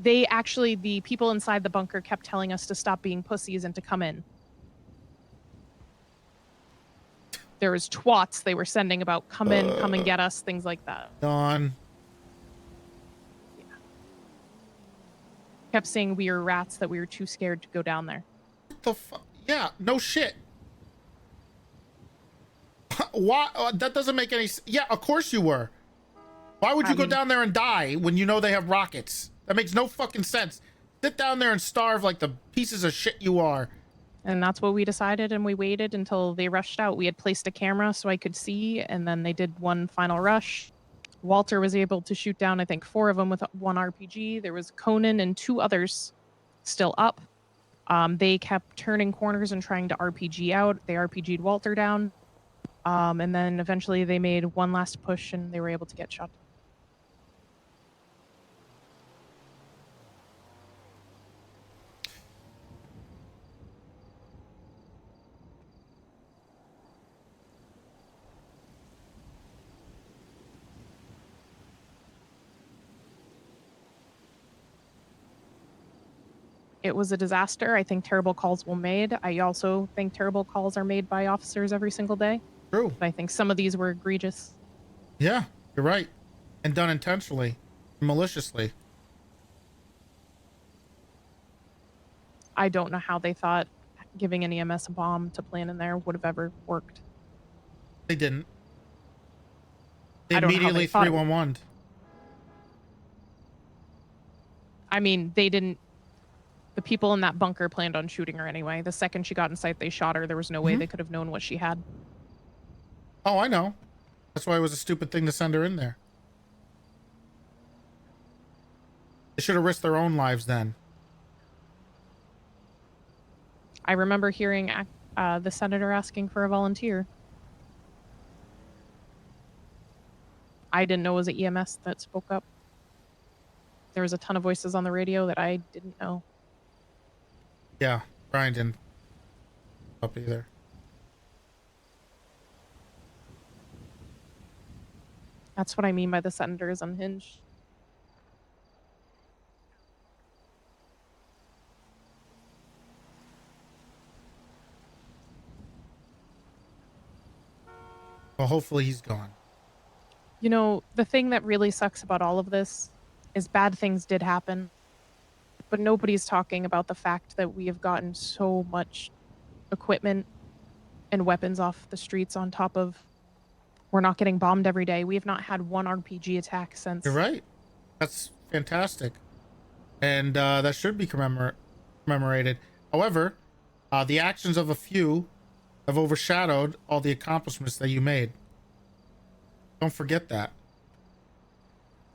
The people inside the bunker kept telling us to stop being pussies and to come in. There was twats they were sending about come in, come and get us, things like that. Dawn. Yeah. Kept saying we were rats, that we were too scared to go down there. What the fuck? Yeah, no shit. Why? That doesn't make any sense. Yeah, of course you were. Why would you go down there and die when you know they have rockets? That makes no fucking sense. Sit down there and starve like the pieces of shit you are. And that's what we decided, and we waited until they rushed out. We had placed a camera so I could see, and then they did one final rush. Walter was able to shoot down, I think, 4 of them with 1 RPG. There was Conan and 2 others still up. They kept turning corners and trying to RPG out. They RPG'd Walter down. And then eventually they made one last push and they were able to get shot. It was a disaster. I think terrible calls were made. I also think terrible calls are made by officers every single day. True. But I think some of these were egregious. Yeah, you're right. And done intentionally, maliciously. I don't know how they thought giving an EMS a bomb to plant in there would have ever worked. They didn't. They immediately 311'd. I mean, they didn't. The people in that bunker planned on shooting her anyway. The second she got in sight, they shot her. There was no way they could have known what she had. Oh, I know. That's why it was a stupid thing to send her in there. They should have risked their own lives then. I remember hearing the senator asking for a volunteer. I didn't know it was an EMS that spoke up. There was a ton of voices on the radio that I didn't know. Yeah, Brian didn't up either. That's what I mean by the senator is unhinged. Well, hopefully he's gone. You know, the thing that really sucks about all of this is bad things did happen, but nobody's talking about the fact that we have gotten so much equipment and weapons off the streets on top of we're not getting bombed every day. We have not had one RPG attack since. You're right. That's fantastic. And that should be commemorated. However, the actions of a few have overshadowed all the accomplishments that you made. Don't forget that.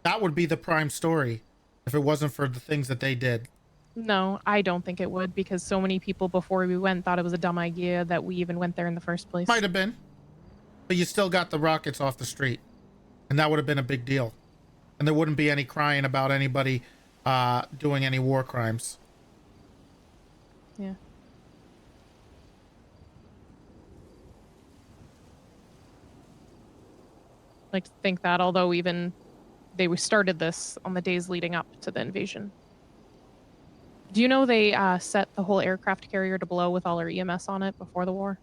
That would be the prime story if it wasn't for the things that they did. No, I don't think it would because so many people before we went thought it was a dumb idea that we even went there in the first place. Might have been. But you still got the rockets off the street. And that would have been a big deal. And there wouldn't be any crying about anybody doing any war crimes. Yeah. Like to think that, although even they started this on the days leading up to the invasion. Do you know they set the whole aircraft carrier to blow with all our EMS on it before the war?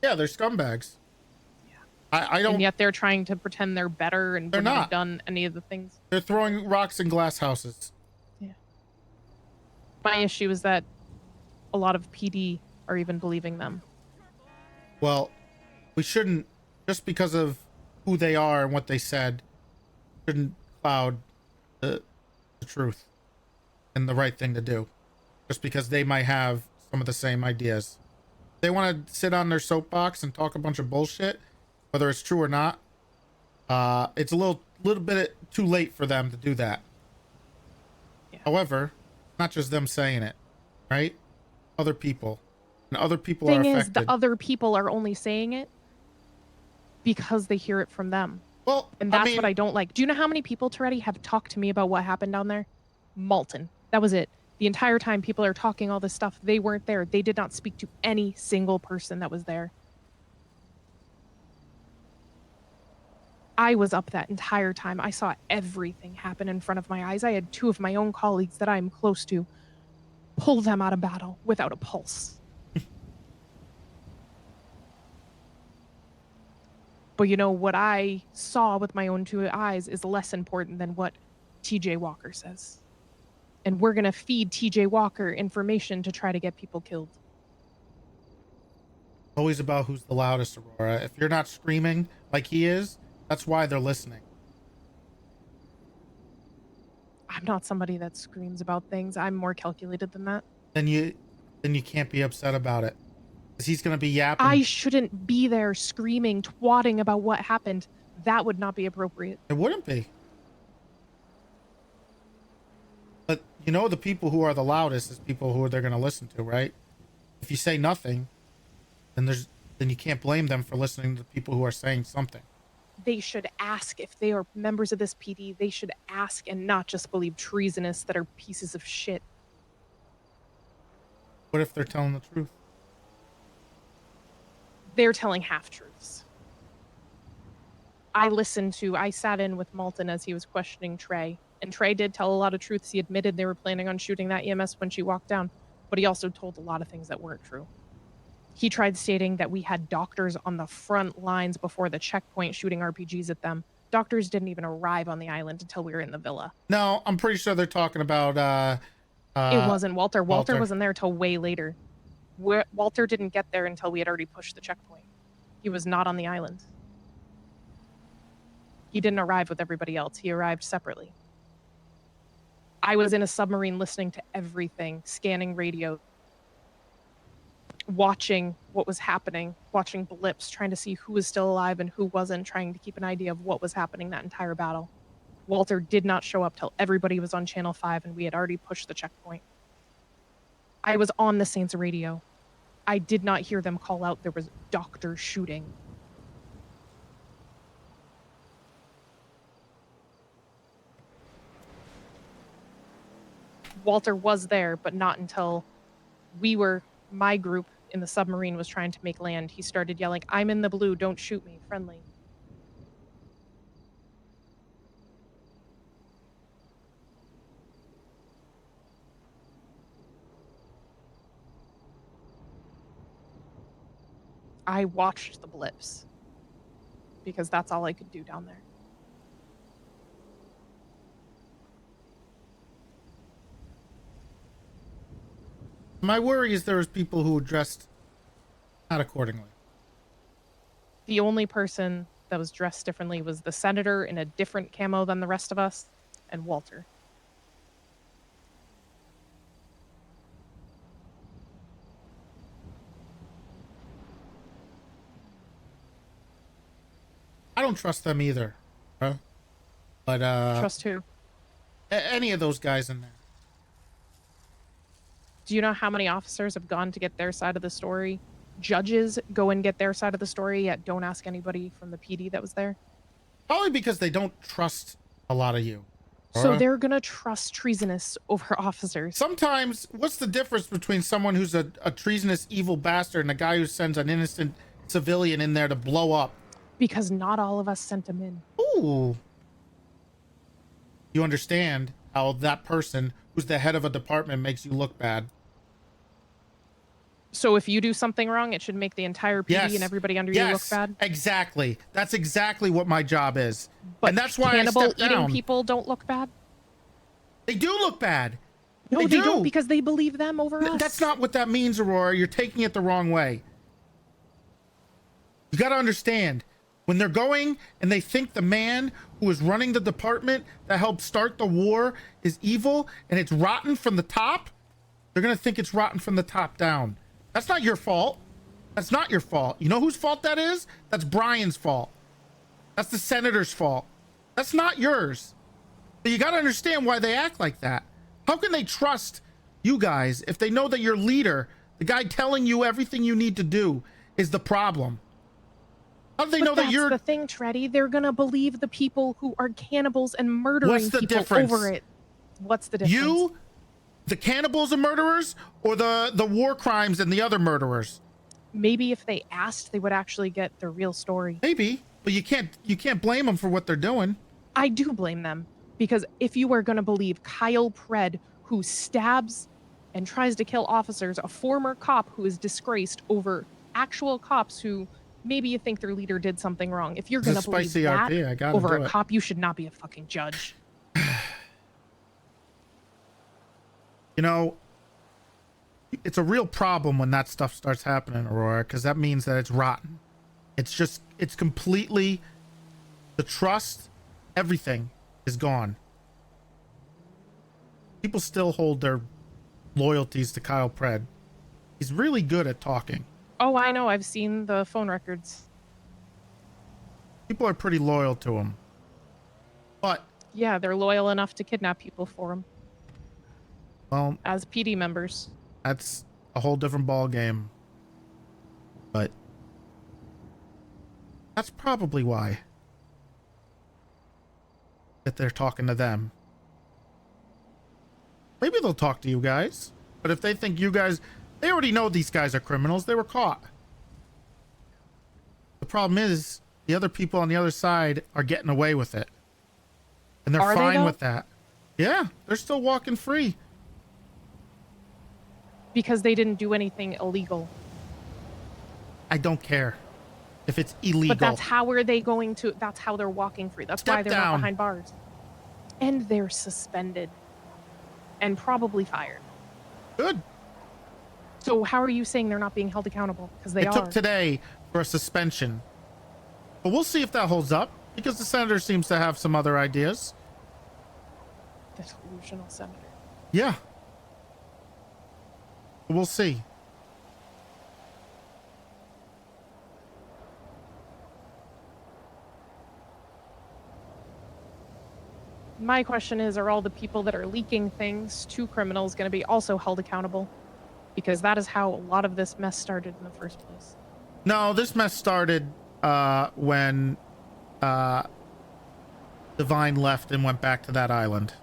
Yeah, they're scumbags. Yeah. I don't. And yet they're trying to pretend they're better and wouldn't have done any of the things. They're throwing rocks in glass houses. Yeah. My issue is that a lot of PD are even believing them. Well, we shouldn't, just because of who they are and what they said, shouldn't cloud the truth and the right thing to do. Just because they might have some of the same ideas. They want to sit on their soapbox and talk a bunch of bullshit, whether it's true or not. It's a little bit too late for them to do that. Yeah. However, not just them saying it, right? Other people. And other people are affected. Thing is, the other people are only saying it because they hear it from them. Well, and that's what I don't like. Do you know how many people, Toretti, have talked to me about what happened down there? Malton. That was it. The entire time people are talking all this stuff, they weren't there. They did not speak to any single person that was there. I was up that entire time. I saw everything happen in front of my eyes. I had two of my own colleagues that I'm close to pull them out of battle without a pulse. But you know, what I saw with my own two eyes is less important than what TJ Walker says. And we're going to feed TJ Walker information to try to get people killed. Always about who's the loudest, Aurora. If you're not screaming like he is, that's why they're listening. I'm not somebody that screams about things. I'm more calculated than that. Then you can't be upset about it. Because he's going to be yapping. I shouldn't be there screaming, twatting about what happened. That would not be appropriate. It wouldn't be. But you know, the people who are the loudest is people who they're going to listen to, right? If you say nothing, then you can't blame them for listening to the people who are saying something. They should ask if they are members of this PD. They should ask and not just believe treasonous that are pieces of shit. What if they're telling the truth? They're telling half-truths. I sat in with Malton as he was questioning Trey, and Trey did tell a lot of truths. He admitted they were planning on shooting that EMS when she walked down, but he also told a lot of things that weren't true. He tried stating that we had doctors on the front lines before the checkpoint shooting RPGs at them. Doctors didn't even arrive on the island until we were in the villa. No, I'm pretty sure they're talking about it wasn't Walter. Walter wasn't there till way later. Walter didn't get there until we had already pushed the checkpoint. He was not on the island. He didn't arrive with everybody else. He arrived separately. I was in a submarine listening to everything, scanning radio, watching what was happening, watching blips, trying to see who was still alive and who wasn't, trying to keep an idea of what was happening that entire battle. Walter did not show up till everybody was on Channel 5 and we had already pushed the checkpoint. I was on the Saints radio. I did not hear them call out there was doctor shooting. Walter was there, but not until my group in the submarine was trying to make land. He started yelling, "I'm in the blue, don't shoot me, friendly." I watched the blips because that's all I could do down there. My worry is there was people who dressed not accordingly. The only person that was dressed differently was the senator in a different camo than the rest of us, and Walter. I don't trust them either, bro. But Trust who? Any of those guys in there. Do you know how many officers have gone to get their side of the story? Judges go and get their side of the story, yet don't ask anybody from the PD that was there. Probably because they don't trust a lot of you. So they're gonna trust treasonous over officers. Sometimes, what's the difference between someone who's a treasonous evil bastard and a guy who sends an innocent civilian in there to blow up? Because not all of us sent him in. Ooh. You understand how that person who's the head of a department makes you look bad. So if you do something wrong, it should make the entire PD and everybody under you look bad? Exactly. That's exactly what my job is. But and that's why cannibal I stepped eating down. people don't look bad? They do look bad. No, they don't, because they believe them over us. That's not what that means, Aurora. You're taking it the wrong way. You got to understand, when they're going and they think the man who is running the department that helped start the war is evil and it's rotten from the top, they're going to think it's rotten from the top down. That's not your fault. That's not your fault. You know whose fault that is? That's Brian's fault. That's the senator's fault. That's not yours. But you got to understand why they act like that. How can they trust you guys if they know that your leader, the guy telling you everything you need to do, is the problem? How do they know that you're... That's the thing, Toretti. They're going to believe the people who are cannibals and murdering people over it. What's the difference? You, the cannibals and murderers, or the war crimes and the other murderers? Maybe if they asked, they would actually get the real story. Maybe, but you can't blame them for what they're doing. I do blame them, because if you are going to believe Kyle Pred, who stabs and tries to kill officers, a former cop who is disgraced over actual cops who maybe you think their leader did something wrong. If you're going to believe that over a cop, you should not be a fucking judge. You know, it's a real problem when that stuff starts happening, Aurora, because that means that it's rotten. It's completely, the trust, everything is gone. People still hold their loyalties to Kyle Pred. He's really good at talking. Oh, I know. I've seen the phone records. People are pretty loyal to him. But... yeah, they're loyal enough to kidnap people for him. Well... as PD members. That's a whole different ball game. But... that's probably why. That they're talking to them. Maybe they'll talk to you guys. But if they think you guys... they already know these guys are criminals. They were caught. The problem is, the other people on the other side are getting away with it. And they're fine with that. Yeah, they're still walking free. Because they didn't do anything illegal. I don't care if it's illegal. But that's how are they going to... that's how they're walking free. That's why they're not behind bars. And they're suspended. And probably fired. Good. So how are you saying they're not being held accountable? Because they are. It took today for a suspension. But we'll see if that holds up, because the senator seems to have some other ideas. The delusional senator. Yeah. We'll see. My question is, are all the people that are leaking things to criminals going to be also held accountable? Because that is how a lot of this mess started in the first place. No, this mess started when Divine left and went back to that island.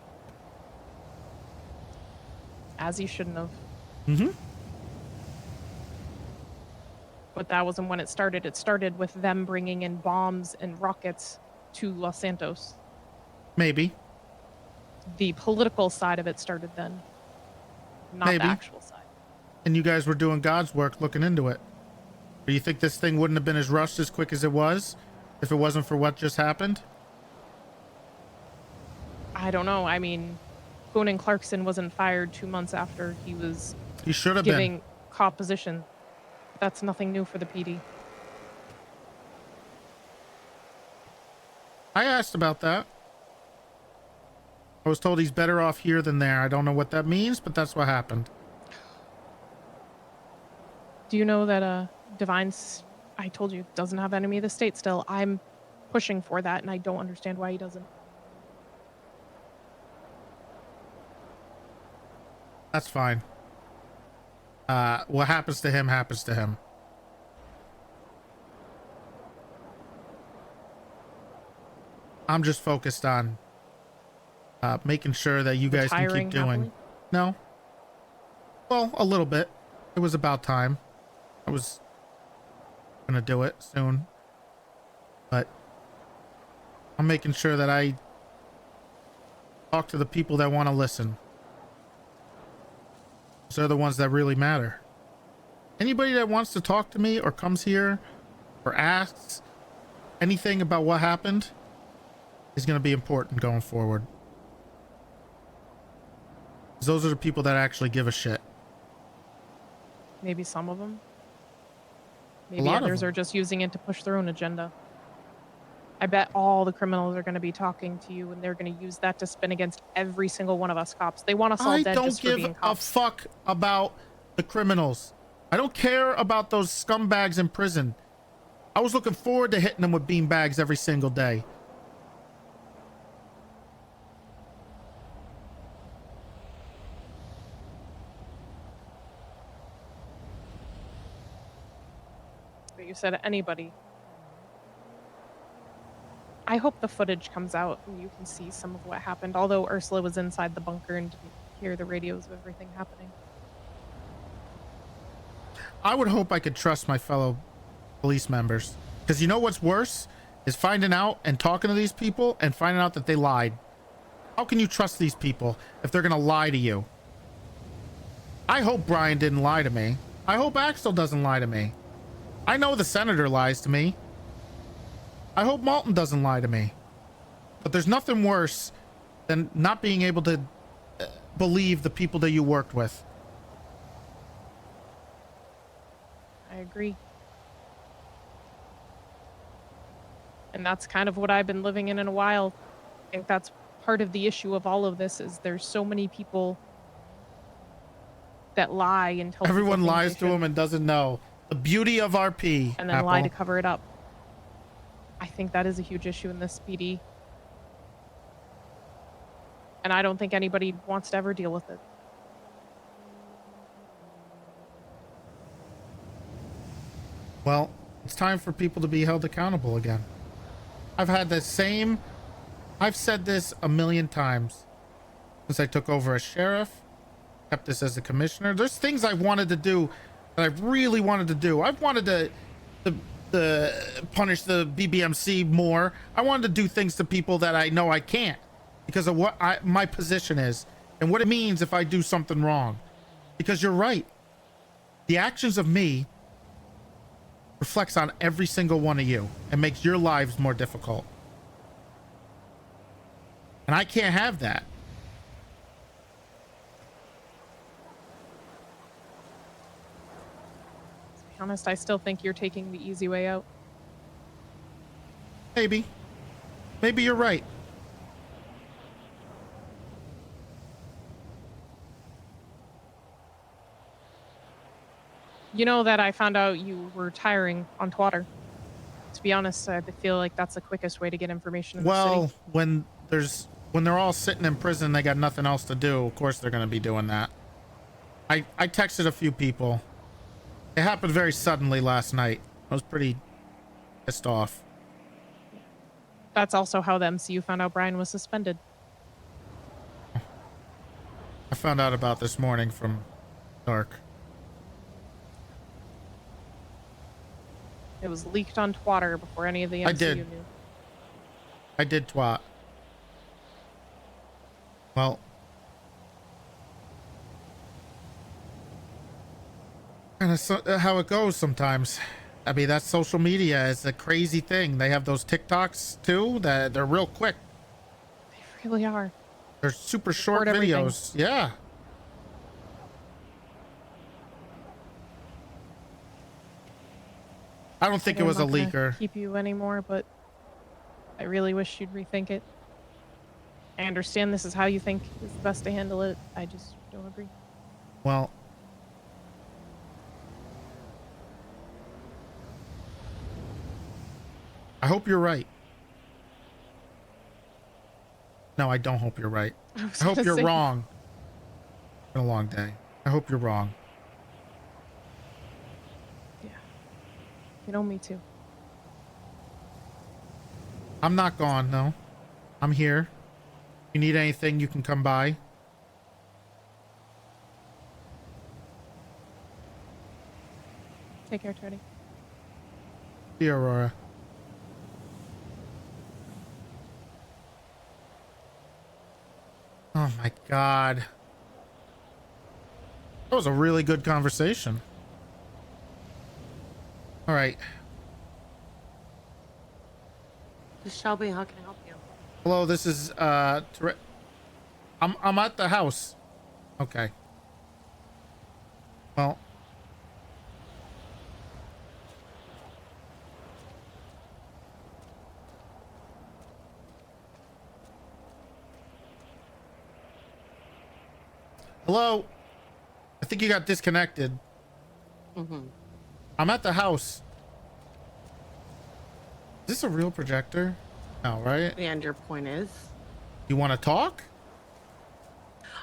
As he shouldn't have. Mm-hmm. But that wasn't when it started. It started with them bringing in bombs and rockets to Los Santos. Maybe. The political side of it started then, not Maybe. the actual side. And you guys were doing God's work looking into it. Do you think this thing wouldn't have been as rushed as quick as it was if it wasn't for what just happened? I don't know. I mean, Boone and Clarkson wasn't fired 2 months after he was He should have giving been. cop position. That's nothing new for the PD. I asked about that. I was told he's better off here than there. I don't know what that means, but that's what happened. Do you know that Divine's, I told you, doesn't have enemy of the state still? I'm pushing for that, and I don't understand why he doesn't. That's fine. What happens to him happens to him. I'm just focused on making sure that you guys can keep Retiring doing. happily? No. Well, a little bit. It was about time. I was gonna do it soon, but I'm making sure that I talk to the people that want to listen. Those are the ones that really matter. Anybody that wants to talk to me or comes here or asks anything about what happened is going to be important going forward. 'Cause those are the people that actually give a shit. Maybe some of them. A Maybe lot of others them. are just using it to push their own agenda. I bet all the criminals are going to be talking to you, and they're going to use that to spin against every single one of us cops. They want us all I dead don't just for give being a cops. fuck about the criminals. I don't care about those scumbags in prison. I was looking forward to hitting them with beanbags every single day. But you said anybody. I hope the footage comes out and you can see some of what happened, although Ursula was inside the bunker and didn't hear the radios of everything happening. I would hope I could trust my fellow police members. Because you know what's worse? Is finding out and talking to these people and finding out that they lied. How can you trust these people if they're going to lie to you? I hope Brian didn't lie to me. I hope Axel doesn't lie to me. I know the senator lies to me. I hope Malton doesn't lie to me. But there's nothing worse than not being able to believe the people that you worked with. I agree. And that's kind of what I've been living in a while. I think that's part of the issue of all of this is there's so many people that lie and tell Everyone people things lies they to him and doesn't know. The beauty of RP. and then lie to cover it up. I think that is a huge issue in this PD. And I don't think anybody wants to ever deal with it. Well, it's time for people to be held accountable again. I've said this a million times since I took over as sheriff, kept this as a commissioner. There's things I wanted to do that I really wanted to do. I've wanted to punish the BBMC more. I wanted to do things to people that I know I can't because of what my position is and what it means if I do something wrong. Because you're right. The actions of me reflects on every single one of you and makes your lives more difficult. And I can't have that. To be honest, I still think you're taking the easy way out. Maybe you're right. You know that I found out you were retiring on Twitter. To be honest, I feel like that's the quickest way to get information in the Well, city. when they're all sitting in prison, they got nothing else to do. Of course they're going to be doing that. I texted a few people. It happened very suddenly last night. I was pretty pissed off. That's also how the MCU found out Brian was suspended. I found out about this morning from Dark. It was leaked on Twitter before any of the MCU I did. knew. I did twat. Well, kind of how it goes sometimes. I mean, that's social media. It's a crazy thing. They have those TikToks too that they're real quick. They really are. They're super short Record everything. videos. Yeah. I don't think it I'm was a not gonna leaker. Keep you anymore, but I really wish you'd rethink it. I understand this is how you think is the best to handle it. I just don't agree. Well, I hope you're right. No, I don't hope you're right. I hope you're wrong. It's been a long day. I hope you're wrong. You know, me too. I'm not gone, no. I'm here. If you need anything, you can come by. Take care, Toretti. See you, Aurora. Oh my God. That was a really good conversation. All right. Shelby, how can I help you? Hello, this is I'm at the house. Okay. Well. Hello. I think you got disconnected. Mm-hmm. I'm at the house. Is this a real projector? No, right? And your point is? You want to talk?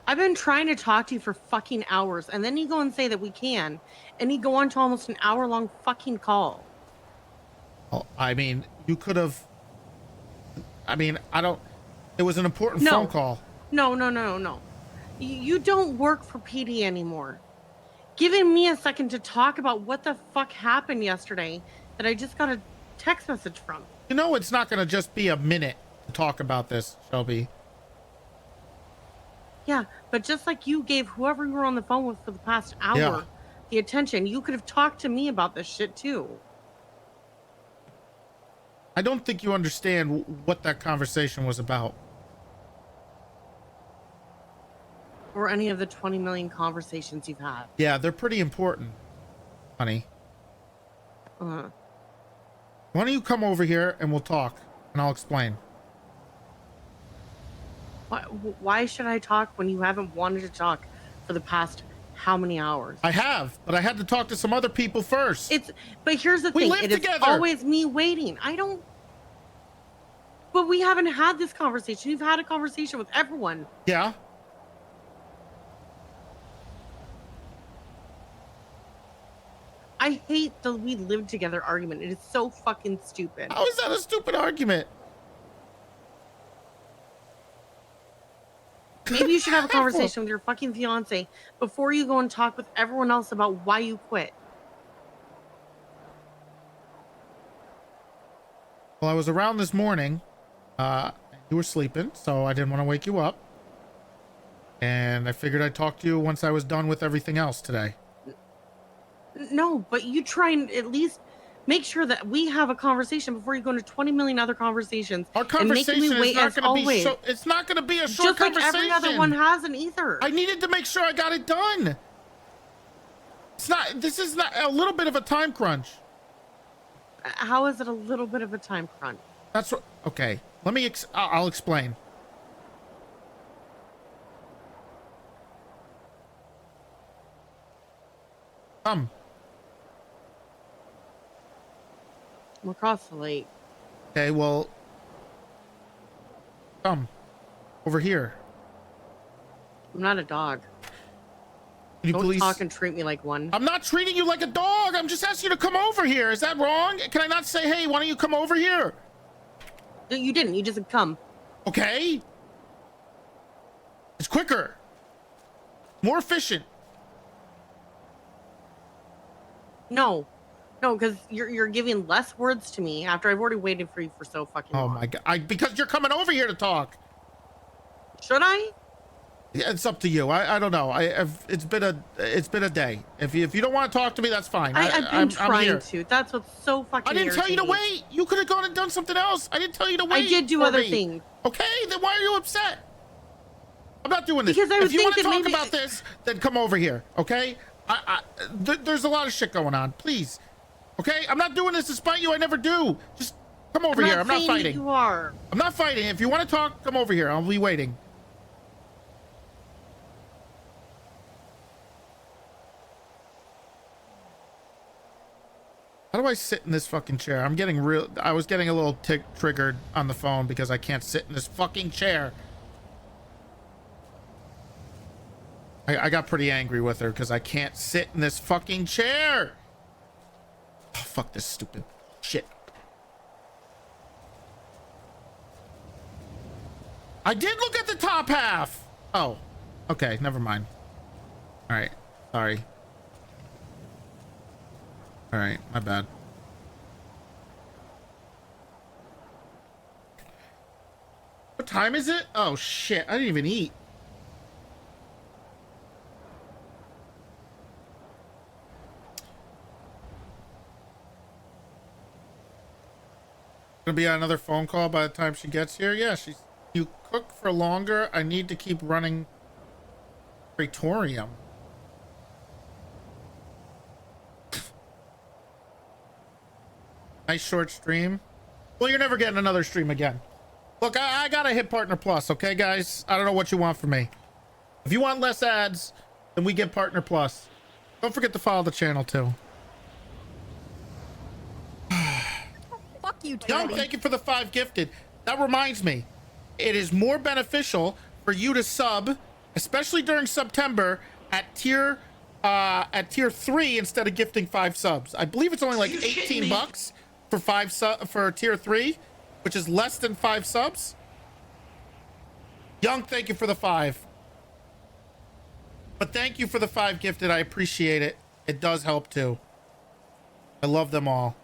I've been trying to talk to you for fucking hours, and then you go and say that we can, and you go on to almost an hour-long fucking call. Well, I mean, you could have. I mean, I don't. It was an important phone call. No. You don't work for PD anymore. Giving me a second to talk about what the fuck happened yesterday that I just got a text message from. You know, it's not going to just be a minute to talk about this, Shelby. Yeah, but just like you gave whoever you were on the phone with for the past hour the attention, you could have talked to me about this shit too. I don't think you understand what that conversation was about. Or any of the 20 million conversations you've had. Yeah, they're pretty important, honey. Uh-huh. Why don't you come over here and we'll talk and I'll explain. Why should I talk when you haven't wanted to talk for the past how many hours? I have, but I had to talk to some other people first. But here's the thing. It is always me waiting. But we haven't had this conversation. You've had a conversation with everyone. Yeah. I hate the we live together argument. It is so fucking stupid. How is that a stupid argument? Maybe you should have a conversation with your fucking fiance before you go and talk with everyone else about why you quit. Well, I was around this morning. You were sleeping, so I didn't want to wake you up. And I figured I'd talk to you once I was done with everything else today. No, but you try and at least make sure that we have a conversation before you go into 20 million other conversations. Our conversation is not going to be it's not going to be a short conversation. Just like every other one hasn't either. I needed to make sure I got it done. This is not a little bit of a time crunch. How is it a little bit of a time crunch? That's what, okay. I'll explain. I'm across the lake. Okay, well, come over here. I'm not a dog. Can you Don't please talk and treat me like one. I'm not treating you like a dog. I'm just asking you to come over here. Is that wrong? Can I not say, hey, why don't you come over here? You didn't. You just said come. Okay. It's quicker. More efficient. No, No, because you're giving less words to me after I've already waited for you for so fucking long. Oh my god! Because you're coming over here to talk. Should I? Yeah, it's up to you. I don't know. It's been a day. If you don't want to talk to me, that's fine. I've been I'm trying here. to. That's what's so fucking. I didn't tell you to irritating. wait. You could have gone and done something else. I didn't tell you to wait. I did do for other me. things. Okay, then why are you upset? I'm not doing this. Because I would if you think want to that talk maybe- about this, then come over here. Okay? There's a lot of shit going on. Please. Okay? I'm not doing this to spite you. I never do. Just come over here. I'm not saying that fighting. You are. I'm not fighting. If you want to talk, come over here. I'll be waiting. How do I sit in this fucking chair? I was getting a little triggered on the phone because I can't sit in this fucking chair. I got pretty angry with her because I can't sit in this fucking chair. Oh, fuck this stupid shit. I did look at the top half. Oh, okay. Never mind. All right. Sorry. All right. My bad. What time is it? Oh, shit. I didn't even eat. Gonna be another phone call by the time she gets here. Yeah, you cook for longer. I need to keep running Praetorium. Nice short stream. Well, you're never getting another stream again. Look, I gotta hit Partner Plus, okay, guys? I don't know what you want from me. If you want less ads, then we get Partner Plus. Don't forget to follow the channel too. Fuck you, Young, Toretti. thank you for the 5 gifted. That reminds me, it is more beneficial for you to sub, especially during September, at tier 3 instead of gifting 5 subs. I believe it's only like 18 bucks for tier 3, which is less than 5 subs. Young, thank you for the 5. But thank you for the 5 gifted. I appreciate it. It does help too. I love them all.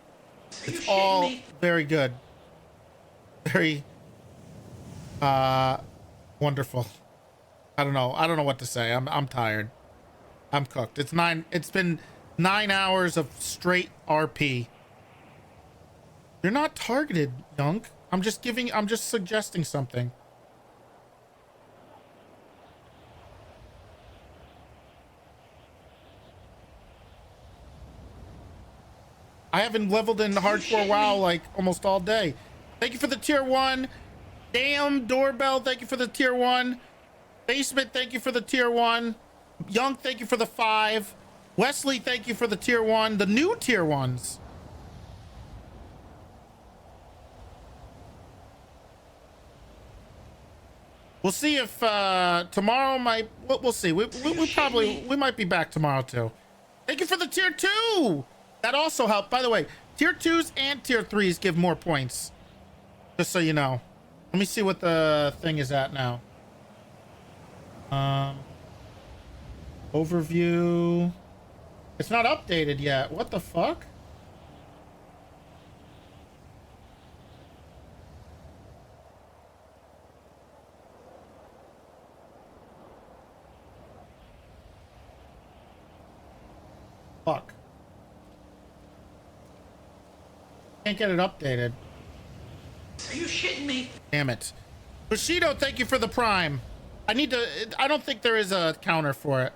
It's all very good. Very wonderful. I don't know what to say. I'm tired. I'm cooked. It's been 9 hours of straight RP. You're not targeted, Young. I'm just suggesting something. I haven't leveled in hardcore WoW like almost all day. Thank you for the tier 1. Damn Doorbell, thank you for the tier 1. Basement, thank you for the tier 1. Young, thank you for the 5. Wesley, thank you for the tier 1. The new tier 1s. We'll see if tomorrow might. We'll see. We might be back tomorrow too. Thank you for the tier 2. That also helped. By the way, tier 2s and tier 3s give more points. Just so you know. Let me see what the thing is at now. Overview. It's not updated yet. What the fuck? Fuck. Can't get it updated. Are you shitting me? Damn it. Bushido, thank you for the prime. I don't think there is a counter for it.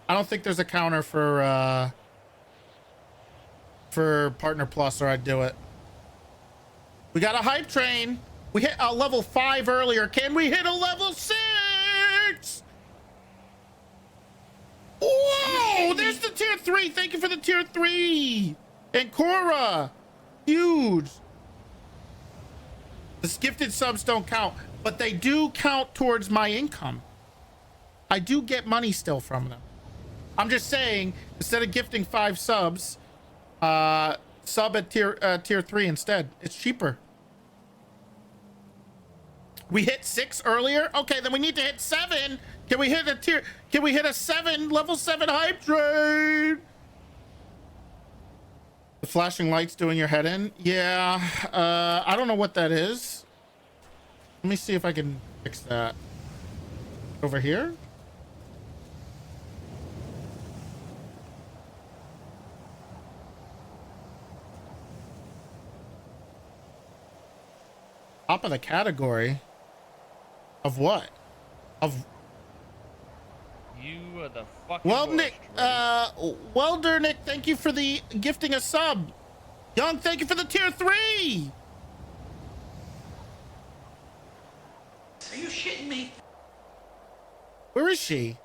I don't think there's a counter for Partner Plus, or I'd do it. We got a hype train. We hit a level 5 earlier. Can we hit a level 6? Whoa, there's the tier 3. Thank you for the tier 3. And Cora, huge. The gifted subs don't count, but they do count towards my income. I do get money still from them. I'm just saying, instead of gifting 5 subs, sub at tier 3 instead. It's cheaper. We hit 6 earlier. Okay, then we need to hit 7. Can we hit a 7 level 7 hype train? The flashing lights doing your head in? Yeah. I don't know what that is. Let me see if I can fix that. Over here? Top of the category? Of what? Of... You are the fucking Well, worst, Nick, Toretti. Welder, Nick, thank you for the gifting a sub. Young, thank you for the tier 3. Are you shitting me? Where is she?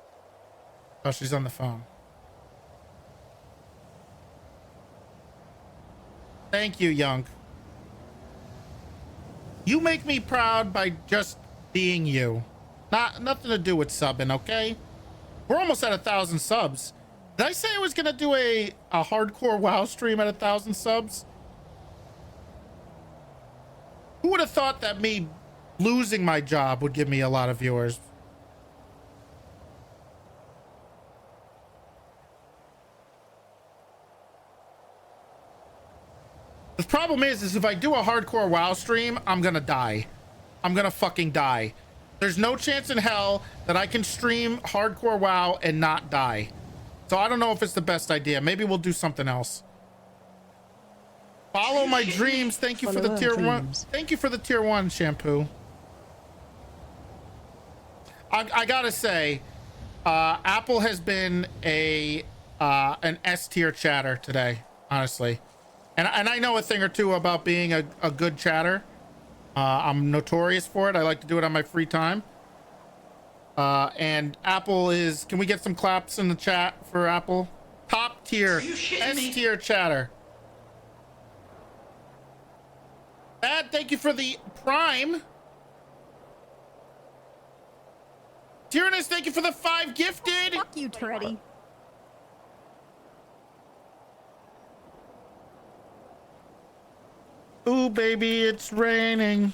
Oh, she's on the phone. Thank you, Young. You make me proud by just being you. Nothing to do with subbing, okay? We're almost at 1,000 subs. Did I say I was gonna do a hardcore WoW stream at 1,000 subs? Who would have thought that me losing my job would give me a lot of viewers? The problem is if I do a hardcore WoW stream, I'm gonna die. I'm gonna fucking die. There's no chance in hell that I can stream hardcore WoW and not die. So I don't know if it's the best idea. Maybe we'll do something else. Follow my dreams. Thank you for the tier 1. Thank you for the tier 1 shampoo. I gotta say, Apple has been an S tier chatter today, honestly. And I know a thing or two about being a good chatter. I'm notorious for it. I like to do it on my free time. And Apple is... Can we get some claps in the chat for Apple? Top tier, S tier chatter. Matt, thank you for the Prime. Tyrannus, thank you for the 5 gifted. Fuck you, Toretti. Ooh, baby, it's raining.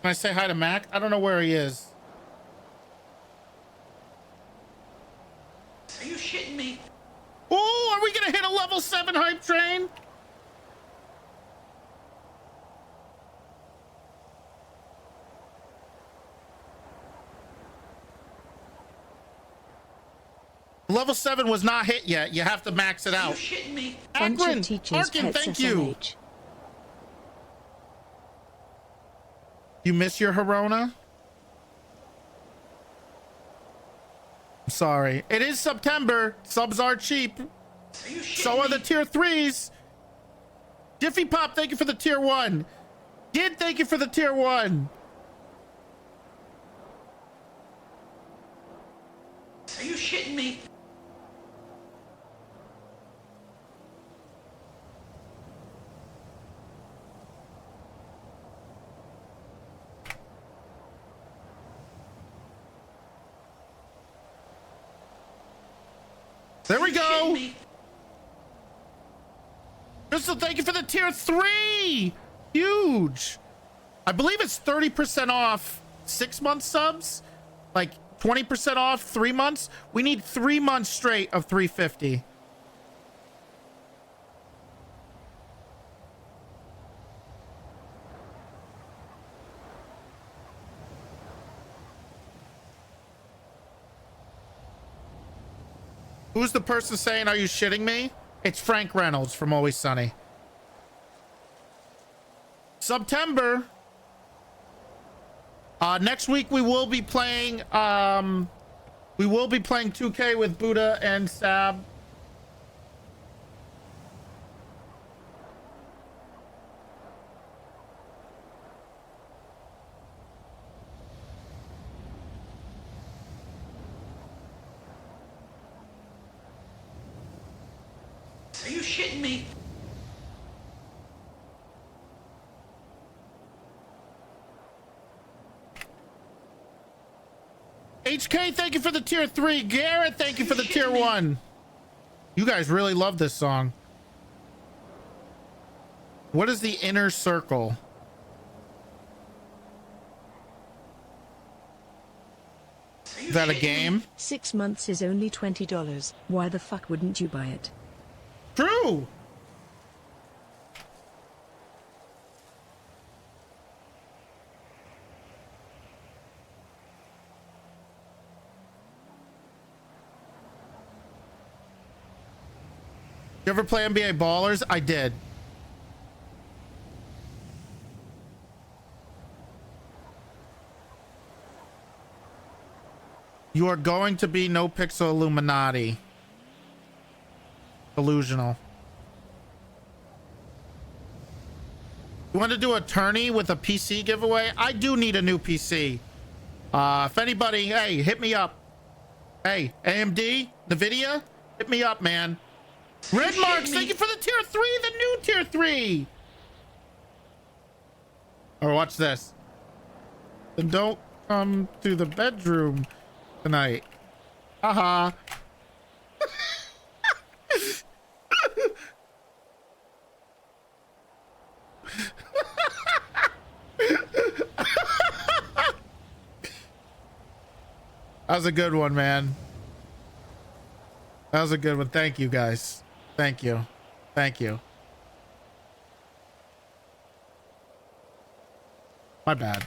Can I say hi to Mac? I don't know where he is. Are you shitting me? Oh, are we gonna hit a level 7 hype train? Level 7 was not hit yet. You have to max it out. Are you shitting me? Akron, Arkin, thank you. You miss your Herona? I'm sorry. It is September. Subs are cheap. So are the tier 3s. Jiffy Pop, thank you for the tier 1. Gid, thank you for the tier 1. Are you shitting me? There we go. Crystal, thank you for the tier 3. Huge. I believe it's 30% off 6-month subs. Like 20% off 3 months. We need 3 months straight of 350. Who's the person saying, are you shitting me? It's Frank Reynolds from Always Sunny. September. Next week we will be playing 2K with Buddha and Sab. Are you shitting me? HK, thank you for the tier 3. Garrett, thank you for the tier 1. You guys really love this song. What is the inner circle? Is that a game? 6 months is only $20. Why the fuck wouldn't you buy it? True. You ever play NBA Ballers? I did. You are going to be NoPixel Illuminati. Delusional. You want to do a tourney with a PC giveaway? I do need a new PC. If anybody, hey, hit me up. Hey, AMD, NVIDIA, hit me up, man. Red Marks, thank you for the tier 3, the new tier 3. Or watch this. Then don't come to the bedroom tonight. Haha. That was a good one, man. That was a good one. Thank you, guys. Thank you. Thank you. My bad.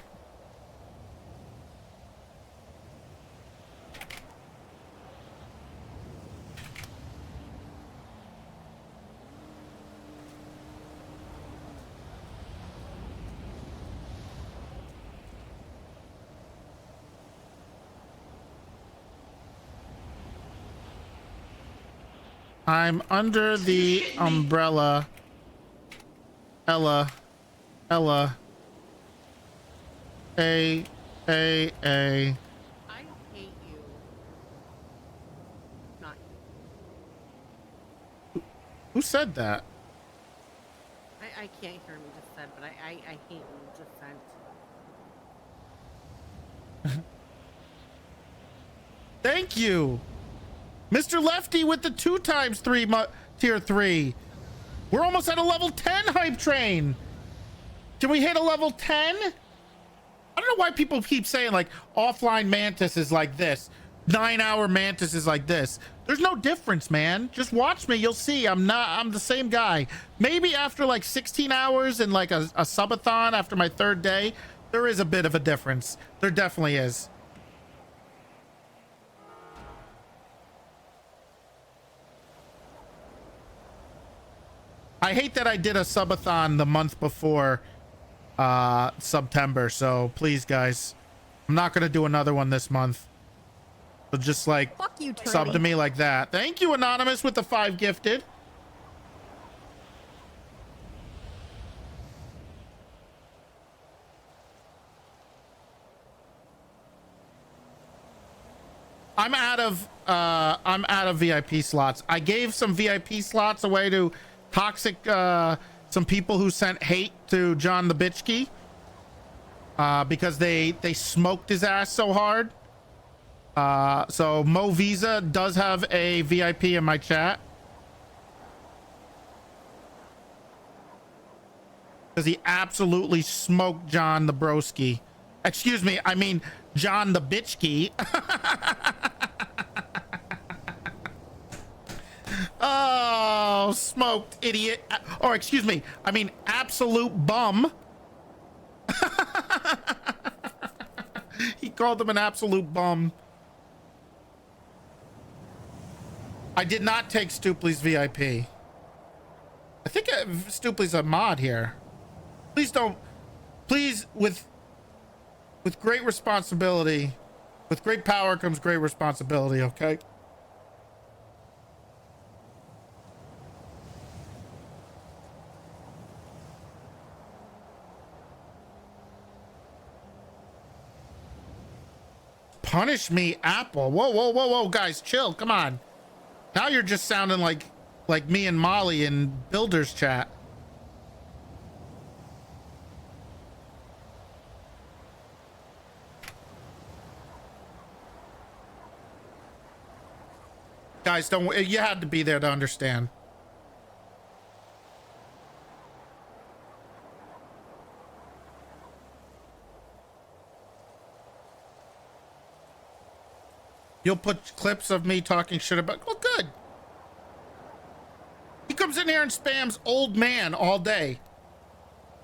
I'm under the umbrella. Ella. A. I hate you. Not Who said that? I can't hear him just said, but I hate you just said. Thank you. Mr. Lefty with the 2x3 tier 3. We're almost at a level 10 hype train. Can we hit a level 10? I don't know why people keep saying like offline Mantis is like this. 9-hour Mantis is like this. There's no difference, man. Just watch me. You'll see. I'm the same guy. Maybe after like 16 hours and like a subathon after my 3rd day, there is a bit of a difference. There definitely is. I hate that I did a subathon the month before September, so please, guys, I'm not gonna do another one this month. So just like Fuck you, sub to Toretti. me like that. Thank you, Anonymous, with the 5 gifted. I'm out of VIP slots. I gave some VIP slots away to toxic some people who sent hate to John the Bitchkey because they smoked his ass so hard. So Mo Visa does have a VIP in my chat because he absolutely smoked John the Broski. Excuse me, I mean John the Bitchkey. Oh, smoked, idiot. Or excuse me, I mean absolute bum. He called him an absolute bum. I did not take Stoopley's VIP. I think Stoopley's a mod here. Please don't. Please, with great responsibility, with great power comes great responsibility, okay? Punish me, Apple. Whoa, whoa, whoa, whoa, guys, chill. Come on. Now you're just sounding like me and Molly in Builders chat. Guys, don't. You had to be there to understand. You'll put clips of me talking shit about. Well, good. He comes in here and spams old man all day.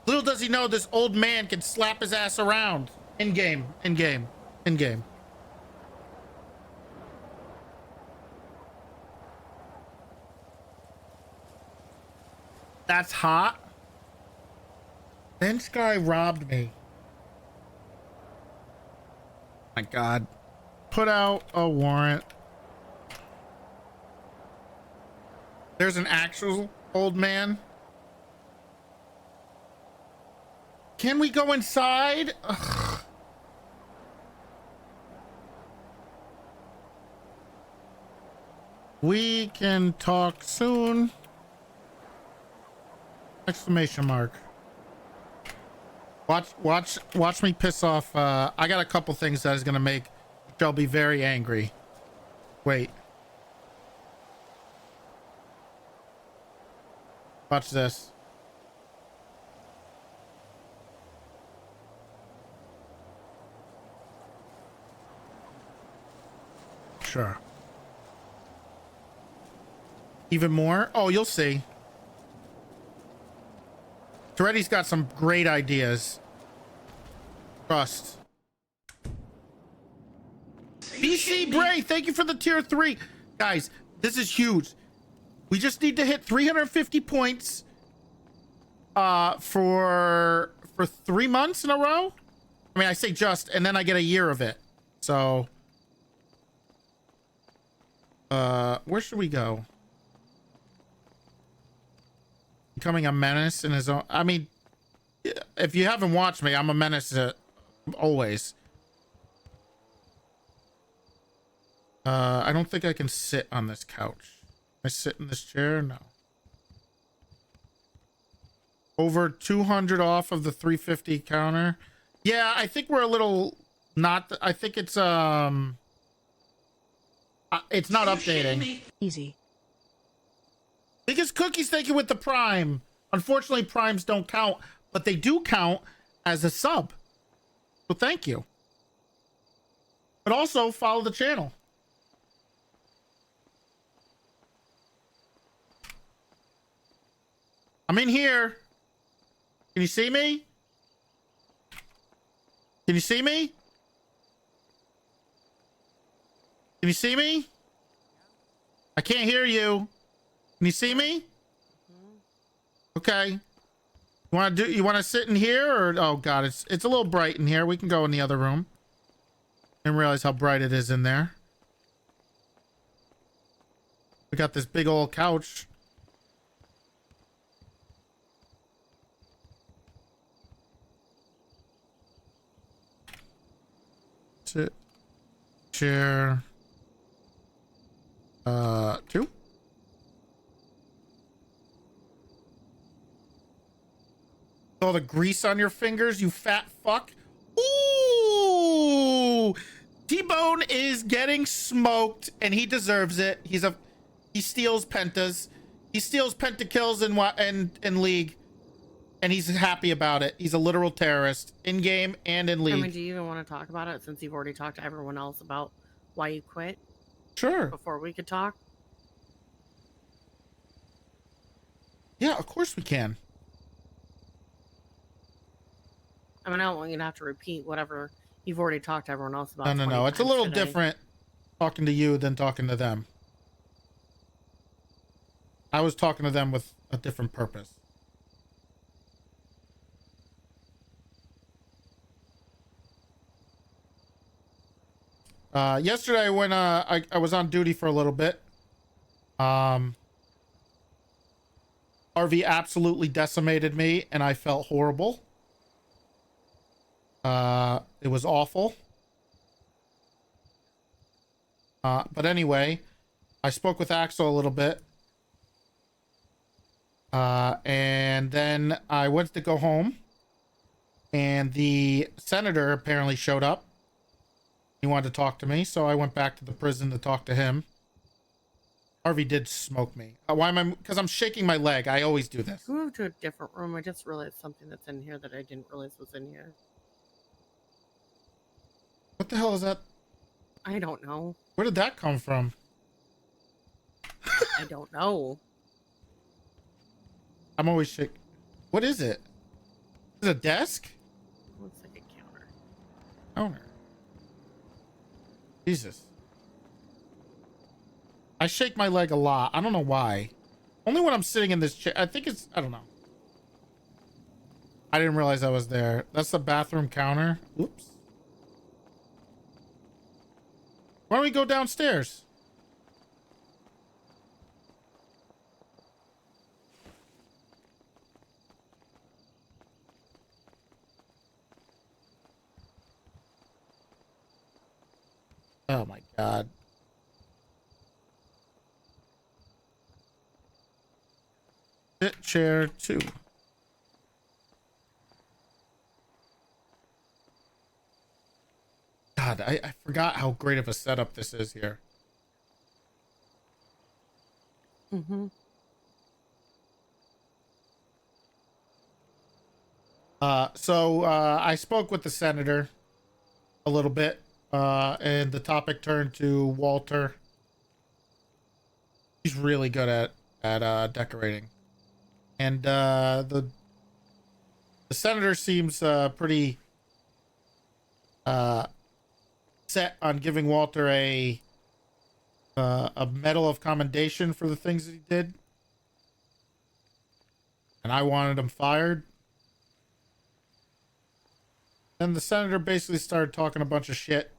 Little does he know this old man can slap his ass around. In game. That's hot. This guy robbed me. My God. Put out a warrant. There's an actual old man. Can we go inside? Ugh. We can talk soon. Exclamation mark. Watch me piss off. I got a couple things that is gonna make Shelby very angry. Wait. Watch this. Sure. Even more? Oh, you'll see. Toretti's got some great ideas. Trust. BC Bray, thank you for the tier 3. Guys, this is huge. We just need to hit 350 points for 3 months in a row. I mean, I say just, and then I get a year of it. So, where should we go? Becoming a menace in his own. I mean, if you haven't watched me, I'm a menace always. I don't think I can sit on this couch. Can I sit in this chair? No. Over 200 off of the 350 counter. Yeah, I think we're a little not. I think it's not updating. Easy. Biggest cookies, thank you with the Prime. Unfortunately, Primes don't count, but they do count as a sub. So thank you. But also follow the channel. I'm in here. Can you see me? Can you see me? Can you see me? I can't hear you. Can you see me? Okay. You want to sit in here or oh god, it's a little bright in here. We can go in the other room. Didn't realize how bright it is in there. We got this big old couch. Sit. Chair. 2. All the grease on your fingers, you fat fuck. Ooh! T-Bone is getting smoked, and he deserves it. He steals pentas. He steals pentakills in League, and he's happy about it. He's a literal terrorist in game and in League. I mean, do you even want to talk about it since you've already talked to everyone else about why you quit? Sure. Before we could talk. Yeah, of course we can. I mean, I don't want you to have to repeat whatever you've already talked to everyone else about. No. It's a little different talking to you than talking to them. I was talking to them with a different purpose. Yesterday when I was on duty for a little bit, RV absolutely decimated me and I felt horrible. It was awful. But anyway, I spoke with Axel a little bit. And then I went to go home and the senator apparently showed up. He wanted to talk to me, so I went back to the prison to talk to him. Harvey did smoke me. Why am I? Because I'm shaking my leg. I always do this. Move to a different room. I just realized something that's in here that I didn't realize was in here. What the hell is that? I don't know. Where did that come from? I don't know. I'm always shake. What is it? Is it a desk? Looks like a counter. Counter. Jesus. I shake my leg a lot. I don't know why. Only when I'm sitting in this chair. I think it's, I don't know. I didn't realize I was there. That's the bathroom counter. Oops. Why don't we go downstairs? Oh my God. Sit chair 2. God, I forgot how great of a setup this is here. Mm-hmm. So I spoke with the senator a little bit, and the topic turned to Walter. He's really good at decorating, and the senator seems pretty set on giving Walter a medal of commendation for the things that he did, and I wanted him fired. Then the senator basically started talking a bunch of shit,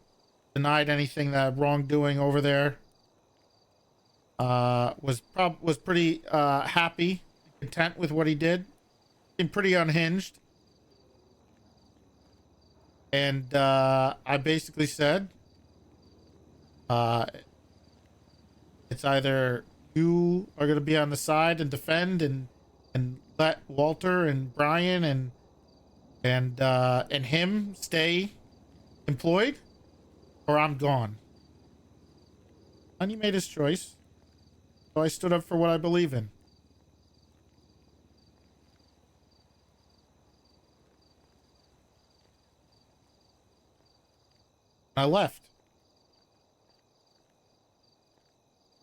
denied anything that wrongdoing over there. Was pretty happy, content with what he did. Seemed pretty unhinged. And I basically said, it's either you are going to be on the side and defend and let Walter and Brian and him stay employed, or I'm gone. And he made his choice. So I stood up for what I believe in. I left.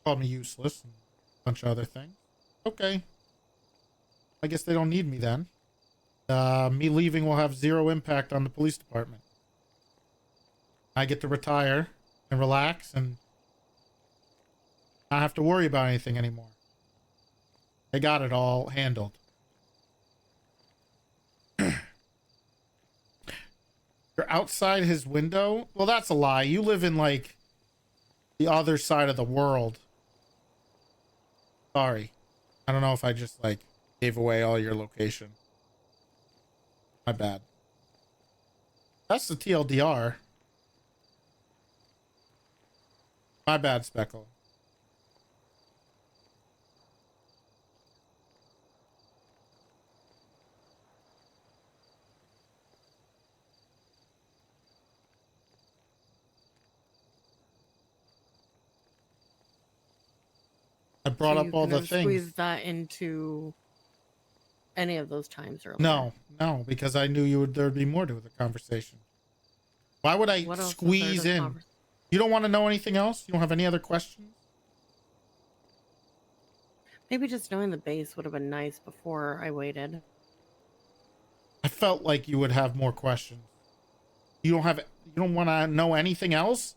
Called me useless and a bunch of other things. Okay. I guess they don't need me then. Me leaving will have zero impact on the police department. I get to retire and relax and not have to worry about anything anymore. They got it all handled. You're outside his window? Well, that's a lie. You live in, like, the other side of the world. Sorry. I don't know if I just, like, gave away all your location. My bad. That's the TLDR. My bad, Speckle. I brought So up you all couldn't the have things. squeezed that into any of those times earlier. No, because I knew there'd be more to the conversation. Why would I What else was there squeeze to in? You don't want to know anything else? You don't have any other questions? Maybe just knowing the base would have been nice before I waited. I felt like you would have more questions. You don't want to know anything else?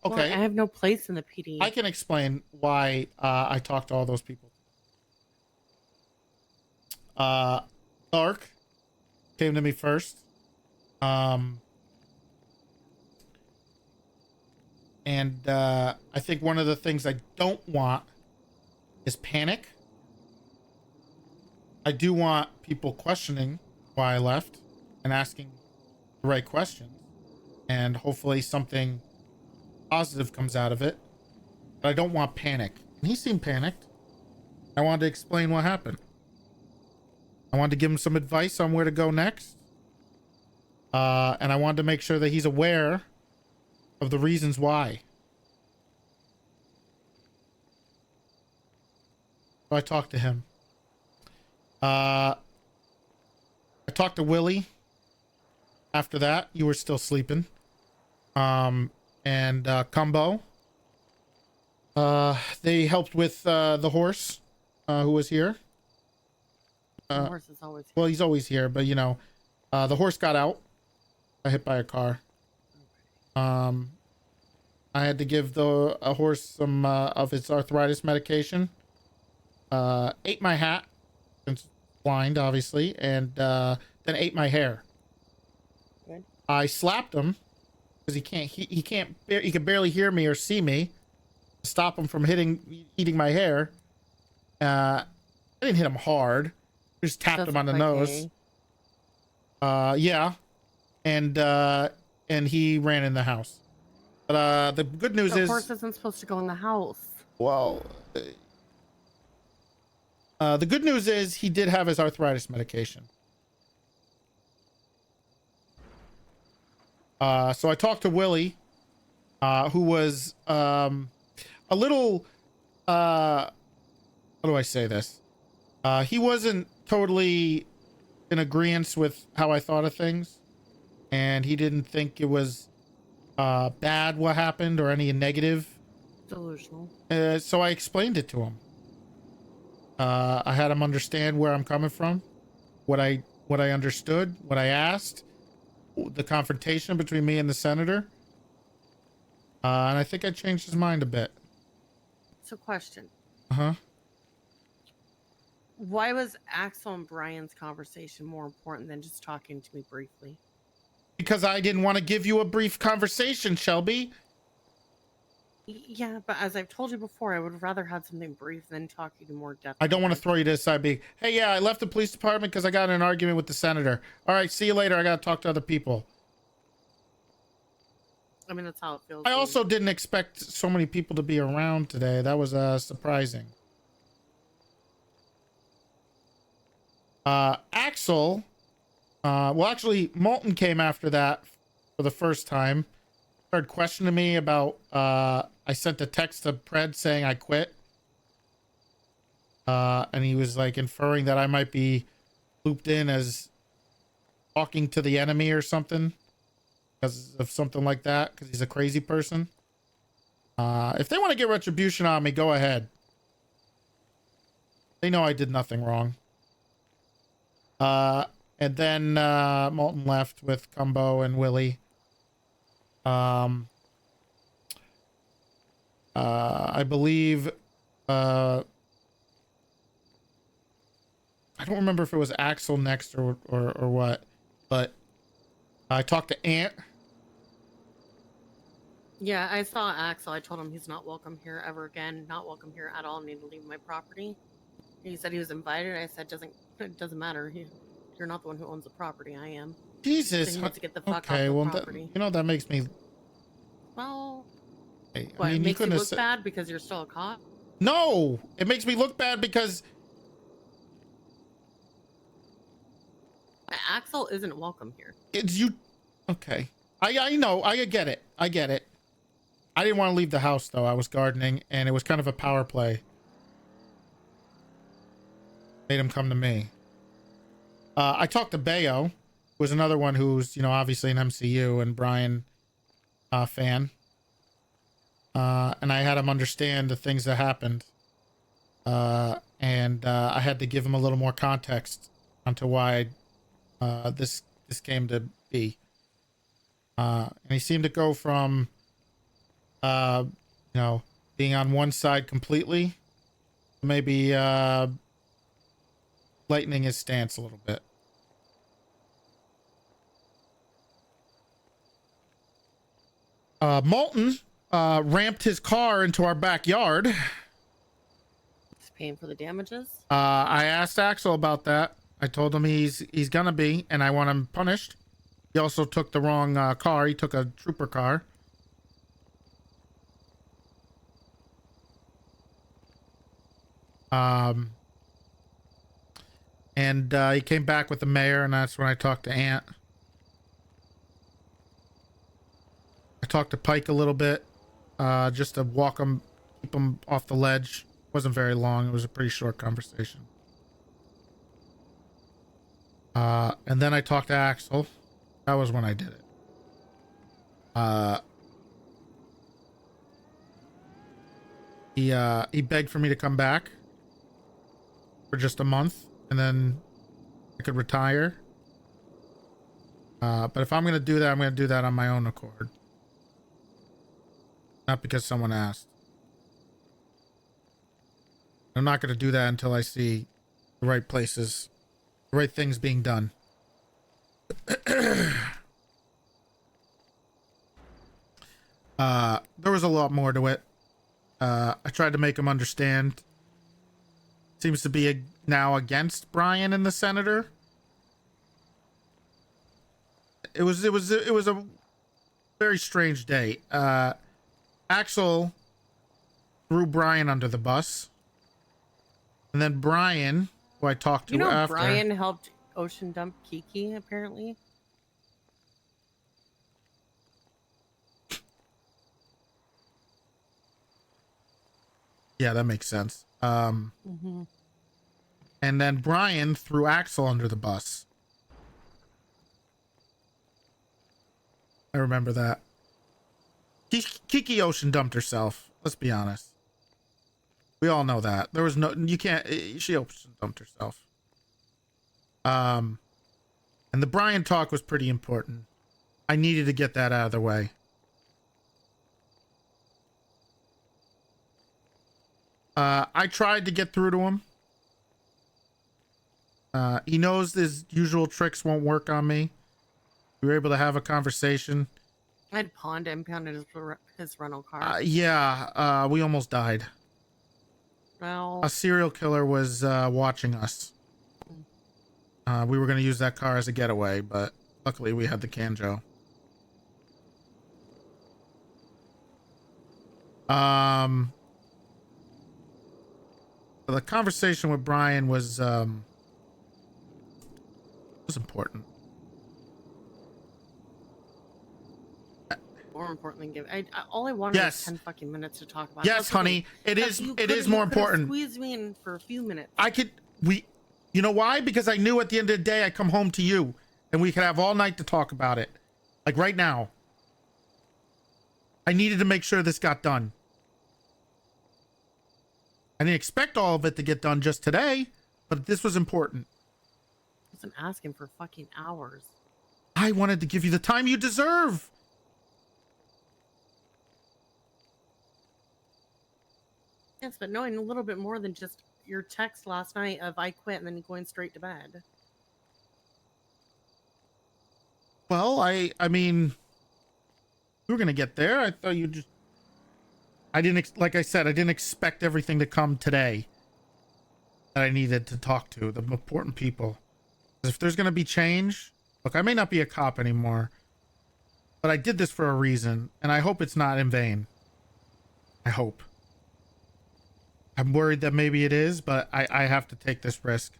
Okay. Well, I have no place in the PD. I can explain why I talked to all those people. Dark came to me first. And I think one of the things I don't want is panic. I do want people questioning why I left and asking the right questions. And hopefully something positive comes out of it. But I don't want panic. And he seemed panicked. I wanted to explain what happened. I wanted to give him some advice on where to go next. And I wanted to make sure that he's aware of the reasons why. So I talked to him. I talked to Willie. after that, you were still sleeping. And Cumbo. They helped with the horse who was here. The horse is always Well, he's always here, but you know, the horse got out. Got hit by a car. I had to give a horse some of its arthritis medication. Ate my hat, since blind, obviously, and then ate my hair. Good. I slapped him because he can barely hear me or see me. To stop him from eating my hair. I didn't hit him hard. Just tapped him on the nose. Yeah, and he ran in the house. But the good news the is horse isn't supposed to go in the house. well. The good news is he did have his arthritis medication. So I talked to Willie, who was a little, how do I say this? He wasn't totally in agreement with how I thought of things, and he didn't think it was bad what happened or any negative. Delusional. So I explained it to him. I had him understand where I'm coming from, what I understood, what I asked, the confrontation between me and the senator. And I think I changed his mind a bit. So, question. Uh-huh. Why was Axel and Brian's conversation more important than just talking to me briefly? Because I didn't want to give you a brief conversation, Shelby. Yeah, but as I've told you before, I would rather have something brief than talking to more depth. I don't want to throw you to the side being, hey, yeah, I left the police department because I got in an argument with the senator. All right, see you later. I got to talk to other people. I mean, that's how it feels. I also didn't expect so many people to be around today. That was surprising. Axel, well, actually, Molten came after that for the first time. Started questioning me about, I sent a text to Pred saying I quit. And he was like inferring that I might be looped in as talking to the enemy or something. Because of something like that, because he's a crazy person. If they want to get retribution on me, go ahead. They know I did nothing wrong. And then Molten left with Cumbo and Willie. I believe I don't remember if it was Axel next or what, but I talked to Ant. Yeah, I saw Axel. I told him he's not welcome here ever again. Not welcome here at all. Need to leave my property. He said he was invited. I said, it doesn't matter. You're not the one who owns the property. I am. Jesus. So he wants to get the fuck Okay, off well, the property. that makes me. Well, Hey, what, I mean, it makes you look said... bad because you're still a cop? No, it makes me look bad because Axel isn't welcome here. it's you. Okay, I know. I get it. I get it. I didn't want to leave the house though. I was gardening, and it was kind of a power play. Made him come to me. I talked to Bayo, who was another one who's obviously an MCU and Brian fan. And I had him understand the things that happened. And I had to give him a little more context onto why this came to be. And he seemed to go from, being on one side completely, maybe lightening his stance a little bit. Molten ramped his car into our backyard. He's paying for the damages? I asked Axel about that. I told him he's gonna be, and I want him punished. He also took the wrong car. He took a trooper car. And he came back with the mayor, and that's when I talked to Ant. I talked to Pike a little bit, just to keep him off the ledge. Wasn't very long. It was a pretty short conversation. And then I talked to Axel. That was when I did it. He begged for me to come back for just a month, and then I could retire. But if I'm gonna do that, I'm gonna do that on my own accord, not because someone asked. I'm not gonna do that until I see the right places, the right things being done. There was a lot more to it. I tried to make him understand. Seems to be now against Brian and the senator. It was a very strange day. Axel threw Brian under the bus, and then Brian, who I talked to after. Brian helped ocean dump Kiki apparently. Yeah, that makes sense. Mm-hmm. And then Brian threw Axel under the bus. I remember that. Kiki ocean dumped herself. Let's be honest. We all know that. There was no, you can't, she ocean dumped herself. And the Brian talk was pretty important. I needed to get that out of the way. I tried to get through to him. He knows his usual tricks won't work on me. We were able to have a conversation. I'd pawned and impounded his rental car. Yeah, we almost died. Well, a serial killer was watching us. We were going to use that car as a getaway, but luckily we had the Kanjo. The conversation with Brian was important. More important than give. All I wanted was 10 fucking minutes to talk about. Yes, honey, it is more important. Squeeze me in for a few minutes. You know why? Because I knew at the end of the day I come home to you and we could have all night to talk about it. Like right now. I needed to make sure this got done. I didn't expect all of it to get done just today, but this was important. I wasn't asking for fucking hours. I wanted to give you the time you deserve. Yes, but knowing a little bit more than just your text last night of I quit and then going straight to bed. Well, I mean, we were going to get there. I thought you just, like I said, I didn't expect everything to come today that I needed to talk to, the important people. If there's going to be change, look, I may not be a cop anymore, but I did this for a reason, and I hope it's not in vain. I hope. I'm worried that maybe it is, but I have to take this risk.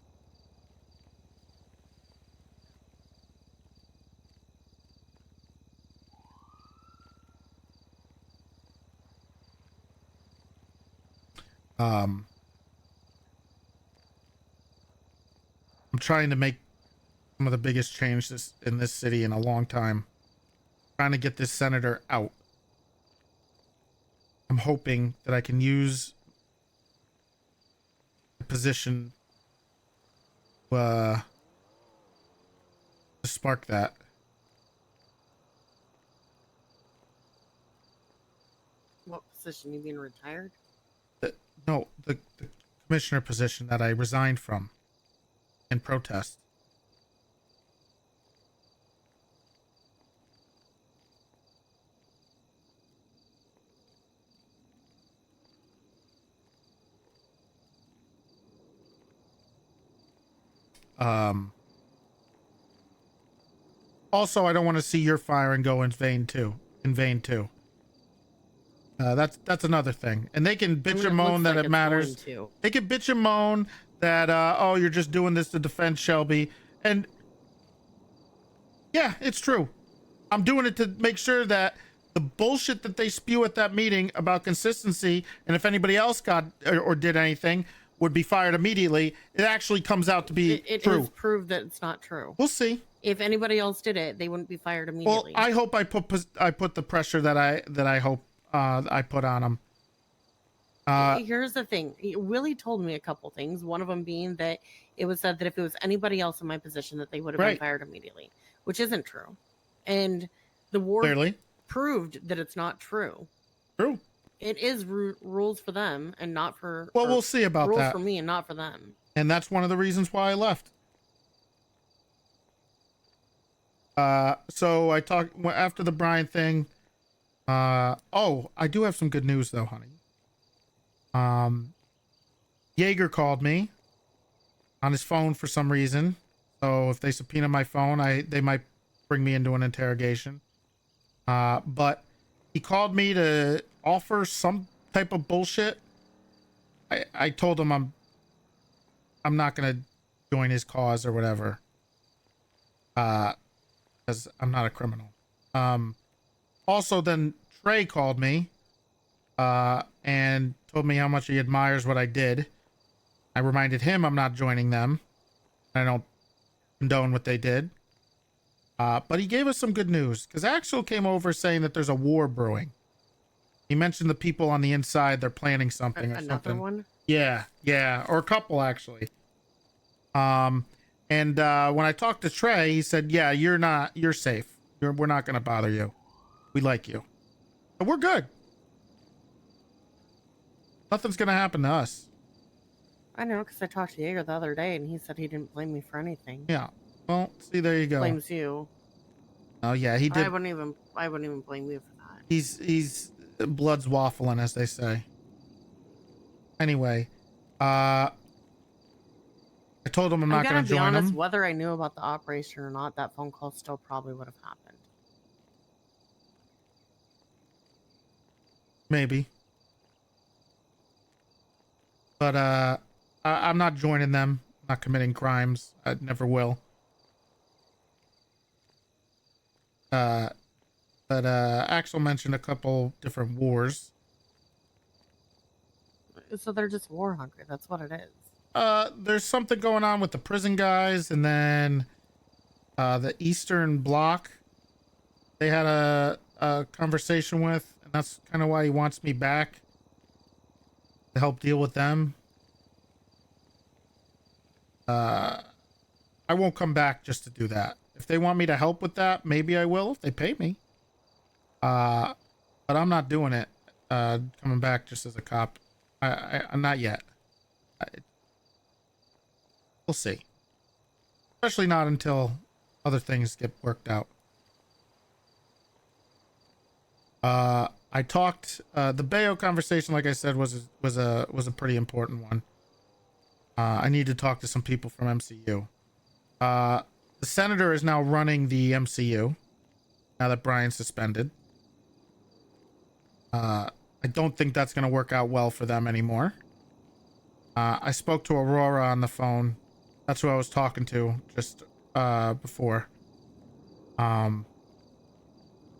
I'm trying to make some of the biggest changes in this city in a long time. Trying to get this senator out. I'm hoping that I can use the position to spark that. What position? You being retired? No, the commissioner position that I resigned from in protest. Also, I don't want to see your firing go in vain too. That's another thing. And they can bitch and moan that it matters. They can bitch and moan that oh, you're just doing this to defend Shelby. And yeah, it's true. I'm doing it to make sure that the bullshit that they spew at that meeting about consistency, and if anybody else got or did anything, would be fired immediately. It actually comes out to be it true. has proved that it's not true. We'll see. If anybody else did it, they wouldn't be fired immediately. Well, I hope I put the pressure that I hope I put on him. Here's the thing. Willie told me a couple things. One of them being that it was said that if it was anybody else in my position, that they would have been fired immediately, which isn't true. And the war Clearly proved that it's not true. True. It is rules for them and not for. Well, we'll see about rules that. for me and not for them. And that's one of the reasons why I left. So I talked after the Brian thing. Oh, I do have some good news though, honey. Jaeger called me on his phone for some reason. So if they subpoena my phone, they might bring me into an interrogation. But he called me to offer some type of bullshit. I told him I'm not gonna join his cause or whatever. Because I'm not a criminal. Also then Trey called me and told me how much he admires what I did. I reminded him I'm not joining them. I don't condone what they did. But he gave us some good news because Axel came over saying that there's a war brewing. He mentioned the people on the inside, they're planning something or Another something. one? Yeah, or a couple actually. And when I talked to Trey, he said, yeah, you're safe. We're not going to bother you. We like you. But we're good. Nothing's going to happen to us. I know, because I talked to Jaeger the other day, and he said he didn't blame me for anything. Yeah. Well, see, there you go. Blames you. Oh yeah, he did. I wouldn't even blame you for that. He's blood's waffling, as they say. Anyway, I told him I'm not going to join honest, him. Whether I knew about the operation or not, that phone call still probably would have happened. Maybe. But I'm not joining them. I'm not committing crimes. I never will. But Axel mentioned a couple different wars. So they're just war hungry. That's what it is. There's something going on with the prison guys, and then the Eastern Bloc they had a conversation with, and that's kind of why he wants me back to help deal with them. I won't come back just to do that. If they want me to help with that, maybe I will if they pay me. But I'm not doing it. Coming back just as a cop. I'm not yet. We'll see. Especially not until other things get worked out. I talked. The Bayo conversation, like I said, was a pretty important one. I need to talk to some people from MCU. The senator is now running the MCU now that Brian's suspended. I don't think that's going to work out well for them anymore. I spoke to Aurora on the phone. That's who I was talking to just before. I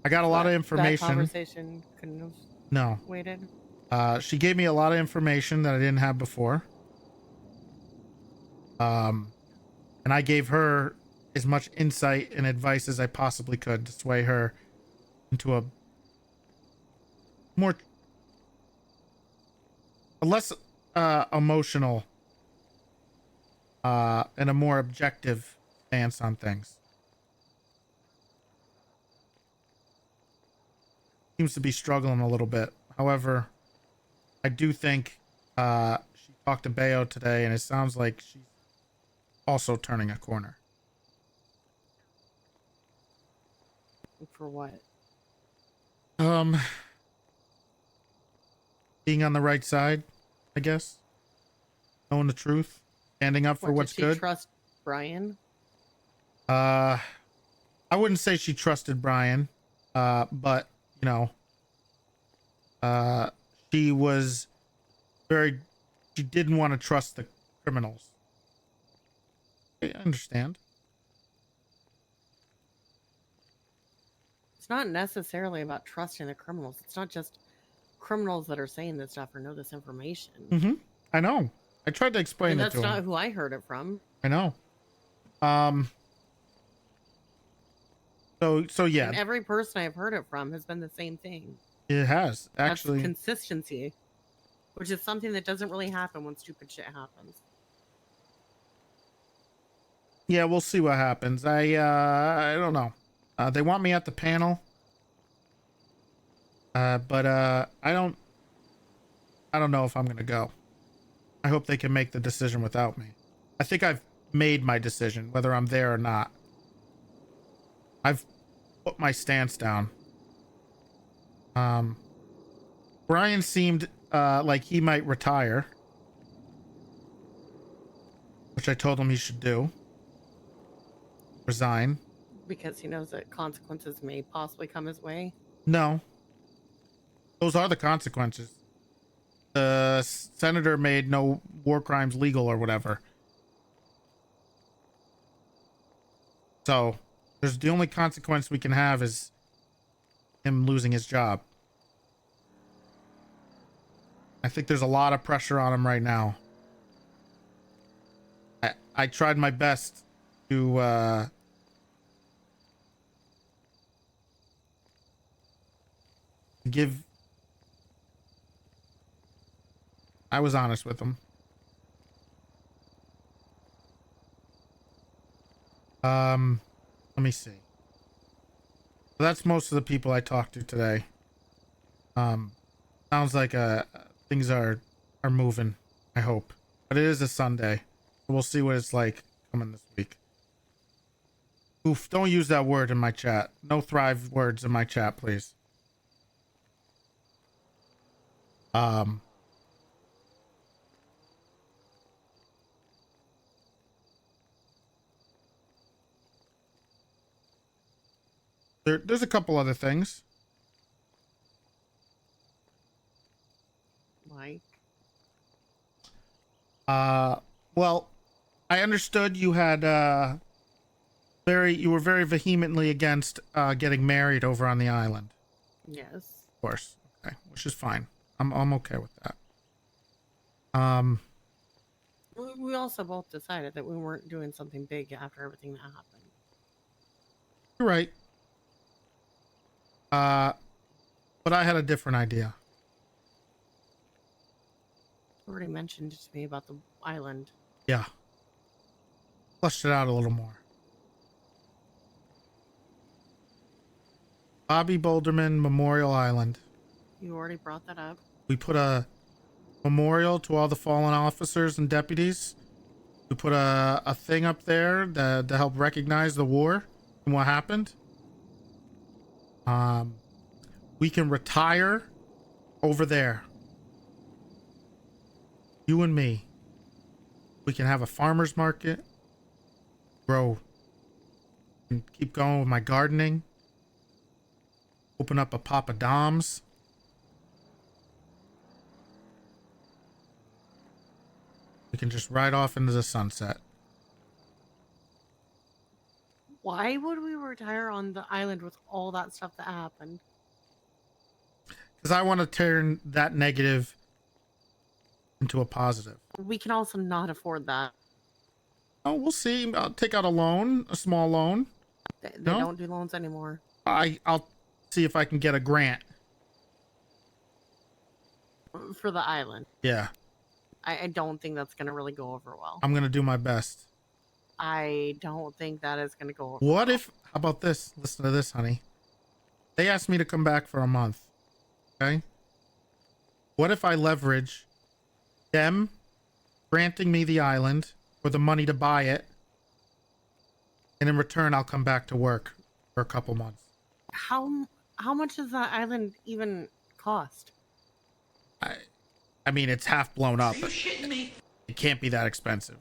got a lot of information. That conversation couldn't have waited. She gave me a lot of information that I didn't have before. And I gave her as much insight and advice as I possibly could to sway her into a less emotional and a more objective stance on things. Seems to be struggling a little bit. However, I do think she talked to Bayo today, and it sounds like she's also turning a corner. For what? Being on the right side, I guess. Knowing the truth, standing up for what's did she good. Trust Brian? I wouldn't say she trusted Brian, but you know, she didn't want to trust the criminals. I understand. It's not necessarily about trusting the criminals. It's not just criminals that are saying this stuff or know this information. Mm-hmm. I know. I tried to explain And it that's to not him. who I heard it from. I know. So yeah, And every person I've heard it from has been the same thing. it has That's actually. consistency, which is something that doesn't really happen when stupid shit happens. Yeah, we'll see what happens. I don't know. They want me at the panel. But I don't know if I'm gonna go. I hope they can make the decision without me. I think I've made my decision, whether I'm there or not. I've put my stance down. Brian seemed like he might retire, which I told him he should do. Resign. Because he knows that consequences may possibly come his way. No. Those are the consequences. The senator made no war crimes legal or whatever. So there's the only consequence we can have is him losing his job. I think there's a lot of pressure on him right now. I tried my best to I was honest with him. Let me see. So that's most of the people I talked to today. Sounds like things are moving, I hope. But it is a Sunday. So we'll see what it's like coming this week. Oof, don't use that word in my chat. No thrive words in my chat, please. There's a couple other things. Like? Well, I understood you had you were very vehemently against getting married over on the island. Yes. Of course. Okay, which is fine. I'm okay with that. We also both decided that we weren't doing something big after everything that happened. You're right. But I had a different idea. You already mentioned to me about the island. Yeah. Fleshed it out a little more. Bobby Boulderman Memorial Island. You already brought that up. We put a memorial to all the fallen officers and deputies. We put a thing up there to help recognize the war and what happened. We can retire over there. You and me. We can have a farmer's market. Grow. And keep going with my gardening. Open up a Papa Dom's. We can just ride off into the sunset. Why would we retire on the island with all that stuff that happened? Because I want to turn that negative into a positive. We can also not afford that. Oh, we'll see. I'll take out a loan, a small loan. They No? don't do loans anymore. I'll see if I can get a grant. For the island. Yeah, I don't think that's going to really go over well. I'm gonna do my best. I don't think that is going to go over What well. if? How about this? Listen to this, honey. They asked me to come back for a month. Okay. What if I leverage them granting me the island or the money to buy it, and in return I'll come back to work for a couple months? How much does that island even cost? I mean, it's half blown up. Are you shitting me? It can't be that expensive.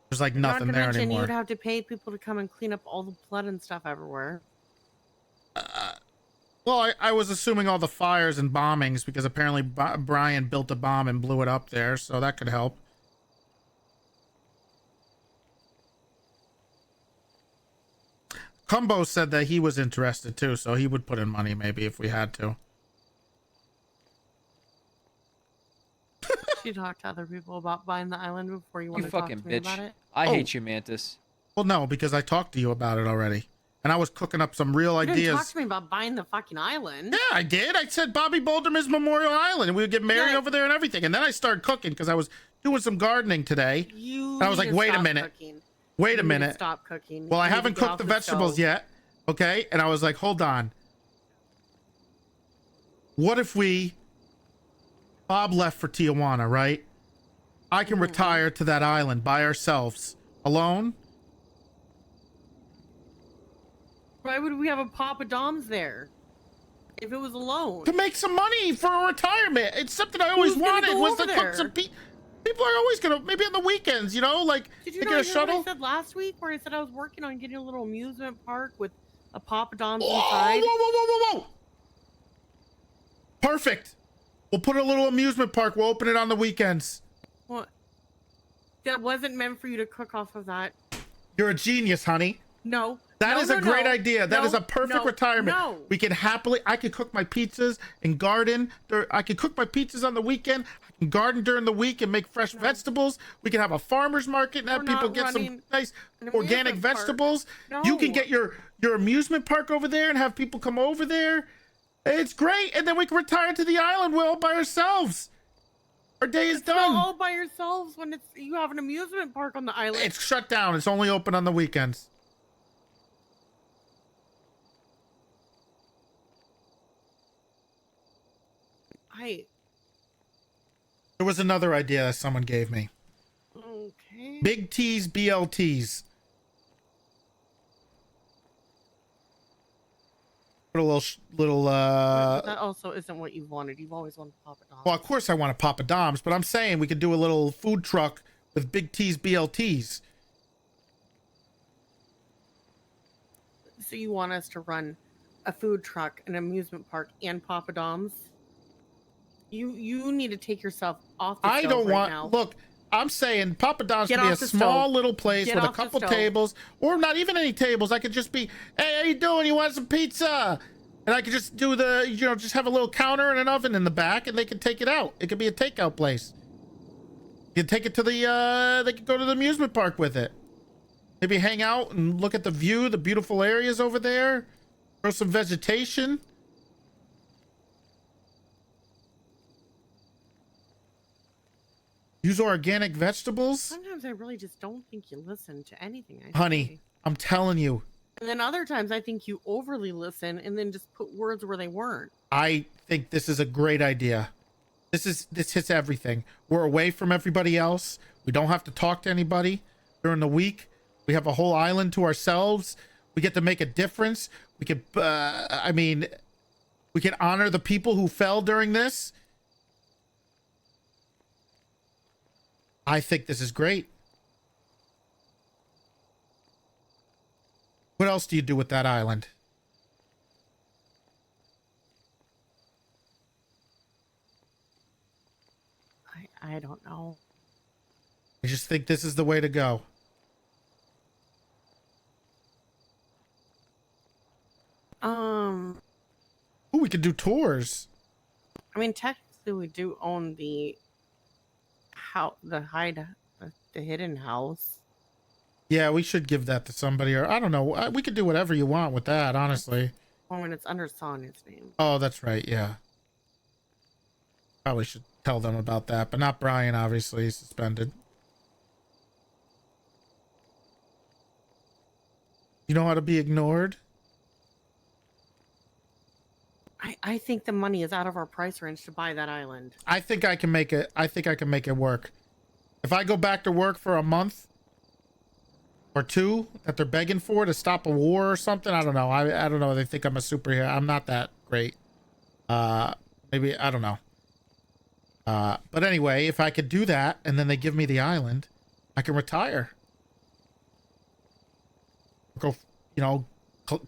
There's like Not nothing to there mention, anymore. you'd have to pay people to come and clean up all the blood and stuff everywhere. Well, I was assuming all the fires and bombings because apparently Brian built a bomb and blew it up there, so that could help. Cumbo said that he was interested too, so he would put in money maybe if we had to. You talk to other people about buying the island before you want You to talk fucking to me bitch. about it? I hate you, Mantis. Well, no, because I talked to you about it already. and I was cooking up some real You didn't ideas. talk to me about buying the fucking island. Yeah, I did. I said Bobby Boulderman's Memorial Island, and we would get married over there and everything. And then I started cooking because I was doing some gardening today. You And I was need like, to wait a stop minute. cooking. Wait You a need to minute. Stop cooking. Well, I You need to haven't get cooked off the vegetables stove. yet. Okay. And I was like, hold on. What if Bob left for Tijuana, right? I can retire to that island by ourselves, alone. Why would we have a Papa Dom's there? If it was alone. To make some money for a retirement. It's something I always Who's gonna wanted go was to over cook there? some people are always gonna, maybe on the weekends, you know, like Did you they not get a hear shuttle. what I said last week where I said I was working on getting a little amusement park with a Papa Dom's Whoa, inside? whoa. Perfect. We'll put a little amusement park. We'll open it on the weekends. What? That wasn't meant for you to cook off of that. You're a genius, honey. No. That is a great idea. That is a perfect retirement. No. We can I could cook my pizzas and garden. I could cook my pizzas on the weekend. I can garden during the week and make fresh vegetables. We can have a farmer's market and have We're people not get some running nice an organic amusement park. vegetables. You can No. get your amusement park over there and have people come over there. It's great. And then we can retire to the island. We're all by ourselves. Our day is done. Not all by yourselves when you have an amusement park on the island. It's shut down. It's only open on the weekends. There was another idea that someone gave me. Okay. Big T's, BLTs. Put a little. That also isn't what you've wanted. You've always wanted Papa Dom's. Well, of course I want a Papa Dom's, but I'm saying we could do a little food truck with Big T's, BLTs. So you want us to run a food truck, an amusement park, and Papa Dom's? You need to take yourself off the I stove don't right want. now. Look, I'm saying Papa Dom's Get can be a off the small stove. little place Get with a off the couple stove. tables, or not even any tables. I could just be, hey, how you doing? You want some pizza? And I could just do just have a little counter and an oven in the back, and they can take it out. It could be a takeout place. You can take it to they could go to the amusement park with it. Maybe hang out and look at the view, the beautiful areas over there. Grow some vegetation. Use organic vegetables. Sometimes I really just don't think you listen to anything I say. Honey, I'm telling you. And then other times I think you overly listen and then just put words where they weren't. I think this is a great idea. This hits everything. We're away from everybody else. We don't have to talk to anybody during the week. We have a whole island to ourselves. We get to make a difference. We could, we can honor the people who fell during this. I think this is great. What else do you do with that island? I don't know. I just think this is the way to go. Ooh, we could do tours. I mean, technically we do own the hidden house. Yeah, we should give that to somebody, or I don't know. We could do whatever you want with that, honestly. Well, when it's under Sonia's name. Oh, that's right. Yeah. Probably should tell them about that, but not Brian, obviously. He's suspended. You know how to be ignored? I think the money is out of our price range to buy that island. I think I can make it. I think I can make it work. If I go back to work for a month or two that they're begging for to stop a war or something, I don't know. I don't know. They think I'm a superhero. I'm not that great. Maybe, I don't know. But anyway, if I could do that and then they give me the island, I can retire. Go,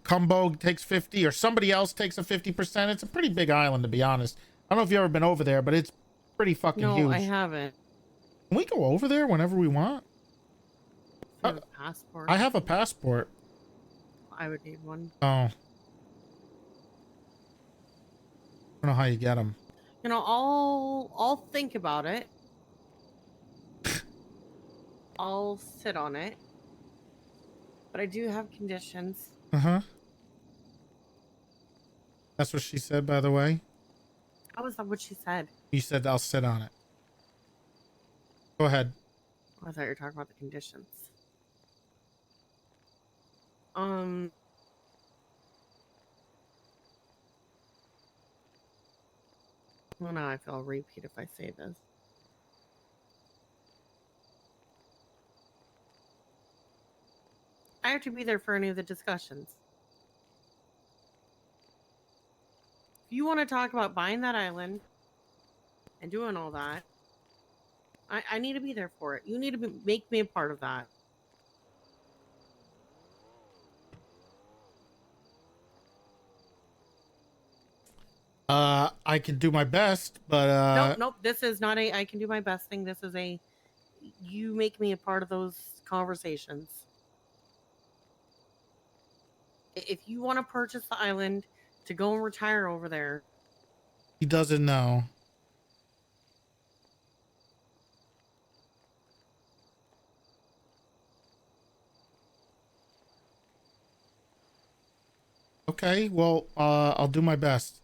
Cumbo takes 50 or somebody else takes a 50%. It's a pretty big island, to be honest. I don't know if you've ever been over there, but it's pretty fucking huge. No, I haven't. Can we go over there whenever we want? I have a passport. I have a passport. I would need one. Oh. I don't know how you get them. I'll think about it. I'll sit on it. But I do have conditions. Uh-huh. That's what she said, by the way. How was that what she said? You said I'll sit on it. Go ahead. I thought you were talking about the conditions. Well, now I feel I'll repeat if I say this. I have to be there for any of the discussions. If you want to talk about buying that island and doing all that, I need to be there for it. You need to make me a part of that. I can do my best, but Nope. This is not a I can do my best thing. This is a you make me a part of those conversations. If you want to purchase the island to go and retire over there, he doesn't know. Okay, well, I'll do my best.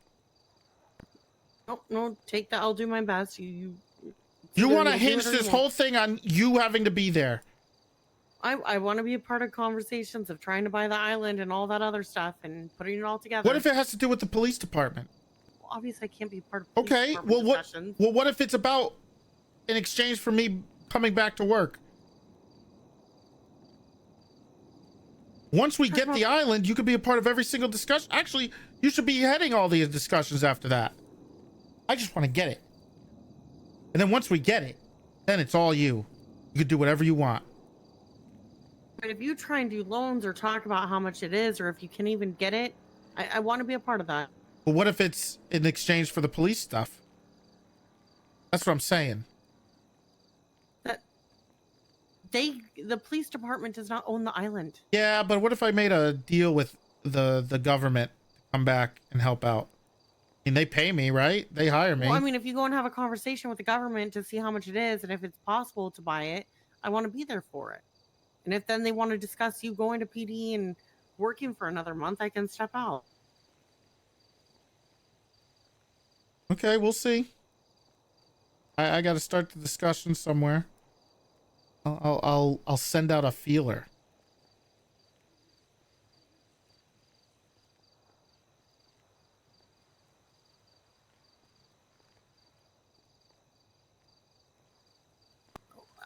no, take that. I'll do my best. You want to hinge this whole thing on you having to be there? I want to be a part of conversations of trying to buy the island and all that other stuff and putting it all together. What if it has to do with the police department? Well, obviously, I can't be a part of police Okay, department well, discussions. what if it's about in exchange for me coming back to work? Once we get the island, you could be a part of every single discussion. Actually, you should be heading all these discussions after that. I just want to get it. And then once we get it, then it's all you. You could do whatever you want. But if you try and do loans or talk about how much it is, or if you can even get it, I want to be a part of that. But what if it's in exchange for the police stuff? That's what I'm saying. The police department does not own the island. Yeah, but what if I made a deal with the government to come back and help out? I mean, they pay me, right? They hire me. Well, I mean, if you go and have a conversation with the government to see how much it is and if it's possible to buy it, I want to be there for it. And if then they want to discuss you going to PD and working for another month, I can step out. Okay, we'll see. I got to start the discussion somewhere. I'll send out a feeler.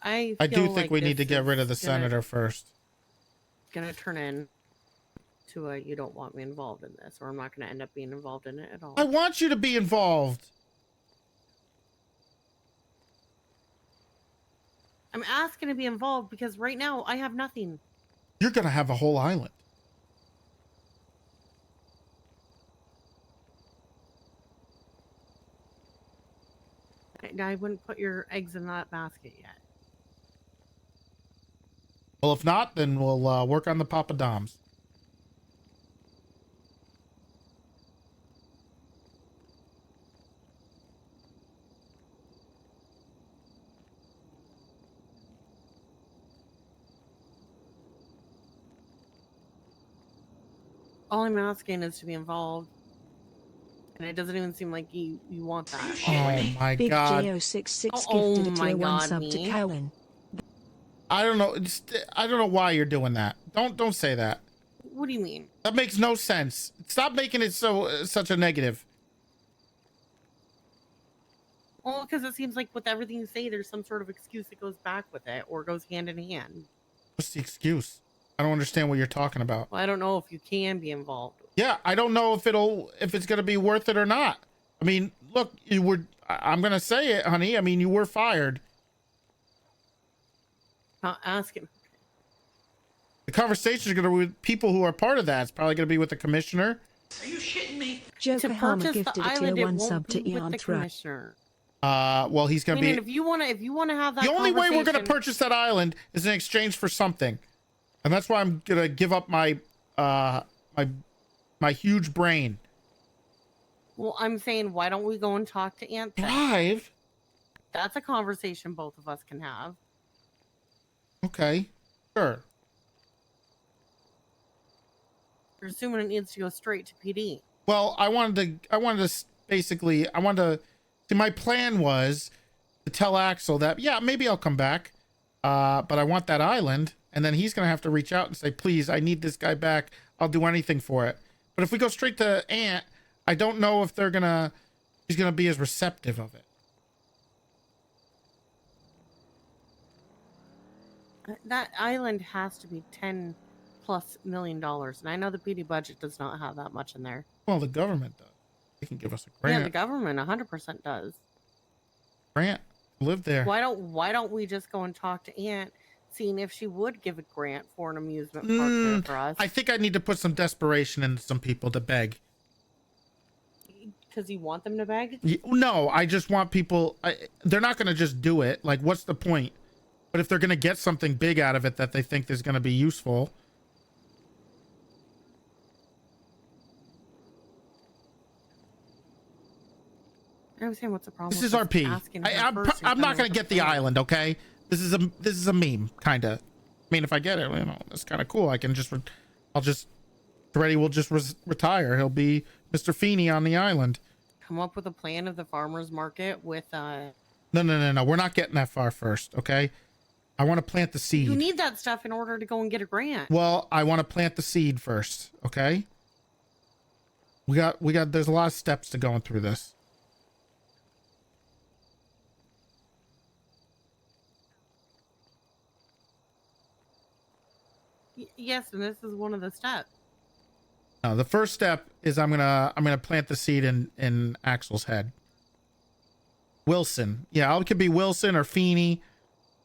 I do feel think we need to get rid of the senator first. Gonna turn in to a you don't want me involved in this, or I'm not gonna end up being involved in it at all. I want you to be involved. I'm asking to be involved because right now I have nothing. You're gonna have a whole island. I wouldn't put your eggs in that basket yet. Well, if not, then we'll work on the papadums. All I'm asking is to be involved. And it doesn't even seem like you want that. Oh my Big God. J066 Oh gifted a my tier 1 God, sub to me? Cowan. I don't know. I don't know why you're doing that. Don't say that. What do you mean? That makes no sense. Stop making it such a negative. Well, because it seems like with everything you say, there's some sort of excuse that goes back with it or goes hand in hand. What's the excuse? I don't understand what you're talking about. Well, I don't know if you can be involved. Yeah, I don't know if it's gonna be worth it or not. I mean, look, I'm gonna say it, honey. I mean, you were fired. Not asking. The conversation is gonna be with people who are part of that. It's probably gonna be with the commissioner. Are you shitting me? Joker To Harmer purchase the gifted a tier island, it 1 won't sub to be with Eon the Thrush. commissioner. Well, he's I gonna mean, be. if you want to have that. The only way we're gonna conversation- purchase that island is in exchange for something, and that's why I'm gonna give up my my huge brain. Well, I'm saying, why don't we go and talk to Aunt Tess? Drive. That's a conversation both of us can have. Okay, sure. You're assuming it needs to go straight to PD. Well, I wanted to basically, see, my plan was to tell Axel that, yeah, maybe I'll come back. But I want that island. And then he's going to have to reach out and say, please, I need this guy back. I'll do anything for it. But if we go straight to Ant, I don't know if he's going to be as receptive of it. That island has to be $10+ million. And I know the PD budget does not have that much in there. Well, the government does. They can give us a grant. Yeah, the government 100% does. Grant. Live there. Why don't we just go and talk to Aunt, seeing if she would give a grant for an amusement park there for us? I think I need to put some desperation into some people to beg. Because you want them to beg? No, I just want people. They're not going to just do it. Like, what's the point? But if they're going to get something big out of it that they think is going to be useful. I was saying, what's the problem? This is RP. I'm not going to get the island, okay? This is a meme, kind of. I mean, if I get it, that's kind of cool. Toretti will just retire. He'll be Mr. Feeney on the island. Come up with a plan of the farmer's market with No. We're not getting that far first, okay? I want to plant the seed. You need that stuff in order to go and get a grant. Well, I want to plant the seed first, okay? There's a lot of steps to going through this. Yes, and this is one of the steps. No, the first step is I'm gonna plant the seed in Axel's head. Wilson, yeah, it could be Wilson or Feeney.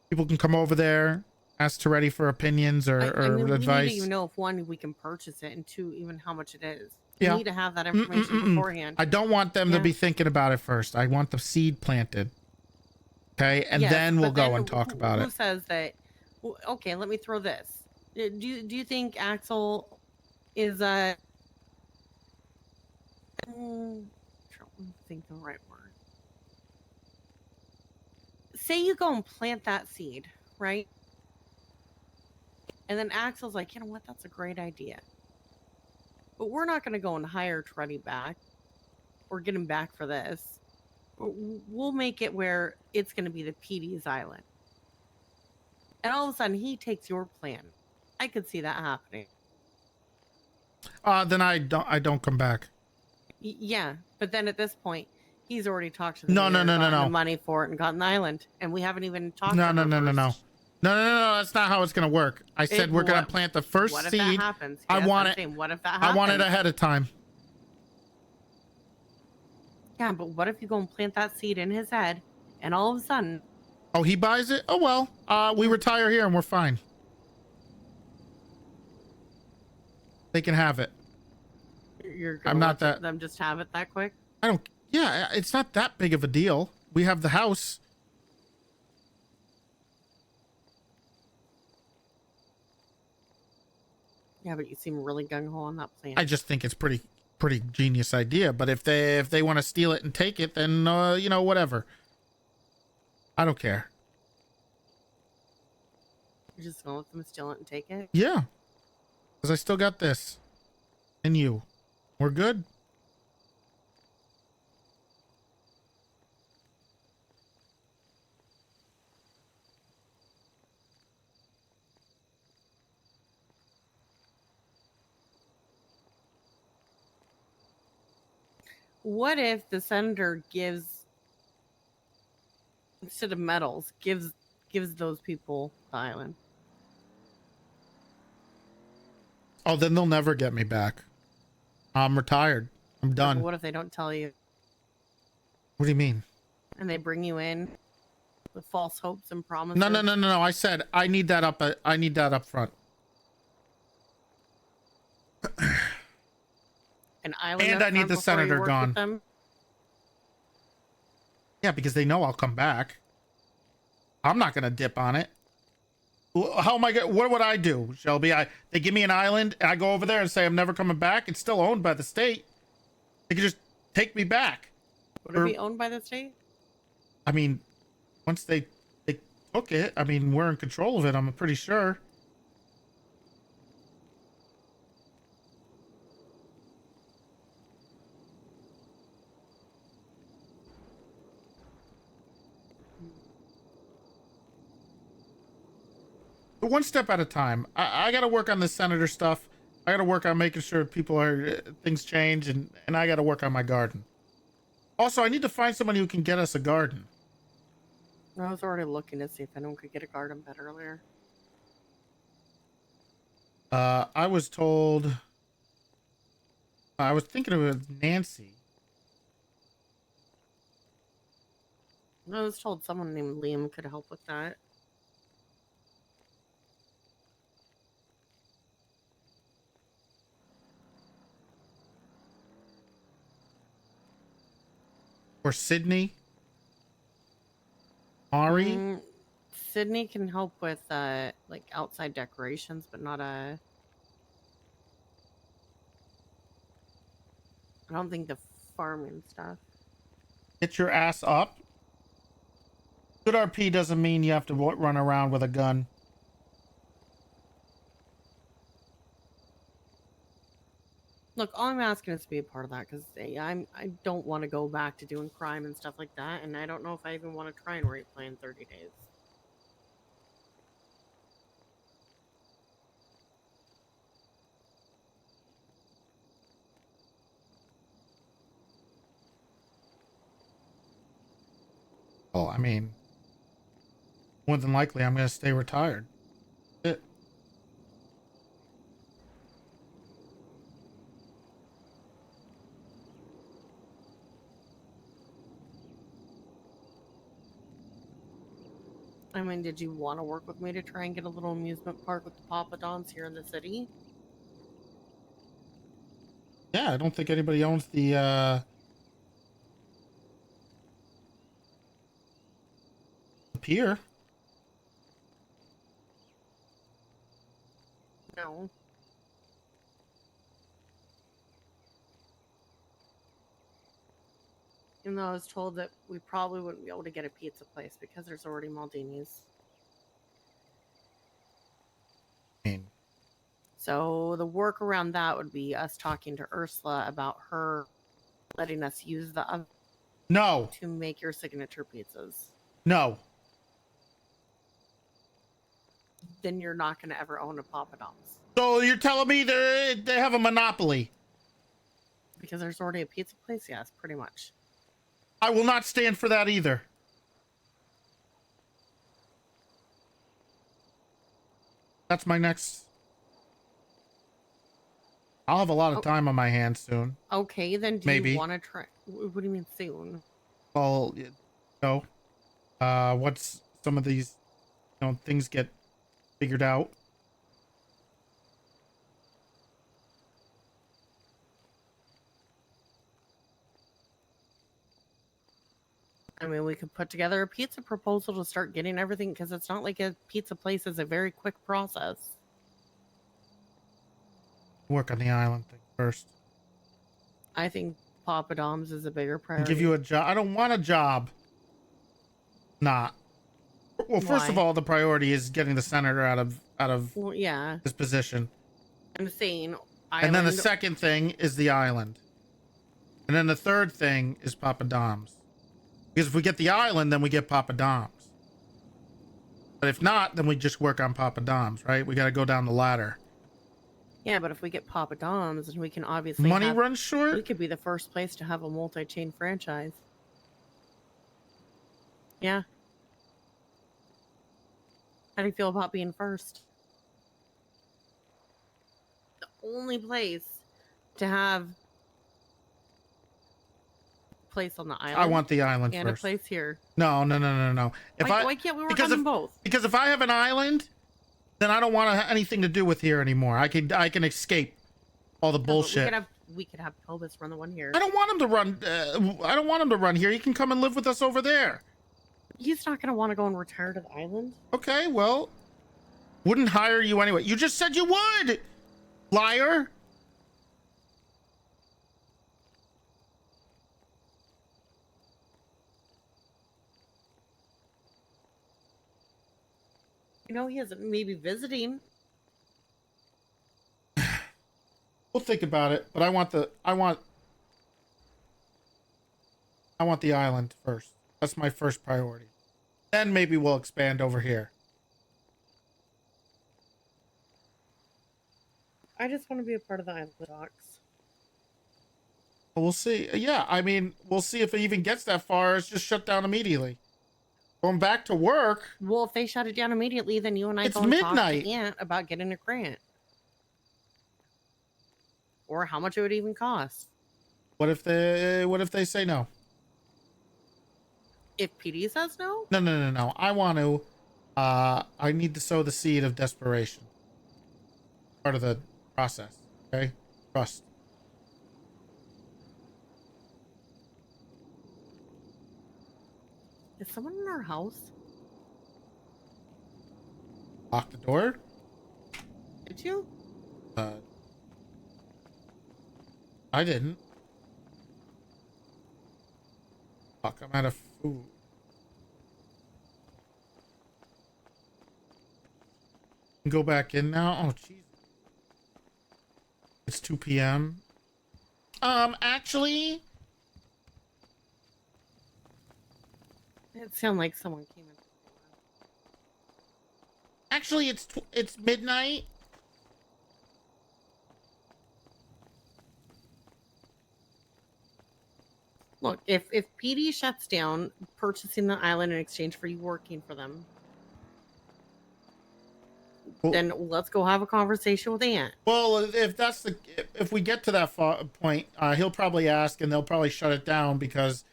People can come over there, ask Toretti for opinions or advice. We need to even know if one, we can purchase it, and two, even how much it is. Yeah. We need to have that information beforehand. I don't want them to be thinking about it first. I want the seed planted. Okay, and Yes, then we'll but go then and talk about who it. says that? Okay, let me throw this. Do you think Axel is I don't think the right word. Say you go and plant that seed, right? And then Axel's like, you know what? That's a great idea. But we're not going to go and hire Toretti back or get him back for this. We'll make it where it's going to be the PD's island. And all of a sudden, he takes your plan. I could see that happening. Then I don't come back. Yeah, but then at this point, he's already talked to the No. the money for it and gotten the island, and we haven't even talked. No. to her first. No. That's not how it's gonna work. I said we're gonna plant the first what if seed. That happens? I Yes, want I'm it. saying, what if that happens? I want it ahead of time. Yeah, but what if you go and plant that seed in his head, and all of a sudden, Oh, he buys it? Oh well. We retire here and we're fine. They can have it. you're gonna I'm not let that. them just have it that quick? I don't. Yeah, it's not that big of a deal. We have the house. Yeah, but you seem really gung ho on that plan. I just think it's pretty genius idea. But if they want to steal it and take it, then whatever. I don't care. You're just gonna let them steal it and take it? Yeah, because I still got this, and you. We're good. What if the senator gives, instead of medals, gives those people the island? Oh, then they'll never get me back. I'm retired. I'm done. What if they don't tell you What do you mean? and they bring you in with false hopes and promises? No. I said I need that up. I need that up front. An island And up I need front the before you senator work gone. with them? Yeah, because they know I'll come back. I'm not gonna dip on it. How am I gonna? What would I do, Shelby? They give me an island, and I go over there and say I'm never coming back. It's still owned by the state. They could just take me back. Would it be owned by the state? I mean, once they took it, I mean, we're in control of it. I'm pretty sure. But one step at a time. I got to work on the senator stuff. I got to work on making sure people are things change, and I got to work on my garden. Also, I need to find somebody who can get us a garden. I was already looking to see if anyone could get a garden bed earlier. I was told. I was thinking of Nancy. I was told someone named Liam could help with that. Or Sydney. Ari. Sydney can help with like outside decorations, but not a. I don't think the farming stuff. Get your ass up. Good RP doesn't mean you have to run around with a gun. Look, all I'm asking is to be a part of that because I don't want to go back to doing crime and stuff like that, and I don't know if I even want to try and RolePlay in 30 days. Well, I mean, more than likely, I'm going to stay retired. I mean, did you want to work with me to try and get a little amusement park with the Papa Dons here in the city? Yeah, I don't think anybody owns the pier. No. Even though I was told that we probably wouldn't be able to get a pizza place because there's already Maldini's. So the work around that would be us talking to Ursula about her letting us use the oven to make your signature pizzas. No. Then you're not going to ever own a Papa Dom's. So you're telling me they have a monopoly? Because there's already a pizza place? Yes, pretty much. I will not stand for that either. That's my next... I'll have a lot of time on my hands soon. Okay, then do Maybe. you want to try... What do you mean soon? Well, no. What's some of these, things get figured out? I mean, we could put together a pizza proposal to start getting everything, because it's not like a pizza place is a very quick process. Work on the island thing first. I think Papa Dom's is a bigger And priority. give you a job. I don't want a job. Not. Well, first of Why? all, the priority is getting the senator out of Well, yeah. his position. I'm saying And then the island- second thing is the island. And then the third thing is Papa Dom's. Because if we get the island, then we get Papa Dom's. But if not, then we just work on Papa Dom's, right? We got to go down the ladder. Yeah, but if we get Papa Dom's, then we can obviously Money runs short? We could be the first place to have a multi-chain franchise. Yeah. How do you feel about being first? The only place to have a place on the island. I want the island and first. a place here. No. Why can't we work on them both? Because if I have an island, then I don't want to have anything to do with here anymore. I can escape all the bullshit. We could have Tobus run the one here. I don't want him to run. I don't want him to run here. He can come and live with us over there. He's not going to want to go and retire to the island. Okay, well, wouldn't hire you anyway. You just said you would, liar. You know, he isn't maybe visiting. We'll think about it, but I want the island first. That's my first priority. Then maybe we'll expand over here. I just want to be a part of the island talks. We'll see. Yeah, I mean, we'll see if it even gets that far. It's just shut down immediately. Going back to work. Well, if they shut it down immediately, then you and I It's go and talk midnight. to Aunt about getting a grant. Or how much it would even cost. What if they say no? If PD says no? No. I want to. I need to sow the seed of desperation. Part of the process. Okay? Trust. Is someone in our house? Lock the door. Did you? I didn't. Fuck, I'm out of food. Go back in now. Oh, jeez. It's 2 p.m. Actually, It sounded like someone came in. Actually, it's midnight. Look, if PD shuts down purchasing the island in exchange for you working for them, then let's go have a conversation with Aunt. Well, if we get to that point, he'll probably ask, and they'll probably shut it down because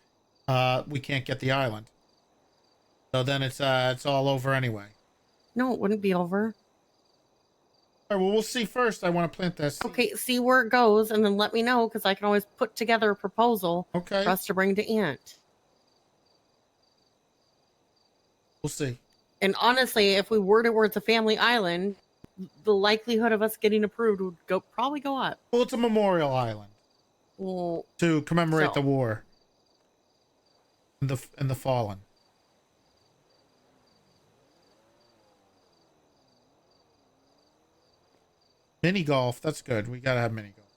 we can't get the island. So then it's all over anyway. No, it wouldn't be over. All right, well, we'll see first. I want to plant this. Okay, see where it goes, and then let me know, because I can always put together a proposal for us to bring to Aunt. We'll see. And honestly, if we word it where it's a family island, the likelihood of us getting approved would probably go up. Well, it's a memorial island. Well, to commemorate the war and the fallen. Mini golf, that's good. We gotta have mini golf.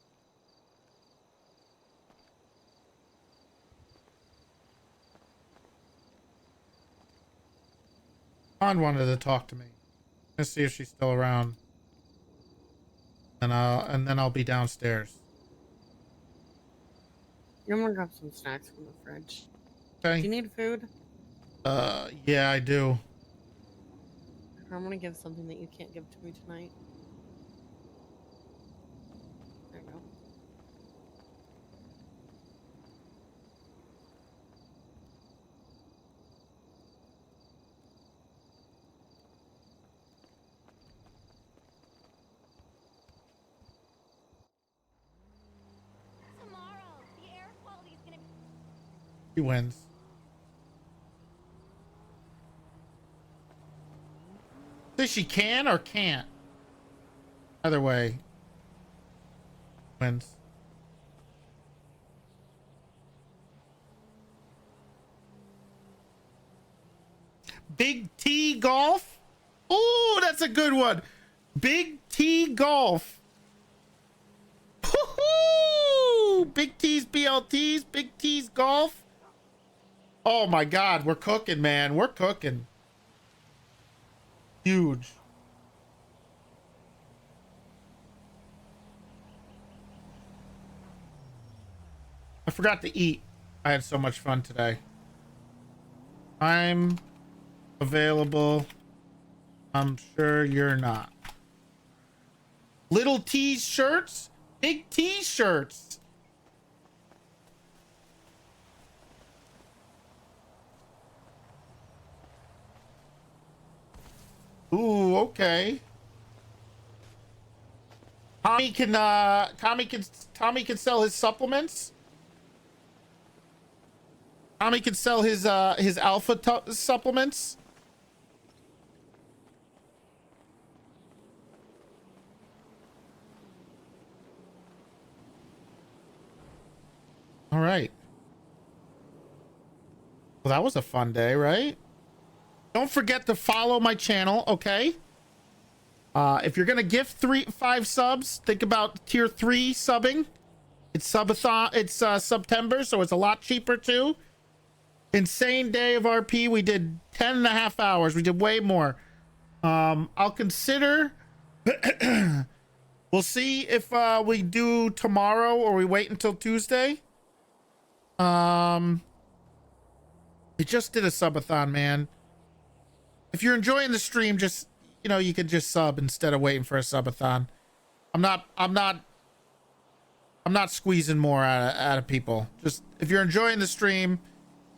Dawn wanted to talk to me. Let's see if she's still around. And then I'll be downstairs. I'm gonna grab some snacks from the fridge. Okay. Do you need food? Yeah, I do. I'm gonna give something that you can't give to me tonight. There you go. He wins. Say she can or can't. Either way. Wins. Big T golf. Ooh, that's a good one. Big T golf. Woo-hoo! Big T's BLTs, Big T's golf. Oh my God, we're cooking, man. We're cooking. Huge. I forgot to eat. I had so much fun today. I'm available. I'm sure you're not. Little T's shirts, Big T shirts. Ooh, okay. Tommy can sell his supplements. Tommy can sell his alpha supplements. All right. Well, that was a fun day, right? Don't forget to follow my channel, okay? If you're gonna gift 5 subs, think about tier 3 subbing. It's subathon. It's September, so it's a lot cheaper too. Insane day of RP. We did 10.5 hours. We did way more. I'll consider We'll see if we do tomorrow or we wait until Tuesday. We just did a subathon, man. If you're enjoying the stream, just, you know, you could just sub instead of waiting for a subathon. I'm not squeezing more out of people. Just if you're enjoying the stream,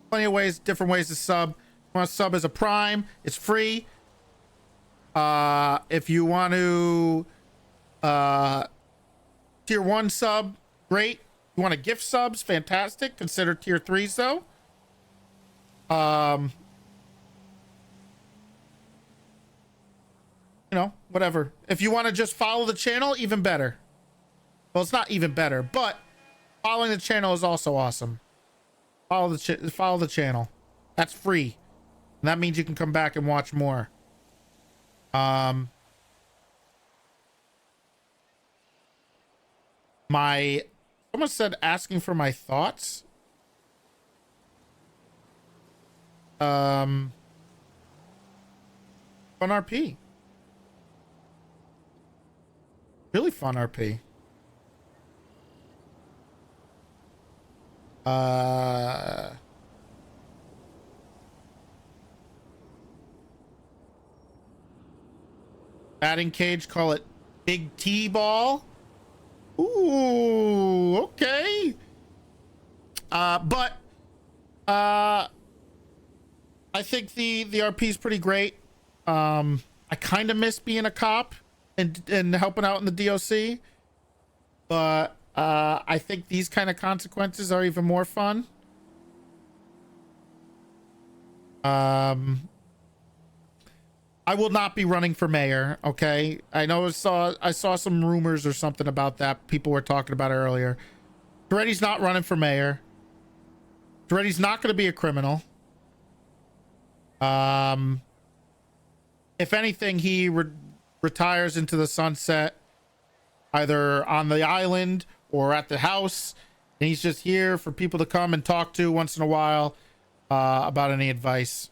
plenty of ways, different ways to sub. If you want to sub as a Prime, it's free. If you want to tier 1 sub, great. You want to gift subs, fantastic. Consider tier 3s though. You know, whatever. If you want to just follow the channel, even better. Well, it's not even better, but following the channel is also awesome. Follow the channel. That's free. And that means you can come back and watch more. Someone said asking for my thoughts. Fun RP. Really fun RP. Batting cage, call it Big T ball. Ooh, okay. But I think the RP is pretty great. I kind of miss being a cop and helping out in the DOC, but I think these kind of consequences are even more fun. I will not be running for mayor. Okay, I know I saw some rumors or something about that. People were talking about it earlier. Toretti's not running for mayor. Toretti's not going to be a criminal. If anything, he retires into the sunset, either on the island or at the house, and he's just here for people to come and talk to once in a while about any advice.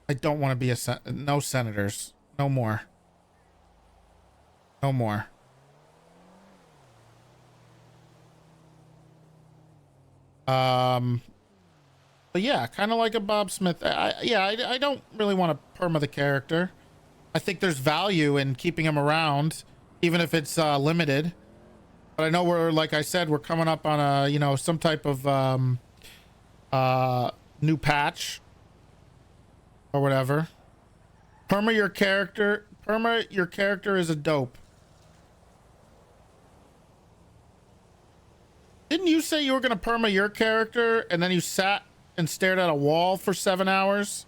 I don't want to be no senators, no more, no more. But yeah, kind of like a Bob Smith. I don't really want to perma the character. I think there's value in keeping him around, even if it's limited. But I know like I said, we're coming up on a, you know, some type of new patch or whatever. Perma your character is a dope. Didn't you say you were gonna perma your character and then you sat and stared at a wall for 7 hours?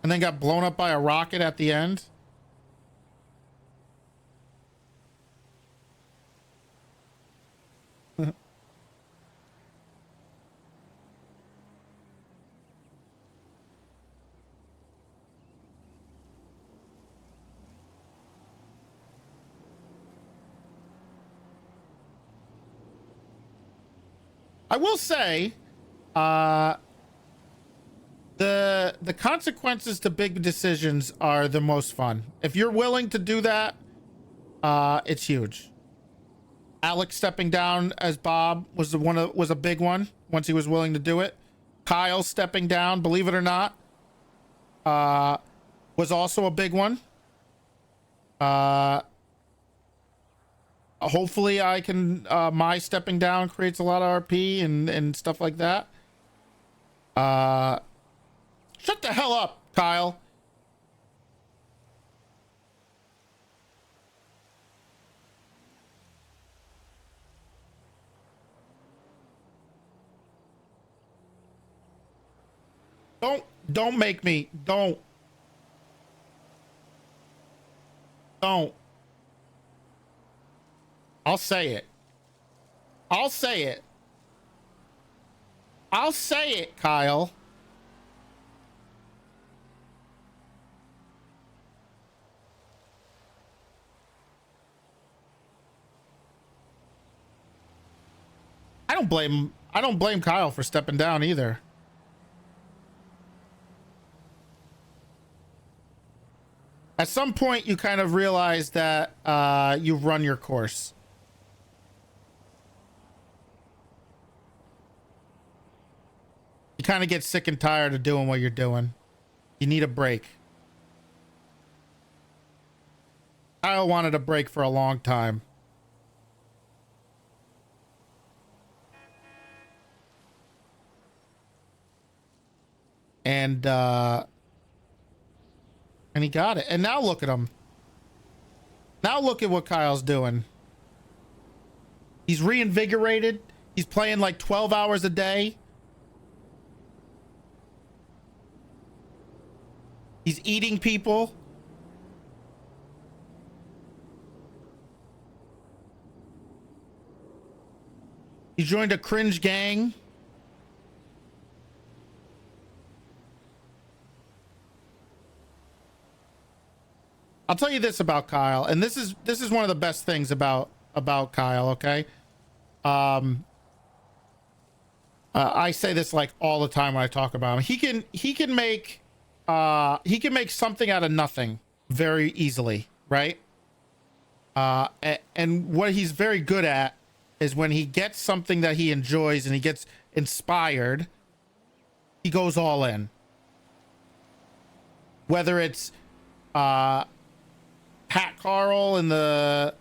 And then got blown up by a rocket at the end? I will say, the consequences to big decisions are the most fun. If you're willing to do that, it's huge. Alex stepping down as Bob was a big one once he was willing to do it. Kyle stepping down, believe it or not, was also a big one. Hopefully I can, my stepping down creates a lot of RP and stuff like that. Shut the hell up, Kyle. Don't make me, don't. I'll say it. I'll say it. I'll say it, Kyle. I don't blame Kyle for stepping down either. At some point, you kind of realize that you've run your course. You kind of get sick and tired of doing what you're doing. You need a break. Kyle wanted a break for a long time. And he got it. And now look at him. Now look at what Kyle's doing. He's reinvigorated. He's playing like 12 hours a day. He's eating people. He joined a cringe gang. I'll tell you this about Kyle, and this is one of the best things about Kyle, okay? I say this like all the time when I talk about him. He can make something out of nothing very easily, right? And what he's very good at is when he gets something that he enjoys and he gets inspired, he goes all in. Whether it's Pat Carl in the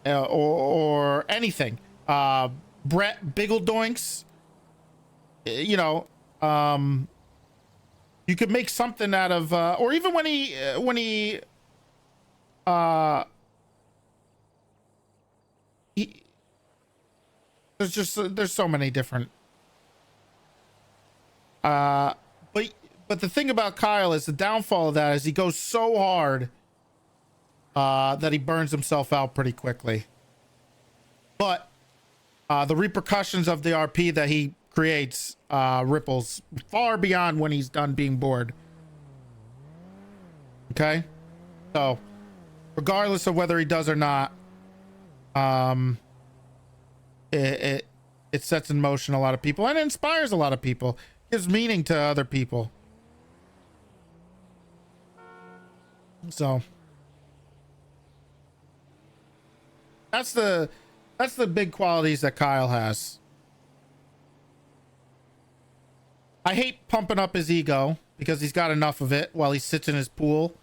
or anything, Brett Biggledoinks, you know, you could make something out of or even when he there's so many different but the thing about Kyle is the downfall of that is he goes so hard that he burns himself out pretty quickly. But the repercussions of the RP that he creates ripples far beyond when he's done being bored. Okay? So, regardless of whether he does or not, it sets in motion a lot of people and inspires a lot of people. Gives meaning to other people. So that's the big qualities that Kyle has. I hate pumping up his ego because he's got enough of it while he sits in his pool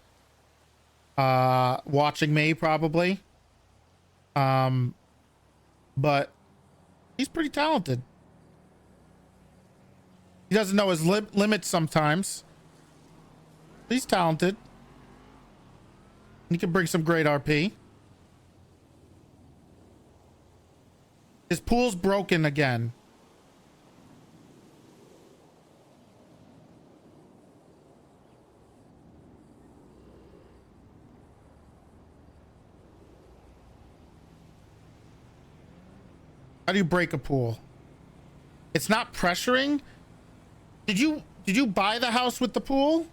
watching me probably. But he's pretty talented. He doesn't know his limits sometimes. He's talented. He can bring some great RP. His pool's broken again. How do you break a pool? It's not pressuring. Did you buy the house with the pool?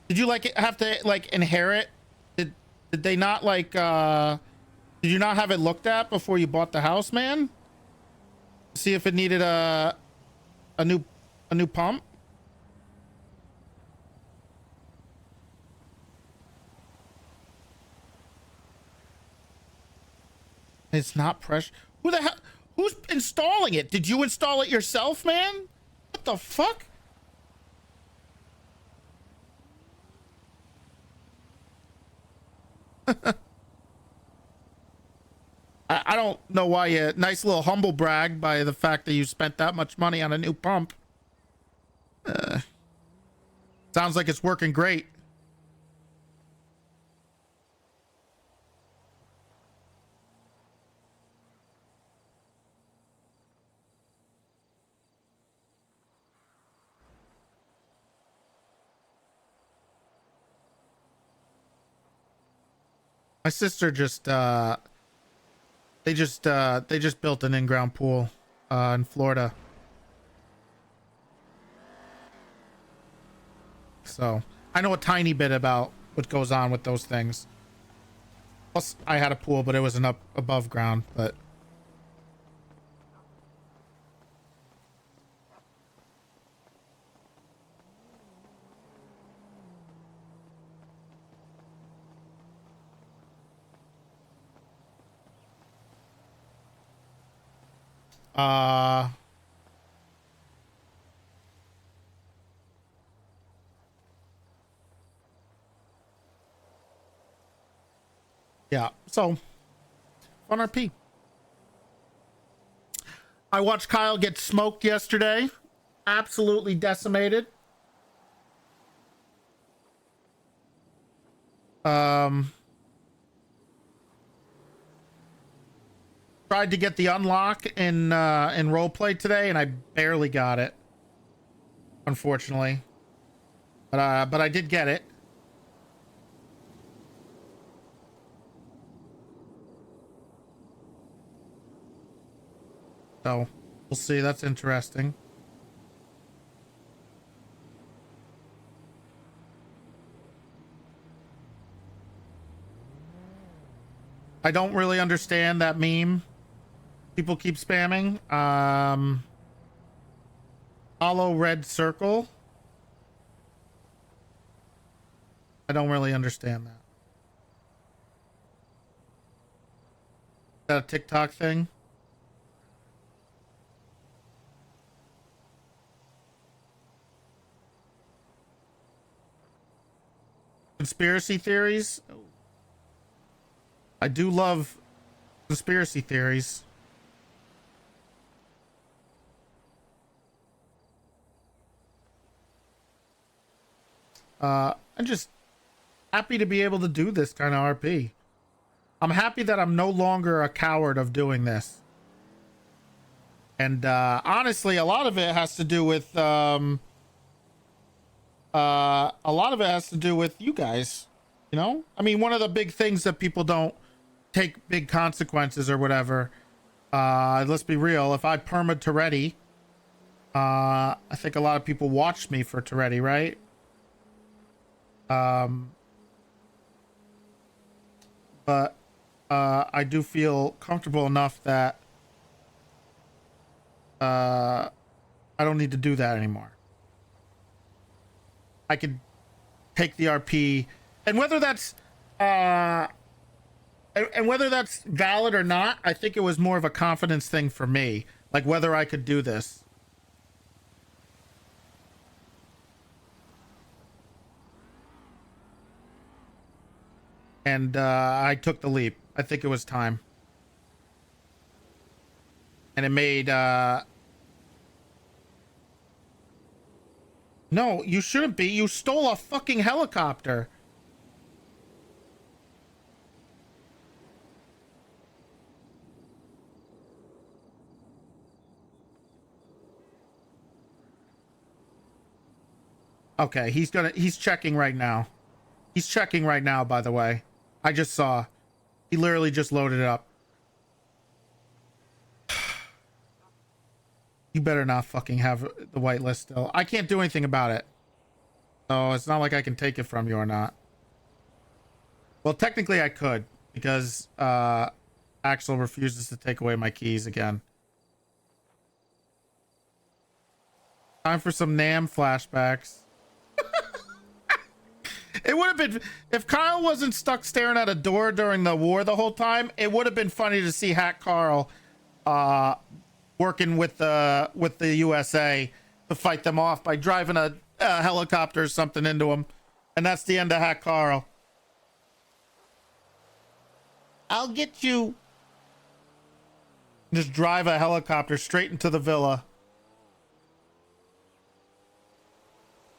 Did you like have to like inherit? Did they not like did you not have it looked at before you bought the house, man? See if it needed a new pump? It's not pressure. Who the hell? Who's installing it? Did you install it yourself, man? What the fuck? I don't know why you nice little humble brag by the fact that you spent that much money on a new pump. Sounds like it's working great. My sister just they just built an in-ground pool in Florida. So I know a tiny bit about what goes on with those things. Plus I had a pool, but it wasn't up above ground, but Yeah, so fun RP. I watched Kyle get smoked yesterday. Absolutely decimated. Tried to get the unlock in roleplay today, and I barely got it, unfortunately. But I did get it. So we'll see. That's interesting. I don't really understand that meme people keep spamming. Hollow red circle. I don't really understand that. Is that a TikTok thing? Conspiracy theories? I do love conspiracy theories. I'm just happy to be able to do this kind of RP. I'm happy that I'm no longer a coward of doing this. And honestly, a lot of it has to do with you guys. You know, I mean, one of the big things that people don't take big consequences or whatever. Let's be real. If I perma Toretti, I think a lot of people watched me for Toretti, right? But I do feel comfortable enough that I don't need to do that anymore. I could take the RP, and whether that's valid or not, I think it was more of a confidence thing for me, like whether I could do this. And I took the leap. I think it was time. And it made no, you shouldn't be. You stole a fucking helicopter. Okay, he's checking right now. He's checking right now, by the way. I just saw. He literally just loaded it up. You better not fucking have the whitelist still. I can't do anything about it. So it's not like I can take it from you or not. Well, technically I could, because Axel refuses to take away my keys again. Time for some NAM flashbacks. It would have been, if Kyle wasn't stuck staring at a door during the war the whole time, it would have been funny to see Hack Carl working with the USA to fight them off by driving a helicopter or something into them. And that's the end of Hack Carl. I'll get you. Just drive a helicopter straight into the villa.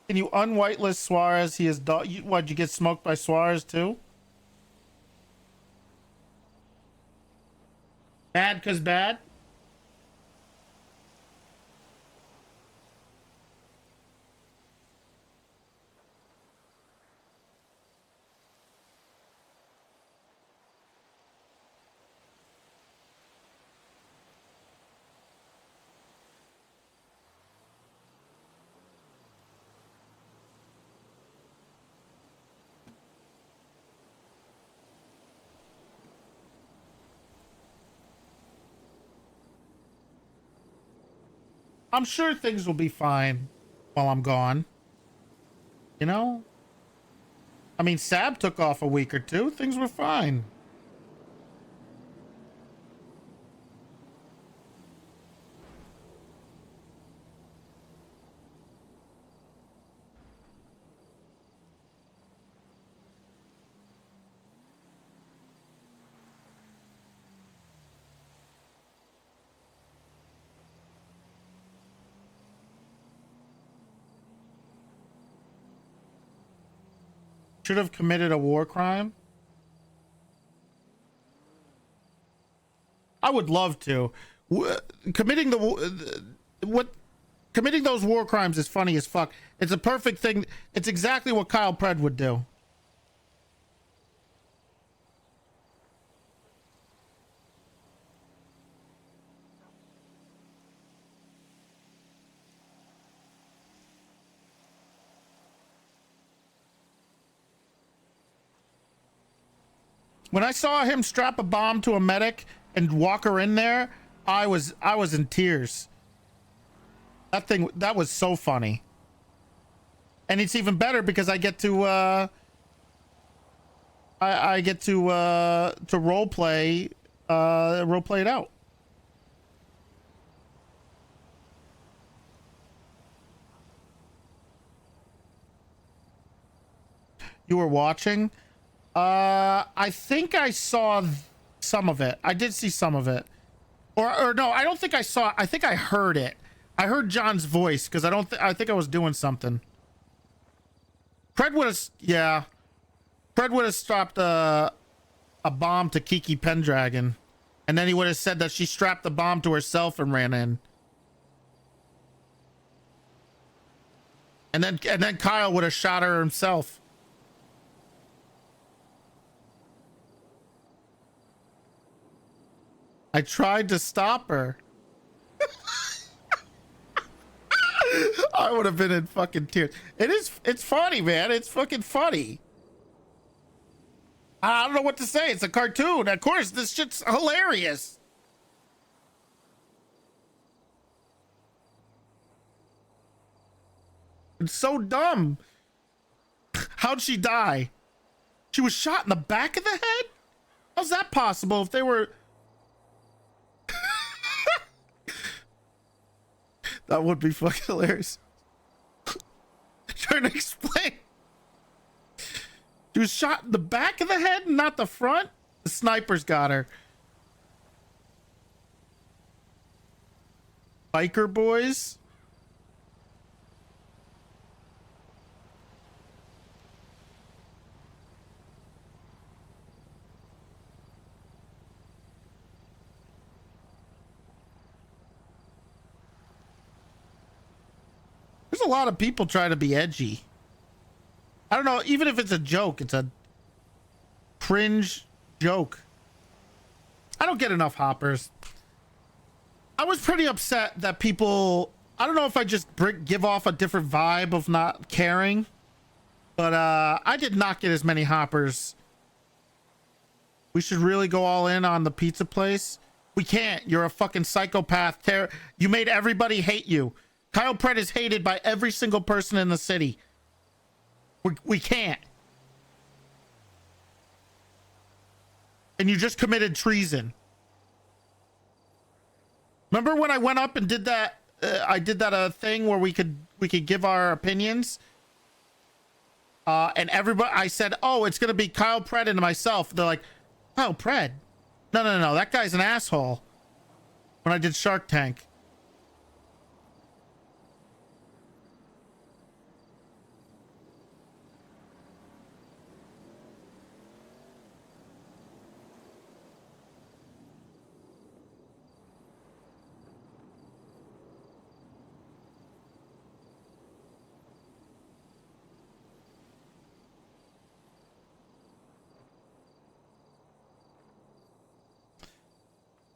Can you unwhitelist Suarez? He is why'd you get smoked by Suarez too? Bad cause bad? I'm sure things will be fine while I'm gone. You know? I mean, Sab took off a week or two. Things were fine. Should have committed a war crime. I would love to. Committing committing those war crimes is funny as fuck. It's a perfect thing. It's exactly what Kyle Pred would do. When I saw him strap a bomb to a medic and walk her in there, I was in tears. That was so funny. And it's even better because I get to I get to role play it out. You were watching? I think I saw some of it. I did see some of it. Or no, I don't think I saw it. I think I heard it. I heard John's voice because I think I was doing something. Fred would have stopped a bomb to Kiki Pendragon, and then he would have said that she strapped the bomb to herself and ran in. And then Kyle would have shot her himself. I tried to stop her. I would have been in fucking tears. It's funny, man. It's fucking funny. I don't know what to say. It's a cartoon. Of course, this shit's hilarious. It's so dumb. How'd she die? She was shot in the back of the head? How's that possible if they were... That would be fucking hilarious. Trying to explain. She was shot in the back of the head and not the front? The sniper's got her. Biker boys? There's a lot of people trying to be edgy. I don't know, even if it's a joke, it's a cringe joke. I don't get enough hoppers. I was pretty upset that people, I don't know if I just give off a different vibe of not caring, but I did not get as many hoppers. We should really go all in on the pizza place. We can't. You're a fucking psychopath. You made everybody hate you. Kyle Pred is hated by every single person in the city. We can't. And you just committed treason. Remember when I went up and did that? I did that thing where we could give our opinions. And everybody, I said, "Oh, it's gonna be Kyle Pred and myself." They're like, "Kyle Pred? No, that guy's an asshole." When I did Shark Tank.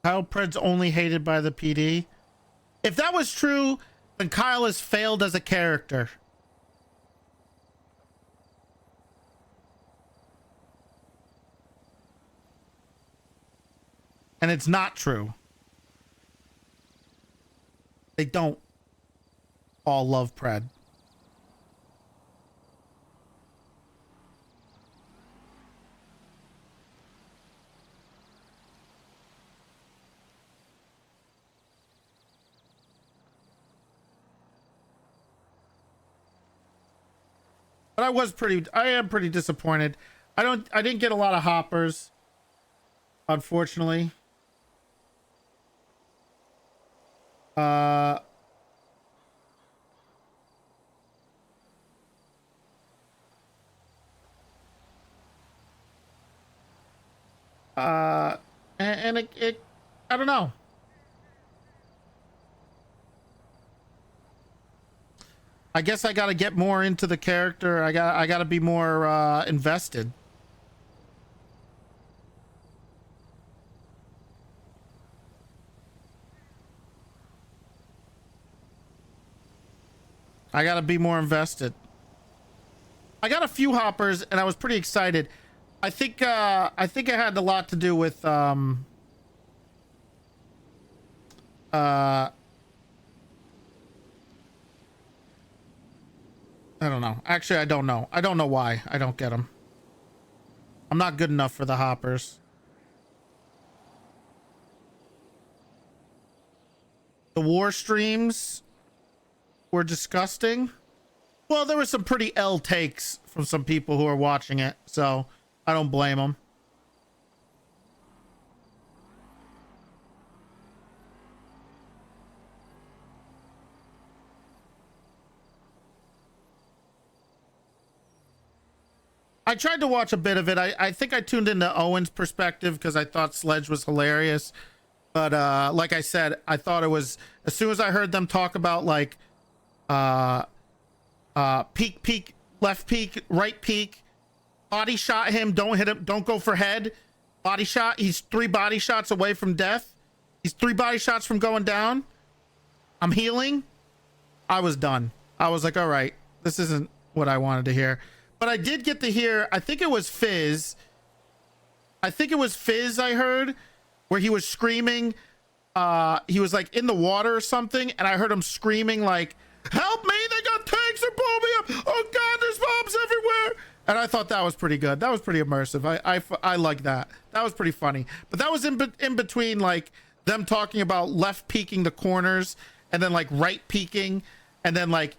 Kyle Pred's only hated by the PD. If that was true, then Kyle has failed as a character. And it's not true. They don't all love Pred. But I am pretty disappointed. I didn't get a lot of hoppers, unfortunately. And it I don't know. I guess I got to get more into the character. I got to be more invested. I got to be more invested. I got a few hoppers and I was pretty excited. I think it had a lot to do with I don't know. Actually, I don't know. I don't know why I don't get them. I'm not good enough for the hoppers. The war streams were disgusting. Well, there were some pretty L takes from some people who are watching it, so I don't blame them. I tried to watch a bit of it. I think I tuned into Owen's perspective because I thought Sledge was hilarious. But like I said, I thought it was, as soon as I heard them talk about like peek, left peek, right peek, body shot him, don't hit him, don't go for head, body shot, he's 3 body shots away from death. He's 3 body shots from going down. I'm healing. I was done. I was like, all right, this isn't what I wanted to hear. But I did get to hear, I think it was Fizz. I heard where he was screaming. He was like in the water or something. And I heard him screaming like, help me, they got tanks, they're blowing me up. Oh God, there's bombs everywhere. And I thought that was pretty good. That was pretty immersive. I like that. That was pretty funny. But that was in between like them talking about left peeking the corners and then like right peeking and then like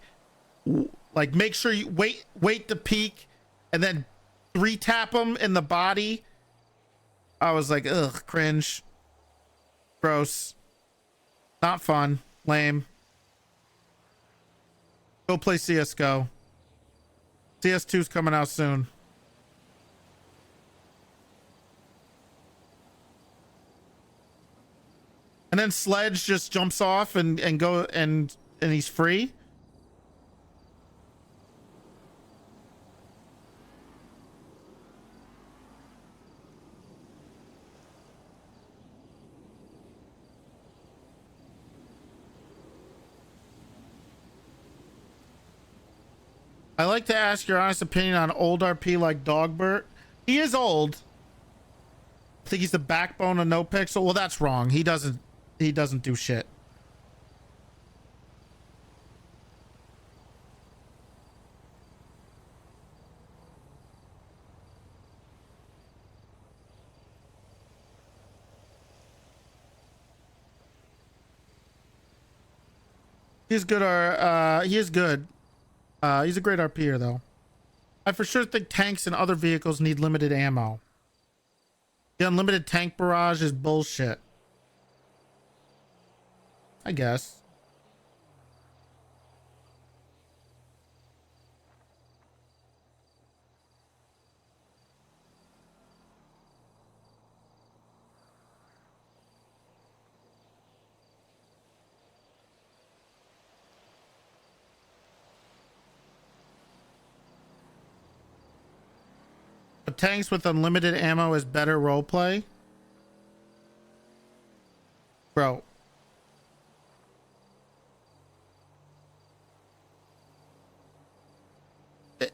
make sure you wait to peek and then 3 tap them in the body. I was like, ugh, cringe, gross, not fun, lame. Go play CSGO. CS2's coming out soon. And then Sledge just jumps off and go and he's free. I like to ask your honest opinion on old RP like Dogbert. He is old. I think he's the backbone of NoPixel. Well, that's wrong. He doesn't do shit. He's good. He is good. He's a great RPer though. I for sure think tanks and other vehicles need limited ammo. The unlimited tank barrage is bullshit. I guess. But tanks with unlimited ammo is better roleplay? Bro.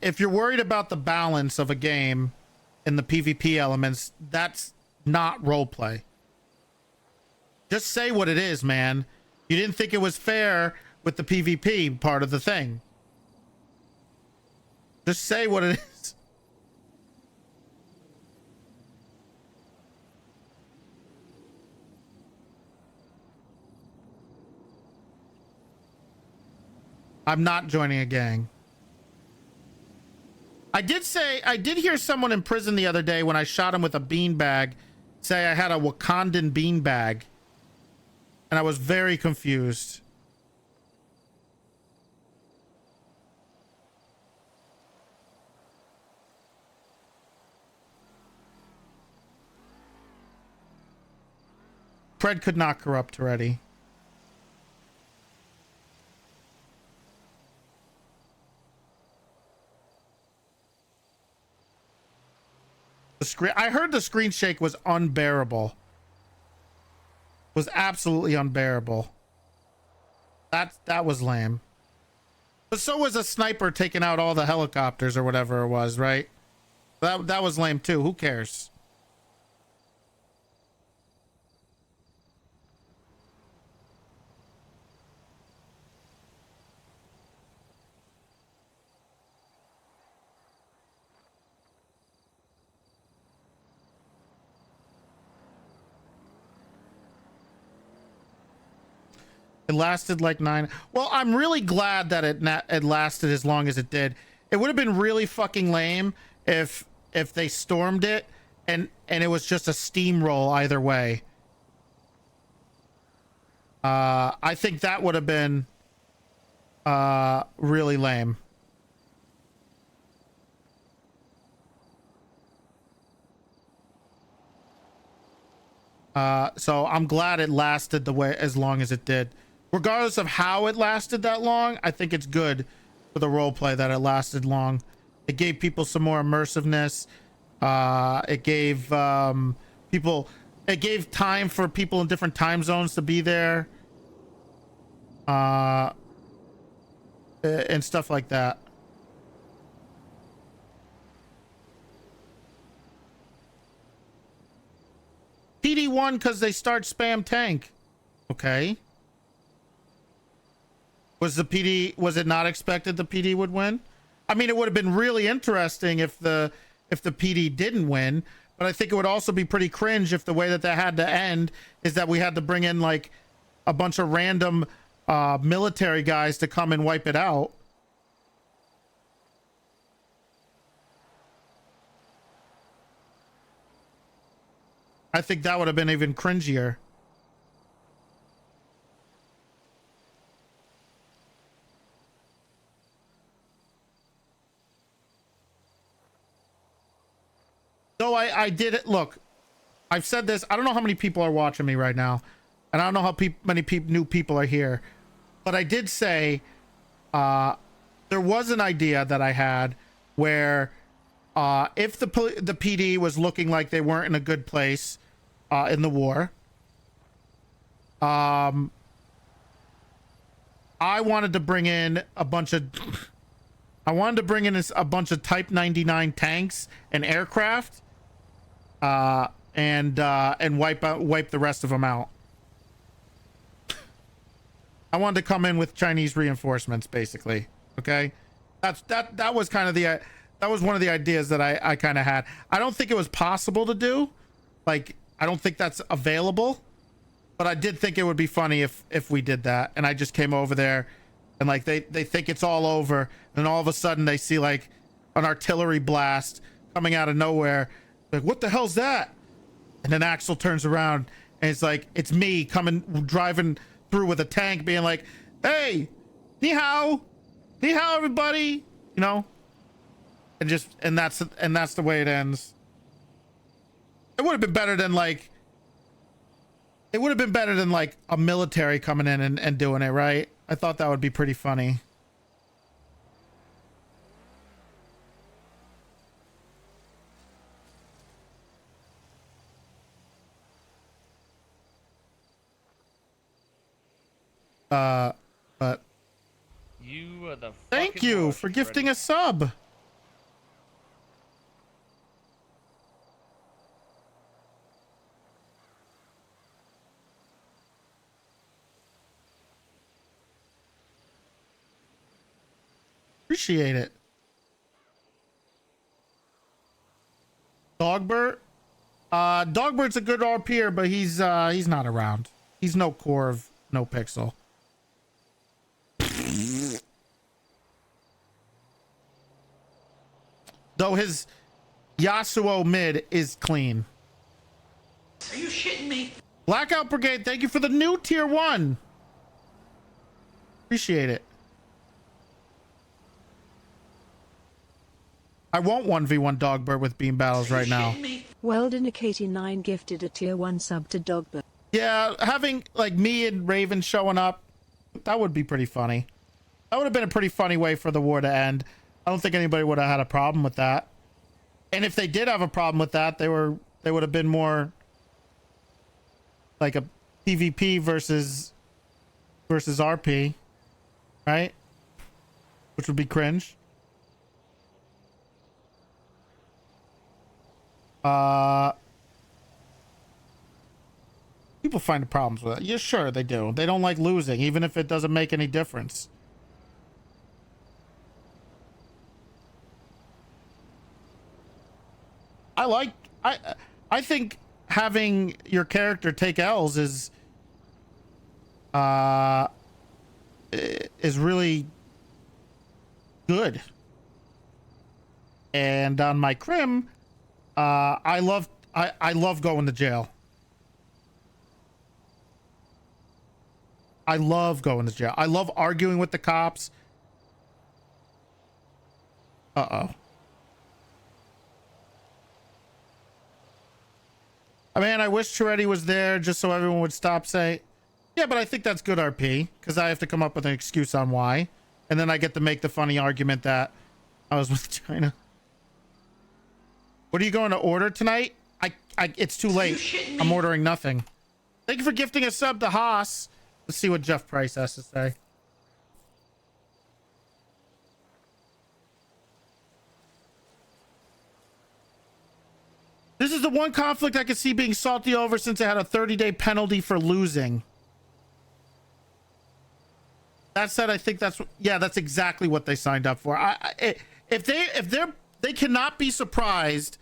If you're worried about the balance of a game and the PvP elements, that's not roleplay. Just say what it is, man. You didn't think it was fair with the PvP part of the thing. Just say what it is. I'm not joining a gang. I did hear someone in prison the other day when I shot him with a beanbag say I had a Wakandan beanbag. And I was very confused. cred could not corrupt Toretti. The screen, I heard the screen shake was unbearable. Was absolutely unbearable. That was lame. But so was a sniper taking out all the helicopters or whatever it was, right? That was lame too. Who cares? It lasted like 9. Well, I'm really glad that it lasted as long as it did. It would have been really fucking lame if they stormed it and it was just a steamroll either way. I think that would have been really lame. So I'm glad it lasted the way as long as it did. Regardless of how it lasted that long, I think it's good for the role play that it lasted long. It gave people some more immersiveness. It gave it gave time for people in different time zones to be there. And stuff like that. PD won because they start spam tank. Okay. Was it not expected the PD would win? I mean, it would have been really interesting if the PD didn't win, but I think it would also be pretty cringe if the way that had to end is that we had to bring in like a bunch of random military guys to come and wipe it out. I think that would have been even cringier. So I did it. Look, I've said this. I don't know how many people are watching me right now, and I don't know how many new people are here, but I did say there was an idea that I had where if the PD was looking like they weren't in a good place in the war, I wanted to bring in a bunch of Type 99 tanks and aircraft, and wipe the rest of them out. I wanted to come in with Chinese reinforcements, basically. Okay, that was kind of that was one of the ideas that I kind of had. I don't think it was possible to do. Like, I don't think that's available, but I did think it would be funny if we did that. And I just came over there, and like they think it's all over, and all of a sudden they see like an artillery blast coming out of nowhere. Like, what the hell's that? And then Axel turns around and it's like, it's me driving through with a tank, being like, hey, ni hao, everybody, you know. And that's the way it ends. It would have been better than like a military coming in and doing it, right? I thought that would be pretty funny. But you are the thank you for gifting a sub. Appreciate it. Dogbert. Dogbert's a good RPer, but he's not around. He's no core of NoPixel. Though his Yasuo mid is clean. Are you shitting me? Blackout Brigade, thank you for the new tier 1. Appreciate it. I won't 1v1 Dogbert with beam battles right now. Weldon 89 gifted a tier 1 sub to Dogbert. Yeah, having like me and Raven showing up, that would be pretty funny. That would have been a pretty funny way for the war to end. I don't think anybody would have had a problem with that. And if they did have a problem with that, they would have been more like a PvP versus RP, right? Which would be cringe. People find problems with it. Yeah, sure they do. They don't like losing, even if it doesn't make any difference. I think having your character take L's is really good. And on my crim, I love going to jail. I love going to jail. I love arguing with the cops. Uh-oh. I mean, I wish Toretti was there just so everyone would stop saying, yeah, but I think that's good RP, because I have to come up with an excuse on why. And then I get to make the funny argument that I was with China. What are you going to order tonight? It's too late. I'm ordering nothing. Thank you for gifting a sub to Haas. Let's see what Jeff Price has to say. This is the one conflict I could see being salty over since it had a 30-day penalty for losing. That said, I think that's exactly what they signed up for. They cannot be surprised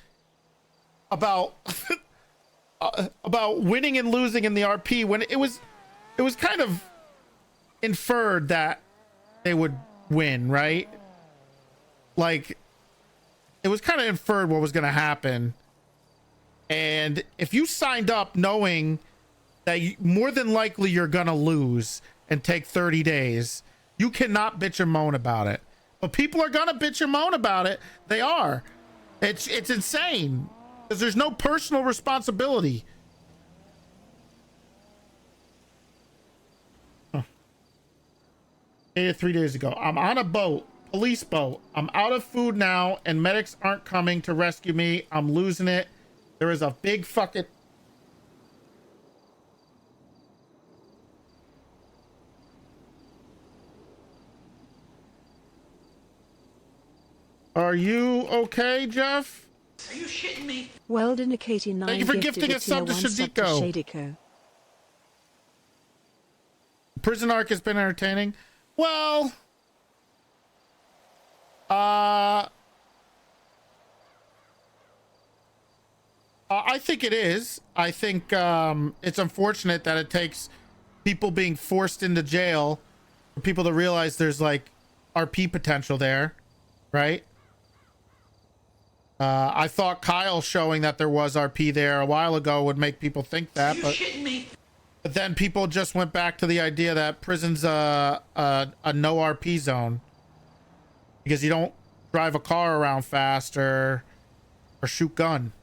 about about winning and losing in the RP when it was kind of inferred that they would win, right? Like, it was kind of inferred what was going to happen. And if you signed up knowing that more than likely you're going to lose and take 30 days, you cannot bitch and moan about it. But people are going to bitch and moan about it. They are. It's insane because there's no personal responsibility. Dated 3 days ago. I'm on a boat, police boat. I'm out of food now and medics aren't coming to rescue me. I'm losing it. There is a big fucking... Are you okay, Jeff? Are you shitting me? Weldon Katie 9 Thank you for gifting a sub to Shadiko. Prison arc has been entertaining. Well, I think it is. I think it's unfortunate that it takes people being forced into jail for people to realize there's like RP potential there, right? I thought Kyle showing that there was RP there a while ago would make people think that, but then people just went back to the idea that prison's a no RP zone because you don't drive a car around fast or shoot gun.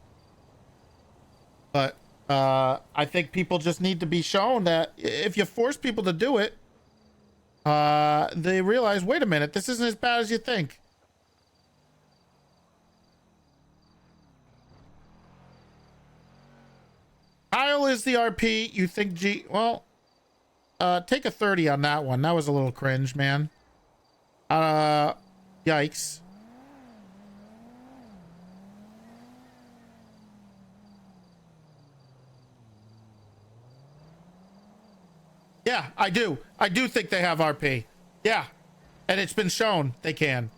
But I think people just need to be shown that if you force people to do it, they realize, wait a minute, this isn't as bad as you think. Kyle is the RP. You think G... Well, take a 30 on that one. That was a little cringe, man. Yikes. Yeah, I do. I do think they have RP. Yeah. And it's been shown they can.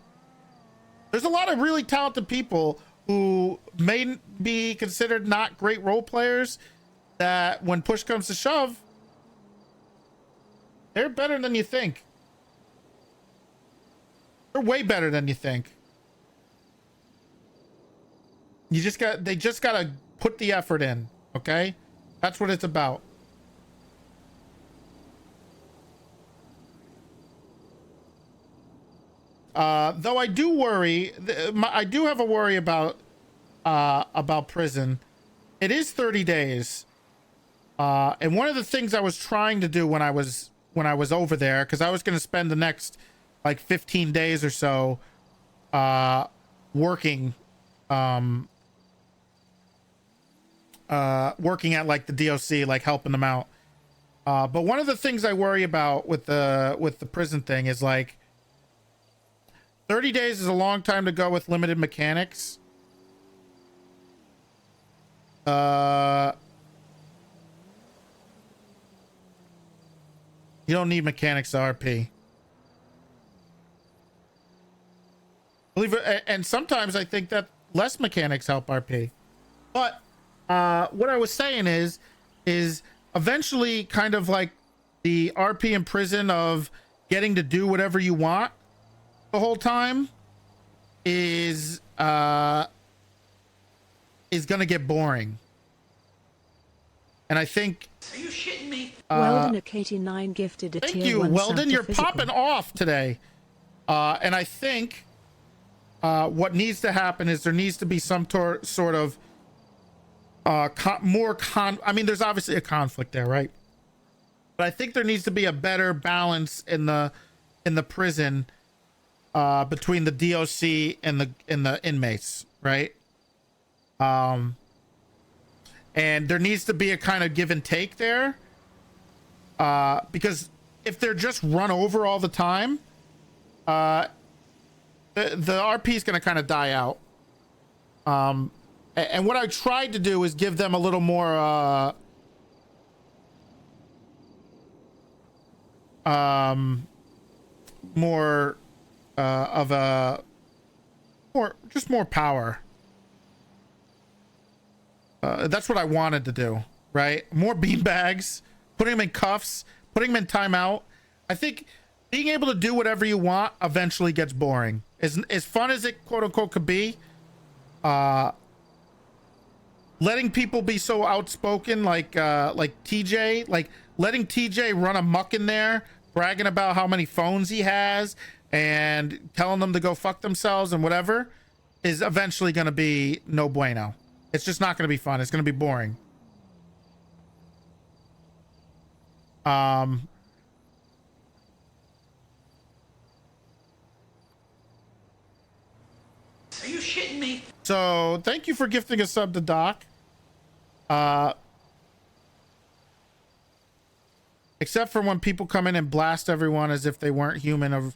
There's a lot of really talented people who may be considered not great role players that when push comes to shove, they're better than you think. They're way better than you think. They just gotta put the effort in, okay? That's what it's about. Though I do worry, I do have a worry about prison. It is 30 days. And one of the things I was trying to do when I was over there, because I was going to spend the next like 15 days or so working working at like the DOC, like helping them out. But one of the things I worry about with the prison thing is like 30 days is a long time to go with limited mechanics. You don't need mechanics to RP. Believe it, and sometimes I think that less mechanics help RP. But what I was saying is eventually kind of like the RP in prison of getting to do whatever you want the whole time is gonna get boring. And I think Are you shitting me? Weldon at 89 gifted a thank tier you, 1 Weldon. sub to You're physical. popping off today. And I think what needs to happen is there needs to be some sort of I mean, there's obviously a conflict there, right? But I think there needs to be a better balance in the prison between the DOC and the inmates, right? And there needs to be a kind of give and take there, because if they're just run over all the time, the RP is going to kind of die out. And what I tried to do is give them a little more more power. That's what I wanted to do, right? More beanbags, putting them in cuffs, putting them in timeout. I think being able to do whatever you want eventually gets boring. As fun as it quote unquote could be, letting people be so outspoken like TJ, like letting TJ run amok in there, bragging about how many phones he has and telling them to go fuck themselves and whatever, is eventually going to be no bueno. It's just not going to be fun. It's going to be boring. Are you shitting me? So thank you for gifting a sub to Doc. Except for when people come in and blast everyone as if they weren't human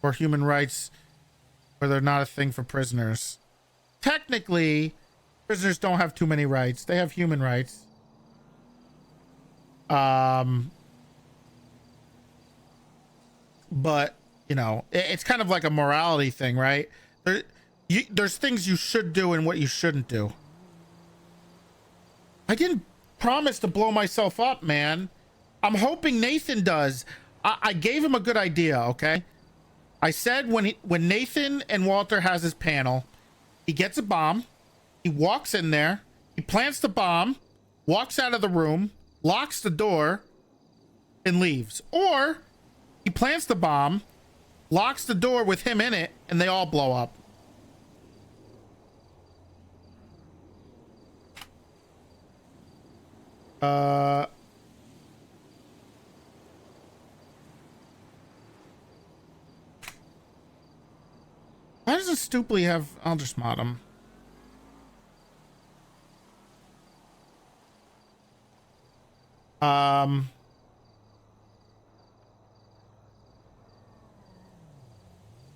or human rights, or they're not a thing for prisoners. Technically, prisoners don't have too many rights. They have human rights. But you know, it's kind of like a morality thing, right? There's things you should do and what you shouldn't do. I didn't promise to blow myself up, man. I'm hoping Nathan does. I gave him a good idea, okay? I said when Nathan and Walter has his panel, he gets a bomb, he walks in there, he plants the bomb, walks out of the room, locks the door, and leaves. Or he plants the bomb, locks the door with him in it, and they all blow up. Why does it stupidly have... I'll just mod him.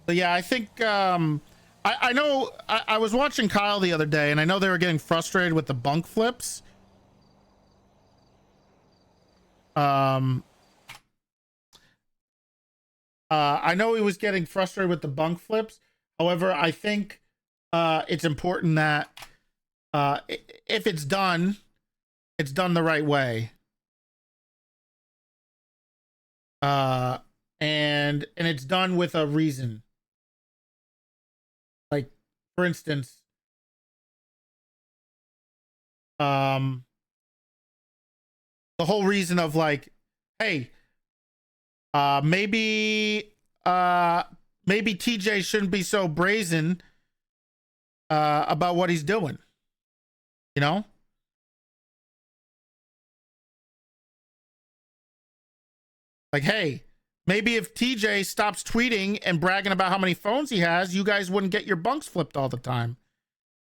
But yeah, I think I know I was watching Kyle the other day, and I know they were getting frustrated with the bunk flips. I know he was getting frustrated with the bunk flips. However, I think it's important that if it's done the right way. And it's done with a reason. Like, for instance, the whole reason of like, hey, maybe TJ shouldn't be so brazen about what he's doing, you know? Like, hey, maybe if TJ stops tweeting and bragging about how many phones he has, you guys wouldn't get your bunks flipped all the time.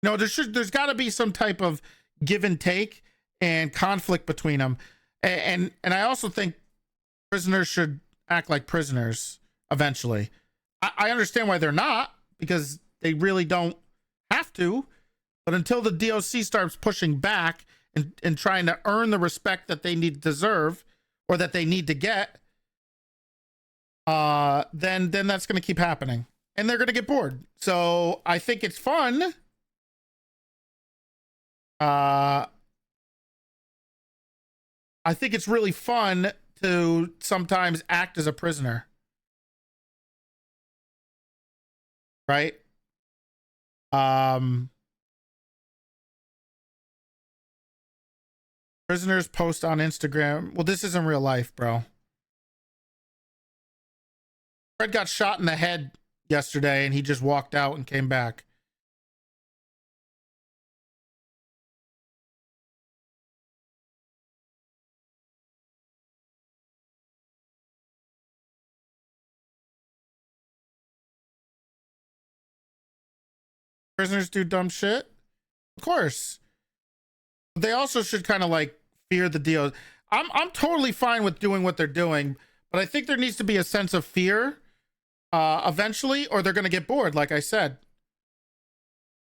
No, there's got to be some type of give and take and conflict between them. And I also think prisoners should act like prisoners eventually. I understand why they're not, because they really don't have to. But until the DOC starts pushing back and trying to earn the respect that they deserve or that they need to get, then that's going to keep happening. And they're going to get bored. So I think it's fun. I think it's really fun to sometimes act as a prisoner. Right? Prisoners post on Instagram. Well, this isn't real life, bro. Fred got shot in the head yesterday and he just walked out and came back. Prisoners do dumb shit? Of course. But they also should kind of like fear the deal. I'm totally fine with doing what they're doing, but I think there needs to be a sense of fear eventually, or they're going to get bored, like I said.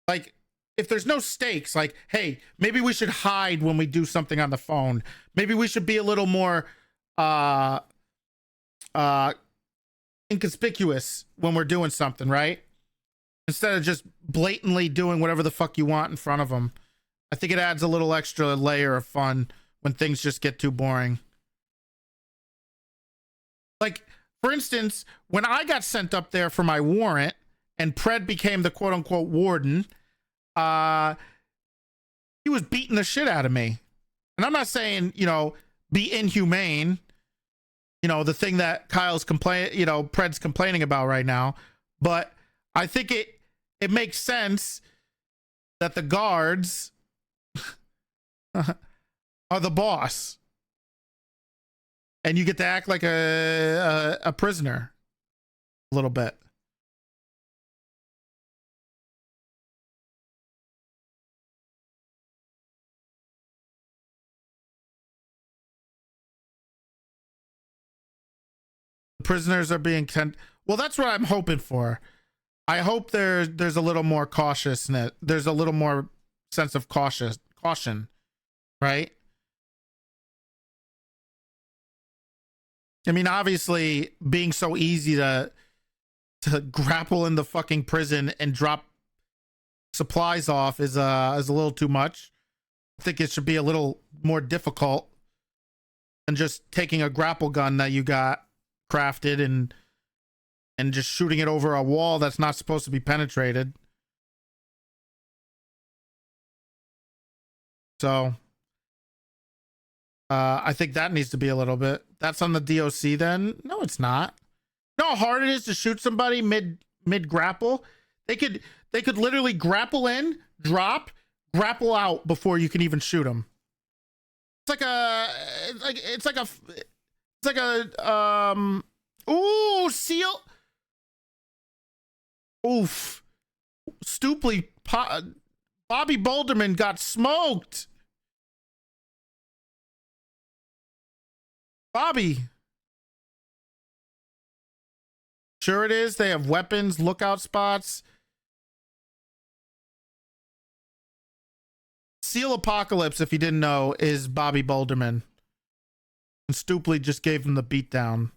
Like, if there's no stakes, like, hey, maybe we should hide when we do something on the phone. Maybe we should be a little more inconspicuous when we're doing something, right? Instead of just blatantly doing whatever the fuck you want in front of them. I think it adds a little extra layer of fun when things just get too boring. Like, for instance, when I got sent up there for my warrant and Pred became the quote unquote warden, he was beating the shit out of me. And I'm not saying, you know, be inhumane, you know, the thing that Pred's complaining about right now, but I think it makes sense that the guards are the boss, and you get to act like a prisoner a little bit. The prisoners are being well, that's what I'm hoping for. I hope there's a little more cautiousness. There's a little more sense of caution, right? I mean, obviously, being so easy to grapple in the fucking prison and drop supplies off is a little too much. I think it should be a little more difficult than just taking a grapple gun that you got crafted and just shooting it over a wall that's not supposed to be penetrated. So I think that needs to be a little bit. That's on the DOC then? No, it's not. You know how hard it is to shoot somebody mid grapple? They could literally grapple in, drop, grapple out before you can even shoot them. It's like a ooh, seal. Oof. Bobby Boulderman got smoked. Bobby. Sure it is. They have weapons, lookout spots. Seal Apocalypse, if you didn't know, is Bobby Boulderman. And Stupely just gave him the beatdown.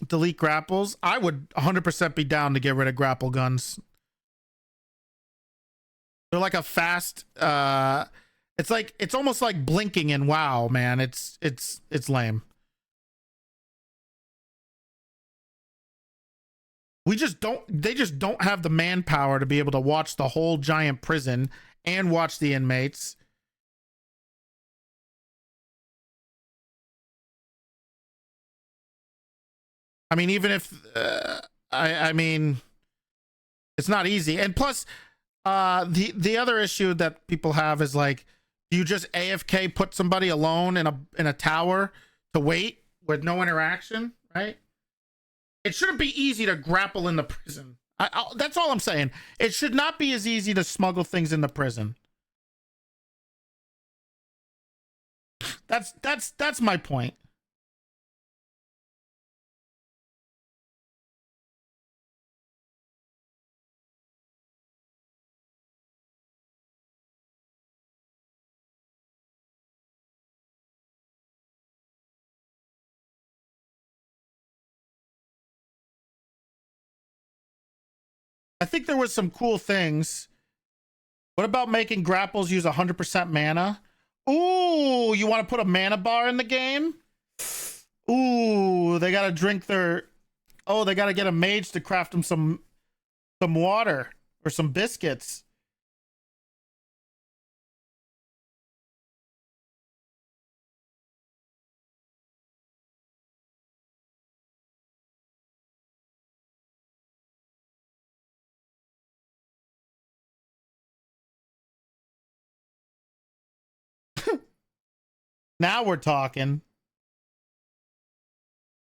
Delete grapples. I would 100% be down to get rid of grapple guns. They're like a fast it's almost like blinking in WoW, man. It's lame. They just don't have the manpower to be able to watch the whole giant prison and watch the inmates. I mean, even if I mean, it's not easy. And plus, the other issue that people have is like, Do you just AFK put somebody alone in a tower to wait with no interaction, right? It shouldn't be easy to grapple in the prison. That's all I'm saying. It should not be as easy to smuggle things in the prison. That's my point. I think there was some cool things. What about making grapples use 100% mana? Ooh, you want to put a mana bar in the game? Ooh, they got to drink their... Oh, they got to get a mage to craft them some water or some biscuits. Now we're talking.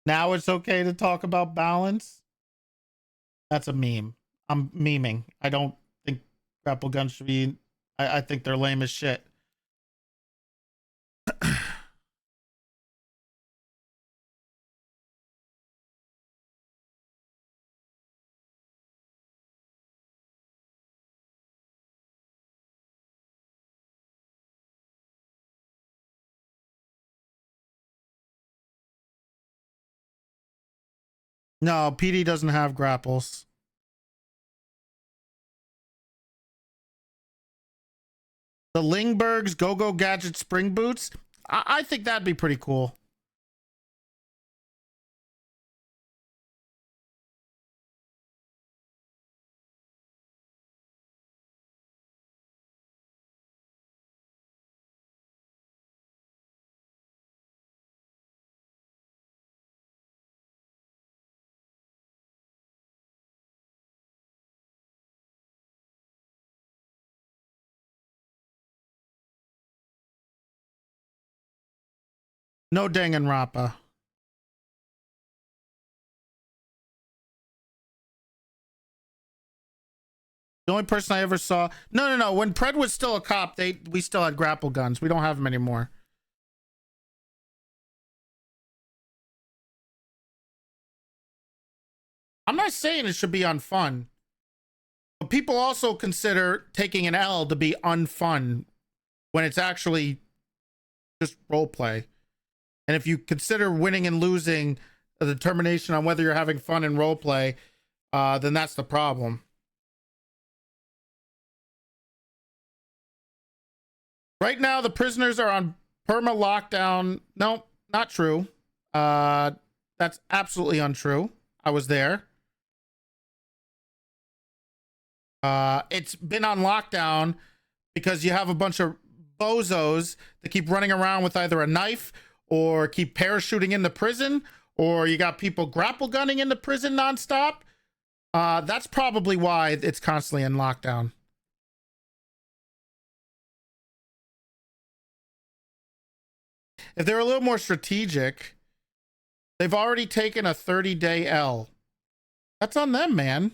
Now it's okay to talk about balance. That's a meme. I'm memeing. I don't think grapple guns should be... I think they're lame as shit. No, PD doesn't have grapples. The Lingberg's Go-Go Gadget Spring Boots. I think that'd be pretty cool. No Danganronpa. The only person I ever saw... No. When Pred was still a cop, we still had grapple guns. We don't have them anymore. I'm not saying it should be unfun. But people also consider taking an L to be unfun when it's actually just role play. And if you consider winning and losing a determination on whether you're having fun in role play, then that's the problem. Right now, the prisoners are on perma lockdown. No, not true. That's absolutely untrue. I was there. It's been on lockdown because you have a bunch of bozos that keep running around with either a knife or keep parachuting into prison, or you got people grapple gunning into prison nonstop. That's probably why it's constantly in lockdown. If they're a little more strategic, they've already taken a 30-day L. That's on them, man.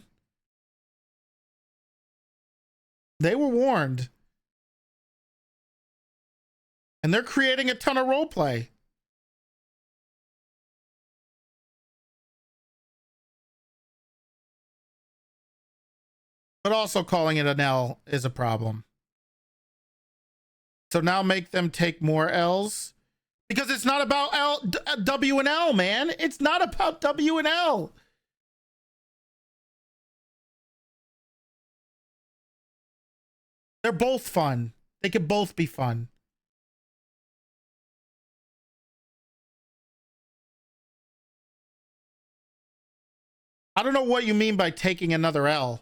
They were warned. And they're creating a ton of role play. But also calling it an L is a problem. So now make them take more L's. Because it's not about W and L, man. It's not about W and L. They're both fun. They could both be fun. I don't know what you mean by taking another L.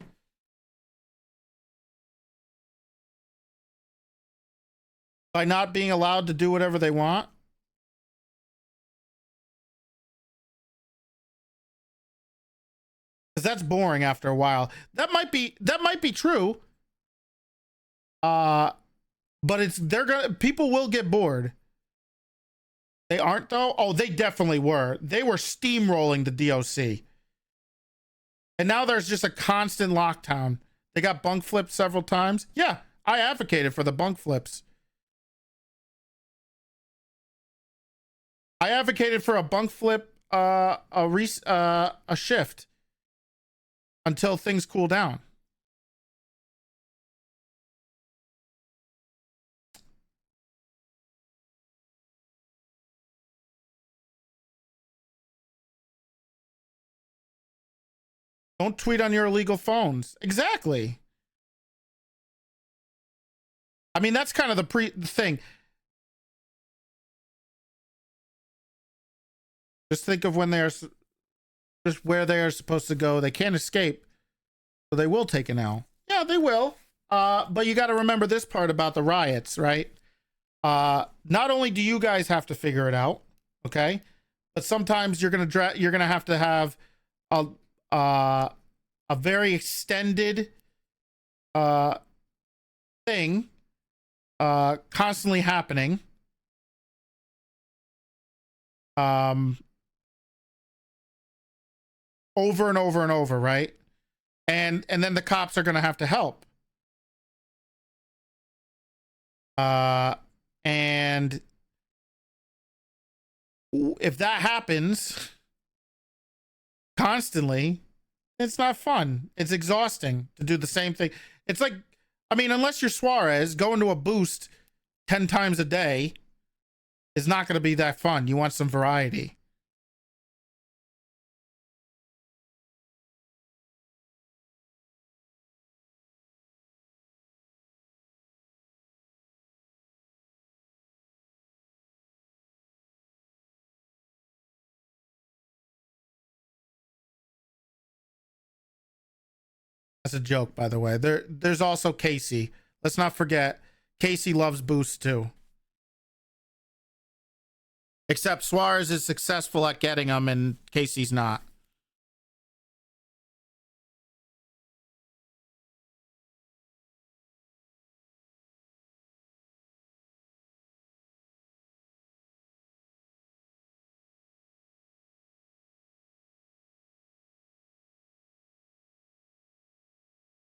By not being allowed to do whatever they want? Because that's boring after a while. That might be true. But but people will get bored. They aren't though. Oh, they definitely were. They were steamrolling the DOC. And now there's just a constant lockdown. They got bunk flipped several times. Yeah, I advocated for the bunk flips. I advocated for a bunk flip, a shift until things cool down. Don't tweet on your illegal phones. Exactly. I mean, that's kind of the thing. Just think of when just where they are supposed to go. They can't escape, so they will take an L. Yeah, they will. But you got to remember this part about the riots, right? Not only do you guys have to figure it out, okay, but sometimes you're gonna have to have a very extended thing constantly happening. Over and over and over, right? And then the cops are gonna have to help. And if that happens constantly, it's not fun. It's exhausting to do the same thing. It's like, I mean, unless you're Suarez, going to a boost 10 times a day is not going to be that fun. You want some variety. That's a joke, by the way. There's also Casey. Let's not forget, Casey loves boosts too. Except Suarez is successful at getting them and Casey's not.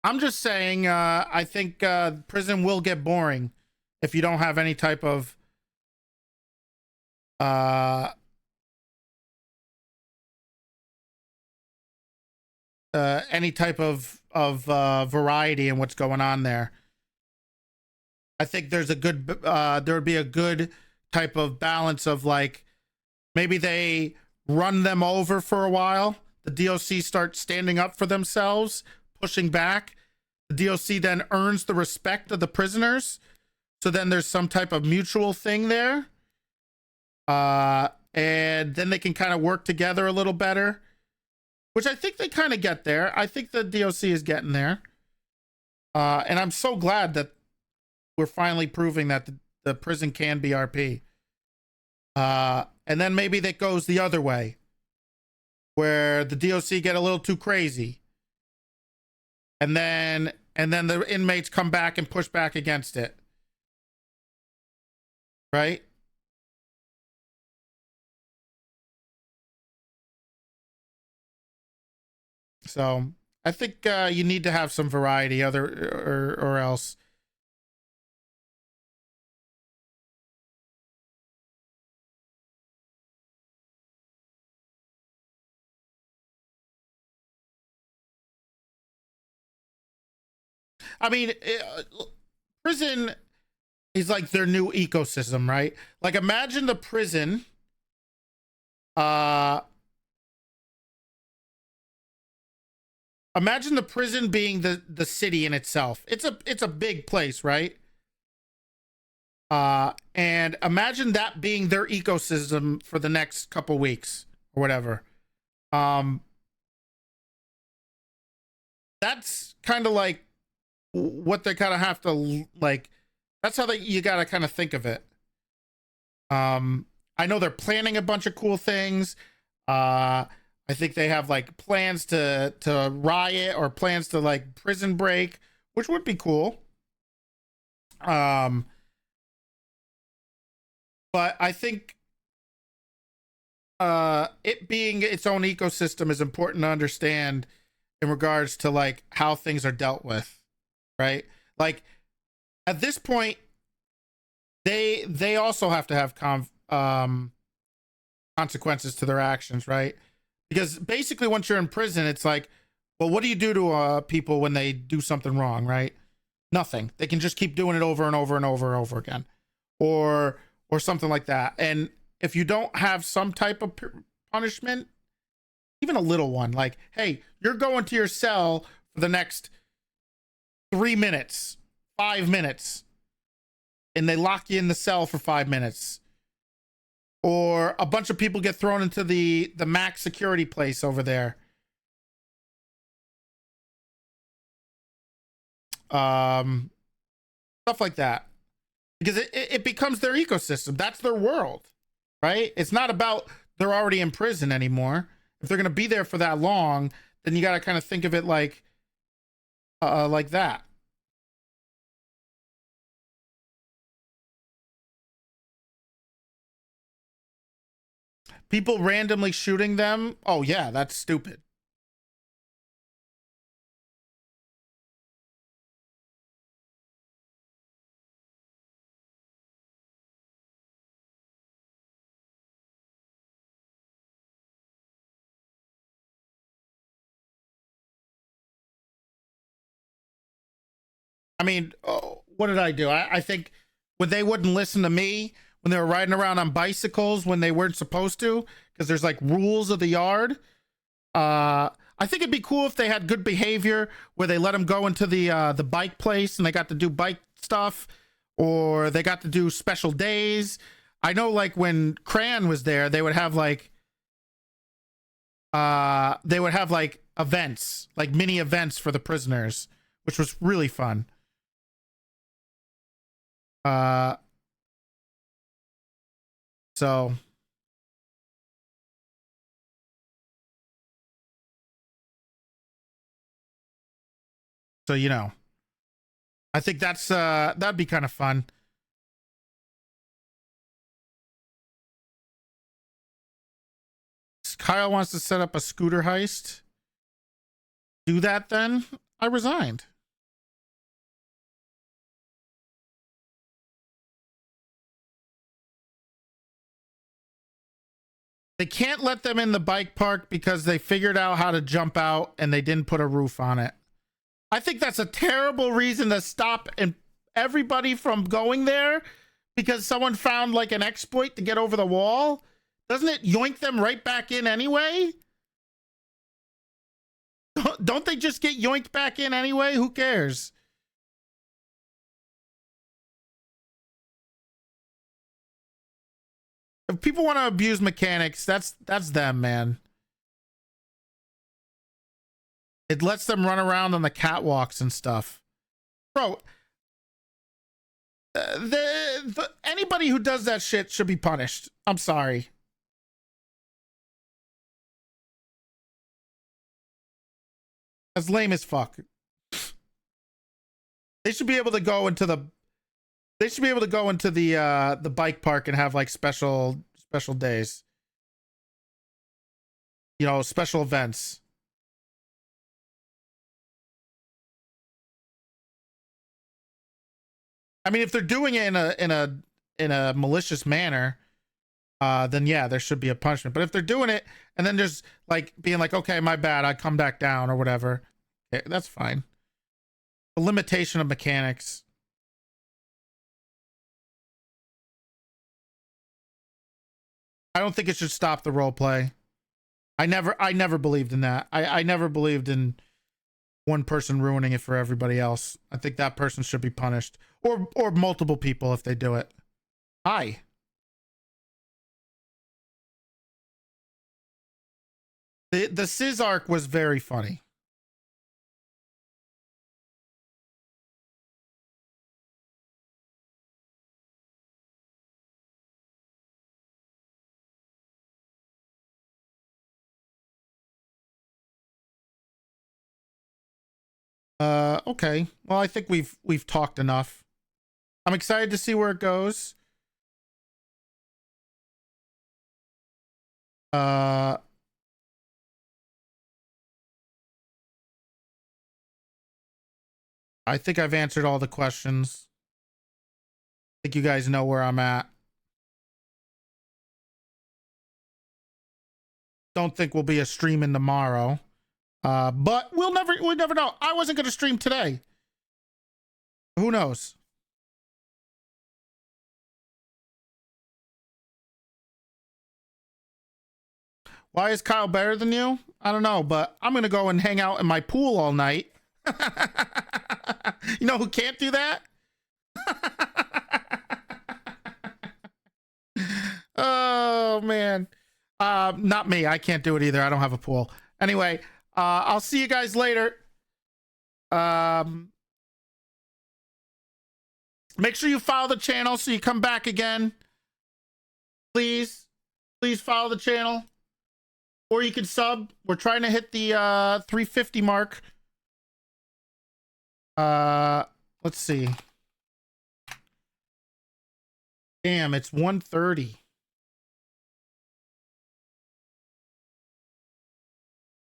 I'm just saying, I think prison will get boring if you don't have any type of variety in what's going on there. I think there's a good there would be a good type of balance of, like, maybe they run them over for a while, the DOC starts standing up for themselves, pushing back, the DOC then earns the respect of the prisoners, so then there's some type of mutual thing there, and then they can kind of work together a little better, which I think they kind of get there. I think the DOC is getting there, and I'm so glad that we're finally proving that the prison can be RP. And then maybe that goes the other way, where the DOC get a little too crazy, and then the inmates come back and push back against it, right? So I think you need to have some variety, or else. I mean, prison is like their new ecosystem, right? Like, imagine the prison, imagine the prison being the city in itself. It's a big place, right? And imagine that being their ecosystem for the next couple weeks or whatever. That's kind of like what they kind of have to, like, that's how you got to kind of think of it. I know they're planning a bunch of cool things. I think they have, like, plans to riot, or plans to, like, prison break, which would be cool. But I think it being its own ecosystem is important to understand in regards to like how things are dealt with, right? Like at this point, they also have to have consequences to their actions, right? Because basically once you're in prison, it's like, well, what do you do to people when they do something wrong, right? Nothing. They can just keep doing it over and over and over and over again, or something like that. And if you don't have some type of punishment, even a little one, like, hey, you're going to your cell for the next 3 minutes, 5 minutes, and they lock you in the cell for 5 minutes, or a bunch of people get thrown into the max security place over there. Stuff like that, because it becomes their ecosystem. That's their world, right? It's not about they're already in prison anymore. If they're going to be there for that long, then you got to kind of think of it like that. People randomly shooting them. Oh yeah, that's stupid. I mean, what did I do? I think when they wouldn't listen to me, when they were riding around on bicycles when they weren't supposed to, because there's like rules of the yard. I think it'd be cool if they had good behavior where they let them go into the bike place and they got to do bike stuff, or they got to do special days. I know like when Cran was there, they would have like events, like mini events for the prisoners, which was really fun. So you know, I think that's that'd be kind of fun. Kyle wants to set up a scooter heist. Do that then. I resigned. They can't let them in the bike park because they figured out how to jump out and they didn't put a roof on it. I think that's a terrible reason to stop everybody from going there, because someone found like an exploit to get over the wall. Doesn't it yoink them right back in anyway? Don't they just get yoinked back in anyway? Who cares? If people want to abuse mechanics, that's them, man. It lets them run around on the catwalks and stuff. Bro, anybody who does that shit should be punished. I'm sorry. That's lame as fuck. They should be able to go into the the bike park and have like special days. You know, special events. I mean, if they're doing it in a malicious manner, then yeah, there should be a punishment. But if they're doing it and then there's like being like, okay, my bad, I come back down or whatever, okay, that's fine. A limitation of mechanics. I don't think it should stop the role play. I never believed in that. I never believed in one person ruining it for everybody else. I think that person should be punished, or multiple people if they do it. Hi. The Sizz arc was very funny. Okay. Well, I think we've talked enough. I'm excited to see where it goes. I think I've answered all the questions. I think you guys know where I'm at. Don't think we'll be a streaming tomorrow. But we'll never know. I wasn't gonna stream today. Who knows? Why is Kyle better than you? I don't know, but I'm gonna go and hang out in my pool all night. You know who can't do that? Oh man. Not me. I can't do it either. I don't have a pool. Anyway, I'll see you guys later. Make sure you follow the channel so you come back again. Please follow the channel. Or you can sub. We're trying to hit the 350 mark. Let's see. Damn, it's 1:30.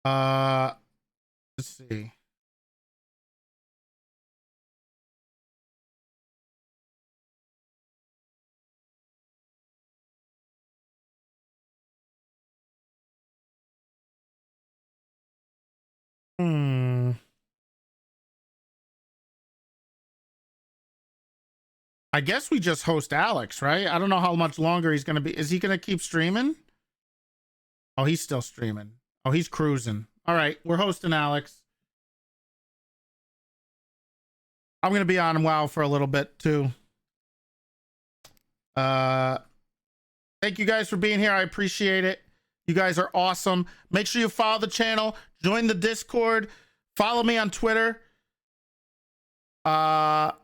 Let's see. I guess we just host Alex, right? I don't know how much longer he's going to be. Is he going to keep streaming? Oh, he's still streaming. Oh, he's cruising. All right, we're hosting Alex. I'm going to be on WoW for a little bit too. Thank you guys for being here. I appreciate it. You guys are awesome. Make sure you follow the channel, join the Discord, follow me on Twitter. All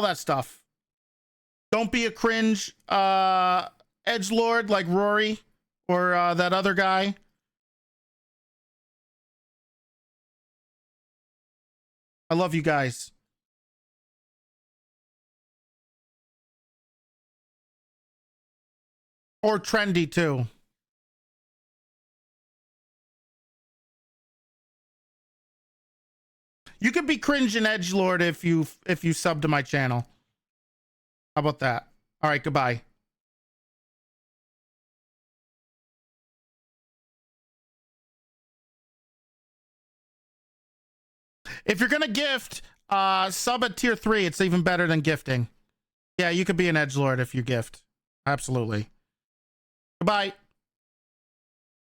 that stuff. Don't be a cringe edgelord like Rory or that other guy. I love you guys. Or trendy too. You could be cringe and edgelord if you sub to my channel. How about that? All right, goodbye. If you're gonna gift, sub at tier 3. It's even better than gifting. Yeah, you could be an edgelord if you gift. Absolutely. Goodbye.